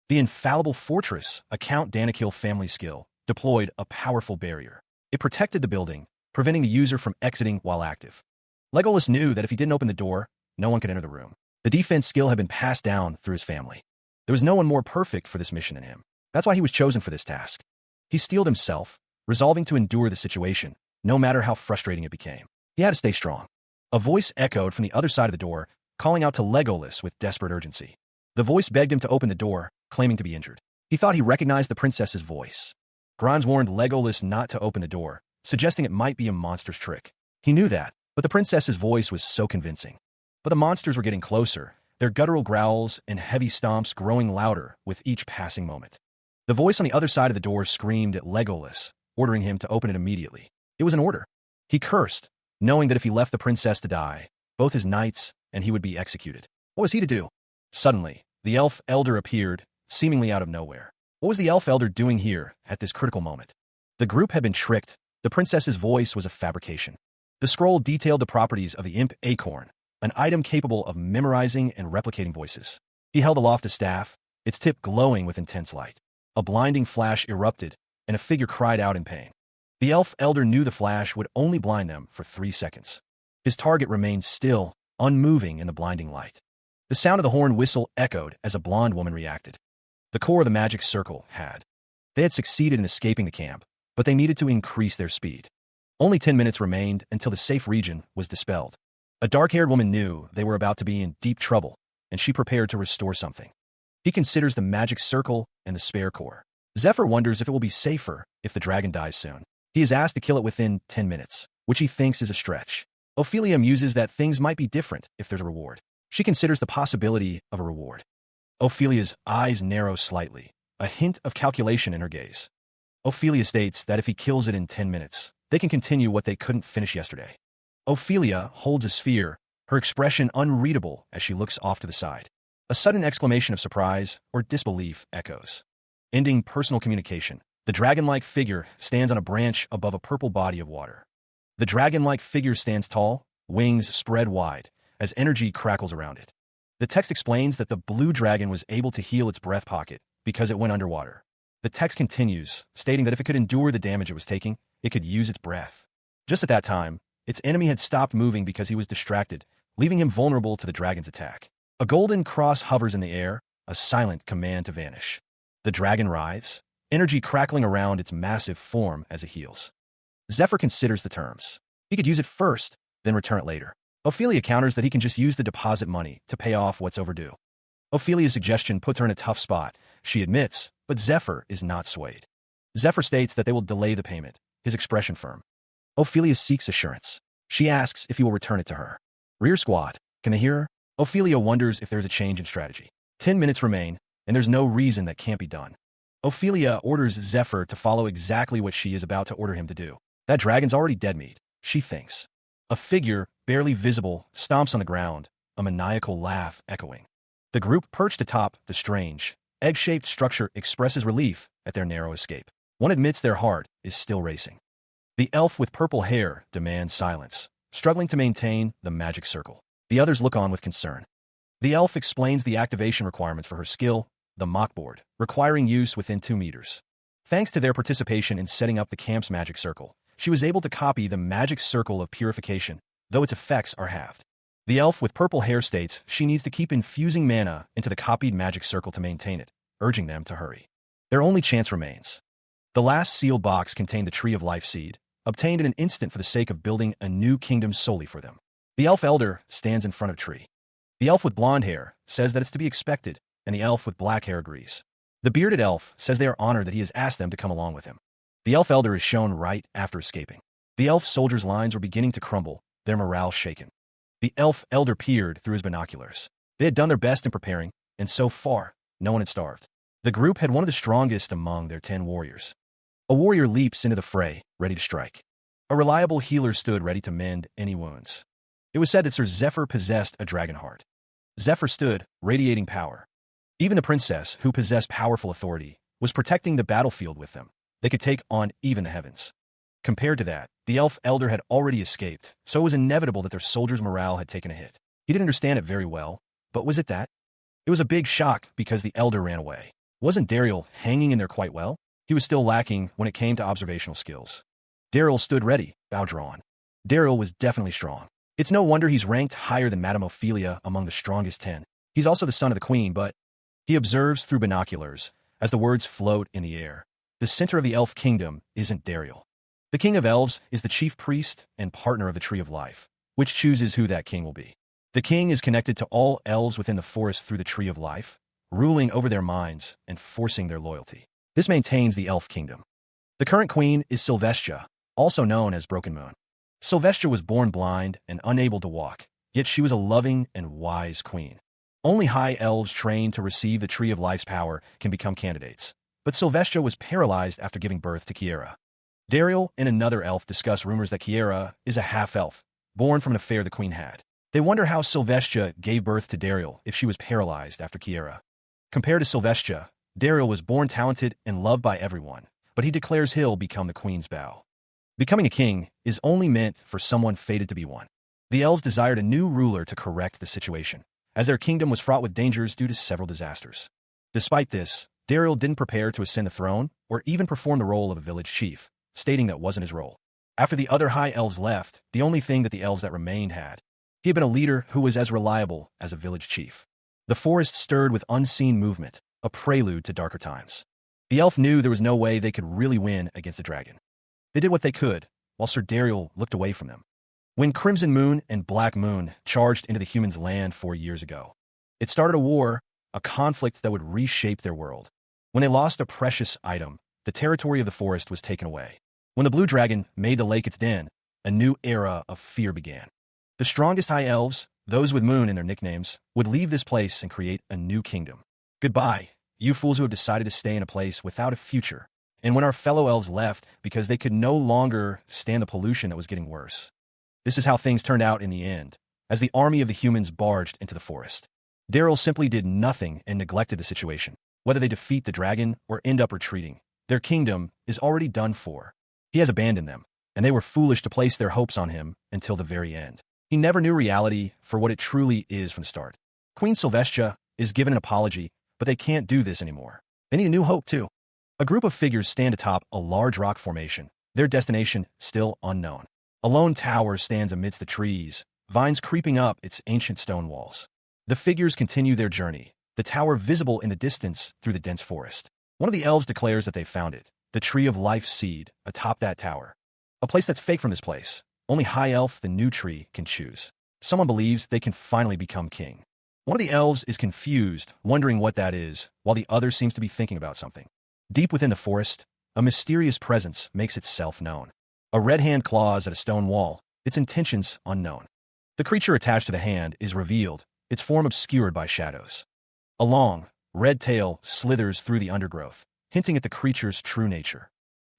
The infallible fortress, a Count Danikil family skill, deployed a powerful barrier. It protected the building, preventing the user from exiting while active. Legolas knew that if he didn't open the door, no one could enter the room. The defense skill had been passed down through his family. There was no one more perfect for this mission than him. That's why he was chosen for this task. He steeled himself, resolving to endure the situation, no matter how frustrating it became. He had to stay strong. A voice echoed from the other side of the door, calling out to Legolas with desperate urgency. The voice begged him to open the door, claiming to be injured. He thought he recognized the princess's voice. Grimes warned Legolas not to open the door, suggesting it might be a monster's trick. He knew that, but the princess's voice was so convincing. But the monsters were getting closer, their guttural growls and heavy stomps growing louder with each passing moment. The voice on the other side of the door screamed at Legolas, ordering him to open it immediately. It was an order. He cursed, knowing that if he left the princess to die, both his knights and he would be executed. What was he to do? Suddenly, the elf elder appeared, seemingly out of nowhere. What was the elf elder doing here at this critical moment? The group had been tricked. The princess's voice was a fabrication. The scroll detailed the properties of the imp acorn, an item capable of memorizing and replicating voices. He held aloft a staff, its tip glowing with intense light. A blinding flash erupted, and a figure cried out in pain. The elf elder knew the flash would only blind them for 3 seconds. His target remained still, unmoving in the blinding light. The sound of the horn whistle echoed as a blonde woman reacted. The core of the magic circle had. They had succeeded in escaping the camp, but they needed to increase their speed. Only 10 minutes remained until the safe region was dispelled. A dark-haired woman knew they were about to be in deep trouble, and she prepared to restore something. He considers the magic circle and the spare core. Zephyr wonders if it will be safer if the dragon dies soon. He is asked to kill it within 10 minutes, which he thinks is a stretch. Ophelia muses that things might be different if there's a reward. She considers the possibility of a reward. Ophelia's eyes narrow slightly, a hint of calculation in her gaze. Ophelia states that if he kills it in 10 minutes, they can continue what they couldn't finish yesterday. Ophelia holds a sphere, her expression unreadable as she looks off to the side. A sudden exclamation of surprise or disbelief echoes. Ending personal communication. The dragon-like figure stands on a branch above a purple body of water. The dragon-like figure stands tall, wings spread wide, as energy crackles around it. The text explains that the blue dragon was able to heal its breath pocket because it went underwater. The text continues, stating that if it could endure the damage it was taking, it could use its breath. Just at that time, its enemy had stopped moving because he was distracted, leaving him vulnerable to the dragon's attack. A golden cross hovers in the air, a silent command to vanish. The dragon writhes, energy crackling around its massive form as it heals. Zephyr considers the terms. He could use it first, then return it later. Ophelia counters that he can just use the deposit money to pay off what's overdue. Ophelia's suggestion puts her in a tough spot, she admits, but Zephyr is not swayed. Zephyr states that they will delay the payment, his expression firm. Ophelia seeks assurance. She asks if he will return it to her. Rear squad, can they hear her? Ophelia wonders if there's a change in strategy. 10 minutes remain, and there's no reason that can't be done. Ophelia orders Zephyr to follow exactly what she is about to order him to do. That dragon's already dead meat, she thinks. A figure, barely visible, stomps on the ground, a maniacal laugh echoing. The group perched atop the strange, egg-shaped structure expresses relief at their narrow escape. One admits their heart is still racing. The elf with purple hair demands silence, struggling to maintain the magic circle. The others look on with concern. The elf explains the activation requirements for her skill, the mockboard, requiring use within 2 meters. Thanks to their participation in setting up the camp's magic circle, she was able to copy the magic circle of purification, though its effects are halved. The elf with purple hair states she needs to keep infusing mana into the copied magic circle to maintain it, urging them to hurry. Their only chance remains. The last sealed box contained the Tree of Life seed, obtained in an instant for the sake of building a new kingdom solely for them. The elf elder stands in front of tree. The elf with blonde hair says that it's to be expected, and the elf with black hair agrees. The bearded elf says they are honored that he has asked them to come along with him. The elf elder is shown right after escaping. The elf soldiers' lines were beginning to crumble, their morale shaken. The elf elder peered through his binoculars. They had done their best in preparing, and so far, no one had starved. The group had one of the strongest among their 10 warriors. A warrior leaps into the fray, ready to strike. A reliable healer stood ready to mend any wounds. It was said that Sir Zephyr possessed a dragon heart. Zephyr stood, radiating power. Even the princess, who possessed powerful authority, was protecting the battlefield with them. They could take on even the heavens. Compared to that, the elf elder had already escaped, so it was inevitable that their soldiers' morale had taken a hit. He didn't understand it very well, but was it that? It was a big shock because the elder ran away. Wasn't Daryl hanging in there quite well? He was still lacking when it came to observational skills. Daryl stood ready, bow drawn. Daryl was definitely strong. It's no wonder he's ranked higher than Madame Ophelia among the strongest 10. He's also the son of the queen, but he observes through binoculars as the words float in the air. The center of the elf kingdom isn't Daryl. The king of elves is the chief priest and partner of the Tree of Life, which chooses who that king will be. The king is connected to all elves within the forest through the Tree of Life, ruling over their minds and forcing their loyalty. This maintains the elf kingdom. The current queen is Sylvestia, also known as Broken Moon. Sylvestia was born blind and unable to walk, yet she was a loving and wise queen. Only high elves trained to receive the Tree of Life's power can become candidates, but Sylvestia was paralyzed after giving birth to Kiera. Daryl and another elf discuss rumors that Kiera is a half-elf, born from an affair the queen had. They wonder how Sylvestia gave birth to Daryl if she was paralyzed after Kiera. Compared to Sylvestia, Daryl was born talented and loved by everyone, but he declares he'll become the queen's bow. Becoming a king is only meant for someone fated to be one. The elves desired a new ruler to correct the situation, as their kingdom was fraught with dangers due to several disasters. Despite this, Daryl didn't prepare to ascend the throne or even perform the role of a village chief, stating that wasn't his role. After the other high elves left, the only thing that the elves that remained had, he had been a leader who was as reliable as a village chief. The forest stirred with unseen movement, a prelude to darker times. The elf knew there was no way they could really win against the dragon. They did what they could, while Sir Dariel looked away from them. When Crimson Moon and Black Moon charged into the humans' land 4 years ago, it started a war, a conflict that would reshape their world. When they lost a precious item, the territory of the forest was taken away. When the blue dragon made the lake its den, a new era of fear began. The strongest high elves, those with Moon in their nicknames, would leave this place and create a new kingdom. Goodbye, you fools who have decided to stay in a place without a future. And when our fellow elves left because they could no longer stand the pollution that was getting worse. This is how things turned out in the end, as the army of the humans barged into the forest. Daryl simply did nothing and neglected the situation. Whether they defeat the dragon or end up retreating, their kingdom is already done for. He has abandoned them, and they were foolish to place their hopes on him until the very end. He never knew reality for what it truly is from the start. Queen Sylvestra is given an apology, but they can't do this anymore. They need a new hope, too. A group of figures stand atop a large rock formation, their destination still unknown. A lone tower stands amidst the trees, vines creeping up its ancient stone walls. The figures continue their journey, the tower visible in the distance through the dense forest. One of the elves declares that they found it, the Tree of Life seed, atop that tower. A place that's fake from this place. Only High Elf, the new tree, can choose. Someone believes they can finally become king. One of the elves is confused, wondering what that is, while the other seems to be thinking about something. Deep within the forest, a mysterious presence makes itself known. A red hand claws at a stone wall, its intentions unknown. The creature attached to the hand is revealed, its form obscured by shadows. A long, red tail slithers through the undergrowth, hinting at the creature's true nature.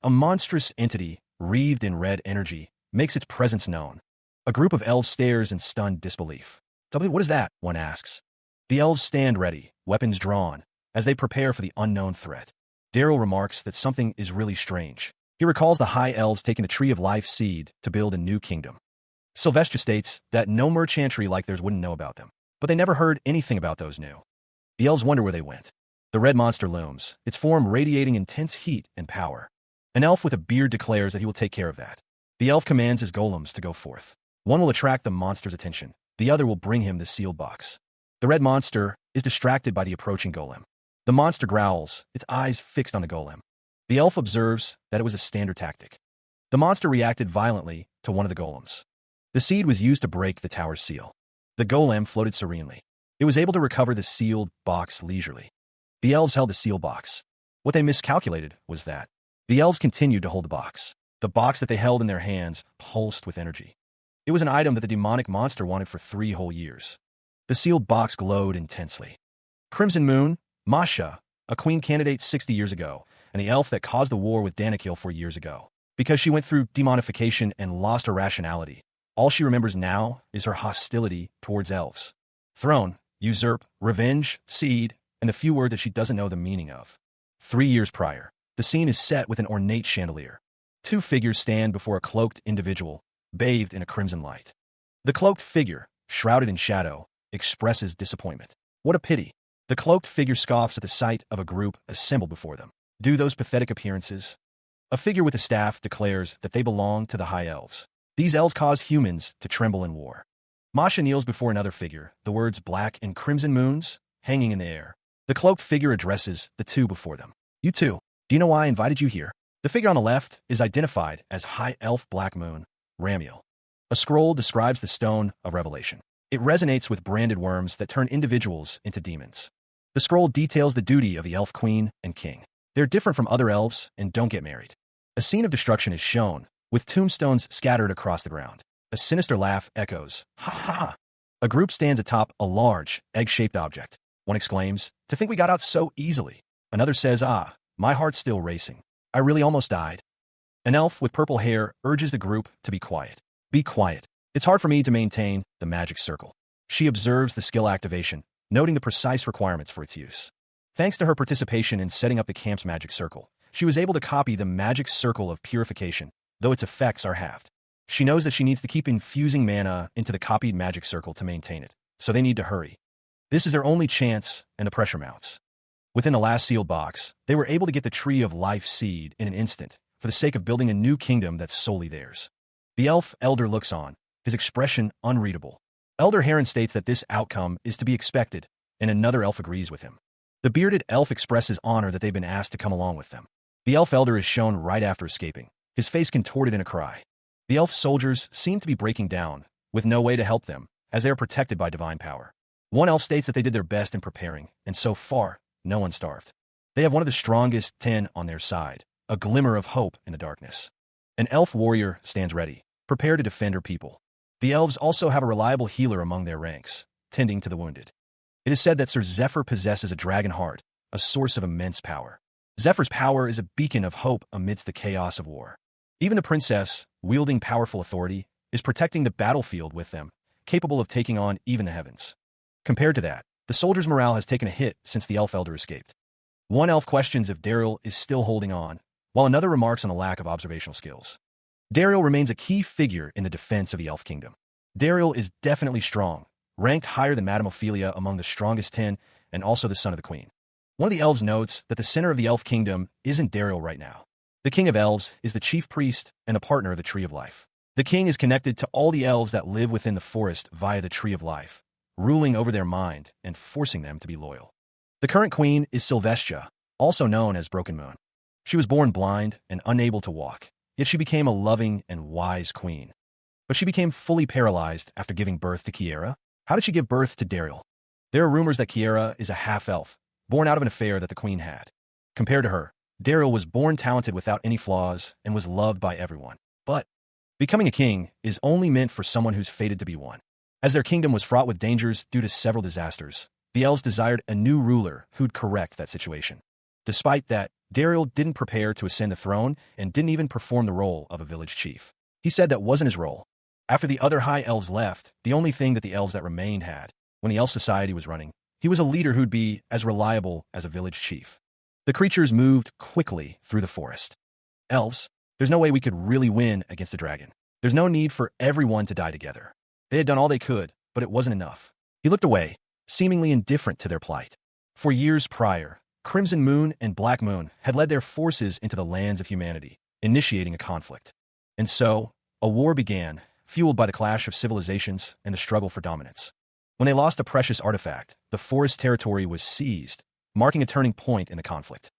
A monstrous entity, wreathed in red energy, makes its presence known. A group of elves stares in stunned disbelief. What is that? One asks. The elves stand ready, weapons drawn, as they prepare for the unknown threat. Daryl remarks that something is really strange. He recalls the high elves taking the Tree of Life seed to build a new kingdom. Sylvestra states that no merchantry like theirs wouldn't know about them, but they never heard anything about those new. The elves wonder where they went. The red monster looms, its form radiating intense heat and power. An elf with a beard declares that he will take care of that. The elf commands his golems to go forth. One will attract the monster's attention, the other will bring him the sealed box. The red monster is distracted by the approaching golem. The monster growls, its eyes fixed on the golem. The elf observes that it was a standard tactic. The monster reacted violently to one of the golems. The seed was used to break the tower's seal. The golem floated serenely. It was able to recover the sealed box leisurely. The elves held the sealed box. What they miscalculated was that the elves continued to hold the box. The box that they held in their hands pulsed with energy. It was an item that the demonic monster wanted for 3 whole years. The sealed box glowed intensely. Crimson Moon, Masha, a queen candidate 60 years ago, and the elf that caused the war with Danakil 4 years ago. Because she went through demonification and lost her rationality, all she remembers now is her hostility towards elves. Throne, usurp, revenge, seed, and the few words that she doesn't know the meaning of. 3 years prior, the scene is set with an ornate chandelier. 2 figures stand before a cloaked individual, bathed in a crimson light. The cloaked figure, shrouded in shadow, expresses disappointment. What a pity. The cloaked figure scoffs at the sight of a group assembled before them. Do those pathetic appearances? A figure with a staff declares that they belong to the high elves. These elves cause humans to tremble in war. Masha kneels before another figure, the words black and crimson moons hanging in the air. The cloaked figure addresses the 2 before them. You 2, do you know why I invited you here? The figure on the left is identified as High Elf Black Moon, Ramiel. A scroll describes the Stone of Revelation. It resonates with branded worms that turn individuals into demons. The scroll details the duty of the elf queen and king. They're different from other elves and don't get married. A scene of destruction is shown, with tombstones scattered across the ground. A sinister laugh echoes, ha ha ha. A group stands atop a large, egg-shaped object. One exclaims, to think we got out so easily. Another says, ah, my heart's still racing. I really almost died. An elf with purple hair urges the group to be quiet. Be quiet. It's hard for me to maintain the magic circle. She observes the skill activation, noting the precise requirements for its use. Thanks to her participation in setting up the camp's magic circle, she was able to copy the magic circle of purification, though its effects are halved. She knows that she needs to keep infusing mana into the copied magic circle to maintain it, so they need to hurry. This is their only chance, and the pressure mounts. Within the last sealed box, they were able to get the Tree of Life seed in an instant, for the sake of building a new kingdom that's solely theirs. The elf elder looks on, his expression unreadable. Elder Heron states that this outcome is to be expected, and another elf agrees with him. The bearded elf expresses honor that they've been asked to come along with them. The elf elder is shown right after escaping, his face contorted in a cry. The elf soldiers seem to be breaking down, with no way to help them, as they are protected by divine power. One elf states that they did their best in preparing, and so far, no one starved. They have one of the strongest 10 on their side, a glimmer of hope in the darkness. An elf warrior stands ready, prepared to defend her people. The elves also have a reliable healer among their ranks, tending to the wounded. It is said that Sir Zephyr possesses a dragon heart, a source of immense power. Zephyr's power is a beacon of hope amidst the chaos of war. Even the princess, wielding powerful authority, is protecting the battlefield with them, capable of taking on even the heavens. Compared to that, the soldiers' morale has taken a hit since the elf elder escaped. One elf questions if Daryl is still holding on, while another remarks on the lack of observational skills. Daryl remains a key figure in the defense of the elf kingdom. Daryl is definitely strong, ranked higher than Madame Ophelia among the strongest 10, and also the son of the queen. One of the elves notes that the center of the elf kingdom isn't Daryl right now. The king of elves is the chief priest and a partner of the Tree of Life. The king is connected to all the elves that live within the forest via the Tree of Life, ruling over their mind and forcing them to be loyal. The current queen is Sylvestia, also known as Broken Moon. She was born blind and unable to walk, yet she became a loving and wise queen. But she became fully paralyzed after giving birth to Kiera. How did she give birth to Daryl? There are rumors that Kiera is a half-elf, born out of an affair that the queen had. Compared to her, Daryl was born talented without any flaws and was loved by everyone. But becoming a king is only meant for someone who's fated to be one. As their kingdom was fraught with dangers due to several disasters, the elves desired a new ruler who'd correct that situation. Despite that, Daryl didn't prepare to ascend the throne and didn't even perform the role of a village chief. He said that wasn't his role. After the other high elves left, the only thing that the elves that remained had, when the elf society was running, he was a leader who'd be as reliable as a village chief. The creatures moved quickly through the forest. Elves, there's no way we could really win against the dragon. There's no need for everyone to die together. They had done all they could, but it wasn't enough. He looked away, seemingly indifferent to their plight. For years prior, Crimson Moon and Black Moon had led their forces into the lands of humanity, initiating a conflict. And so, a war began, fueled by the clash of civilizations and the struggle for dominance. When they lost a precious artifact, the forest territory was seized, marking a turning point in the conflict.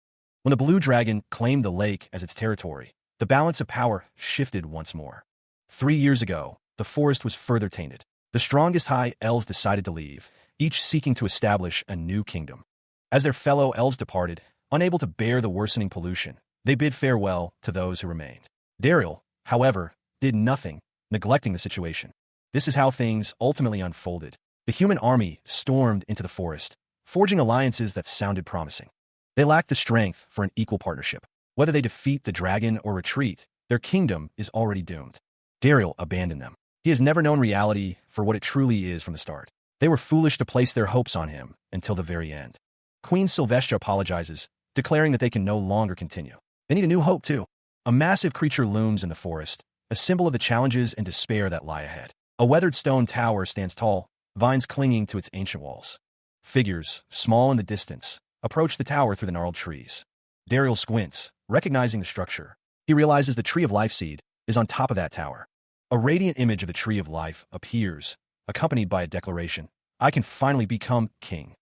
When the blue dragon claimed the lake as its territory, the balance of power shifted once more. 3 years ago, the forest was further tainted. The strongest high elves decided to leave, each seeking to establish a new kingdom. As their fellow elves departed, unable to bear the worsening pollution, they bid farewell to those who remained. Daryl, however, did nothing, neglecting the situation. This is how things ultimately unfolded. The human army stormed into the forest, forging alliances that sounded promising. They lacked the strength for an equal partnership. Whether they defeat the dragon or retreat, their kingdom is already doomed. Daryl abandoned them. He has never known reality for what it truly is from the start. They were foolish to place their hopes on him until the very end. Queen Sylvestra apologizes, declaring that they can no longer continue. They need a new hope, too. A massive creature looms in the forest, a symbol of the challenges and despair that lie ahead. A weathered stone tower stands tall, vines clinging to its ancient walls. Figures, small in the distance, approach the tower through the gnarled trees. Daryl squints, recognizing the structure. He realizes the Tree of Life seed is on top of that tower. A radiant image of the Tree of Life appears, accompanied by a declaration, "I can finally become king."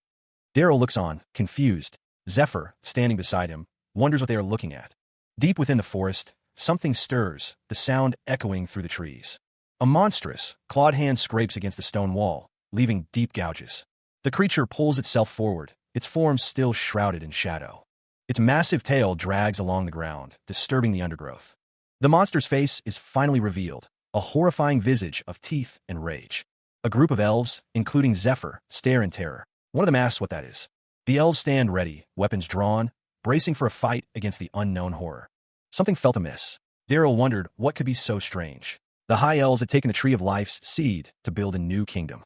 Daryl looks on, confused. Zephyr, standing beside him, wonders what they are looking at. Deep within the forest, something stirs, the sound echoing through the trees. A monstrous, clawed hand scrapes against the stone wall, leaving deep gouges. The creature pulls itself forward, its form still shrouded in shadow. Its massive tail drags along the ground, disturbing the undergrowth. The monster's face is finally revealed, a horrifying visage of teeth and rage. A group of elves, including Zephyr, stare in terror. One of them asks what that is. The elves stand ready, weapons drawn, bracing for a fight against the unknown horror. Something felt amiss. Daryl wondered what could be so strange. The high elves had taken the Tree of Life's seed to build a new kingdom.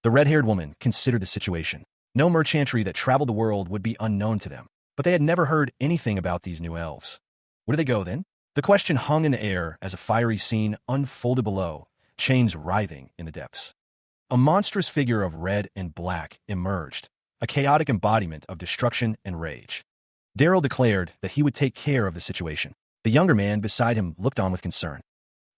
The red-haired woman considered the situation. No merchantry that traveled the world would be unknown to them, but they had never heard anything about these new elves. Where did they go then? The question hung in the air as a fiery scene unfolded below, chains writhing in the depths. A monstrous figure of red and black emerged, a chaotic embodiment of destruction and rage. Daryl declared that he would take care of the situation. The younger man beside him looked on with concern.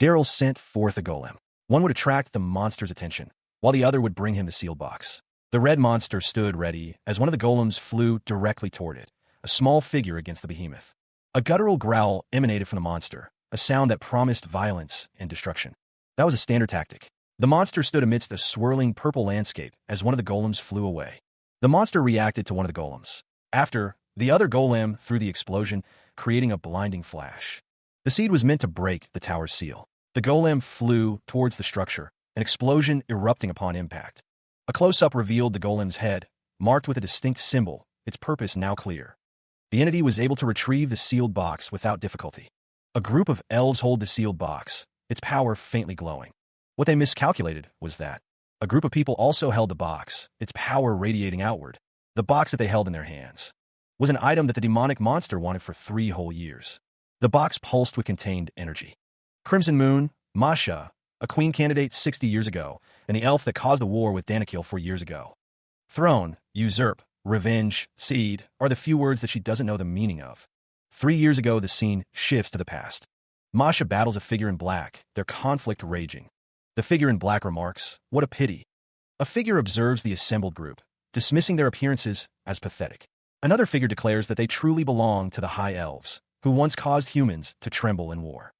Daryl sent forth a golem. One would attract the monster's attention, while the other would bring him the sealed box. The red monster stood ready as one of the golems flew directly toward it, a small figure against the behemoth. A guttural growl emanated from the monster, a sound that promised violence and destruction. That was a standard tactic. The monster stood amidst a swirling purple landscape as one of the golems flew away. The monster reacted to one of the golems. After, the other golem threw the explosion, creating a blinding flash. The seed was meant to break the tower's seal. The golem flew towards the structure, an explosion erupting upon impact. A close-up revealed the golem's head, marked with a distinct symbol, its purpose now clear. The entity was able to retrieve the sealed box without difficulty. A group of elves hold the sealed box, its power faintly glowing. What they miscalculated was that a group of people also held the box, its power radiating outward. The box that they held in their hands was an item that the demonic monster wanted for 3 whole years. The box pulsed with contained energy. Crimson Moon, Masha, a queen candidate 60 years ago, and the elf that caused the war with Danikil 4 years ago. Throne, usurp, revenge, seed are the few words that she doesn't know the meaning of. 3 years ago, the scene shifts to the past. Masha battles a figure in black, their conflict raging. The figure in black remarks, "What a pity." A figure observes the assembled group, dismissing their appearances as pathetic. Another figure declares that they truly belong to the High Elves, who once caused humans to tremble in war.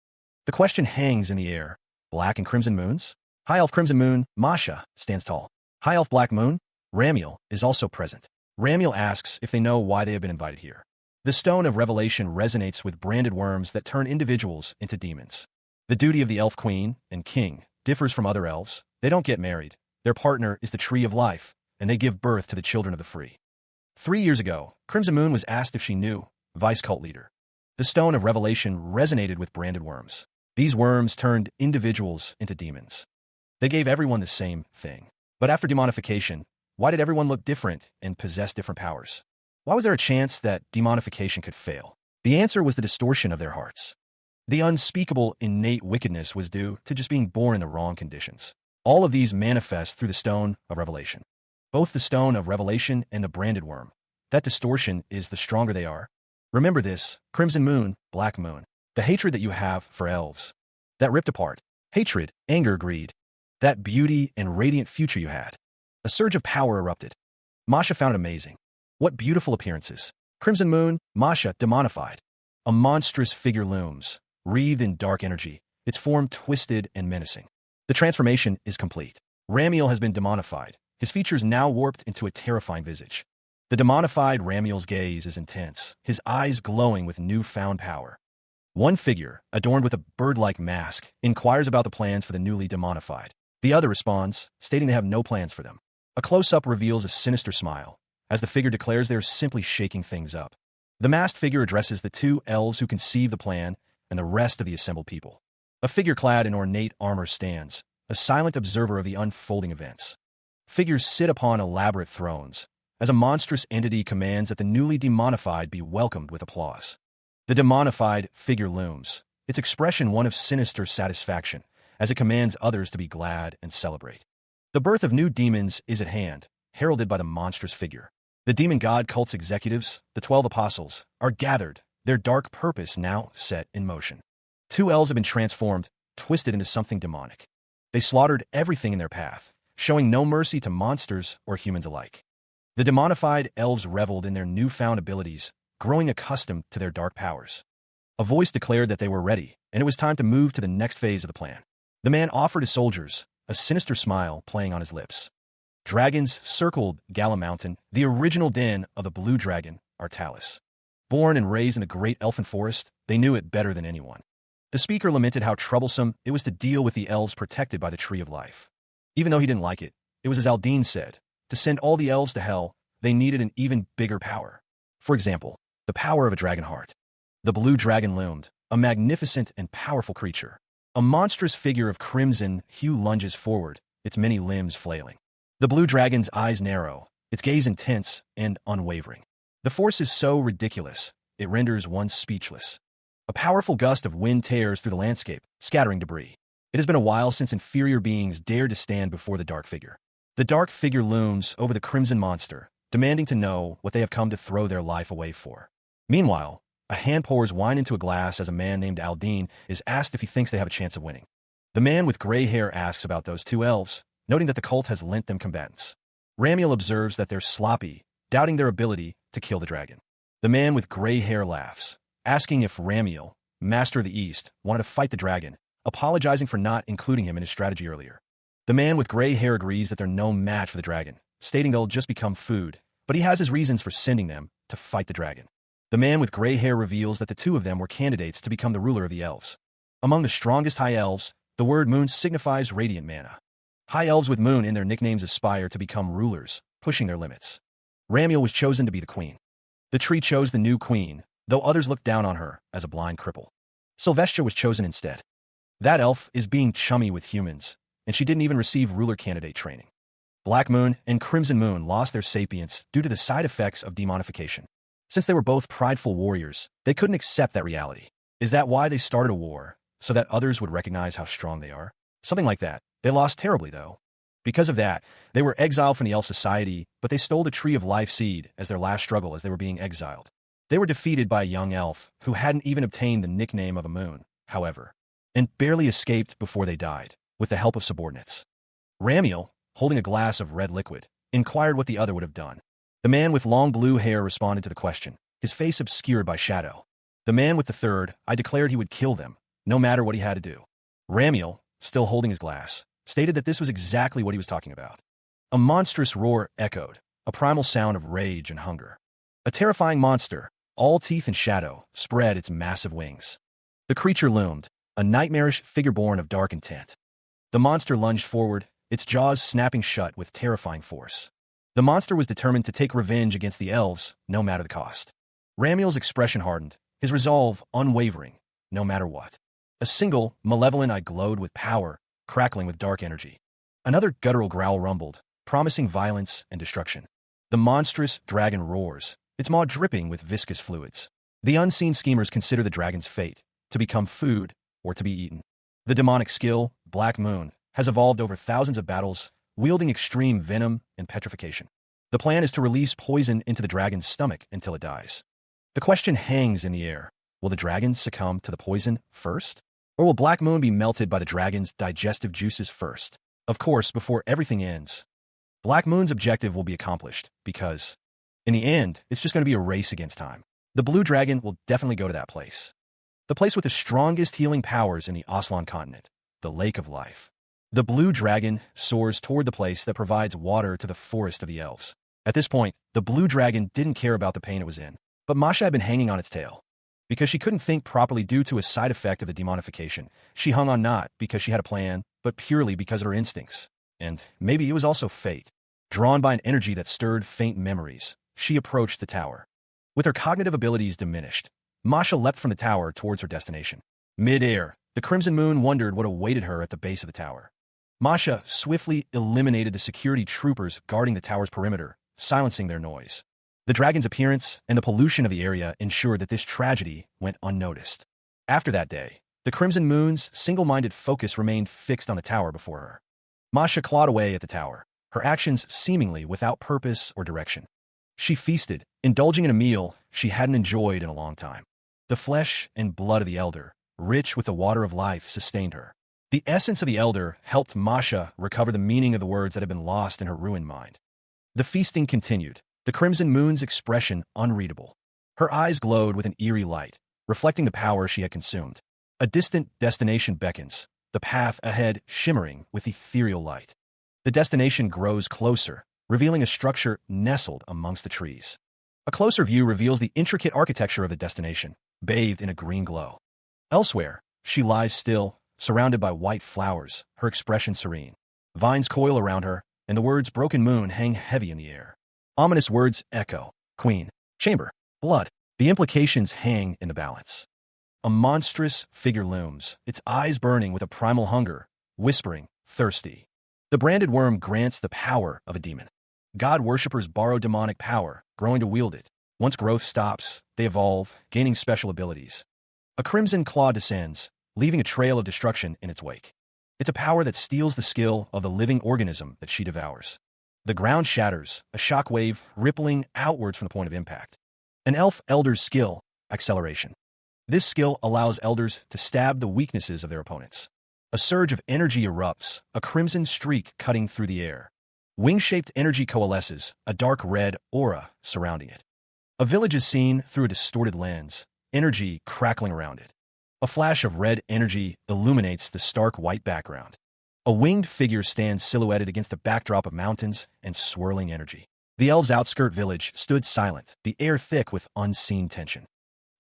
The question hangs in the air. Black and Crimson Moons? High Elf Crimson Moon, Masha, stands tall. High Elf Black Moon, Ramiel, is also present. Ramiel asks if they know why they have been invited here. The Stone of Revelation resonates with branded worms that turn individuals into demons. The duty of the Elf Queen and King differs from other elves. They don't get married. Their partner is the Tree of Life, and they give birth to the children of the free. 3 years ago, Crimson Moon was asked if she knew, vice cult leader. The Stone of Revelation resonated with branded worms. These worms turned individuals into demons. They gave everyone the same thing. But after demonification, why did everyone look different and possess different powers? Why was there a chance that demonification could fail? The answer was the distortion of their hearts. The unspeakable innate wickedness was due to just being born in the wrong conditions. All of these manifest through the Stone of Revelation. Both the Stone of Revelation and the branded worm. That distortion is the stronger they are. Remember this, Crimson Moon, Black Moon. The hatred that you have for elves. That ripped apart. Hatred, anger, greed. That beauty and radiant future you had. A surge of power erupted. Masha found it amazing. What beautiful appearances. Crimson Moon, Masha, demonified. A monstrous figure looms, wreathed in dark energy, its form twisted and menacing. The transformation is complete. Ramiel has been demonified, his features now warped into a terrifying visage. The demonified Ramiel's gaze is intense, his eyes glowing with newfound power. One figure, adorned with a bird-like mask, inquires about the plans for the newly demonified. The other responds, stating they have no plans for them. A close-up reveals a sinister smile, as the figure declares they are simply shaking things up. The masked figure addresses the 2 elves who conceive the plan and the rest of the assembled people. A figure clad in ornate armor stands, a silent observer of the unfolding events. Figures sit upon elaborate thrones, as a monstrous entity commands that the newly demonified be welcomed with applause. The demonified figure looms, its expression one of sinister satisfaction, as it commands others to be glad and celebrate. The birth of new demons is at hand, heralded by the monstrous figure. The demon god cult's executives, the 12 apostles, are gathered, their dark purpose now set in motion. 2 elves have been transformed, twisted into something demonic. They slaughtered everything in their path, showing no mercy to monsters or humans alike. The demonified elves reveled in their newfound abilities, growing accustomed to their dark powers. A voice declared that they were ready, and it was time to move to the next phase of the plan. The man offered his soldiers, a sinister smile playing on his lips. Dragons circled Gala Mountain, the original den of the blue dragon, Artalis. Born and raised in the great elfin forest, they knew it better than anyone. The speaker lamented how troublesome it was to deal with the elves protected by the Tree of Life. Even though he didn't like it, it was as Aldine said, to send all the elves to hell, they needed an even bigger power. For example, the power of a dragon heart. The blue dragon loomed, a magnificent and powerful creature. A monstrous figure of crimson hue lunges forward, its many limbs flailing. The blue dragon's eyes narrow, its gaze intense and unwavering. The force is so ridiculous, it renders one speechless. A powerful gust of wind tears through the landscape, scattering debris. It has been a while since inferior beings dared to stand before the dark figure. The dark figure looms over the crimson monster, demanding to know what they have come to throw their life away for. Meanwhile, A hand pours wine into a glass as a man named Aldine is asked if he thinks they have a chance of winning. The man with gray hair asks about those two elves, noting that the cult has lent them combatants. Ramiel observes that they're sloppy, doubting their ability to kill the dragon. The man with gray hair laughs, asking if Ramiel, Master of the East, wanted to fight the dragon, apologizing for not including him in his strategy earlier. The man with gray hair agrees that they're no match for the dragon, stating they'll just become food, but he has his reasons for sending them to fight the dragon. The man with gray hair reveals that the two of them were candidates to become the ruler of the elves. Among the strongest high elves, the word moon signifies radiant mana. High elves with moon in their nicknames aspire to become rulers, pushing their limits. Ramiel was chosen to be the queen. The tree chose the new queen, though others looked down on her as a blind cripple. Sylvestra was chosen instead. That elf is being chummy with humans, and she didn't even receive ruler candidate training. Black Moon and Crimson Moon lost their sapience due to the side effects of demonification. Since they were both prideful warriors, they couldn't accept that reality. Is that why they started a war? So that others would recognize how strong they are? Something like that. They lost terribly, though. Because of that, they were exiled from the elf society, but they stole the Tree of Life seed as their last struggle as they were being exiled. They were defeated by a young elf who hadn't even obtained the nickname of a moon, however, and barely escaped before they died, with the help of subordinates. Ramiel, holding a glass of red liquid, inquired what the other would have done. The man with long blue hair responded to the question, his face obscured by shadow. The man with the third, I declared he would kill them, no matter what he had to do. Ramiel, still holding his glass, stated that this was exactly what he was talking about. A monstrous roar echoed, a primal sound of rage and hunger. A terrifying monster, all teeth and shadow, spread its massive wings. The creature loomed, a nightmarish figure born of dark intent. The monster lunged forward, its jaws snapping shut with terrifying force. The monster was determined to take revenge against the elves, no matter the cost. Ramiel's expression hardened, his resolve unwavering, no matter what. A single, malevolent eye glowed with power, crackling with dark energy. Another guttural growl rumbled, promising violence and destruction. The monstrous dragon roars, its maw dripping with viscous fluids. The unseen schemers consider the dragon's fate, to become food or to be eaten. The demonic skill, Black Moon, has evolved over thousands of battles, wielding extreme venom and petrification. The plan is to release poison into the dragon's stomach until it dies. The question hangs in the air. Will the dragon succumb to the poison first? Or will Black Moon be melted by the dragon's digestive juices first? Of course, before everything ends. Black Moon's objective will be accomplished, because, in the end, it's just going to be a race against time. The blue dragon will definitely go to that place. The place with the strongest healing powers in the Aslan continent, the Lake of Life. The blue dragon soars toward the place that provides water to the forest of the elves. At this point, the blue dragon didn't care about the pain it was in, but Masha had been hanging on its tail. Because she couldn't think properly due to a side effect of the demonification, she hung on not because she had a plan, but purely because of her instincts. And maybe it was also fate. Drawn by an energy that stirred faint memories, she approached the tower. With her cognitive abilities diminished, Masha leapt from the tower towards her destination. Mid-air, the Crimson Moon wondered what awaited her at the base of the tower. Masha swiftly eliminated the security troopers guarding the tower's perimeter, silencing their noise. The dragon's appearance and the pollution of the area ensured that this tragedy went unnoticed. After that day, the Crimson Moon's single-minded focus remained fixed on the tower before her. Masha clawed away at the tower, her actions seemingly without purpose or direction. She feasted, indulging in a meal she hadn't enjoyed in a long time. The flesh and blood of the elder, rich with the water of life, sustained her. The essence of the elder helped Masha recover the meaning of the words that had been lost in her ruined mind. The feasting continued, the Crimson Moon's expression unreadable. Her eyes glowed with an eerie light, reflecting the power she had consumed. A distant destination beckons, the path ahead shimmering with ethereal light. The destination grows closer, revealing a structure nestled amongst the trees. A closer view reveals the intricate architecture of the destination, bathed in a green glow. Elsewhere, she lies still, surrounded by white flowers, her expression serene. Vines coil around her, and the words broken moon hang heavy in the air. Ominous words echo, queen, chamber, blood. The implications hang in the balance. A monstrous figure looms, its eyes burning with a primal hunger, whispering, thirsty. The branded worm grants the power of a demon. God worshippers borrow demonic power, growing to wield it. Once growth stops, they evolve, gaining special abilities. A crimson claw descends, leaving a trail of destruction in its wake. It's a power that steals the skill of the living organism that she devours. The ground shatters, a shock wave rippling outwards from the point of impact. An elf elder's skill, Acceleration. This skill allows elders to stab the weaknesses of their opponents. A surge of energy erupts, a crimson streak cutting through the air. Wing-shaped energy coalesces, a dark red aura surrounding it. A village is seen through a distorted lens, energy crackling around it. A flash of red energy illuminates the stark white background. A winged figure stands silhouetted against a backdrop of mountains and swirling energy. The elves' outskirt village stood silent, the air thick with unseen tension.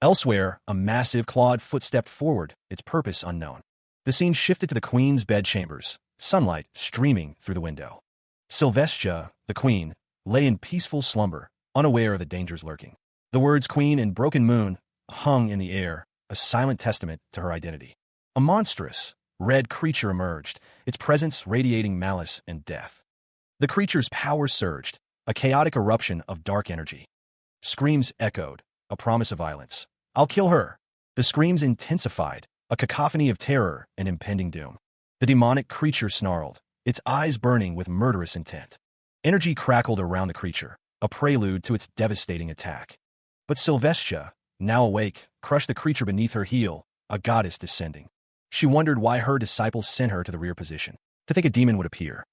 Elsewhere, a massive clawed foot stepped forward, its purpose unknown. The scene shifted to the queen's bedchambers, sunlight streaming through the window. Sylvestia, the queen, lay in peaceful slumber, unaware of the dangers lurking. The words queen and broken moon hung in the air, a silent testament to her identity. A monstrous, red creature emerged, its presence radiating malice and death. The creature's power surged, a chaotic eruption of dark energy. Screams echoed, a promise of violence. "I'll kill her!" The screams intensified, a cacophony of terror and impending doom. The demonic creature snarled, its eyes burning with murderous intent. Energy crackled around the creature, a prelude to its devastating attack. But Sylvestia, now awake, crushed the creature beneath her heel, a goddess descending. She wondered why her disciples sent her to the rear position. To think a demon would appear.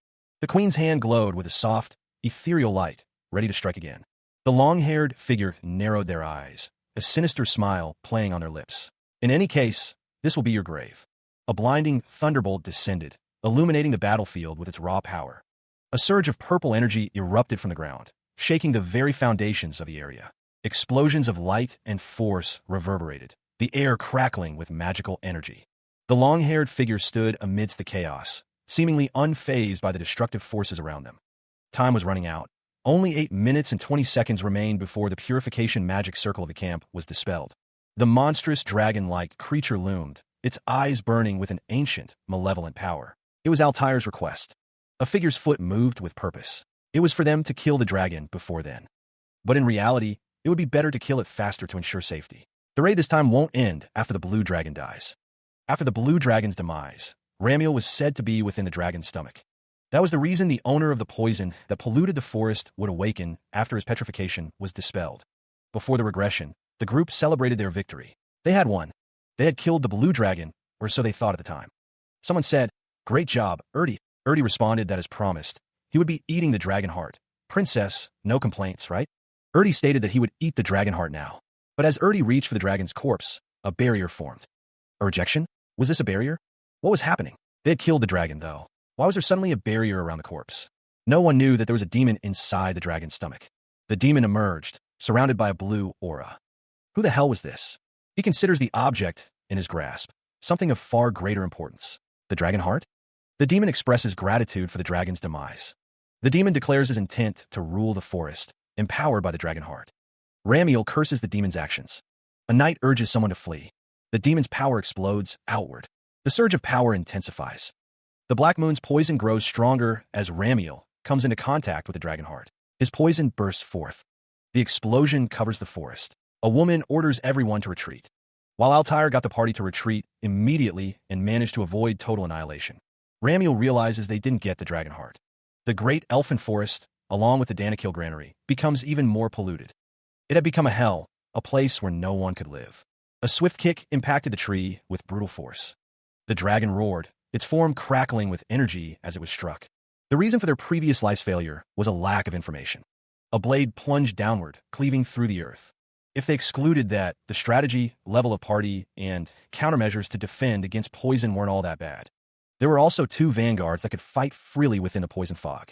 The queen's hand glowed with a soft, ethereal light, ready to strike again. The long-haired figure narrowed their eyes, a sinister smile playing on their lips. "In any case, this will be your grave." A blinding thunderbolt descended, illuminating the battlefield with its raw power. A surge of purple energy erupted from the ground, shaking the very foundations of the area. Explosions of light and force reverberated, the air crackling with magical energy. The long-haired figure stood amidst the chaos, seemingly unfazed by the destructive forces around them. Time was running out. Only 8 minutes and 20 seconds remained before the purification magic circle of the camp was dispelled. The monstrous dragon-like creature loomed, its eyes burning with an ancient, malevolent power. It was Altair's request. A figure's foot moved with purpose. It was for them to kill the dragon before then. But in reality, it would be better to kill it faster to ensure safety. The raid this time won't end after the blue dragon dies. After the blue dragon's demise, Ramiel was said to be within the dragon's stomach. That was the reason the owner of the poison that polluted the forest would awaken after his petrification was dispelled. Before the regression, the group celebrated their victory. They had won. They had killed the blue dragon, or so they thought at the time. Someone said, "Great job, Erdi." Erdi responded that as promised, he would be eating the dragon heart. "Princess, no complaints, right?" Erdi stated that he would eat the dragon heart now. But as Erdi reached for the dragon's corpse, a barrier formed. A rejection? Was this a barrier? What was happening? They had killed the dragon, though. Why was there suddenly a barrier around the corpse? No one knew that there was a demon inside the dragon's stomach. The demon emerged, surrounded by a blue aura. Who the hell was this? He considers the object in his grasp something of far greater importance. The dragon heart? The demon expresses gratitude for the dragon's demise. The demon declares his intent to rule the forest, empowered by the dragon heart. Ramiel curses the demon's actions. A knight urges someone to flee. The demon's power explodes outward. The surge of power intensifies. The Black Moon's poison grows stronger as Ramiel comes into contact with the dragon heart. His poison bursts forth. The explosion covers the forest. A woman orders everyone to retreat. While Altair got the party to retreat immediately and managed to avoid total annihilation, Ramiel realizes they didn't get the dragon heart. The great elfin forest, along with the Danakil granary, becomes even more polluted. It had become a hell, a place where no one could live. A swift kick impacted the tree with brutal force. The dragon roared, its form crackling with energy as it was struck. The reason for their previous life's failure was a lack of information. A blade plunged downward, cleaving through the earth. If they excluded that, the strategy, level of party, and countermeasures to defend against poison weren't all that bad. There were also 2 vanguards that could fight freely within the poison fog.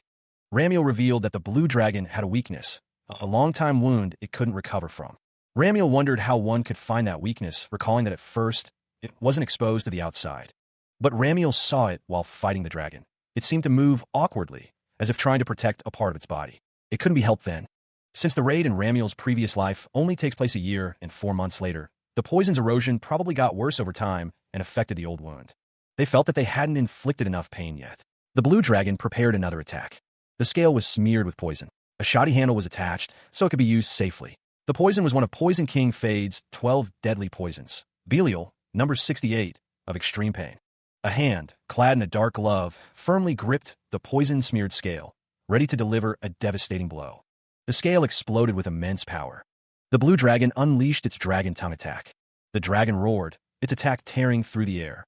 Ramiel revealed that the blue dragon had a weakness, a long-time wound it couldn't recover from. Ramiel wondered how one could find that weakness, recalling that at first, it wasn't exposed to the outside. But Ramiel saw it while fighting the dragon. It seemed to move awkwardly, as if trying to protect a part of its body. It couldn't be helped then. Since the raid in Ramiel's previous life only takes place a year and 4 months later, the poison's erosion probably got worse over time and affected the old wound. They felt that they hadn't inflicted enough pain yet. The blue dragon prepared another attack. The scale was smeared with poison. A shoddy handle was attached, so it could be used safely. The poison was one of Poison King Fade's 12 deadly poisons. Belial, number 68, of extreme pain. A hand, clad in a dark glove, firmly gripped the poison-smeared scale, ready to deliver a devastating blow. The scale exploded with immense power. The blue dragon unleashed its dragon tongue attack. The dragon roared, its attack tearing through the air.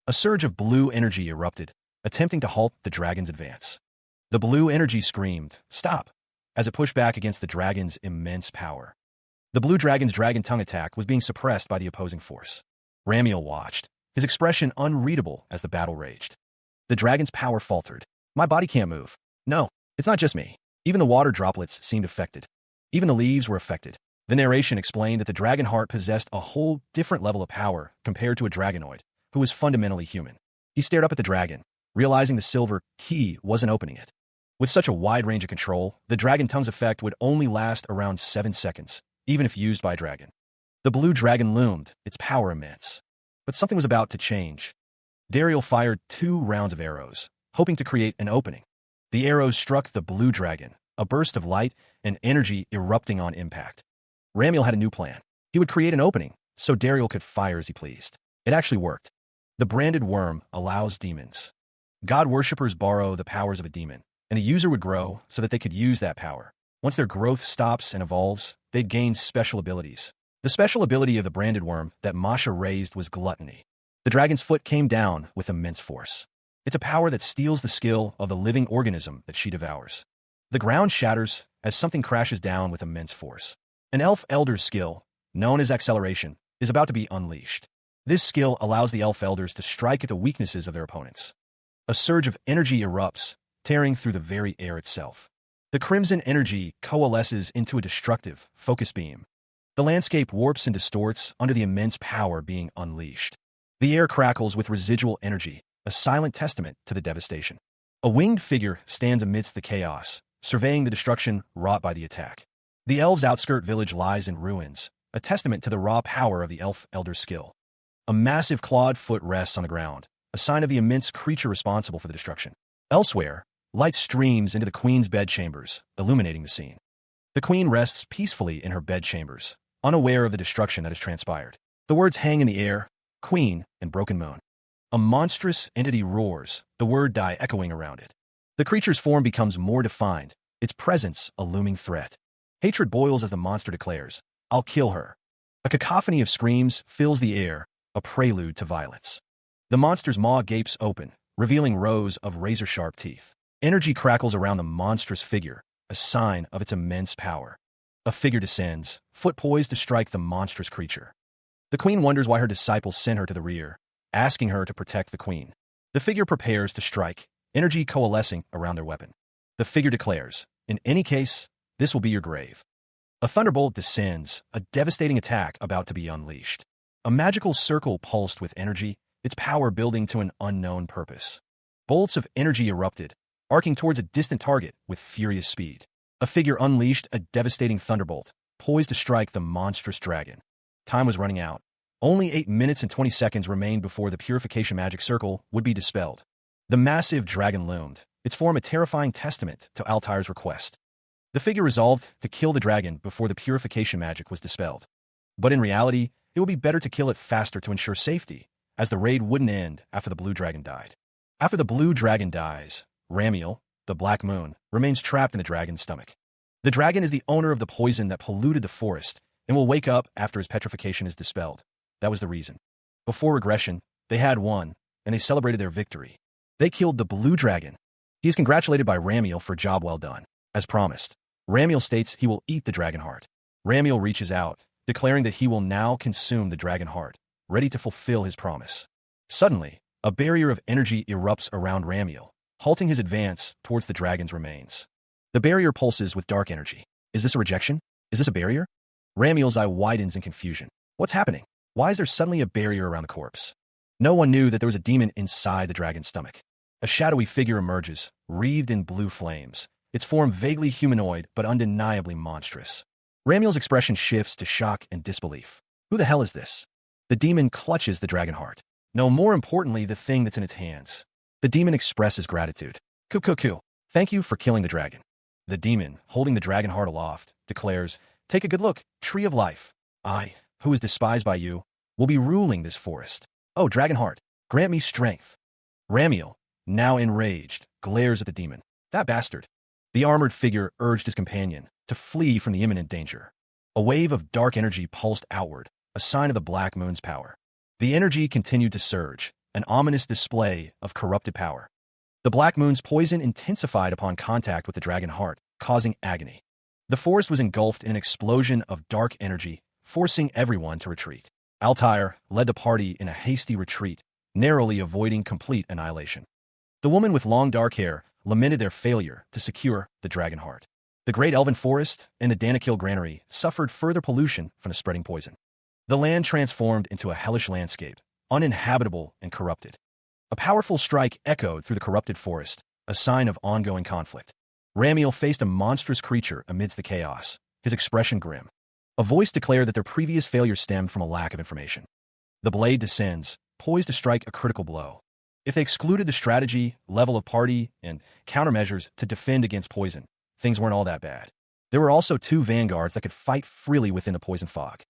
A surge of blue energy erupted, attempting to halt the dragon's advance. The blue energy screamed, "Stop!" as it pushed back against the dragon's immense power. The blue dragon's dragon tongue attack was being suppressed by the opposing force. Ramiel watched, his expression unreadable as the battle raged. The dragon's power faltered. My body can't move. No, it's not just me. Even the water droplets seemed affected. Even the leaves were affected. The narration explained that the dragon heart possessed a whole different level of power compared to a dragonoid, who was fundamentally human. He stared up at the dragon, realizing the silver key wasn't opening it. With such a wide range of control, the dragon tongue's effect would only last around 7 seconds, even if used by a dragon. The blue dragon loomed, its power immense. But something was about to change. Dariel fired 2 rounds of arrows, hoping to create an opening. The arrows struck the blue dragon, a burst of light and energy erupting on impact. Ramiel had a new plan. He would create an opening, so Dariel could fire as he pleased. It actually worked. The branded worm allows demons. God worshippers borrow the powers of a demon, and the user would grow so that they could use that power. Once their growth stops and evolves, they'd gain special abilities. The special ability of the branded worm that Masha raised was gluttony. The dragon's foot came down with immense force. It's a power that steals the skill of the living organism that she devours. The ground shatters as something crashes down with immense force. An elf elder's skill, known as acceleration, is about to be unleashed. This skill allows the elf elders to strike at the weaknesses of their opponents. A surge of energy erupts, tearing through the very air itself. The crimson energy coalesces into a destructive, focus beam. The landscape warps and distorts under the immense power being unleashed. The air crackles with residual energy, a silent testament to the devastation. A winged figure stands amidst the chaos, surveying the destruction wrought by the attack. The elves' outskirt village lies in ruins, a testament to the raw power of the elf elder's skill. A massive clawed foot rests on the ground, a sign of the immense creature responsible for the destruction. Elsewhere, light streams into the queen's bedchambers, illuminating the scene. The queen rests peacefully in her bedchambers, unaware of the destruction that has transpired. The words hang in the air, queen and broken moon. A monstrous entity roars, the word die echoing around it. The creature's form becomes more defined, its presence a looming threat. Hatred boils as the monster declares, "I'll kill her." A cacophony of screams fills the air, a prelude to violence. The monster's maw gapes open, revealing rows of razor-sharp teeth. Energy crackles around the monstrous figure, a sign of its immense power. A figure descends, foot poised to strike the monstrous creature. The queen wonders why her disciples sent her to the rear, asking her to protect the queen. The figure prepares to strike, energy coalescing around their weapon. The figure declares, "In any case, this will be your grave." A thunderbolt descends, a devastating attack about to be unleashed. A magical circle pulsed with energy, its power building to an unknown purpose. Bolts of energy erupted, arcing towards a distant target with furious speed. A figure unleashed a devastating thunderbolt, poised to strike the monstrous dragon. Time was running out. Only 8 minutes and 20 seconds remained before the purification magic circle would be dispelled. The massive dragon loomed, its form a terrifying testament to Altair's request. The figure resolved to kill the dragon before the purification magic was dispelled. But in reality, it would be better to kill it faster to ensure safety, as the raid wouldn't end after the blue dragon died. After the blue dragon dies, Ramiel, the Black Moon, remains trapped in the dragon's stomach. The dragon is the owner of the poison that polluted the forest and will wake up after his petrification is dispelled. That was the reason. Before regression, they had won, and they celebrated their victory. They killed the blue dragon. He is congratulated by Ramiel for a job well done. As promised, Ramiel states he will eat the dragon heart. Ramiel reaches out, declaring that he will now consume the dragon heart, ready to fulfill his promise. Suddenly, a barrier of energy erupts around Ramiel, halting his advance towards the dragon's remains. The barrier pulses with dark energy. Is this a rejection? Is this a barrier? Ramiel's eye widens in confusion. What's happening? Why is there suddenly a barrier around the corpse? No one knew that there was a demon inside the dragon's stomach. A shadowy figure emerges, wreathed in blue flames, its form vaguely humanoid but undeniably monstrous. Ramiel's expression shifts to shock and disbelief. Who the hell is this? The demon clutches the dragon heart. No, more importantly, the thing that's in its hands. The demon expresses gratitude. Ku. Thank you for killing the dragon. The demon, holding the dragon heart aloft, declares, "Take a good look, tree of life. I, who is despised by you, will be ruling this forest. Oh, dragon heart, grant me strength." Ramiel, now enraged, glares at the demon. That bastard. The armored figure urged his companion to flee from the imminent danger. A wave of dark energy pulsed outward, a sign of the Black Moon's power. The energy continued to surge, an ominous display of corrupted power. The Black Moon's poison intensified upon contact with the dragon heart, causing agony. The forest was engulfed in an explosion of dark energy, forcing everyone to retreat. Altair led the party in a hasty retreat, narrowly avoiding complete annihilation. The woman with long dark hair lamented their failure to secure the dragon heart. The great elven forest and the Danakil granary suffered further pollution from the spreading poison. The land transformed into a hellish landscape, uninhabitable and corrupted. A powerful strike echoed through the corrupted forest, a sign of ongoing conflict. Ramiel faced a monstrous creature amidst the chaos, his expression grim. A voice declared that their previous failure stemmed from a lack of information. The blade descends, poised to strike a critical blow. If they excluded the strategy, level of party, and countermeasures to defend against poison, things weren't all that bad. There were also 2 vanguards that could fight freely within the poison fog.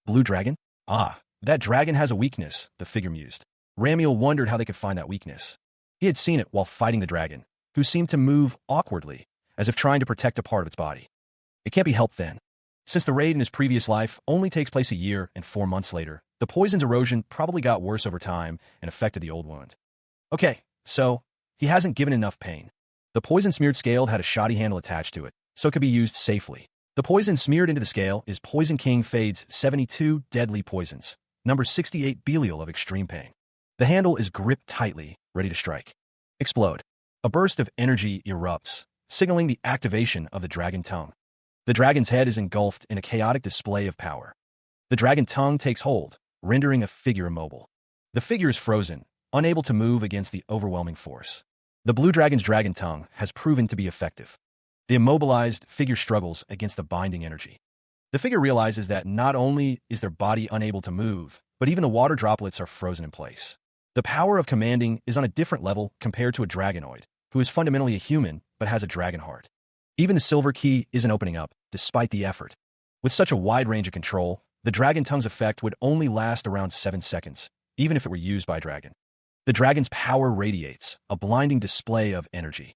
Blue dragon? Ah, that dragon has a weakness, the figure mused. Ramiel wondered how they could find that weakness. He had seen it while fighting the dragon, who seemed to move awkwardly, as if trying to protect a part of its body. It can't be helped then. Since the raid in his previous life only takes place a year and 4 months later, the poison's erosion probably got worse over time and affected the old wound. Okay, so he hasn't given enough pain. The poison-smeared scale had a shoddy handle attached to it, so it could be used safely. The poison smeared into the scale is Poison King Fade's 72 Deadly Poisons, number 68 Belial of Extreme Pain. The handle is gripped tightly, ready to strike. Explode. A burst of energy erupts, signaling the activation of the dragon tongue. The dragon's head is engulfed in a chaotic display of power. The dragon tongue takes hold, rendering a figure immobile. The figure is frozen, unable to move against the overwhelming force. The blue dragon's dragon tongue has proven to be effective. The immobilized figure struggles against the binding energy. The figure realizes that not only is their body unable to move, but even the water droplets are frozen in place. The power of commanding is on a different level compared to a dragonoid, who is fundamentally a human but has a dragon heart. Even the silver key isn't opening up, despite the effort. With such a wide range of control, the dragon tongue's effect would only last around 7 seconds, even if it were used by a dragon. The dragon's power radiates, a blinding display of energy.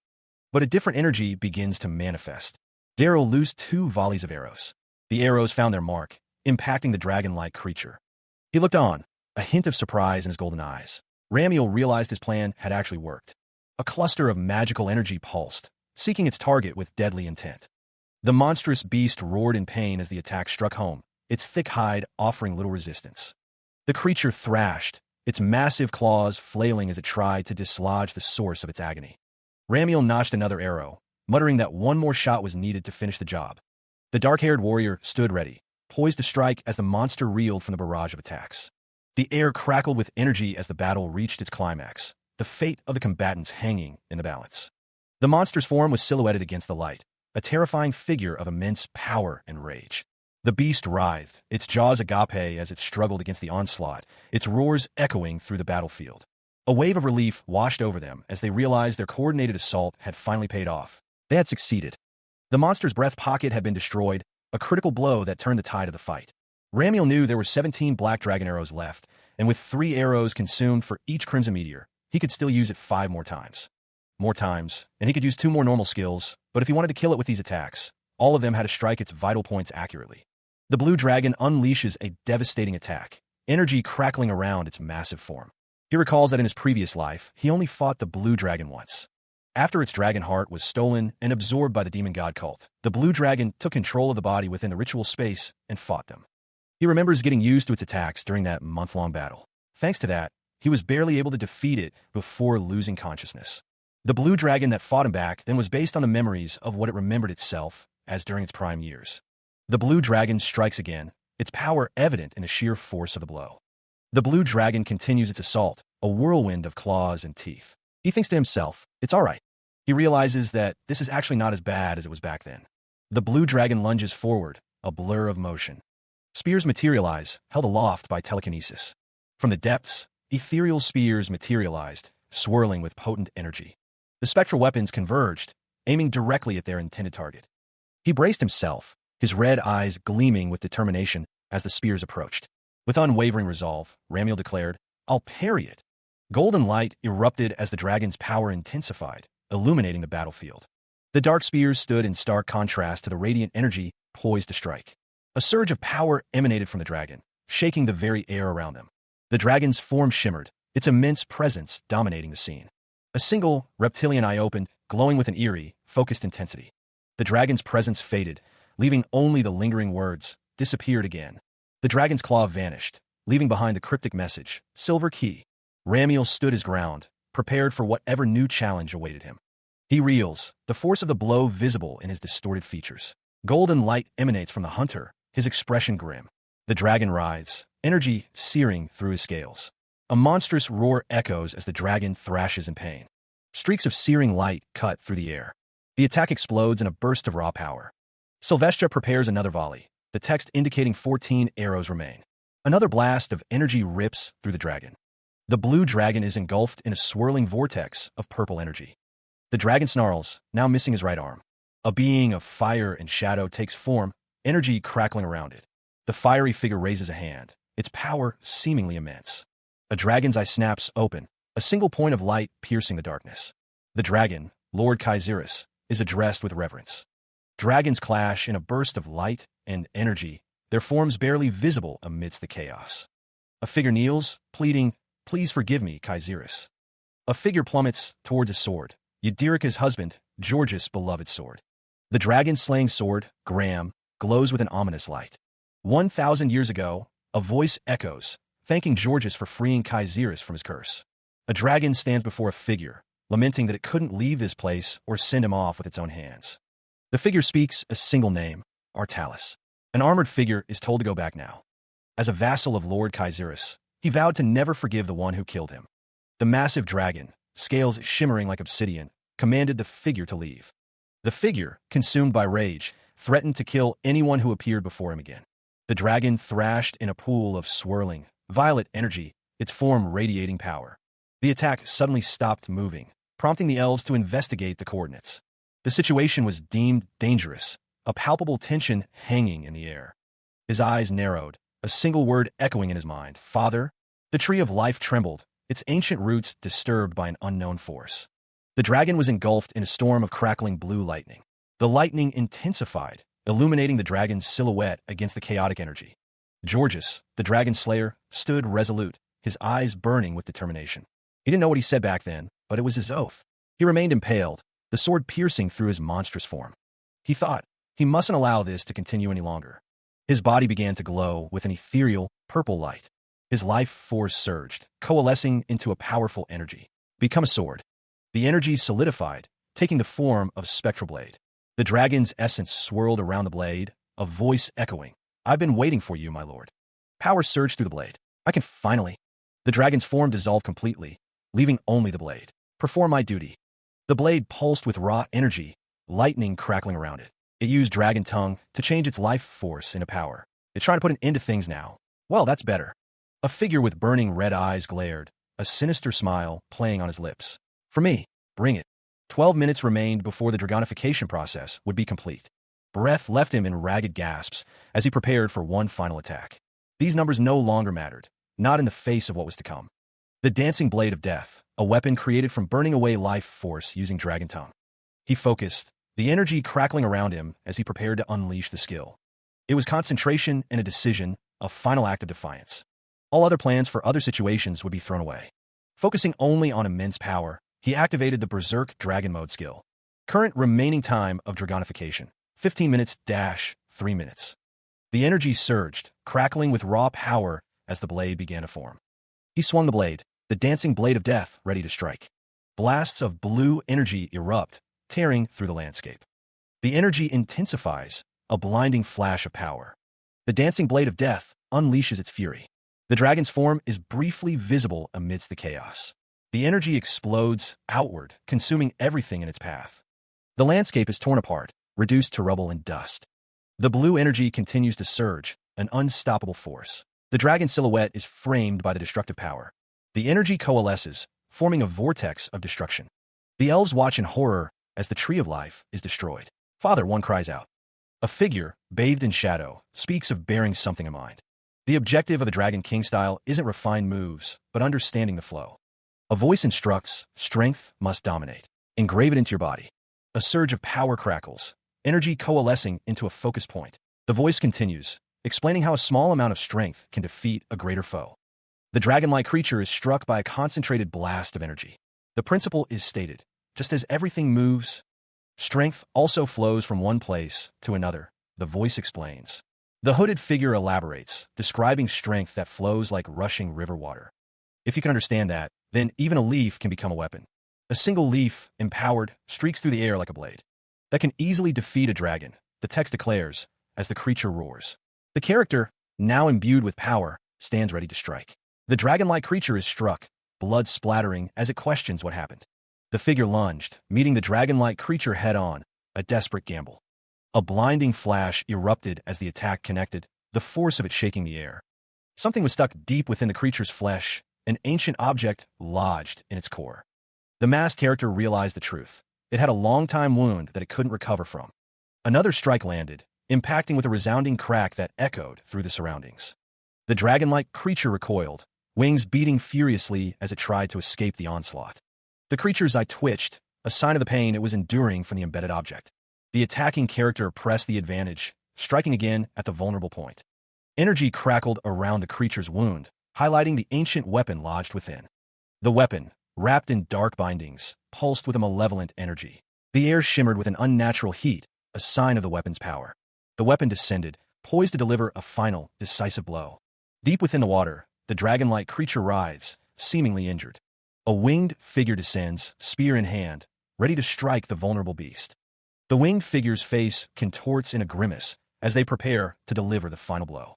But a different energy begins to manifest. Darrow loosed 2 volleys of arrows. The arrows found their mark, impacting the dragon-like creature. He looked on, a hint of surprise in his golden eyes. Ramiel realized his plan had actually worked. A cluster of magical energy pulsed, seeking its target with deadly intent. The monstrous beast roared in pain as the attack struck home, its thick hide offering little resistance. The creature thrashed, its massive claws flailing as it tried to dislodge the source of its agony. Ramiel notched another arrow, muttering that one more shot was needed to finish the job. The dark-haired warrior stood ready, poised to strike as the monster reeled from the barrage of attacks. The air crackled with energy as the battle reached its climax, the fate of the combatants hanging in the balance. The monster's form was silhouetted against the light, a terrifying figure of immense power and rage. The beast writhed, its jaws agape as it struggled against the onslaught, its roars echoing through the battlefield. A wave of relief washed over them as they realized their coordinated assault had finally paid off. They had succeeded. The monster's breath pocket had been destroyed, a critical blow that turned the tide of the fight. Ramiel knew there were 17 black dragon arrows left, and with 3 arrows consumed for each crimson meteor, he could still use it 5 more times. And he could use 2 more normal skills, but if he wanted to kill it with these attacks, all of them had to strike its vital points accurately. The blue dragon unleashes a devastating attack, energy crackling around its massive form. He recalls that in his previous life, he only fought the blue dragon once. After its dragon heart was stolen and absorbed by the demon god cult, the blue dragon took control of the body within the ritual space and fought them. He remembers getting used to its attacks during that month-long battle. Thanks to that, he was barely able to defeat it before losing consciousness. The blue dragon that fought him back then was based on the memories of what it remembered itself as during its prime years. The blue dragon strikes again, its power evident in the sheer force of the blow. The blue dragon continues its assault, a whirlwind of claws and teeth. He thinks to himself, it's all right. He realizes that this is actually not as bad as it was back then. The blue dragon lunges forward, a blur of motion. Spears materialize, held aloft by telekinesis. From the depths, ethereal spears materialized, swirling with potent energy. The spectral weapons converged, aiming directly at their intended target. He braced himself, his red eyes gleaming with determination as the spears approached. With unwavering resolve, Ramiel declared, I'll parry it. Golden light erupted as the dragon's power intensified, illuminating the battlefield. The dark spears stood in stark contrast to the radiant energy poised to strike. A surge of power emanated from the dragon, shaking the very air around them. The dragon's form shimmered, its immense presence dominating the scene. A single reptilian eye opened, glowing with an eerie, focused intensity. The dragon's presence faded, leaving only the lingering words, disappeared again. The dragon's claw vanished, leaving behind the cryptic message, Silver Key. Ramiel stood his ground, prepared for whatever new challenge awaited him. He reels, the force of the blow visible in his distorted features. Golden light emanates from the hunter, his expression grim. The dragon writhes, energy searing through his scales. A monstrous roar echoes as the dragon thrashes in pain. Streaks of searing light cut through the air. The attack explodes in a burst of raw power. Sylvestra prepares another volley, the text indicating 14 arrows remain. Another blast of energy rips through the dragon. The blue dragon is engulfed in a swirling vortex of purple energy. The dragon snarls, now missing his right arm. A being of fire and shadow takes form, energy crackling around it. The fiery figure raises a hand, its power seemingly immense. A dragon's eye snaps open, a single point of light piercing the darkness. The dragon, Lord Kaiserus, is addressed with reverence. Dragons clash in a burst of light and energy, their forms barely visible amidst the chaos. A figure kneels, pleading, "Please forgive me, Kaiserus." A figure plummets towards a sword, Euderica's husband, Georges' beloved sword. The dragon-slaying sword, Graham, glows with an ominous light. 1,000 years ago, a voice echoes, thanking Georges for freeing Kaiserus from his curse. A dragon stands before a figure, lamenting that it couldn't leave this place or send him off with its own hands. The figure speaks a single name, Artalis. An armored figure is told to go back now. As a vassal of Lord Kaiserus, he vowed to never forgive the one who killed him. The massive dragon, scales shimmering like obsidian, commanded the figure to leave. The figure, consumed by rage, threatened to kill anyone who appeared before him again. The dragon thrashed in a pool of swirling, violet energy, its form radiating power. The attack suddenly stopped moving, prompting the elves to investigate the coordinates. The situation was deemed dangerous, a palpable tension hanging in the air. His eyes narrowed, a single word echoing in his mind, "Father." The tree of life trembled, its ancient roots disturbed by an unknown force. The dragon was engulfed in a storm of crackling blue lightning. The lightning intensified, illuminating the dragon's silhouette against the chaotic energy. Georges, the dragon slayer, stood resolute, his eyes burning with determination. He didn't know what he said back then, but it was his oath. He remained impaled, the sword piercing through his monstrous form. He thought, he mustn't allow this to continue any longer. His body began to glow with an ethereal, purple light. His life force surged, coalescing into a powerful energy. Become a sword. The energy solidified, taking the form of a spectral blade. The dragon's essence swirled around the blade, a voice echoing, "I've been waiting for you, my lord." Power surged through the blade. I can finally. The dragon's form dissolved completely, leaving only the blade. Perform my duty. The blade pulsed with raw energy, lightning crackling around it. It used dragon tongue to change its life force into power. It's trying to put an end to things now. Well, that's better. A figure with burning red eyes glared, a sinister smile playing on his lips. For me, bring it. 12 minutes remained before the dragonification process would be complete. Breath left him in ragged gasps as he prepared for one final attack. These numbers no longer mattered, not in the face of what was to come. The dancing blade of death, a weapon created from burning away life force using dragon tongue. He focused, the energy crackling around him as he prepared to unleash the skill. It was concentration and a decision, a final act of defiance. All other plans for other situations would be thrown away. Focusing only on immense power, he activated the Berserk Dragon Mode skill. Current remaining time of dragonification, 15 minutes - 3 minutes. The energy surged, crackling with raw power as the blade began to form. He swung the blade, the dancing blade of death ready to strike. Blasts of blue energy erupt, tearing through the landscape. The energy intensifies, a blinding flash of power. The dancing blade of death unleashes its fury. The dragon's form is briefly visible amidst the chaos. The energy explodes outward, consuming everything in its path. The landscape is torn apart, reduced to rubble and dust. The blue energy continues to surge, an unstoppable force. The dragon silhouette is framed by the destructive power. The energy coalesces, forming a vortex of destruction. The elves watch in horror as the tree of life is destroyed. "Father," one cries out. A figure, bathed in shadow, speaks of bearing something in mind. The objective of the Dragon King style isn't refined moves, but understanding the flow. A voice instructs, strength must dominate. Engrave it into your body. A surge of power crackles, energy coalescing into a focus point. The voice continues, explaining how a small amount of strength can defeat a greater foe. The dragon-like creature is struck by a concentrated blast of energy. The principle is stated. Just as everything moves, strength also flows from one place to another, the voice explains. The hooded figure elaborates, describing strength that flows like rushing river water. If you can understand that, then even a leaf can become a weapon. A single leaf, empowered, streaks through the air like a blade. That can easily defeat a dragon, the text declares, as the creature roars. The character, now imbued with power, stands ready to strike. The dragon-like creature is struck, blood splattering as it questions what happened. The figure lunged, meeting the dragon-like creature head-on, a desperate gamble. A blinding flash erupted as the attack connected, the force of it shaking the air. Something was stuck deep within the creature's flesh, an ancient object lodged in its core. The masked character realized the truth. It had a long-time wound that it couldn't recover from. Another strike landed, impacting with a resounding crack that echoed through the surroundings. The dragon-like creature recoiled, wings beating furiously as it tried to escape the onslaught. The creature's eye twitched, a sign of the pain it was enduring from the embedded object. The attacking character pressed the advantage, striking again at the vulnerable point. Energy crackled around the creature's wound, highlighting the ancient weapon lodged within. The weapon, wrapped in dark bindings, pulsed with a malevolent energy. The air shimmered with an unnatural heat, a sign of the weapon's power. The weapon descended, poised to deliver a final, decisive blow. Deep within the water, the dragon-like creature writhes, seemingly injured. A winged figure descends, spear in hand, ready to strike the vulnerable beast. The winged figure's face contorts in a grimace as they prepare to deliver the final blow.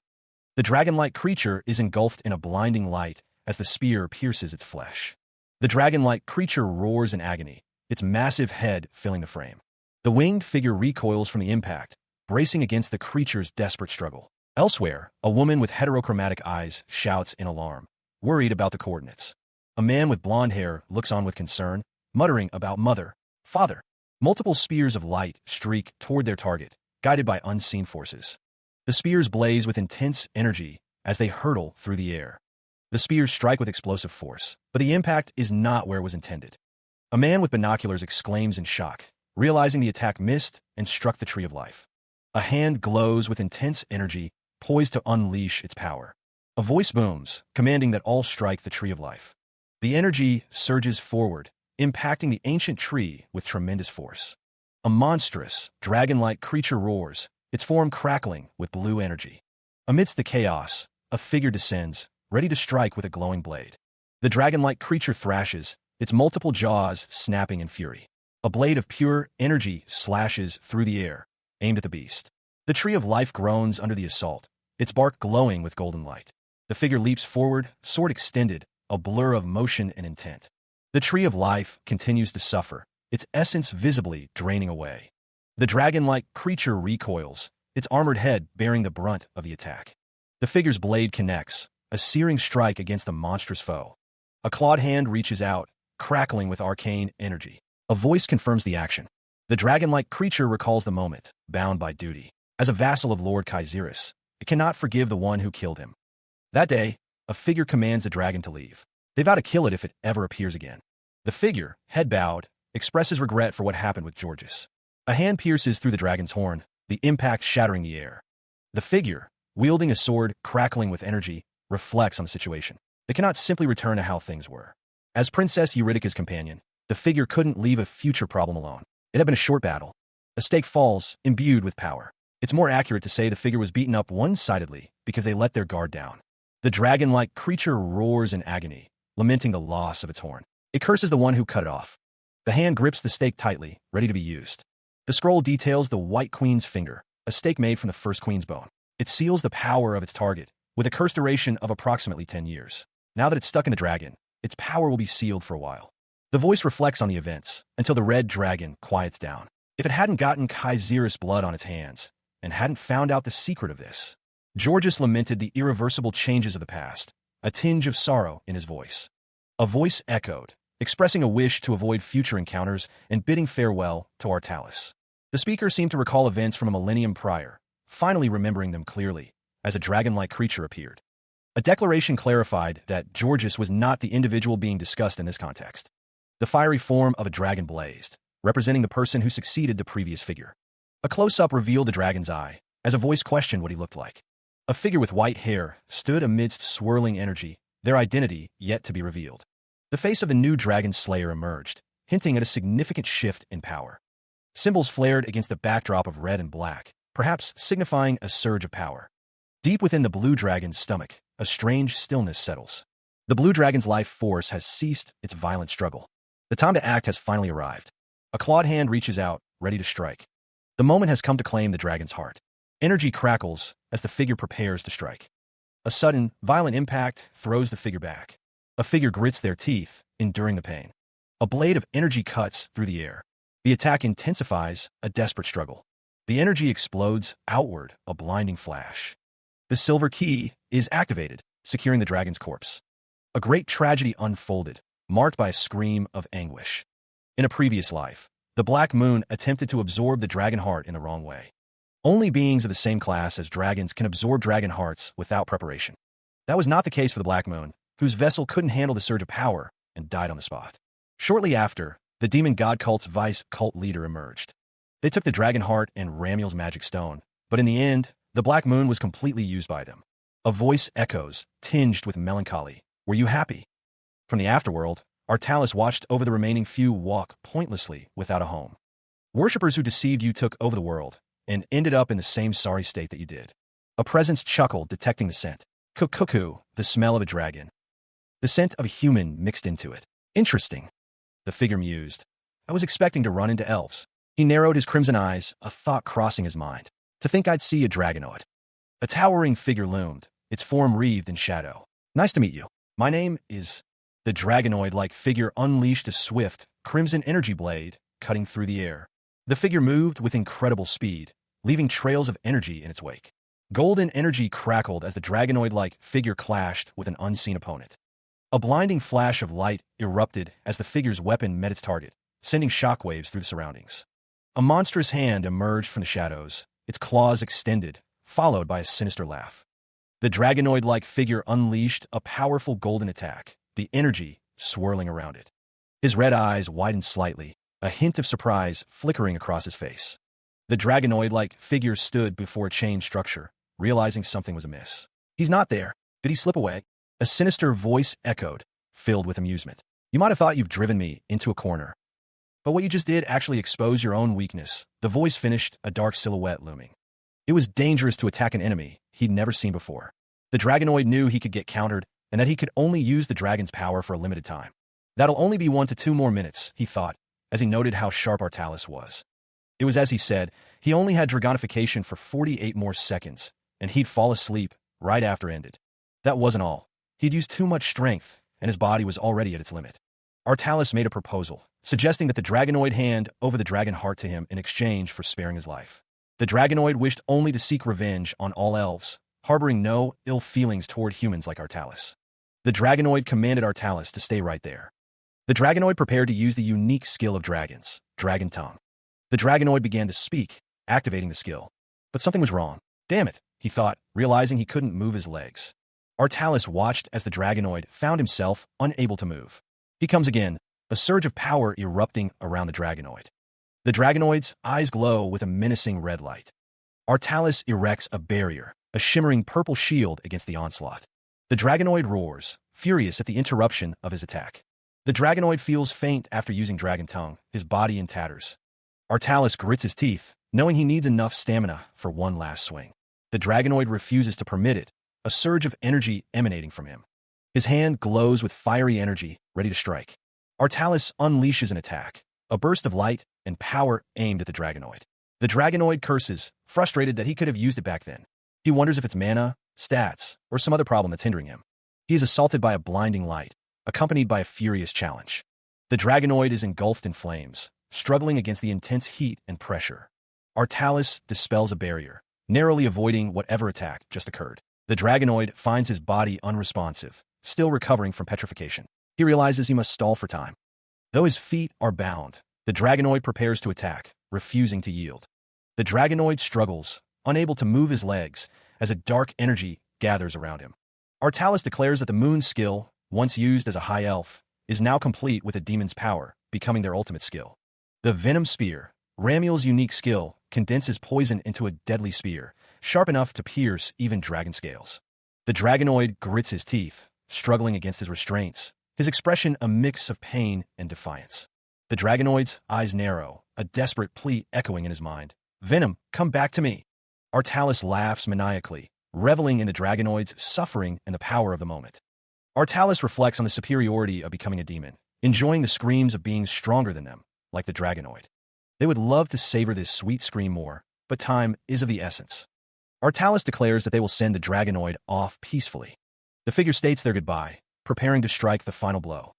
The dragon-like creature is engulfed in a blinding light as the spear pierces its flesh. The dragon-like creature roars in agony, its massive head filling the frame. The winged figure recoils from the impact, bracing against the creature's desperate struggle. Elsewhere, a woman with heterochromatic eyes shouts in alarm, worried about the coordinates. A man with blonde hair looks on with concern, muttering about mother, father. Multiple spears of light streak toward their target, guided by unseen forces. The spears blaze with intense energy as they hurtle through the air. The spears strike with explosive force, but the impact is not where it was intended. A man with binoculars exclaims in shock, realizing the attack missed and struck the tree of life. A hand glows with intense energy, poised to unleash its power. A voice booms, commanding that all strike the tree of life. The energy surges forward, impacting the ancient tree with tremendous force. A monstrous, dragon-like creature roars, its form crackling with blue energy. Amidst the chaos, a figure descends, ready to strike with a glowing blade. The dragon-like creature thrashes, its multiple jaws snapping in fury. A blade of pure energy slashes through the air, aimed at the beast. The tree of life groans under the assault, its bark glowing with golden light. The figure leaps forward, sword extended, a blur of motion and intent. The tree of life continues to suffer, its essence visibly draining away. The dragon-like creature recoils, its armored head bearing the brunt of the attack. The figure's blade connects, a searing strike against the monstrous foe. A clawed hand reaches out, crackling with arcane energy. A voice confirms the action. The dragon-like creature recalls the moment, bound by duty. As a vassal of Lord Kaiserus, it cannot forgive the one who killed him. That day, a figure commands the dragon to leave. They vow to kill it if it ever appears again. The figure, head bowed, expresses regret for what happened with Georges. A hand pierces through the dragon's horn, the impact shattering the air. The figure, wielding a sword crackling with energy, reflects on the situation. They cannot simply return to how things were. As Princess Eurydice's companion, the figure couldn't leave a future problem alone. It had been a short battle. A stake falls, imbued with power. It's more accurate to say the figure was beaten up one-sidedly because they let their guard down. The dragon-like creature roars in agony, lamenting the loss of its horn. It curses the one who cut it off. The hand grips the stake tightly, ready to be used. The scroll details the White Queen's finger, a stake made from the first queen's bone. It seals the power of its target, with a cursed duration of approximately 10 years. Now that it's stuck in the dragon, its power will be sealed for a while. The voice reflects on the events, until the red dragon quiets down. If it hadn't gotten Kaiserus' blood on its hands, and hadn't found out the secret of this, Georges lamented the irreversible changes of the past, a tinge of sorrow in his voice. A voice echoed, expressing a wish to avoid future encounters and bidding farewell to Artalis. The speaker seemed to recall events from a millennium prior, finally remembering them clearly, as a dragon-like creature appeared. A declaration clarified that Georges was not the individual being discussed in this context. The fiery form of a dragon blazed, representing the person who succeeded the previous figure. A close-up revealed the dragon's eye, as a voice questioned what he looked like. A figure with white hair stood amidst swirling energy, their identity yet to be revealed. The face of the new dragon slayer emerged, hinting at a significant shift in power. Symbols flared against a backdrop of red and black, perhaps signifying a surge of power. Deep within the blue dragon's stomach, a strange stillness settles. The blue dragon's life force has ceased its violent struggle. The time to act has finally arrived. A clawed hand reaches out, ready to strike. The moment has come to claim the dragon's heart. Energy crackles as the figure prepares to strike. A sudden, violent impact throws the figure back. A figure grits their teeth, enduring the pain. A blade of energy cuts through the air. The attack intensifies, a desperate struggle. The energy explodes outward, a blinding flash. The silver key is activated, securing the dragon's corpse. A great tragedy unfolded, marked by a scream of anguish. In a previous life, the Black Moon attempted to absorb the dragon heart in the wrong way. Only beings of the same class as dragons can absorb dragon hearts without preparation. That was not the case for the Black Moon, whose vessel couldn't handle the surge of power and died on the spot. Shortly after, the demon god cult's vice cult leader emerged. They took the dragon heart and Ramiel's magic stone, but in the end, the Black Moon was completely used by them. A voice echoes, tinged with melancholy. Were you happy? From the afterworld, Artalis watched over the remaining few walk pointlessly without a home. Worshippers who deceived you took over the world and ended up in the same sorry state that you did. A presence chuckled, detecting the scent. Cuckoo, the smell of a dragon. The scent of a human mixed into it. Interesting. The figure mused. I was expecting to run into elves. He narrowed his crimson eyes, a thought crossing his mind. To think I'd see a dragonoid. A towering figure loomed, its form wreathed in shadow. Nice to meet you. My name is... The dragonoid-like figure unleashed a swift, crimson energy blade, cutting through the air. The figure moved with incredible speed, leaving trails of energy in its wake. Golden energy crackled as the dragonoid-like figure clashed with an unseen opponent. A blinding flash of light erupted as the figure's weapon met its target, sending shockwaves through the surroundings. A monstrous hand emerged from the shadows, its claws extended, followed by a sinister laugh. The dragonoid-like figure unleashed a powerful golden attack, the energy swirling around it. His red eyes widened slightly, a hint of surprise flickering across his face. The dragonoid-like figure stood before a chained structure, realizing something was amiss. He's not there. Did he slip away? A sinister voice echoed, filled with amusement. You might have thought you've driven me into a corner. But what you just did actually exposed your own weakness. The voice finished, a dark silhouette looming. It was dangerous to attack an enemy he'd never seen before. The dragonoid knew he could get countered, and that he could only use the dragon's power for a limited time. That'll only be 1 to 2 more minutes, he thought, as he noted how sharp Artalis was. It was as he said, he only had dragonification for 48 more seconds, and he'd fall asleep right after ended. That wasn't all. He'd used too much strength, and his body was already at its limit. Artalis made a proposal, suggesting that the dragonoid hand over the dragon heart to him in exchange for sparing his life. The dragonoid wished only to seek revenge on all elves, harboring no ill feelings toward humans like Artalis. The dragonoid commanded Artalis to stay right there. The dragonoid prepared to use the unique skill of dragons, Dragon Tongue. The dragonoid began to speak, activating the skill. But something was wrong. Damn it, he thought, realizing he couldn't move his legs. Artalis watched as the dragonoid found himself unable to move. He comes again, a surge of power erupting around the dragonoid. The dragonoid's eyes glow with a menacing red light. Artalis erects a barrier, a shimmering purple shield against the onslaught. The dragonoid roars, furious at the interruption of his attack. The dragonoid feels faint after using Dragon Tongue, his body in tatters. Artalis grits his teeth, knowing he needs enough stamina for one last swing. The dragonoid refuses to permit it, a surge of energy emanating from him. His hand glows with fiery energy, ready to strike. Artalis unleashes an attack, a burst of light and power aimed at the dragonoid. The dragonoid curses, frustrated that he could have used it back then. He wonders if it's mana, stats, or some other problem that's hindering him. He is assaulted by a blinding light, accompanied by a furious challenge. The dragonoid is engulfed in flames, struggling against the intense heat and pressure. Artalis dispels a barrier, narrowly avoiding whatever attack just occurred. The dragonoid finds his body unresponsive, still recovering from petrification. He realizes he must stall for time. Though his feet are bound, the dragonoid prepares to attack, refusing to yield. The dragonoid struggles, unable to move his legs, as a dark energy gathers around him. Artalis declares that the moon's skill, once used as a high elf, is now complete with a demon's power, becoming their ultimate skill. The Venom Spear, Ramiel's unique skill, condenses poison into a deadly spear, sharp enough to pierce even dragon scales. The dragonoid grits his teeth, struggling against his restraints, his expression a mix of pain and defiance. The dragonoid's eyes narrow, a desperate plea echoing in his mind. "Venom, come back to me." Artalis laughs maniacally, reveling in the dragonoid's suffering and the power of the moment. Artalis reflects on the superiority of becoming a demon, enjoying the screams of beings stronger than them, like the dragonoid. They would love to savor this sweet scream more, but time is of the essence. Artalis declares that they will send the dragonoid off peacefully. The figure states their goodbye, preparing to strike the final blow.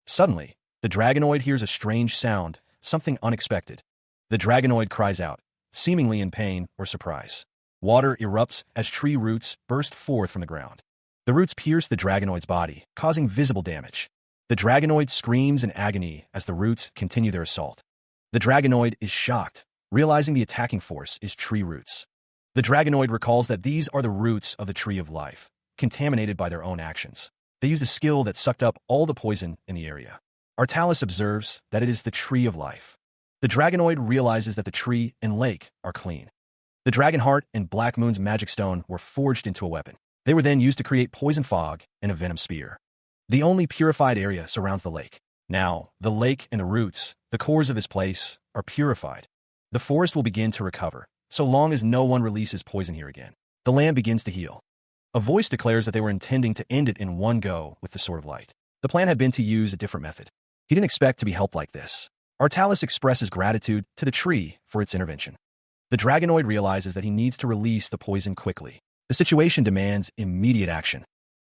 Suddenly, the dragonoid hears a strange sound, something unexpected. The dragonoid cries out, seemingly in pain or surprise. Water erupts as tree roots burst forth from the ground. The roots pierce the dragonoid's body, causing visible damage. The dragonoid screams in agony as the roots continue their assault. The dragonoid is shocked, realizing the attacking force is tree roots. The dragonoid recalls that these are the roots of the tree of life, contaminated by their own actions. They used a skill that sucked up all the poison in the area. Artalis observes that it is the tree of life. The dragonoid realizes that the tree and lake are clean. The dragon heart and Black Moon's magic stone were forged into a weapon. They were then used to create poison fog and a venom spear. The only purified area surrounds the lake. Now, the lake and the roots, the cores of this place, are purified. The forest will begin to recover, so long as no one releases poison here again. The land begins to heal. A voice declares that they were intending to end it in one go with the Sword of Light. The plan had been to use a different method. He didn't expect to be helped like this. Artalis expresses gratitude to the tree for its intervention. The dragonoid realizes that he needs to release the poison quickly. The situation demands immediate action.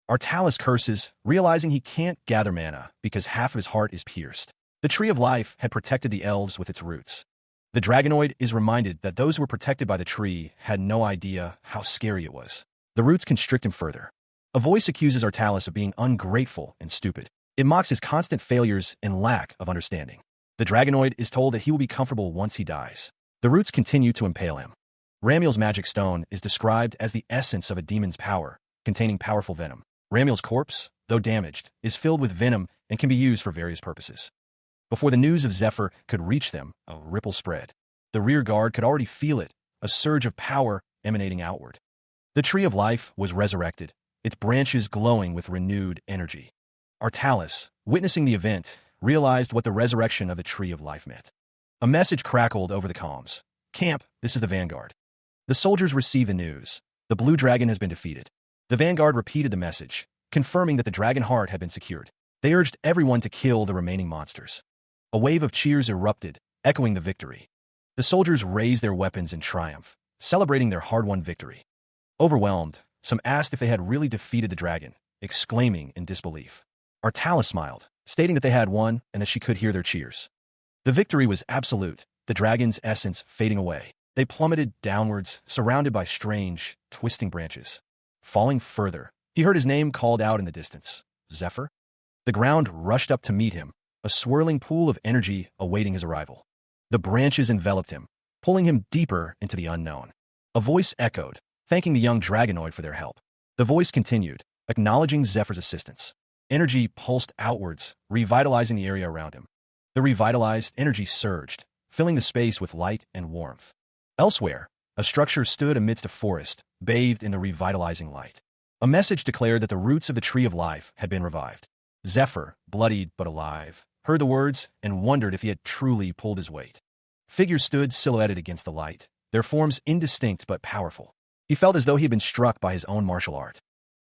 Artalis curses, realizing he can't gather mana because half of his heart is pierced. The Tree of Life had protected the elves with its roots. The dragonoid is reminded that those who were protected by the tree had no idea how scary it was. The roots constrict him further. A voice accuses Artalis of being ungrateful and stupid. It mocks his constant failures and lack of understanding. The dragonoid is told that he will be comfortable once he dies. The roots continue to impale him. Ramiel's magic stone is described as the essence of a demon's power, containing powerful venom. Ramiel's corpse, though damaged, is filled with venom and can be used for various purposes. Before the news of Zephyr could reach them, a ripple spread. The rear guard could already feel it, a surge of power emanating outward. The Tree of Life was resurrected, its branches glowing with renewed energy. Artalis, witnessing the event, realized what the resurrection of the Tree of Life meant. A message crackled over the comms. "Camp, this is the Vanguard." The soldiers received the news. The Blue Dragon has been defeated. The Vanguard repeated the message, confirming that the Dragon Heart had been secured. They urged everyone to kill the remaining monsters. A wave of cheers erupted, echoing the victory. The soldiers raised their weapons in triumph, celebrating their hard-won victory. Overwhelmed, some asked if they had really defeated the dragon, exclaiming in disbelief. Artalis smiled, stating that they had won and that she could hear their cheers. The victory was absolute, the dragon's essence fading away. They plummeted downwards, surrounded by strange, twisting branches. Falling further, he heard his name called out in the distance. Zephyr? The ground rushed up to meet him, a swirling pool of energy awaiting his arrival. The branches enveloped him, pulling him deeper into the unknown. A voice echoed, thanking the young dragonoid for their help. The voice continued, acknowledging Zephyr's assistance. Energy pulsed outwards, revitalizing the area around him. The revitalized energy surged, filling the space with light and warmth. Elsewhere, a structure stood amidst a forest, bathed in the revitalizing light. A message declared that the roots of the Tree of Life had been revived. Zephyr, bloodied but alive, heard the words and wondered if he had truly pulled his weight. Figures stood silhouetted against the light, their forms indistinct but powerful. He felt as though he had been struck by his own martial art.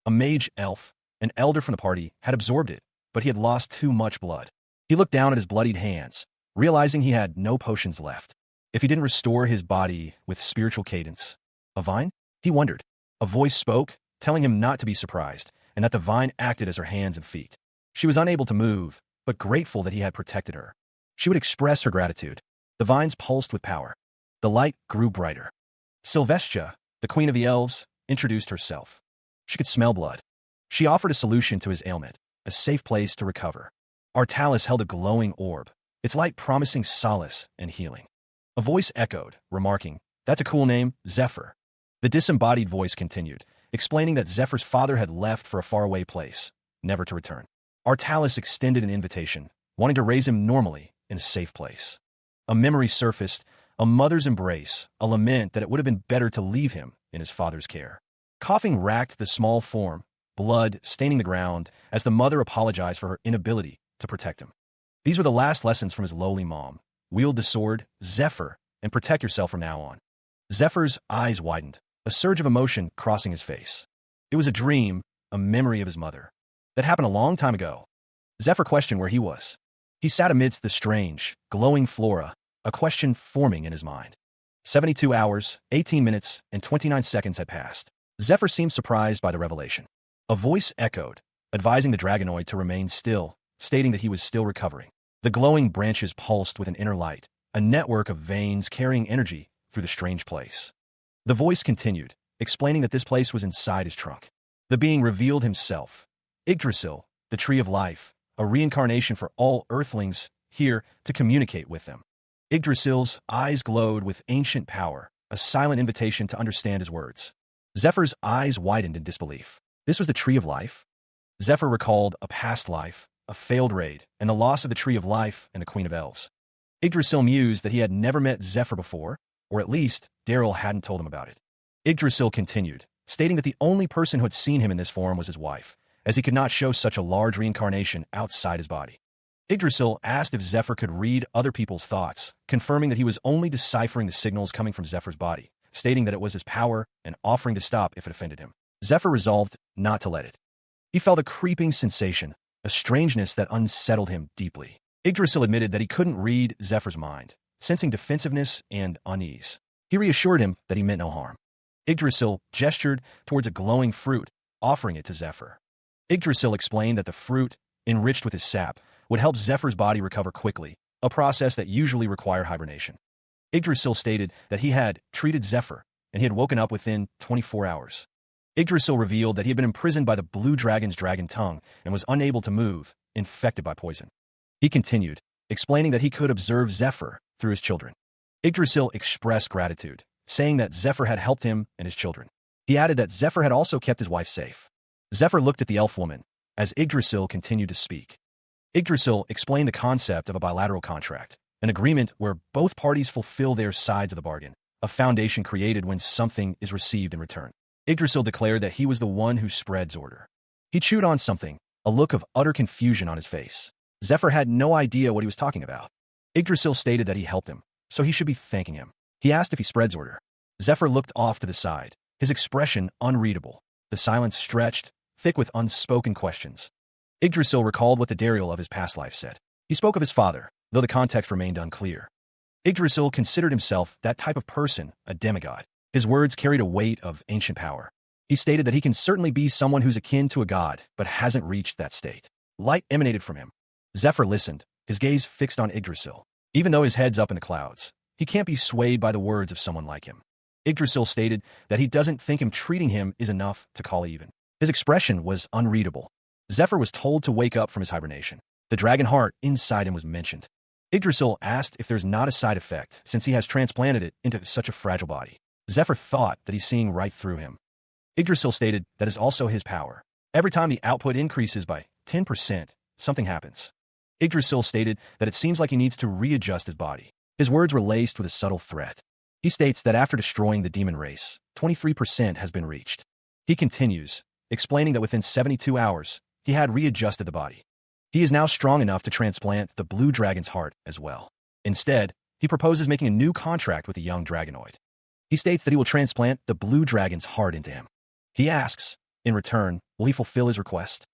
A mage elf, an elder from the party, had absorbed it, but he had lost too much blood. He looked down at his bloodied hands, realizing he had no potions left. If he didn't restore his body with spiritual cadence, a vine? He wondered. A voice spoke, telling him not to be surprised, and that the vine acted as her hands and feet. She was unable to move, but grateful that he had protected her. She would express her gratitude. The vines pulsed with power. The light grew brighter. Sylvestia, the queen of the elves, introduced herself. She could smell blood. She offered a solution to his ailment, a safe place to recover. Artalis held a glowing orb, its light promising solace and healing. A voice echoed, remarking, "That's a cool name, Zephyr." The disembodied voice continued, explaining that Zephyr's father had left for a faraway place, never to return. Artalis extended an invitation, wanting to raise him normally in a safe place. A memory surfaced, a mother's embrace, a lament that it would have been better to leave him in his father's care. Coughing racked the small form, blood staining the ground as the mother apologized for her inability to protect him. These were the last lessons from his lowly mom. Wield the sword, Zephyr, and protect yourself from now on. Zephyr's eyes widened, a surge of emotion crossing his face. It was a dream, a memory of his mother. That happened a long time ago. Zephyr questioned where he was. He sat amidst the strange, glowing flora, a question forming in his mind. 72 hours, 18 minutes, and 29 seconds had passed. Zephyr seemed surprised by the revelation. A voice echoed, advising the dragonoid to remain still, stating that he was still recovering. The glowing branches pulsed with an inner light, a network of veins carrying energy through the strange place. The voice continued, explaining that this place was inside his trunk. The being revealed himself. Yggdrasil, the tree of life, a reincarnation for all earthlings, here to communicate with them. Yggdrasil's eyes glowed with ancient power, a silent invitation to understand his words. Zephyr's eyes widened in disbelief. This was the tree of life? Zephyr recalled a past life, a failed raid, and the loss of the tree of life and the queen of elves. Yggdrasil mused that he had never met Zephyr before, or at least Daryl hadn't told him about it. Yggdrasil continued, stating that the only person who had seen him in this form was his wife, as he could not show such a large reincarnation outside his body. Yggdrasil asked if Zephyr could read other people's thoughts, confirming that he was only deciphering the signals coming from Zephyr's body, stating that it was his power and offering to stop if it offended him. Zephyr resolved not to let it. He felt a creeping sensation, a strangeness that unsettled him deeply. Yggdrasil admitted that he couldn't read Zephyr's mind, sensing defensiveness and unease. He reassured him that he meant no harm. Yggdrasil gestured towards a glowing fruit, offering it to Zephyr. Yggdrasil explained that the fruit, enriched with his sap, would help Zephyr's body recover quickly, a process that usually required hibernation. Yggdrasil stated that he had treated Zephyr, and he had woken up within 24 hours. Yggdrasil revealed that he had been imprisoned by the blue dragon's dragon tongue and was unable to move, infected by poison. He continued, explaining that he could observe Zephyr through his children. Yggdrasil expressed gratitude, saying that Zephyr had helped him and his children. He added that Zephyr had also kept his wife safe. Zephyr looked at the elf woman, as Yggdrasil continued to speak. Yggdrasil explained the concept of a bilateral contract, an agreement where both parties fulfill their sides of the bargain, a foundation created when something is received in return. Yggdrasil declared that he was the one who spreads order. He chewed on something, a look of utter confusion on his face. Zephyr had no idea what he was talking about. Yggdrasil stated that he helped him, so he should be thanking him. He asked if he spreads order. Zephyr looked off to the side, his expression unreadable. The silence stretched, thick with unspoken questions. Yggdrasil recalled what the Daryl of his past life said. He spoke of his father, though the context remained unclear. Yggdrasil considered himself that type of person, a demigod. His words carried a weight of ancient power. He stated that he can certainly be someone who's akin to a god, but hasn't reached that state. Light emanated from him. Zephyr listened, his gaze fixed on Yggdrasil. Even though his head's up in the clouds, he can't be swayed by the words of someone like him. Yggdrasil stated that he doesn't think him treating him is enough to call even. His expression was unreadable. Zephyr was told to wake up from his hibernation. The dragon heart inside him was mentioned. Yggdrasil asked if there's not a side effect, since he has transplanted it into such a fragile body. Zephyr thought that he's seeing right through him. Yggdrasil stated that is also his power. Every time the output increases by 10%, something happens. Yggdrasil stated that it seems like he needs to readjust his body. His words were laced with a subtle threat. He states that after destroying the demon race, 23% has been reached. He continues, explaining that within 72 hours, he had readjusted the body. He is now strong enough to transplant the blue dragon's heart as well. Instead, he proposes making a new contract with the young dragonoid. He states that he will transplant the blue dragon's heart into him. He asks, in return, will he fulfill his request?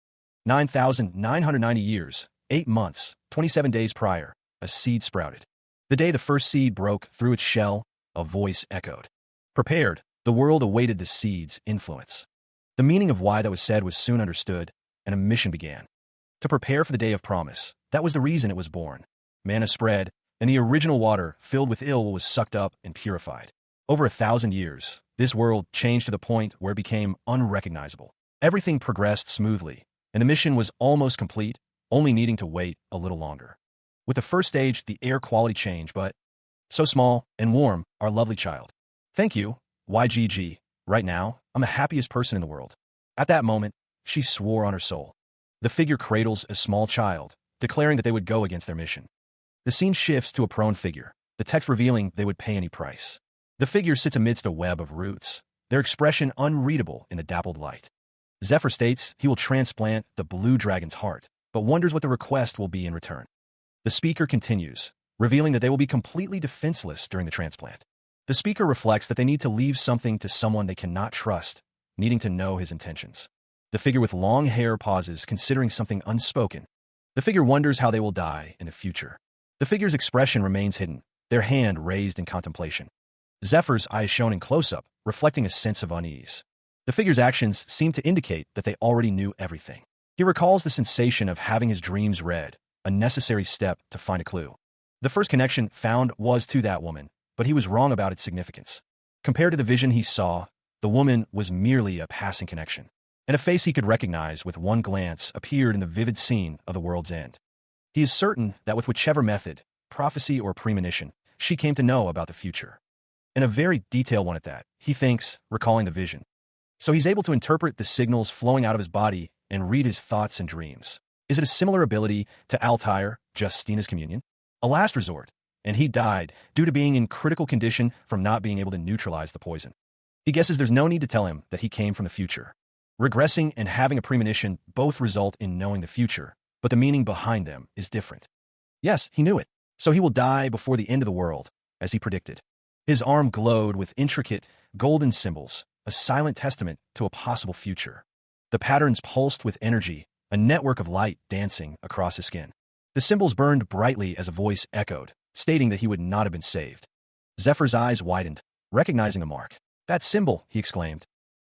9,990 years, 8 months, 27 days prior, a seed sprouted. The day the first seed broke through its shell, a voice echoed. Prepared, the world awaited the seed's influence. The meaning of why that was said was soon understood, and a mission began. To prepare for the day of promise, that was the reason it was born. Manna spread, and the original water, filled with ill, was sucked up and purified. Over 1,000 years, this world changed to the point where it became unrecognizable. Everything progressed smoothly, and the mission was almost complete, only needing to wait a little longer. With the first stage, the air quality changed, but so small and warm, our lovely child. Thank you, YGG. Right now, I'm the happiest person in the world. At that moment, she swore on her soul. The figure cradles a small child, declaring that they would go against their mission. The scene shifts to a prone figure, the text revealing they would pay any price. The figure sits amidst a web of roots, their expression unreadable in the dappled light. Zephyr states he will transplant the blue dragon's heart, but wonders what the request will be in return. The speaker continues, revealing that they will be completely defenseless during the transplant. The speaker reflects that they need to leave something to someone they cannot trust, needing to know his intentions. The figure with long hair pauses, considering something unspoken. The figure wonders how they will die in the future. The figure's expression remains hidden, their hand raised in contemplation. Zephyr's eyes shown in close-up, reflecting a sense of unease. The figure's actions seem to indicate that they already knew everything. He recalls the sensation of having his dreams read, a necessary step to find a clue. The first connection found was to that woman, but he was wrong about its significance. Compared to the vision he saw, the woman was merely a passing connection, and a face he could recognize with one glance appeared in the vivid scene of the world's end. He is certain that with whichever method, prophecy or premonition, she came to know about the future. And a very detailed one at that, he thinks, recalling the vision. So he's able to interpret the signals flowing out of his body and read his thoughts and dreams. Is it a similar ability to Altair, Justina's communion? A last resort, and he died due to being in critical condition from not being able to neutralize the poison. He guesses there's no need to tell him that he came from the future. Regressing and having a premonition both result in knowing the future, but the meaning behind them is different. Yes, he knew it. So he will die before the end of the world, as he predicted. His arm glowed with intricate, golden symbols, a silent testament to a possible future. The patterns pulsed with energy, a network of light dancing across his skin. The symbols burned brightly as a voice echoed, stating that he would not have been saved. Zephyr's eyes widened, recognizing the mark. That symbol, he exclaimed.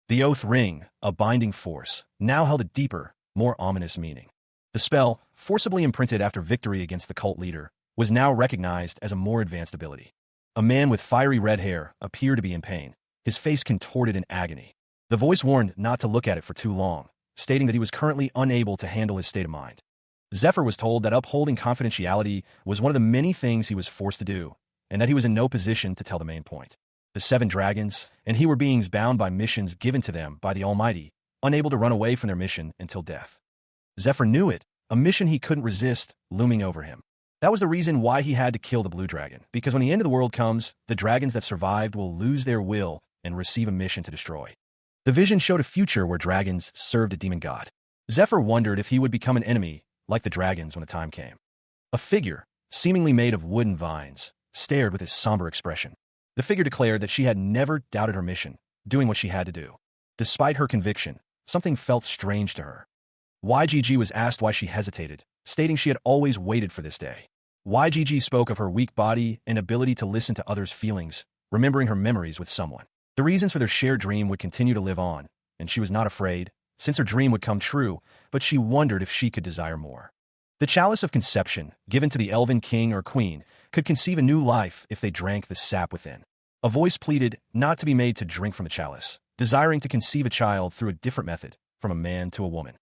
The oath ring, a binding force, now held a deeper, more ominous meaning. The spell, forcibly imprinted after victory against the cult leader, was now recognized as a more advanced ability. A man with fiery red hair appeared to be in pain, his face contorted in agony. The voice warned not to look at it for too long, stating that he was currently unable to handle his state of mind. Zephyr was told that upholding confidentiality was one of the many things he was forced to do, and that he was in no position to tell the main point. The 7 dragons and he were beings bound by missions given to them by the Almighty, unable to run away from their mission until death. Zephyr knew it, a mission he couldn't resist, looming over him. That was the reason why he had to kill the blue dragon, because when the end of the world comes, the dragons that survived will lose their will and receive a mission to destroy. The vision showed a future where dragons served a demon god. Zephyr wondered if he would become an enemy, like the dragons when the time came. A figure, seemingly made of wooden vines, stared with his somber expression. The figure declared that she had never doubted her mission, doing what she had to do. Despite her conviction, something felt strange to her. YGG was asked why she hesitated, stating she had always waited for this day. YGG spoke of her weak body and ability to listen to others' feelings, remembering her memories with someone. The reasons for their shared dream would continue to live on, and she was not afraid, since her dream would come true, but she wondered if she could desire more. The chalice of conception, given to the elven king or queen, could conceive a new life if they drank the sap within. A voice pleaded not to be made to drink from the chalice, desiring to conceive a child through a different method, from a man to a woman.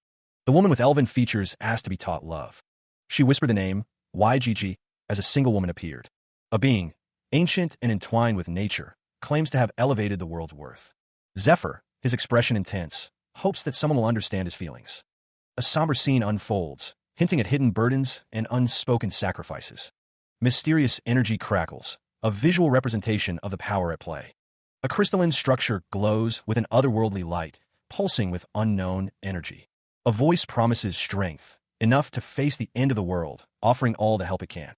The woman with elven features asked to be taught love. She whispered the name, YGG, as a single woman appeared. A being, ancient and entwined with nature, claims to have elevated the world's worth. Zephyr, his expression intense, hopes that someone will understand his feelings. A somber scene unfolds, hinting at hidden burdens and unspoken sacrifices. Mysterious energy crackles, a visual representation of the power at play. A crystalline structure glows with an otherworldly light, pulsing with unknown energy. A voice promises strength, enough to face the end of the world, offering all the help it can.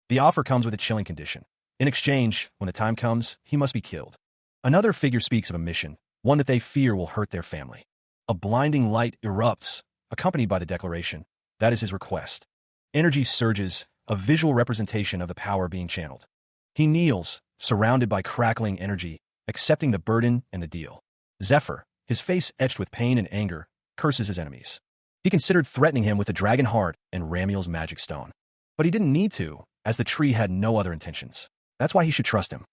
The offer comes with a chilling condition. In exchange, when the time comes, he must be killed. Another figure speaks of a mission, one that they fear will hurt their family. A blinding light erupts, accompanied by the declaration. That is his request. Energy surges, a visual representation of the power being channeled. He kneels, surrounded by crackling energy, accepting the burden and the deal. Zephyr, his face etched with pain and anger, curses his enemies. He considered threatening him with the dragon heart and Ramiel's magic stone. But he didn't need to, as the tree had no other intentions. That's why he should trust him.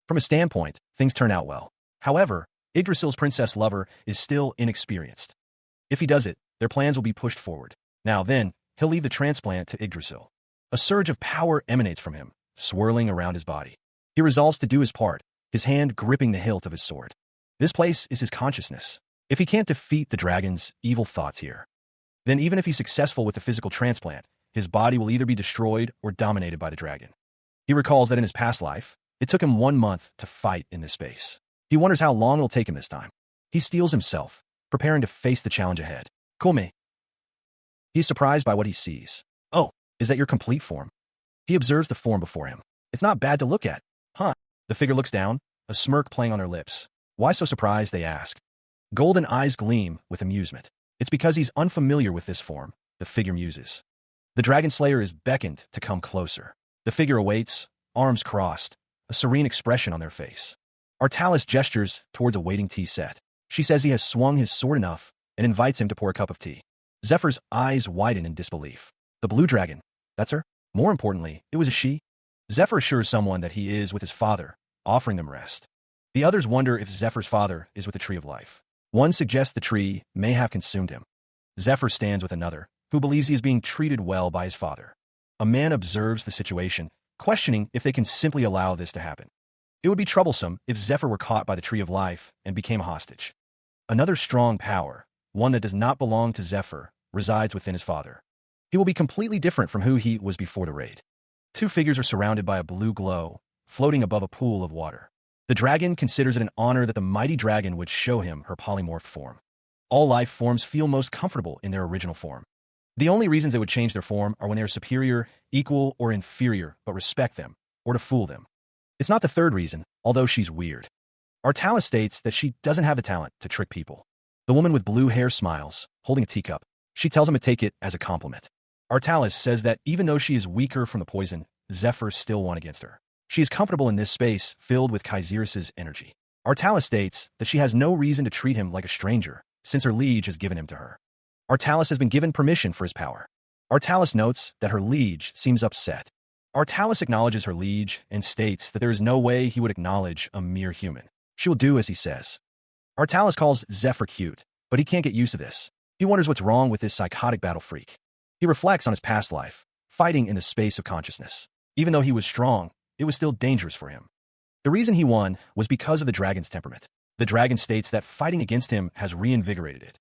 From his standpoint, things turn out well. However, Yggdrasil's princess lover is still inexperienced. If he does it, their plans will be pushed forward. Now then, he'll leave the transplant to Yggdrasil. A surge of power emanates from him, swirling around his body. He resolves to do his part, his hand gripping the hilt of his sword. This place is his consciousness. If he can't defeat the dragon's evil thoughts here, then even if he's successful with the physical transplant, his body will either be destroyed or dominated by the dragon. He recalls that in his past life, it took him 1 month to fight in this space. He wonders how long it'll take him this time. He steels himself, preparing to face the challenge ahead. Come. He is surprised by what he sees. Oh, is that your complete form? He observes the form before him. It's not bad to look at. Huh? The figure looks down, a smirk playing on their lips. Why so surprised, they ask. Golden eyes gleam with amusement. It's because he's unfamiliar with this form, the figure muses. The dragon slayer is beckoned to come closer. The figure awaits, arms crossed, a serene expression on their face. Artalis gestures towards a waiting tea set. She says he has swung his sword enough and invites him to pour a cup of tea. Zephyr's eyes widen in disbelief. The blue dragon, that's her? More importantly, it was a she? Zephyr assures someone that he is with his father, offering them rest. The others wonder if Zephyr's father is with the Tree of Life. One suggests the tree may have consumed him. Zephyr stands with another, who believes he is being treated well by his father. A man observes the situation, questioning if they can simply allow this to happen. It would be troublesome if Zephyr were caught by the Tree of Life and became a hostage. Another strong power, one that does not belong to Zephyr, resides within his father. He will be completely different from who he was before the raid. Two figures are surrounded by a blue glow, floating above a pool of water. The dragon considers it an honor that the mighty dragon would show him her polymorphed form. All life forms feel most comfortable in their original form. The only reasons they would change their form are when they are superior, equal, or inferior, but respect them, or to fool them. It's not the third reason, although she's weird. Artalis states that she doesn't have the talent to trick people. The woman with blue hair smiles, holding a teacup. She tells him to take it as a compliment. Artalis says that even though she is weaker from the poison, Zephyr still won against her. She is comfortable in this space filled with Kaisiris' energy. Artalis states that she has no reason to treat him like a stranger, since her liege has given him to her. Artalis has been given permission for his power. Artalis notes that her liege seems upset. Artalis acknowledges her liege and states that there is no way he would acknowledge a mere human. She will do as he says. Artalis calls Zephyr cute, but he can't get used to this. He wonders what's wrong with this psychotic battle freak. He reflects on his past life, fighting in the space of consciousness. Even though he was strong, it was still dangerous for him. The reason he won was because of the dragon's temperament. The dragon states that fighting against him has reinvigorated it.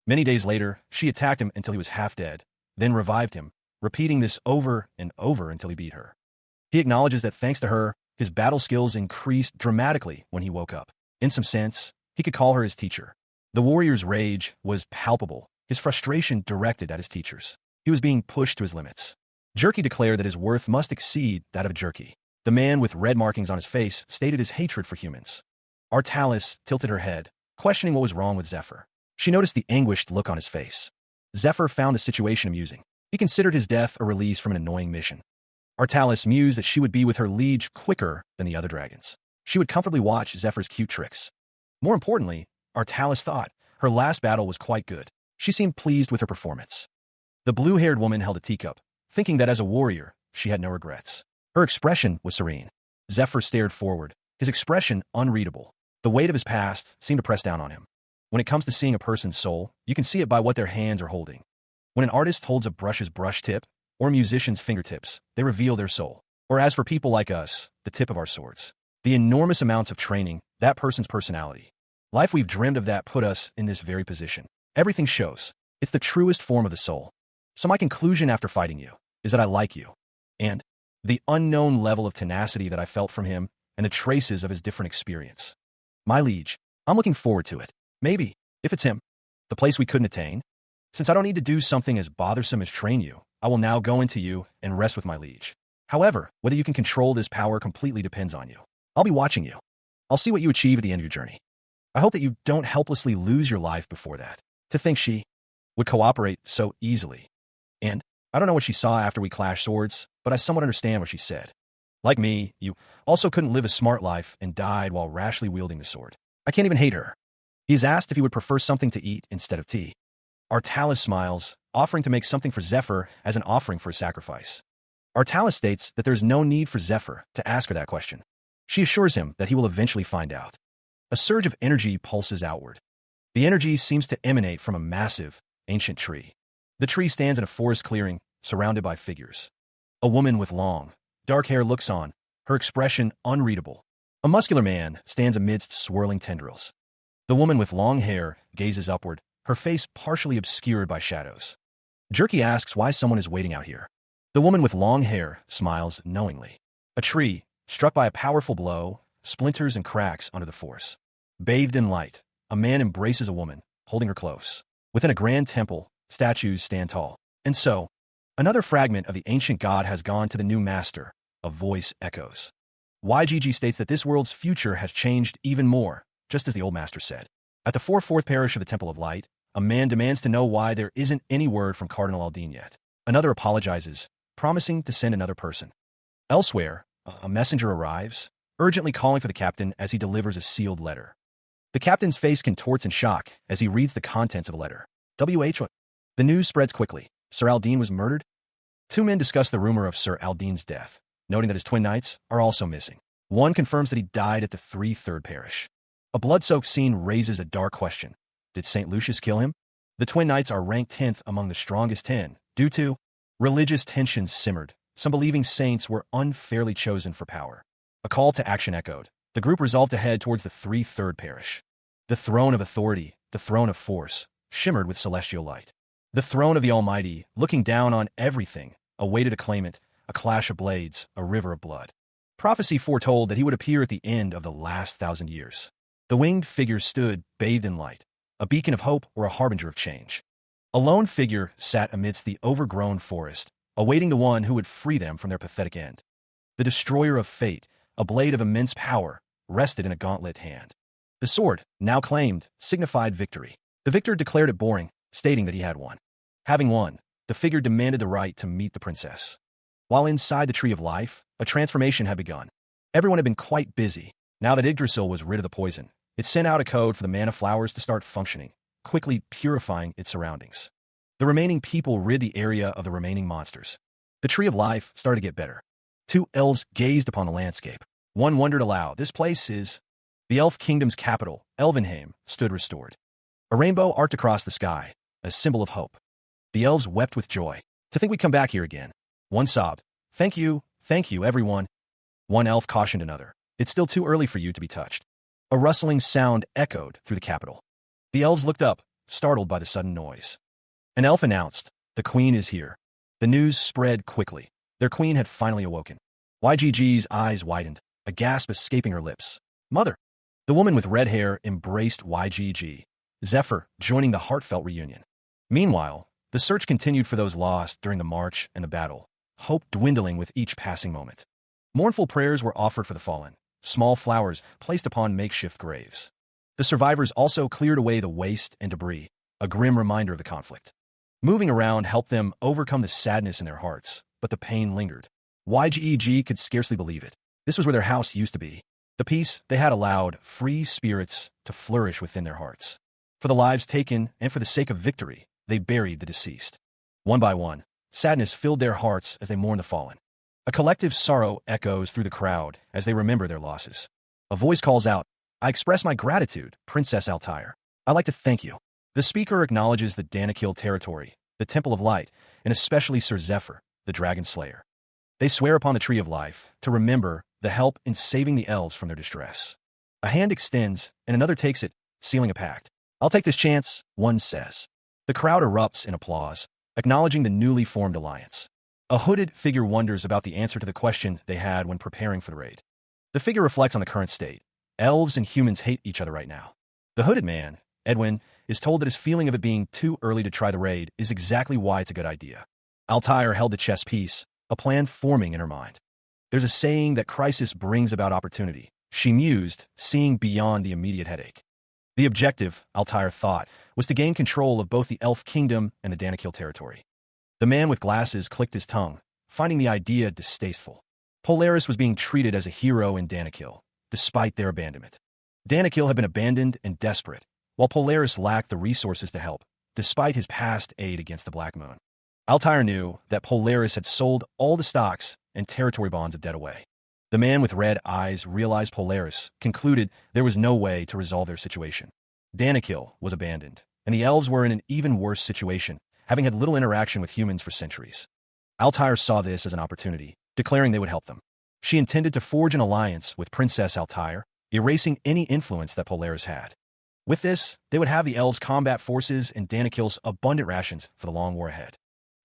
Many days later, she attacked him until he was half dead, then revived him, repeating this over and over until he beat her. He acknowledges that thanks to her, his battle skills increased dramatically when he woke up. In some sense, he could call her his teacher. The warrior's rage was palpable, his frustration directed at his teachers. He was being pushed to his limits. Jerky declared that his worth must exceed that of Jerky. The man with red markings on his face stated his hatred for humans. Artalis tilted her head, questioning what was wrong with Zephyr. She noticed the anguished look on his face. Zephyr found the situation amusing. He considered his death a release from an annoying mission. Artalis mused that she would be with her liege quicker than the other dragons. She would comfortably watch Zephyr's cute tricks. More importantly, Artalis thought her last battle was quite good. She seemed pleased with her performance. The blue-haired woman held a teacup, thinking that as a warrior, she had no regrets. Her expression was serene. Zephyr stared forward, his expression unreadable. The weight of his past seemed to press down on him. When it comes to seeing a person's soul, you can see it by what their hands are holding. When an artist holds a brush's brush tip, or a musician's fingertips, they reveal their soul. Or as for people like us, the tip of our swords. The enormous amounts of training, that person's personality. Life we've dreamed of that put us in this very position. Everything shows. It's the truest form of the soul. So my conclusion after fighting you is that I like you. And the unknown level of tenacity that I felt from him and the traces of his different experience. My liege, I'm looking forward to it. Maybe, if it's him, the place we couldn't attain. Since I don't need to do something as bothersome as train you, I will now go into you and rest with my liege. However, whether you can control this power completely depends on you. I'll be watching you. I'll see what you achieve at the end of your journey. I hope that you don't helplessly lose your life before that. To think she would cooperate so easily. And I don't know what she saw after we clashed swords, but I somewhat understand what she said. Like me, you also couldn't live a smart life and died while rashly wielding the sword. I can't even hate her. He is asked if he would prefer something to eat instead of tea. Artalis smiles, offering to make something for Zephyr as an offering for a sacrifice. Artalis states that there is no need for Zephyr to ask her that question. She assures him that he will eventually find out. A surge of energy pulses outward. The energy seems to emanate from a massive, ancient tree. The tree stands in a forest clearing, surrounded by figures. A woman with long, dark hair looks on, her expression unreadable. A muscular man stands amidst swirling tendrils. The woman with long hair gazes upward, her face partially obscured by shadows. Jerky asks why someone is waiting out here. The woman with long hair smiles knowingly. A tree, struck by a powerful blow, splinters and cracks under the force. Bathed in light, a man embraces a woman, holding her close. Within a grand temple, statues stand tall. And so, another fragment of the ancient god has gone to the new master. A voice echoes. YGG states that this world's future has changed even more, just as the old master said. At the 4/4 parish of the Temple of Light, a man demands to know why there isn't any word from Cardinal Aldine yet. Another apologizes, promising to send another person. Elsewhere, a messenger arrives, urgently calling for the captain as he delivers a sealed letter. The captain's face contorts in shock as he reads the contents of the letter. The news spreads quickly. Sir Aldine was murdered? Two men discuss the rumor of Sir Aldine's death, noting that his twin knights are also missing. One confirms that he died at the 3/3 parish. A blood-soaked scene raises a dark question. Did St. Lucius kill him? The twin knights are ranked 10th among the strongest 10, due to religious tensions simmered. Some believing saints were unfairly chosen for power. A call to action echoed. The group resolved to head towards the 3/3 parish. The throne of authority, the throne of force, shimmered with celestial light. The throne of the Almighty, looking down on everything, awaited a claimant, a clash of blades, a river of blood. Prophecy foretold that he would appear at the end of the last 1,000 years. The winged figure stood, bathed in light, a beacon of hope or a harbinger of change. A lone figure sat amidst the overgrown forest, awaiting the one who would free them from their pathetic end. The destroyer of fate, a blade of immense power, rested in a gauntlet hand. The sword, now claimed, signified victory. The victor declared it boring, stating that he had won. Having won, the figure demanded the right to meet the princess. While inside the Tree of Life, a transformation had begun. Everyone had been quite busy. Now that Yggdrasil was rid of the poison, it sent out a code for the mana flowers to start functioning, quickly purifying its surroundings. The remaining people rid the area of the remaining monsters. The Tree of Life started to get better. Two elves gazed upon the landscape. One wondered aloud, this place is... The elf kingdom's capital, Elvenheim, stood restored. A rainbow arced across the sky, a symbol of hope. The elves wept with joy. To think we'd come back here again. One sobbed, thank you, everyone. One elf cautioned another, it's still too early for you to be touched. A rustling sound echoed through the capital. The elves looked up, startled by the sudden noise. An elf announced, the queen is here. The news spread quickly. Their queen had finally awoken. YGG's eyes widened, a gasp escaping her lips. Mother! The woman with red hair embraced YGG, Zephyr joining the heartfelt reunion. Meanwhile, the search continued for those lost during the march and the battle, hope dwindling with each passing moment. Mournful prayers were offered for the fallen, small flowers placed upon makeshift graves. The survivors also cleared away the waste and debris, a grim reminder of the conflict. Moving around helped them overcome the sadness in their hearts, but the pain lingered. YGEG could scarcely believe it. This was where their house used to be. The peace they had allowed free spirits to flourish within their hearts. For the lives taken and for the sake of victory, they buried the deceased. One by one, sadness filled their hearts as they mourned the fallen. A collective sorrow echoes through the crowd as they remember their losses. A voice calls out, I express my gratitude, Princess Altair. I'd like to thank you. The speaker acknowledges the Danakil territory, the Temple of Light, and especially Sir Zephyr, the Dragon Slayer. They swear upon the Tree of Life to remember the help in saving the elves from their distress. A hand extends, and another takes it, sealing a pact. I'll take this chance, one says. The crowd erupts in applause, acknowledging the newly formed alliance. A hooded figure wonders about the answer to the question they had when preparing for the raid. The figure reflects on the current state. Elves and humans hate each other right now. The hooded man, Edwin, is told that his feeling of it being too early to try the raid is exactly why it's a good idea. Altair held the chess piece, a plan forming in her mind. There's a saying that crisis brings about opportunity. She mused, seeing beyond the immediate headache. The objective, Altair thought, was to gain control of both the Elf Kingdom and the Danakil territory. The man with glasses clicked his tongue, finding the idea distasteful. Polaris was being treated as a hero in Danakil, despite their abandonment. Danakil had been abandoned and desperate, while Polaris lacked the resources to help, despite his past aid against the Black Moon. Altair knew that Polaris had sold all the stocks and territory bonds of debt away. The man with red eyes realized Polaris concluded there was no way to resolve their situation. Danakil was abandoned, and the elves were in an even worse situation, having had little interaction with humans for centuries. Altair saw this as an opportunity, declaring they would help them. She intended to forge an alliance with Princess Altair, erasing any influence that Polaris had. With this, they would have the elves' combat forces and Danakil's abundant rations for the long war ahead.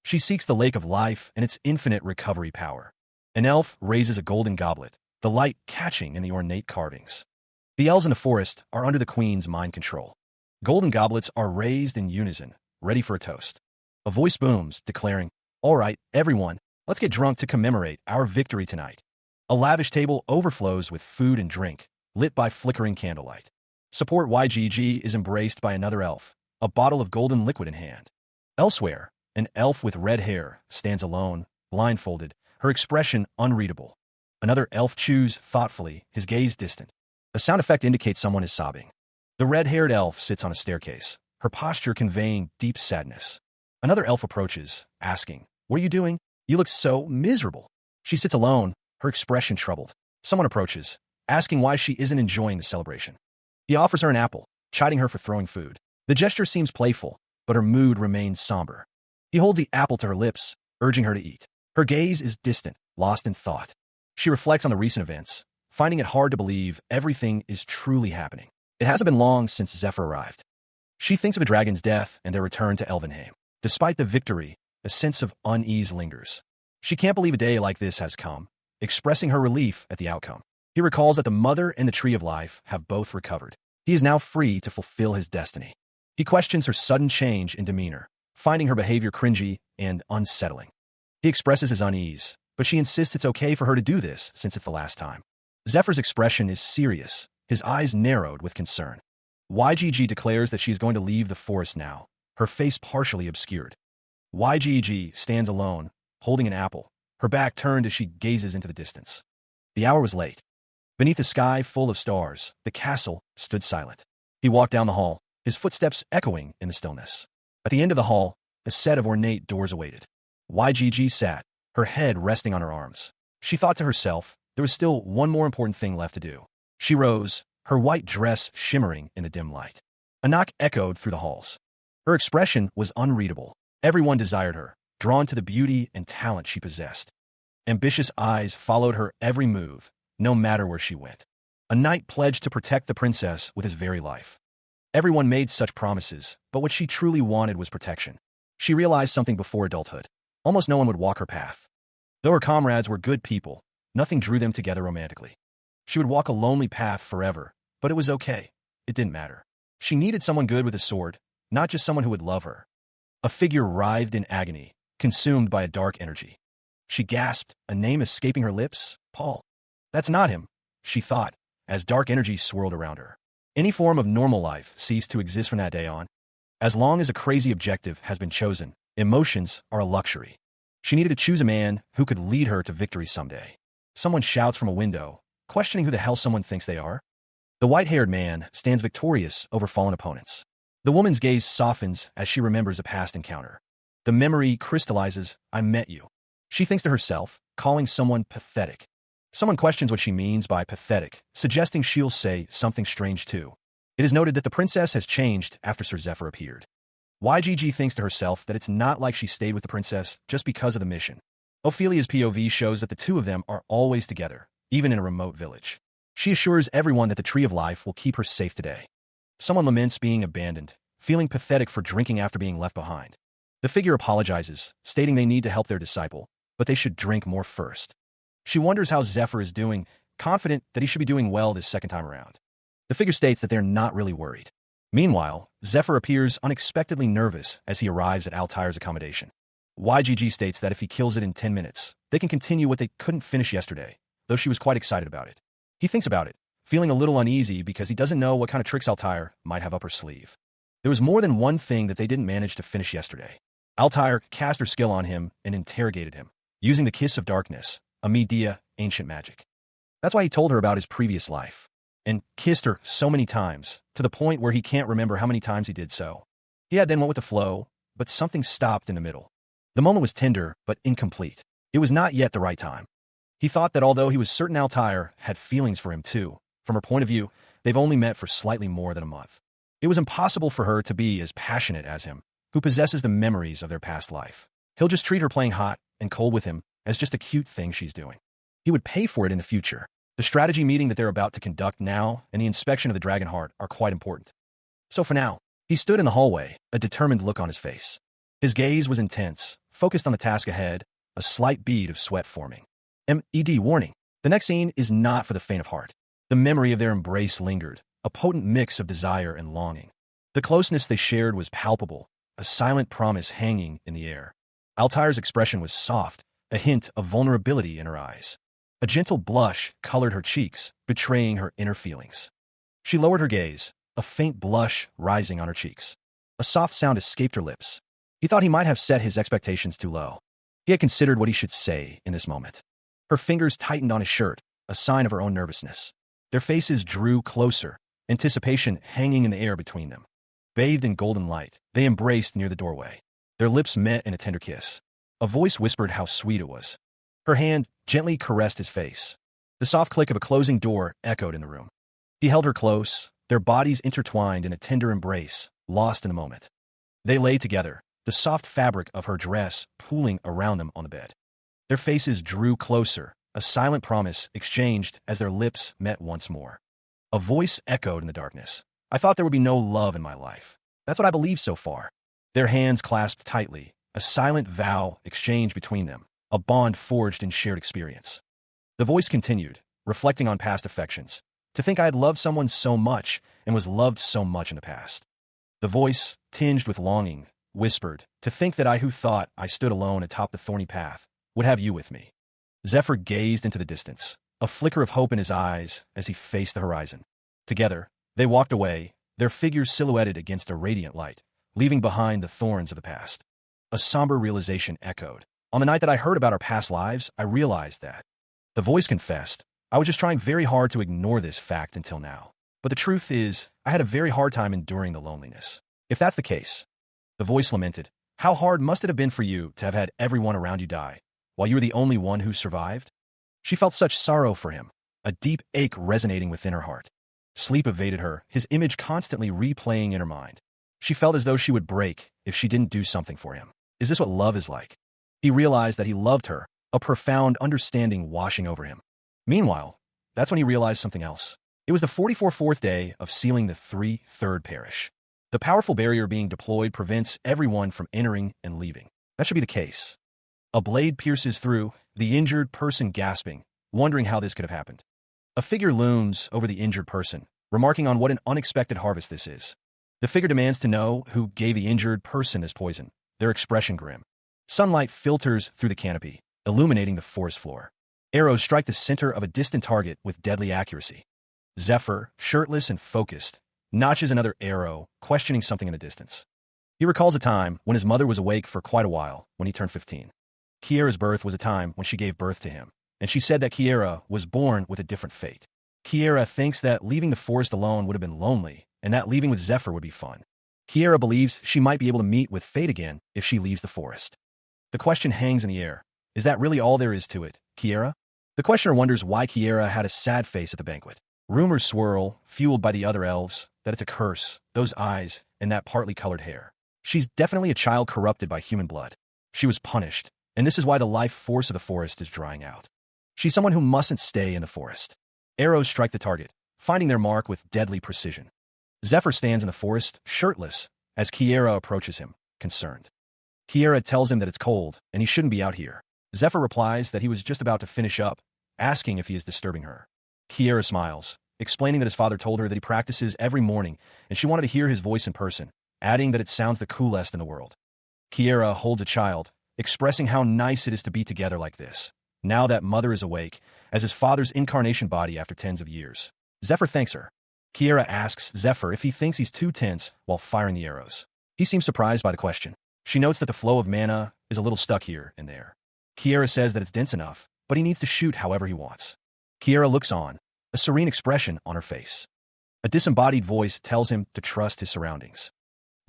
She seeks the Lake of Life and its infinite recovery power. An elf raises a golden goblet, the light catching in the ornate carvings. The elves in the forest are under the queen's mind control. Golden goblets are raised in unison, ready for a toast. A voice booms, declaring, "All right, everyone, let's get drunk to commemorate our victory tonight." A lavish table overflows with food and drink, lit by flickering candlelight. Support YGG is embraced by another elf, a bottle of golden liquid in hand. Elsewhere, an elf with red hair stands alone, blindfolded, her expression unreadable. Another elf chews thoughtfully, his gaze distant. A sound effect indicates someone is sobbing. The red-haired elf sits on a staircase, her posture conveying deep sadness. Another elf approaches, asking, "What are you doing? You look so miserable." She sits alone, her expression troubled. Someone approaches, asking why she isn't enjoying the celebration. He offers her an apple, chiding her for throwing food. The gesture seems playful, but her mood remains somber. He holds the apple to her lips, urging her to eat. Her gaze is distant, lost in thought. She reflects on the recent events, finding it hard to believe everything is truly happening. It hasn't been long since Zephyr arrived. She thinks of the dragon's death and their return to Elvenheim. Despite the victory, a sense of unease lingers. She can't believe a day like this has come, expressing her relief at the outcome. He recalls that the mother and the tree of life have both recovered. He is now free to fulfill his destiny. He questions her sudden change in demeanor, finding her behavior cringy and unsettling. He expresses his unease, but she insists it's okay for her to do this since it's the last time. Zephyr's expression is serious, his eyes narrowed with concern. YGG declares that she is going to leave the forest now, her face partially obscured. YGG stands alone, holding an apple, her back turned as she gazes into the distance. The hour was late. Beneath a sky full of stars, the castle stood silent. He walked down the hall, his footsteps echoing in the stillness. At the end of the hall, a set of ornate doors awaited. YGG sat, her head resting on her arms. She thought to herself, there was still one more important thing left to do. She rose, her white dress shimmering in the dim light. A knock echoed through the halls. Her expression was unreadable. Everyone desired her, drawn to the beauty and talent she possessed. Ambitious eyes followed her every move, no matter where she went. A knight pledged to protect the princess with his very life. Everyone made such promises, but what she truly wanted was protection. She realized something before adulthood. Almost no one would walk her path. Though her comrades were good people, nothing drew them together romantically. She would walk a lonely path forever, but it was okay. It didn't matter. She needed someone good with a sword, not just someone who would love her. A figure writhed in agony, consumed by a dark energy. She gasped, a name escaping her lips, Paul. That's not him, she thought, as dark energy swirled around her. Any form of normal life ceased to exist from that day on. As long as a crazy objective has been chosen, emotions are a luxury. She needed to choose a man who could lead her to victory someday. Someone shouts from a window, questioning who the hell someone thinks they are. The white-haired man stands victorious over fallen opponents. The woman's gaze softens as she remembers a past encounter. The memory crystallizes, I met you. She thinks to herself, calling someone pathetic. Someone questions what she means by pathetic, suggesting she'll say something strange too. It is noted that the princess has changed after Sir Zephyr appeared. YGG thinks to herself that it's not like she stayed with the princess just because of the mission. Ophelia's POV shows that the two of them are always together, even in a remote village. She assures everyone that the Tree of Life will keep her safe today. Someone laments being abandoned, feeling pathetic for drinking after being left behind. The figure apologizes, stating they need to help their disciple, but they should drink more first. She wonders how Zephyr is doing, confident that he should be doing well this second time around. The figure states that they're not really worried. Meanwhile, Zephyr appears unexpectedly nervous as he arrives at Altair's accommodation. YGG states that if he kills it in 10 minutes, they can continue what they couldn't finish yesterday, though she was quite excited about it. He thinks about it, feeling a little uneasy because he doesn't know what kind of tricks Altair might have up her sleeve. There was more than one thing that they didn't manage to finish yesterday. Altair cast her skill on him and interrogated him, using the Kiss of Darkness, a Medea ancient magic. That's why he told her about his previous life, and kissed her so many times, to the point where he can't remember how many times he did so. He had then went with the flow, but something stopped in the middle. The moment was tender, but incomplete. It was not yet the right time. He thought that although he was certain Altair had feelings for him too, from her point of view, they've only met for slightly more than a month. It was impossible for her to be as passionate as him, who possesses the memories of their past life. He'll just treat her playing hot and cold with him as just a cute thing she's doing. He would pay for it in the future. The strategy meeting that they're about to conduct now and the inspection of the Dragon Heart are quite important. So for now, he stood in the hallway, a determined look on his face. His gaze was intense, focused on the task ahead, a slight bead of sweat forming. Warning. The next scene is not for the faint of heart. The memory of their embrace lingered, a potent mix of desire and longing. The closeness they shared was palpable, a silent promise hanging in the air. Altair's expression was soft, a hint of vulnerability in her eyes. A gentle blush colored her cheeks, betraying her inner feelings. She lowered her gaze, a faint blush rising on her cheeks. A soft sound escaped her lips. He thought he might have set his expectations too low. He had considered what he should say in this moment. Her fingers tightened on his shirt, a sign of her own nervousness. Their faces drew closer, anticipation hanging in the air between them. Bathed in golden light, they embraced near the doorway. Their lips met in a tender kiss. A voice whispered how sweet it was. Her hand gently caressed his face. The soft click of a closing door echoed in the room. He held her close, their bodies intertwined in a tender embrace, lost in the moment. They lay together, the soft fabric of her dress pooling around them on the bed. Their faces drew closer, a silent promise exchanged as their lips met once more. A voice echoed in the darkness. I thought there would be no love in my life. That's what I believed so far. Their hands clasped tightly, a silent vow exchanged between them, a bond forged in shared experience. The voice continued, reflecting on past affections. To think I had loved someone so much and was loved so much in the past. The voice, tinged with longing, whispered, to think that I who thought I stood alone atop the thorny path would have you with me. Zephyr gazed into the distance, a flicker of hope in his eyes as he faced the horizon. Together, they walked away, their figures silhouetted against a radiant light, leaving behind the thorns of the past. A somber realization echoed. On the night that I heard about our past lives, I realized that. The voice confessed, I was just trying very hard to ignore this fact until now. But the truth is, I had a very hard time enduring the loneliness. If that's the case, the voice lamented, how hard must it have been for you to have had everyone around you die, while you were the only one who survived? She felt such sorrow for him, a deep ache resonating within her heart. Sleep evaded her, his image constantly replaying in her mind. She felt as though she would break if she didn't do something for him. Is this what love is like? He realized that he loved her, a profound understanding washing over him. Meanwhile, that's when he realized something else. It was the 44th day of sealing the 3/3 parish. The powerful barrier being deployed prevents everyone from entering and leaving. That should be the case. A blade pierces through, the injured person gasping, wondering how this could have happened. A figure looms over the injured person, remarking on what an unexpected harvest this is. The figure demands to know who gave the injured person this poison, their expression grim. Sunlight filters through the canopy, illuminating the forest floor. Arrows strike the center of a distant target with deadly accuracy. Zephyr, shirtless and focused, notches another arrow, questioning something in the distance. He recalls a time when his mother was awake for quite a while when he turned 15. Kiera's birth was a time when she gave birth to him, and she said that Kiera was born with a different fate. Kiera thinks that leaving the forest alone would have been lonely, and that leaving with Zephyr would be fun. Kiera believes she might be able to meet with fate again if she leaves the forest. The question hangs in the air. Is that really all there is to it, Kiera? The questioner wonders why Kiera had a sad face at the banquet. Rumors swirl, fueled by the other elves, that it's a curse, those eyes, and that partly colored hair. She's definitely a child corrupted by human blood. She was punished, and this is why the life force of the forest is drying out. She's someone who mustn't stay in the forest. Arrows strike the target, finding their mark with deadly precision. Zephyr stands in the forest, shirtless, as Kiera approaches him, concerned. Kiera tells him that it's cold, and he shouldn't be out here. Zephyr replies that he was just about to finish up, asking if he is disturbing her. Kiera smiles, explaining that his father told her that he practices every morning, and she wanted to hear his voice in person, adding that it sounds the coolest in the world. Kiera holds a child, expressing how nice it is to be together like this, now that mother is awake, as his father's incarnation body after tens of years. Zephyr thanks her. Kiera asks Zephyr if he thinks he's too tense while firing the arrows. He seems surprised by the question. She notes that the flow of mana is a little stuck here and there. Kiera says that it's dense enough, but he needs to shoot however he wants. Kiera looks on, a serene expression on her face. A disembodied voice tells him to trust his surroundings.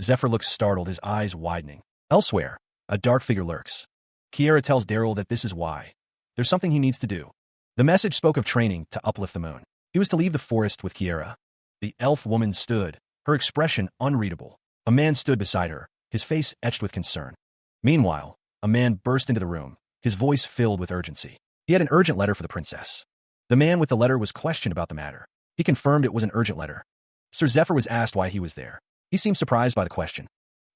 Zephyr looks startled, his eyes widening. Elsewhere, a dark figure lurks. Kiera tells Daryl that this is why. There's something he needs to do. The message spoke of training to uplift the moon. He was to leave the forest with Kiera. The elf woman stood, her expression unreadable. A man stood beside her, his face etched with concern. Meanwhile, a man burst into the room, his voice filled with urgency. He had an urgent letter for the princess. The man with the letter was questioned about the matter. He confirmed it was an urgent letter. Sir Zephyr was asked why he was there. He seemed surprised by the question.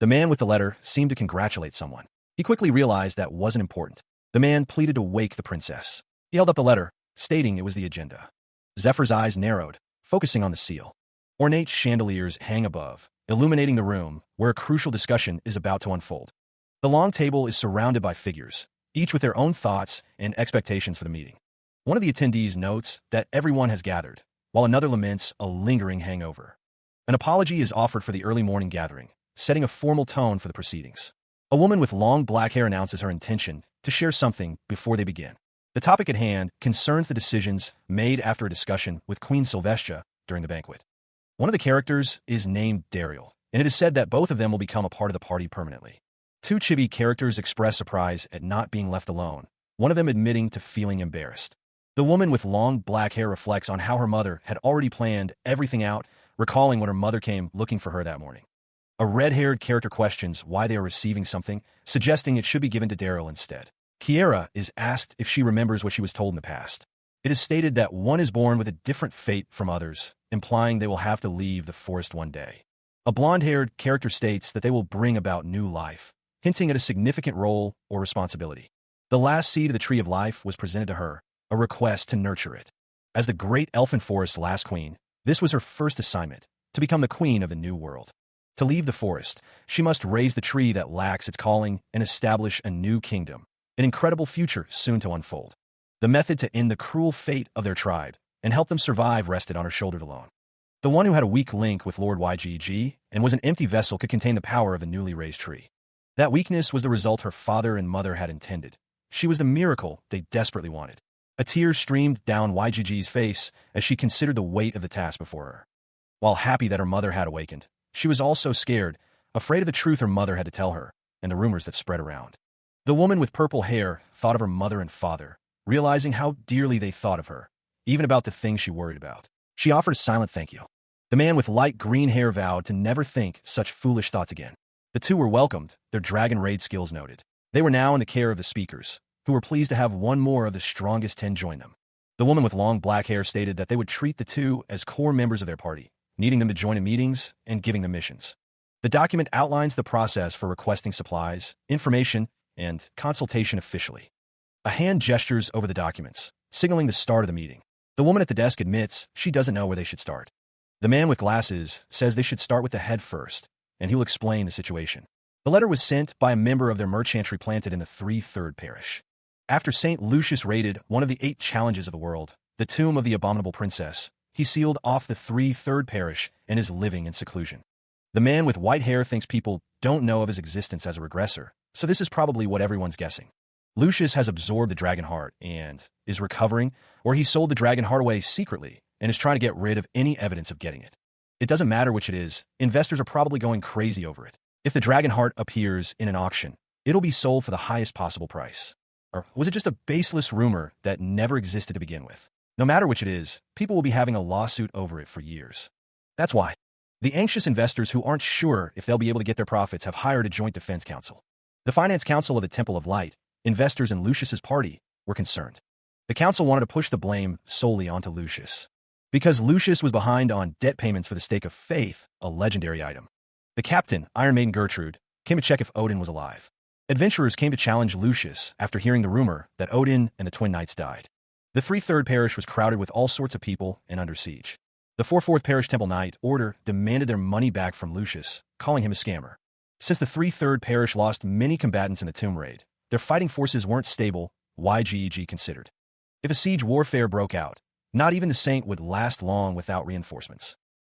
The man with the letter seemed to congratulate someone. He quickly realized that wasn't important. The man pleaded to wake the princess. He held up the letter, stating it was the agenda. Zephyr's eyes narrowed, focusing on the seal. Ornate chandeliers hang above, illuminating the room where a crucial discussion is about to unfold. The long table is surrounded by figures, each with their own thoughts and expectations for the meeting. One of the attendees notes that everyone has gathered, while another laments a lingering hangover. An apology is offered for the early morning gathering, setting a formal tone for the proceedings. A woman with long black hair announces her intention to share something before they begin. The topic at hand concerns the decisions made after a discussion with Queen Sylvestra during the banquet. One of the characters is named Daryl, and it is said that both of them will become a part of the party permanently. Two chibi characters express surprise at not being left alone, one of them admitting to feeling embarrassed. The woman with long black hair reflects on how her mother had already planned everything out, recalling when her mother came looking for her that morning. A red-haired character questions why they are receiving something, suggesting it should be given to Daryl instead. Kiera is asked if she remembers what she was told in the past. It is stated that one is born with a different fate from others, implying they will have to leave the forest one day. A blonde-haired character states that they will bring about new life, hinting at a significant role or responsibility. The last seed of the Tree of Life was presented to her, a request to nurture it. As the great elfin forest's last queen, this was her first assignment, to become the queen of the new world. To leave the forest, she must raise the tree that lacks its calling and establish a new kingdom, an incredible future soon to unfold. The method to end the cruel fate of their tribe and help them survive rested on her shoulders alone. The one who had a weak link with Lord YGG and was an empty vessel could contain the power of the newly raised tree. That weakness was the result her father and mother had intended. She was the miracle they desperately wanted. A tear streamed down YGG's face as she considered the weight of the task before her. While happy that her mother had awakened, she was also scared, afraid of the truth her mother had to tell her and the rumors that spread around. The woman with purple hair thought of her mother and father, realizing how dearly they thought of her, even about the things she worried about. She offered a silent thank you. The man with light green hair vowed to never think such foolish thoughts again. The two were welcomed, their dragon raid skills noted. They were now in the care of the speakers, who were pleased to have one more of the strongest 10 join them. The woman with long black hair stated that they would treat the two as core members of their party, needing them to join in meetings and giving them missions. The document outlines the process for requesting supplies, information, and consultation officially. A hand gestures over the documents, signaling the start of the meeting. The woman at the desk admits she doesn't know where they should start. The man with glasses says they should start with the head first, and he will explain the situation. The letter was sent by a member of their merchantry planted in the 3/3 parish. After St. Lucius raided one of the 8 challenges of the world, the tomb of the abominable princess, he sealed off the 3/3 parish and is living in seclusion. The man with white hair thinks people don't know of his existence as a regressor, so this is probably what everyone's guessing. Lucius has absorbed the dragon heart and is recovering, or he sold the dragon heart away secretly and is trying to get rid of any evidence of getting it. It doesn't matter which it is, investors are probably going crazy over it. If the dragon heart appears in an auction, it'll be sold for the highest possible price. Or was it just a baseless rumor that never existed to begin with? No matter which it is, people will be having a lawsuit over it for years. That's why the anxious investors who aren't sure if they'll be able to get their profits have hired a joint defense council. The Finance Council of the Temple of Light, investors in Lucius's party, were concerned. The council wanted to push the blame solely onto Lucius. Because Lucius was behind on debt payments for the stake of faith, a legendary item. The captain, Iron Maiden Gertrude, came to check if Odin was alive. Adventurers came to challenge Lucius after hearing the rumor that Odin and the Twin Knights died. The 3/3 parish was crowded with all sorts of people and under siege. The 4/4 parish Temple Knight Order demanded their money back from Lucius, calling him a scammer. Since the 3/3 parish lost many combatants in the tomb raid, their fighting forces weren't stable, YGEG considered. If a siege warfare broke out, not even the saint would last long without reinforcements.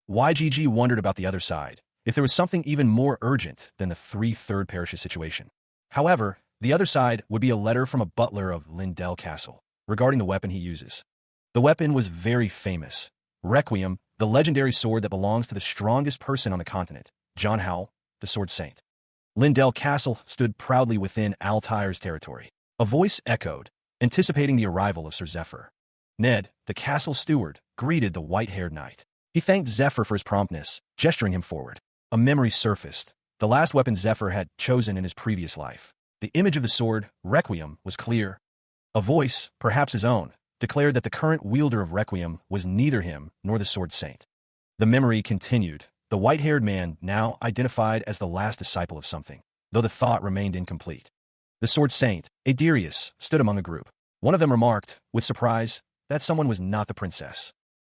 YGG wondered about the other side, if there was something even more urgent than the 3/3 parish's situation. However, the other side would be a letter from a butler of Lindell Castle regarding the weapon he uses. The weapon was very famous. Requiem, the legendary sword that belongs to the strongest person on the continent, John Howell, the Sword Saint. Lindell Castle stood proudly within Altaire's territory. A voice echoed, anticipating the arrival of Sir Zephyr. Ned, the castle steward, greeted the white-haired knight. He thanked Zephyr for his promptness, gesturing him forward. A memory surfaced, the last weapon Zephyr had chosen in his previous life. The image of the sword, Requiem, was clear. A voice, perhaps his own, declared that the current wielder of Requiem was neither him nor the Sword Saint. The memory continued, the white-haired man now identified as the last disciple of something, though the thought remained incomplete. The Sword Saint, Adirius, stood among a group. One of them remarked, with surprise, that someone was not the princess.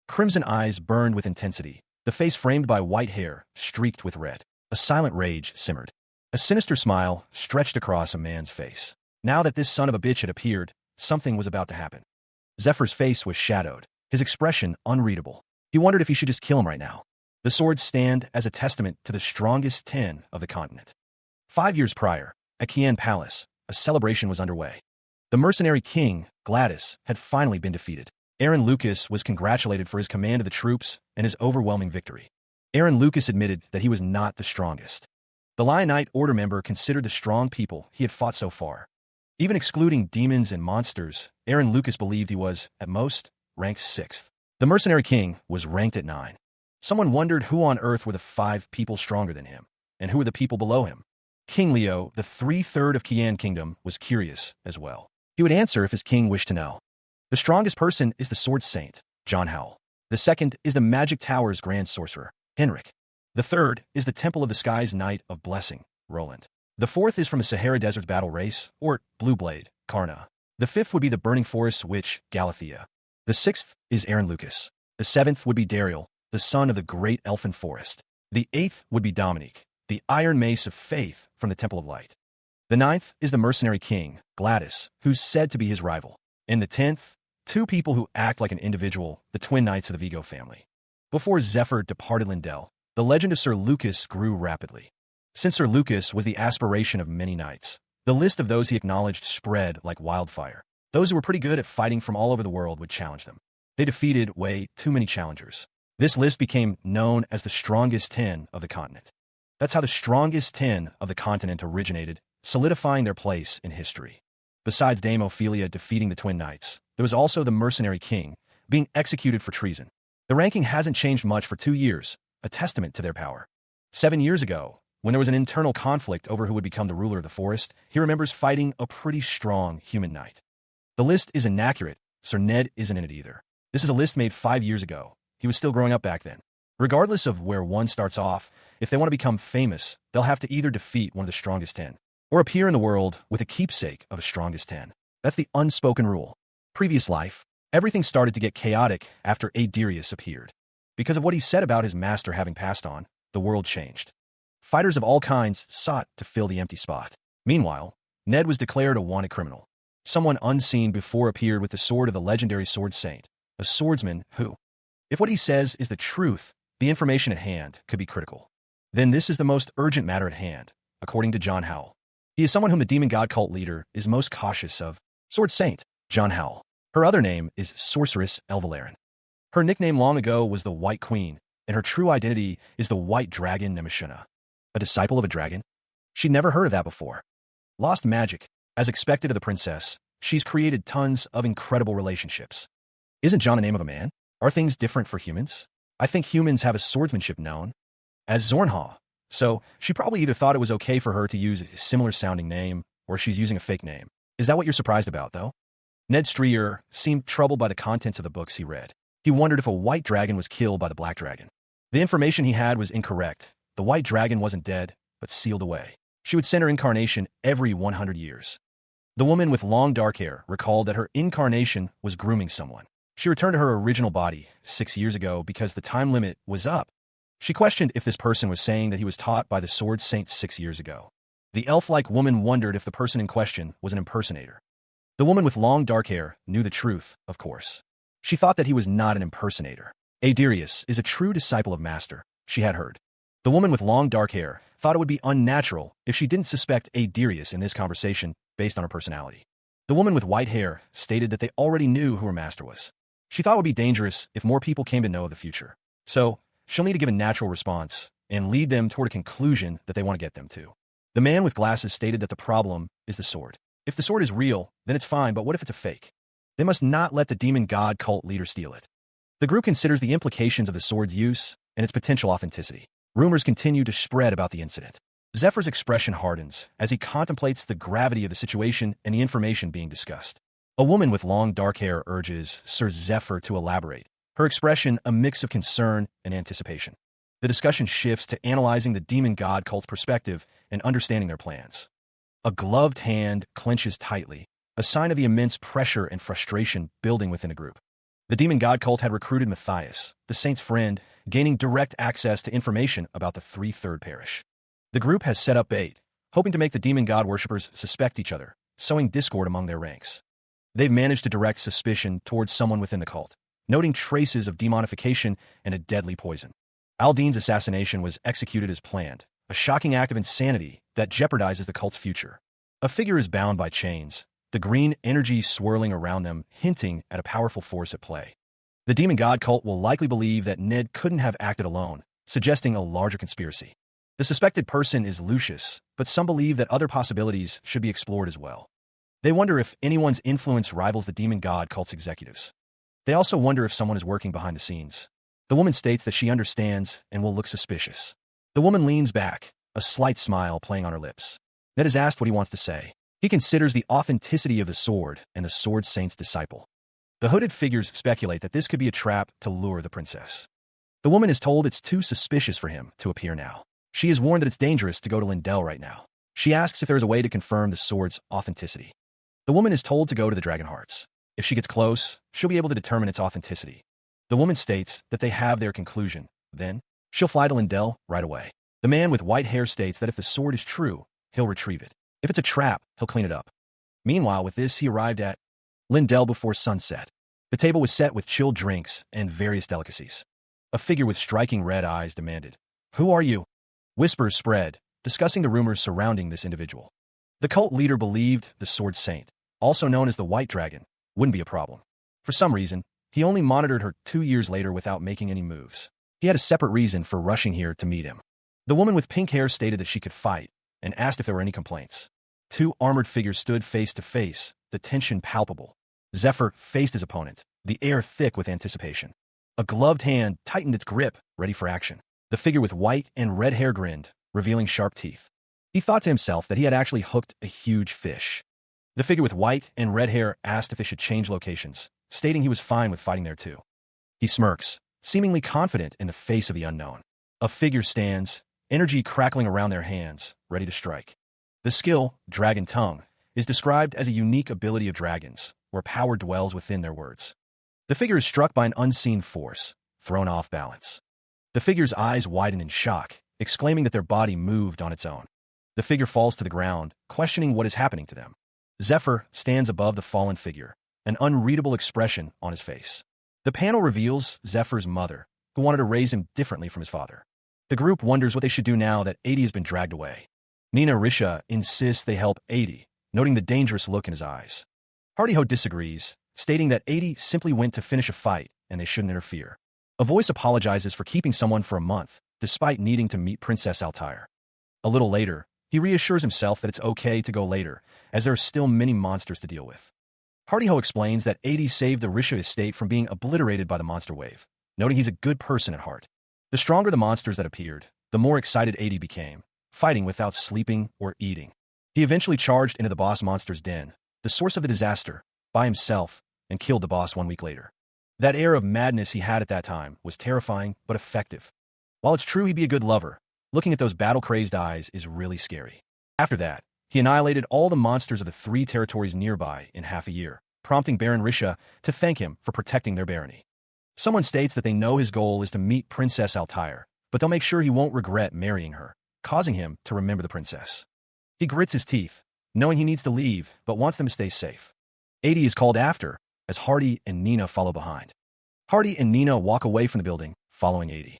Crimson eyes burned with intensity, the face framed by white hair streaked with red. A silent rage simmered. A sinister smile stretched across a man's face. Now that this son of a bitch had appeared, something was about to happen. Zephyr's face was shadowed, his expression unreadable. He wondered if he should just kill him right now. The swords stand as a testament to the strongest 10 of the continent. 5 years prior, at Kian Palace, a celebration was underway. The mercenary king, Gladys, had finally been defeated. Aaron Lucas was congratulated for his command of the troops and his overwhelming victory. Aaron Lucas admitted that he was not the strongest. The Lionite Order member considered the strong people he had fought so far. Even excluding demons and monsters, Aaron Lucas believed he was, at most, ranked 6th. The mercenary king was ranked at 9. Someone wondered who on earth were the 5 people stronger than him, and who were the people below him. King Leo, the 3/3 of Kian Kingdom, was curious as well. He would answer if his king wished to know. The strongest person is the Sword Saint, John Howell. The second is the Magic Tower's Grand Sorcerer, Henrik. The third is the Temple of the Sky's Knight of Blessing, Roland. The fourth is from the Sahara Desert's battle race, or Blue Blade, Karna. The fifth would be the Burning Forest Witch, Galathea. The sixth is Aaron Lucas. The seventh would be Dariel, the son of the Great Elfin Forest. The eighth would be Dominique, the Iron Mace of Faith from the Temple of Light. The ninth is the mercenary king, Gladys, who's said to be his rival. And the 10th, 2 people who act like an individual, the twin knights of the Vigo family. Before Zephyr departed Lindell, the legend of Sir Lucas grew rapidly. Since Sir Lucas was the aspiration of many knights, the list of those he acknowledged spread like wildfire. Those who were pretty good at fighting from all over the world would challenge them. They defeated way too many challengers. This list became known as the strongest 10 of the continent. That's how the strongest 10 of the continent originated, solidifying their place in history. Besides Dame Ophelia defeating the twin knights, there was also the mercenary king being executed for treason. The ranking hasn't changed much for 2 years, a testament to their power. 7 years ago, when there was an internal conflict over who would become the ruler of the forest, he remembers fighting a pretty strong human knight. The list is inaccurate, Sir Ned isn't in it either. This is a list made 5 years ago. He was still growing up back then. Regardless of where one starts off, if they want to become famous, they'll have to either defeat one of the strongest 10, or appear in the world with a keepsake of a strongest 10. That's the unspoken rule. Previous life, everything started to get chaotic after Aedirius appeared. Because of what he said about his master having passed on, the world changed. Fighters of all kinds sought to fill the empty spot. Meanwhile, Ned was declared a wanted criminal. Someone unseen before appeared with the sword of the legendary Sword Saint, a swordsman who, if what he says is the truth, the information at hand could be critical. Then this is the most urgent matter at hand, according to John Howell. He is someone whom the demon god cult leader is most cautious of. Sword Saint, John Howell. Her other name is Sorceress Elvalaren. Her nickname long ago was the White Queen, and her true identity is the White Dragon Nemeshuna. A disciple of a dragon? She'd never heard of that before. Lost magic. As expected of the princess, she's created tons of incredible relationships. Isn't John the name of a man? Are things different for humans? I think humans have a swordsmanship known as Zornha. So she probably either thought it was okay for her to use a similar sounding name, or she's using a fake name. Is that what you're surprised about, though? Ned Streer seemed troubled by the contents of the books he read. He wondered if a white dragon was killed by the black dragon. The information he had was incorrect. The white dragon wasn't dead, but sealed away. She would send her incarnation every 100 years. The woman with long dark hair recalled that her incarnation was grooming someone. She returned to her original body 6 years ago because the time limit was up. She questioned if this person was saying that he was taught by the Sword Saint 6 years ago. The elf-like woman wondered if the person in question was an impersonator. The woman with long dark hair knew the truth, of course. She thought that he was not an impersonator. Aedirius is a true disciple of Master, she had heard. The woman with long dark hair thought it would be unnatural if she didn't suspect Aedirius in this conversation based on her personality. The woman with white hair stated that they already knew who her master was. She thought it would be dangerous if more people came to know of the future. So, she'll need to give a natural response and lead them toward a conclusion that they want to get them to. The man with glasses stated that the problem is the sword. If the sword is real, then it's fine, but what if it's a fake? They must not let the demon god cult leader steal it. The group considers the implications of the sword's use and its potential authenticity. Rumors continue to spread about the incident. Zephyr's expression hardens as he contemplates the gravity of the situation and the information being discussed. A woman with long dark hair urges Sir Zephyr to elaborate, her expression a mix of concern and anticipation. The discussion shifts to analyzing the demon god cult's perspective and understanding their plans. A gloved hand clenches tightly, a sign of the immense pressure and frustration building within the group. The demon god cult had recruited Matthias, the saint's friend, gaining direct access to information about the Three-Third Parish. The group has set up bait, hoping to make the demon god worshippers suspect each other, sowing discord among their ranks. They've managed to direct suspicion towards someone within the cult, noting traces of demonification and a deadly poison. Aldine's assassination was executed as planned, a shocking act of insanity that jeopardizes the cult's future. A figure is bound by chains, the green energy swirling around them, hinting at a powerful force at play. The demon god cult will likely believe that Ned couldn't have acted alone, suggesting a larger conspiracy. The suspected person is Lucius, but some believe that other possibilities should be explored as well. They wonder if anyone's influence rivals the demon god cult's executives. They also wonder if someone is working behind the scenes. The woman states that she understands and will look suspicious. The woman leans back, a slight smile playing on her lips. Ned is asked what he wants to say. He considers the authenticity of the sword and the sword saint's disciple. The hooded figures speculate that this could be a trap to lure the princess. The woman is told it's too suspicious for him to appear now. She is warned that it's dangerous to go to Lindell right now. She asks if there is a way to confirm the sword's authenticity. The woman is told to go to the Dragon Hearts. If she gets close, she'll be able to determine its authenticity. The woman states that they have their conclusion. Then, she'll fly to Lindell right away. The man with white hair states that if the sword is true, he'll retrieve it. If it's a trap, he'll clean it up. Meanwhile, with this, he arrived at Lindell before sunset. The table was set with chilled drinks and various delicacies. A figure with striking red eyes demanded, "Who are you?" Whispers spread, discussing the rumors surrounding this individual. The cult leader believed the Sword Saint, also known as the White Dragon, wouldn't be a problem. For some reason, he only monitored her 2 years later without making any moves. He had a separate reason for rushing here to meet him. The woman with pink hair stated that she could fight and asked if there were any complaints. 2 armored figures stood face to face, the tension palpable. Zephyr faced his opponent, the air thick with anticipation. A gloved hand tightened its grip, ready for action. The figure with white and red hair grinned, revealing sharp teeth. He thought to himself that he had actually hooked a huge fish. The figure with white and red hair asked if they should change locations, stating he was fine with fighting there too. He smirks, seemingly confident in the face of the unknown. A figure stands, energy crackling around their hands, ready to strike. The skill, Dragon Tongue, is described as a unique ability of dragons, where power dwells within their words. The figure is struck by an unseen force, thrown off balance. The figure's eyes widen in shock, exclaiming that their body moved on its own. The figure falls to the ground, questioning what is happening to them. Zephyr stands above the fallen figure, an unreadable expression on his face. The panel reveals Zephyr's mother, who wanted to raise him differently from his father. The group wonders what they should do now that 80 has been dragged away. Nina Risha insists they help 80, noting the dangerous look in his eyes. Hardyho disagrees, stating that 80 simply went to finish a fight and they shouldn't interfere. A voice apologizes for keeping someone for a month, despite needing to meet Princess Altair. A little later, he reassures himself that it's okay to go later, as there are still many monsters to deal with. Hardyho explains that 80 saved the Risha estate from being obliterated by the monster wave, noting he's a good person at heart. The stronger the monsters that appeared, the more excited 80 became, fighting without sleeping or eating. He eventually charged into the boss monster's den, the source of the disaster, by himself, and killed the boss 1 week later. That air of madness he had at that time was terrifying but effective. While it's true he'd be a good lover, looking at those battle-crazed eyes is really scary. After that, he annihilated all the monsters of the 3 territories nearby in half a year, prompting Baron Risha to thank him for protecting their barony. Someone states that they know his goal is to meet Princess Altair, but they'll make sure he won't regret marrying her, causing him to remember the princess. He grits his teeth, knowing he needs to leave, but wants them to stay safe. 80 is called after, as Hardy and Nina follow behind. Hardy and Nina walk away from the building, following 80.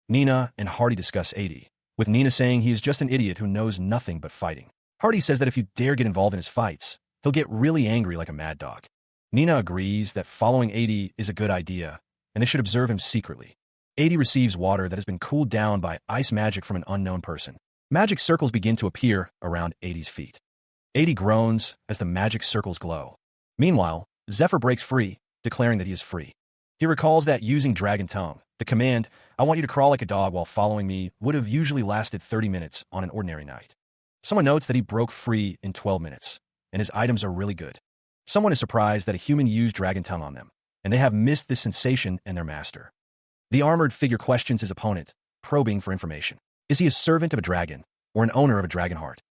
Nina and Hardy discuss 80, with Nina saying he is just an idiot who knows nothing but fighting. Hardy says that if you dare get involved in his fights, he'll get really angry like a mad dog. Nina agrees that following 80 is a good idea, and they should observe him secretly. 80 receives water that has been cooled down by ice magic from an unknown person. Magic circles begin to appear around 80's feet. 80 groans as the magic circles glow. Meanwhile, Zephyr breaks free, declaring that he is free. He recalls that using Dragon Tongue, the command, "I want you to crawl like a dog while following me," would have usually lasted 30 minutes on an ordinary night. Someone notes that he broke free in 12 minutes, and his items are really good. Someone is surprised that a human used Dragon Tongue on them, and they have missed this sensation in their master. The armored figure questions his opponent, probing for information. Is he a servant of a dragon, or an owner of a dragon heart?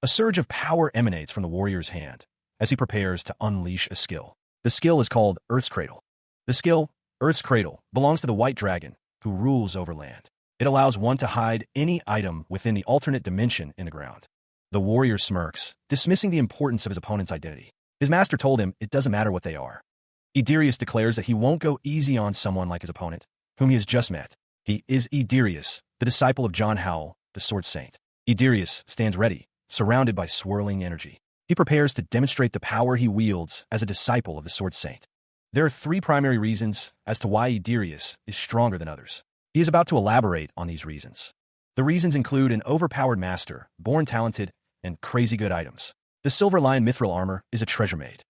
A surge of power emanates from the warrior's hand, as he prepares to unleash a skill. The skill is called Earth's Cradle. The skill, Earth's Cradle, belongs to the white dragon, who rules over land. It allows one to hide any item within the alternate dimension in the ground. The warrior smirks, dismissing the importance of his opponent's identity. His master told him it doesn't matter what they are. Idirius declares that he won't go easy on someone like his opponent, whom he has just met. He is Idirius, the disciple of John Howell, the Sword Saint. Idirius stands ready, surrounded by swirling energy. He prepares to demonstrate the power he wields as a disciple of the Sword Saint. There are three primary reasons as to why Idirius is stronger than others. He is about to elaborate on these reasons. The reasons include an overpowered master, born talented, and crazy good items. The silver lion mithril armor is a treasure made.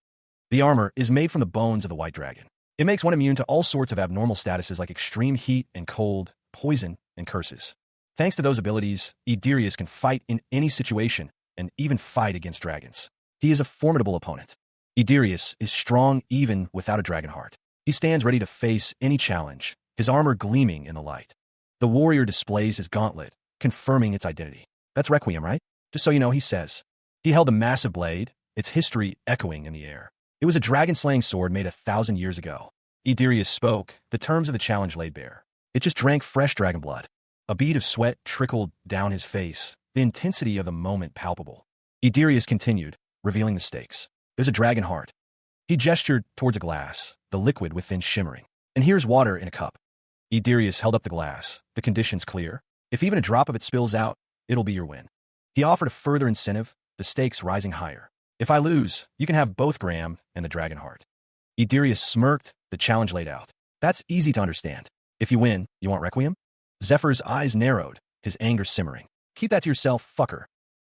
The armor is made from the bones of the white dragon. It makes one immune to all sorts of abnormal statuses like extreme heat and cold, poison, and curses. Thanks to those abilities, Idirius can fight in any situation and even fight against dragons. He is a formidable opponent. Idirius is strong even without a dragon heart. He stands ready to face any challenge, his armor gleaming in the light. The warrior displays his gauntlet, confirming its identity. That's Requiem, right? Just so you know, he says. He held a massive blade, its history echoing in the air. It was a dragon-slaying sword made 1,000 years ago. Idirius spoke, the terms of the challenge laid bare. It just drank fresh dragon blood. A bead of sweat trickled down his face, the intensity of the moment palpable. Idirius continued, revealing the stakes. There's a dragon heart. He gestured towards a glass, the liquid within shimmering. And here's water in a cup. Idirius held up the glass. The condition's clear. If even a drop of it spills out, it'll be your win. He offered a further incentive, the stakes rising higher. If I lose, you can have both Graham and the dragon heart. Idirius smirked, the challenge laid out. That's easy to understand. If you win, you want Requiem? Zephyr's eyes narrowed, his anger simmering. Keep that to yourself, fucker.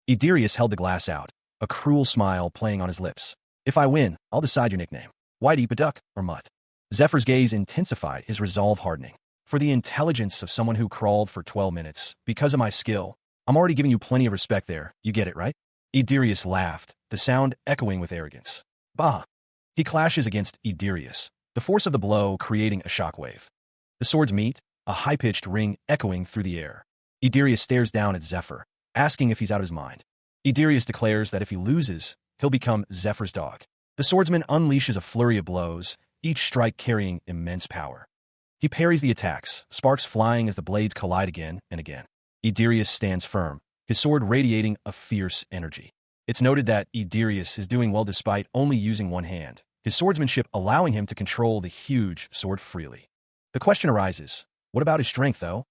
Idirius held the glass out, a cruel smile playing on his lips. If I win, I'll decide your nickname. Whitey, Baduck, or Mutt. Zephyr's gaze intensified, his resolve hardening. For the intelligence of someone who crawled for 12 minutes, because of my skill, I'm already giving you plenty of respect there. You get it, right? Idirius laughed, the sound echoing with arrogance. Bah! He clashes against Idirius, the force of the blow creating a shockwave. The swords meet, a high-pitched ring echoing through the air. Idirius stares down at Zephyr, asking if he's out of his mind. Idirius declares that if he loses, he'll become Zephyr's dog. The swordsman unleashes a flurry of blows, each strike carrying immense power. He parries the attacks, sparks flying as the blades collide again and again. Idirius stands firm, his sword radiating a fierce energy. It's noted that Idirius is doing well despite only using one hand, his swordsmanship allowing him to control the huge sword freely. The question arises, what about his strength, though?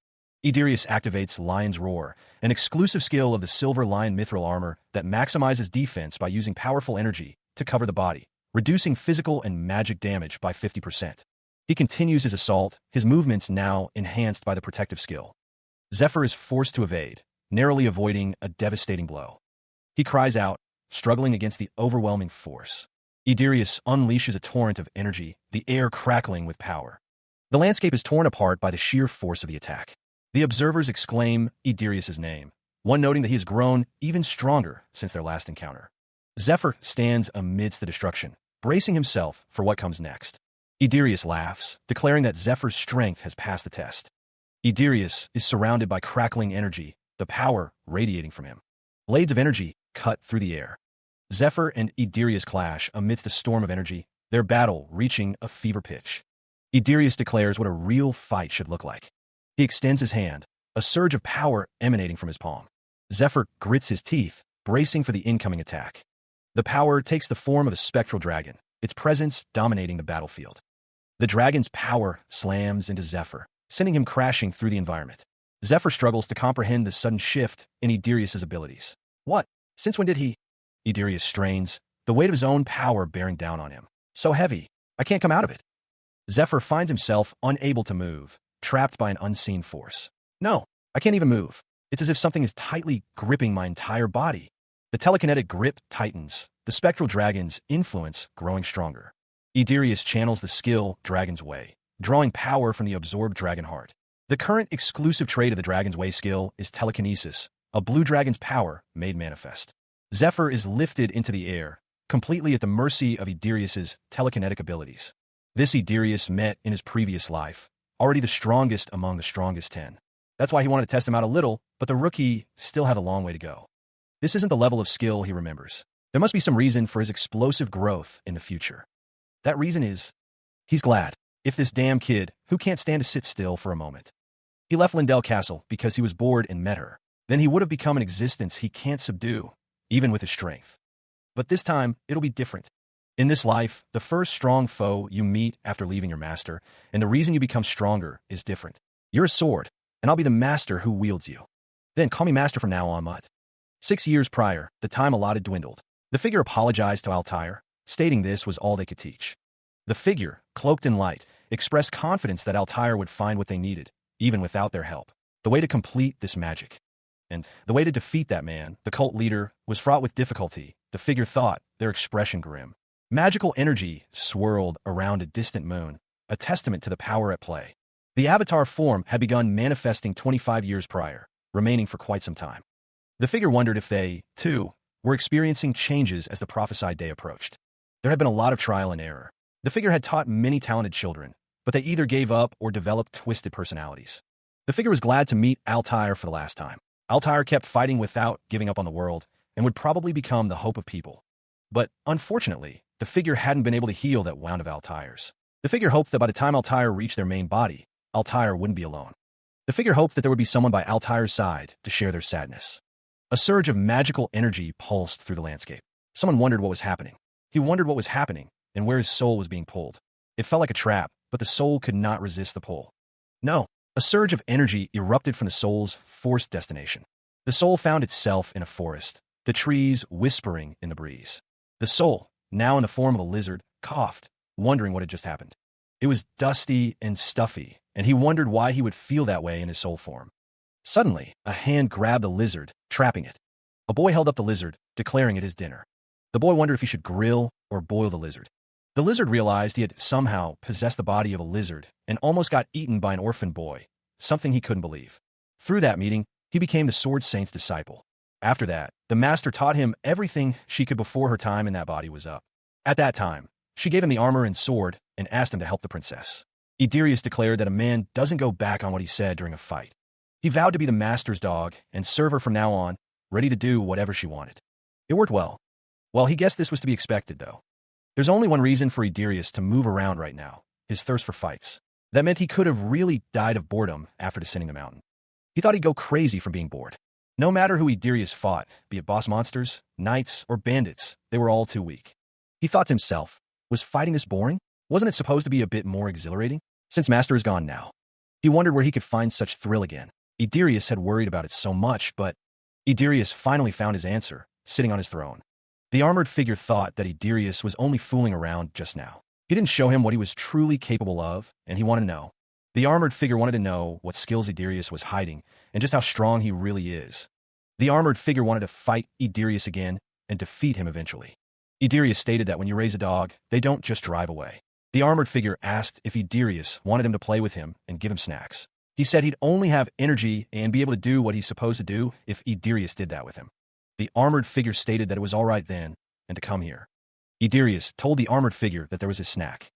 Idirius activates Lion's Roar, an exclusive skill of the Silver Lion Mithril armor that maximizes defense by using powerful energy to cover the body, reducing physical and magic damage by 50%. He continues his assault, his movements now enhanced by the protective skill. Zephyr is forced to evade, narrowly avoiding a devastating blow. He cries out, struggling against the overwhelming force. Idirius unleashes a torrent of energy, the air crackling with power. The landscape is torn apart by the sheer force of the attack. The observers exclaim Idirius' name, one noting that he has grown even stronger since their last encounter. Zephyr stands amidst the destruction, bracing himself for what comes next. Idirius laughs, declaring that Zephyr's strength has passed the test. Idirius is surrounded by crackling energy, the power radiating from him. Blades of energy cut through the air. Zephyr and Idirius clash amidst a storm of energy, their battle reaching a fever pitch. Idirius declares what a real fight should look like. He extends his hand, a surge of power emanating from his palm. Zephyr grits his teeth, bracing for the incoming attack. The power takes the form of a spectral dragon, its presence dominating the battlefield. The dragon's power slams into Zephyr, sending him crashing through the environment. Zephyr struggles to comprehend the sudden shift in Idirius' abilities. What? Since when did he? Idirius strains, the weight of his own power bearing down on him. So heavy, I can't come out of it. Zephyr finds himself unable to move, trapped by an unseen force. No, I can't even move. It's as if something is tightly gripping my entire body. The telekinetic grip tightens, the spectral dragon's influence growing stronger. Idirius channels the skill Dragon's Way, drawing power from the absorbed dragon heart. The current exclusive trait of the Dragon's Way skill is telekinesis, a blue dragon's power made manifest. Zephyr is lifted into the air, completely at the mercy of Idirius' telekinetic abilities. This Idirius met in his previous life, already the strongest among the strongest 10. That's why he wanted to test him out a little, but the rookie still had a long way to go. This isn't the level of skill he remembers. There must be some reason for his explosive growth in the future. That reason is, he's glad. If this damn kid, who can't stand to sit still for a moment. He left Lindell Castle because he was bored and met her. Then he would have become an existence he can't subdue, even with his strength. But this time, it'll be different. In this life, the first strong foe you meet after leaving your master, and the reason you become stronger, is different. You're a sword, and I'll be the master who wields you. Then call me master from now on, Mutt. 6 years prior, the time allotted dwindled. The figure apologized to Altair, stating this was all they could teach. The figure, cloaked in light, expressed confidence that Altair would find what they needed, even without their help. The way to complete this magic. And the way to defeat that man, the cult leader, was fraught with difficulty. The figure thought, their expression grim. Magical energy swirled around a distant moon, a testament to the power at play. The avatar form had begun manifesting 25 years prior, remaining for quite some time. The figure wondered if they, too, were experiencing changes as the prophesied day approached. There had been a lot of trial and error. The figure had taught many talented children, but they either gave up or developed twisted personalities. The figure was glad to meet Altair for the last time. Altair kept fighting without giving up on the world, and would probably become the hope of people. But, unfortunately, the figure hadn't been able to heal that wound of Altair's. The figure hoped that by the time Altair reached their main body, Altair wouldn't be alone. The figure hoped that there would be someone by Altair's side to share their sadness. A surge of magical energy pulsed through the landscape. Someone wondered what was happening. He wondered what was happening, and where his soul was being pulled. It felt like a trap, but the soul could not resist the pull. No, a surge of energy erupted from the soul's forced destination. The soul found itself in a forest, the trees whispering in the breeze. The soul, now in the form of a lizard, coughed, wondering what had just happened. It was dusty and stuffy, and he wondered why he would feel that way in his soul form. Suddenly, a hand grabbed the lizard, trapping it. A boy held up the lizard, declaring it his dinner. The boy wondered if he should grill or boil the lizard. The lizard realized he had somehow possessed the body of a lizard and almost got eaten by an orphan boy, something he couldn't believe. Through that meeting, he became the Sword Saint's disciple. After that, the master taught him everything she could before her time in that body was up. At that time, she gave him the armor and sword and asked him to help the princess. Idirius declared that a man doesn't go back on what he said during a fight. He vowed to be the master's dog and serve her from now on, ready to do whatever she wanted. It worked well. Well, he guessed this was to be expected, though. There's only one reason for Idirius to move around right now, his thirst for fights. That meant he could have really died of boredom after descending the mountain. He thought he'd go crazy from being bored. No matter who Idirius fought, be it boss monsters, knights, or bandits, they were all too weak. He thought to himself, was fighting this boring? Wasn't it supposed to be a bit more exhilarating? Since Master is gone now. He wondered where he could find such thrill again. Idirius had worried about it so much, but Idirius finally found his answer, sitting on his throne. The armored figure thought that Idirius was only fooling around just now. He didn't show him what he was truly capable of, and he wanted to know. The armored figure wanted to know what skills Idirius was hiding, and just how strong he really is. The armored figure wanted to fight Idirius again, and defeat him eventually. Idirius stated that when you raise a dog, they don't just drive away. The armored figure asked if Idirius wanted him to play with him and give him snacks. He said he'd only have energy and be able to do what he's supposed to do if Idirius did that with him. The armored figure stated that it was all right then, and to come here. Idirius told the armored figure that there was his snack.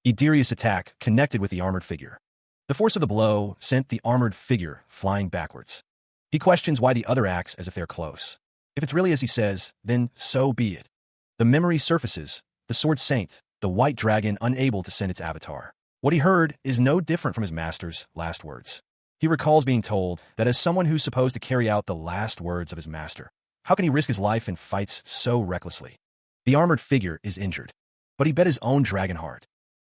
Idirius' attack connected with the armored figure. The force of the blow sent the armored figure flying backwards. He questions why the other acts as if they're close. If it's really as he says, then so be it. The memory surfaces, the Sword Saint, the white dragon unable to send its avatar. What he heard is no different from his master's last words. He recalls being told that as someone who's supposed to carry out the last words of his master, how can he risk his life in fights so recklessly? The armored figure is injured, but he bet his own dragon heart.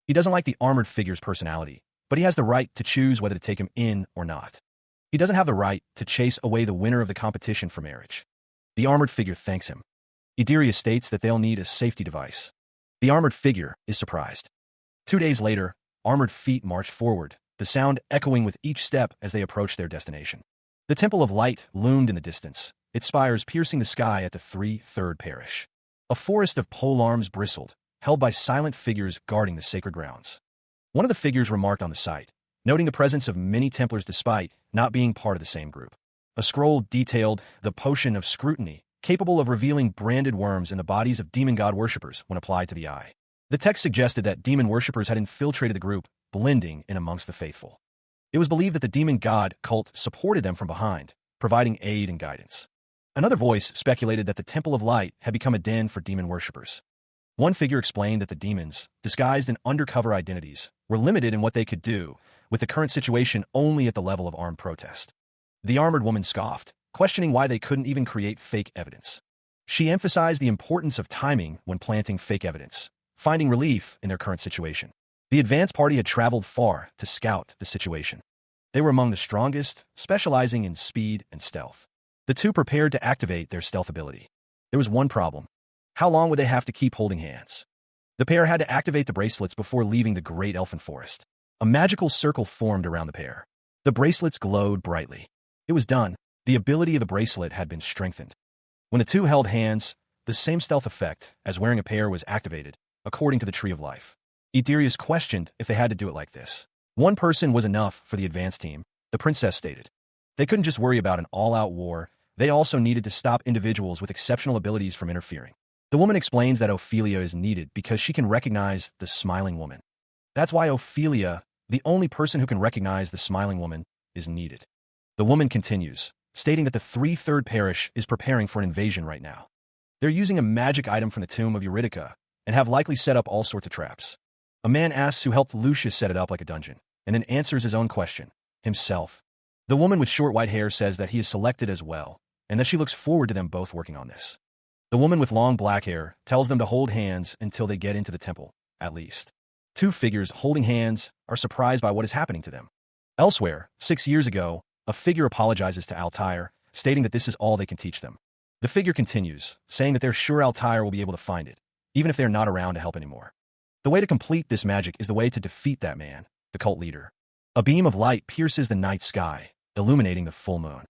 He doesn't like the armored figure's personality, but he has the right to choose whether to take him in or not. He doesn't have the right to chase away the winner of the competition for marriage. The armored figure thanks him. Idirius states that they'll need a safety device. The armored figure is surprised. 2 days later, armored feet march forward, the sound echoing with each step as they approach their destination. The Temple of Light loomed in the distance, its spires piercing the sky at the 3/3 parish. A forest of polearms bristled, held by silent figures guarding the sacred grounds. One of the figures remarked on the site, noting the presence of many Templars despite not being part of the same group. A scroll detailed the potion of scrutiny, capable of revealing branded worms in the bodies of demon god worshippers when applied to the eye. The text suggested that demon worshippers had infiltrated the group, blending in amongst the faithful. It was believed that the demon god cult supported them from behind, providing aid and guidance. Another voice speculated that the Temple of Light had become a den for demon worshippers. One figure explained that the demons, disguised in undercover identities, were limited in what they could do, with the current situation only at the level of armed protest. The armored woman scoffed, questioning why they couldn't even create fake evidence. She emphasized the importance of timing when planting fake evidence, finding relief in their current situation. The advance party had traveled far to scout the situation. They were among the strongest, specializing in speed and stealth. The two prepared to activate their stealth ability. There was one problem. How long would they have to keep holding hands? The pair had to activate the bracelets before leaving the great elfin forest. A magical circle formed around the pair. The bracelets glowed brightly. It was done. The ability of the bracelet had been strengthened. When the two held hands, the same stealth effect as wearing a pair was activated, according to the Tree of Life. Idirius questioned if they had to do it like this. One person was enough for the advance team, the princess stated. They couldn't just worry about an all-out war, they also needed to stop individuals with exceptional abilities from interfering. The woman explains that Ophelia is needed because she can recognize the smiling woman. That's why Ophelia, the only person who can recognize the smiling woman, is needed. The woman continues, stating that the 3/3 parish is preparing for an invasion right now. They're using a magic item from the tomb of Eurydica and have likely set up all sorts of traps. A man asks who helped Lucius set it up like a dungeon, and then answers his own question, himself. The woman with short white hair says that he is selected as well, and that she looks forward to them both working on this. The woman with long black hair tells them to hold hands until they get into the temple, at least. Two figures holding hands are surprised by what is happening to them. Elsewhere, 6 years ago, a figure apologizes to Altair, stating that this is all they can teach them. The figure continues, saying that they're sure Altair will be able to find it, even if they're not around to help anymore. The way to complete this magic is the way to defeat that man, the cult leader. A beam of light pierces the night sky, illuminating the full moon.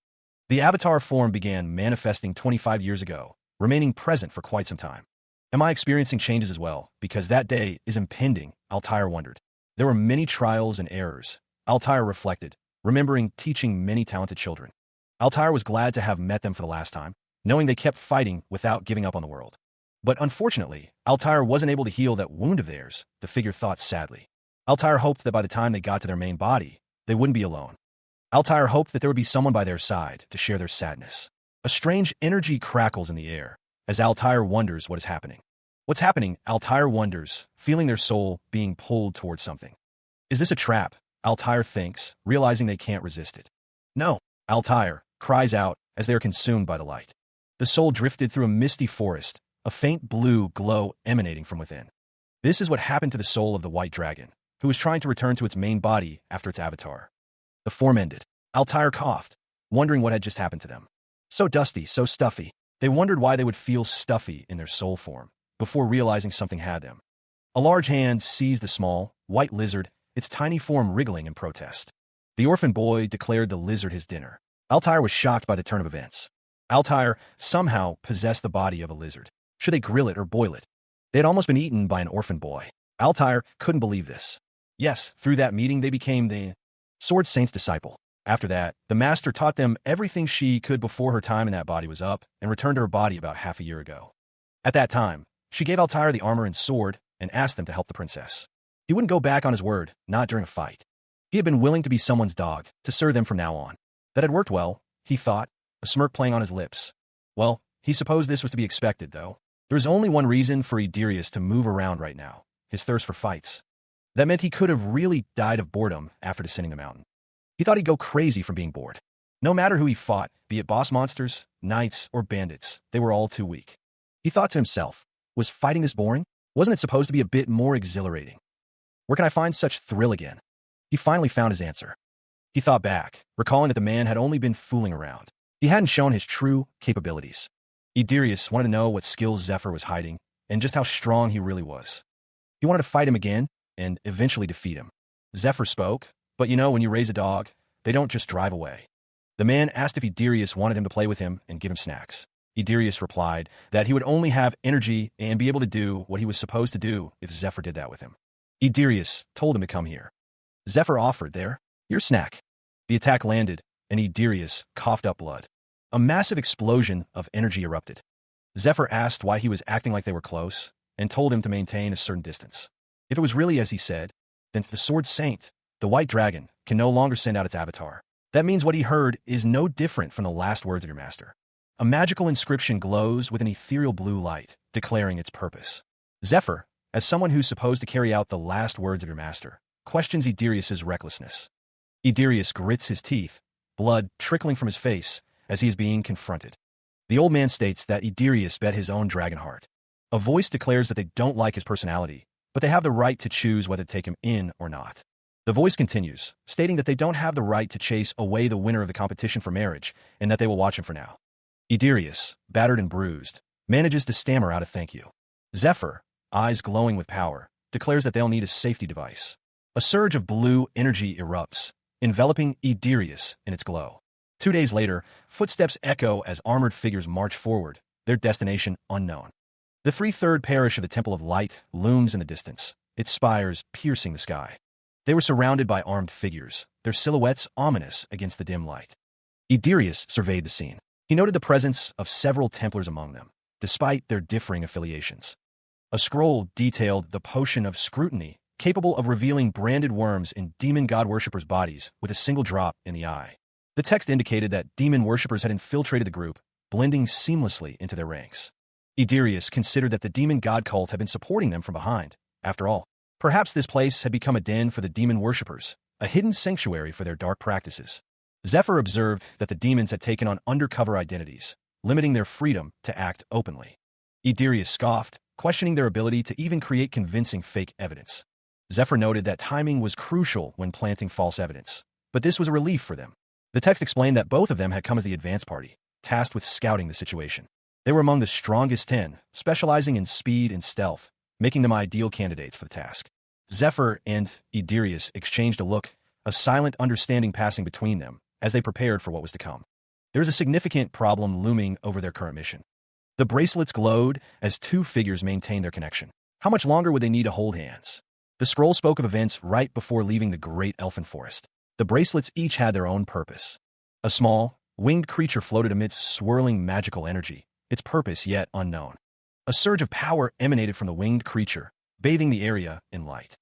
The avatar form began manifesting 25 years ago, remaining present for quite some time. Am I experiencing changes as well? Because that day is impending, Altair wondered. There were many trials and errors, Altair reflected, remembering teaching many talented children. Altair was glad to have met them for the last time, knowing they kept fighting without giving up on the world. But unfortunately, Altair wasn't able to heal that wound of theirs, the figure thought sadly. Altair hoped that by the time they got to their main body, they wouldn't be alone. Altair hoped that there would be someone by their side to share their sadness. A strange energy crackles in the air, as Altair wonders what is happening. What's happening? Altair wonders, feeling their soul being pulled towards something. Is this a trap? Altair thinks, realizing they can't resist it. No, Altair cries out as they are consumed by the light. The soul drifted through a misty forest, a faint blue glow emanating from within. This is what happened to the soul of the white dragon, who was trying to return to its main body after its avatar. The form ended. Altair coughed, wondering what had just happened to them. So dusty, so stuffy. They wondered why they would feel stuffy in their soul form, before realizing something had them. A large hand seized the small, white lizard, its tiny form wriggling in protest. The orphan boy declared the lizard his dinner. Altair was shocked by the turn of events. Altair somehow possessed the body of a lizard. Should they grill it or boil it? They had almost been eaten by an orphan boy. Altair couldn't believe this. Yes, through that meeting they became the Sword Saint's disciple. After that, the master taught them everything she could before her time in that body was up and returned to her body about half a year ago. At that time, she gave Altair the armor and sword and asked them to help the princess. He wouldn't go back on his word, not during a fight. He had been willing to be someone's dog, to serve them from now on. That had worked well, he thought, a smirk playing on his lips. Well, he supposed this was to be expected, though. There was only one reason for Idirius to move around right now, his thirst for fights. That meant he could have really died of boredom after descending the mountain. He thought he'd go crazy from being bored. No matter who he fought, be it boss monsters, knights, or bandits, they were all too weak. He thought to himself, was fighting this boring? Wasn't it supposed to be a bit more exhilarating? Where can I find such thrill again? He finally found his answer. He thought back, recalling that the man had only been fooling around. He hadn't shown his true capabilities. Idirius wanted to know what skills Zephyr was hiding, and just how strong he really was. He wanted to fight him again, and eventually defeat him. Zephyr spoke, but you know when you raise a dog, they don't just drive away. The man asked if Idirius wanted him to play with him and give him snacks. Idirius replied that he would only have energy and be able to do what he was supposed to do if Zephyr did that with him. Idirius told him to come here. Zephyr offered there, your snack. The attack landed, and Idirius coughed up blood. A massive explosion of energy erupted. Zephyr asked why he was acting like they were close, and told him to maintain a certain distance. If it was really as he said, then the Sword Saint, the white dragon, can no longer send out its avatar. That means what he heard is no different from the last words of your master. A magical inscription glows with an ethereal blue light, declaring its purpose. Zephyr, as someone who's supposed to carry out the last words of your master, questions Idirius's recklessness. Idirius grits his teeth, blood trickling from his face as he is being confronted. The old man states that Idirius bet his own dragon heart. A voice declares that they don't like his personality, but they have the right to choose whether to take him in or not. The voice continues, stating that they don't have the right to chase away the winner of the competition for marriage, and that they will watch him for now. Idirius, battered and bruised, manages to stammer out a thank you. Zephyr, eyes glowing with power, declares that they'll need a safety device. A surge of blue energy erupts, enveloping Idirius in its glow. 2 days later, footsteps echo as armored figures march forward, their destination unknown. The 3/3 parish of the Temple of Light looms in the distance, its spires piercing the sky. They were surrounded by armed figures, their silhouettes ominous against the dim light. Idirius surveyed the scene. He noted the presence of several Templars among them, despite their differing affiliations. A scroll detailed the potion of scrutiny, capable of revealing branded worms in demon god worshippers' bodies with a single drop in the eye. The text indicated that demon worshippers had infiltrated the group, blending seamlessly into their ranks. Idirius considered that the demon god cult had been supporting them from behind. After all, perhaps this place had become a den for the demon worshippers, a hidden sanctuary for their dark practices. Zephyr observed that the demons had taken on undercover identities, limiting their freedom to act openly. Idirius scoffed, questioning their ability to even create convincing fake evidence. Zephyr noted that timing was crucial when planting false evidence, but this was a relief for them. The text explained that both of them had come as the advance party, tasked with scouting the situation. They were among the strongest 10, specializing in speed and stealth, making them ideal candidates for the task. Zephyr and Idirius exchanged a look, a silent understanding passing between them as they prepared for what was to come. There was a significant problem looming over their current mission. The bracelets glowed as two figures maintained their connection. How much longer would they need to hold hands? The scroll spoke of events right before leaving the great elfin forest. The bracelets each had their own purpose. A small, winged creature floated amidst swirling magical energy, its purpose yet unknown. A surge of power emanated from the winged creature, bathing the area in light.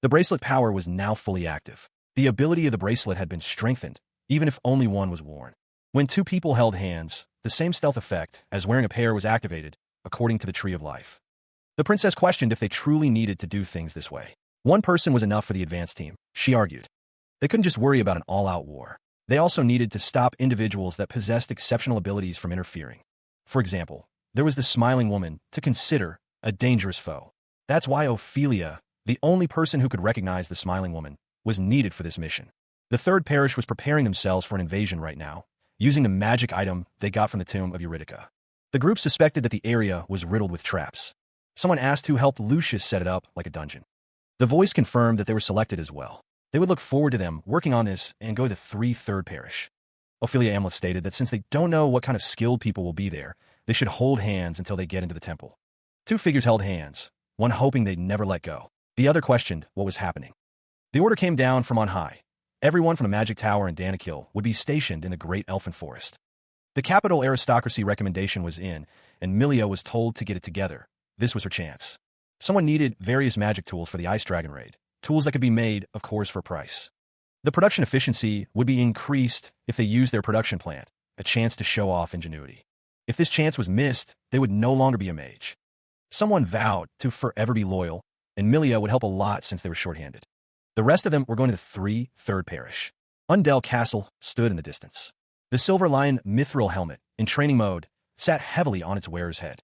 The bracelet power was now fully active. The ability of the bracelet had been strengthened, even if only one was worn. When two people held hands, the same stealth effect as wearing a pair was activated, according to the Tree of Life. The princess questioned if they truly needed to do things this way. One person was enough for the advance team, she argued. They couldn't just worry about an all-out war. They also needed to stop individuals that possessed exceptional abilities from interfering. For example, there was the smiling woman to consider a dangerous foe. That's why Ophelia, the only person who could recognize the smiling woman, was needed for this mission. The third parish was preparing themselves for an invasion right now, using the magic item they got from the tomb of Eurydica. The group suspected that the area was riddled with traps. Someone asked who helped Lucius set it up like a dungeon. The voice confirmed that they were selected as well. They would look forward to them working on this and go to 3/3 parish. Ophelia Amleth stated that since they don't know what kind of skilled people will be there, they should hold hands until they get into the temple. Two figures held hands, one hoping they'd never let go. The other questioned what was happening. The order came down from on high. Everyone from the Magic Tower and Danakil would be stationed in the Great Elfin Forest. The capital aristocracy recommendation was in, and Milia was told to get it together. This was her chance. Someone needed various magic tools for the Ice Dragon raid, tools that could be made, of course, for a price. The production efficiency would be increased if they used their production plant, a chance to show off ingenuity. If this chance was missed, they would no longer be a mage. Someone vowed to forever be loyal, and Milia would help a lot since they were shorthanded. The rest of them were going to the 3/3 parish. Undell Castle stood in the distance. The Silver Lion mithril helmet, in training mode, sat heavily on its wearer's head.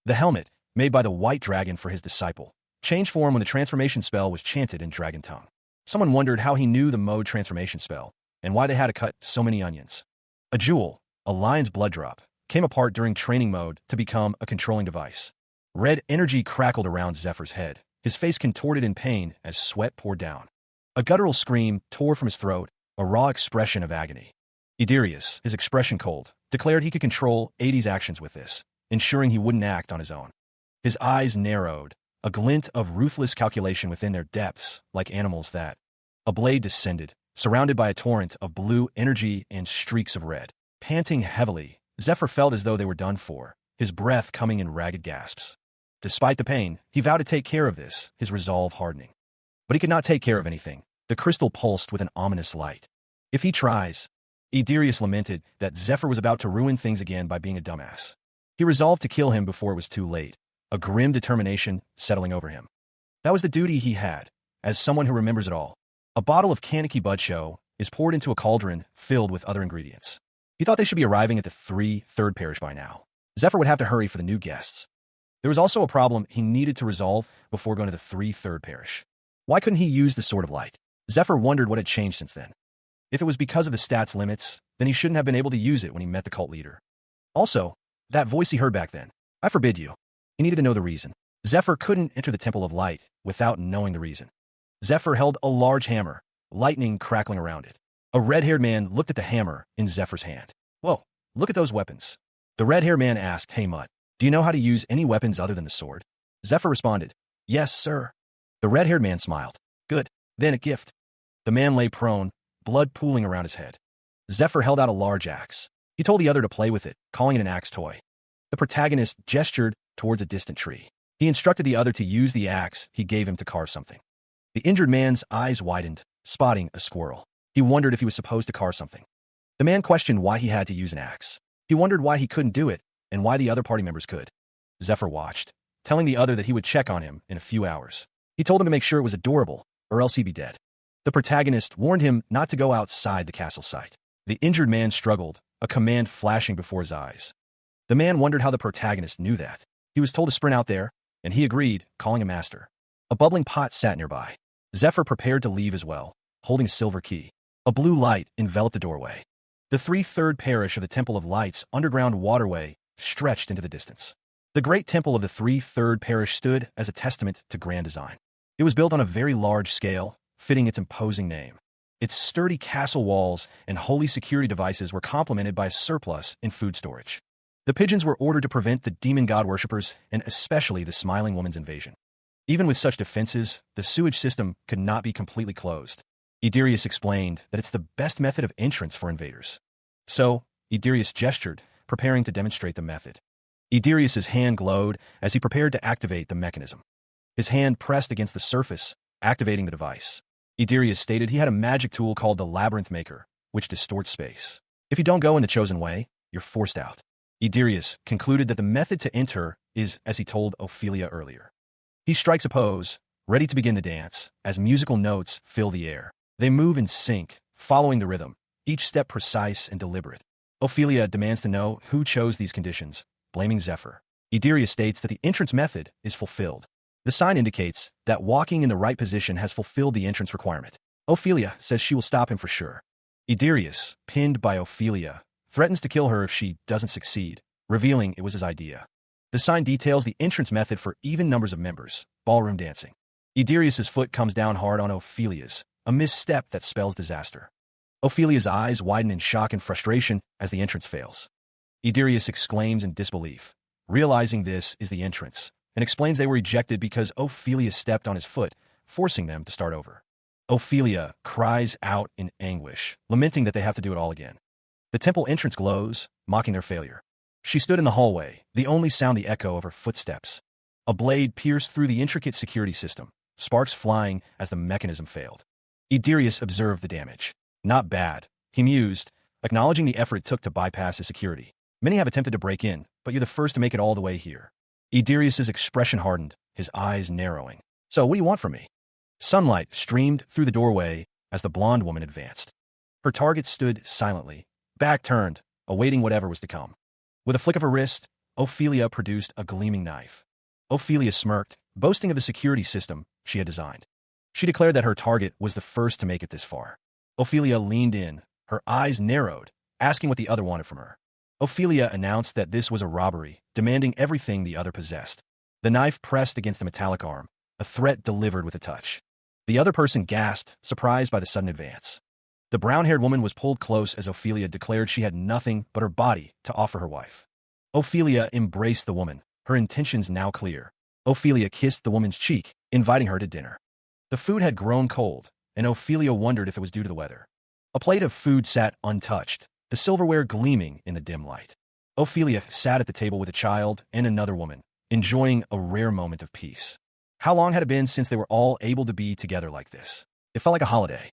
The helmet, made by the White Dragon for his disciple, changed form when the transformation spell was chanted in Dragon Tongue. Someone wondered how he knew the mode transformation spell, and why they had to cut so many onions. A jewel, a lion's blood drop, came apart during training mode to become a controlling device. Red energy crackled around Zephyr's head, his face contorted in pain as sweat poured down. A guttural scream tore from his throat, a raw expression of agony. Idirius, his expression cold, declared he could control 80's actions with this, ensuring he wouldn't act on his own. His eyes narrowed, a glint of ruthless calculation within their depths, like animals that. A blade descended, surrounded by a torrent of blue energy and streaks of red. Panting heavily, Zephyr felt as though they were done for, his breath coming in ragged gasps. Despite the pain, he vowed to take care of this, his resolve hardening. But he could not take care of anything. The crystal pulsed with an ominous light. If he tries... Idirius lamented that Zephyr was about to ruin things again by being a dumbass. He resolved to kill him before it was too late, a grim determination settling over him. That was the duty he had, as someone who remembers it all. A bottle of Kaneki Budshow is poured into a cauldron filled with other ingredients. He thought they should be arriving at the 3/3 parish by now. Zephyr would have to hurry for the new guests. There was also a problem he needed to resolve before going to the 3/3 parish. Why couldn't he use the Sword of Light? Zephyr wondered what had changed since then. If it was because of the stats limits, then he shouldn't have been able to use it when he met the cult leader. Also, that voice he heard back then, I forbid you. He needed to know the reason. Zephyr couldn't enter the Temple of Light without knowing the reason. Zephyr held a large hammer, lightning crackling around it. A red-haired man looked at the hammer in Zephyr's hand. Whoa, look at those weapons. The red-haired man asked, Hey Mutt, do you know how to use any weapons other than the sword? Zephyr responded, Yes, sir. The red-haired man smiled. Good, then a gift. The man lay prone, blood pooling around his head. Zephyr held out a large axe. He told the other to play with it, calling it an axe toy. The protagonist gestured towards a distant tree. He instructed the other to use the axe he gave him to carve something. The injured man's eyes widened, spotting a squirrel. He wondered if he was supposed to carve something. The man questioned why he had to use an axe. He wondered why he couldn't do it, and why the other party members could. Zephyr watched, telling the other that he would check on him in a few hours. He told him to make sure it was adorable, or else he'd be dead. The protagonist warned him not to go outside the castle site. The injured man struggled, a command flashing before his eyes. The man wondered how the protagonist knew that. He was told to sprint out there, and he agreed, calling a master. A bubbling pot sat nearby. Zephyr prepared to leave as well, holding a silver key. A blue light enveloped the doorway. The 3/3 parish of the Temple of Light's underground waterway stretched into the distance. The great temple of the 3/3 parish stood as a testament to grand design. It was built on a very large scale, fitting its imposing name. Its sturdy castle walls and holy security devices were complemented by a surplus in food storage. The pigeons were ordered to prevent the demon god worshippers and especially the smiling woman's invasion. Even with such defenses, the sewage system could not be completely closed. Idirius explained that it's the best method of entrance for invaders. So, Idirius gestured, preparing to demonstrate the method. Idirius's hand glowed as he prepared to activate the mechanism. His hand pressed against the surface, activating the device. Idirius stated he had a magic tool called the Labyrinth Maker, which distorts space. If you don't go in the chosen way, you're forced out. Idirius concluded that the method to enter is as he told Ophelia earlier. He strikes a pose, ready to begin the dance, as musical notes fill the air. They move in sync, following the rhythm, each step precise and deliberate. Ophelia demands to know who chose these conditions, blaming Zephyr. Idirius states that the entrance method is fulfilled. The sign indicates that walking in the right position has fulfilled the entrance requirement. Ophelia says she will stop him for sure. Idirius, pinned by Ophelia, threatens to kill her if she doesn't succeed, revealing it was his idea. The sign details the entrance method for even numbers of members, ballroom dancing. Idirius's foot comes down hard on Ophelia's, a misstep that spells disaster. Ophelia's eyes widen in shock and frustration as the entrance fails. Idirius exclaims in disbelief, realizing this is the entrance, and explains they were ejected because Ophelia stepped on his foot, forcing them to start over. Ophelia cries out in anguish, lamenting that they have to do it all again. The temple entrance glows, mocking their failure. She stood in the hallway, the only sound the echo of her footsteps. A blade pierced through the intricate security system, sparks flying as the mechanism failed. Idirius observed the damage. Not bad, he mused, acknowledging the effort it took to bypass his security. Many have attempted to break in, but you're the first to make it all the way here. Idirius's expression hardened, his eyes narrowing. So what do you want from me? Sunlight streamed through the doorway as the blonde woman advanced. Her target stood silently, back turned, awaiting whatever was to come. With a flick of her wrist, Ophelia produced a gleaming knife. Ophelia smirked, boasting of the security system she had designed. She declared that her target was the first to make it this far. Ophelia leaned in, her eyes narrowed, asking what the other wanted from her. Ophelia announced that this was a robbery, demanding everything the other possessed. The knife pressed against the metallic arm, a threat delivered with a touch. The other person gasped, surprised by the sudden advance. The brown-haired woman was pulled close as Ophelia declared she had nothing but her body to offer her wife. Ophelia embraced the woman, her intentions now clear. Ophelia kissed the woman's cheek, inviting her to dinner. The food had grown cold, and Ophelia wondered if it was due to the weather. A plate of food sat untouched, the silverware gleaming in the dim light. Ophelia sat at the table with a child and another woman, enjoying a rare moment of peace. How long had it been since they were all able to be together like this? It felt like a holiday.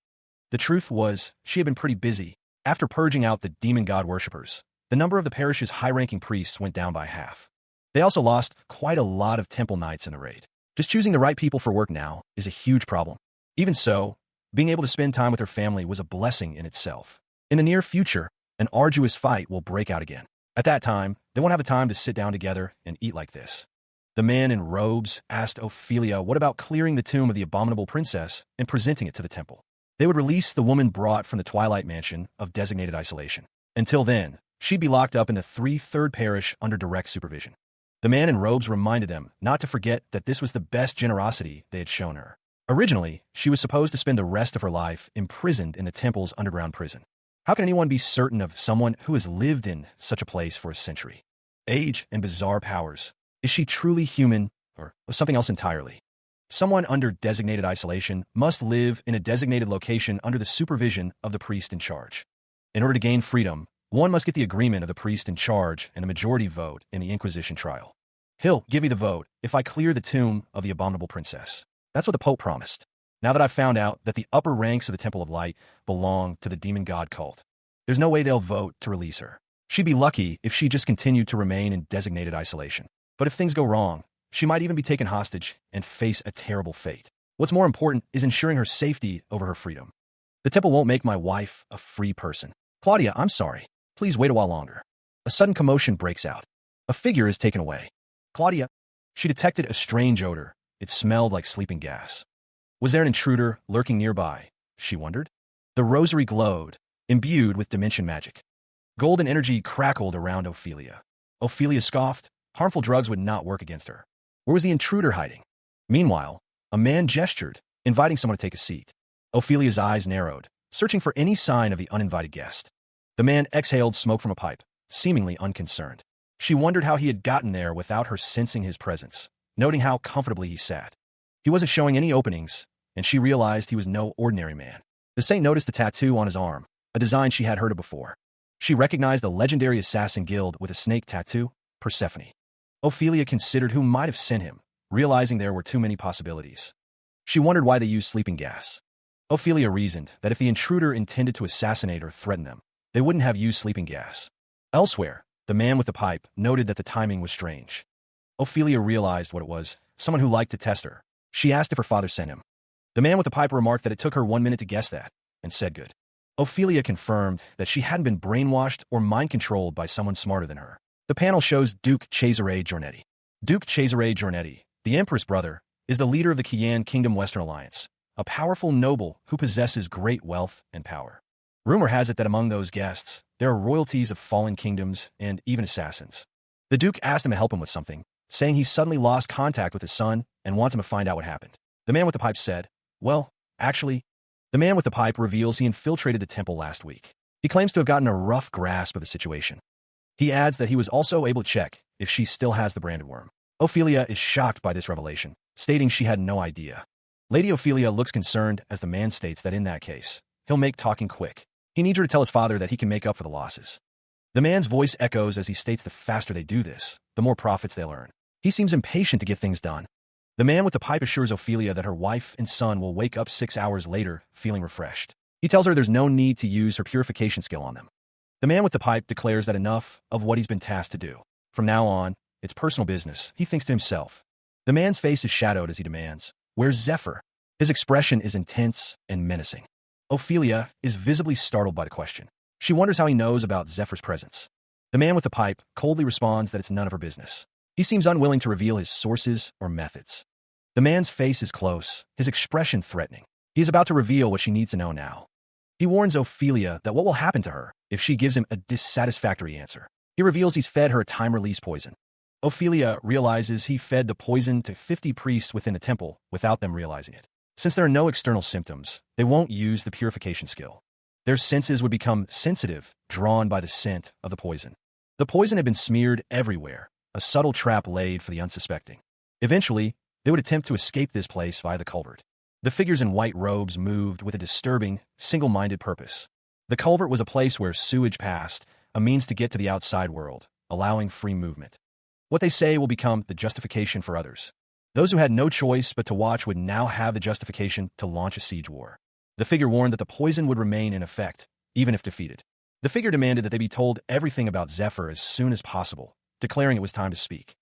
The truth was, she had been pretty busy, After purging out the demon god worshippers, the number of the parish's high-ranking priests went down by half. They also lost quite a lot of temple knights in the raid. Just choosing the right people for work now is a huge problem. Even so, being able to spend time with her family was a blessing in itself. In the near future, an arduous fight will break out again. At that time, they won't have the time to sit down together and eat like this. The man in robes asked Ophelia what about clearing the tomb of the abominable princess and presenting it to the temple. They would release the woman brought from the Twilight Mansion of designated isolation. Until then, she'd be locked up in the 3/3 parish under direct supervision. The man in robes reminded them not to forget that this was the best generosity they had shown her. Originally, she was supposed to spend the rest of her life imprisoned in the temple's underground prison. How can anyone be certain of someone who has lived in such a place for a century? Age and bizarre powers. Is she truly human, or something else entirely? Someone under designated isolation must live in a designated location under the supervision of the priest in charge. In order to gain freedom, one must get the agreement of the priest in charge and a majority vote in the Inquisition trial. He'll give me the vote if I clear the tomb of the abominable princess. That's what the Pope promised. Now that I've found out that the upper ranks of the Temple of Light belong to the demon god cult, there's no way they'll vote to release her. She'd be lucky if she just continued to remain in designated isolation. But if things go wrong, she might even be taken hostage and face a terrible fate. What's more important is ensuring her safety over her freedom. The temple won't make my wife a free person. Claudia, I'm sorry. Please wait a while longer. A sudden commotion breaks out. A figure is taken away. Claudia. She detected a strange odor. It smelled like sleeping gas. Was there an intruder lurking nearby? She wondered. The rosary glowed, imbued with dimension magic. Golden energy crackled around Ophelia. Ophelia scoffed. Harmful drugs would not work against her. Where was the intruder hiding? Meanwhile, a man gestured, inviting someone to take a seat. Ophelia's eyes narrowed, searching for any sign of the uninvited guest. The man exhaled smoke from a pipe, seemingly unconcerned. She wondered how he had gotten there without her sensing his presence, noting how comfortably he sat. He wasn't showing any openings, and she realized he was no ordinary man. The saint noticed the tattoo on his arm, a design she had heard of before. She recognized the legendary assassin guild with a snake tattoo, Persephone. Ophelia considered who might have sent him, realizing there were too many possibilities. She wondered why they used sleeping gas. Ophelia reasoned that if the intruder intended to assassinate or threaten them, they wouldn't have used sleeping gas. Elsewhere, the man with the pipe noted that the timing was strange. Ophelia realized what it was, someone who liked to test her. She asked if her father sent him. The man with the pipe remarked that it took her 1 minute to guess that, and said good. Ophelia confirmed that she hadn't been brainwashed or mind-controlled by someone smarter than her. The panel shows Duke Cesare Giornetti. Duke Cesare Giornetti, the Empress brother, is the leader of the Qian Kingdom Western Alliance, a powerful noble who possesses great wealth and power. Rumor has it that among those guests, there are royalties of fallen kingdoms and even assassins. The Duke asked him to help him with something, saying he suddenly lost contact with his son and wants him to find out what happened. The man with the pipe said, well, actually, the man with the pipe reveals he infiltrated the temple last week. He claims to have gotten a rough grasp of the situation. He adds that he was also able to check if she still has the branded worm. Ophelia is shocked by this revelation, stating she had no idea. Lady Ophelia looks concerned as the man states that in that case, he'll make talking quick. He needs her to tell his father that he can make up for the losses. The man's voice echoes as he states the faster they do this, the more profits they'll earn. He seems impatient to get things done. The man with the pipe assures Ophelia that her wife and son will wake up 6 hours later, feeling refreshed. He tells her there's no need to use her purification skill on them. The man with the pipe declares that enough of what he's been tasked to do. From now on, it's personal business, he thinks to himself. The man's face is shadowed as he demands, where's Zephyr? His expression is intense and menacing. Ophelia is visibly startled by the question. She wonders how he knows about Zephyr's presence. The man with the pipe coldly responds that it's none of her business. He seems unwilling to reveal his sources or methods. The man's face is close, his expression threatening. He is about to reveal what she needs to know now. He warns Ophelia that what will happen to her if she gives him a dissatisfactory answer. He reveals he's fed her a time-release poison. Ophelia realizes he fed the poison to 50 priests within the temple without them realizing it. Since there are no external symptoms, they won't use the purification skill. Their senses would become sensitive, drawn by the scent of the poison. The poison had been smeared everywhere, a subtle trap laid for the unsuspecting. Eventually, they would attempt to escape this place via the culvert. The figures in white robes moved with a disturbing, single-minded purpose. The culvert was a place where sewage passed, a means to get to the outside world, allowing free movement. What they say will become the justification for others. Those who had no choice but to watch would now have the justification to launch a siege war. The figure warned that the poison would remain in effect, even if defeated. The figure demanded that they be told everything about Zephyr as soon as possible, declaring it was time to speak.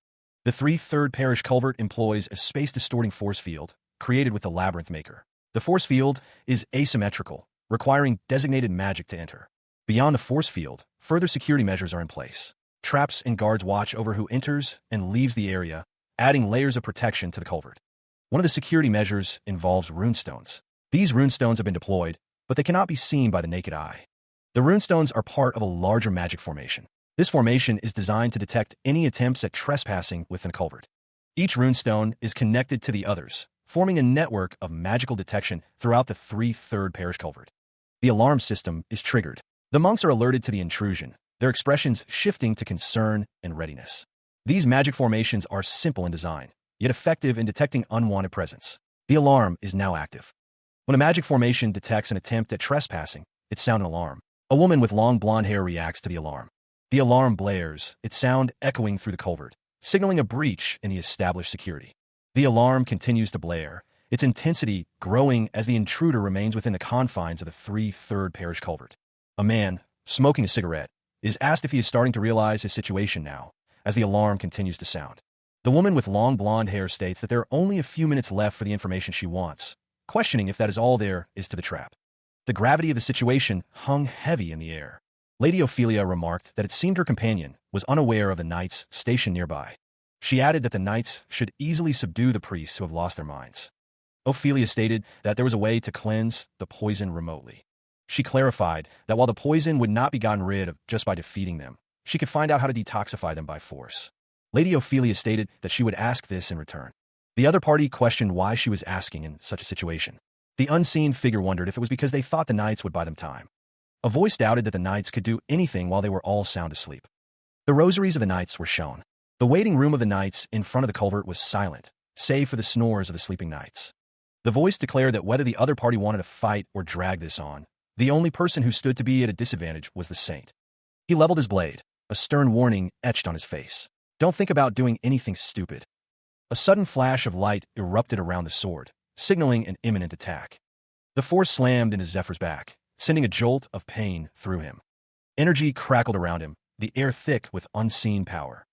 The 3/3 parish culvert employs a space-distorting force field created with the Labyrinth Maker. The force field is asymmetrical, requiring designated magic to enter. Beyond the force field, further security measures are in place. Traps and guards watch over who enters and leaves the area, adding layers of protection to the culvert. One of the security measures involves runestones. These runestones have been deployed, but they cannot be seen by the naked eye. The runestones are part of a larger magic formation. This formation is designed to detect any attempts at trespassing within a culvert. Each runestone is connected to the others, forming a network of magical detection throughout the 3/3 parish culvert. The alarm system is triggered. The monks are alerted to the intrusion, their expressions shifting to concern and readiness. These magic formations are simple in design, yet effective in detecting unwanted presence. The alarm is now active. When a magic formation detects an attempt at trespassing, it sounds an alarm. A woman with long blonde hair reacts to the alarm. The alarm blares, its sound echoing through the culvert, signaling a breach in the established security. The alarm continues to blare, its intensity growing as the intruder remains within the confines of the 3/3 parish culvert. A man, smoking a cigarette, is asked if he is starting to realize his situation now, as the alarm continues to sound. The woman with long blonde hair states that there are only a few minutes left for the information she wants, questioning if that is all there is to the trap. The gravity of the situation hung heavy in the air. Lady Ophelia remarked that it seemed her companion was unaware of the knights stationed nearby. She added that the knights should easily subdue the priests who have lost their minds. Ophelia stated that there was a way to cleanse the poison remotely. She clarified that while the poison would not be gotten rid of just by defeating them, she could find out how to detoxify them by force. Lady Ophelia stated that she would ask this in return. The other party questioned why she was asking in such a situation. The unseen figure wondered if it was because they thought the knights would buy them time. A voice doubted that the knights could do anything while they were all sound asleep. The rosaries of the knights were shown. The waiting room of the knights in front of the culvert was silent, save for the snores of the sleeping knights. The voice declared that whether the other party wanted to fight or drag this on, the only person who stood to be at a disadvantage was the saint. He leveled his blade, a stern warning etched on his face. Don't think about doing anything stupid. A sudden flash of light erupted around the sword, signaling an imminent attack. The force slammed into Zephyr's back, sending a jolt of pain through him. Energy crackled around him, the air thick with unseen power.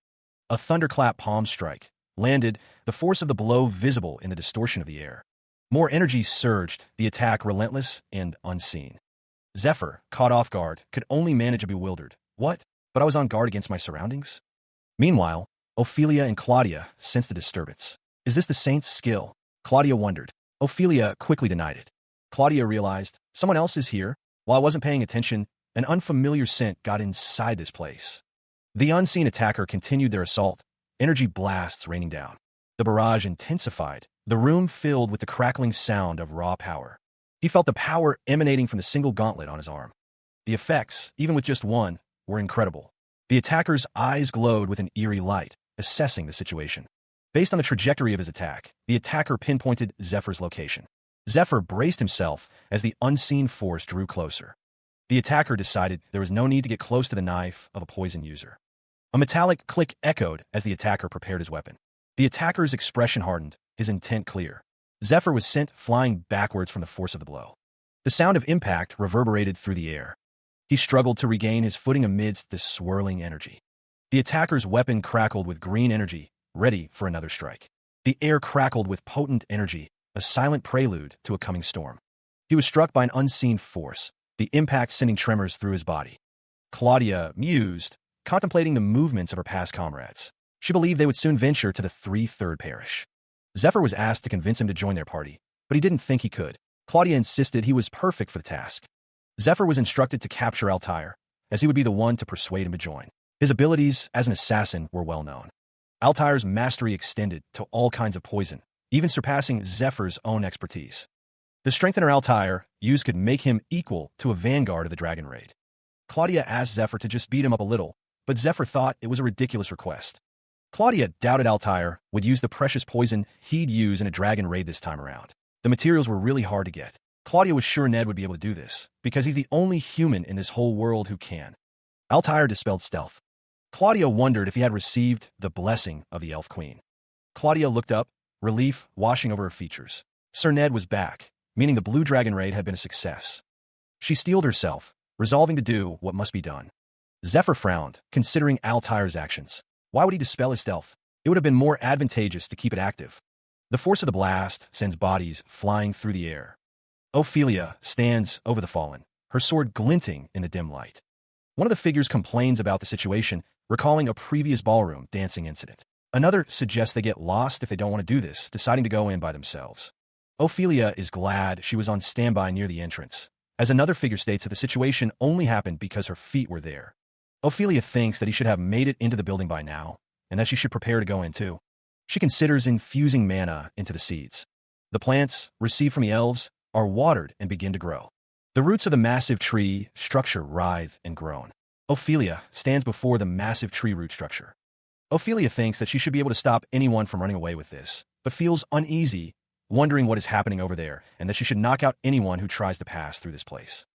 A thunderclap palm strike landed, the force of the blow visible in the distortion of the air. More energy surged, the attack relentless and unseen. Zephyr, caught off guard, could only manage a bewildered, "What? But I was on guard against my surroundings?" Meanwhile, Ophelia and Claudia sensed the disturbance. Is this the saint's skill? Claudia wondered. Ophelia quickly denied it. Claudia realized, someone else is here. While I wasn't paying attention, an unfamiliar scent got inside this place. The unseen attacker continued their assault, energy blasts raining down. The barrage intensified, the room filled with the crackling sound of raw power. He felt the power emanating from the single gauntlet on his arm. The effects, even with just one, were incredible. The attacker's eyes glowed with an eerie light, assessing the situation. Based on the trajectory of his attack, the attacker pinpointed Zephyr's location. Zephyr braced himself as the unseen force drew closer. The attacker decided there was no need to get close to the knife of a poison user. A metallic click echoed as the attacker prepared his weapon. The attacker's expression hardened, his intent clear. Zephyr was sent flying backwards from the force of the blow. The sound of impact reverberated through the air. He struggled to regain his footing amidst this swirling energy. The attacker's weapon crackled with green energy, ready for another strike. The air crackled with potent energy, a silent prelude to a coming storm. He was struck by an unseen force, the impact sending tremors through his body. Claudia mused, contemplating the movements of her past comrades. She believed they would soon venture to the 3/3 parish. Zephyr was asked to convince him to join their party, but he didn't think he could. Claudia insisted he was perfect for the task. Zephyr was instructed to capture Altair, as he would be the one to persuade him to join. His abilities as an assassin were well known. Altair's mastery extended to all kinds of poison, even surpassing Zephyr's own expertise. The strengthener Altair used could make him equal to a vanguard of the dragon raid. Claudia asked Zephyr to just beat him up a little, but Zephyr thought it was a ridiculous request. Claudia doubted Altair would use the precious poison he'd use in a dragon raid this time around. The materials were really hard to get. Claudia was sure Ned would be able to do this, because he's the only human in this whole world who can. Altair dispelled stealth. Claudia wondered if he had received the blessing of the Elf Queen. Claudia looked up, relief washing over her features. Sir Ned was back, meaning the Blue Dragon raid had been a success. She steeled herself, resolving to do what must be done. Zephyr frowned, considering Altair's actions. Why would he dispel his stealth? It would have been more advantageous to keep it active. The force of the blast sends bodies flying through the air. Ophelia stands over the fallen, her sword glinting in the dim light. One of the figures complains about the situation, recalling a previous ballroom dancing incident. Another suggests they get lost if they don't want to do this, deciding to go in by themselves. Ophelia is glad she was on standby near the entrance, as another figure states that the situation only happened because her feet were there. Ophelia thinks that he should have made it into the building by now, and that she should prepare to go in too. She considers infusing mana into the seeds. The plants, received from the elves, are watered and begin to grow. The roots of the massive tree structure writhe and groan. Ophelia stands before the massive tree root structure. Ophelia thinks that she should be able to stop anyone from running away with this, but feels uneasy, wondering what is happening over there, and that she should knock out anyone who tries to pass through this place.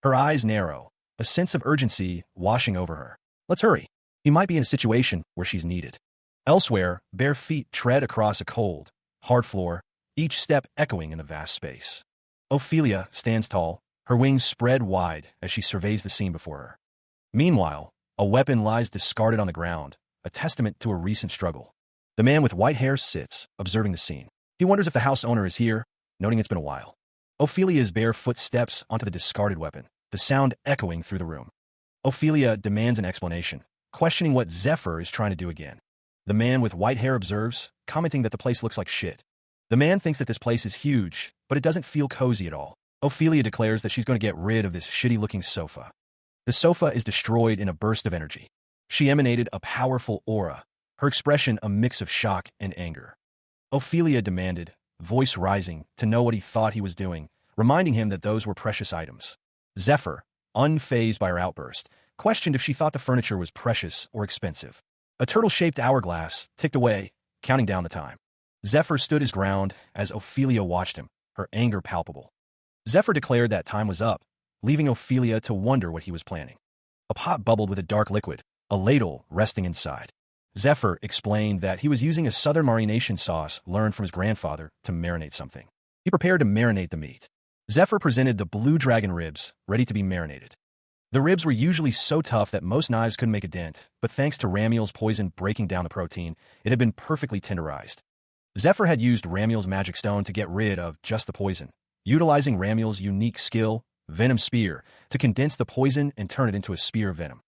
Her eyes narrow, a sense of urgency washing over her. Let's hurry. He might be in a situation where she's needed. Elsewhere, bare feet tread across a cold, hard floor, each step echoing in the vast space. Ophelia stands tall, her wings spread wide as she surveys the scene before her. Meanwhile, a weapon lies discarded on the ground, a testament to a recent struggle. The man with white hair sits, observing the scene. He wonders if the house owner is here, noting it's been a while. Ophelia's bare foot steps onto the discarded weapon, the sound echoing through the room. Ophelia demands an explanation, questioning what Zephyr is trying to do again. The man with white hair observes, commenting that the place looks like shit. The man thinks that this place is huge, but it doesn't feel cozy at all. Ophelia declares that she's going to get rid of this shitty-looking sofa. The sofa is destroyed in a burst of energy. She emanated a powerful aura, her expression a mix of shock and anger. Ophelia demanded, voice rising, to know what he thought he was doing, reminding him that those were precious items. Zephyr, unfazed by her outburst, questioned if she thought the furniture was precious or expensive. A turtle-shaped hourglass ticked away, counting down the time. Zephyr stood his ground as Ophelia watched him, her anger palpable. Zephyr declared that time was up, leaving Ophelia to wonder what he was planning. A pot bubbled with a dark liquid, a ladle resting inside. Zephyr explained that he was using a southern marination sauce learned from his grandfather to marinate something. He prepared to marinate the meat. Zephyr presented the blue dragon ribs, ready to be marinated. The ribs were usually so tough that most knives couldn't make a dent, but thanks to Ramiel's poison breaking down the protein, it had been perfectly tenderized. Zephyr had used Ramiel's magic stone to get rid of just the poison, utilizing Ramiel's unique skill, Venom Spear, to condense the poison and turn it into a spear of venom.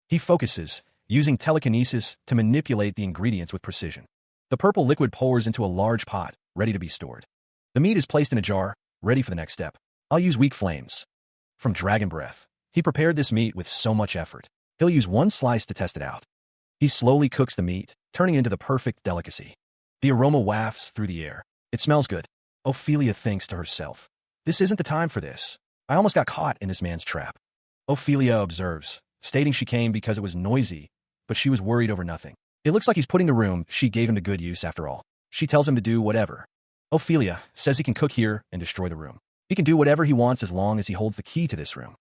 He focuses, using telekinesis to manipulate the ingredients with precision. The purple liquid pours into a large pot, ready to be stored. The meat is placed in a jar, ready for the next step. I'll use weak flames. From Dragon Breath, he prepared this meat with so much effort. He'll use one slice to test it out. He slowly cooks the meat, turning it into the perfect delicacy. The aroma wafts through the air. It smells good. Ophelia thinks to herself, this isn't the time for this. I almost got caught in this man's trap. Ophelia observes, stating she came because it was noisy, but she was worried over nothing. It looks like he's putting the room she gave him to good use after all. She tells him to do whatever. Ophelia says he can cook here and destroy the room. He can do whatever he wants as long as he holds the key to this room.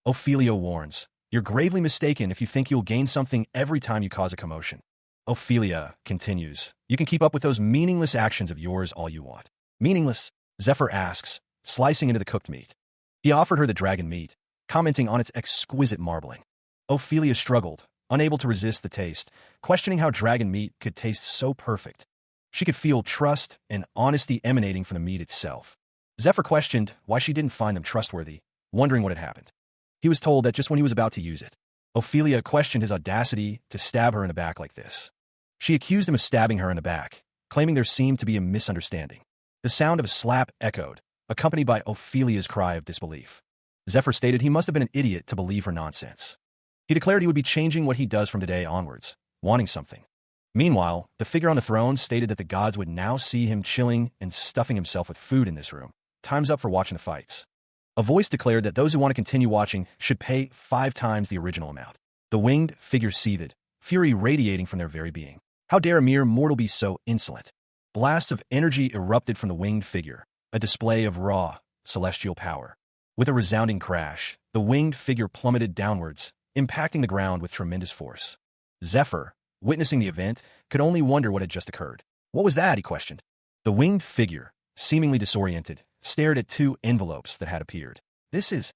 Ophelia warns, you're gravely mistaken if you think you'll gain something every time you cause a commotion. Ophelia continues, you can keep up with those meaningless actions of yours all you want. Meaningless? Zephyr asks, slicing into the cooked meat. He offered her the dragon meat, commenting on its exquisite marbling. Ophelia struggled, unable to resist the taste, questioning how dragon meat could taste so perfect. She could feel trust and honesty emanating from the meat itself. Zephyr questioned why she didn't find them trustworthy, wondering what had happened. He was told that just when he was about to use it. Ophelia questioned his audacity to stab her in the back like this. She accused him of stabbing her in the back, claiming there seemed to be a misunderstanding. The sound of a slap echoed, accompanied by Ophelia's cry of disbelief. Zephyr stated he must have been an idiot to believe her nonsense. He declared he would be changing what he does from today onwards, wanting something. Meanwhile, the figure on the throne stated that the gods would now see him chilling and stuffing himself with food in this room. Time's up for watching the fights. A voice declared that those who want to continue watching should pay 5 times the original amount. The winged figure seethed, fury radiating from their very being. How dare a mere mortal be so insolent? Blasts of energy erupted from the winged figure, a display of raw, celestial power. With a resounding crash, the winged figure plummeted downwards, impacting the ground with tremendous force. Zephyr, witnessing the event, could only wonder what had just occurred. What was that? He questioned. The winged figure, seemingly disoriented, stared at 2 envelopes that had appeared. This is,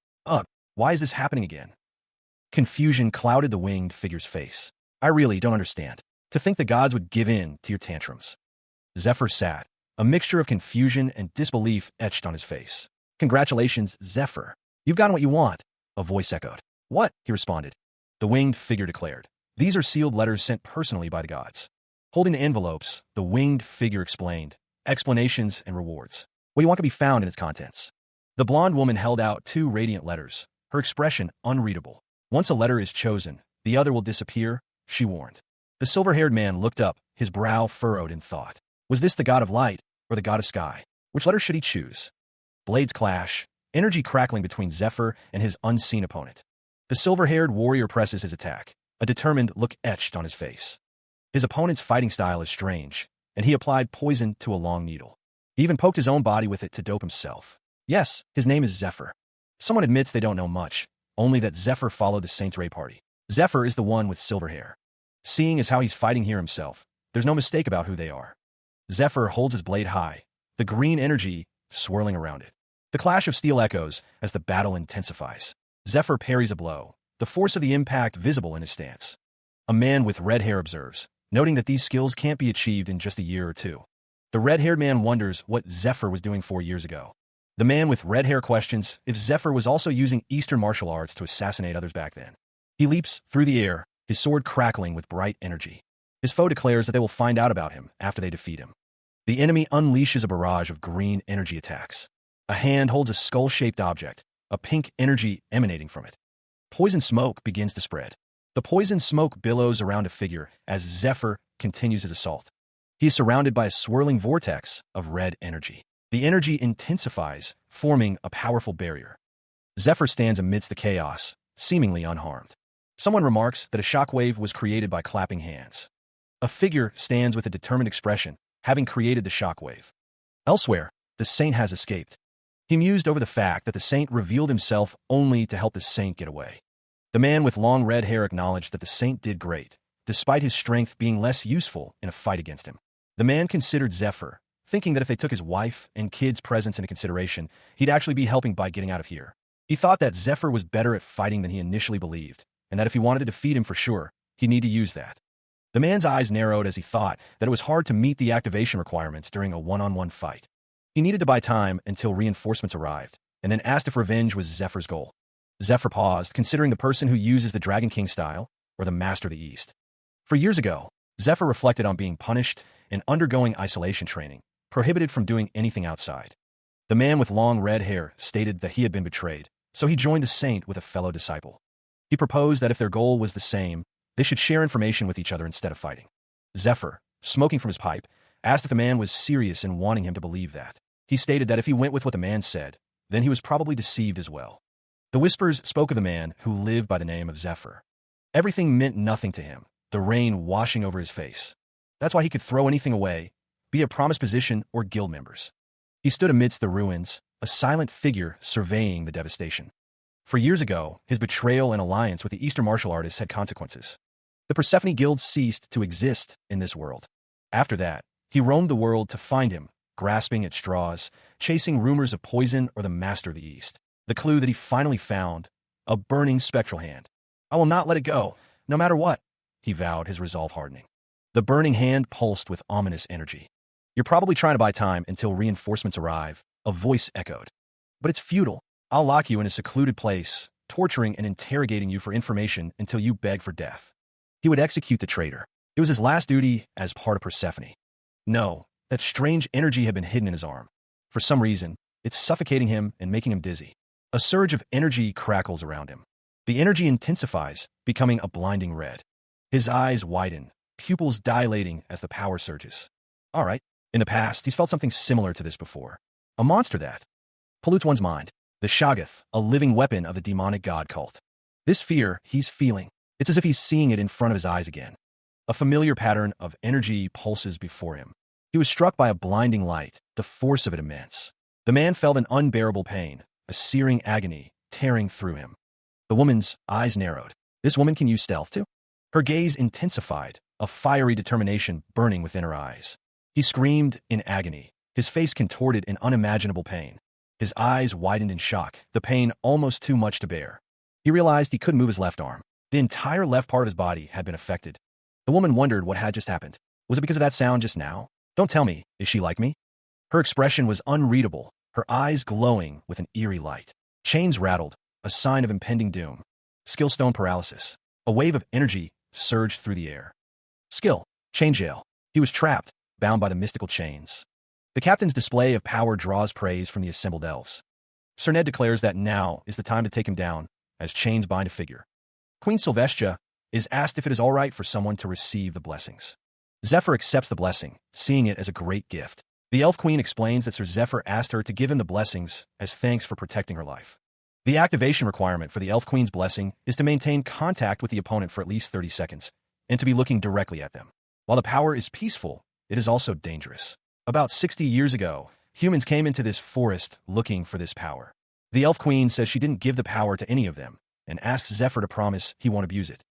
Why is this happening again? Confusion clouded the winged figure's face. I really don't understand. To think the gods would give in to your tantrums. Zephyr sat, a mixture of confusion and disbelief etched on his face. Congratulations, Zephyr. You've gotten what you want, a voice echoed. What? He responded. The winged figure declared. These are sealed letters sent personally by the gods. Holding the envelopes, the winged figure explained. Explanations and rewards. What do you want to be found in its contents? The blonde woman held out 2 radiant letters, her expression unreadable. Once a letter is chosen, the other will disappear, she warned. The silver-haired man looked up, his brow furrowed in thought. Was this the god of light, or the god of sky? Which letter should he choose? Blades clash, energy crackling between Zephyr and his unseen opponent. The silver-haired warrior presses his attack, a determined look etched on his face. His opponent's fighting style is strange, and he applied poison to a long needle. He even poked his own body with it to dope himself. Yes, his name is Zephyr. Someone admits they don't know much, only that Zephyr followed the Saints' Ray party. Zephyr is the one with silver hair. Seeing as how he's fighting here himself, there's no mistake about who they are. Zephyr holds his blade high, the green energy swirling around it. The clash of steel echoes as the battle intensifies. Zephyr parries a blow, the force of the impact visible in his stance. A man with red hair observes, noting that these skills can't be achieved in just a year or two. The red-haired man wonders what Zephyr was doing 4 years ago. The man with red hair questions if Zephyr was also using Eastern martial arts to assassinate others back then. He leaps through the air, his sword crackling with bright energy. His foe declares that they will find out about him after they defeat him. The enemy unleashes a barrage of green energy attacks. A hand holds a skull-shaped object, a pink energy emanating from it. Poison smoke begins to spread. The poison smoke billows around a figure as Zephyr continues his assault. He is surrounded by a swirling vortex of red energy. The energy intensifies, forming a powerful barrier. Zephyr stands amidst the chaos, seemingly unharmed. Someone remarks that a shockwave was created by clapping hands. A figure stands with a determined expression, having created the shockwave. Elsewhere, the saint has escaped. He mused over the fact that the saint revealed himself only to help the saint get away. The man with long red hair acknowledged that the saint did great, despite his strength being less useful in a fight against him. The man considered Zephyr, thinking that if they took his wife and kids' presence into consideration, he'd actually be helping by getting out of here. He thought that Zephyr was better at fighting than he initially believed, and that if he wanted to defeat him for sure, he'd need to use that. The man's eyes narrowed as he thought that it was hard to meet the activation requirements during a one-on-one fight. He needed to buy time until reinforcements arrived, and then asked if revenge was Zephyr's goal. Zephyr paused, considering the person who uses the Dragon King style, or the Master of the East. For years ago, Zephyr reflected on being punished and undergoing isolation training, prohibited from doing anything outside. The man with long red hair stated that he had been betrayed, so he joined the saint with a fellow disciple. He proposed that if their goal was the same, they should share information with each other instead of fighting. Zephyr, smoking from his pipe, asked if the man was serious in wanting him to believe that. He stated that if he went with what the man said, then he was probably deceived as well. The whispers spoke of the man who lived by the name of Zephyr. Everything meant nothing to him, the rain washing over his face. That's why he could throw anything away, be it promised position or guild members. He stood amidst the ruins, a silent figure surveying the devastation. For years ago, his betrayal and alliance with the Eastern martial artists had consequences. The Persephone Guild ceased to exist in this world. After that, he roamed the world to find him, grasping at straws, chasing rumors of poison or the Master of the East. The clue that he finally found, a burning spectral hand. I will not let it go, no matter what, he vowed, his resolve hardening. The burning hand pulsed with ominous energy. You're probably trying to buy time until reinforcements arrive, a voice echoed. But it's futile. I'll lock you in a secluded place, torturing and interrogating you for information until you beg for death. He would execute the traitor. It was his last duty as part of Persephone. No, that strange energy had been hidden in his arm. For some reason, it's suffocating him and making him dizzy. A surge of energy crackles around him. The energy intensifies, becoming a blinding red. His eyes widen, pupils dilating as the power surges. All right, in the past, he's felt something similar to this before. A monster that pollutes one's mind. The Shoggoth, a living weapon of the demonic god cult. This fear he's feeling, it's as if he's seeing it in front of his eyes again. A familiar pattern of energy pulses before him. He was struck by a blinding light, the force of it immense. The man felt an unbearable pain, a searing agony, tearing through him. The woman's eyes narrowed. This woman can use stealth too? Her gaze intensified, a fiery determination burning within her eyes. He screamed in agony, his face contorted in unimaginable pain. His eyes widened in shock, the pain almost too much to bear. He realized he couldn't move his left arm. The entire left part of his body had been affected. The woman wondered what had just happened. Was it because of that sound just now? Don't tell me, is she like me? Her expression was unreadable, her eyes glowing with an eerie light. Chains rattled, a sign of impending doom. Skillstone paralysis. A wave of energy surged through the air. Skill. Chain jail. He was trapped, bound by the mystical chains. The captain's display of power draws praise from the assembled elves. Sir Ned declares that now is the time to take him down, as chains bind a figure. Queen Sylvestia is asked if it is all right for someone to receive the blessings. Zephyr accepts the blessing, seeing it as a great gift. The Elf Queen explains that Sir Zephyr asked her to give him the blessings as thanks for protecting her life. The activation requirement for the Elf Queen's blessing is to maintain contact with the opponent for at least 30 seconds, and to be looking directly at them. While the power is peaceful, it is also dangerous. About 60 years ago, humans came into this forest looking for this power. The Elf Queen says she didn't give the power to any of them, and asked Zephyr to promise he won't abuse it.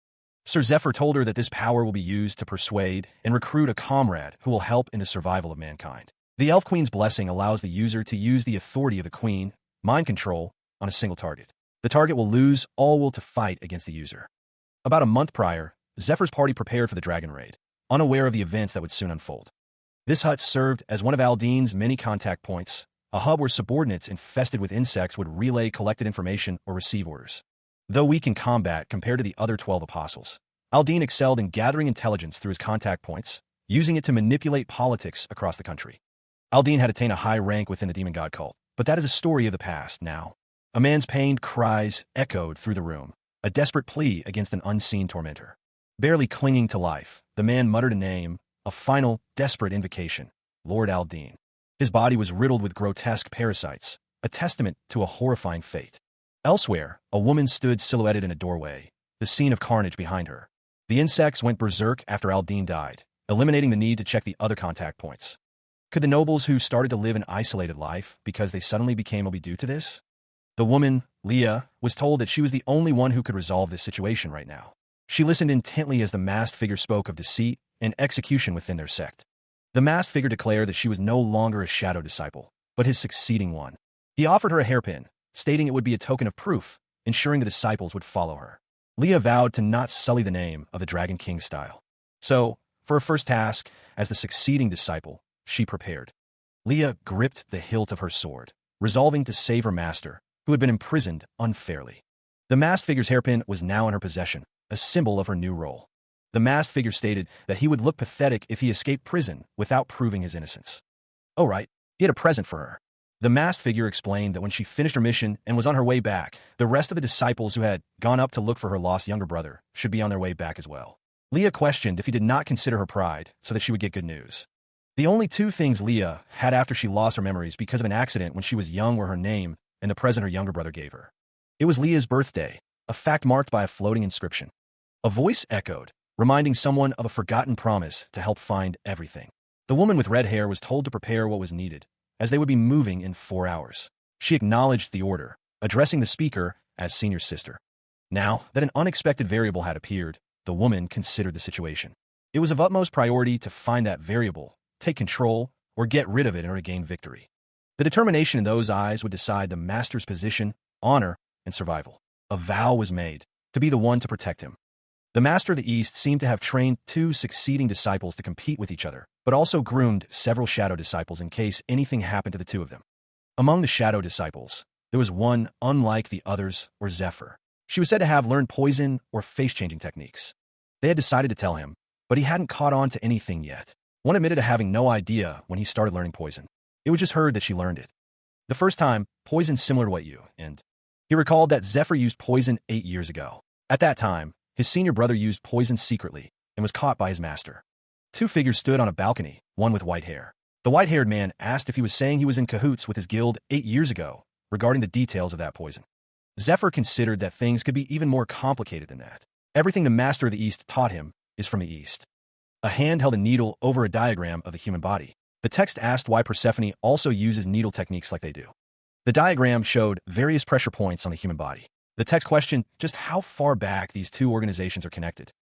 Sir Zephyr told her that this power will be used to persuade and recruit a comrade who will help in the survival of mankind. The Elf Queen's blessing allows the user to use the authority of the Queen, mind control, on a single target. The target will lose all will to fight against the user. About a month prior, Zephyr's party prepared for the dragon raid, unaware of the events that would soon unfold. This hut served as one of Aldine's many contact points, a hub where subordinates infested with insects would relay collected information or receive orders. Though weak in combat compared to the other 12 apostles, Aldine excelled in gathering intelligence through his contact points, using it to manipulate politics across the country. Aldine had attained a high rank within the demon god cult, but that is a story of the past now. A man's pained cries echoed through the room, a desperate plea against an unseen tormentor. Barely clinging to life, the man muttered a name, a final, desperate invocation, Lord Aldine. His body was riddled with grotesque parasites, a testament to a horrifying fate. Elsewhere, a woman stood silhouetted in a doorway, the scene of carnage behind her. The insects went berserk after Aldine died, eliminating the need to check the other contact points. Could the nobles who started to live an isolated life because they suddenly became will be due to this? The woman, Leah, was told that she was the only one who could resolve this situation right now. She listened intently as the masked figure spoke of deceit and execution within their sect. The masked figure declared that she was no longer a shadow disciple, but his succeeding one. He offered her a hairpin, stating it would be a token of proof, ensuring the disciples would follow her. Leah vowed to not sully the name of the Dragon King style. So, for her first task, as the succeeding disciple, she prepared. Leah gripped the hilt of her sword, resolving to save her master, who had been imprisoned unfairly. The masked figure's hairpin was now in her possession, a symbol of her new role. The masked figure stated that he would look pathetic if he escaped prison without proving his innocence. Oh right, he had a present for her. The masked figure explained that when she finished her mission and was on her way back, the rest of the disciples who had gone up to look for her lost younger brother should be on their way back as well. Leah questioned if he did not consider her pride so that she would get good news. The only two things Leah had after she lost her memories because of an accident when she was young were her name and the present her younger brother gave her. It was Leah's birthday, a fact marked by a floating inscription. A voice echoed, reminding someone of a forgotten promise to help find everything. The woman with red hair was told to prepare what was needed, as they would be moving in 4 hours. She acknowledged the order, addressing the speaker as senior sister. Now that an unexpected variable had appeared, the woman considered the situation. It was of utmost priority to find that variable, take control, or get rid of it in order to gain victory. The determination in those eyes would decide the master's position, honor, and survival. A vow was made to be the one to protect him. The Master of the East seemed to have trained 2 succeeding disciples to compete with each other, but also groomed several shadow disciples in case anything happened to the 2 of them. Among the shadow disciples, there was one unlike the others or Zephyr. She was said to have learned poison or face-changing techniques. They had decided to tell him, but he hadn't caught on to anything yet. One admitted to having no idea when he started learning poison. It was just heard that she learned it. The first time, poison's similar to what you, and he recalled that Zephyr used poison 8 years ago. At that time, his senior brother used poison secretly and was caught by his master. 2 figures stood on a balcony, one with white hair. The white-haired man asked if he was saying he was in cahoots with his guild 8 years ago regarding the details of that poison. Zephyr considered that things could be even more complicated than that. Everything the Master of the East taught him is from the East. A hand held a needle over a diagram of the human body. The text asked why Persephone also uses needle techniques like they do. The diagram showed various pressure points on the human body. The text questioned just how far back these 2 organizations are connected.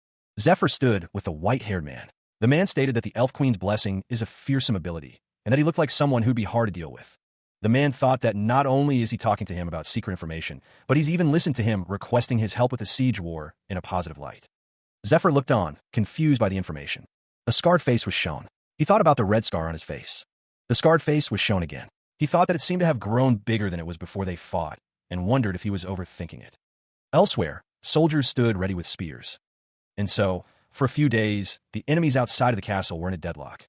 Zephyr stood with the white-haired man. The man stated that the Elf Queen's blessing is a fearsome ability, and that he looked like someone who'd be hard to deal with. The man thought that not only is he talking to him about secret information, but he's even listened to him requesting his help with the siege war in a positive light. Zephyr looked on, confused by the information. A scarred face was shown. He thought about the red scar on his face. The scarred face was shown again. He thought that it seemed to have grown bigger than it was before they fought, and wondered if he was overthinking it. Elsewhere, soldiers stood ready with spears. And so, for a few days, the enemies outside of the castle were in a deadlock.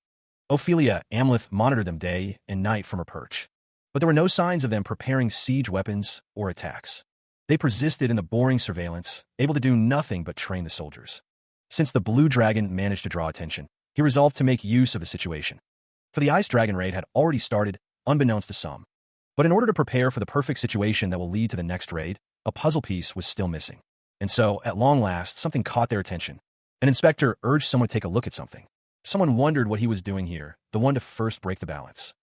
Ophelia Amleth monitored them day and night from her perch. But there were no signs of them preparing siege weapons or attacks. They persisted in the boring surveillance, able to do nothing but train the soldiers. Since the Blue Dragon managed to draw attention, he resolved to make use of the situation. For the Ice Dragon raid had already started, unbeknownst to some. But in order to prepare for the perfect situation that will lead to the next raid, a puzzle piece was still missing. And so, at long last, something caught their attention. An inspector urged someone to take a look at something. Someone wondered what he was doing here, the one to first break the balance.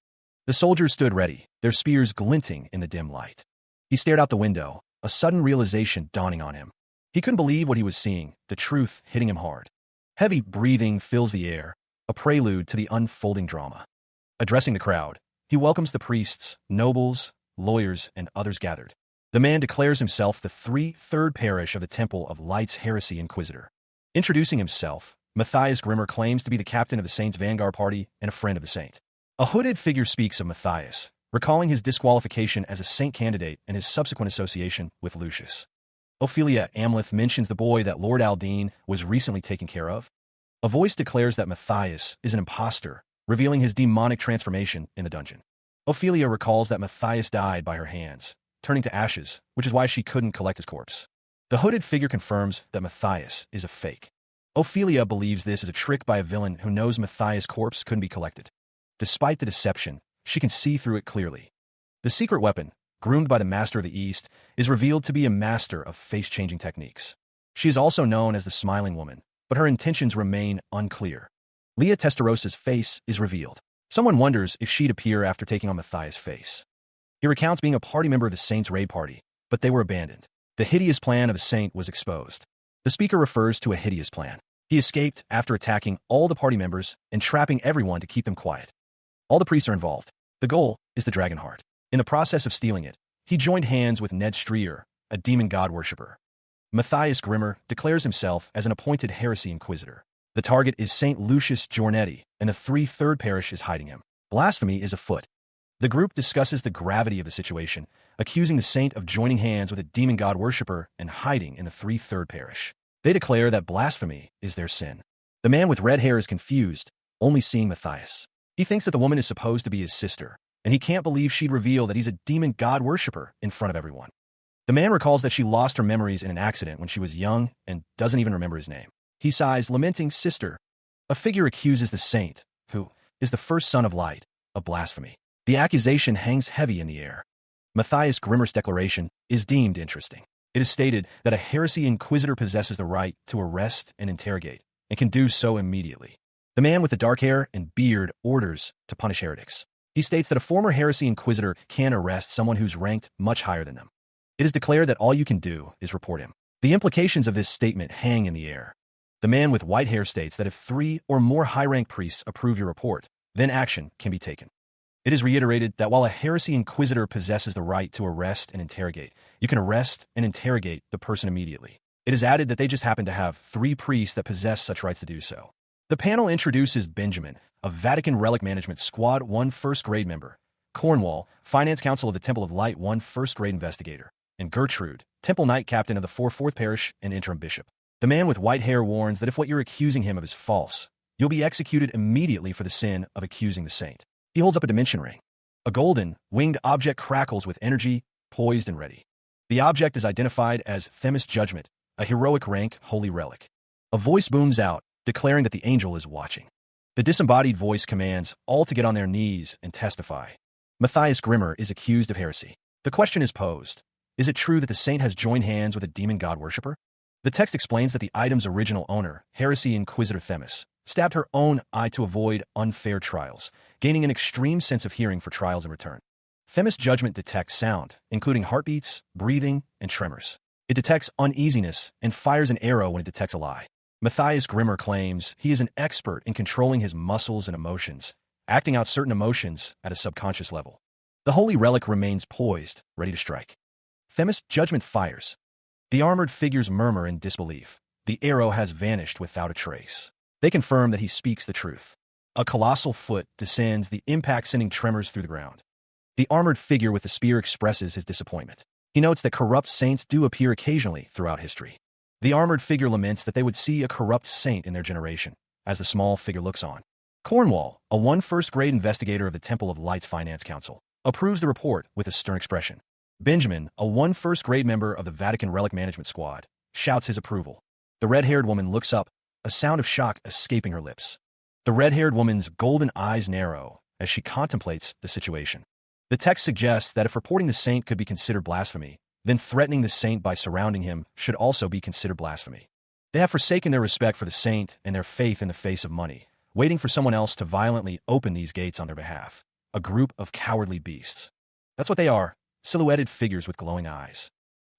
The soldiers stood ready, their spears glinting in the dim light. He stared out the window, a sudden realization dawning on him. He couldn't believe what he was seeing, the truth hitting him hard. Heavy breathing fills the air, a prelude to the unfolding drama. Addressing the crowd, he welcomes the priests, nobles, lawyers, and others gathered. The man declares himself the 3/3 parish of the Temple of Light's Heresy Inquisitor. Introducing himself, Matthias Grimmer claims to be the captain of the Saint's vanguard party and a friend of the Saint. A hooded figure speaks of Matthias, recalling his disqualification as a Saint candidate and his subsequent association with Lucius. Ophelia Amleth mentions the boy that Lord Aldine was recently taken care of. A voice declares that Matthias is an impostor, revealing his demonic transformation in the dungeon. Ophelia recalls that Matthias died by her hands, turning to ashes, which is why she couldn't collect his corpse. The hooded figure confirms that Matthias is a fake. Ophelia believes this is a trick by a villain who knows Matthias' corpse couldn't be collected. Despite the deception, she can see through it clearly. The secret weapon, groomed by the Master of the East, is revealed to be a master of face-changing techniques. She is also known as the Smiling Woman, but her intentions remain unclear. Leah Testarosa's face is revealed. Someone wonders if she'd appear after taking on Matthias' face. He recounts being a party member of the Saint's raid party, but they were abandoned. The hideous plan of the Saint was exposed. The speaker refers to a hideous plan. He escaped after attacking all the party members and trapping everyone to keep them quiet. All the priests are involved. The goal is the dragon heart. In the process of stealing it, he joined hands with Ned Streer, a demon god worshipper. Matthias Grimmer declares himself as an appointed heresy inquisitor. The target is Saint Lucius Giornetti, and the 3/3 parish is hiding him. Blasphemy is afoot. The group discusses the gravity of the situation, accusing the saint of joining hands with a demon god worshipper and hiding in the 3/3 parish. They declare that blasphemy is their sin. The man with red hair is confused, only seeing Matthias. He thinks that the woman is supposed to be his sister, and he can't believe she'd reveal that he's a demon god worshipper in front of everyone. The man recalls that she lost her memories in an accident when she was young and doesn't even remember his name. He sighs, lamenting, "Sister." A figure accuses the saint, who is the first son of light, of blasphemy. The accusation hangs heavy in the air. Matthias Grimmer's declaration is deemed interesting. It is stated that a heresy inquisitor possesses the right to arrest and interrogate, and can do so immediately. The man with the dark hair and beard orders to punish heretics. He states that a former heresy inquisitor can arrest someone who's ranked much higher than them. It is declared that all you can do is report him. The implications of this statement hang in the air. The man with white hair states that if 3 or more high-ranked priests approve your report, then action can be taken. It is reiterated that while a heresy inquisitor possesses the right to arrest and interrogate, you can arrest and interrogate the person immediately. It is added that they just happen to have 3 priests that possess such rights to do so. The panel introduces Benjamin, a Vatican Relic Management Squad 1 first-grade member, Cornwall, Finance Council of the Temple of Light 1 first-grade investigator, and Gertrude, Temple Knight Captain of the 4/4 Parish and interim bishop. The man with white hair warns that if what you're accusing him of is false, you'll be executed immediately for the sin of accusing the saint. He holds up a dimension ring. A golden, winged object crackles with energy, poised and ready. The object is identified as Themis Judgment, a heroic rank holy relic. A voice booms out, declaring that the angel is watching. The disembodied voice commands all to get on their knees and testify. Matthias Grimmer is accused of heresy. The question is posed: is it true that the saint has joined hands with a demon god worshipper? The text explains that the item's original owner, Heresy Inquisitor Themis, stabbed her own eye to avoid unfair trials, gaining an extreme sense of hearing for trials in return. Themis' judgment detects sound, including heartbeats, breathing, and tremors. It detects uneasiness and fires an arrow when it detects a lie. Matthias Grimmer claims he is an expert in controlling his muscles and emotions, acting out certain emotions at a subconscious level. The holy relic remains poised, ready to strike. Themis' judgment fires. The armored figures murmur in disbelief. The arrow has vanished without a trace. They confirm that he speaks the truth. A colossal foot descends, the impact sending tremors through the ground. The armored figure with the spear expresses his disappointment. He notes that corrupt saints do appear occasionally throughout history. The armored figure laments that they would see a corrupt saint in their generation, as the small figure looks on. Cornwall, a first-grade investigator of the Temple of Light's Finance Council, approves the report with a stern expression. Benjamin, a first-grade member of the Vatican Relic Management Squad, shouts his approval. The red-haired woman looks up, a sound of shock escaping her lips. The red-haired woman's golden eyes narrow as she contemplates the situation. The text suggests that if reporting the saint could be considered blasphemy, then threatening the saint by surrounding him should also be considered blasphemy. They have forsaken their respect for the saint and their faith in the face of money, waiting for someone else to violently open these gates on their behalf. A group of cowardly beasts. That's what they are, silhouetted figures with glowing eyes.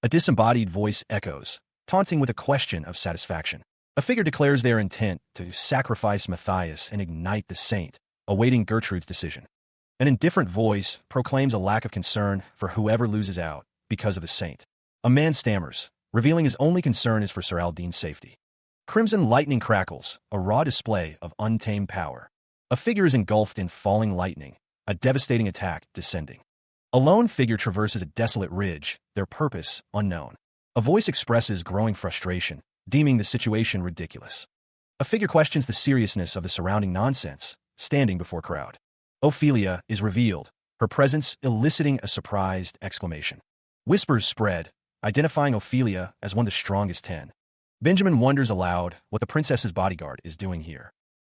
A disembodied voice echoes, taunting with a question of satisfaction. A figure declares their intent to sacrifice Matthias and ignite the saint, awaiting Gertrude's decision. An indifferent voice proclaims a lack of concern for whoever loses out because of the saint. A man stammers, revealing his only concern is for Sir Aldine's safety. Crimson lightning crackles, a raw display of untamed power. A figure is engulfed in falling lightning, a devastating attack descending. A lone figure traverses a desolate ridge, their purpose unknown. A voice expresses growing frustration, deeming the situation ridiculous. A figure questions the seriousness of the surrounding nonsense, standing before a crowd. Ophelia is revealed, her presence eliciting a surprised exclamation. Whispers spread, identifying Ophelia as one of the strongest 10. Benjamin wonders aloud what the princess's bodyguard is doing here.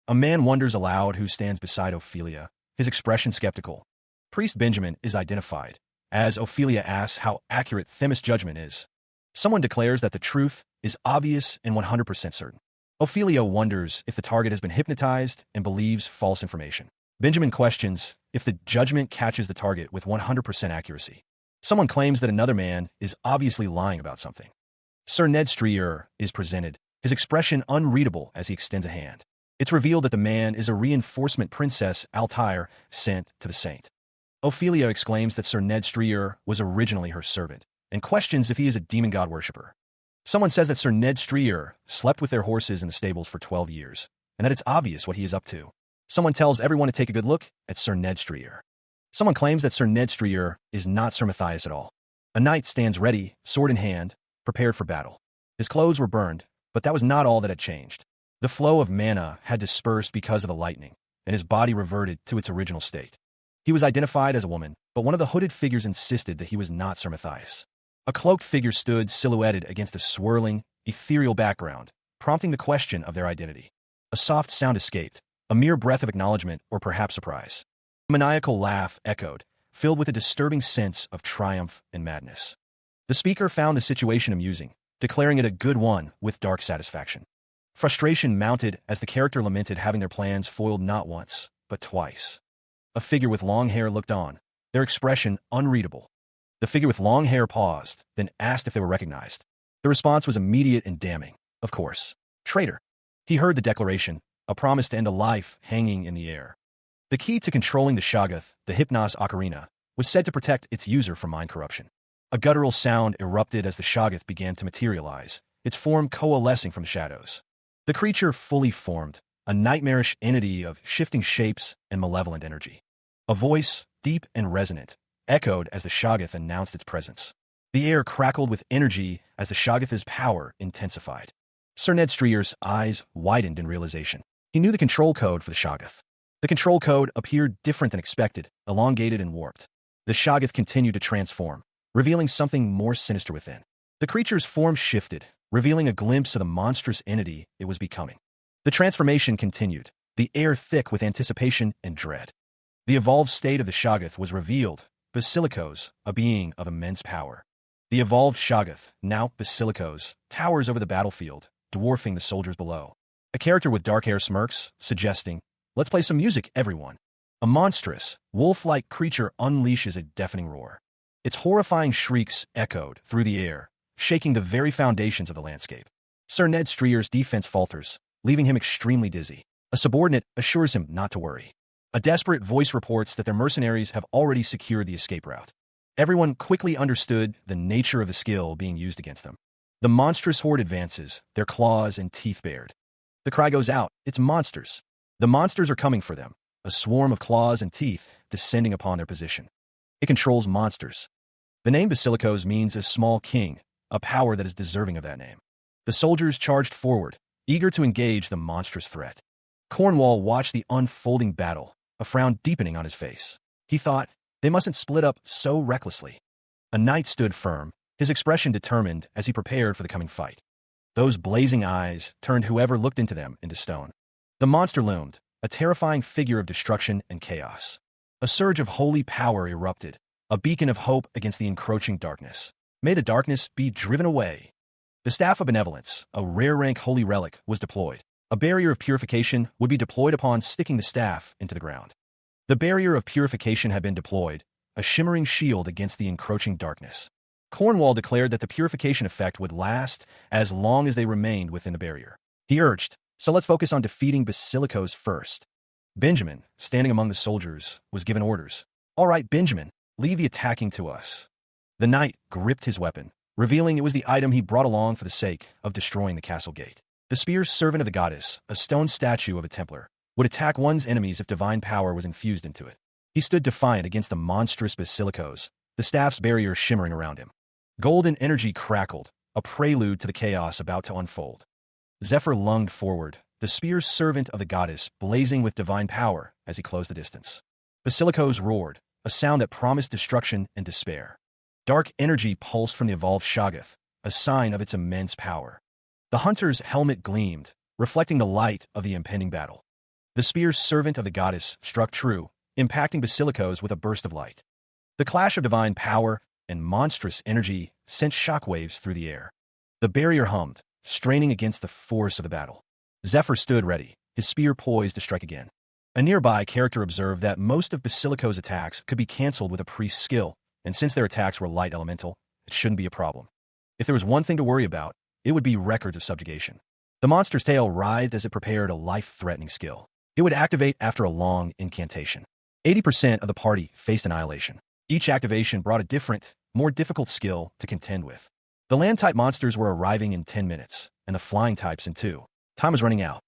A man wonders aloud who stands beside Ophelia, his expression skeptical. Priest Benjamin is identified, as Ophelia asks how accurate Themis' judgment is. Someone declares that the truth is obvious and 100% certain. Ophelia wonders if the target has been hypnotized and believes false information. Benjamin questions if the judgment catches the target with 100% accuracy. Someone claims that another man is obviously lying about something. Sir Ned Strier is presented, his expression unreadable as he extends a hand. It's revealed that the man is a reinforcement Princess Altair sent to the saint. Ophelia exclaims that Sir Ned Strier was originally her servant, and questions if he is a demon god worshipper. Someone says that Sir Ned Strier slept with their horses in the stables for 12 years, and that it's obvious what he is up to. Someone tells everyone to take a good look at Sir Ned Strier. Someone claims that Sir Ned Strier is not Sir Matthias at all. A knight stands ready, sword in hand, prepared for battle. His clothes were burned, but that was not all that had changed. The flow of mana had dispersed because of the lightning, and his body reverted to its original state. He was identified as a woman, but one of the hooded figures insisted that he was not Sir Matthias. A cloaked figure stood silhouetted against a swirling, ethereal background, prompting the question of their identity. A soft sound escaped, a mere breath of acknowledgement or perhaps surprise. A maniacal laugh echoed, filled with a disturbing sense of triumph and madness. The speaker found the situation amusing, declaring it a good one with dark satisfaction. Frustration mounted as the character lamented having their plans foiled not once, but twice. A figure with long hair looked on, their expression unreadable. The figure with long hair paused, then asked if they were recognized. The response was immediate and damning. Of course. Traitor. He heard the declaration, a promise to end a life hanging in the air. The key to controlling the Shoggoth, the Hypnos Ocarina, was said to protect its user from mind corruption. A guttural sound erupted as the Shoggoth began to materialize, its form coalescing from the shadows. The creature fully formed, a nightmarish entity of shifting shapes and malevolent energy. A voice, deep and resonant, echoed as the Shoggoth announced its presence. The air crackled with energy as the Shoggoth's power intensified. Sir Ned Strier's eyes widened in realization. He knew the control code for the Shoggoth. The control code appeared different than expected, elongated and warped. The Shoggoth continued to transform, revealing something more sinister within. The creature's form shifted, revealing a glimpse of the monstrous entity it was becoming. The transformation continued, the air thick with anticipation and dread. The evolved state of the Shoggoth was revealed, Basilicos, a being of immense power. The evolved Shoggoth, now Basilicos, towers over the battlefield, dwarfing the soldiers below. A character with dark hair smirks, suggesting, "Let's play some music, everyone." A monstrous, wolf-like creature unleashes a deafening roar. Its horrifying shrieks echoed through the air, shaking the very foundations of the landscape. Sir Ned Strier's defense falters, leaving him extremely dizzy. A subordinate assures him not to worry. A desperate voice reports that their mercenaries have already secured the escape route. Everyone quickly understood the nature of the skill being used against them. The monstrous horde advances, their claws and teeth bared. The cry goes out, "It's monsters!" The monsters are coming for them, a swarm of claws and teeth descending upon their position. It controls monsters. The name Basilicos means a small king, a power that is deserving of that name. The soldiers charged forward, eager to engage the monstrous threat. Cornwall watched the unfolding battle, a frown deepening on his face. He thought, they mustn't split up so recklessly. A knight stood firm, his expression determined as he prepared for the coming fight. Those blazing eyes turned whoever looked into them into stone. The monster loomed, a terrifying figure of destruction and chaos. A surge of holy power erupted, a beacon of hope against the encroaching darkness. May the darkness be driven away. The Staff of Benevolence, a rare rank holy relic, was deployed. A barrier of purification would be deployed upon sticking the staff into the ground. The barrier of purification had been deployed, a shimmering shield against the encroaching darkness. Cornwall declared that the purification effect would last as long as they remained within the barrier. He urged, "So let's focus on defeating Basilicos first." Benjamin, standing among the soldiers, was given orders. "All right, Benjamin, leave the attacking to us." The knight gripped his weapon, revealing it was the item he brought along for the sake of destroying the castle gate. The spear's servant of the goddess, a stone statue of a Templar, would attack one's enemies if divine power was infused into it. He stood defiant against the monstrous Basilicos, the staff's barrier shimmering around him. Golden energy crackled, a prelude to the chaos about to unfold. Zephyr lunged forward, the spear's servant of the goddess blazing with divine power as he closed the distance. Basilicos roared, a sound that promised destruction and despair. Dark energy pulsed from the evolved Shoggoth, a sign of its immense power. The hunter's helmet gleamed, reflecting the light of the impending battle. The spear's servant of the goddess struck true, impacting Basilicos with a burst of light. The clash of divine power and monstrous energy sent shockwaves through the air. The barrier hummed, straining against the force of the battle. Zephyr stood ready, his spear poised to strike again. A nearby character observed that most of Basilicos' attacks could be cancelled with a priest's skill, and since their attacks were light elemental, it shouldn't be a problem. If there was one thing to worry about, it would be records of subjugation. The monster's tail writhed as it prepared a life-threatening skill. It would activate after a long incantation. 80% of the party faced annihilation. Each activation brought a different, more difficult skill to contend with. The land-type monsters were arriving in 10 minutes, and the flying types in 2. Time was running out.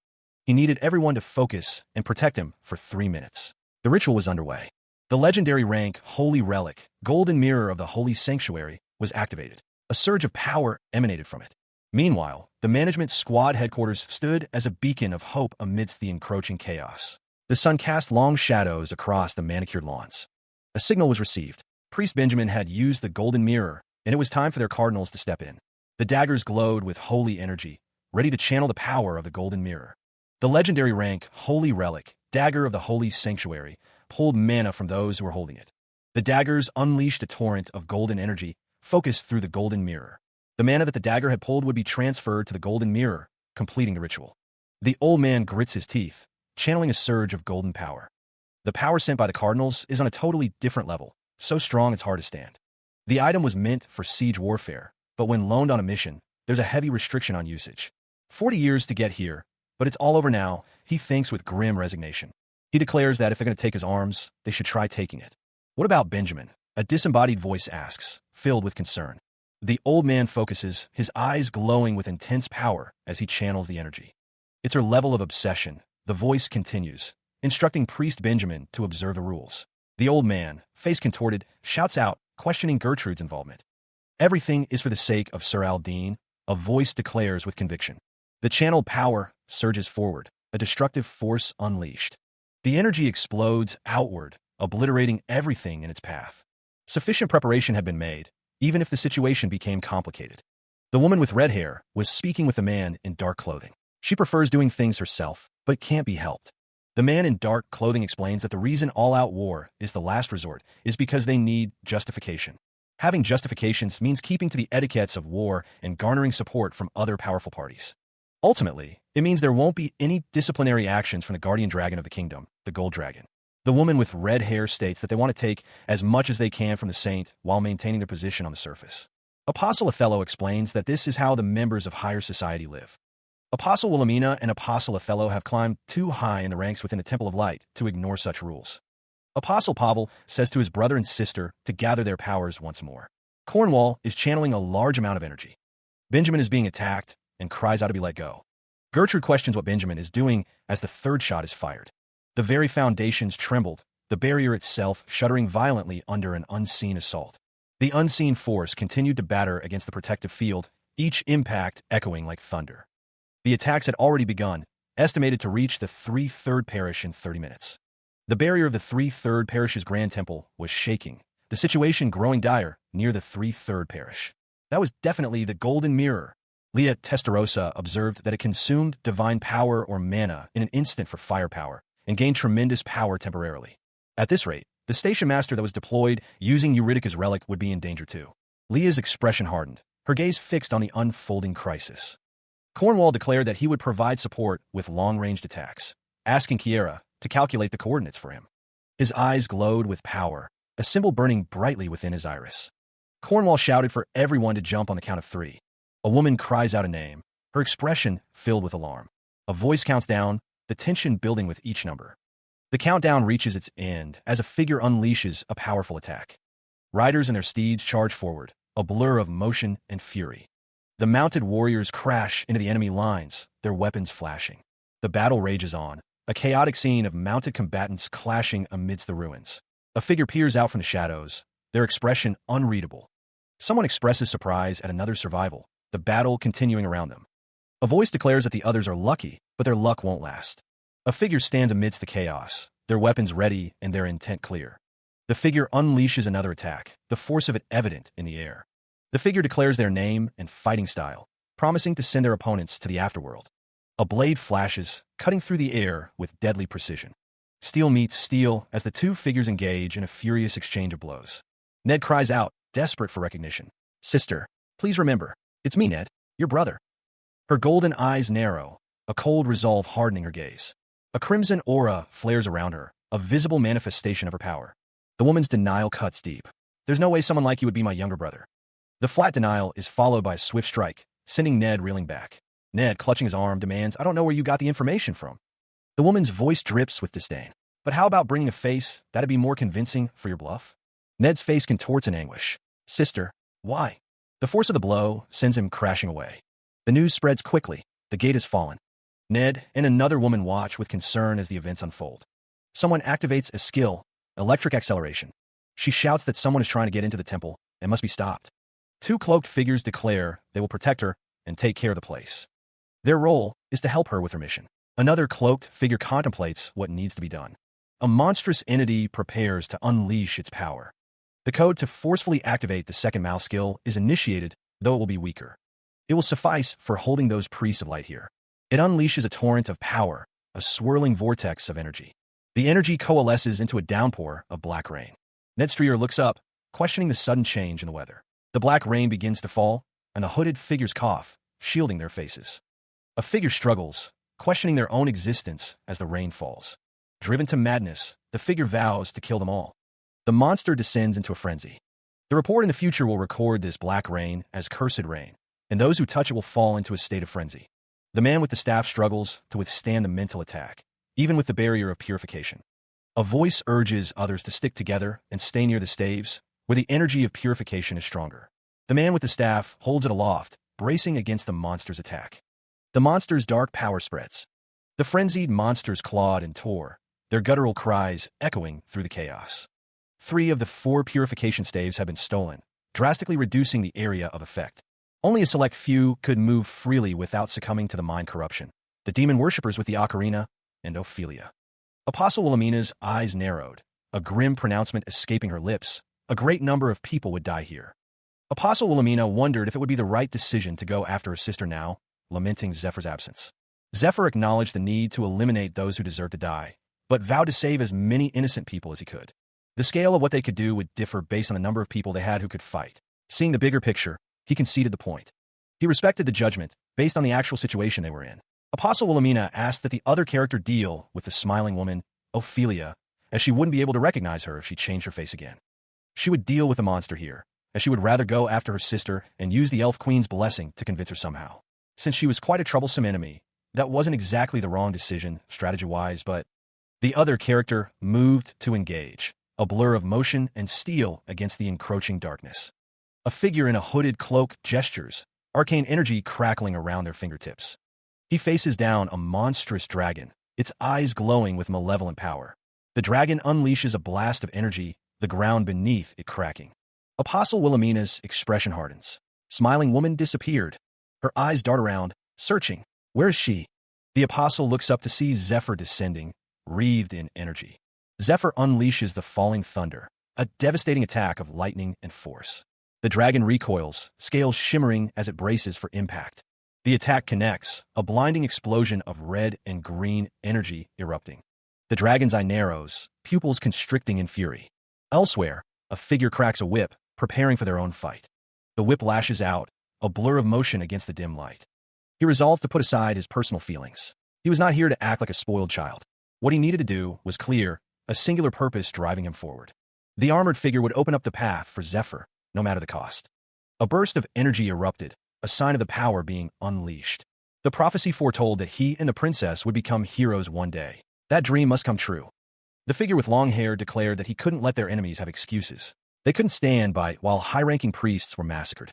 He needed everyone to focus and protect him for 3 minutes. The ritual was underway. The legendary rank Holy Relic, Golden Mirror of the Holy Sanctuary, was activated. A surge of power emanated from it. Meanwhile, the management squad headquarters stood as a beacon of hope amidst the encroaching chaos. The sun cast long shadows across the manicured lawns. A signal was received. Priest Benjamin had used the golden mirror, and it was time for their cardinals to step in. The daggers glowed with holy energy, ready to channel the power of the golden mirror. The legendary rank Holy Relic, Dagger of the Holy Sanctuary, pulled mana from those who were holding it. The daggers unleashed a torrent of golden energy, focused through the golden mirror. The mana that the dagger had pulled would be transferred to the golden mirror, completing the ritual. The old man grits his teeth, channeling a surge of golden power. The power sent by the cardinals is on a totally different level, so strong it's hard to stand. The item was meant for siege warfare, but when loaned on a mission, there's a heavy restriction on usage. 40 years to get here, but it's all over now, he thinks with grim resignation. He declares that if they're going to take his arms, they should try taking it. What about Benjamin? A disembodied voice asks, filled with concern. The old man focuses, his eyes glowing with intense power as he channels the energy. It's her level of obsession. The voice continues, instructing Priest Benjamin to observe the rules. The old man, face contorted, shouts out, questioning Gertrude's involvement. Everything is for the sake of Sir Aldine, a voice declares with conviction. The channeled power surges forward, a destructive force unleashed. The energy explodes outward, obliterating everything in its path. Sufficient preparation had been made, even if the situation became complicated. The woman with red hair was speaking with the man in dark clothing. She prefers doing things herself, but can't be helped. The man in dark clothing explains that the reason all-out war is the last resort is because they need justification. Having justifications means keeping to the etiquettes of war and garnering support from other powerful parties. Ultimately, it means there won't be any disciplinary actions from the guardian dragon of the kingdom, the gold dragon. The woman with red hair states that they want to take as much as they can from the saint while maintaining their position on the surface. Apostle Othello explains that this is how the members of higher society live. Apostle Wilhelmina and Apostle Othello have climbed too high in the ranks within the Temple of Light to ignore such rules. Apostle Pavel says to his brother and sister to gather their powers once more. Cornwall is channeling a large amount of energy. Benjamin is being attacked and cries out to be let go. Gertrude questions what Benjamin is doing as the third shot is fired. The very foundations trembled, the barrier itself shuddering violently under an unseen assault. The unseen force continued to batter against the protective field, each impact echoing like thunder. The attacks had already begun, estimated to reach the 3/3 parish in 30 minutes. The barrier of the 3/3 parish's Grand Temple was shaking, the situation growing dire near the 3/3 parish. That was definitely the golden mirror. Leah Testarossa observed that it consumed divine power or mana in an instant for firepower and gained tremendous power temporarily. At this rate, the station master that was deployed using Eurydica's relic would be in danger too. Leah's expression hardened, her gaze fixed on the unfolding crisis. Cornwall declared that he would provide support with long-ranged attacks, asking Kiera to calculate the coordinates for him. His eyes glowed with power, a symbol burning brightly within his iris. Cornwall shouted for everyone to jump on the count of 3. A woman cries out a name, her expression filled with alarm. A voice counts down, the tension building with each number. The countdown reaches its end as a figure unleashes a powerful attack. Riders and their steeds charge forward, a blur of motion and fury. The mounted warriors crash into the enemy lines, their weapons flashing. The battle rages on, a chaotic scene of mounted combatants clashing amidst the ruins. A figure peers out from the shadows, their expression unreadable. Someone expresses surprise at another's survival, the battle continuing around them. A voice declares that the others are lucky, but their luck won't last. A figure stands amidst the chaos, their weapons ready and their intent clear. The figure unleashes another attack, the force of it evident in the air. The figure declares their name and fighting style, promising to send their opponents to the afterworld. A blade flashes, cutting through the air with deadly precision. Steel meets steel as the two figures engage in a furious exchange of blows. Ned cries out, desperate for recognition. "Sister, please remember, it's me, Ned, your brother." Her golden eyes narrow, a cold resolve hardening her gaze. A crimson aura flares around her, a visible manifestation of her power. The woman's denial cuts deep. "There's no way someone like you would be my younger brother." The flat denial is followed by a swift strike, sending Ned reeling back. Ned, clutching his arm, demands, "I don't know where you got the information from." The woman's voice drips with disdain. "But how about bringing a face? That'd be more convincing for your bluff." Ned's face contorts in anguish. "Sister, why?" The force of the blow sends him crashing away. The news spreads quickly. The gate has fallen. Ned and another woman watch with concern as the events unfold. Someone activates a skill, electric acceleration. She shouts that someone is trying to get into the temple and must be stopped. Two cloaked figures declare they will protect her and take care of the place. Their role is to help her with her mission. Another cloaked figure contemplates what needs to be done. A monstrous entity prepares to unleash its power. The code to forcefully activate the second mouse skill is initiated, though it will be weaker. It will suffice for holding those priests of light here. It unleashes a torrent of power, a swirling vortex of energy. The energy coalesces into a downpour of black rain. Ned Streeter looks up, questioning the sudden change in the weather. The black rain begins to fall, and the hooded figures cough, shielding their faces. A figure struggles, questioning their own existence as the rain falls. Driven to madness, the figure vows to kill them all. The monster descends into a frenzy. The report in the future will record this black rain as cursed rain, and those who touch it will fall into a state of frenzy. The man with the staff struggles to withstand the mental attack, even with the barrier of purification. A voice urges others to stick together and stay near the staves, where the energy of purification is stronger. The man with the staff holds it aloft, bracing against the monster's attack. The monster's dark power spreads. The frenzied monsters clawed and tore, their guttural cries echoing through the chaos. 3 of the 4 purification staves have been stolen, drastically reducing the area of effect. Only a select few could move freely without succumbing to the mind corruption. The demon worshippers with the ocarina and Ophelia. Apostle Wilhelmina's eyes narrowed, a grim pronouncement escaping her lips. A great number of people would die here. Apostle Wilhelmina wondered if it would be the right decision to go after her sister now, lamenting Zephyr's absence. Zephyr acknowledged the need to eliminate those who deserved to die, but vowed to save as many innocent people as he could. The scale of what they could do would differ based on the number of people they had who could fight. Seeing the bigger picture, he conceded the point. He respected the judgment based on the actual situation they were in. Apostle Wilhelmina asked that the other character deal with the smiling woman, Ophelia, as she wouldn't be able to recognize her if she changed her face again. She would deal with the monster here, as she would rather go after her sister and use the Elf Queen's blessing to convince her somehow. Since she was quite a troublesome enemy, that wasn't exactly the wrong decision, strategy-wise, but the other character moved to engage, a blur of motion and steel against the encroaching darkness. A figure in a hooded cloak gestures, arcane energy crackling around their fingertips. He faces down a monstrous dragon, its eyes glowing with malevolent power. The dragon unleashes a blast of energy, the ground beneath it cracking. Apostle Wilhelmina's expression hardens. Smiling woman disappeared. Her eyes dart around, searching. Where is she? The apostle looks up to see Zephyr descending, wreathed in energy. Zephyr unleashes the falling thunder, a devastating attack of lightning and force. The dragon recoils, scales shimmering as it braces for impact. The attack connects, a blinding explosion of red and green energy erupting. The dragon's eye narrows, pupils constricting in fury. Elsewhere, a figure cracks a whip, preparing for their own fight. The whip lashes out, a blur of motion against the dim light. He resolved to put aside his personal feelings. He was not here to act like a spoiled child. What he needed to do was clear, a singular purpose driving him forward. The armored figure would open up the path for Zephyr, no matter the cost. A burst of energy erupted, a sign of the power being unleashed. The prophecy foretold that he and the princess would become heroes one day. That dream must come true. The figure with long hair declared that he couldn't let their enemies have excuses. They couldn't stand by while high-ranking priests were massacred.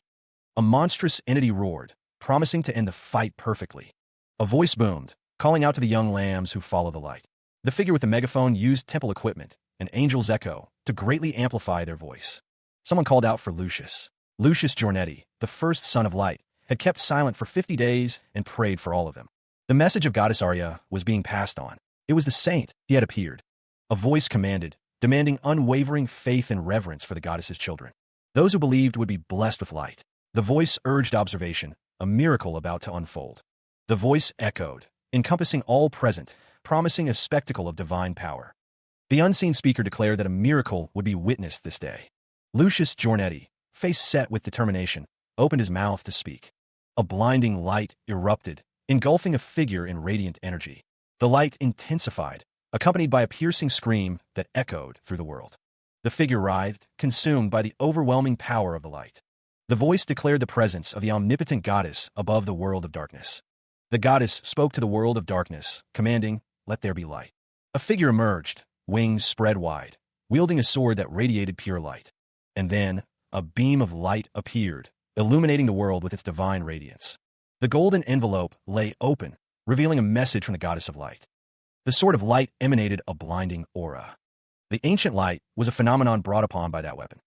A monstrous entity roared, promising to end the fight perfectly. A voice boomed, calling out to the young lambs who follow the light. The figure with the megaphone used temple equipment, an angel's echo, to greatly amplify their voice. Someone called out for Lucius. Lucius Giornetti, the first son of light, had kept silent for 50 days and prayed for all of them. The message of Goddess Arya was being passed on. It was the saint. He had appeared. A voice commanded, demanding unwavering faith and reverence for the goddess's children. Those who believed would be blessed with light. The voice urged observation, a miracle about to unfold. The voice echoed, encompassing all present, promising a spectacle of divine power. The unseen speaker declared that a miracle would be witnessed this day. Lucius Giornetti, face set with determination, opened his mouth to speak. A blinding light erupted, engulfing a figure in radiant energy. The light intensified, accompanied by a piercing scream that echoed through the world. The figure writhed, consumed by the overwhelming power of the light. The voice declared the presence of the omnipotent goddess above the world of darkness. The goddess spoke to the world of darkness, commanding, "Let there be light." A figure emerged, wings spread wide, wielding a sword that radiated pure light. And then, a beam of light appeared, illuminating the world with its divine radiance. The golden envelope lay open, revealing a message from the goddess of light. The sword of light emanated a blinding aura. The ancient light was a phenomenon brought upon by that weapon.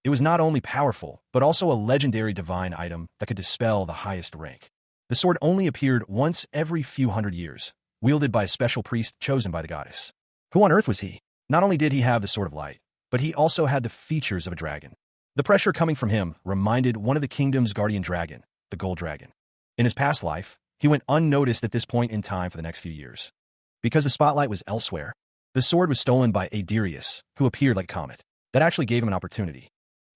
It was not only powerful, but also a legendary divine item that could dispel the highest rank. The sword only appeared once every few hundred years, wielded by a special priest chosen by the goddess. Who on earth was he? Not only did he have the sword of light, but he also had the features of a dragon. The pressure coming from him reminded one of the kingdom's guardian dragon, the gold dragon. In his past life, he went unnoticed at this point in time for the next few years. Because the spotlight was elsewhere, the sword was stolen by Adirius, who appeared like a comet. That actually gave him an opportunity.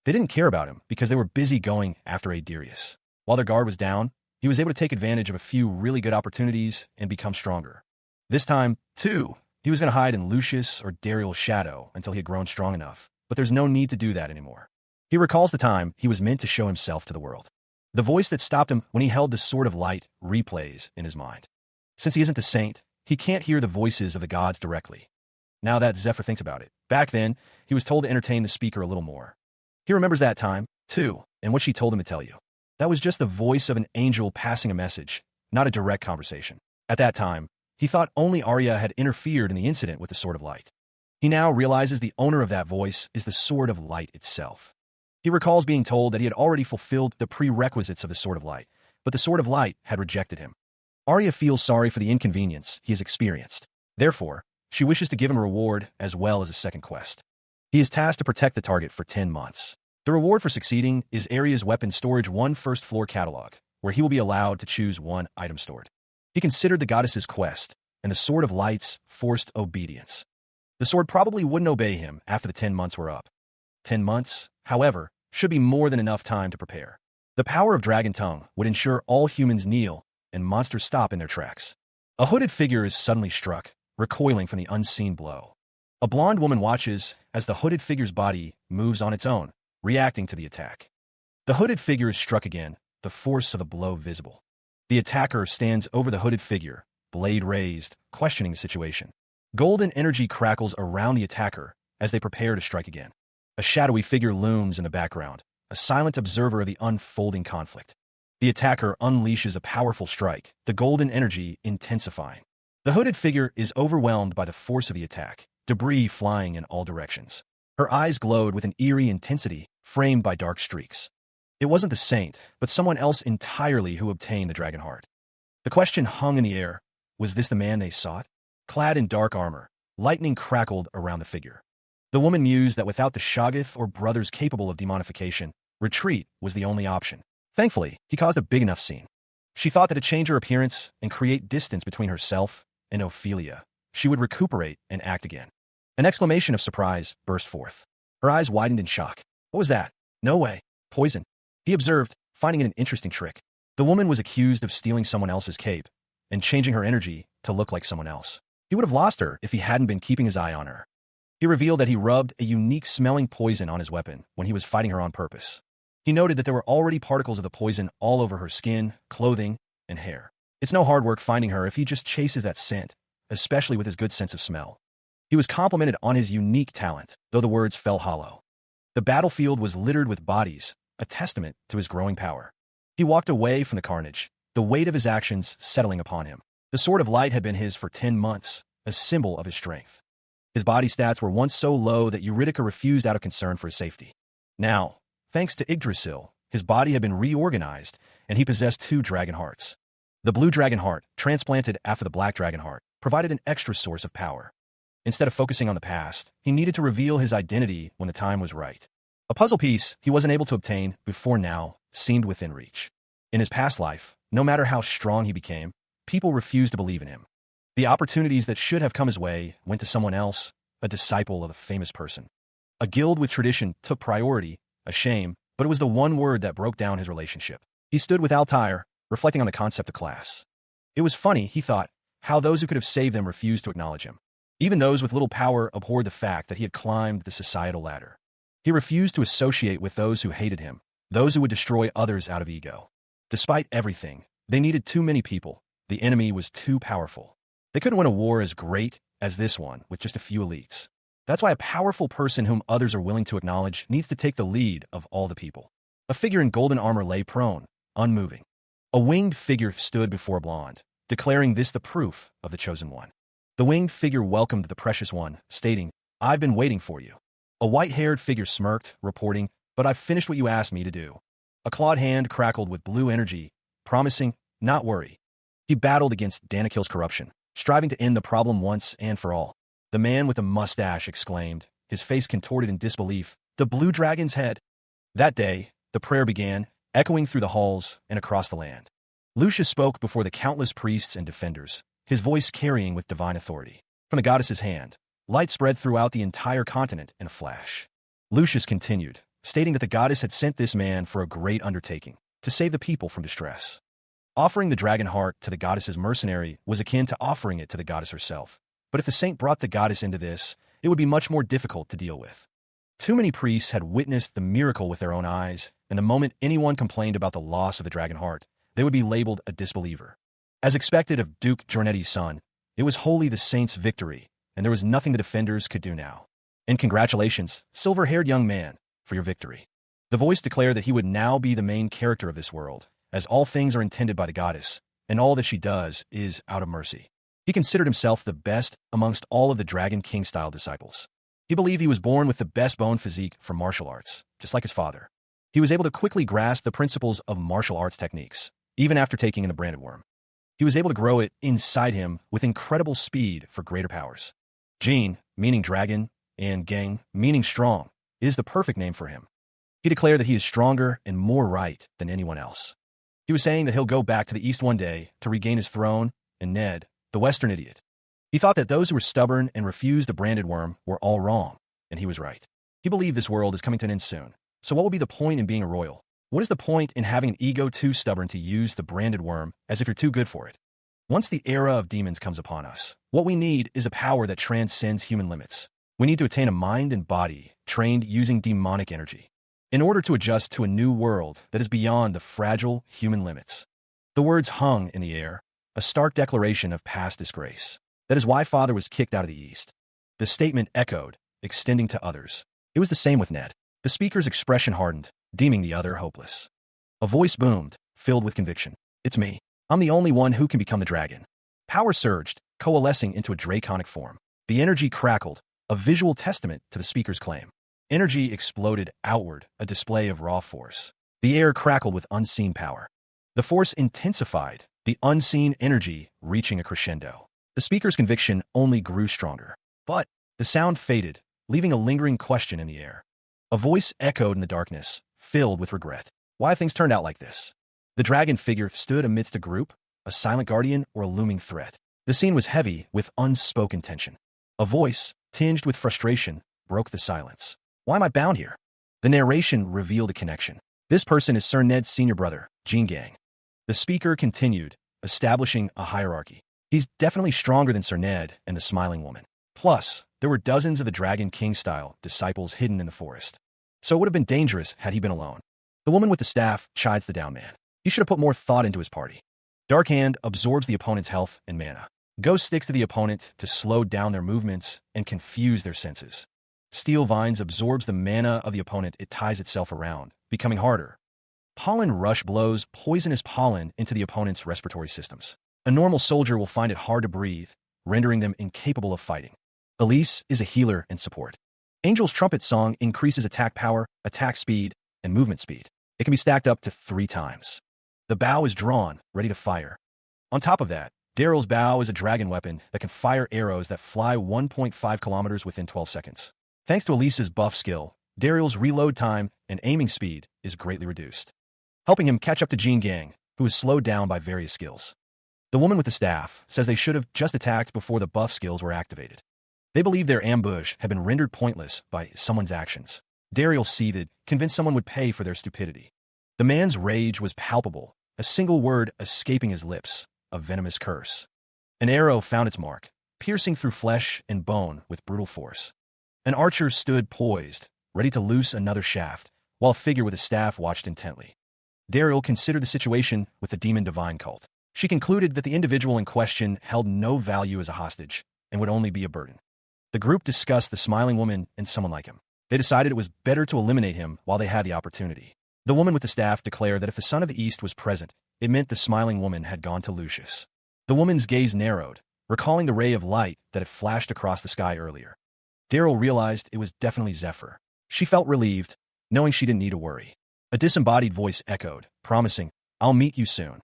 They didn't care about him because they were busy going after Adirius. While their guard was down, he was able to take advantage of a few really good opportunities and become stronger. This time, too, he was going to hide in Lucius or Dariel's shadow until he had grown strong enough, but there's no need to do that anymore. He recalls the time he was meant to show himself to the world. The voice that stopped him when he held the sword of light replays in his mind. Since he isn't the saint, he can't hear the voices of the gods directly. Now that Zephyr thinks about it, back then, he was told to entertain the speaker a little more. He remembers that time, too, and what she told him to tell you. That was just the voice of an angel passing a message, not a direct conversation. At that time, he thought only Arya had interfered in the incident with the Sword of Light. He now realizes the owner of that voice is the Sword of Light itself. He recalls being told that he had already fulfilled the prerequisites of the Sword of Light, but the Sword of Light had rejected him. Arya feels sorry for the inconvenience he has experienced. Therefore, she wishes to give him a reward as well as a second quest. He is tasked to protect the target for 10 months. The reward for succeeding is Arya's weapon storage 1 first-floor catalog, where he will be allowed to choose 1 item stored. He considered the goddess's quest, and the Sword of Light's forced obedience. The sword probably wouldn't obey him after the 10 months were up. 10 months, however, should be more than enough time to prepare. The power of Dragon Tongue would ensure all humans kneel and monsters stop in their tracks. A hooded figure is suddenly struck, recoiling from the unseen blow. A blonde woman watches as the hooded figure's body moves on its own, reacting to the attack. The hooded figure is struck again, the force of the blow visible. The attacker stands over the hooded figure, blade raised, questioning the situation. Golden energy crackles around the attacker as they prepare to strike again. A shadowy figure looms in the background, a silent observer of the unfolding conflict. The attacker unleashes a powerful strike, the golden energy intensifying. The hooded figure is overwhelmed by the force of the attack, debris flying in all directions. Her eyes glowed with an eerie intensity, framed by dark streaks. It wasn't the saint, but someone else entirely who obtained the dragon heart. The question hung in the air, was this the man they sought? Clad in dark armor, lightning crackled around the figure. The woman mused that without the Shoggoth or brothers capable of demonification, retreat was the only option. Thankfully, he caused a big enough scene. She thought that to change her appearance and create distance between herself and Ophelia, she would recuperate and act again. An exclamation of surprise burst forth. Her eyes widened in shock. What was that? No way. Poison. He observed, finding it an interesting trick. The woman was accused of stealing someone else's cape and changing her energy to look like someone else. He would have lost her if he hadn't been keeping his eye on her. He revealed that he rubbed a unique-smelling poison on his weapon when he was fighting her on purpose. He noted that there were already particles of the poison all over her skin, clothing, and hair. It's no hard work finding her if he just chases that scent, especially with his good sense of smell. He was complimented on his unique talent, though the words fell hollow. The battlefield was littered with bodies, a testament to his growing power. He walked away from the carnage, the weight of his actions settling upon him. The Sword of Light had been his for 10 months, a symbol of his strength. His body stats were once so low that Eurydica refused out of concern for his safety. Now, thanks to Yggdrasil, his body had been reorganized, and he possessed 2 dragon hearts. The blue dragon heart, transplanted after the black dragon heart, provided an extra source of power. Instead of focusing on the past, he needed to reveal his identity when the time was right. A puzzle piece he wasn't able to obtain before now seemed within reach. In his past life, no matter how strong he became, people refused to believe in him. The opportunities that should have come his way went to someone else, a disciple of a famous person. A guild with tradition took priority, a shame, but it was the one word that broke down his relationship. He stood with Altair, reflecting on the concept of class. It was funny, he thought, how those who could have saved them refused to acknowledge him. Even those with little power abhorred the fact that he had climbed the societal ladder. He refused to associate with those who hated him, those who would destroy others out of ego. Despite everything, they needed too many people. The enemy was too powerful. They couldn't win a war as great as this one with just a few elites. That's why a powerful person whom others are willing to acknowledge needs to take the lead of all the people. A figure in golden armor lay prone, unmoving. A winged figure stood before a blonde, declaring this the proof of the chosen one. The winged figure welcomed the precious one, stating, "I've been waiting for you." A white-haired figure smirked, reporting, "But I've finished what you asked me to do." A clawed hand crackled with blue energy, promising, "Not worry." He battled against Danikil's corruption, striving to end the problem once and for all. The man with the mustache exclaimed, his face contorted in disbelief, "The blue dragon's head." That day, the prayer began, echoing through the halls and across the land. Lucius spoke before the countless priests and defenders, his voice carrying with divine authority. From the goddess's hand, light spread throughout the entire continent in a flash. Lucius continued, stating that the goddess had sent this man for a great undertaking, to save the people from distress. Offering the dragon heart to the goddess's mercenary was akin to offering it to the goddess herself. But if the saint brought the goddess into this, it would be much more difficult to deal with. Too many priests had witnessed the miracle with their own eyes, and the moment anyone complained about the loss of the dragon heart, they would be labeled a disbeliever. As expected of Duke Giornetti's son, it was wholly the saint's victory, and there was nothing the defenders could do now. And congratulations, silver-haired young man, for your victory. The voice declared that he would now be the main character of this world, as all things are intended by the goddess, and all that she does is out of mercy. He considered himself the best amongst all of the Dragon King-style disciples. He believed he was born with the best bone physique for martial arts, just like his father. He was able to quickly grasp the principles of martial arts techniques, even after taking in the branded worm. He was able to grow it inside him with incredible speed for greater powers. Jin, meaning dragon, and Gang, meaning strong, is the perfect name for him. He declared that he is stronger and more right than anyone else. He was saying that he'll go back to the East one day to regain his throne, and Ned, the Western idiot. He thought that those who were stubborn and refused the branded worm were all wrong, and he was right. He believed this world is coming to an end soon. So what will be the point in being a royal? What is the point in having an ego too stubborn to use the branded worm as if you're too good for it? Once the era of demons comes upon us, what we need is a power that transcends human limits. We need to attain a mind and body trained using demonic energy in order to adjust to a new world that is beyond the fragile human limits. The words hung in the air, a stark declaration of past disgrace. That is why father was kicked out of the East. The statement echoed, extending to others. It was the same with Ned. The speaker's expression hardened, deeming the other hopeless. A voice boomed, filled with conviction. It's me. I'm the only one who can become the dragon. Power surged, coalescing into a draconic form. The energy crackled, a visual testament to the speaker's claim. Energy exploded outward, a display of raw force. The air crackled with unseen power. The force intensified, the unseen energy reaching a crescendo. The speaker's conviction only grew stronger. But the sound faded, leaving a lingering question in the air. A voice echoed in the darkness, filled with regret. Why things turned out like this? The dragon figure stood amidst a group, a silent guardian or a looming threat. The scene was heavy with unspoken tension. A voice, tinged with frustration, broke the silence. Why am I bound here? The narration revealed a connection. This person is Sir Ned's senior brother, Jean Gang. The speaker continued, establishing a hierarchy. He's definitely stronger than Sir Ned and the smiling woman. Plus, there were dozens of the Dragon King-style disciples hidden in the forest. So it would have been dangerous had he been alone. The woman with the staff chides the down man. He should have put more thought into his party. Dark Hand absorbs the opponent's health and mana. Ghost sticks to the opponent to slow down their movements and confuse their senses. Steel Vines absorbs the mana of the opponent it ties itself around, becoming harder. Pollen Rush blows poisonous pollen into the opponent's respiratory systems. A normal soldier will find it hard to breathe, rendering them incapable of fighting. Elise is a healer and support. Angel's Trumpet Song increases attack power, attack speed, and movement speed. It can be stacked up to 3 times. The bow is drawn, ready to fire. On top of that, Daryl's bow is a dragon weapon that can fire arrows that fly 1.5 kilometers within 12 seconds. Thanks to Elise's buff skill, Daryl's reload time and aiming speed is greatly reduced, helping him catch up to Jean Gang, who is slowed down by various skills. The woman with the staff says they should have just attacked before the buff skills were activated. They believe their ambush had been rendered pointless by someone's actions. Daryl seethed, convinced someone would pay for their stupidity. The man's rage was palpable, a single word escaping his lips, a venomous curse. An arrow found its mark, piercing through flesh and bone with brutal force. An archer stood poised, ready to loose another shaft, while a figure with a staff watched intently. Daryl considered the situation with the demon divine cult. She concluded that the individual in question held no value as a hostage and would only be a burden. The group discussed the smiling woman and someone like him. They decided it was better to eliminate him while they had the opportunity. The woman with the staff declared that if the Son of the East was present, it meant the smiling woman had gone to Lucius. The woman's gaze narrowed, recalling the ray of light that had flashed across the sky earlier. Daryl realized it was definitely Zephyr. She felt relieved, knowing she didn't need to worry. A disembodied voice echoed, promising, "I'll meet you soon."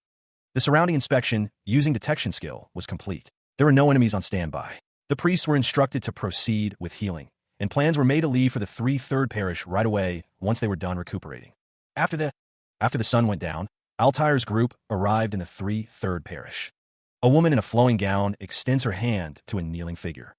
The surrounding inspection, using detection skill, was complete. There were no enemies on standby. The priests were instructed to proceed with healing, and plans were made to leave for the 3/3 parish right away once they were done recuperating. After the sun went down, Altair's group arrived in the 3/3 parish. A woman in a flowing gown extends her hand to a kneeling figure.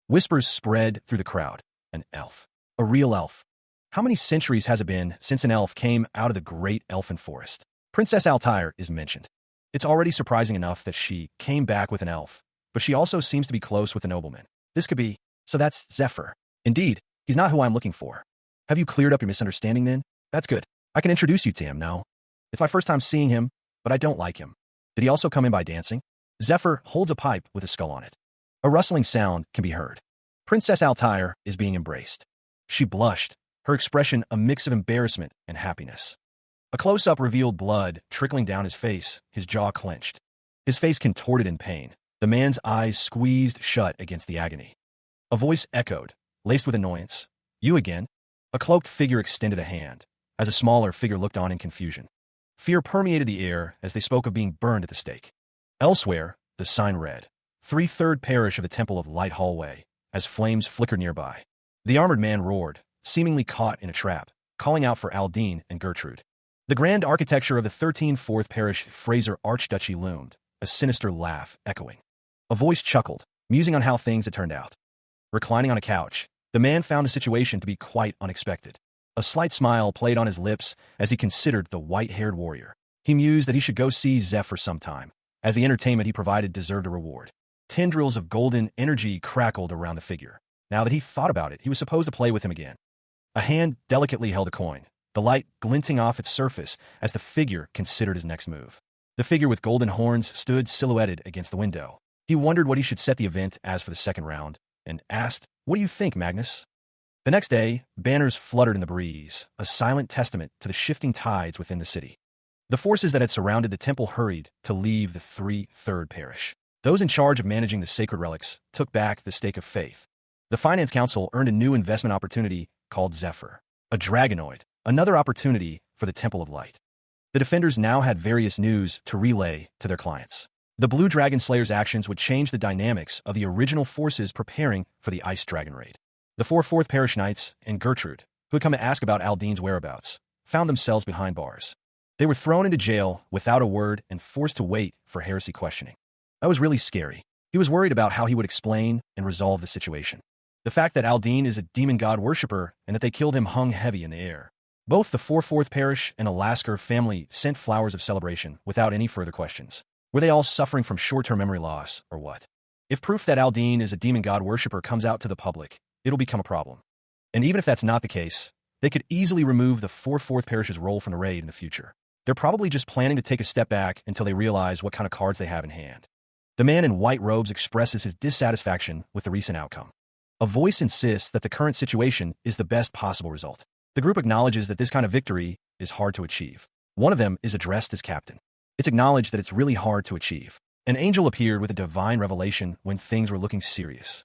Whispers spread through the crowd. An elf. A real elf. How many centuries has it been since an elf came out of the great elfin forest? Princess Altair is mentioned. It's already surprising enough that she came back with an elf, but she also seems to be close with a nobleman. This could be, so that's Zephyr. Indeed, he's not who I'm looking for. Have you cleared up your misunderstanding then? That's good. I can introduce you to him now. It's my first time seeing him, but I don't like him. Did he also come in by dancing? Zephyr holds a pipe with a skull on it. A rustling sound can be heard. Princess Altair is being embraced. She blushed, her expression a mix of embarrassment and happiness. A close-up revealed blood trickling down his face, his jaw clenched. His face contorted in pain, the man's eyes squeezed shut against the agony. A voice echoed, laced with annoyance. "You again?" A cloaked figure extended a hand, as a smaller figure looked on in confusion. Fear permeated the air as they spoke of being burned at the stake. Elsewhere, the sign read, 3/3 parish of the Temple of Light Hallway, as flames flickered nearby. The armored man roared, seemingly caught in a trap, calling out for Aldine and Gertrude. The grand architecture of the 13/4 parish Fraser Archduchy loomed, a sinister laugh echoing. A voice chuckled, musing on how things had turned out. Reclining on a couch, the man found the situation to be quite unexpected. A slight smile played on his lips as he considered the white-haired warrior. He mused that he should go see Zephyr sometime, as the entertainment he provided deserved a reward. Tendrils of golden energy crackled around the figure. Now that he thought about it, he was supposed to play with him again. A hand delicately held a coin, the light glinting off its surface as the figure considered his next move. The figure with golden horns stood silhouetted against the window. He wondered what he should set the event as for the second round, and asked, "What do you think, Magnus?" The next day, banners fluttered in the breeze, a silent testament to the shifting tides within the city. The forces that had surrounded the temple hurried to leave the 3/3 parish. Those in charge of managing the sacred relics took back the stake of faith. The Finance Council earned a new investment opportunity called Zephyr, a dragonoid, another opportunity for the Temple of Light. The defenders now had various news to relay to their clients. The Blue Dragon Slayer's actions would change the dynamics of the original forces preparing for the Ice Dragon raid. The 4/4 Parish Knights and Gertrude, who had come to ask about Aldine's whereabouts, found themselves behind bars. They were thrown into jail without a word and forced to wait for heresy questioning. That was really scary. He was worried about how he would explain and resolve the situation. The fact that Aldine is a demon god worshipper and that they killed him hung heavy in the air. Both the 4/4 Parish and Alasker family sent flowers of celebration without any further questions. Were they all suffering from short-term memory loss, or what? If proof that Aldine is a demon god worshipper comes out to the public, it'll become a problem. And even if that's not the case, they could easily remove the 4/4 Parish's role from the raid in the future. They're probably just planning to take a step back until they realize what kind of cards they have in hand. The man in white robes expresses his dissatisfaction with the recent outcome. A voice insists that the current situation is the best possible result. The group acknowledges that this kind of victory is hard to achieve. One of them is addressed as captain. It's acknowledged that it's really hard to achieve. An angel appeared with a divine revelation when things were looking serious.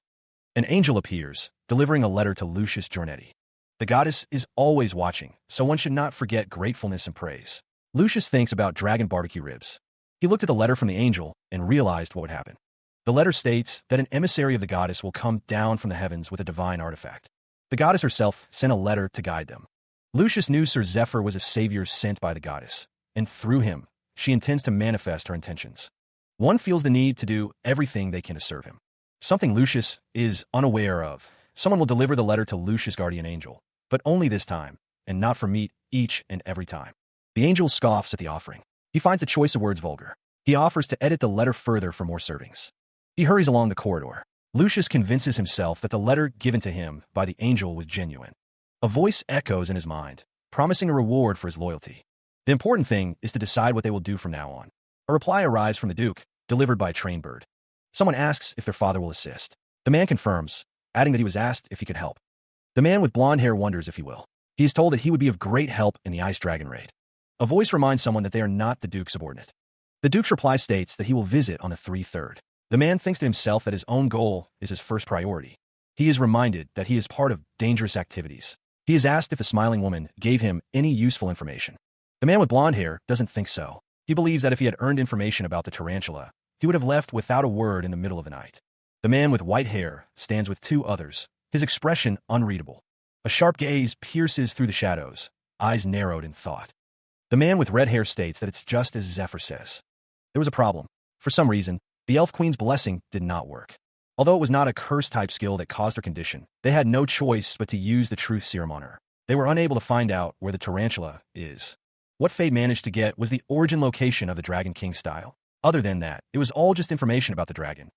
An angel appears, delivering a letter to Lucius Giornetti. The goddess is always watching, so one should not forget gratefulness and praise. Lucius thinks about dragon barbecue ribs. He looked at the letter from the angel and realized what would happen. The letter states that an emissary of the goddess will come down from the heavens with a divine artifact. The goddess herself sent a letter to guide them. Lucius knew Sir Zephyr was a savior sent by the goddess, and through him, she intends to manifest her intentions. One feels the need to do everything they can to serve him. Something Lucius is unaware of. Someone will deliver the letter to Lucius' guardian angel, but only this time, and not for meat each and every time. The angel scoffs at the offering. He finds the choice of words vulgar. He offers to edit the letter further for more servings. He hurries along the corridor. Lucius convinces himself that the letter given to him by the angel was genuine. A voice echoes in his mind, promising a reward for his loyalty. The important thing is to decide what they will do from now on. A reply arrives from the Duke, delivered by a train bird. Someone asks if their father will assist. The man confirms, adding that he was asked if he could help. The man with blonde hair wonders if he will. He is told that he would be of great help in the Ice Dragon raid. A voice reminds someone that they are not the Duke's subordinate. The Duke's reply states that he will visit on the 3/3. The man thinks to himself that his own goal is his first priority. He is reminded that he is part of dangerous activities. He is asked if the smiling woman gave him any useful information. The man with blonde hair doesn't think so. He believes that if he had earned information about the tarantula, he would have left without a word in the middle of the night. The man with white hair stands with two others, his expression unreadable. A sharp gaze pierces through the shadows, eyes narrowed in thought. The man with red hair states that it's just as Zephyr says. There was a problem. For some reason, the Elf Queen's blessing did not work. Although it was not a curse-type skill that caused her condition, they had no choice but to use the truth serum on her. They were unable to find out where the tarantula is. What Fade managed to get was the origin location of the Dragon King style. Other than that, it was all just information about the dragon.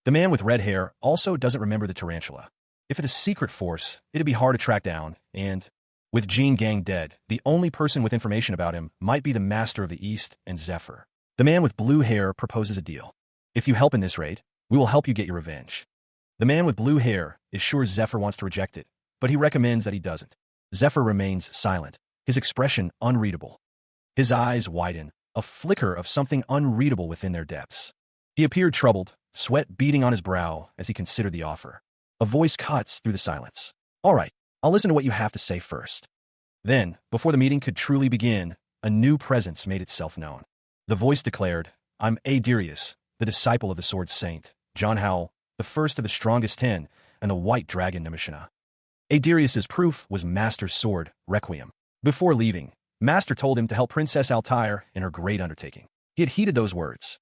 The man with red hair also doesn't remember the tarantula. If it's a secret force, it'd be hard to track down, and with Jean Gang dead, the only person with information about him might be the Master of the East and Zephyr. The man with blue hair proposes a deal. If you help in this raid, we will help you get your revenge. The man with blue hair is sure Zephyr wants to reject it, but he recommends that he doesn't. Zephyr remains silent, his expression unreadable. His eyes widen, a flicker of something unreadable within their depths. He appeared troubled, sweat beading on his brow as he considered the offer. A voice cuts through the silence. "All right, I'll listen to what you have to say first." Then, before the meeting could truly begin, a new presence made itself known. The voice declared, "I'm Adirius, the disciple of the Sword Saint, John Howell, the first of the strongest 10, and the white dragon Nimishina." Adirius's proof was Master's sword, Requiem. Before leaving, Master told him to help Princess Altair in her great undertaking. He had heeded those words.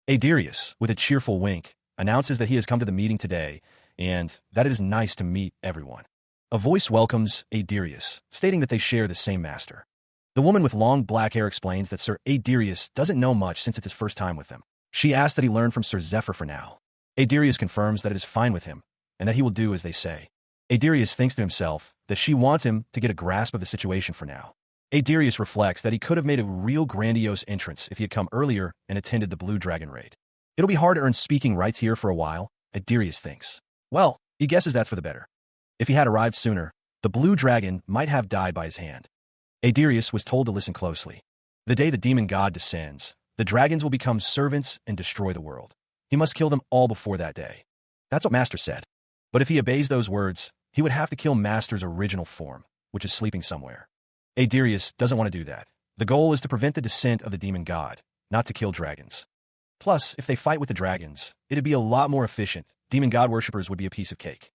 Adirius, with a cheerful wink, announces that he has come to the meeting today, and that it is nice to meet everyone. A voice welcomes Adirius, stating that they share the same master. The woman with long black hair explains that Sir Adirius doesn't know much since it's his first time with them. She asks that he learn from Sir Zephyr for now. Adirius confirms that it is fine with him, and that he will do as they say. Adirius thinks to himself that she wants him to get a grasp of the situation for now. Adirius reflects that he could have made a real grandiose entrance if he had come earlier and attended the Blue Dragon raid. It'll be hard to earn speaking rights here for a while, Adirius thinks. Well, he guesses that's for the better. If he had arrived sooner, the Blue Dragon might have died by his hand. Adirius was told to listen closely. The day the demon god descends, the dragons will become servants and destroy the world. He must kill them all before that day. That's what Master said. But if he obeys those words, he would have to kill Master's original form, which is sleeping somewhere. Adirius doesn't want to do that. The goal is to prevent the descent of the demon god, not to kill dragons. Plus, if they fight with the dragons, it'd be a lot more efficient. Demon god worshippers would be a piece of cake.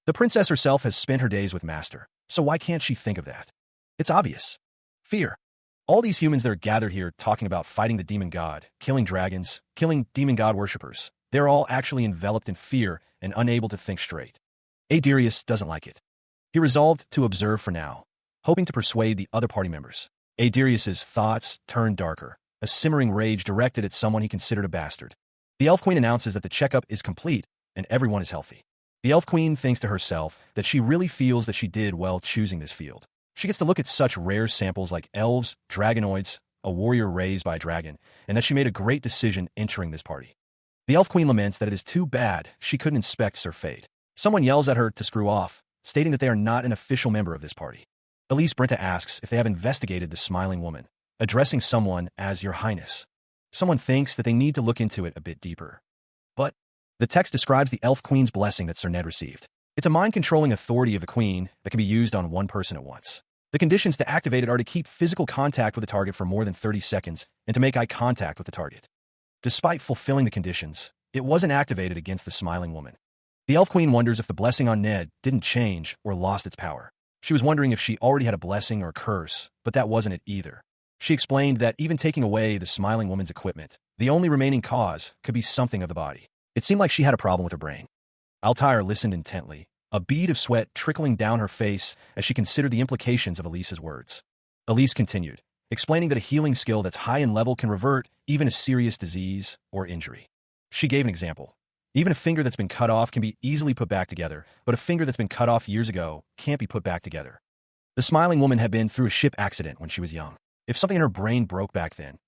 The princess herself has spent her days with Master, so why can't she think of that? It's obvious. Fear. All these humans that are gathered here talking about fighting the demon god, killing dragons, killing demon god worshippers, they're all actually enveloped in fear and unable to think straight. Adirius doesn't like it. He resolved to observe for now, hoping to persuade the other party members. Adirius's thoughts turned darker, a simmering rage directed at someone he considered a bastard. The Elf Queen announces that the checkup is complete and everyone is healthy. The Elf Queen thinks to herself that she really feels that she did well choosing this field. She gets to look at such rare samples like elves, dragonoids, a warrior raised by a dragon, and that she made a great decision entering this party. The Elf Queen laments that it is too bad she couldn't inspect Sir Fade. Someone yells at her to screw off, stating that they are not an official member of this party. Elise Brenta asks if they have investigated the smiling woman, addressing someone as Your Highness. Someone thinks that they need to look into it a bit deeper. But the text describes the Elf Queen's blessing that Sir Ned received. It's a mind-controlling authority of the Queen that can be used on one person at once. The conditions to activate it are to keep physical contact with the target for more than 30 seconds and to make eye contact with the target. Despite fulfilling the conditions, it wasn't activated against the smiling woman. The Elf Queen wonders if the blessing on Ned didn't change or lost its power. She was wondering if she already had a blessing or a curse, but that wasn't it either. She explained that even taking away the smiling woman's equipment, the only remaining cause could be something of the body. It seemed like she had a problem with her brain. Altair listened intently, a bead of sweat trickling down her face as she considered the implications of Elise's words. Elise continued, explaining that a healing skill that's high in level can revert even a serious disease or injury. She gave an example. Even a finger that's been cut off can be easily put back together, but a finger that's been cut off years ago can't be put back together. The smiling woman had been through a ship accident when she was young. If something in her brain broke back then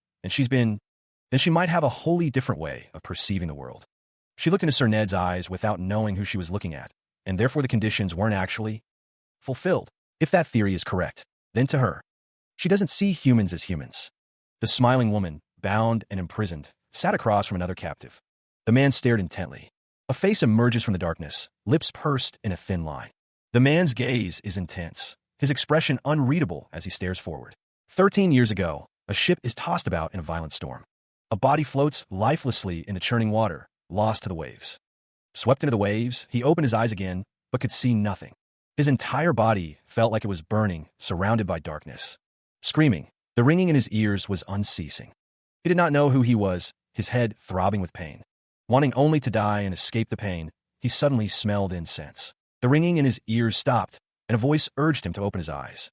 she might have a wholly different way of perceiving the world. She looked into Sir Ned's eyes without knowing who she was looking at, and therefore the conditions weren't actually fulfilled. If that theory is correct, then to her, she doesn't see humans as humans. The smiling woman, bound and imprisoned, sat across from another captive. The man stared intently. A face emerges from the darkness, lips pursed in a thin line. The man's gaze is intense, his expression unreadable as he stares forward. 13 years ago, a ship is tossed about in a violent storm. A body floats lifelessly in the churning water, lost to the waves. Swept into the waves, he opened his eyes again, but could see nothing. His entire body felt like it was burning, surrounded by darkness. Screaming, the ringing in his ears was unceasing. He did not know who he was, his head throbbing with pain. Wanting only to die and escape the pain, he suddenly smelled incense. The ringing in his ears stopped, and a voice urged him to open his eyes.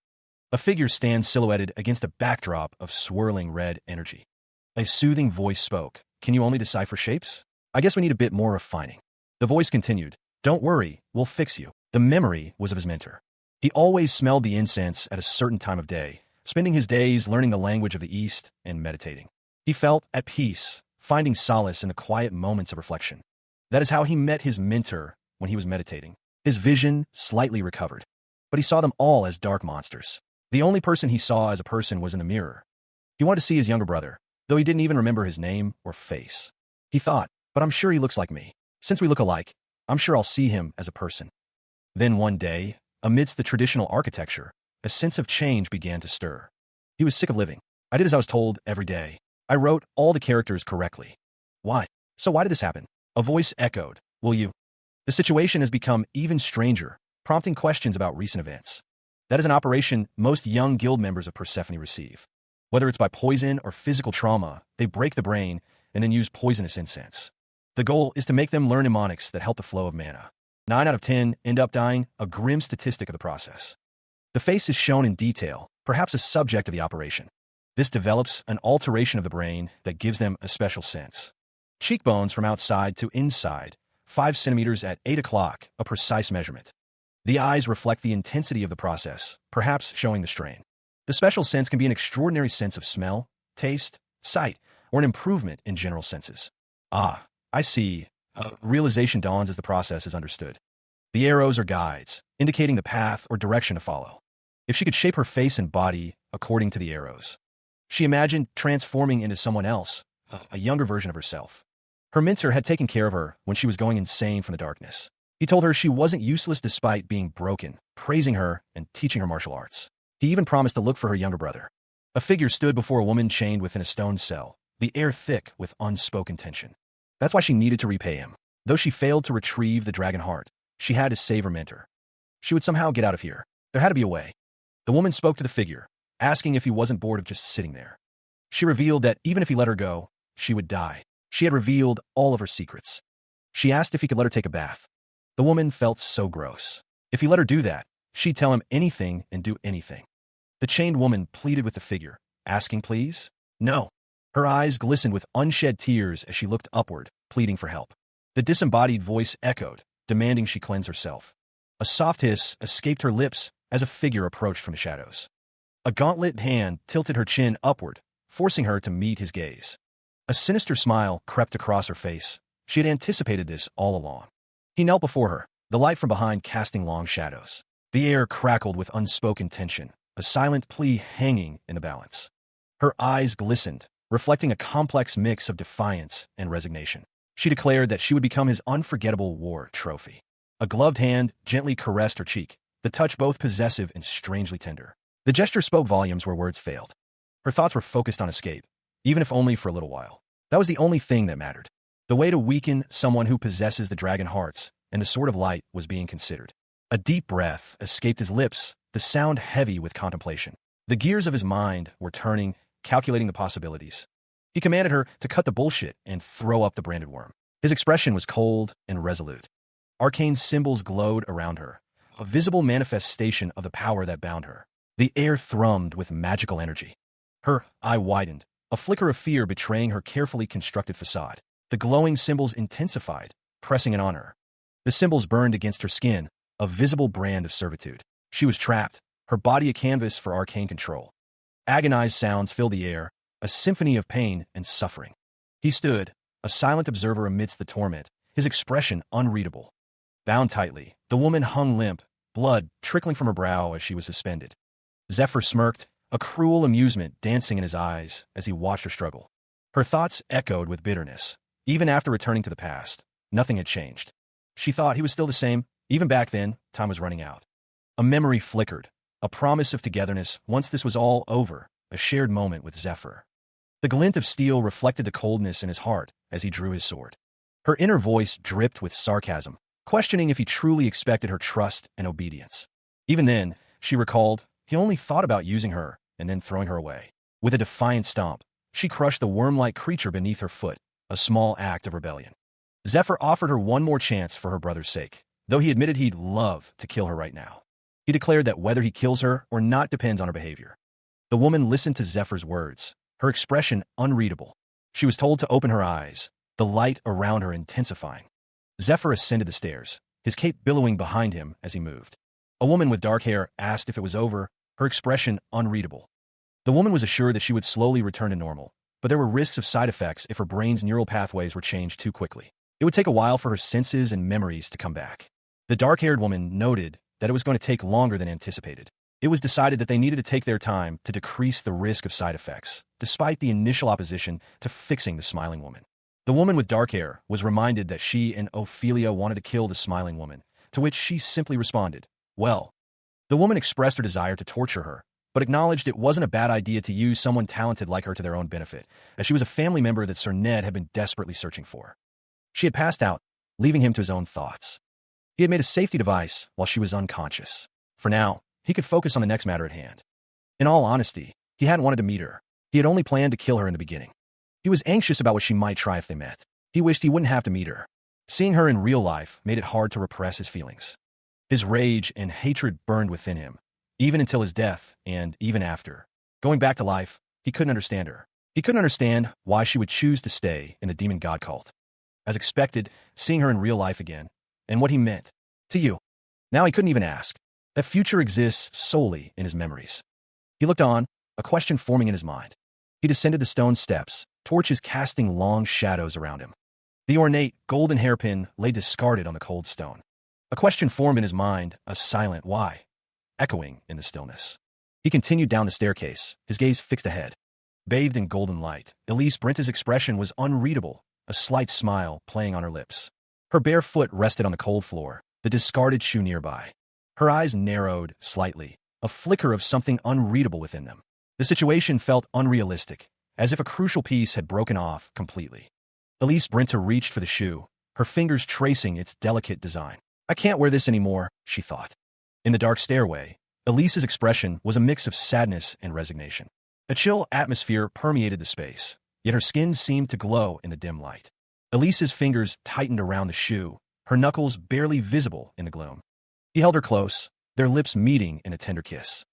A figure stands silhouetted against a backdrop of swirling red energy. A soothing voice spoke. Can you only decipher shapes? I guess we need a bit more refining. The voice continued. Don't worry, we'll fix you. The memory was of his mentor. He always smelled the incense at a certain time of day, spending his days learning the language of the East and meditating. He felt at peace, finding solace in the quiet moments of reflection. That is how he met his mentor when he was meditating. His vision slightly recovered, but he saw them all as dark monsters. The only person he saw as a person was in the mirror. He wanted to see his younger brother, though he didn't even remember his name or face. He thought, but I'm sure he looks like me. Since we look alike, I'm sure I'll see him as a person. Then one day, amidst the traditional architecture, a sense of change began to stir. He was sick of living. I did as I was told every day. I wrote all the characters correctly. Why? So why did this happen? A voice echoed. Will you? The situation has become even stranger, prompting questions about recent events. That is an operation most young guild members of Persephone receive. Whether it's by poison or physical trauma, they break the brain and then use poisonous incense. The goal is to make them learn mnemonics that help the flow of mana. 9 out of 10 end up dying, a grim statistic of the process. The face is shown in detail, perhaps a subject of the operation. This develops an alteration of the brain that gives them a special sense. Cheekbones from outside to inside, 5 centimeters at 8 o'clock, a precise measurement. The eyes reflect the intensity of the process, perhaps showing the strain. The special sense can be an extraordinary sense of smell, taste, sight, or an improvement in general senses. Ah, I see. Realization dawns as the process is understood. The arrows are guides, indicating the path or direction to follow. If she could shape her face and body according to the arrows, she imagined transforming into someone else, a younger version of herself. Her mentor had taken care of her when she was going insane from the darkness. He told her she wasn't useless despite being broken, praising her and teaching her martial arts. He even promised to look for her younger brother. A figure stood before a woman chained within a stone cell, the air thick with unspoken tension. That's why she needed to repay him. Though she failed to retrieve the dragon heart, she had to save her mentor. She would somehow get out of here. There had to be a way. The woman spoke to the figure, asking if he wasn't bored of just sitting there. She revealed that even if he let her go, she would die. She had revealed all of her secrets. She asked if he could let her take a bath. The woman felt so gross. If he let her do that, she'd tell him anything and do anything. The chained woman pleaded with the figure, asking please? No. Her eyes glistened with unshed tears as she looked upward, pleading for help. The disembodied voice echoed, demanding she cleanse herself. A soft hiss escaped her lips as a figure approached from the shadows. A gauntlet hand tilted her chin upward, forcing her to meet his gaze. A sinister smile crept across her face. She had anticipated this all along. He knelt before her, the light from behind casting long shadows. The air crackled with unspoken tension, a silent plea hanging in the balance. Her eyes glistened, reflecting a complex mix of defiance and resignation. She declared that she would become his unforgettable war trophy. A gloved hand gently caressed her cheek, the touch both possessive and strangely tender. The gesture spoke volumes where words failed. Her thoughts were focused on escape, even if only for a little while. That was the only thing that mattered. The way to weaken someone who possesses the dragon hearts and the sword of light was being considered. A deep breath escaped his lips, the sound heavy with contemplation. The gears of his mind were turning, calculating the possibilities. He commanded her to cut the bullshit and throw up the branded worm. His expression was cold and resolute. Arcane symbols glowed around her, a visible manifestation of the power that bound her. The air thrummed with magical energy. Her eye widened, a flicker of fear betraying her carefully constructed facade. The glowing symbols intensified, pressing in on her. The symbols burned against her skin, a visible brand of servitude. She was trapped, her body a canvas for arcane control. Agonized sounds filled the air, a symphony of pain and suffering. He stood, a silent observer amidst the torment, his expression unreadable. Bound tightly, the woman hung limp, blood trickling from her brow as she was suspended. Zephyr smirked, a cruel amusement dancing in his eyes as he watched her struggle. Her thoughts echoed with bitterness. Even after returning to the past, nothing had changed. She thought he was still the same. Even back then, time was running out. A memory flickered, a promise of togetherness once this was all over, a shared moment with Zephyr. The glint of steel reflected the coldness in his heart as he drew his sword. Her inner voice dripped with sarcasm, questioning if he truly expected her trust and obedience. Even then, she recalled, he only thought about using her and then throwing her away. With a defiant stomp, she crushed the worm-like creature beneath her foot, a small act of rebellion. Zephyr offered her one more chance for her brother's sake, though he admitted he'd love to kill her right now. He declared that whether he kills her or not depends on her behavior. The woman listened to Zephyr's words, her expression unreadable. She was told to open her eyes, the light around her intensifying. Zephyr ascended the stairs, his cape billowing behind him as he moved. A woman with dark hair asked if it was over, her expression unreadable. The woman was assured that she would slowly return to normal, but there were risks of side effects if her brain's neural pathways were changed too quickly. It would take a while for her senses and memories to come back. The dark-haired woman noted that it was going to take longer than anticipated. It was decided that they needed to take their time to decrease the risk of side effects, despite the initial opposition to fixing the smiling woman. The woman with dark hair was reminded that she and Ophelia wanted to kill the smiling woman, to which she simply responded, well. The woman expressed her desire to torture her, but acknowledged it wasn't a bad idea to use someone talented like her to their own benefit, as she was a family member that Sir Ned had been desperately searching for. She had passed out, leaving him to his own thoughts. He had made a safety device while she was unconscious. For now, he could focus on the next matter at hand. In all honesty, he hadn't wanted to meet her. He had only planned to kill her in the beginning. He was anxious about what she might try if they met. He wished he wouldn't have to meet her. Seeing her in real life made it hard to repress his feelings. His rage and hatred burned within him, even until his death and even after. Going back to life, he couldn't understand her. He couldn't understand why she would choose to stay in the demon god cult. As expected, seeing her in real life again, and what he meant to you. Now he couldn't even ask. That future exists solely in his memories. He looked on, a question forming in his mind. He descended the stone steps, torches casting long shadows around him. The ornate, golden hairpin lay discarded on the cold stone. A question formed in his mind, a silent why, echoing in the stillness. He continued down the staircase, his gaze fixed ahead. Bathed in golden light, Elise Brenta's expression was unreadable, a slight smile playing on her lips. Her bare foot rested on the cold floor, the discarded shoe nearby. Her eyes narrowed slightly, a flicker of something unreadable within them. The situation felt unrealistic, as if a crucial piece had broken off completely. Elise Brenta reached for the shoe, her fingers tracing its delicate design. I can't wear this anymore, she thought. In the dark stairway, Elise's expression was a mix of sadness and resignation. A chill atmosphere permeated the space, yet her skin seemed to glow in the dim light. Elise's fingers tightened around the shoe, her knuckles barely visible in the gloom. He held her close, their lips meeting in a tender kiss.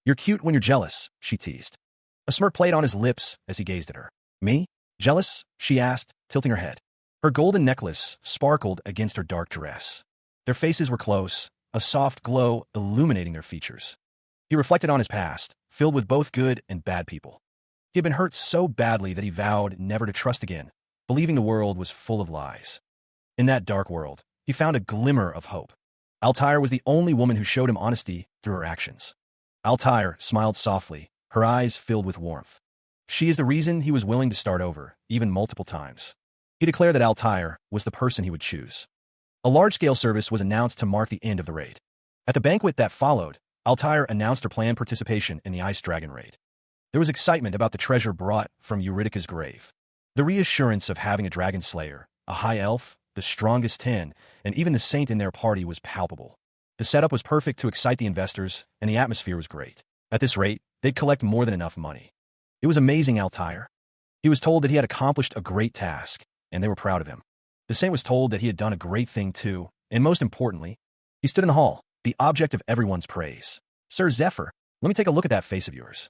You're cute when you're jealous, she teased. A smirk played on his lips as he gazed at her. Me? Jealous? She asked, tilting her head. Her golden necklace sparkled against her dark dress. Their faces were close, a soft glow illuminating their features. He reflected on his past, filled with both good and bad people. He had been hurt so badly that he vowed never to trust again, believing the world was full of lies. In that dark world, he found a glimmer of hope. Altair was the only woman who showed him honesty through her actions. Altair smiled softly, her eyes filled with warmth. She is the reason he was willing to start over, even multiple times. He declared that Altair was the person he would choose. A large-scale service was announced to mark the end of the raid. At the banquet that followed, Altair announced her planned participation in the Ice Dragon raid. There was excitement about the treasure brought from Eurydica's grave. The reassurance of having a dragon slayer, a high elf, the strongest 10, and even the saint in their party was palpable. The setup was perfect to excite the investors, and the atmosphere was great. At this rate, they'd collect more than enough money. It was amazing, Altair. He was told that he had accomplished a great task, and they were proud of him. The saint was told that he had done a great thing too, and most importantly, he stood in the hall, the object of everyone's praise. Sir Zephyr, let me take a look at that face of yours.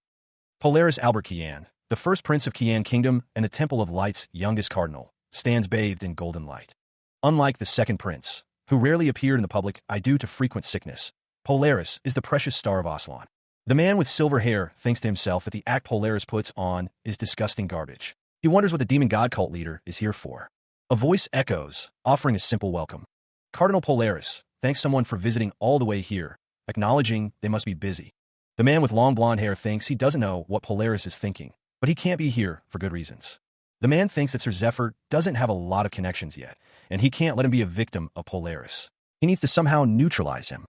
Polaris Albert Kian, the first prince of Kian Kingdom and the Temple of Light's youngest cardinal, stands bathed in golden light. Unlike the second prince, who rarely appeared in the public due to frequent sickness, Polaris is the precious star of Aslan. The man with silver hair thinks to himself that the act Polaris puts on is disgusting garbage. He wonders what the demon god cult leader is here for. A voice echoes, offering a simple welcome. Cardinal Polaris thanks someone for visiting all the way here, acknowledging they must be busy. The man with long blonde hair thinks he doesn't know what Polaris is thinking, but he can't be here for good reasons. The man thinks that Sir Zephyr doesn't have a lot of connections yet, and he can't let him be a victim of Polaris. He needs to somehow neutralize him.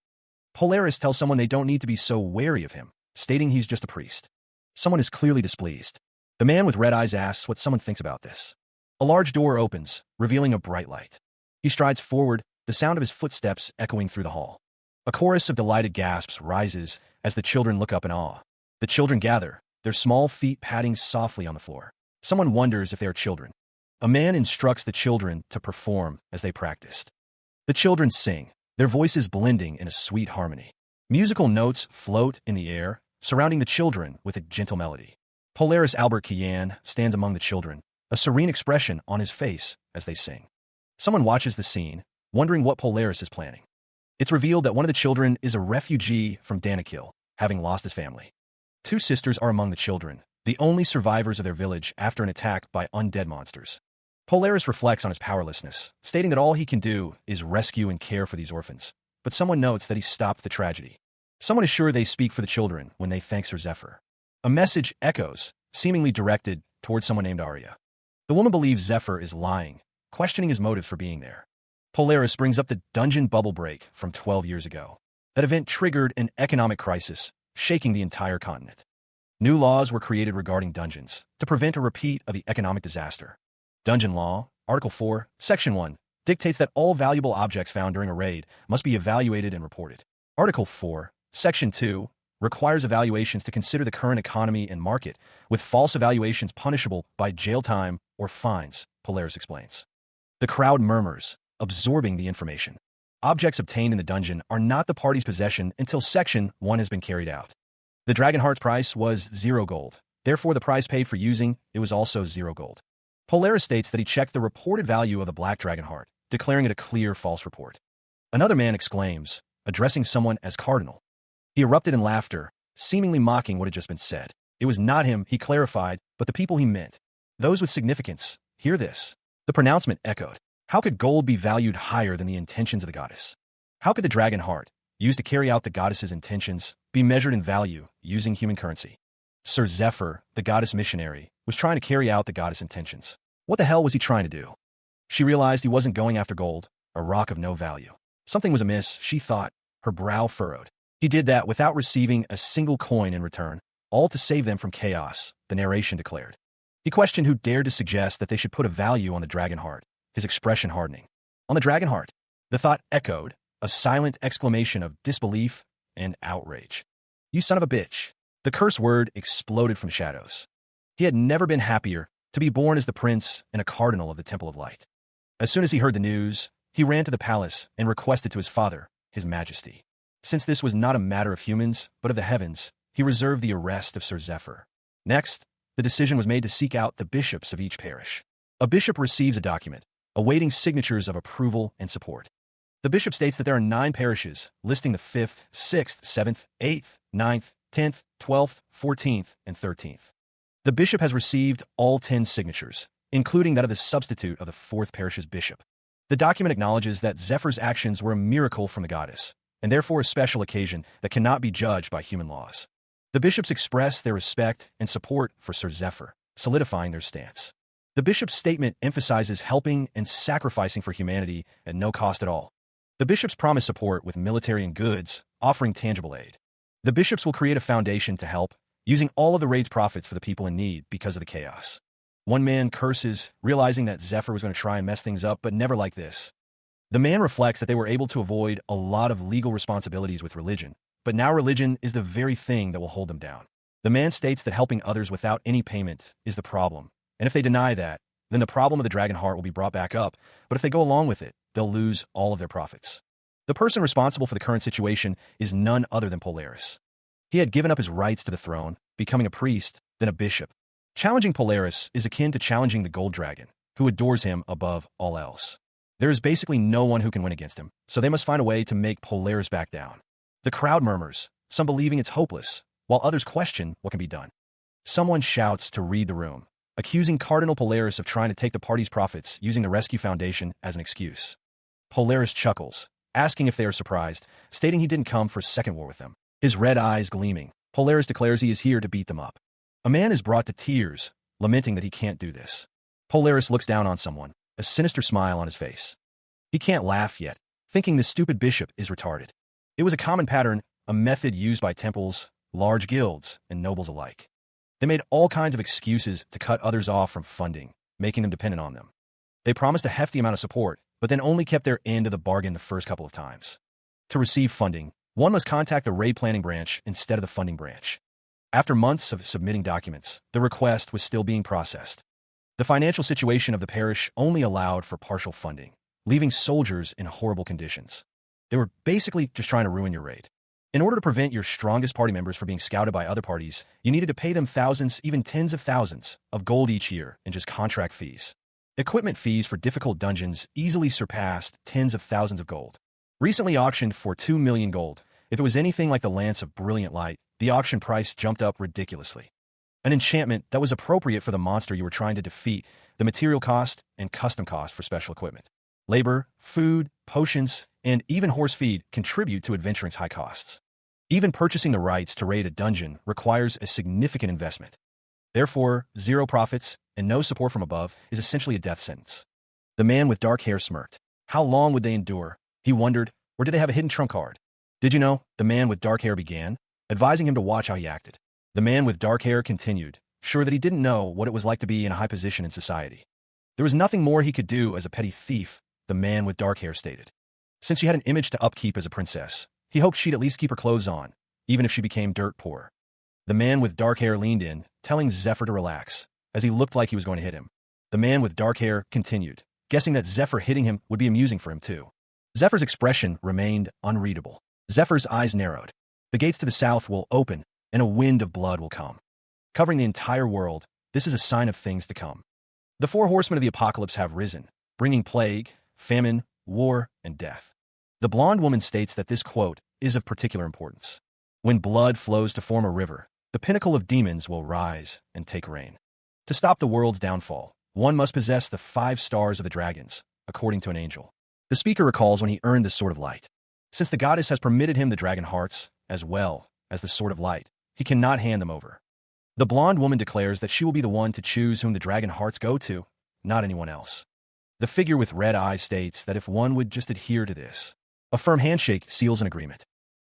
Polaris tells someone they don't need to be so wary of him, stating he's just a priest. Someone is clearly displeased. The man with red eyes asks what someone thinks about this. A large door opens, revealing a bright light. He strides forward, the sound of his footsteps echoing through the hall. A chorus of delighted gasps rises as the children look up in awe. The children gather, their small feet padding softly on the floor. Someone wonders if they are children. A man instructs the children to perform as they practiced. The children sing, their voices blending in a sweet harmony. Musical notes float in the air, surrounding the children with a gentle melody. Polaris Albert Kian stands among the children, a serene expression on his face as they sing. Someone watches the scene, wondering what Polaris is planning. It's revealed that one of the children is a refugee from Danakil, having lost his family. Two sisters are among the children, the only survivors of their village after an attack by undead monsters. Polaris reflects on his powerlessness, stating that all he can do is rescue and care for these orphans. But someone notes that he stopped the tragedy. Someone is sure they speak for the children when they thank Sir Zephyr. A message echoes, seemingly directed towards someone named Arya. The woman believes Zephyr is lying, questioning his motives for being there. Polaris brings up the dungeon bubble break from 12 years ago. That event triggered an economic crisis, shaking the entire continent. New laws were created regarding dungeons to prevent a repeat of the economic disaster. Dungeon Law, Article 4, Section 1, dictates that all valuable objects found during a raid must be evaluated and reported. Article 4, Section 2, requires evaluations to consider the current economy and market, with false evaluations punishable by jail time or fines, Polaris explains. The crowd murmurs, absorbing the information. Objects obtained in the dungeon are not the party's possession until Section 1 has been carried out. The Dragonheart's price was 0 gold. Therefore, the price paid for using it was also 0 gold. Polaris states that he checked the reported value of the Black Dragonheart, declaring it a clear false report. Another man exclaims, addressing someone as Cardinal. He erupted in laughter, seemingly mocking what had just been said. It was not him, he clarified, but the people he meant. Those with significance, hear this. The pronouncement echoed. How could gold be valued higher than the intentions of the goddess? How could the dragon heart, used to carry out the goddess's intentions, be measured in value using human currency? Sir Zephyr, the goddess missionary, was trying to carry out the goddess' intentions. What the hell was he trying to do? She realized he wasn't going after gold, a rock of no value. Something was amiss, she thought, her brow furrowed. He did that without receiving a single coin in return, all to save them from chaos, the narration declared. He questioned who dared to suggest that they should put a value on the dragon heart, his expression hardening. On the dragon heart? The thought echoed, a silent exclamation of disbelief and outrage. You son of a bitch. The curse word exploded from shadows. He had never been happier to be born as the prince and a cardinal of the Temple of Light. As soon as he heard the news, he ran to the palace and requested to his father, his majesty. Since this was not a matter of humans, but of the heavens, he reserved the arrest of Sir Zephyr. Next, the decision was made to seek out the bishops of each parish. A bishop receives a document, awaiting signatures of approval and support. The bishop states that there are 9 parishes, listing the 5th, 6th, 7th, 8th, 9th, 10th, 12th, 14th, and 13th. The bishop has received all 10 signatures, including that of the substitute of the 4th parish's bishop. The document acknowledges that Zephyr's actions were a miracle from the goddess, and therefore a special occasion that cannot be judged by human laws. The bishops express their respect and support for Sir Zephyr, solidifying their stance. The bishop's statement emphasizes helping and sacrificing for humanity at no cost at all. The bishops promise support with military and goods, offering tangible aid. The bishops will create a foundation to help, using all of the raid's profits for the people in need because of the chaos. One man curses, realizing that Zephyr was going to try and mess things up, but never like this. The man reflects that they were able to avoid a lot of legal responsibilities with religion, but now religion is the very thing that will hold them down. The man states that helping others without any payment is the problem, and if they deny that, then the problem of the dragon heart will be brought back up, but if they go along with it, they'll lose all of their profits. The person responsible for the current situation is none other than Polaris. He had given up his rights to the throne, becoming a priest, then a bishop. Challenging Polaris is akin to challenging the gold dragon, who adores him above all else. There is basically no one who can win against him, so they must find a way to make Polaris back down. The crowd murmurs, some believing it's hopeless, while others question what can be done. Someone shouts to read the room, accusing Cardinal Polaris of trying to take the party's profits using the Rescue Foundation as an excuse. Polaris chuckles, asking if they are surprised, stating he didn't come for a second war with them. His red eyes gleaming, Polaris declares he is here to beat them up. A man is brought to tears, lamenting that he can't do this. Polaris looks down on someone, a sinister smile on his face. He can't laugh yet, thinking this stupid bishop is retarded. It was a common pattern, a method used by temples, large guilds, and nobles alike. They made all kinds of excuses to cut others off from funding, making them dependent on them. They promised a hefty amount of support, but then only kept their end of the bargain the first couple of times. To receive funding, one must contact the raid planning branch instead of the funding branch. After months of submitting documents, the request was still being processed. The financial situation of the parish only allowed for partial funding, leaving soldiers in horrible conditions. They were basically just trying to ruin your raid. In order to prevent your strongest party members from being scouted by other parties, you needed to pay them thousands, even tens of thousands, of gold each year in just contract fees. Equipment fees for difficult dungeons easily surpassed tens of thousands of gold. Recently auctioned for 2 million gold, if it was anything like the Lance of Brilliant Light, the auction price jumped up ridiculously. An enchantment that was appropriate for the monster you were trying to defeat, the material cost and custom cost for special equipment. Labor, food, potions, and even horse feed contribute to adventuring's high costs. Even purchasing the rights to raid a dungeon requires a significant investment. Therefore, zero profits and no support from above is essentially a death sentence. The man with dark hair smirked. How long would they endure? He wondered, or did they have a hidden trump card? Did you know? The man with dark hair began, advising him to watch how he acted. The man with dark hair continued, sure that he didn't know what it was like to be in a high position in society. There was nothing more he could do as a petty thief, the man with dark hair stated. Since she had an image to upkeep as a princess, he hoped she'd at least keep her clothes on, even if she became dirt poor. The man with dark hair leaned in, telling Zephyr to relax, as he looked like he was going to hit him. The man with dark hair continued, guessing that Zephyr hitting him would be amusing for him too. Zephyr's expression remained unreadable. Zephyr's eyes narrowed. The gates to the south will open, and a wind of blood will come. Covering the entire world, this is a sign of things to come. The 4 horsemen of the apocalypse have risen, bringing plague, famine, war, and death. The blonde woman states that this quote is of particular importance. When blood flows to form a river, the pinnacle of demons will rise and take reign. To stop the world's downfall, one must possess the 5 stars of the dragons, according to an angel. The speaker recalls when he earned the Sword of Light. Since the goddess has permitted him the dragon hearts, as well as the Sword of Light, he cannot hand them over. The blonde woman declares that she will be the one to choose whom the dragon hearts go to, not anyone else. The figure with red eyes states that if one would just adhere to this, a firm handshake seals an agreement.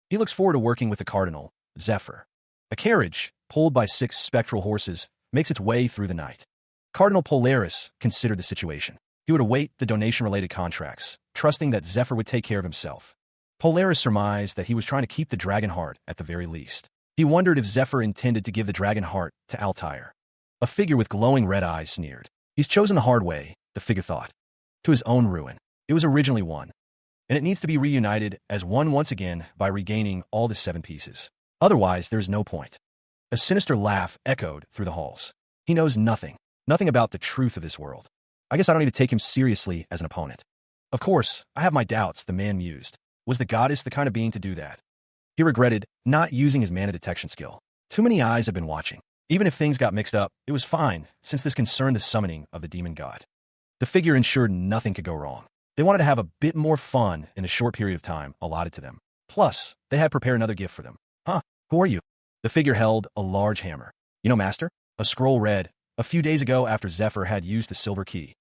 He looks forward to working with the cardinal, Zephyr. A carriage, pulled by 6 spectral horses, makes its way through the night. Cardinal Polaris considered the situation. He would await the donation-related contracts, trusting that Zephyr would take care of himself. Polaris surmised that he was trying to keep the dragon heart at the very least. He wondered if Zephyr intended to give the dragon heart to Altair. A figure with glowing red eyes sneered. He's chosen the hard way, the figure thought. To his own ruin. It was originally one, and it needs to be reunited as one once again by regaining all the 7 pieces. Otherwise, there is no point. A sinister laugh echoed through the halls. He knows nothing about the truth of this world. I guess I don't need to take him seriously as an opponent. Of course, I have my doubts, the man mused. Was the goddess the kind of being to do that? He regretted not using his mana detection skill. Too many eyes have been watching. Even if things got mixed up, it was fine, since this concerned the summoning of the demon god. The figure ensured nothing could go wrong. They wanted to have a bit more fun in the short period of time allotted to them. Plus, they had prepared another gift for them. Huh, who are you? The figure held a large hammer. You know, master? A scroll read, a few days ago after Zephyr had used the silver key.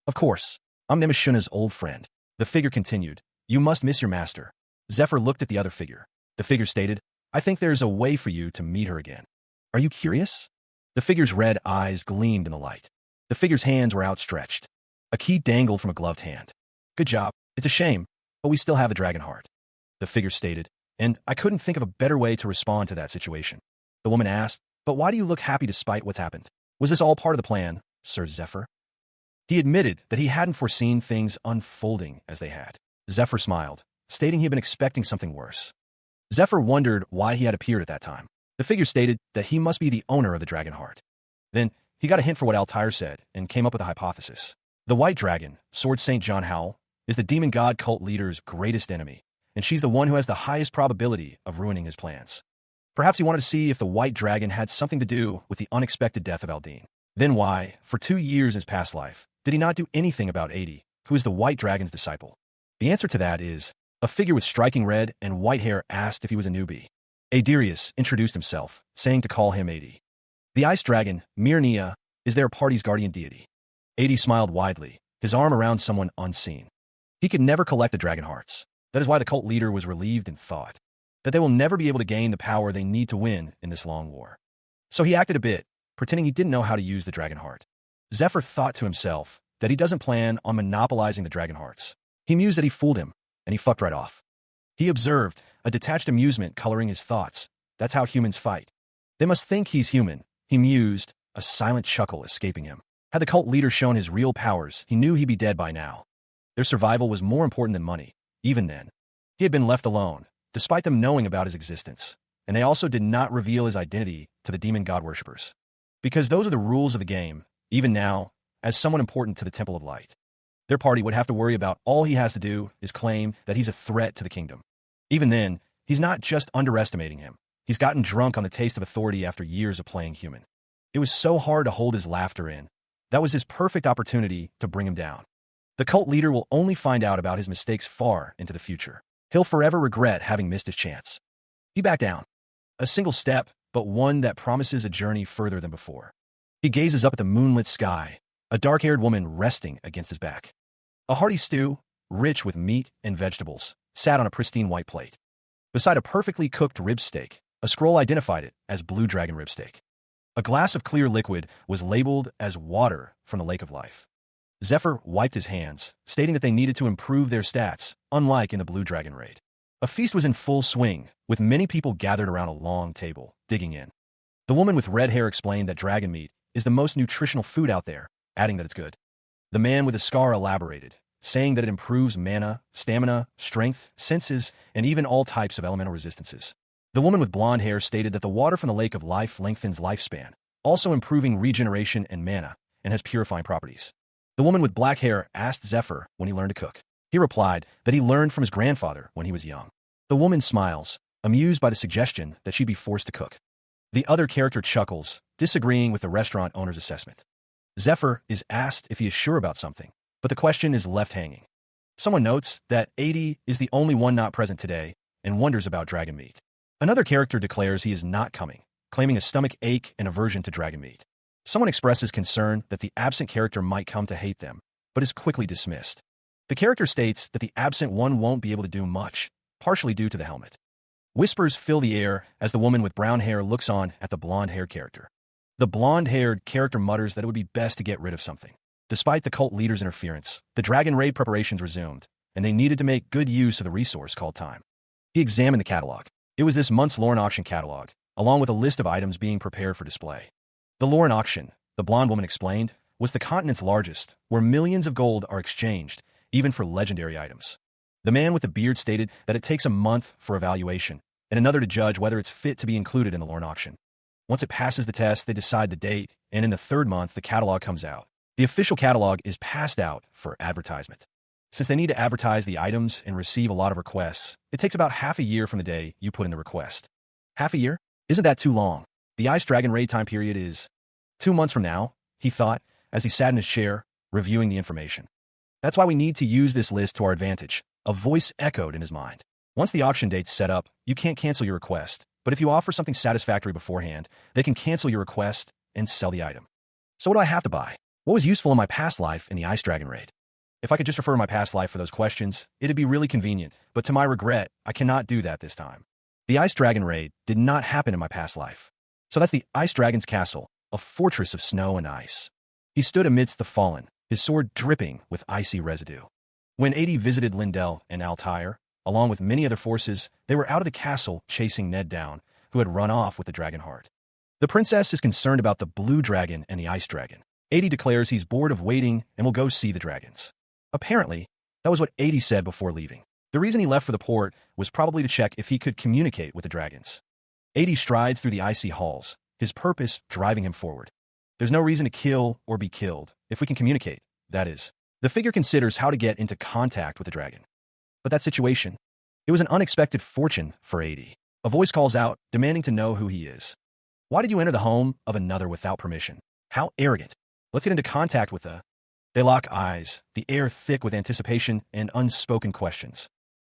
Of course, I'm Nemashuna's old friend. The figure continued, you must miss your master. Zephyr looked at the other figure. The figure stated, I think there's a way for you to meet her again. Are you curious? The figure's red eyes gleamed in the light. The figure's hands were outstretched. A key dangled from a gloved hand. Good job. It's a shame, but we still have a dragon heart. The figure stated, and I couldn't think of a better way to respond to that situation. The woman asked, but why do you look happy despite what's happened? Was this all part of the plan, Sir Zephyr? He admitted that he hadn't foreseen things unfolding as they had. Zephyr smiled, stating he had been expecting something worse. Zephyr wondered why he had appeared at that time. The figure stated that he must be the owner of the dragon heart. Then, he got a hint for what Altair said and came up with a hypothesis. The White Dragon, Sword St. John Howell, is the demon god cult leader's greatest enemy, and she's the one who has the highest probability of ruining his plans. Perhaps he wanted to see if the White Dragon had something to do with the unexpected death of Aldine. Then why, for 2 years in his past life, did he not do anything about 80, who is the White Dragon's disciple? The answer to that is, a figure with striking red and white hair asked if he was a newbie. Adirius introduced himself, saying to call him 80. The Ice Dragon, Mirnia, is their party's guardian deity. 80 smiled widely, his arm around someone unseen. He could never collect the dragon hearts. That is why the cult leader was relieved and thought that they will never be able to gain the power they need to win in this long war. So he acted a bit, pretending he didn't know how to use the dragon heart. Zephyr thought to himself that he doesn't plan on monopolizing the dragon hearts. He mused that he fooled him, and he fucked right off. He observed a detached amusement coloring his thoughts. That's how humans fight. They must think he's human, he mused, a silent chuckle escaping him. Had the cult leader shown his real powers, he knew he'd be dead by now. Their survival was more important than money, even then. He had been left alone, despite them knowing about his existence, and they also did not reveal his identity to the demon god worshippers. Because those are the rules of the game, even now, as someone important to the Temple of Light. Their party would have to worry about all he has to do is claim that he's a threat to the kingdom. Even then, he's not just underestimating him. He's gotten drunk on the taste of authority after years of playing human. It was so hard to hold his laughter in. That was his perfect opportunity to bring him down. The cult leader will only find out about his mistakes far into the future. He'll forever regret having missed his chance. He backed down. A single step, but one that promises a journey further than before. He gazes up at the moonlit sky, a dark-haired woman resting against his back. A hearty stew, rich with meat and vegetables, sat on a pristine white plate. Beside a perfectly cooked rib steak, a scroll identified it as Blue Dragon rib steak. A glass of clear liquid was labeled as water from the Lake of Life. Zephyr wiped his hands, stating that they needed to improve their stats, unlike in the Blue Dragon raid. A feast was in full swing, with many people gathered around a long table, digging in. The woman with red hair explained that dragon meat is the most nutritional food out there, adding that it's good. The man with the scar elaborated, saying that it improves mana, stamina, strength, senses, and even all types of elemental resistances. The woman with blonde hair stated that the water from the Lake of Life lengthens lifespan, also improving regeneration and mana, and has purifying properties. The woman with black hair asked Zephyr when he learned to cook. He replied that he learned from his grandfather when he was young. The woman smiles, amused by the suggestion that she'd be forced to cook. The other character chuckles, disagreeing with the restaurant owner's assessment. Zephyr is asked if he is sure about something, but the question is left hanging. Someone notes that 80 is the only one not present today and wonders about dragon meat. Another character declares he is not coming, claiming a stomach ache and aversion to dragon meat. Someone expresses concern that the absent character might come to hate them, but is quickly dismissed. The character states that the absent one won't be able to do much, partially due to the helmet. Whispers fill the air as the woman with brown hair looks on at the blonde-haired character. The blonde-haired character mutters that it would be best to get rid of something. Despite the cult leader's interference, the dragon raid preparations resumed, and they needed to make good use of the resource called time. He examined the catalog. It was this month's Lauren auction catalog, along with a list of items being prepared for display. The Lauren auction, the blonde woman explained, was the continent's largest, where millions of gold are exchanged, even for legendary items. The man with the beard stated that it takes a month for evaluation, and another to judge whether it's fit to be included in the Lauren auction. Once it passes the test, they decide the date, and in the third month, the catalog comes out. The official catalog is passed out for advertisement. Since they need to advertise the items and receive a lot of requests, it takes about half a year from the day you put in the request. Half a year? Isn't that too long? The Ice Dragon raid time period is 2 months from now, he thought, as he sat in his chair, reviewing the information. That's why we need to use this list to our advantage, a voice echoed in his mind. Once the auction date's set up, you can't cancel your request, but if you offer something satisfactory beforehand, they can cancel your request and sell the item. So what do I have to buy? What was useful in my past life in the Ice Dragon raid? If I could just refer to my past life for those questions, it'd be really convenient, but to my regret, I cannot do that this time. The Ice Dragon raid did not happen in my past life. So that's the Ice Dragon's castle, a fortress of snow and ice. He stood amidst the fallen, his sword dripping with icy residue. When 80 visited Lindell and Altair, along with many other forces, they were out of the castle chasing Ned down, who had run off with the dragon heart. The princess is concerned about the blue dragon and the ice dragon. 80 declares he's bored of waiting and will go see the dragons. Apparently, that was what 80 said before leaving. The reason he left for the port was probably to check if he could communicate with the dragons. 80 strides through the icy halls, his purpose driving him forward. There's no reason to kill or be killed, if we can communicate, that is. The figure considers how to get into contact with the dragon. But that situation, it was an unexpected fortune for 80. A voice calls out, demanding to know who he is. Why did you enter the home of another without permission? How arrogant. Let's get into contact with the... They lock eyes, the air thick with anticipation and unspoken questions.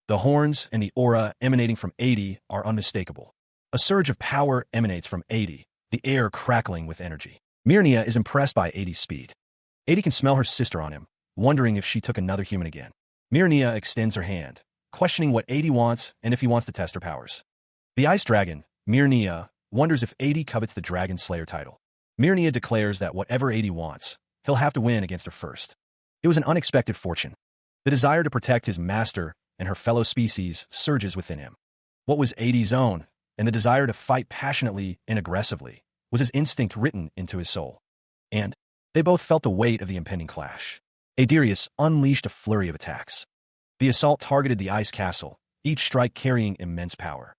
The horns and the aura emanating from 80 are unmistakable. A surge of power emanates from 80, the air crackling with energy. Myrnia is impressed by 80's speed. 80 can smell her sister on him, wondering if she took another human again. Myrnia extends her hand, questioning what 80 wants and if he wants to test her powers. The Ice Dragon, Myrnia, wonders if 80 covets the Dragon Slayer title. Myrnia declares that whatever 80 wants, he'll have to win against her first. It was an unexpected fortune. The desire to protect his master and her fellow species surges within him. What was 80's own, and the desire to fight passionately and aggressively, was his instinct written into his soul. And they both felt the weight of the impending clash. Adirius unleashed a flurry of attacks. The assault targeted the ice castle, each strike carrying immense power.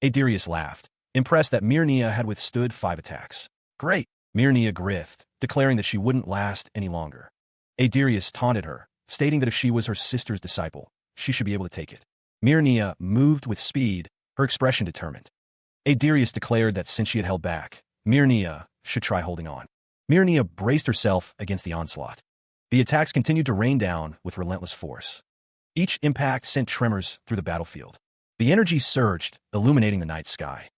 Adirius laughed, impressed that Myrnia had withstood 5 attacks. Great! Myrnia griffed, declaring that she wouldn't last any longer. Adirius taunted her, stating that if she was her sister's disciple, she should be able to take it. Myrnia moved with speed, her expression determined. Adirius declared that since she had held back, Myrnia should try holding on. Myrnia braced herself against the onslaught. The attacks continued to rain down with relentless force. Each impact sent tremors through the battlefield. The energy surged, illuminating the night sky.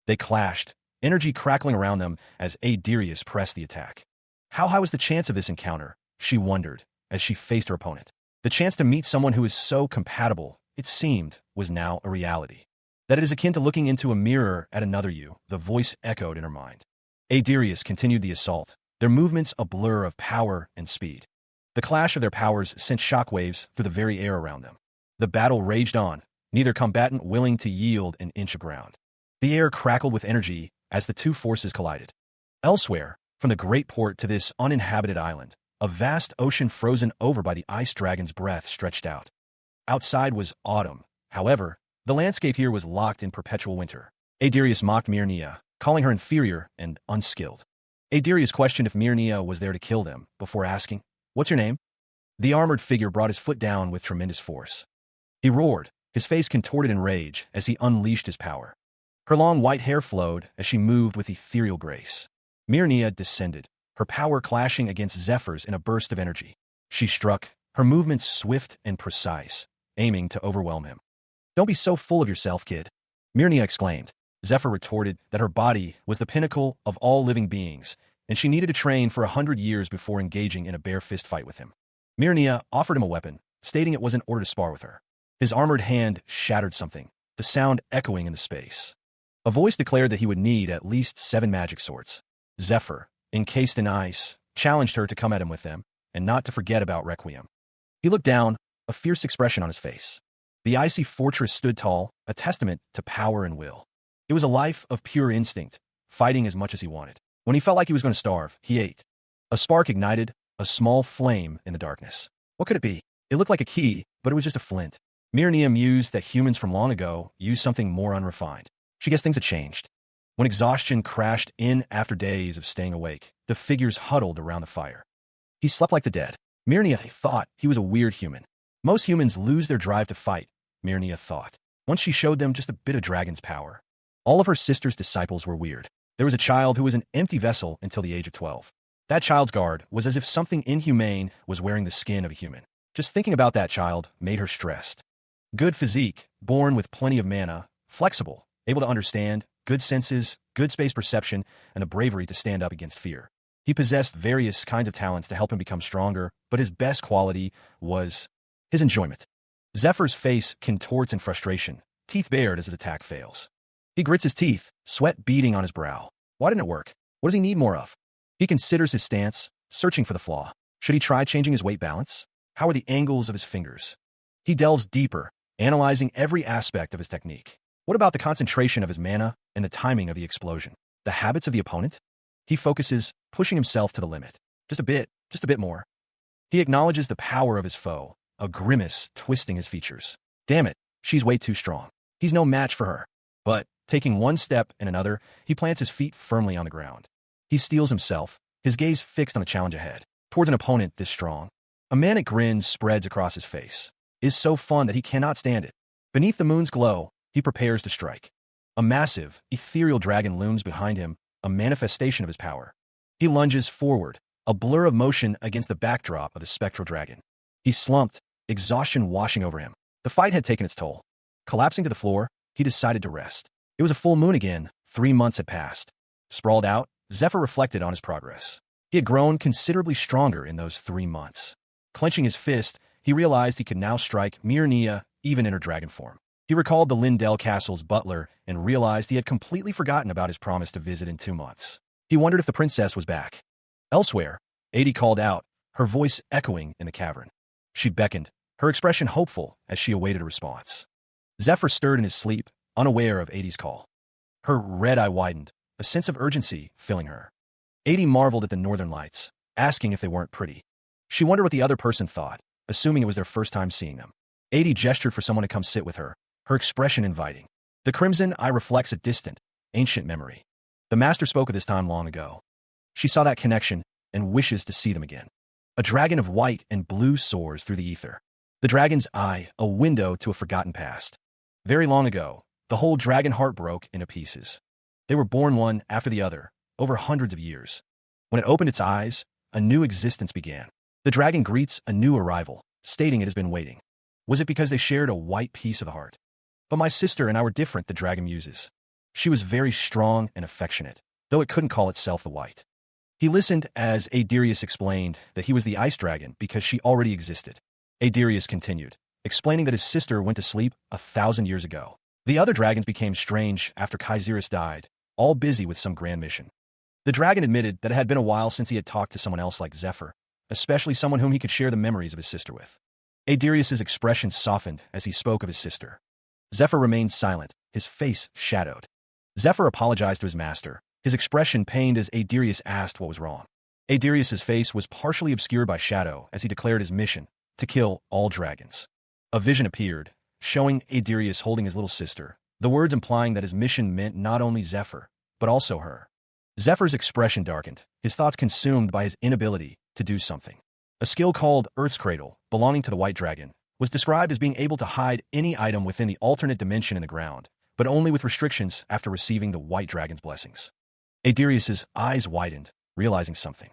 They clashed, energy crackling around them as Adirius pressed the attack. How high was the chance of this encounter? She wondered, as she faced her opponent. The chance to meet someone who is so compatible, it seemed, was now a reality. That it is akin to looking into a mirror at another you, the voice echoed in her mind. Adirius continued the assault, their movements a blur of power and speed. The clash of their powers sent shockwaves through the very air around them. The battle raged on, neither combatant willing to yield an inch of ground. The air crackled with energy as the two forces collided. Elsewhere, from the great port to this uninhabited island, a vast ocean frozen over by the ice dragon's breath stretched out. Outside was autumn. However, the landscape here was locked in perpetual winter. Adirius mocked Myrnia, calling her inferior and unskilled. Adirius questioned if Myrnia was there to kill them, before asking, "What's your name?" The armored figure brought his foot down with tremendous force. He roared, His face contorted in rage as he unleashed his power. Her long white hair flowed as she moved with ethereal grace. Myrnia descended, her power clashing against Zephyr's in a burst of energy. She struck, her movements swift and precise, aiming to overwhelm him. "Don't be so full of yourself, kid," Myrnia exclaimed. Zephyr retorted that her body was the pinnacle of all living beings, and she needed to train for 100 years before engaging in a bare fist fight with him. Myrnia offered him a weapon, stating it was in order to spar with her. His armored hand shattered something, the sound echoing in the space. A voice declared that he would need at least 7 magic swords. Zephyr, encased in ice, challenged her to come at him with them, and not to forget about Requiem. He looked down, a fierce expression on his face. The icy fortress stood tall, a testament to power and will. It was a life of pure instinct, fighting as much as he wanted. When he felt like he was going to starve, he ate. A spark ignited, a small flame in the darkness. What could it be? It looked like a key, but it was just a flint. Myrnia mused that humans from long ago used something more unrefined. She guessed things had changed. When exhaustion crashed in after days of staying awake, the figures huddled around the fire. He slept like the dead. Myrnia thought he was a weird human. Most humans lose their drive to fight, Myrnia thought, once she showed them just a bit of dragon's power. All of her sister's disciples were weird. There was a child who was an empty vessel until the age of 12. That child's guard was as if something inhumane was wearing the skin of a human. Just thinking about that child made her stressed. Good physique, born with plenty of mana, flexible, able to understand, good senses, good space perception, and the bravery to stand up against fear. He possessed various kinds of talents to help him become stronger, but his best quality was his enjoyment. Zephyr's face contorts in frustration, teeth bared as his attack fails. He grits his teeth, sweat beading on his brow. Why didn't it work? What does he need more of? He considers his stance, searching for the flaw. Should he try changing his weight balance? How are the angles of his fingers? He delves deeper, analyzing every aspect of his technique. What about the concentration of his mana and the timing of the explosion? The habits of the opponent? He focuses, pushing himself to the limit. Just a bit more. He acknowledges the power of his foe, a grimace twisting his features. Damn it, she's way too strong. He's no match for her. But, taking one step and another, he plants his feet firmly on the ground. He steels himself, his gaze fixed on the challenge ahead, towards an opponent this strong. A manic grin spreads across his face. It is so fun that he cannot stand it. Beneath the moon's glow, he prepares to strike. A massive, ethereal dragon looms behind him, a manifestation of his power. He lunges forward, a blur of motion against the backdrop of the spectral dragon. He slumped, exhaustion washing over him. The fight had taken its toll. Collapsing to the floor, he decided to rest. It was a full moon again. 3 months had passed. Sprawled out, Zephyr reflected on his progress. He had grown considerably stronger in those 3 months. Clenching his fist, he realized he could now strike Myrnia even in her dragon form. He recalled the Lindell Castle's butler and realized he had completely forgotten about his promise to visit in 2 months. He wondered if the princess was back. Elsewhere, Adie called out, her voice echoing in the cavern. She beckoned, her expression hopeful as she awaited a response. Zephyr stirred in his sleep, unaware of Adie's call. Her red eye widened, a sense of urgency filling her. Adie marveled at the northern lights, asking if they weren't pretty. She wondered what the other person thought, assuming it was their first time seeing them. Adie gestured for someone to come sit with her, her expression inviting. The crimson eye reflects a distant, ancient memory. The master spoke of this time long ago. She saw that connection and wishes to see them again. A dragon of white and blue soars through the ether. The dragon's eye, a window to a forgotten past. Very long ago, the whole dragon heart broke into pieces. They were born one after the other, over hundreds of years. When it opened its eyes, a new existence began. The dragon greets a new arrival, stating it has been waiting. Was it because they shared a white piece of the heart? But my sister and I were different, the dragon muses. She was very strong and affectionate, though it couldn't call itself the white. He listened as Adirius explained that he was the ice dragon because she already existed. Adirius continued, explaining that his sister went to sleep 1,000 years ago. The other dragons became strange after Kaiserus died, all busy with some grand mission. The dragon admitted that it had been a while since he had talked to someone else like Zephyr, especially someone whom he could share the memories of his sister with. Adirius's expression softened as he spoke of his sister. Zephyr remained silent, his face shadowed. Zephyr apologized to his master, his expression pained as Adirius asked what was wrong. Adirius's face was partially obscured by shadow as he declared his mission, to kill all dragons. A vision appeared, showing Adirius holding his little sister, the words implying that his mission meant not only Zephyr, but also her. Zephyr's expression darkened, his thoughts consumed by his inability to do something. A skill called Earth's Cradle, belonging to the White Dragon, was described as being able to hide any item within the alternate dimension in the ground, but only with restrictions after receiving the White Dragon's blessings. Adirius's eyes widened, realizing something.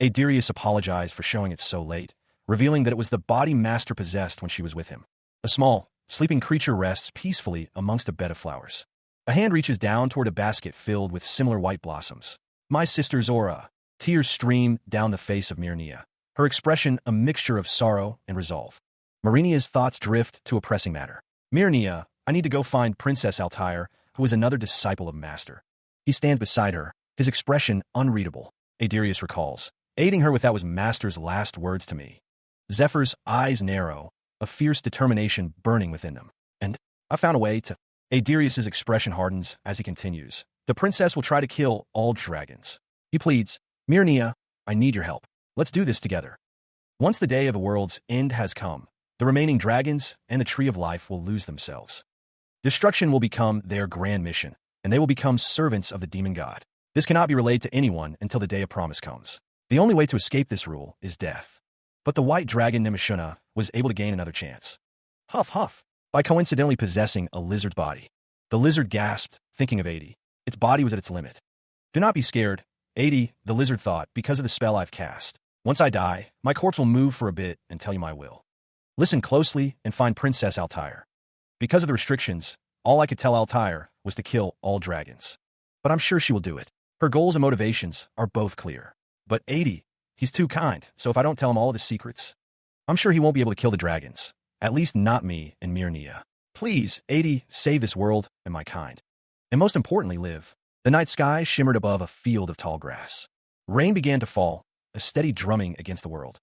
Adirius apologized for showing it so late, revealing that it was the body Master possessed when she was with him. A small, sleeping creature rests peacefully amongst a bed of flowers. A hand reaches down toward a basket filled with similar white blossoms. My sister Zora. Tears stream down the face of Mirnia, her expression a mixture of sorrow and resolve. Marinia's thoughts drift to a pressing matter. Mirnia, I need to go find Princess Altair, who is another disciple of Master. He stands beside her, his expression unreadable. Adirius recalls, aiding her with that was Master's last words to me. Zephyr's eyes narrow, a fierce determination burning within them. And I found a way to... Adirius's expression hardens as he continues. The princess will try to kill all dragons. He pleads, Mirnia, I need your help. Let's do this together. Once the day of the world's end has come, the remaining dragons and the Tree of Life will lose themselves. Destruction will become their grand mission, and they will become servants of the demon god. This cannot be relayed to anyone until the day of promise comes. The only way to escape this rule is death. But the white dragon Nimishuna was able to gain another chance. Huff, huff, by coincidentally possessing a lizard's body. The lizard gasped, thinking of 80. Its body was at its limit. Do not be scared. 80, the lizard thought, because of the spell I've cast. Once I die, my corpse will move for a bit and tell you my will. Listen closely and find Princess Altair. Because of the restrictions, all I could tell Altair was to kill all dragons. But I'm sure she will do it. Her goals and motivations are both clear. But 80, he's too kind, so if I don't tell him all of his secrets, I'm sure he won't be able to kill the dragons. At least not me and Mirnia. Please, 80, save this world and my kind. And most importantly, live. The night sky shimmered above a field of tall grass. Rain began to fall, a steady drumming against the world.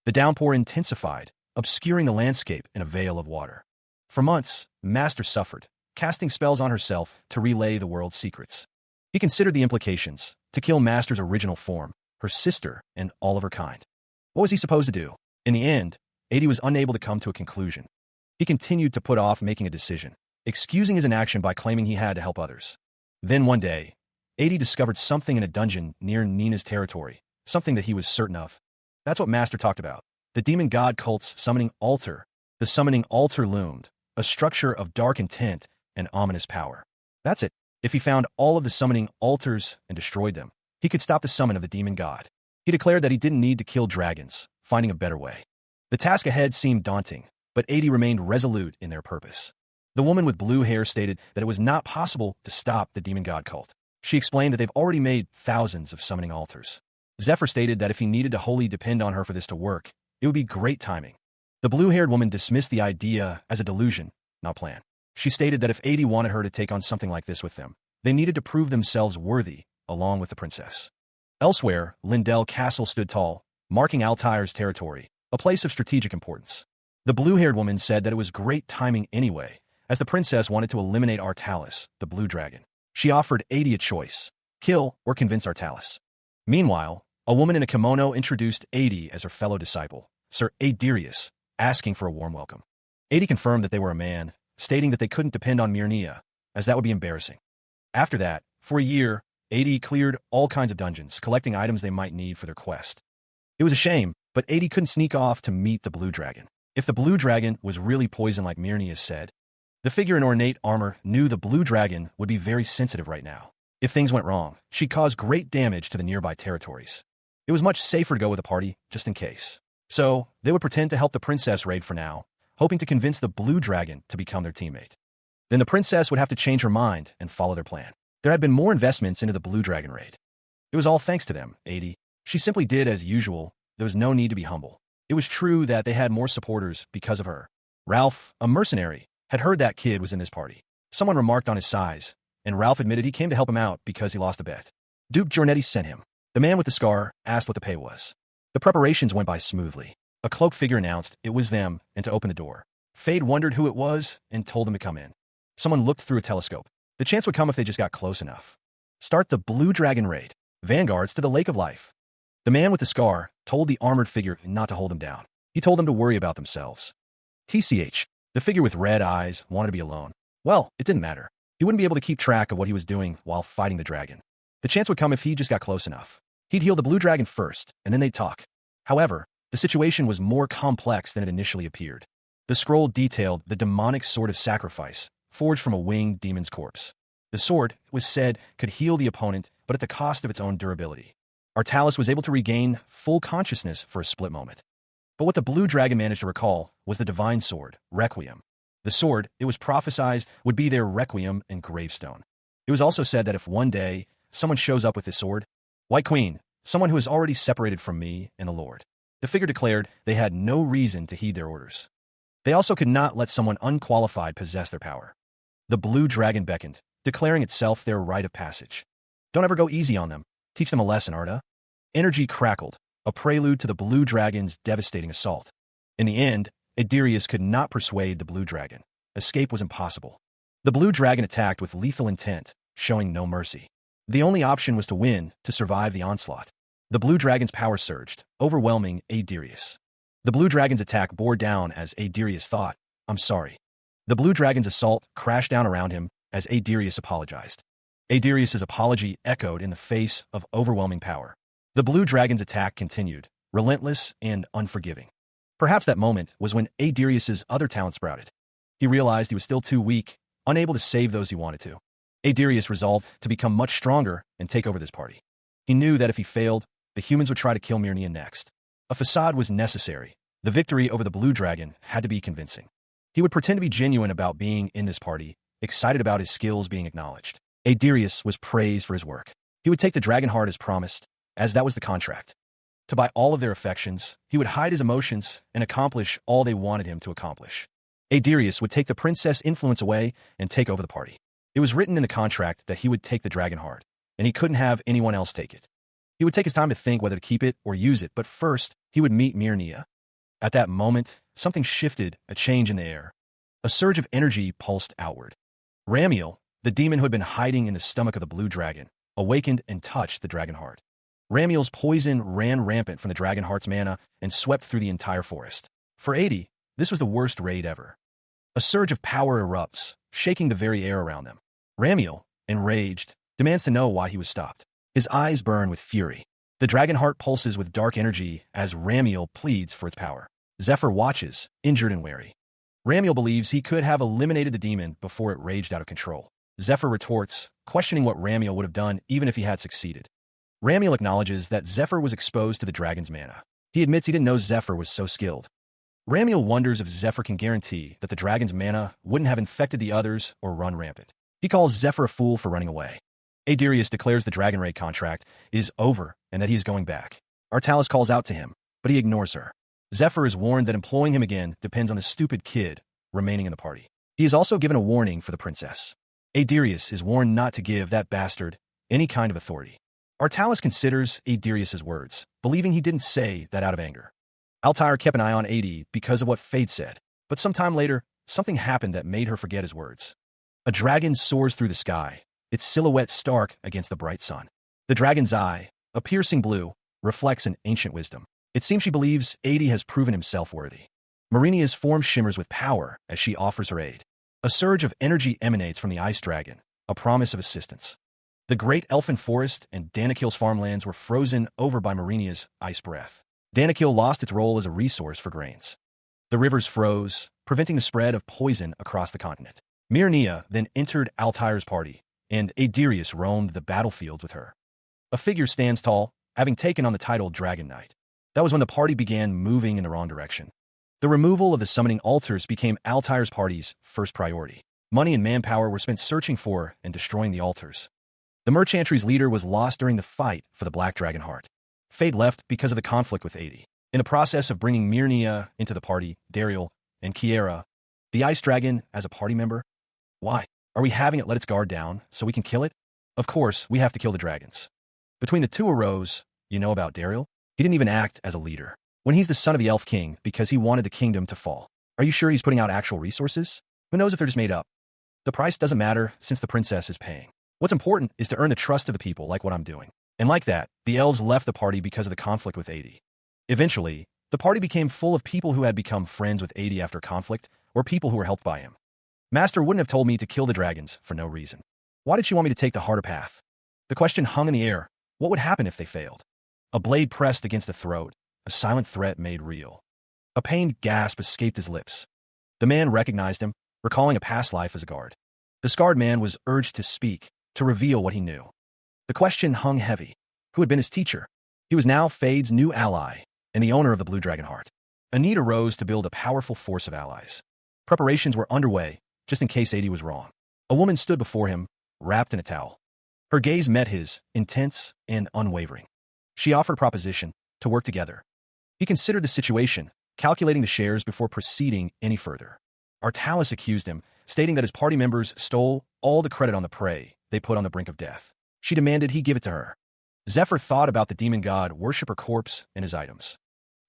The downpour intensified, obscuring the landscape in a veil of water. For months, Master suffered, casting spells on herself to relay the world's secrets. He considered the implications, to kill Master's original form, her sister, and all of her kind. What was he supposed to do? In the end, 80 was unable to come to a conclusion. He continued to put off making a decision, excusing his inaction by claiming he had to help others. Then one day, 80 discovered something in a dungeon near Nina's territory, something that he was certain of. That's what Master talked about. The demon god cult's summoning altar. The summoning altar loomed, a structure of dark intent and ominous power. That's it. If he found all of the summoning altars and destroyed them, he could stop the summon of the demon god. He declared that he didn't need to kill dragons, finding a better way. The task ahead seemed daunting, but 80 remained resolute in their purpose. The woman with blue hair stated that it was not possible to stop the demon god cult. She explained that they've already made thousands of summoning altars. Zephyr stated that if he needed to wholly depend on her for this to work, it would be great timing. The blue-haired woman dismissed the idea as a delusion, not plan. She stated that if 80 wanted her to take on something like this with them, they needed to prove themselves worthy, along with the princess. Elsewhere, Lindell Castle stood tall, marking Altair's territory, a place of strategic importance. The blue-haired woman said that it was great timing anyway, as the princess wanted to eliminate Artalis, the blue dragon. She offered 80 a choice, kill or convince Artalis. Meanwhile, a woman in a kimono introduced 80 as her fellow disciple, Sir Adirius, asking for a warm welcome. 80 confirmed that they were a man, stating that they couldn't depend on Mirnia, as that would be embarrassing. After that, for a year, 80 cleared all kinds of dungeons, collecting items they might need for their quest. It was a shame, but 80 couldn't sneak off to meet the blue dragon. If the blue dragon was really poison like Mirnia said, the figure in ornate armor knew the blue dragon would be very sensitive right now. If things went wrong, she'd cause great damage to the nearby territories. It was much safer to go with a party, just in case. So, they would pretend to help the princess raid for now, hoping to convince the blue dragon to become their teammate. Then the princess would have to change her mind and follow their plan. There had been more investments into the blue dragon raid. It was all thanks to them, 80. She simply did as usual. There was no need to be humble. It was true that they had more supporters because of her. Ralph, a mercenary, had heard that kid was in this party. Someone remarked on his size, and Ralph admitted he came to help him out because he lost a bet. Duke Giornetti sent him. The man with the scar asked what the pay was. The preparations went by smoothly. A cloaked figure announced it was them and to open the door. Fade wondered who it was and told them to come in. Someone looked through a telescope. The chance would come if they just got close enough. Start the Blue Dragon raid. Vanguards to the Lake of Life. The man with the scar told the armored figure not to hold him down. He told them to worry about themselves. TCH, the figure with red eyes, wanted to be alone. Well, it didn't matter. He wouldn't be able to keep track of what he was doing while fighting the dragon. The chance would come if he just got close enough. He'd heal the blue dragon first, and then they'd talk. However, the situation was more complex than it initially appeared. The The scroll detailed the demonic sword of sacrifice, forged from a winged demon's corpse. The sword, it was said, could heal the opponent, but at the cost of its own durability. Artalis was able to regain full consciousness for a split moment. But what the blue dragon managed to recall was the divine sword, Requiem. The sword, it was prophesied, would be their requiem and gravestone. It was also said that if one day someone shows up with this sword, White Queen, someone who is already separated from me and the Lord. The figure declared they had no reason to heed their orders. They also could not let someone unqualified possess their power. The blue dragon beckoned, declaring itself their rite of passage. Don't ever go easy on them. Teach them a lesson, Arda. Energy crackled, a prelude to the blue dragon's devastating assault. In the end, Adirius could not persuade the blue dragon. Escape was impossible. The blue dragon attacked with lethal intent, showing no mercy. The only option was to win, to survive the onslaught. The blue dragon's power surged, overwhelming Adirius. The blue dragon's attack bore down as Adirius thought, I'm sorry. The blue dragon's assault crashed down around him as Adirius apologized. Adirius's apology echoed in the face of overwhelming power. The blue dragon's attack continued, relentless and unforgiving. Perhaps that moment was when Adirius's other talent sprouted. He realized he was still too weak, unable to save those he wanted to. Adirius resolved to become much stronger and take over this party. He knew that if he failed, the humans would try to kill Myrnia next. A facade was necessary. The victory over the blue dragon had to be convincing. He would pretend to be genuine about being in this party, excited about his skills being acknowledged. Adirius was praised for his work. He would take the dragon heart as promised, as that was the contract. To buy all of their affections, he would hide his emotions and accomplish all they wanted him to accomplish. Adirius would take the princess influence away and take over the party. It was written in the contract that he would take the dragon heart, and he couldn't have anyone else take it. He would take his time to think whether to keep it or use it, but first, he would meet Myrnia. At that moment, something shifted, a change in the air. A surge of energy pulsed outward. Ramiel, the demon who had been hiding in the stomach of the blue dragon, awakened and touched the dragon heart. Ramiel's poison ran rampant from the dragon heart's mana and swept through the entire forest. For 80, this was the worst raid ever. A surge of power erupts, shaking the very air around them. Ramiel, enraged, demands to know why he was stopped. His eyes burn with fury. The dragon heart pulses with dark energy as Ramiel pleads for its power. Zephyr watches, injured and wary. Ramiel believes he could have eliminated the demon before it raged out of control. Zephyr retorts, questioning what Ramiel would have done even if he had succeeded. Ramiel acknowledges that Zephyr was exposed to the dragon's mana. He admits he didn't know Zephyr was so skilled. Ramiel wonders if Zephyr can guarantee that the dragon's mana wouldn't have infected the others or run rampant. He calls Zephyr a fool for running away. Adirius declares the dragon raid contract is over and that he is going back. Artalis calls out to him, but he ignores her. Zephyr is warned that employing him again depends on the stupid kid remaining in the party. He is also given a warning for the princess. Adirius is warned not to give that bastard any kind of authority. Artalis considers Adirius's words, believing he didn't say that out of anger. Altair kept an eye on Adi because of what Fate said, but sometime later, something happened that made her forget his words. A dragon soars through the sky, its silhouette stark against the bright sun. The dragon's eye, a piercing blue, reflects an ancient wisdom. It seems she believes Adi has proven himself worthy. Marinia's form shimmers with power as she offers her aid. A surge of energy emanates from the ice dragon, a promise of assistance. The great elfin forest and Danikil's farmlands were frozen over by Marinia's ice breath. Danikil lost its role as a resource for grains. The rivers froze, preventing the spread of poison across the continent. Myrnia then entered Altair's party, and Adirius roamed the battlefields with her. A figure stands tall, having taken on the title Dragon Knight. That was when the party began moving in the wrong direction. The removal of the summoning altars became Altair's party's first priority. Money and manpower were spent searching for and destroying the altars. The merchantry's leader was lost during the fight for the Black Dragon Heart. Fade left because of the conflict with Adi. In the process of bringing Myrnia into the party, Dariel and Kiera, the Ice Dragon as a party member. Why? Are we having it let its guard down so we can kill it? Of course, we have to kill the dragons. Between the two arose, you know about Dariel? He didn't even act as a leader. When he's the son of the Elf King because he wanted the kingdom to fall. Are you sure he's putting out actual resources? Who knows if they're just made up? The price doesn't matter since the princess is paying. What's important is to earn the trust of the people like what I'm doing. And like that, the elves left the party because of the conflict with Adi. Eventually, the party became full of people who had become friends with Adi after conflict, or people who were helped by him. Master wouldn't have told me to kill the dragons for no reason. Why did she want me to take the harder path? The question hung in the air. What would happen if they failed? A blade pressed against the throat, a silent threat made real. A pained gasp escaped his lips. The man recognized him, recalling a past life as a guard. The scarred man was urged to speak, to reveal what he knew. The question hung heavy. Who had been his teacher? He was now Fade's new ally, and the owner of the Blue Dragon Heart. A need arose to build a powerful force of allies. Preparations were underway, just in case 80 was wrong. A woman stood before him, wrapped in a towel. Her gaze met his, intense and unwavering. She offered a proposition, to work together. He considered the situation, calculating the shares before proceeding any further. Artalis accused him, stating that his party members stole all the credit on the prey they put on the brink of death. She demanded he give it to her. Zephyr thought about the demon god worshipper corpse and his items.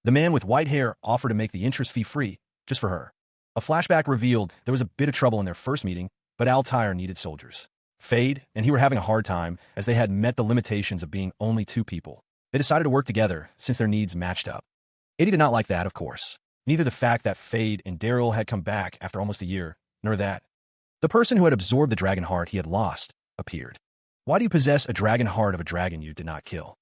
The man with white hair offered to make the interest fee free, just for her. A flashback revealed there was a bit of trouble in their first meeting, but Altair needed soldiers. Fade and he were having a hard time, as they had met the limitations of being only 2 people. They decided to work together, since their needs matched up. 80 did not like that, of course. Neither the fact that Fade and Daryl had come back after almost a year, nor that the person who had absorbed the dragon heart he had lost appeared. Why do you possess a dragon heart of a dragon you did not kill?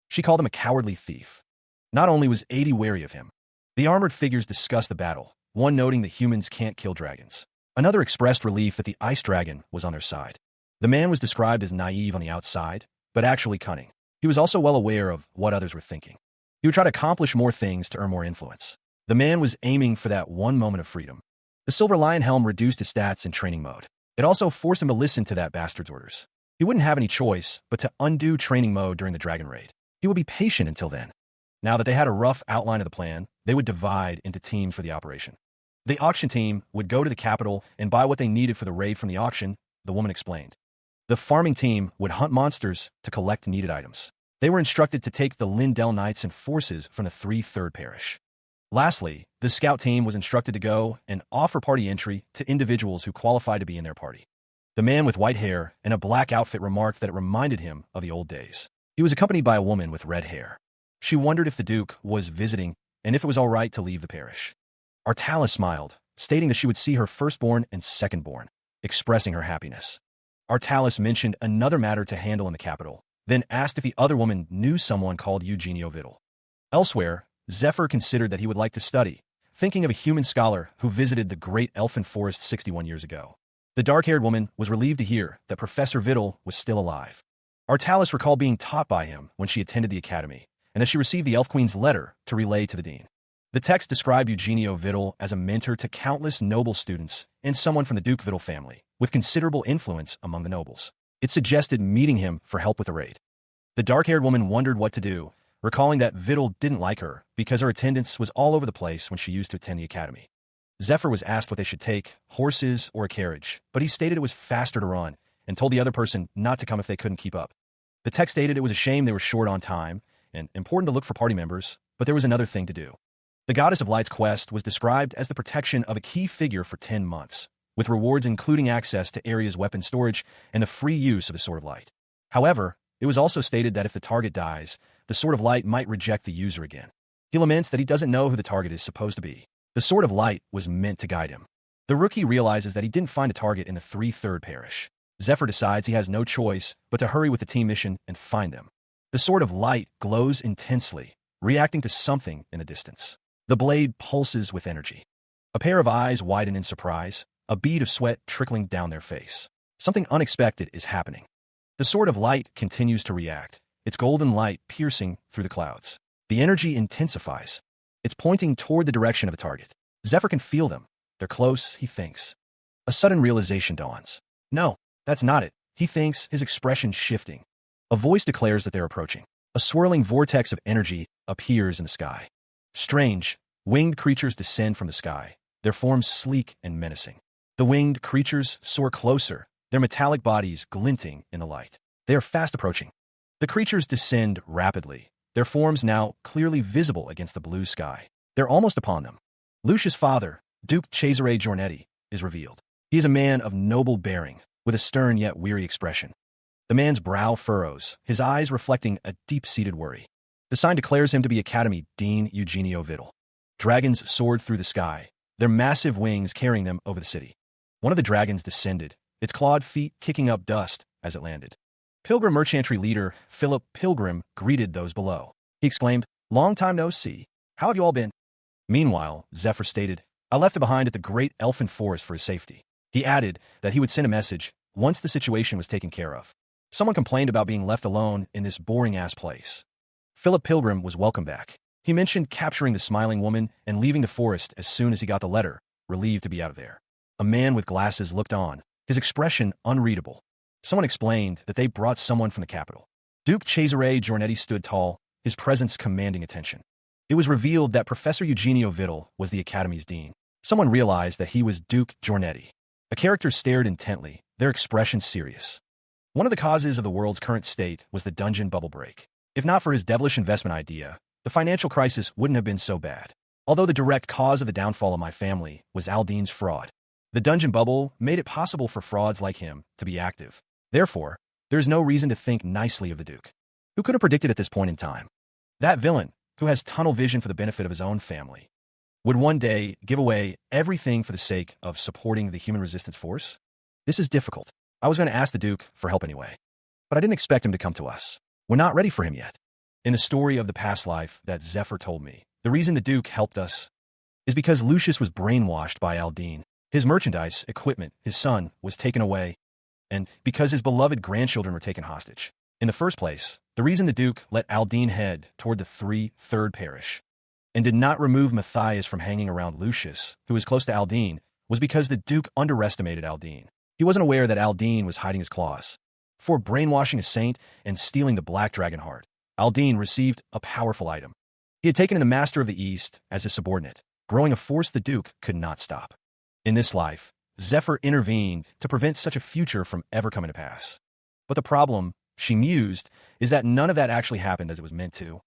She called him a cowardly thief. Not only was 80 wary of him, the armored figures discussed the battle, one noting that humans can't kill dragons. Another expressed relief that the ice dragon was on their side. The man was described as naive on the outside, but actually cunning. He was also well aware of what others were thinking. He would try to accomplish more things to earn more influence. The man was aiming for that one moment of freedom. The Silver Lion Helm reduced his stats in training mode. It also forced him to listen to that bastard's orders. He wouldn't have any choice but to undo training mode during the dragon raid. He would be patient until then. Now that they had a rough outline of the plan, they would divide into teams for the operation. The auction team would go to the capital and buy what they needed for the raid from the auction, the woman explained. The farming team would hunt monsters to collect needed items. They were instructed to take the Lindell Knights and forces from the 3/3 parish. Lastly, the scout team was instructed to go and offer party entry to individuals who qualified to be in their party. The man with white hair and a black outfit remarked that it reminded him of the old days. He was accompanied by a woman with red hair. She wondered if the Duke was visiting and if it was all right to leave the parish. Artalis smiled, stating that she would see her firstborn and secondborn, expressing her happiness. Artalis mentioned another matter to handle in the capital, then asked if the other woman knew someone called Eugenio Vittel. Elsewhere, Zephyr considered that he would like to study, thinking of a human scholar who visited the great elfin forest 61 years ago. The dark-haired woman was relieved to hear that Professor Vittel was still alive. Artalis recalled being taught by him when she attended the academy, and that she received the Elf Queen's letter to relay to the dean. The text described Eugenio Vittel as a mentor to countless noble students and someone from the Duke Vittel family, with considerable influence among the nobles. It suggested meeting him for help with the raid. The dark-haired woman wondered what to do, recalling that Vittel didn't like her because her attendance was all over the place when she used to attend the academy. Zephyr was asked what they should take, horses or a carriage, but he stated it was faster to run and told the other person not to come if they couldn't keep up. The text stated it was a shame they were short on time and important to look for party members, but there was another thing to do. The Goddess of Light's quest was described as the protection of a key figure for 10 months, with rewards including access to areas weapon storage and the free use of the Sword of Light. However, it was also stated that if the target dies, the Sword of Light might reject the user again. He laments that he doesn't know who the target is supposed to be. The Sword of Light was meant to guide him. The rookie realizes that he didn't find a target in the 3/3 parish. Zephyr decides he has no choice but to hurry with the team mission and find them. The Sword of Light glows intensely, reacting to something in the distance. The blade pulses with energy. A pair of eyes widen in surprise, a bead of sweat trickling down their face. Something unexpected is happening. The Sword of Light continues to react, its golden light piercing through the clouds. The energy intensifies. It's pointing toward the direction of the target. Zephyr can feel them. They're close, he thinks. A sudden realization dawns. No, that's not it, he thinks, his expression shifting. A voice declares that they're approaching. A swirling vortex of energy appears in the sky. Strange, winged creatures descend from the sky, their forms sleek and menacing. The winged creatures soar closer, their metallic bodies glinting in the light. They are fast approaching. The creatures descend rapidly, their forms now clearly visible against the blue sky. They're almost upon them. Lucia's father, Duke Cesare Giornetti, is revealed. He is a man of noble bearing, with a stern yet weary expression. The man's brow furrows, his eyes reflecting a deep-seated worry. The sign declares him to be Academy Dean Eugenio Vittel. Dragons soared through the sky, their massive wings carrying them over the city. One of the dragons descended, its clawed feet kicking up dust as it landed. Pilgrim Merchantry leader Philip Pilgrim greeted those below. He exclaimed, "Long time no see. How have you all been?" Meanwhile, Zephyr stated, I left it behind at the great elfin forest for his safety. He added that he would send a message once the situation was taken care of. Someone complained about being left alone in this boring-ass place. Philip Pilgrim was welcome back. He mentioned capturing the smiling woman and leaving the forest as soon as he got the letter, relieved to be out of there. A man with glasses looked on, his expression unreadable. Someone explained that they brought someone from the capital. Duke Cesare Giornetti stood tall, his presence commanding attention. It was revealed that Professor Eugenio Vittel was the Academy's dean. Someone realized that he was Duke Giornetti. A character stared intently, their expression serious. One of the causes of the world's current state was the dungeon bubble break. If not for his devilish investment idea, the financial crisis wouldn't have been so bad. Although the direct cause of the downfall of my family was Aldine's fraud. The dungeon bubble made it possible for frauds like him to be active. Therefore, there is no reason to think nicely of the Duke. Who could have predicted at this point in time? That villain, who has tunnel vision for the benefit of his own family, would one day give away everything for the sake of supporting the human resistance force? This is difficult. I was going to ask the Duke for help anyway. But I didn't expect him to come to us. We're not ready for him yet. In the story of the past life that Zephyr told me, the reason the Duke helped us is because Lucius was brainwashed by Aldine. His merchandise, equipment, his son was taken away, and because his beloved grandchildren were taken hostage. In the first place, the reason the Duke let Aldine head toward the 3/3 parish and did not remove Matthias from hanging around Lucius, who was close to Aldine, was because the Duke underestimated Aldine. He wasn't aware that Aldine was hiding his claws. For brainwashing a saint and stealing the Black Dragon heart, Aldine received a powerful item. He had taken in the Master of the East as his subordinate, growing a force the Duke could not stop. In this life, Zephyr intervened to prevent such a future from ever coming to pass. But the problem, she mused, is that none of that actually happened as it was meant to.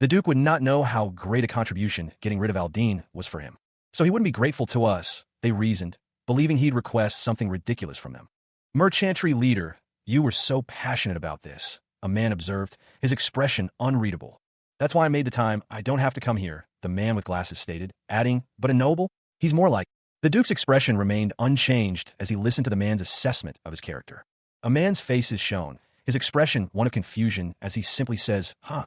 The Duke would not know how great a contribution getting rid of Aldine was for him. So he wouldn't be grateful to us, they reasoned, believing he'd request something ridiculous from them. Merchantry leader, you were so passionate about this, a man observed, his expression unreadable. That's why I made the time. I don't have to come here, the man with glasses stated, adding, but a noble? He's more like. The Duke's expression remained unchanged as he listened to the man's assessment of his character. A man's face is shown, his expression one of confusion as he simply says, huh.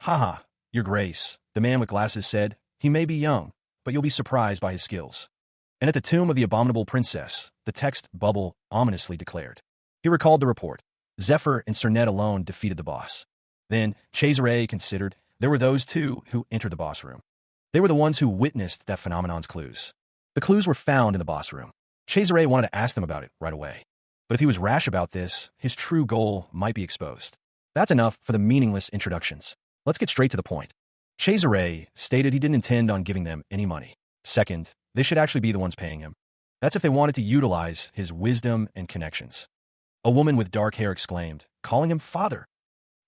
Ha ha, your grace, the man with glasses said. He may be young, but you'll be surprised by his skills. And at the tomb of the abominable princess, the text bubble ominously declared. He recalled the report. Zephyr and Cernet alone defeated the boss. Then, Cesare considered, there were those two who entered the boss room. They were the ones who witnessed that phenomenon's clues. The clues were found in the boss room. Cesare wanted to ask them about it right away. But if he was rash about this, his true goal might be exposed. That's enough for the meaningless introductions. Let's get straight to the point. Cesare stated he didn't intend on giving them any money. Second, they should actually be the ones paying him. That's if they wanted to utilize his wisdom and connections. A woman with dark hair exclaimed, calling him father.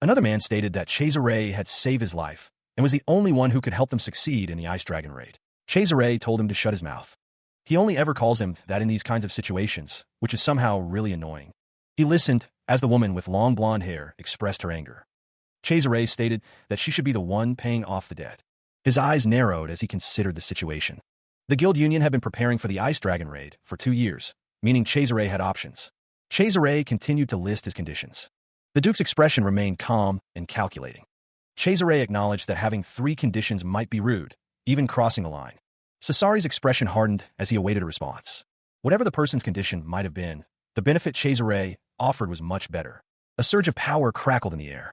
Another man stated that Cesare had saved his life and was the only one who could help them succeed in the Ice Dragon raid. Cesare told him to shut his mouth. He only ever calls him that in these kinds of situations, which is somehow really annoying. He listened as the woman with long blonde hair expressed her anger. Cesare stated that she should be the one paying off the debt. His eyes narrowed as he considered the situation. The Guild Union had been preparing for the Ice Dragon raid for 2 years, meaning Cesare had options. Cesare continued to list his conditions. The Duke's expression remained calm and calculating. Cesare acknowledged that having 3 conditions might be rude, even crossing the line. Cesari's expression hardened as he awaited a response. Whatever the person's condition might have been, the benefit Cesare offered was much better. A surge of power crackled in the air.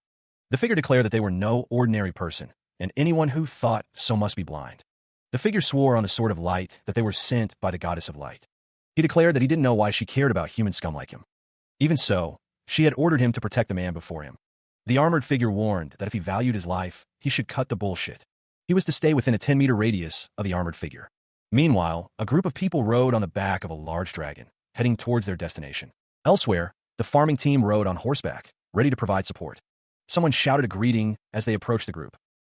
The figure declared that they were no ordinary person, and anyone who thought so must be blind. The figure swore on the sword of light that they were sent by the goddess of light. He declared that he didn't know why she cared about human scum like him. Even so, she had ordered him to protect the man before him. The armored figure warned that if he valued his life, he should cut the bullshit. He was to stay within a 10-meter radius of the armored figure. Meanwhile, a group of people rode on the back of a large dragon, heading towards their destination. Elsewhere, the farming team rode on horseback, ready to provide support. Someone shouted a greeting as they approached the group.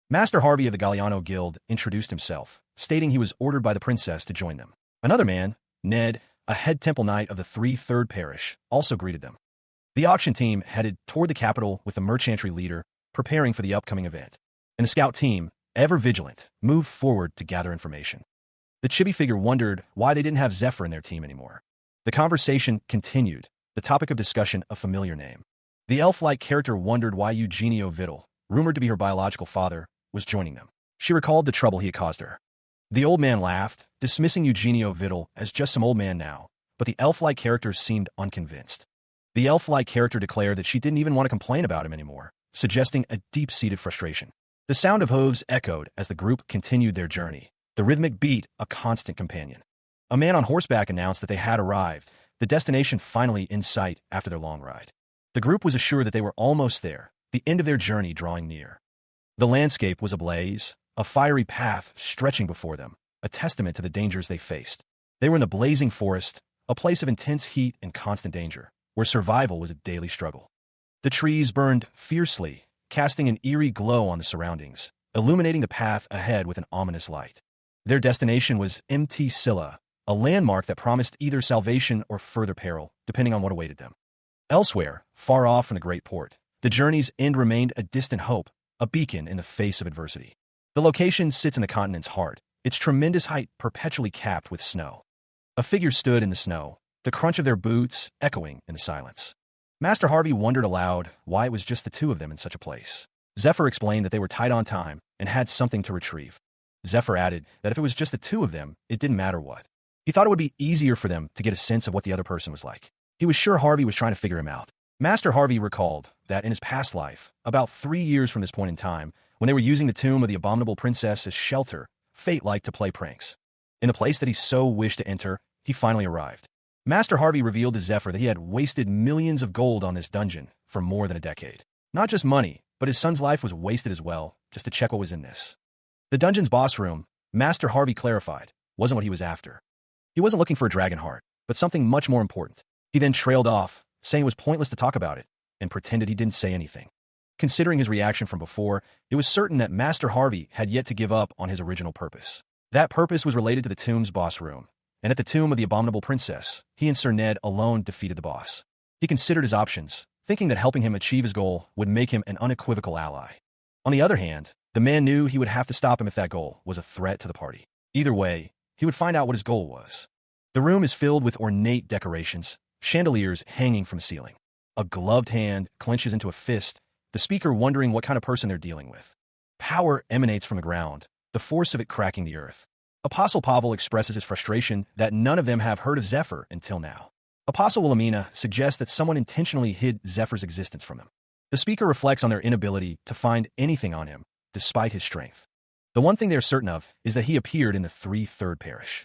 Master Harvey of the Galliano Guild introduced himself, stating he was ordered by the princess to join them. Another man, Ned, a head temple knight of the 3/3 parish, also greeted them. The auction team headed toward the capital with the merchantry leader, preparing for the upcoming event. And the scout team, ever vigilant, moved forward to gather information. The chibi figure wondered why they didn't have Zephyr in their team anymore. The conversation continued, the topic of discussion a familiar name. The elf-like character wondered why Eugenio Vittel, rumored to be her biological father, was joining them. She recalled the trouble he had caused her. The old man laughed, dismissing Eugenio Vidal as just some old man now, but the elf-like character seemed unconvinced. The elf-like character declared that she didn't even want to complain about him anymore, suggesting a deep-seated frustration. The sound of hooves echoed as the group continued their journey, the rhythmic beat a constant companion. A man on horseback announced that they had arrived, the destination finally in sight after their long ride. The group was assured that they were almost there, the end of their journey drawing near. The landscape was ablaze, a fiery path stretching before them, a testament to the dangers they faced. They were in the blazing forest, a place of intense heat and constant danger, where survival was a daily struggle. The trees burned fiercely, casting an eerie glow on the surroundings, illuminating the path ahead with an ominous light. Their destination was Mt. Silla, a landmark that promised either salvation or further peril, depending on what awaited them. Elsewhere, far off from the great port, the journey's end remained a distant hope, a beacon in the face of adversity. The location sits in the continent's heart, its tremendous height perpetually capped with snow. A figure stood in the snow, the crunch of their boots echoing in the silence. Master Harvey wondered aloud why it was just the two of them in such a place. Zephyr explained that they were tight on time and had something to retrieve. Zephyr added that if it was just the two of them, it didn't matter what. He thought it would be easier for them to get a sense of what the other person was like. He was sure Harvey was trying to figure him out. Master Harvey recalled that in his past life, about 3 years from this point in time, when they were using the tomb of the abominable princess as shelter, fate liked to play pranks. In the place that he so wished to enter, he finally arrived. Master Harvey revealed to Zephyr that he had wasted millions of gold on this dungeon for more than a decade. Not just money, but his son's life was wasted as well, just to check what was in this. The dungeon's boss room, Master Harvey clarified, wasn't what he was after. He wasn't looking for a dragon heart, but something much more important. He then trailed off, saying it was pointless to talk about it, and pretended he didn't say anything. Considering his reaction from before, it was certain that Master Harvey had yet to give up on his original purpose. That purpose was related to the tomb's boss room, and at the tomb of the abominable princess, he and Sir Ned alone defeated the boss. He considered his options, thinking that helping him achieve his goal would make him an unequivocal ally. On the other hand, the man knew he would have to stop him if that goal was a threat to the party. Either way, he would find out what his goal was. The room is filled with ornate decorations, chandeliers hanging from the ceiling. A gloved hand clenches into a fist, the speaker wondering what kind of person they're dealing with. Power emanates from the ground, the force of it cracking the earth. Apostle Pavel expresses his frustration that none of them have heard of Zephyr until now. Apostle Wilhelmina suggests that someone intentionally hid Zephyr's existence from them. The speaker reflects on their inability to find anything on him, despite his strength. The one thing they are certain of is that he appeared in the 3/3 parish.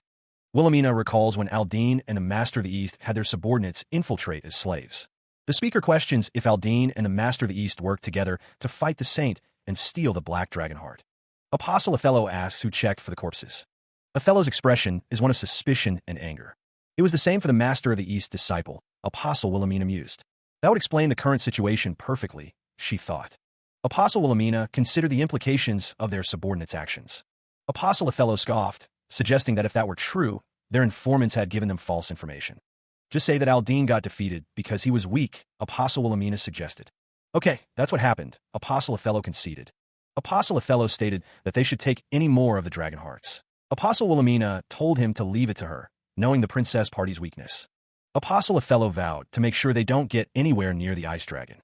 Wilhelmina recalls when Aldine and the Master of the East had their subordinates infiltrate as slaves. The speaker questions if Aldine and the Master of the East worked together to fight the saint and steal the Black Dragon Heart. Apostle Othello asks who checked for the corpses. Othello's expression is one of suspicion and anger. It was the same for the Master of the East disciple, Apostle Wilhelmina mused. That would explain the current situation perfectly, she thought. Apostle Wilhelmina considered the implications of their subordinates' actions. Apostle Othello scoffed, suggesting that if that were true, their informants had given them false information. Just say that Aldine got defeated because he was weak, Apostle Wilhelmina suggested. Okay, that's what happened, Apostle Othello conceded. Apostle Othello stated that they should take any more of the dragon hearts. Apostle Wilhelmina told him to leave it to her, knowing the princess party's weakness. Apostle Othello vowed to make sure they don't get anywhere near the ice dragon.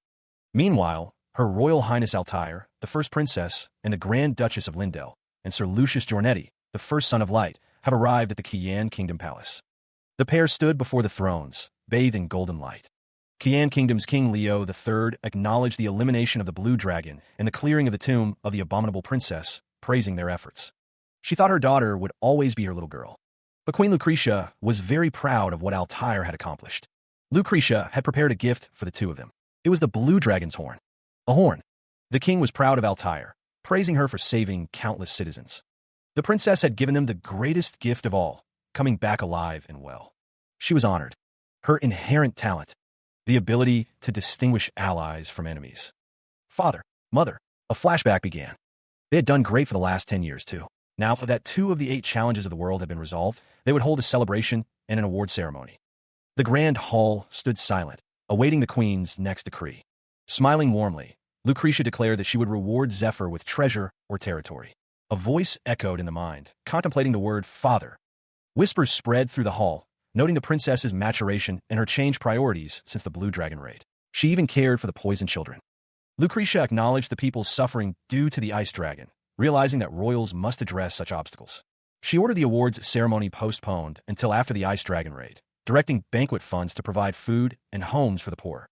Meanwhile, Her Royal Highness Altair, the first princess, and the Grand Duchess of Lindell, and Sir Lucius Giornetti, the first son of light, have arrived at the Qian Kingdom Palace. The pair stood before the thrones, bathed in golden light. Qian Kingdom's King Leo III acknowledged the elimination of the blue dragon and the clearing of the tomb of the abominable princess, praising their efforts. She thought her daughter would always be her little girl. But Queen Lucretia was very proud of what Altair had accomplished. Lucretia had prepared a gift for the two of them. It was the blue dragon's horn. A horn. The king was proud of Altair, praising her for saving countless citizens. The princess had given them the greatest gift of all, coming back alive and well. She was honored. Her inherent talent, the ability to distinguish allies from enemies. Father, mother, a flashback began. They had done great for the last 10 years, too. Now that 2 of the 8 challenges of the world had been resolved, they would hold a celebration and an award ceremony. The grand hall stood silent, awaiting the queen's next decree. Smiling warmly, Lucretia declared that she would reward Zephyr with treasure or territory. A voice echoed in the mind, contemplating the word father. Whispers spread through the hall, noting the princess's maturation and her changed priorities since the Blue Dragon raid. She even cared for the poisoned children. Lucretia acknowledged the people's suffering due to the ice dragon, realizing that royals must address such obstacles. She ordered the awards ceremony postponed until after the Ice Dragon raid, directing banquet funds to provide food and homes for the poor.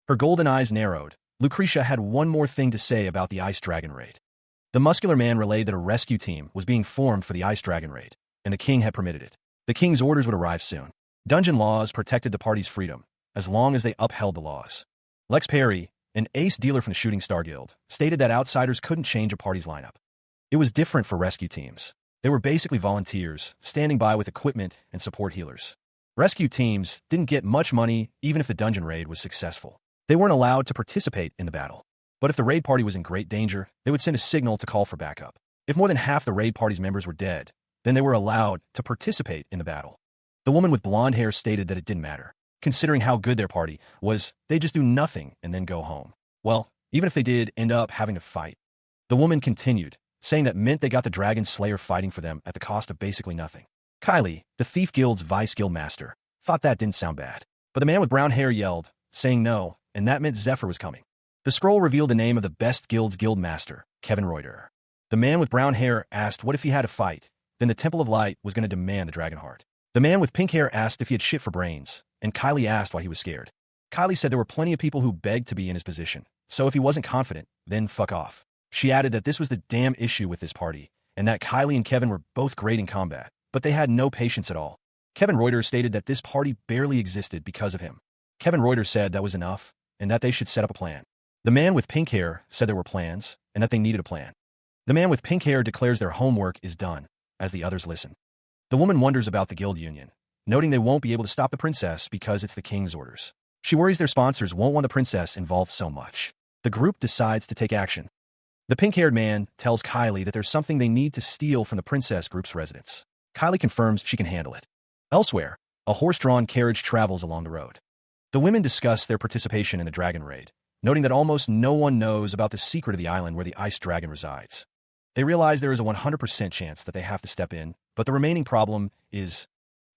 Her golden eyes narrowed. Lucretia had one more thing to say about the Ice Dragon raid. The muscular man relayed that a rescue team was being formed for the Ice Dragon raid, and the king had permitted it. The king's orders would arrive soon. Dungeon laws protected the party's freedom, as long as they upheld the laws. Lex Perry, an ace dealer from the Shooting Star Guild, stated that outsiders couldn't change a party's lineup. It was different for rescue teams. They were basically volunteers, standing by with equipment and support healers. Rescue teams didn't get much money even if the dungeon raid was successful. They weren't allowed to participate in the battle. But if the raid party was in great danger, they would send a signal to call for backup. If more than half the raid party's members were dead, then they were allowed to participate in the battle. The woman with blonde hair stated that it didn't matter. Considering how good their party was, they'd just do nothing and then go home. Well, even if they did end up having to fight. The woman continued, saying that meant they got the Dragon Slayer fighting for them at the cost of basically nothing. Kylie, the Thief Guild's vice guild master, thought that didn't sound bad. But the man with brown hair yelled, saying no, and that meant Zephyr was coming. The scroll revealed the name of the best guild's guild master, Kevin Reuter. The man with brown hair asked what if he had to fight, then the Temple of Light was going to demand the Dragon Heart. The man with pink hair asked if he had shit for brains, and Kylie asked why he was scared. Kylie said there were plenty of people who begged to be in his position, so if he wasn't confident, then fuck off. She added that this was the damn issue with this party, and that Kylie and Kevin were both great in combat, but they had no patience at all. Kevin Reuter stated that this party barely existed because of him. Kevin Reuter said that was enough, and that they should set up a plan. The man with pink hair said there were plans, and that they needed a plan. The man with pink hair declares their homework is done, as the others listen. The woman wonders about the guild union, noting they won't be able to stop the princess because it's the king's orders. She worries their sponsors won't want the princess involved so much. The group decides to take action. The pink-haired man tells Kylie that there's something they need to steal from the princess group's residence. Kylie confirms she can handle it. Elsewhere, a horse-drawn carriage travels along the road. The women discuss their participation in the dragon raid, noting that almost no one knows about the secret of the island where the ice dragon resides. They realize there is a 100% chance that they have to step in, but the remaining problem is...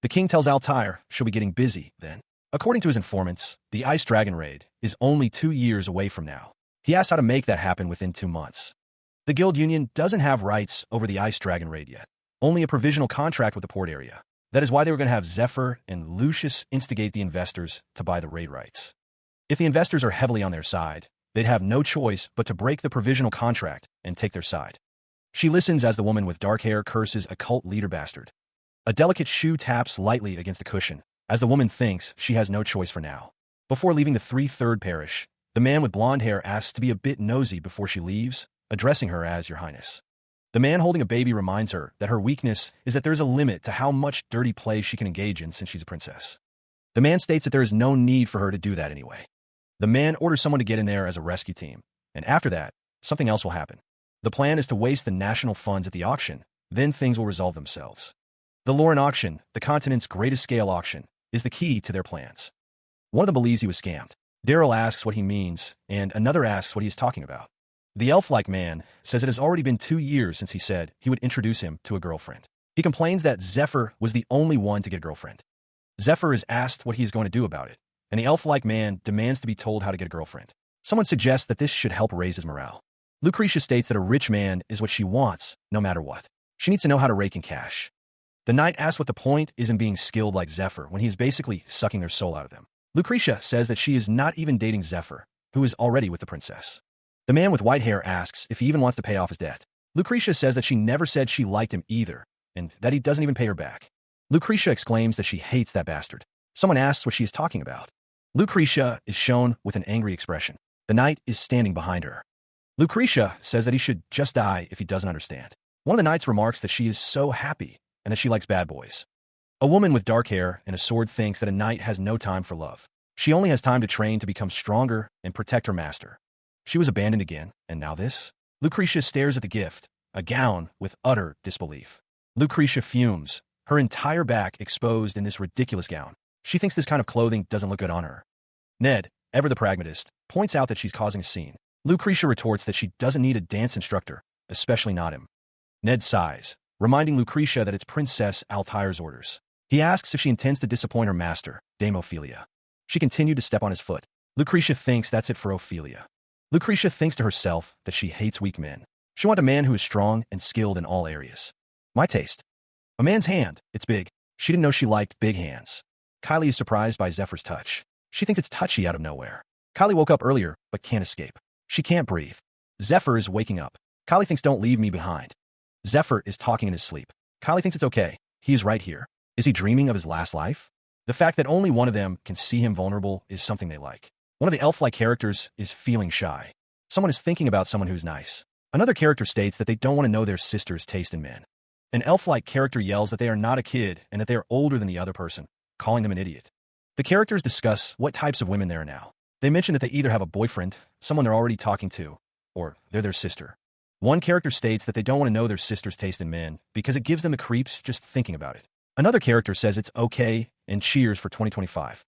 The king tells Altair she'll be getting busy then. According to his informants, the ice dragon raid is only 2 years away from now. He asks how to make that happen within 2 months. The guild union doesn't have rights over the ice dragon raid yet, only a provisional contract with the port area. That is why they were going to have Zephyr and Lucius instigate the investors to buy the raid rights. If the investors are heavily on their side, they'd have no choice but to break the provisional contract and take their side. She listens as the woman with dark hair curses a cult leader bastard. A delicate shoe taps lightly against the cushion, as the woman thinks she has no choice for now. Before leaving the 3/3 parish, the man with blonde hair asks to be a bit nosy before she leaves, addressing her as Your Highness. The man holding a baby reminds her that her weakness is that there is a limit to how much dirty play she can engage in since she's a princess. The man states that there is no need for her to do that anyway. The man orders someone to get in there as a rescue team, and after that, something else will happen. The plan is to waste the national funds at the auction, then things will resolve themselves. The Lauren auction, the continent's greatest scale auction, is the key to their plans. One of them believes he was scammed. Daryl asks what he means, and another asks what he is talking about. The elf-like man says it has already been 2 years since he said he would introduce him to a girlfriend. He complains that Zephyr was the only one to get a girlfriend. Zephyr is asked what he is going to do about it, and the elf-like man demands to be told how to get a girlfriend. Someone suggests that this should help raise his morale. Lucretia states that a rich man is what she wants, no matter what. She needs to know how to rake in cash. The knight asks what the point is in being skilled like Zephyr when he is basically sucking their soul out of them. Lucretia says that she is not even dating Zephyr, who is already with the princess. The man with white hair asks if he even wants to pay off his debt. Lucretia says that she never said she liked him either, and that he doesn't even pay her back. Lucretia exclaims that she hates that bastard. Someone asks what she is talking about. Lucretia is shown with an angry expression. The knight is standing behind her. Lucretia says that he should just die if he doesn't understand. One of the knights remarks that she is so happy and that she likes bad boys. A woman with dark hair and a sword thinks that a knight has no time for love. She only has time to train to become stronger and protect her master. She was abandoned again, and now this? Lucretia stares at the gift, a gown, with utter disbelief. Lucretia fumes, her entire back exposed in this ridiculous gown. She thinks this kind of clothing doesn't look good on her. Ned, ever the pragmatist, points out that she's causing a scene. Lucretia retorts that she doesn't need a dance instructor, especially not him. Ned sighs, reminding Lucretia that it's Princess Altair's orders. He asks if she intends to disappoint her master, Dame Ophelia. She continued to step on his foot. Lucretia thinks that's it for Ophelia. Lucretia thinks to herself that she hates weak men. She wants a man who is strong and skilled in all areas. My taste. A man's hand. It's big. She didn't know she liked big hands. Kylie is surprised by Zephyr's touch. She thinks it's touchy out of nowhere. Kylie woke up earlier, but can't escape. She can't breathe. Zephyr is waking up. Kylie thinks don't leave me behind. Zephyr is talking in his sleep. Kylie thinks it's okay. He is right here. Is he dreaming of his last life? The fact that only one of them can see him vulnerable is something they like. One of the elf-like characters is feeling shy. Someone is thinking about someone who's nice. Another character states that they don't want to know their sister's taste in men. An elf-like character yells that they are not a kid and that they are older than the other person, calling them an idiot. The characters discuss what types of women there are now. They mention that they either have a boyfriend, someone they're already talking to, or they're their sister. One character states that they don't want to know their sister's taste in men because it gives them the creeps just thinking about it. Another character says it's okay and cheers for 2025.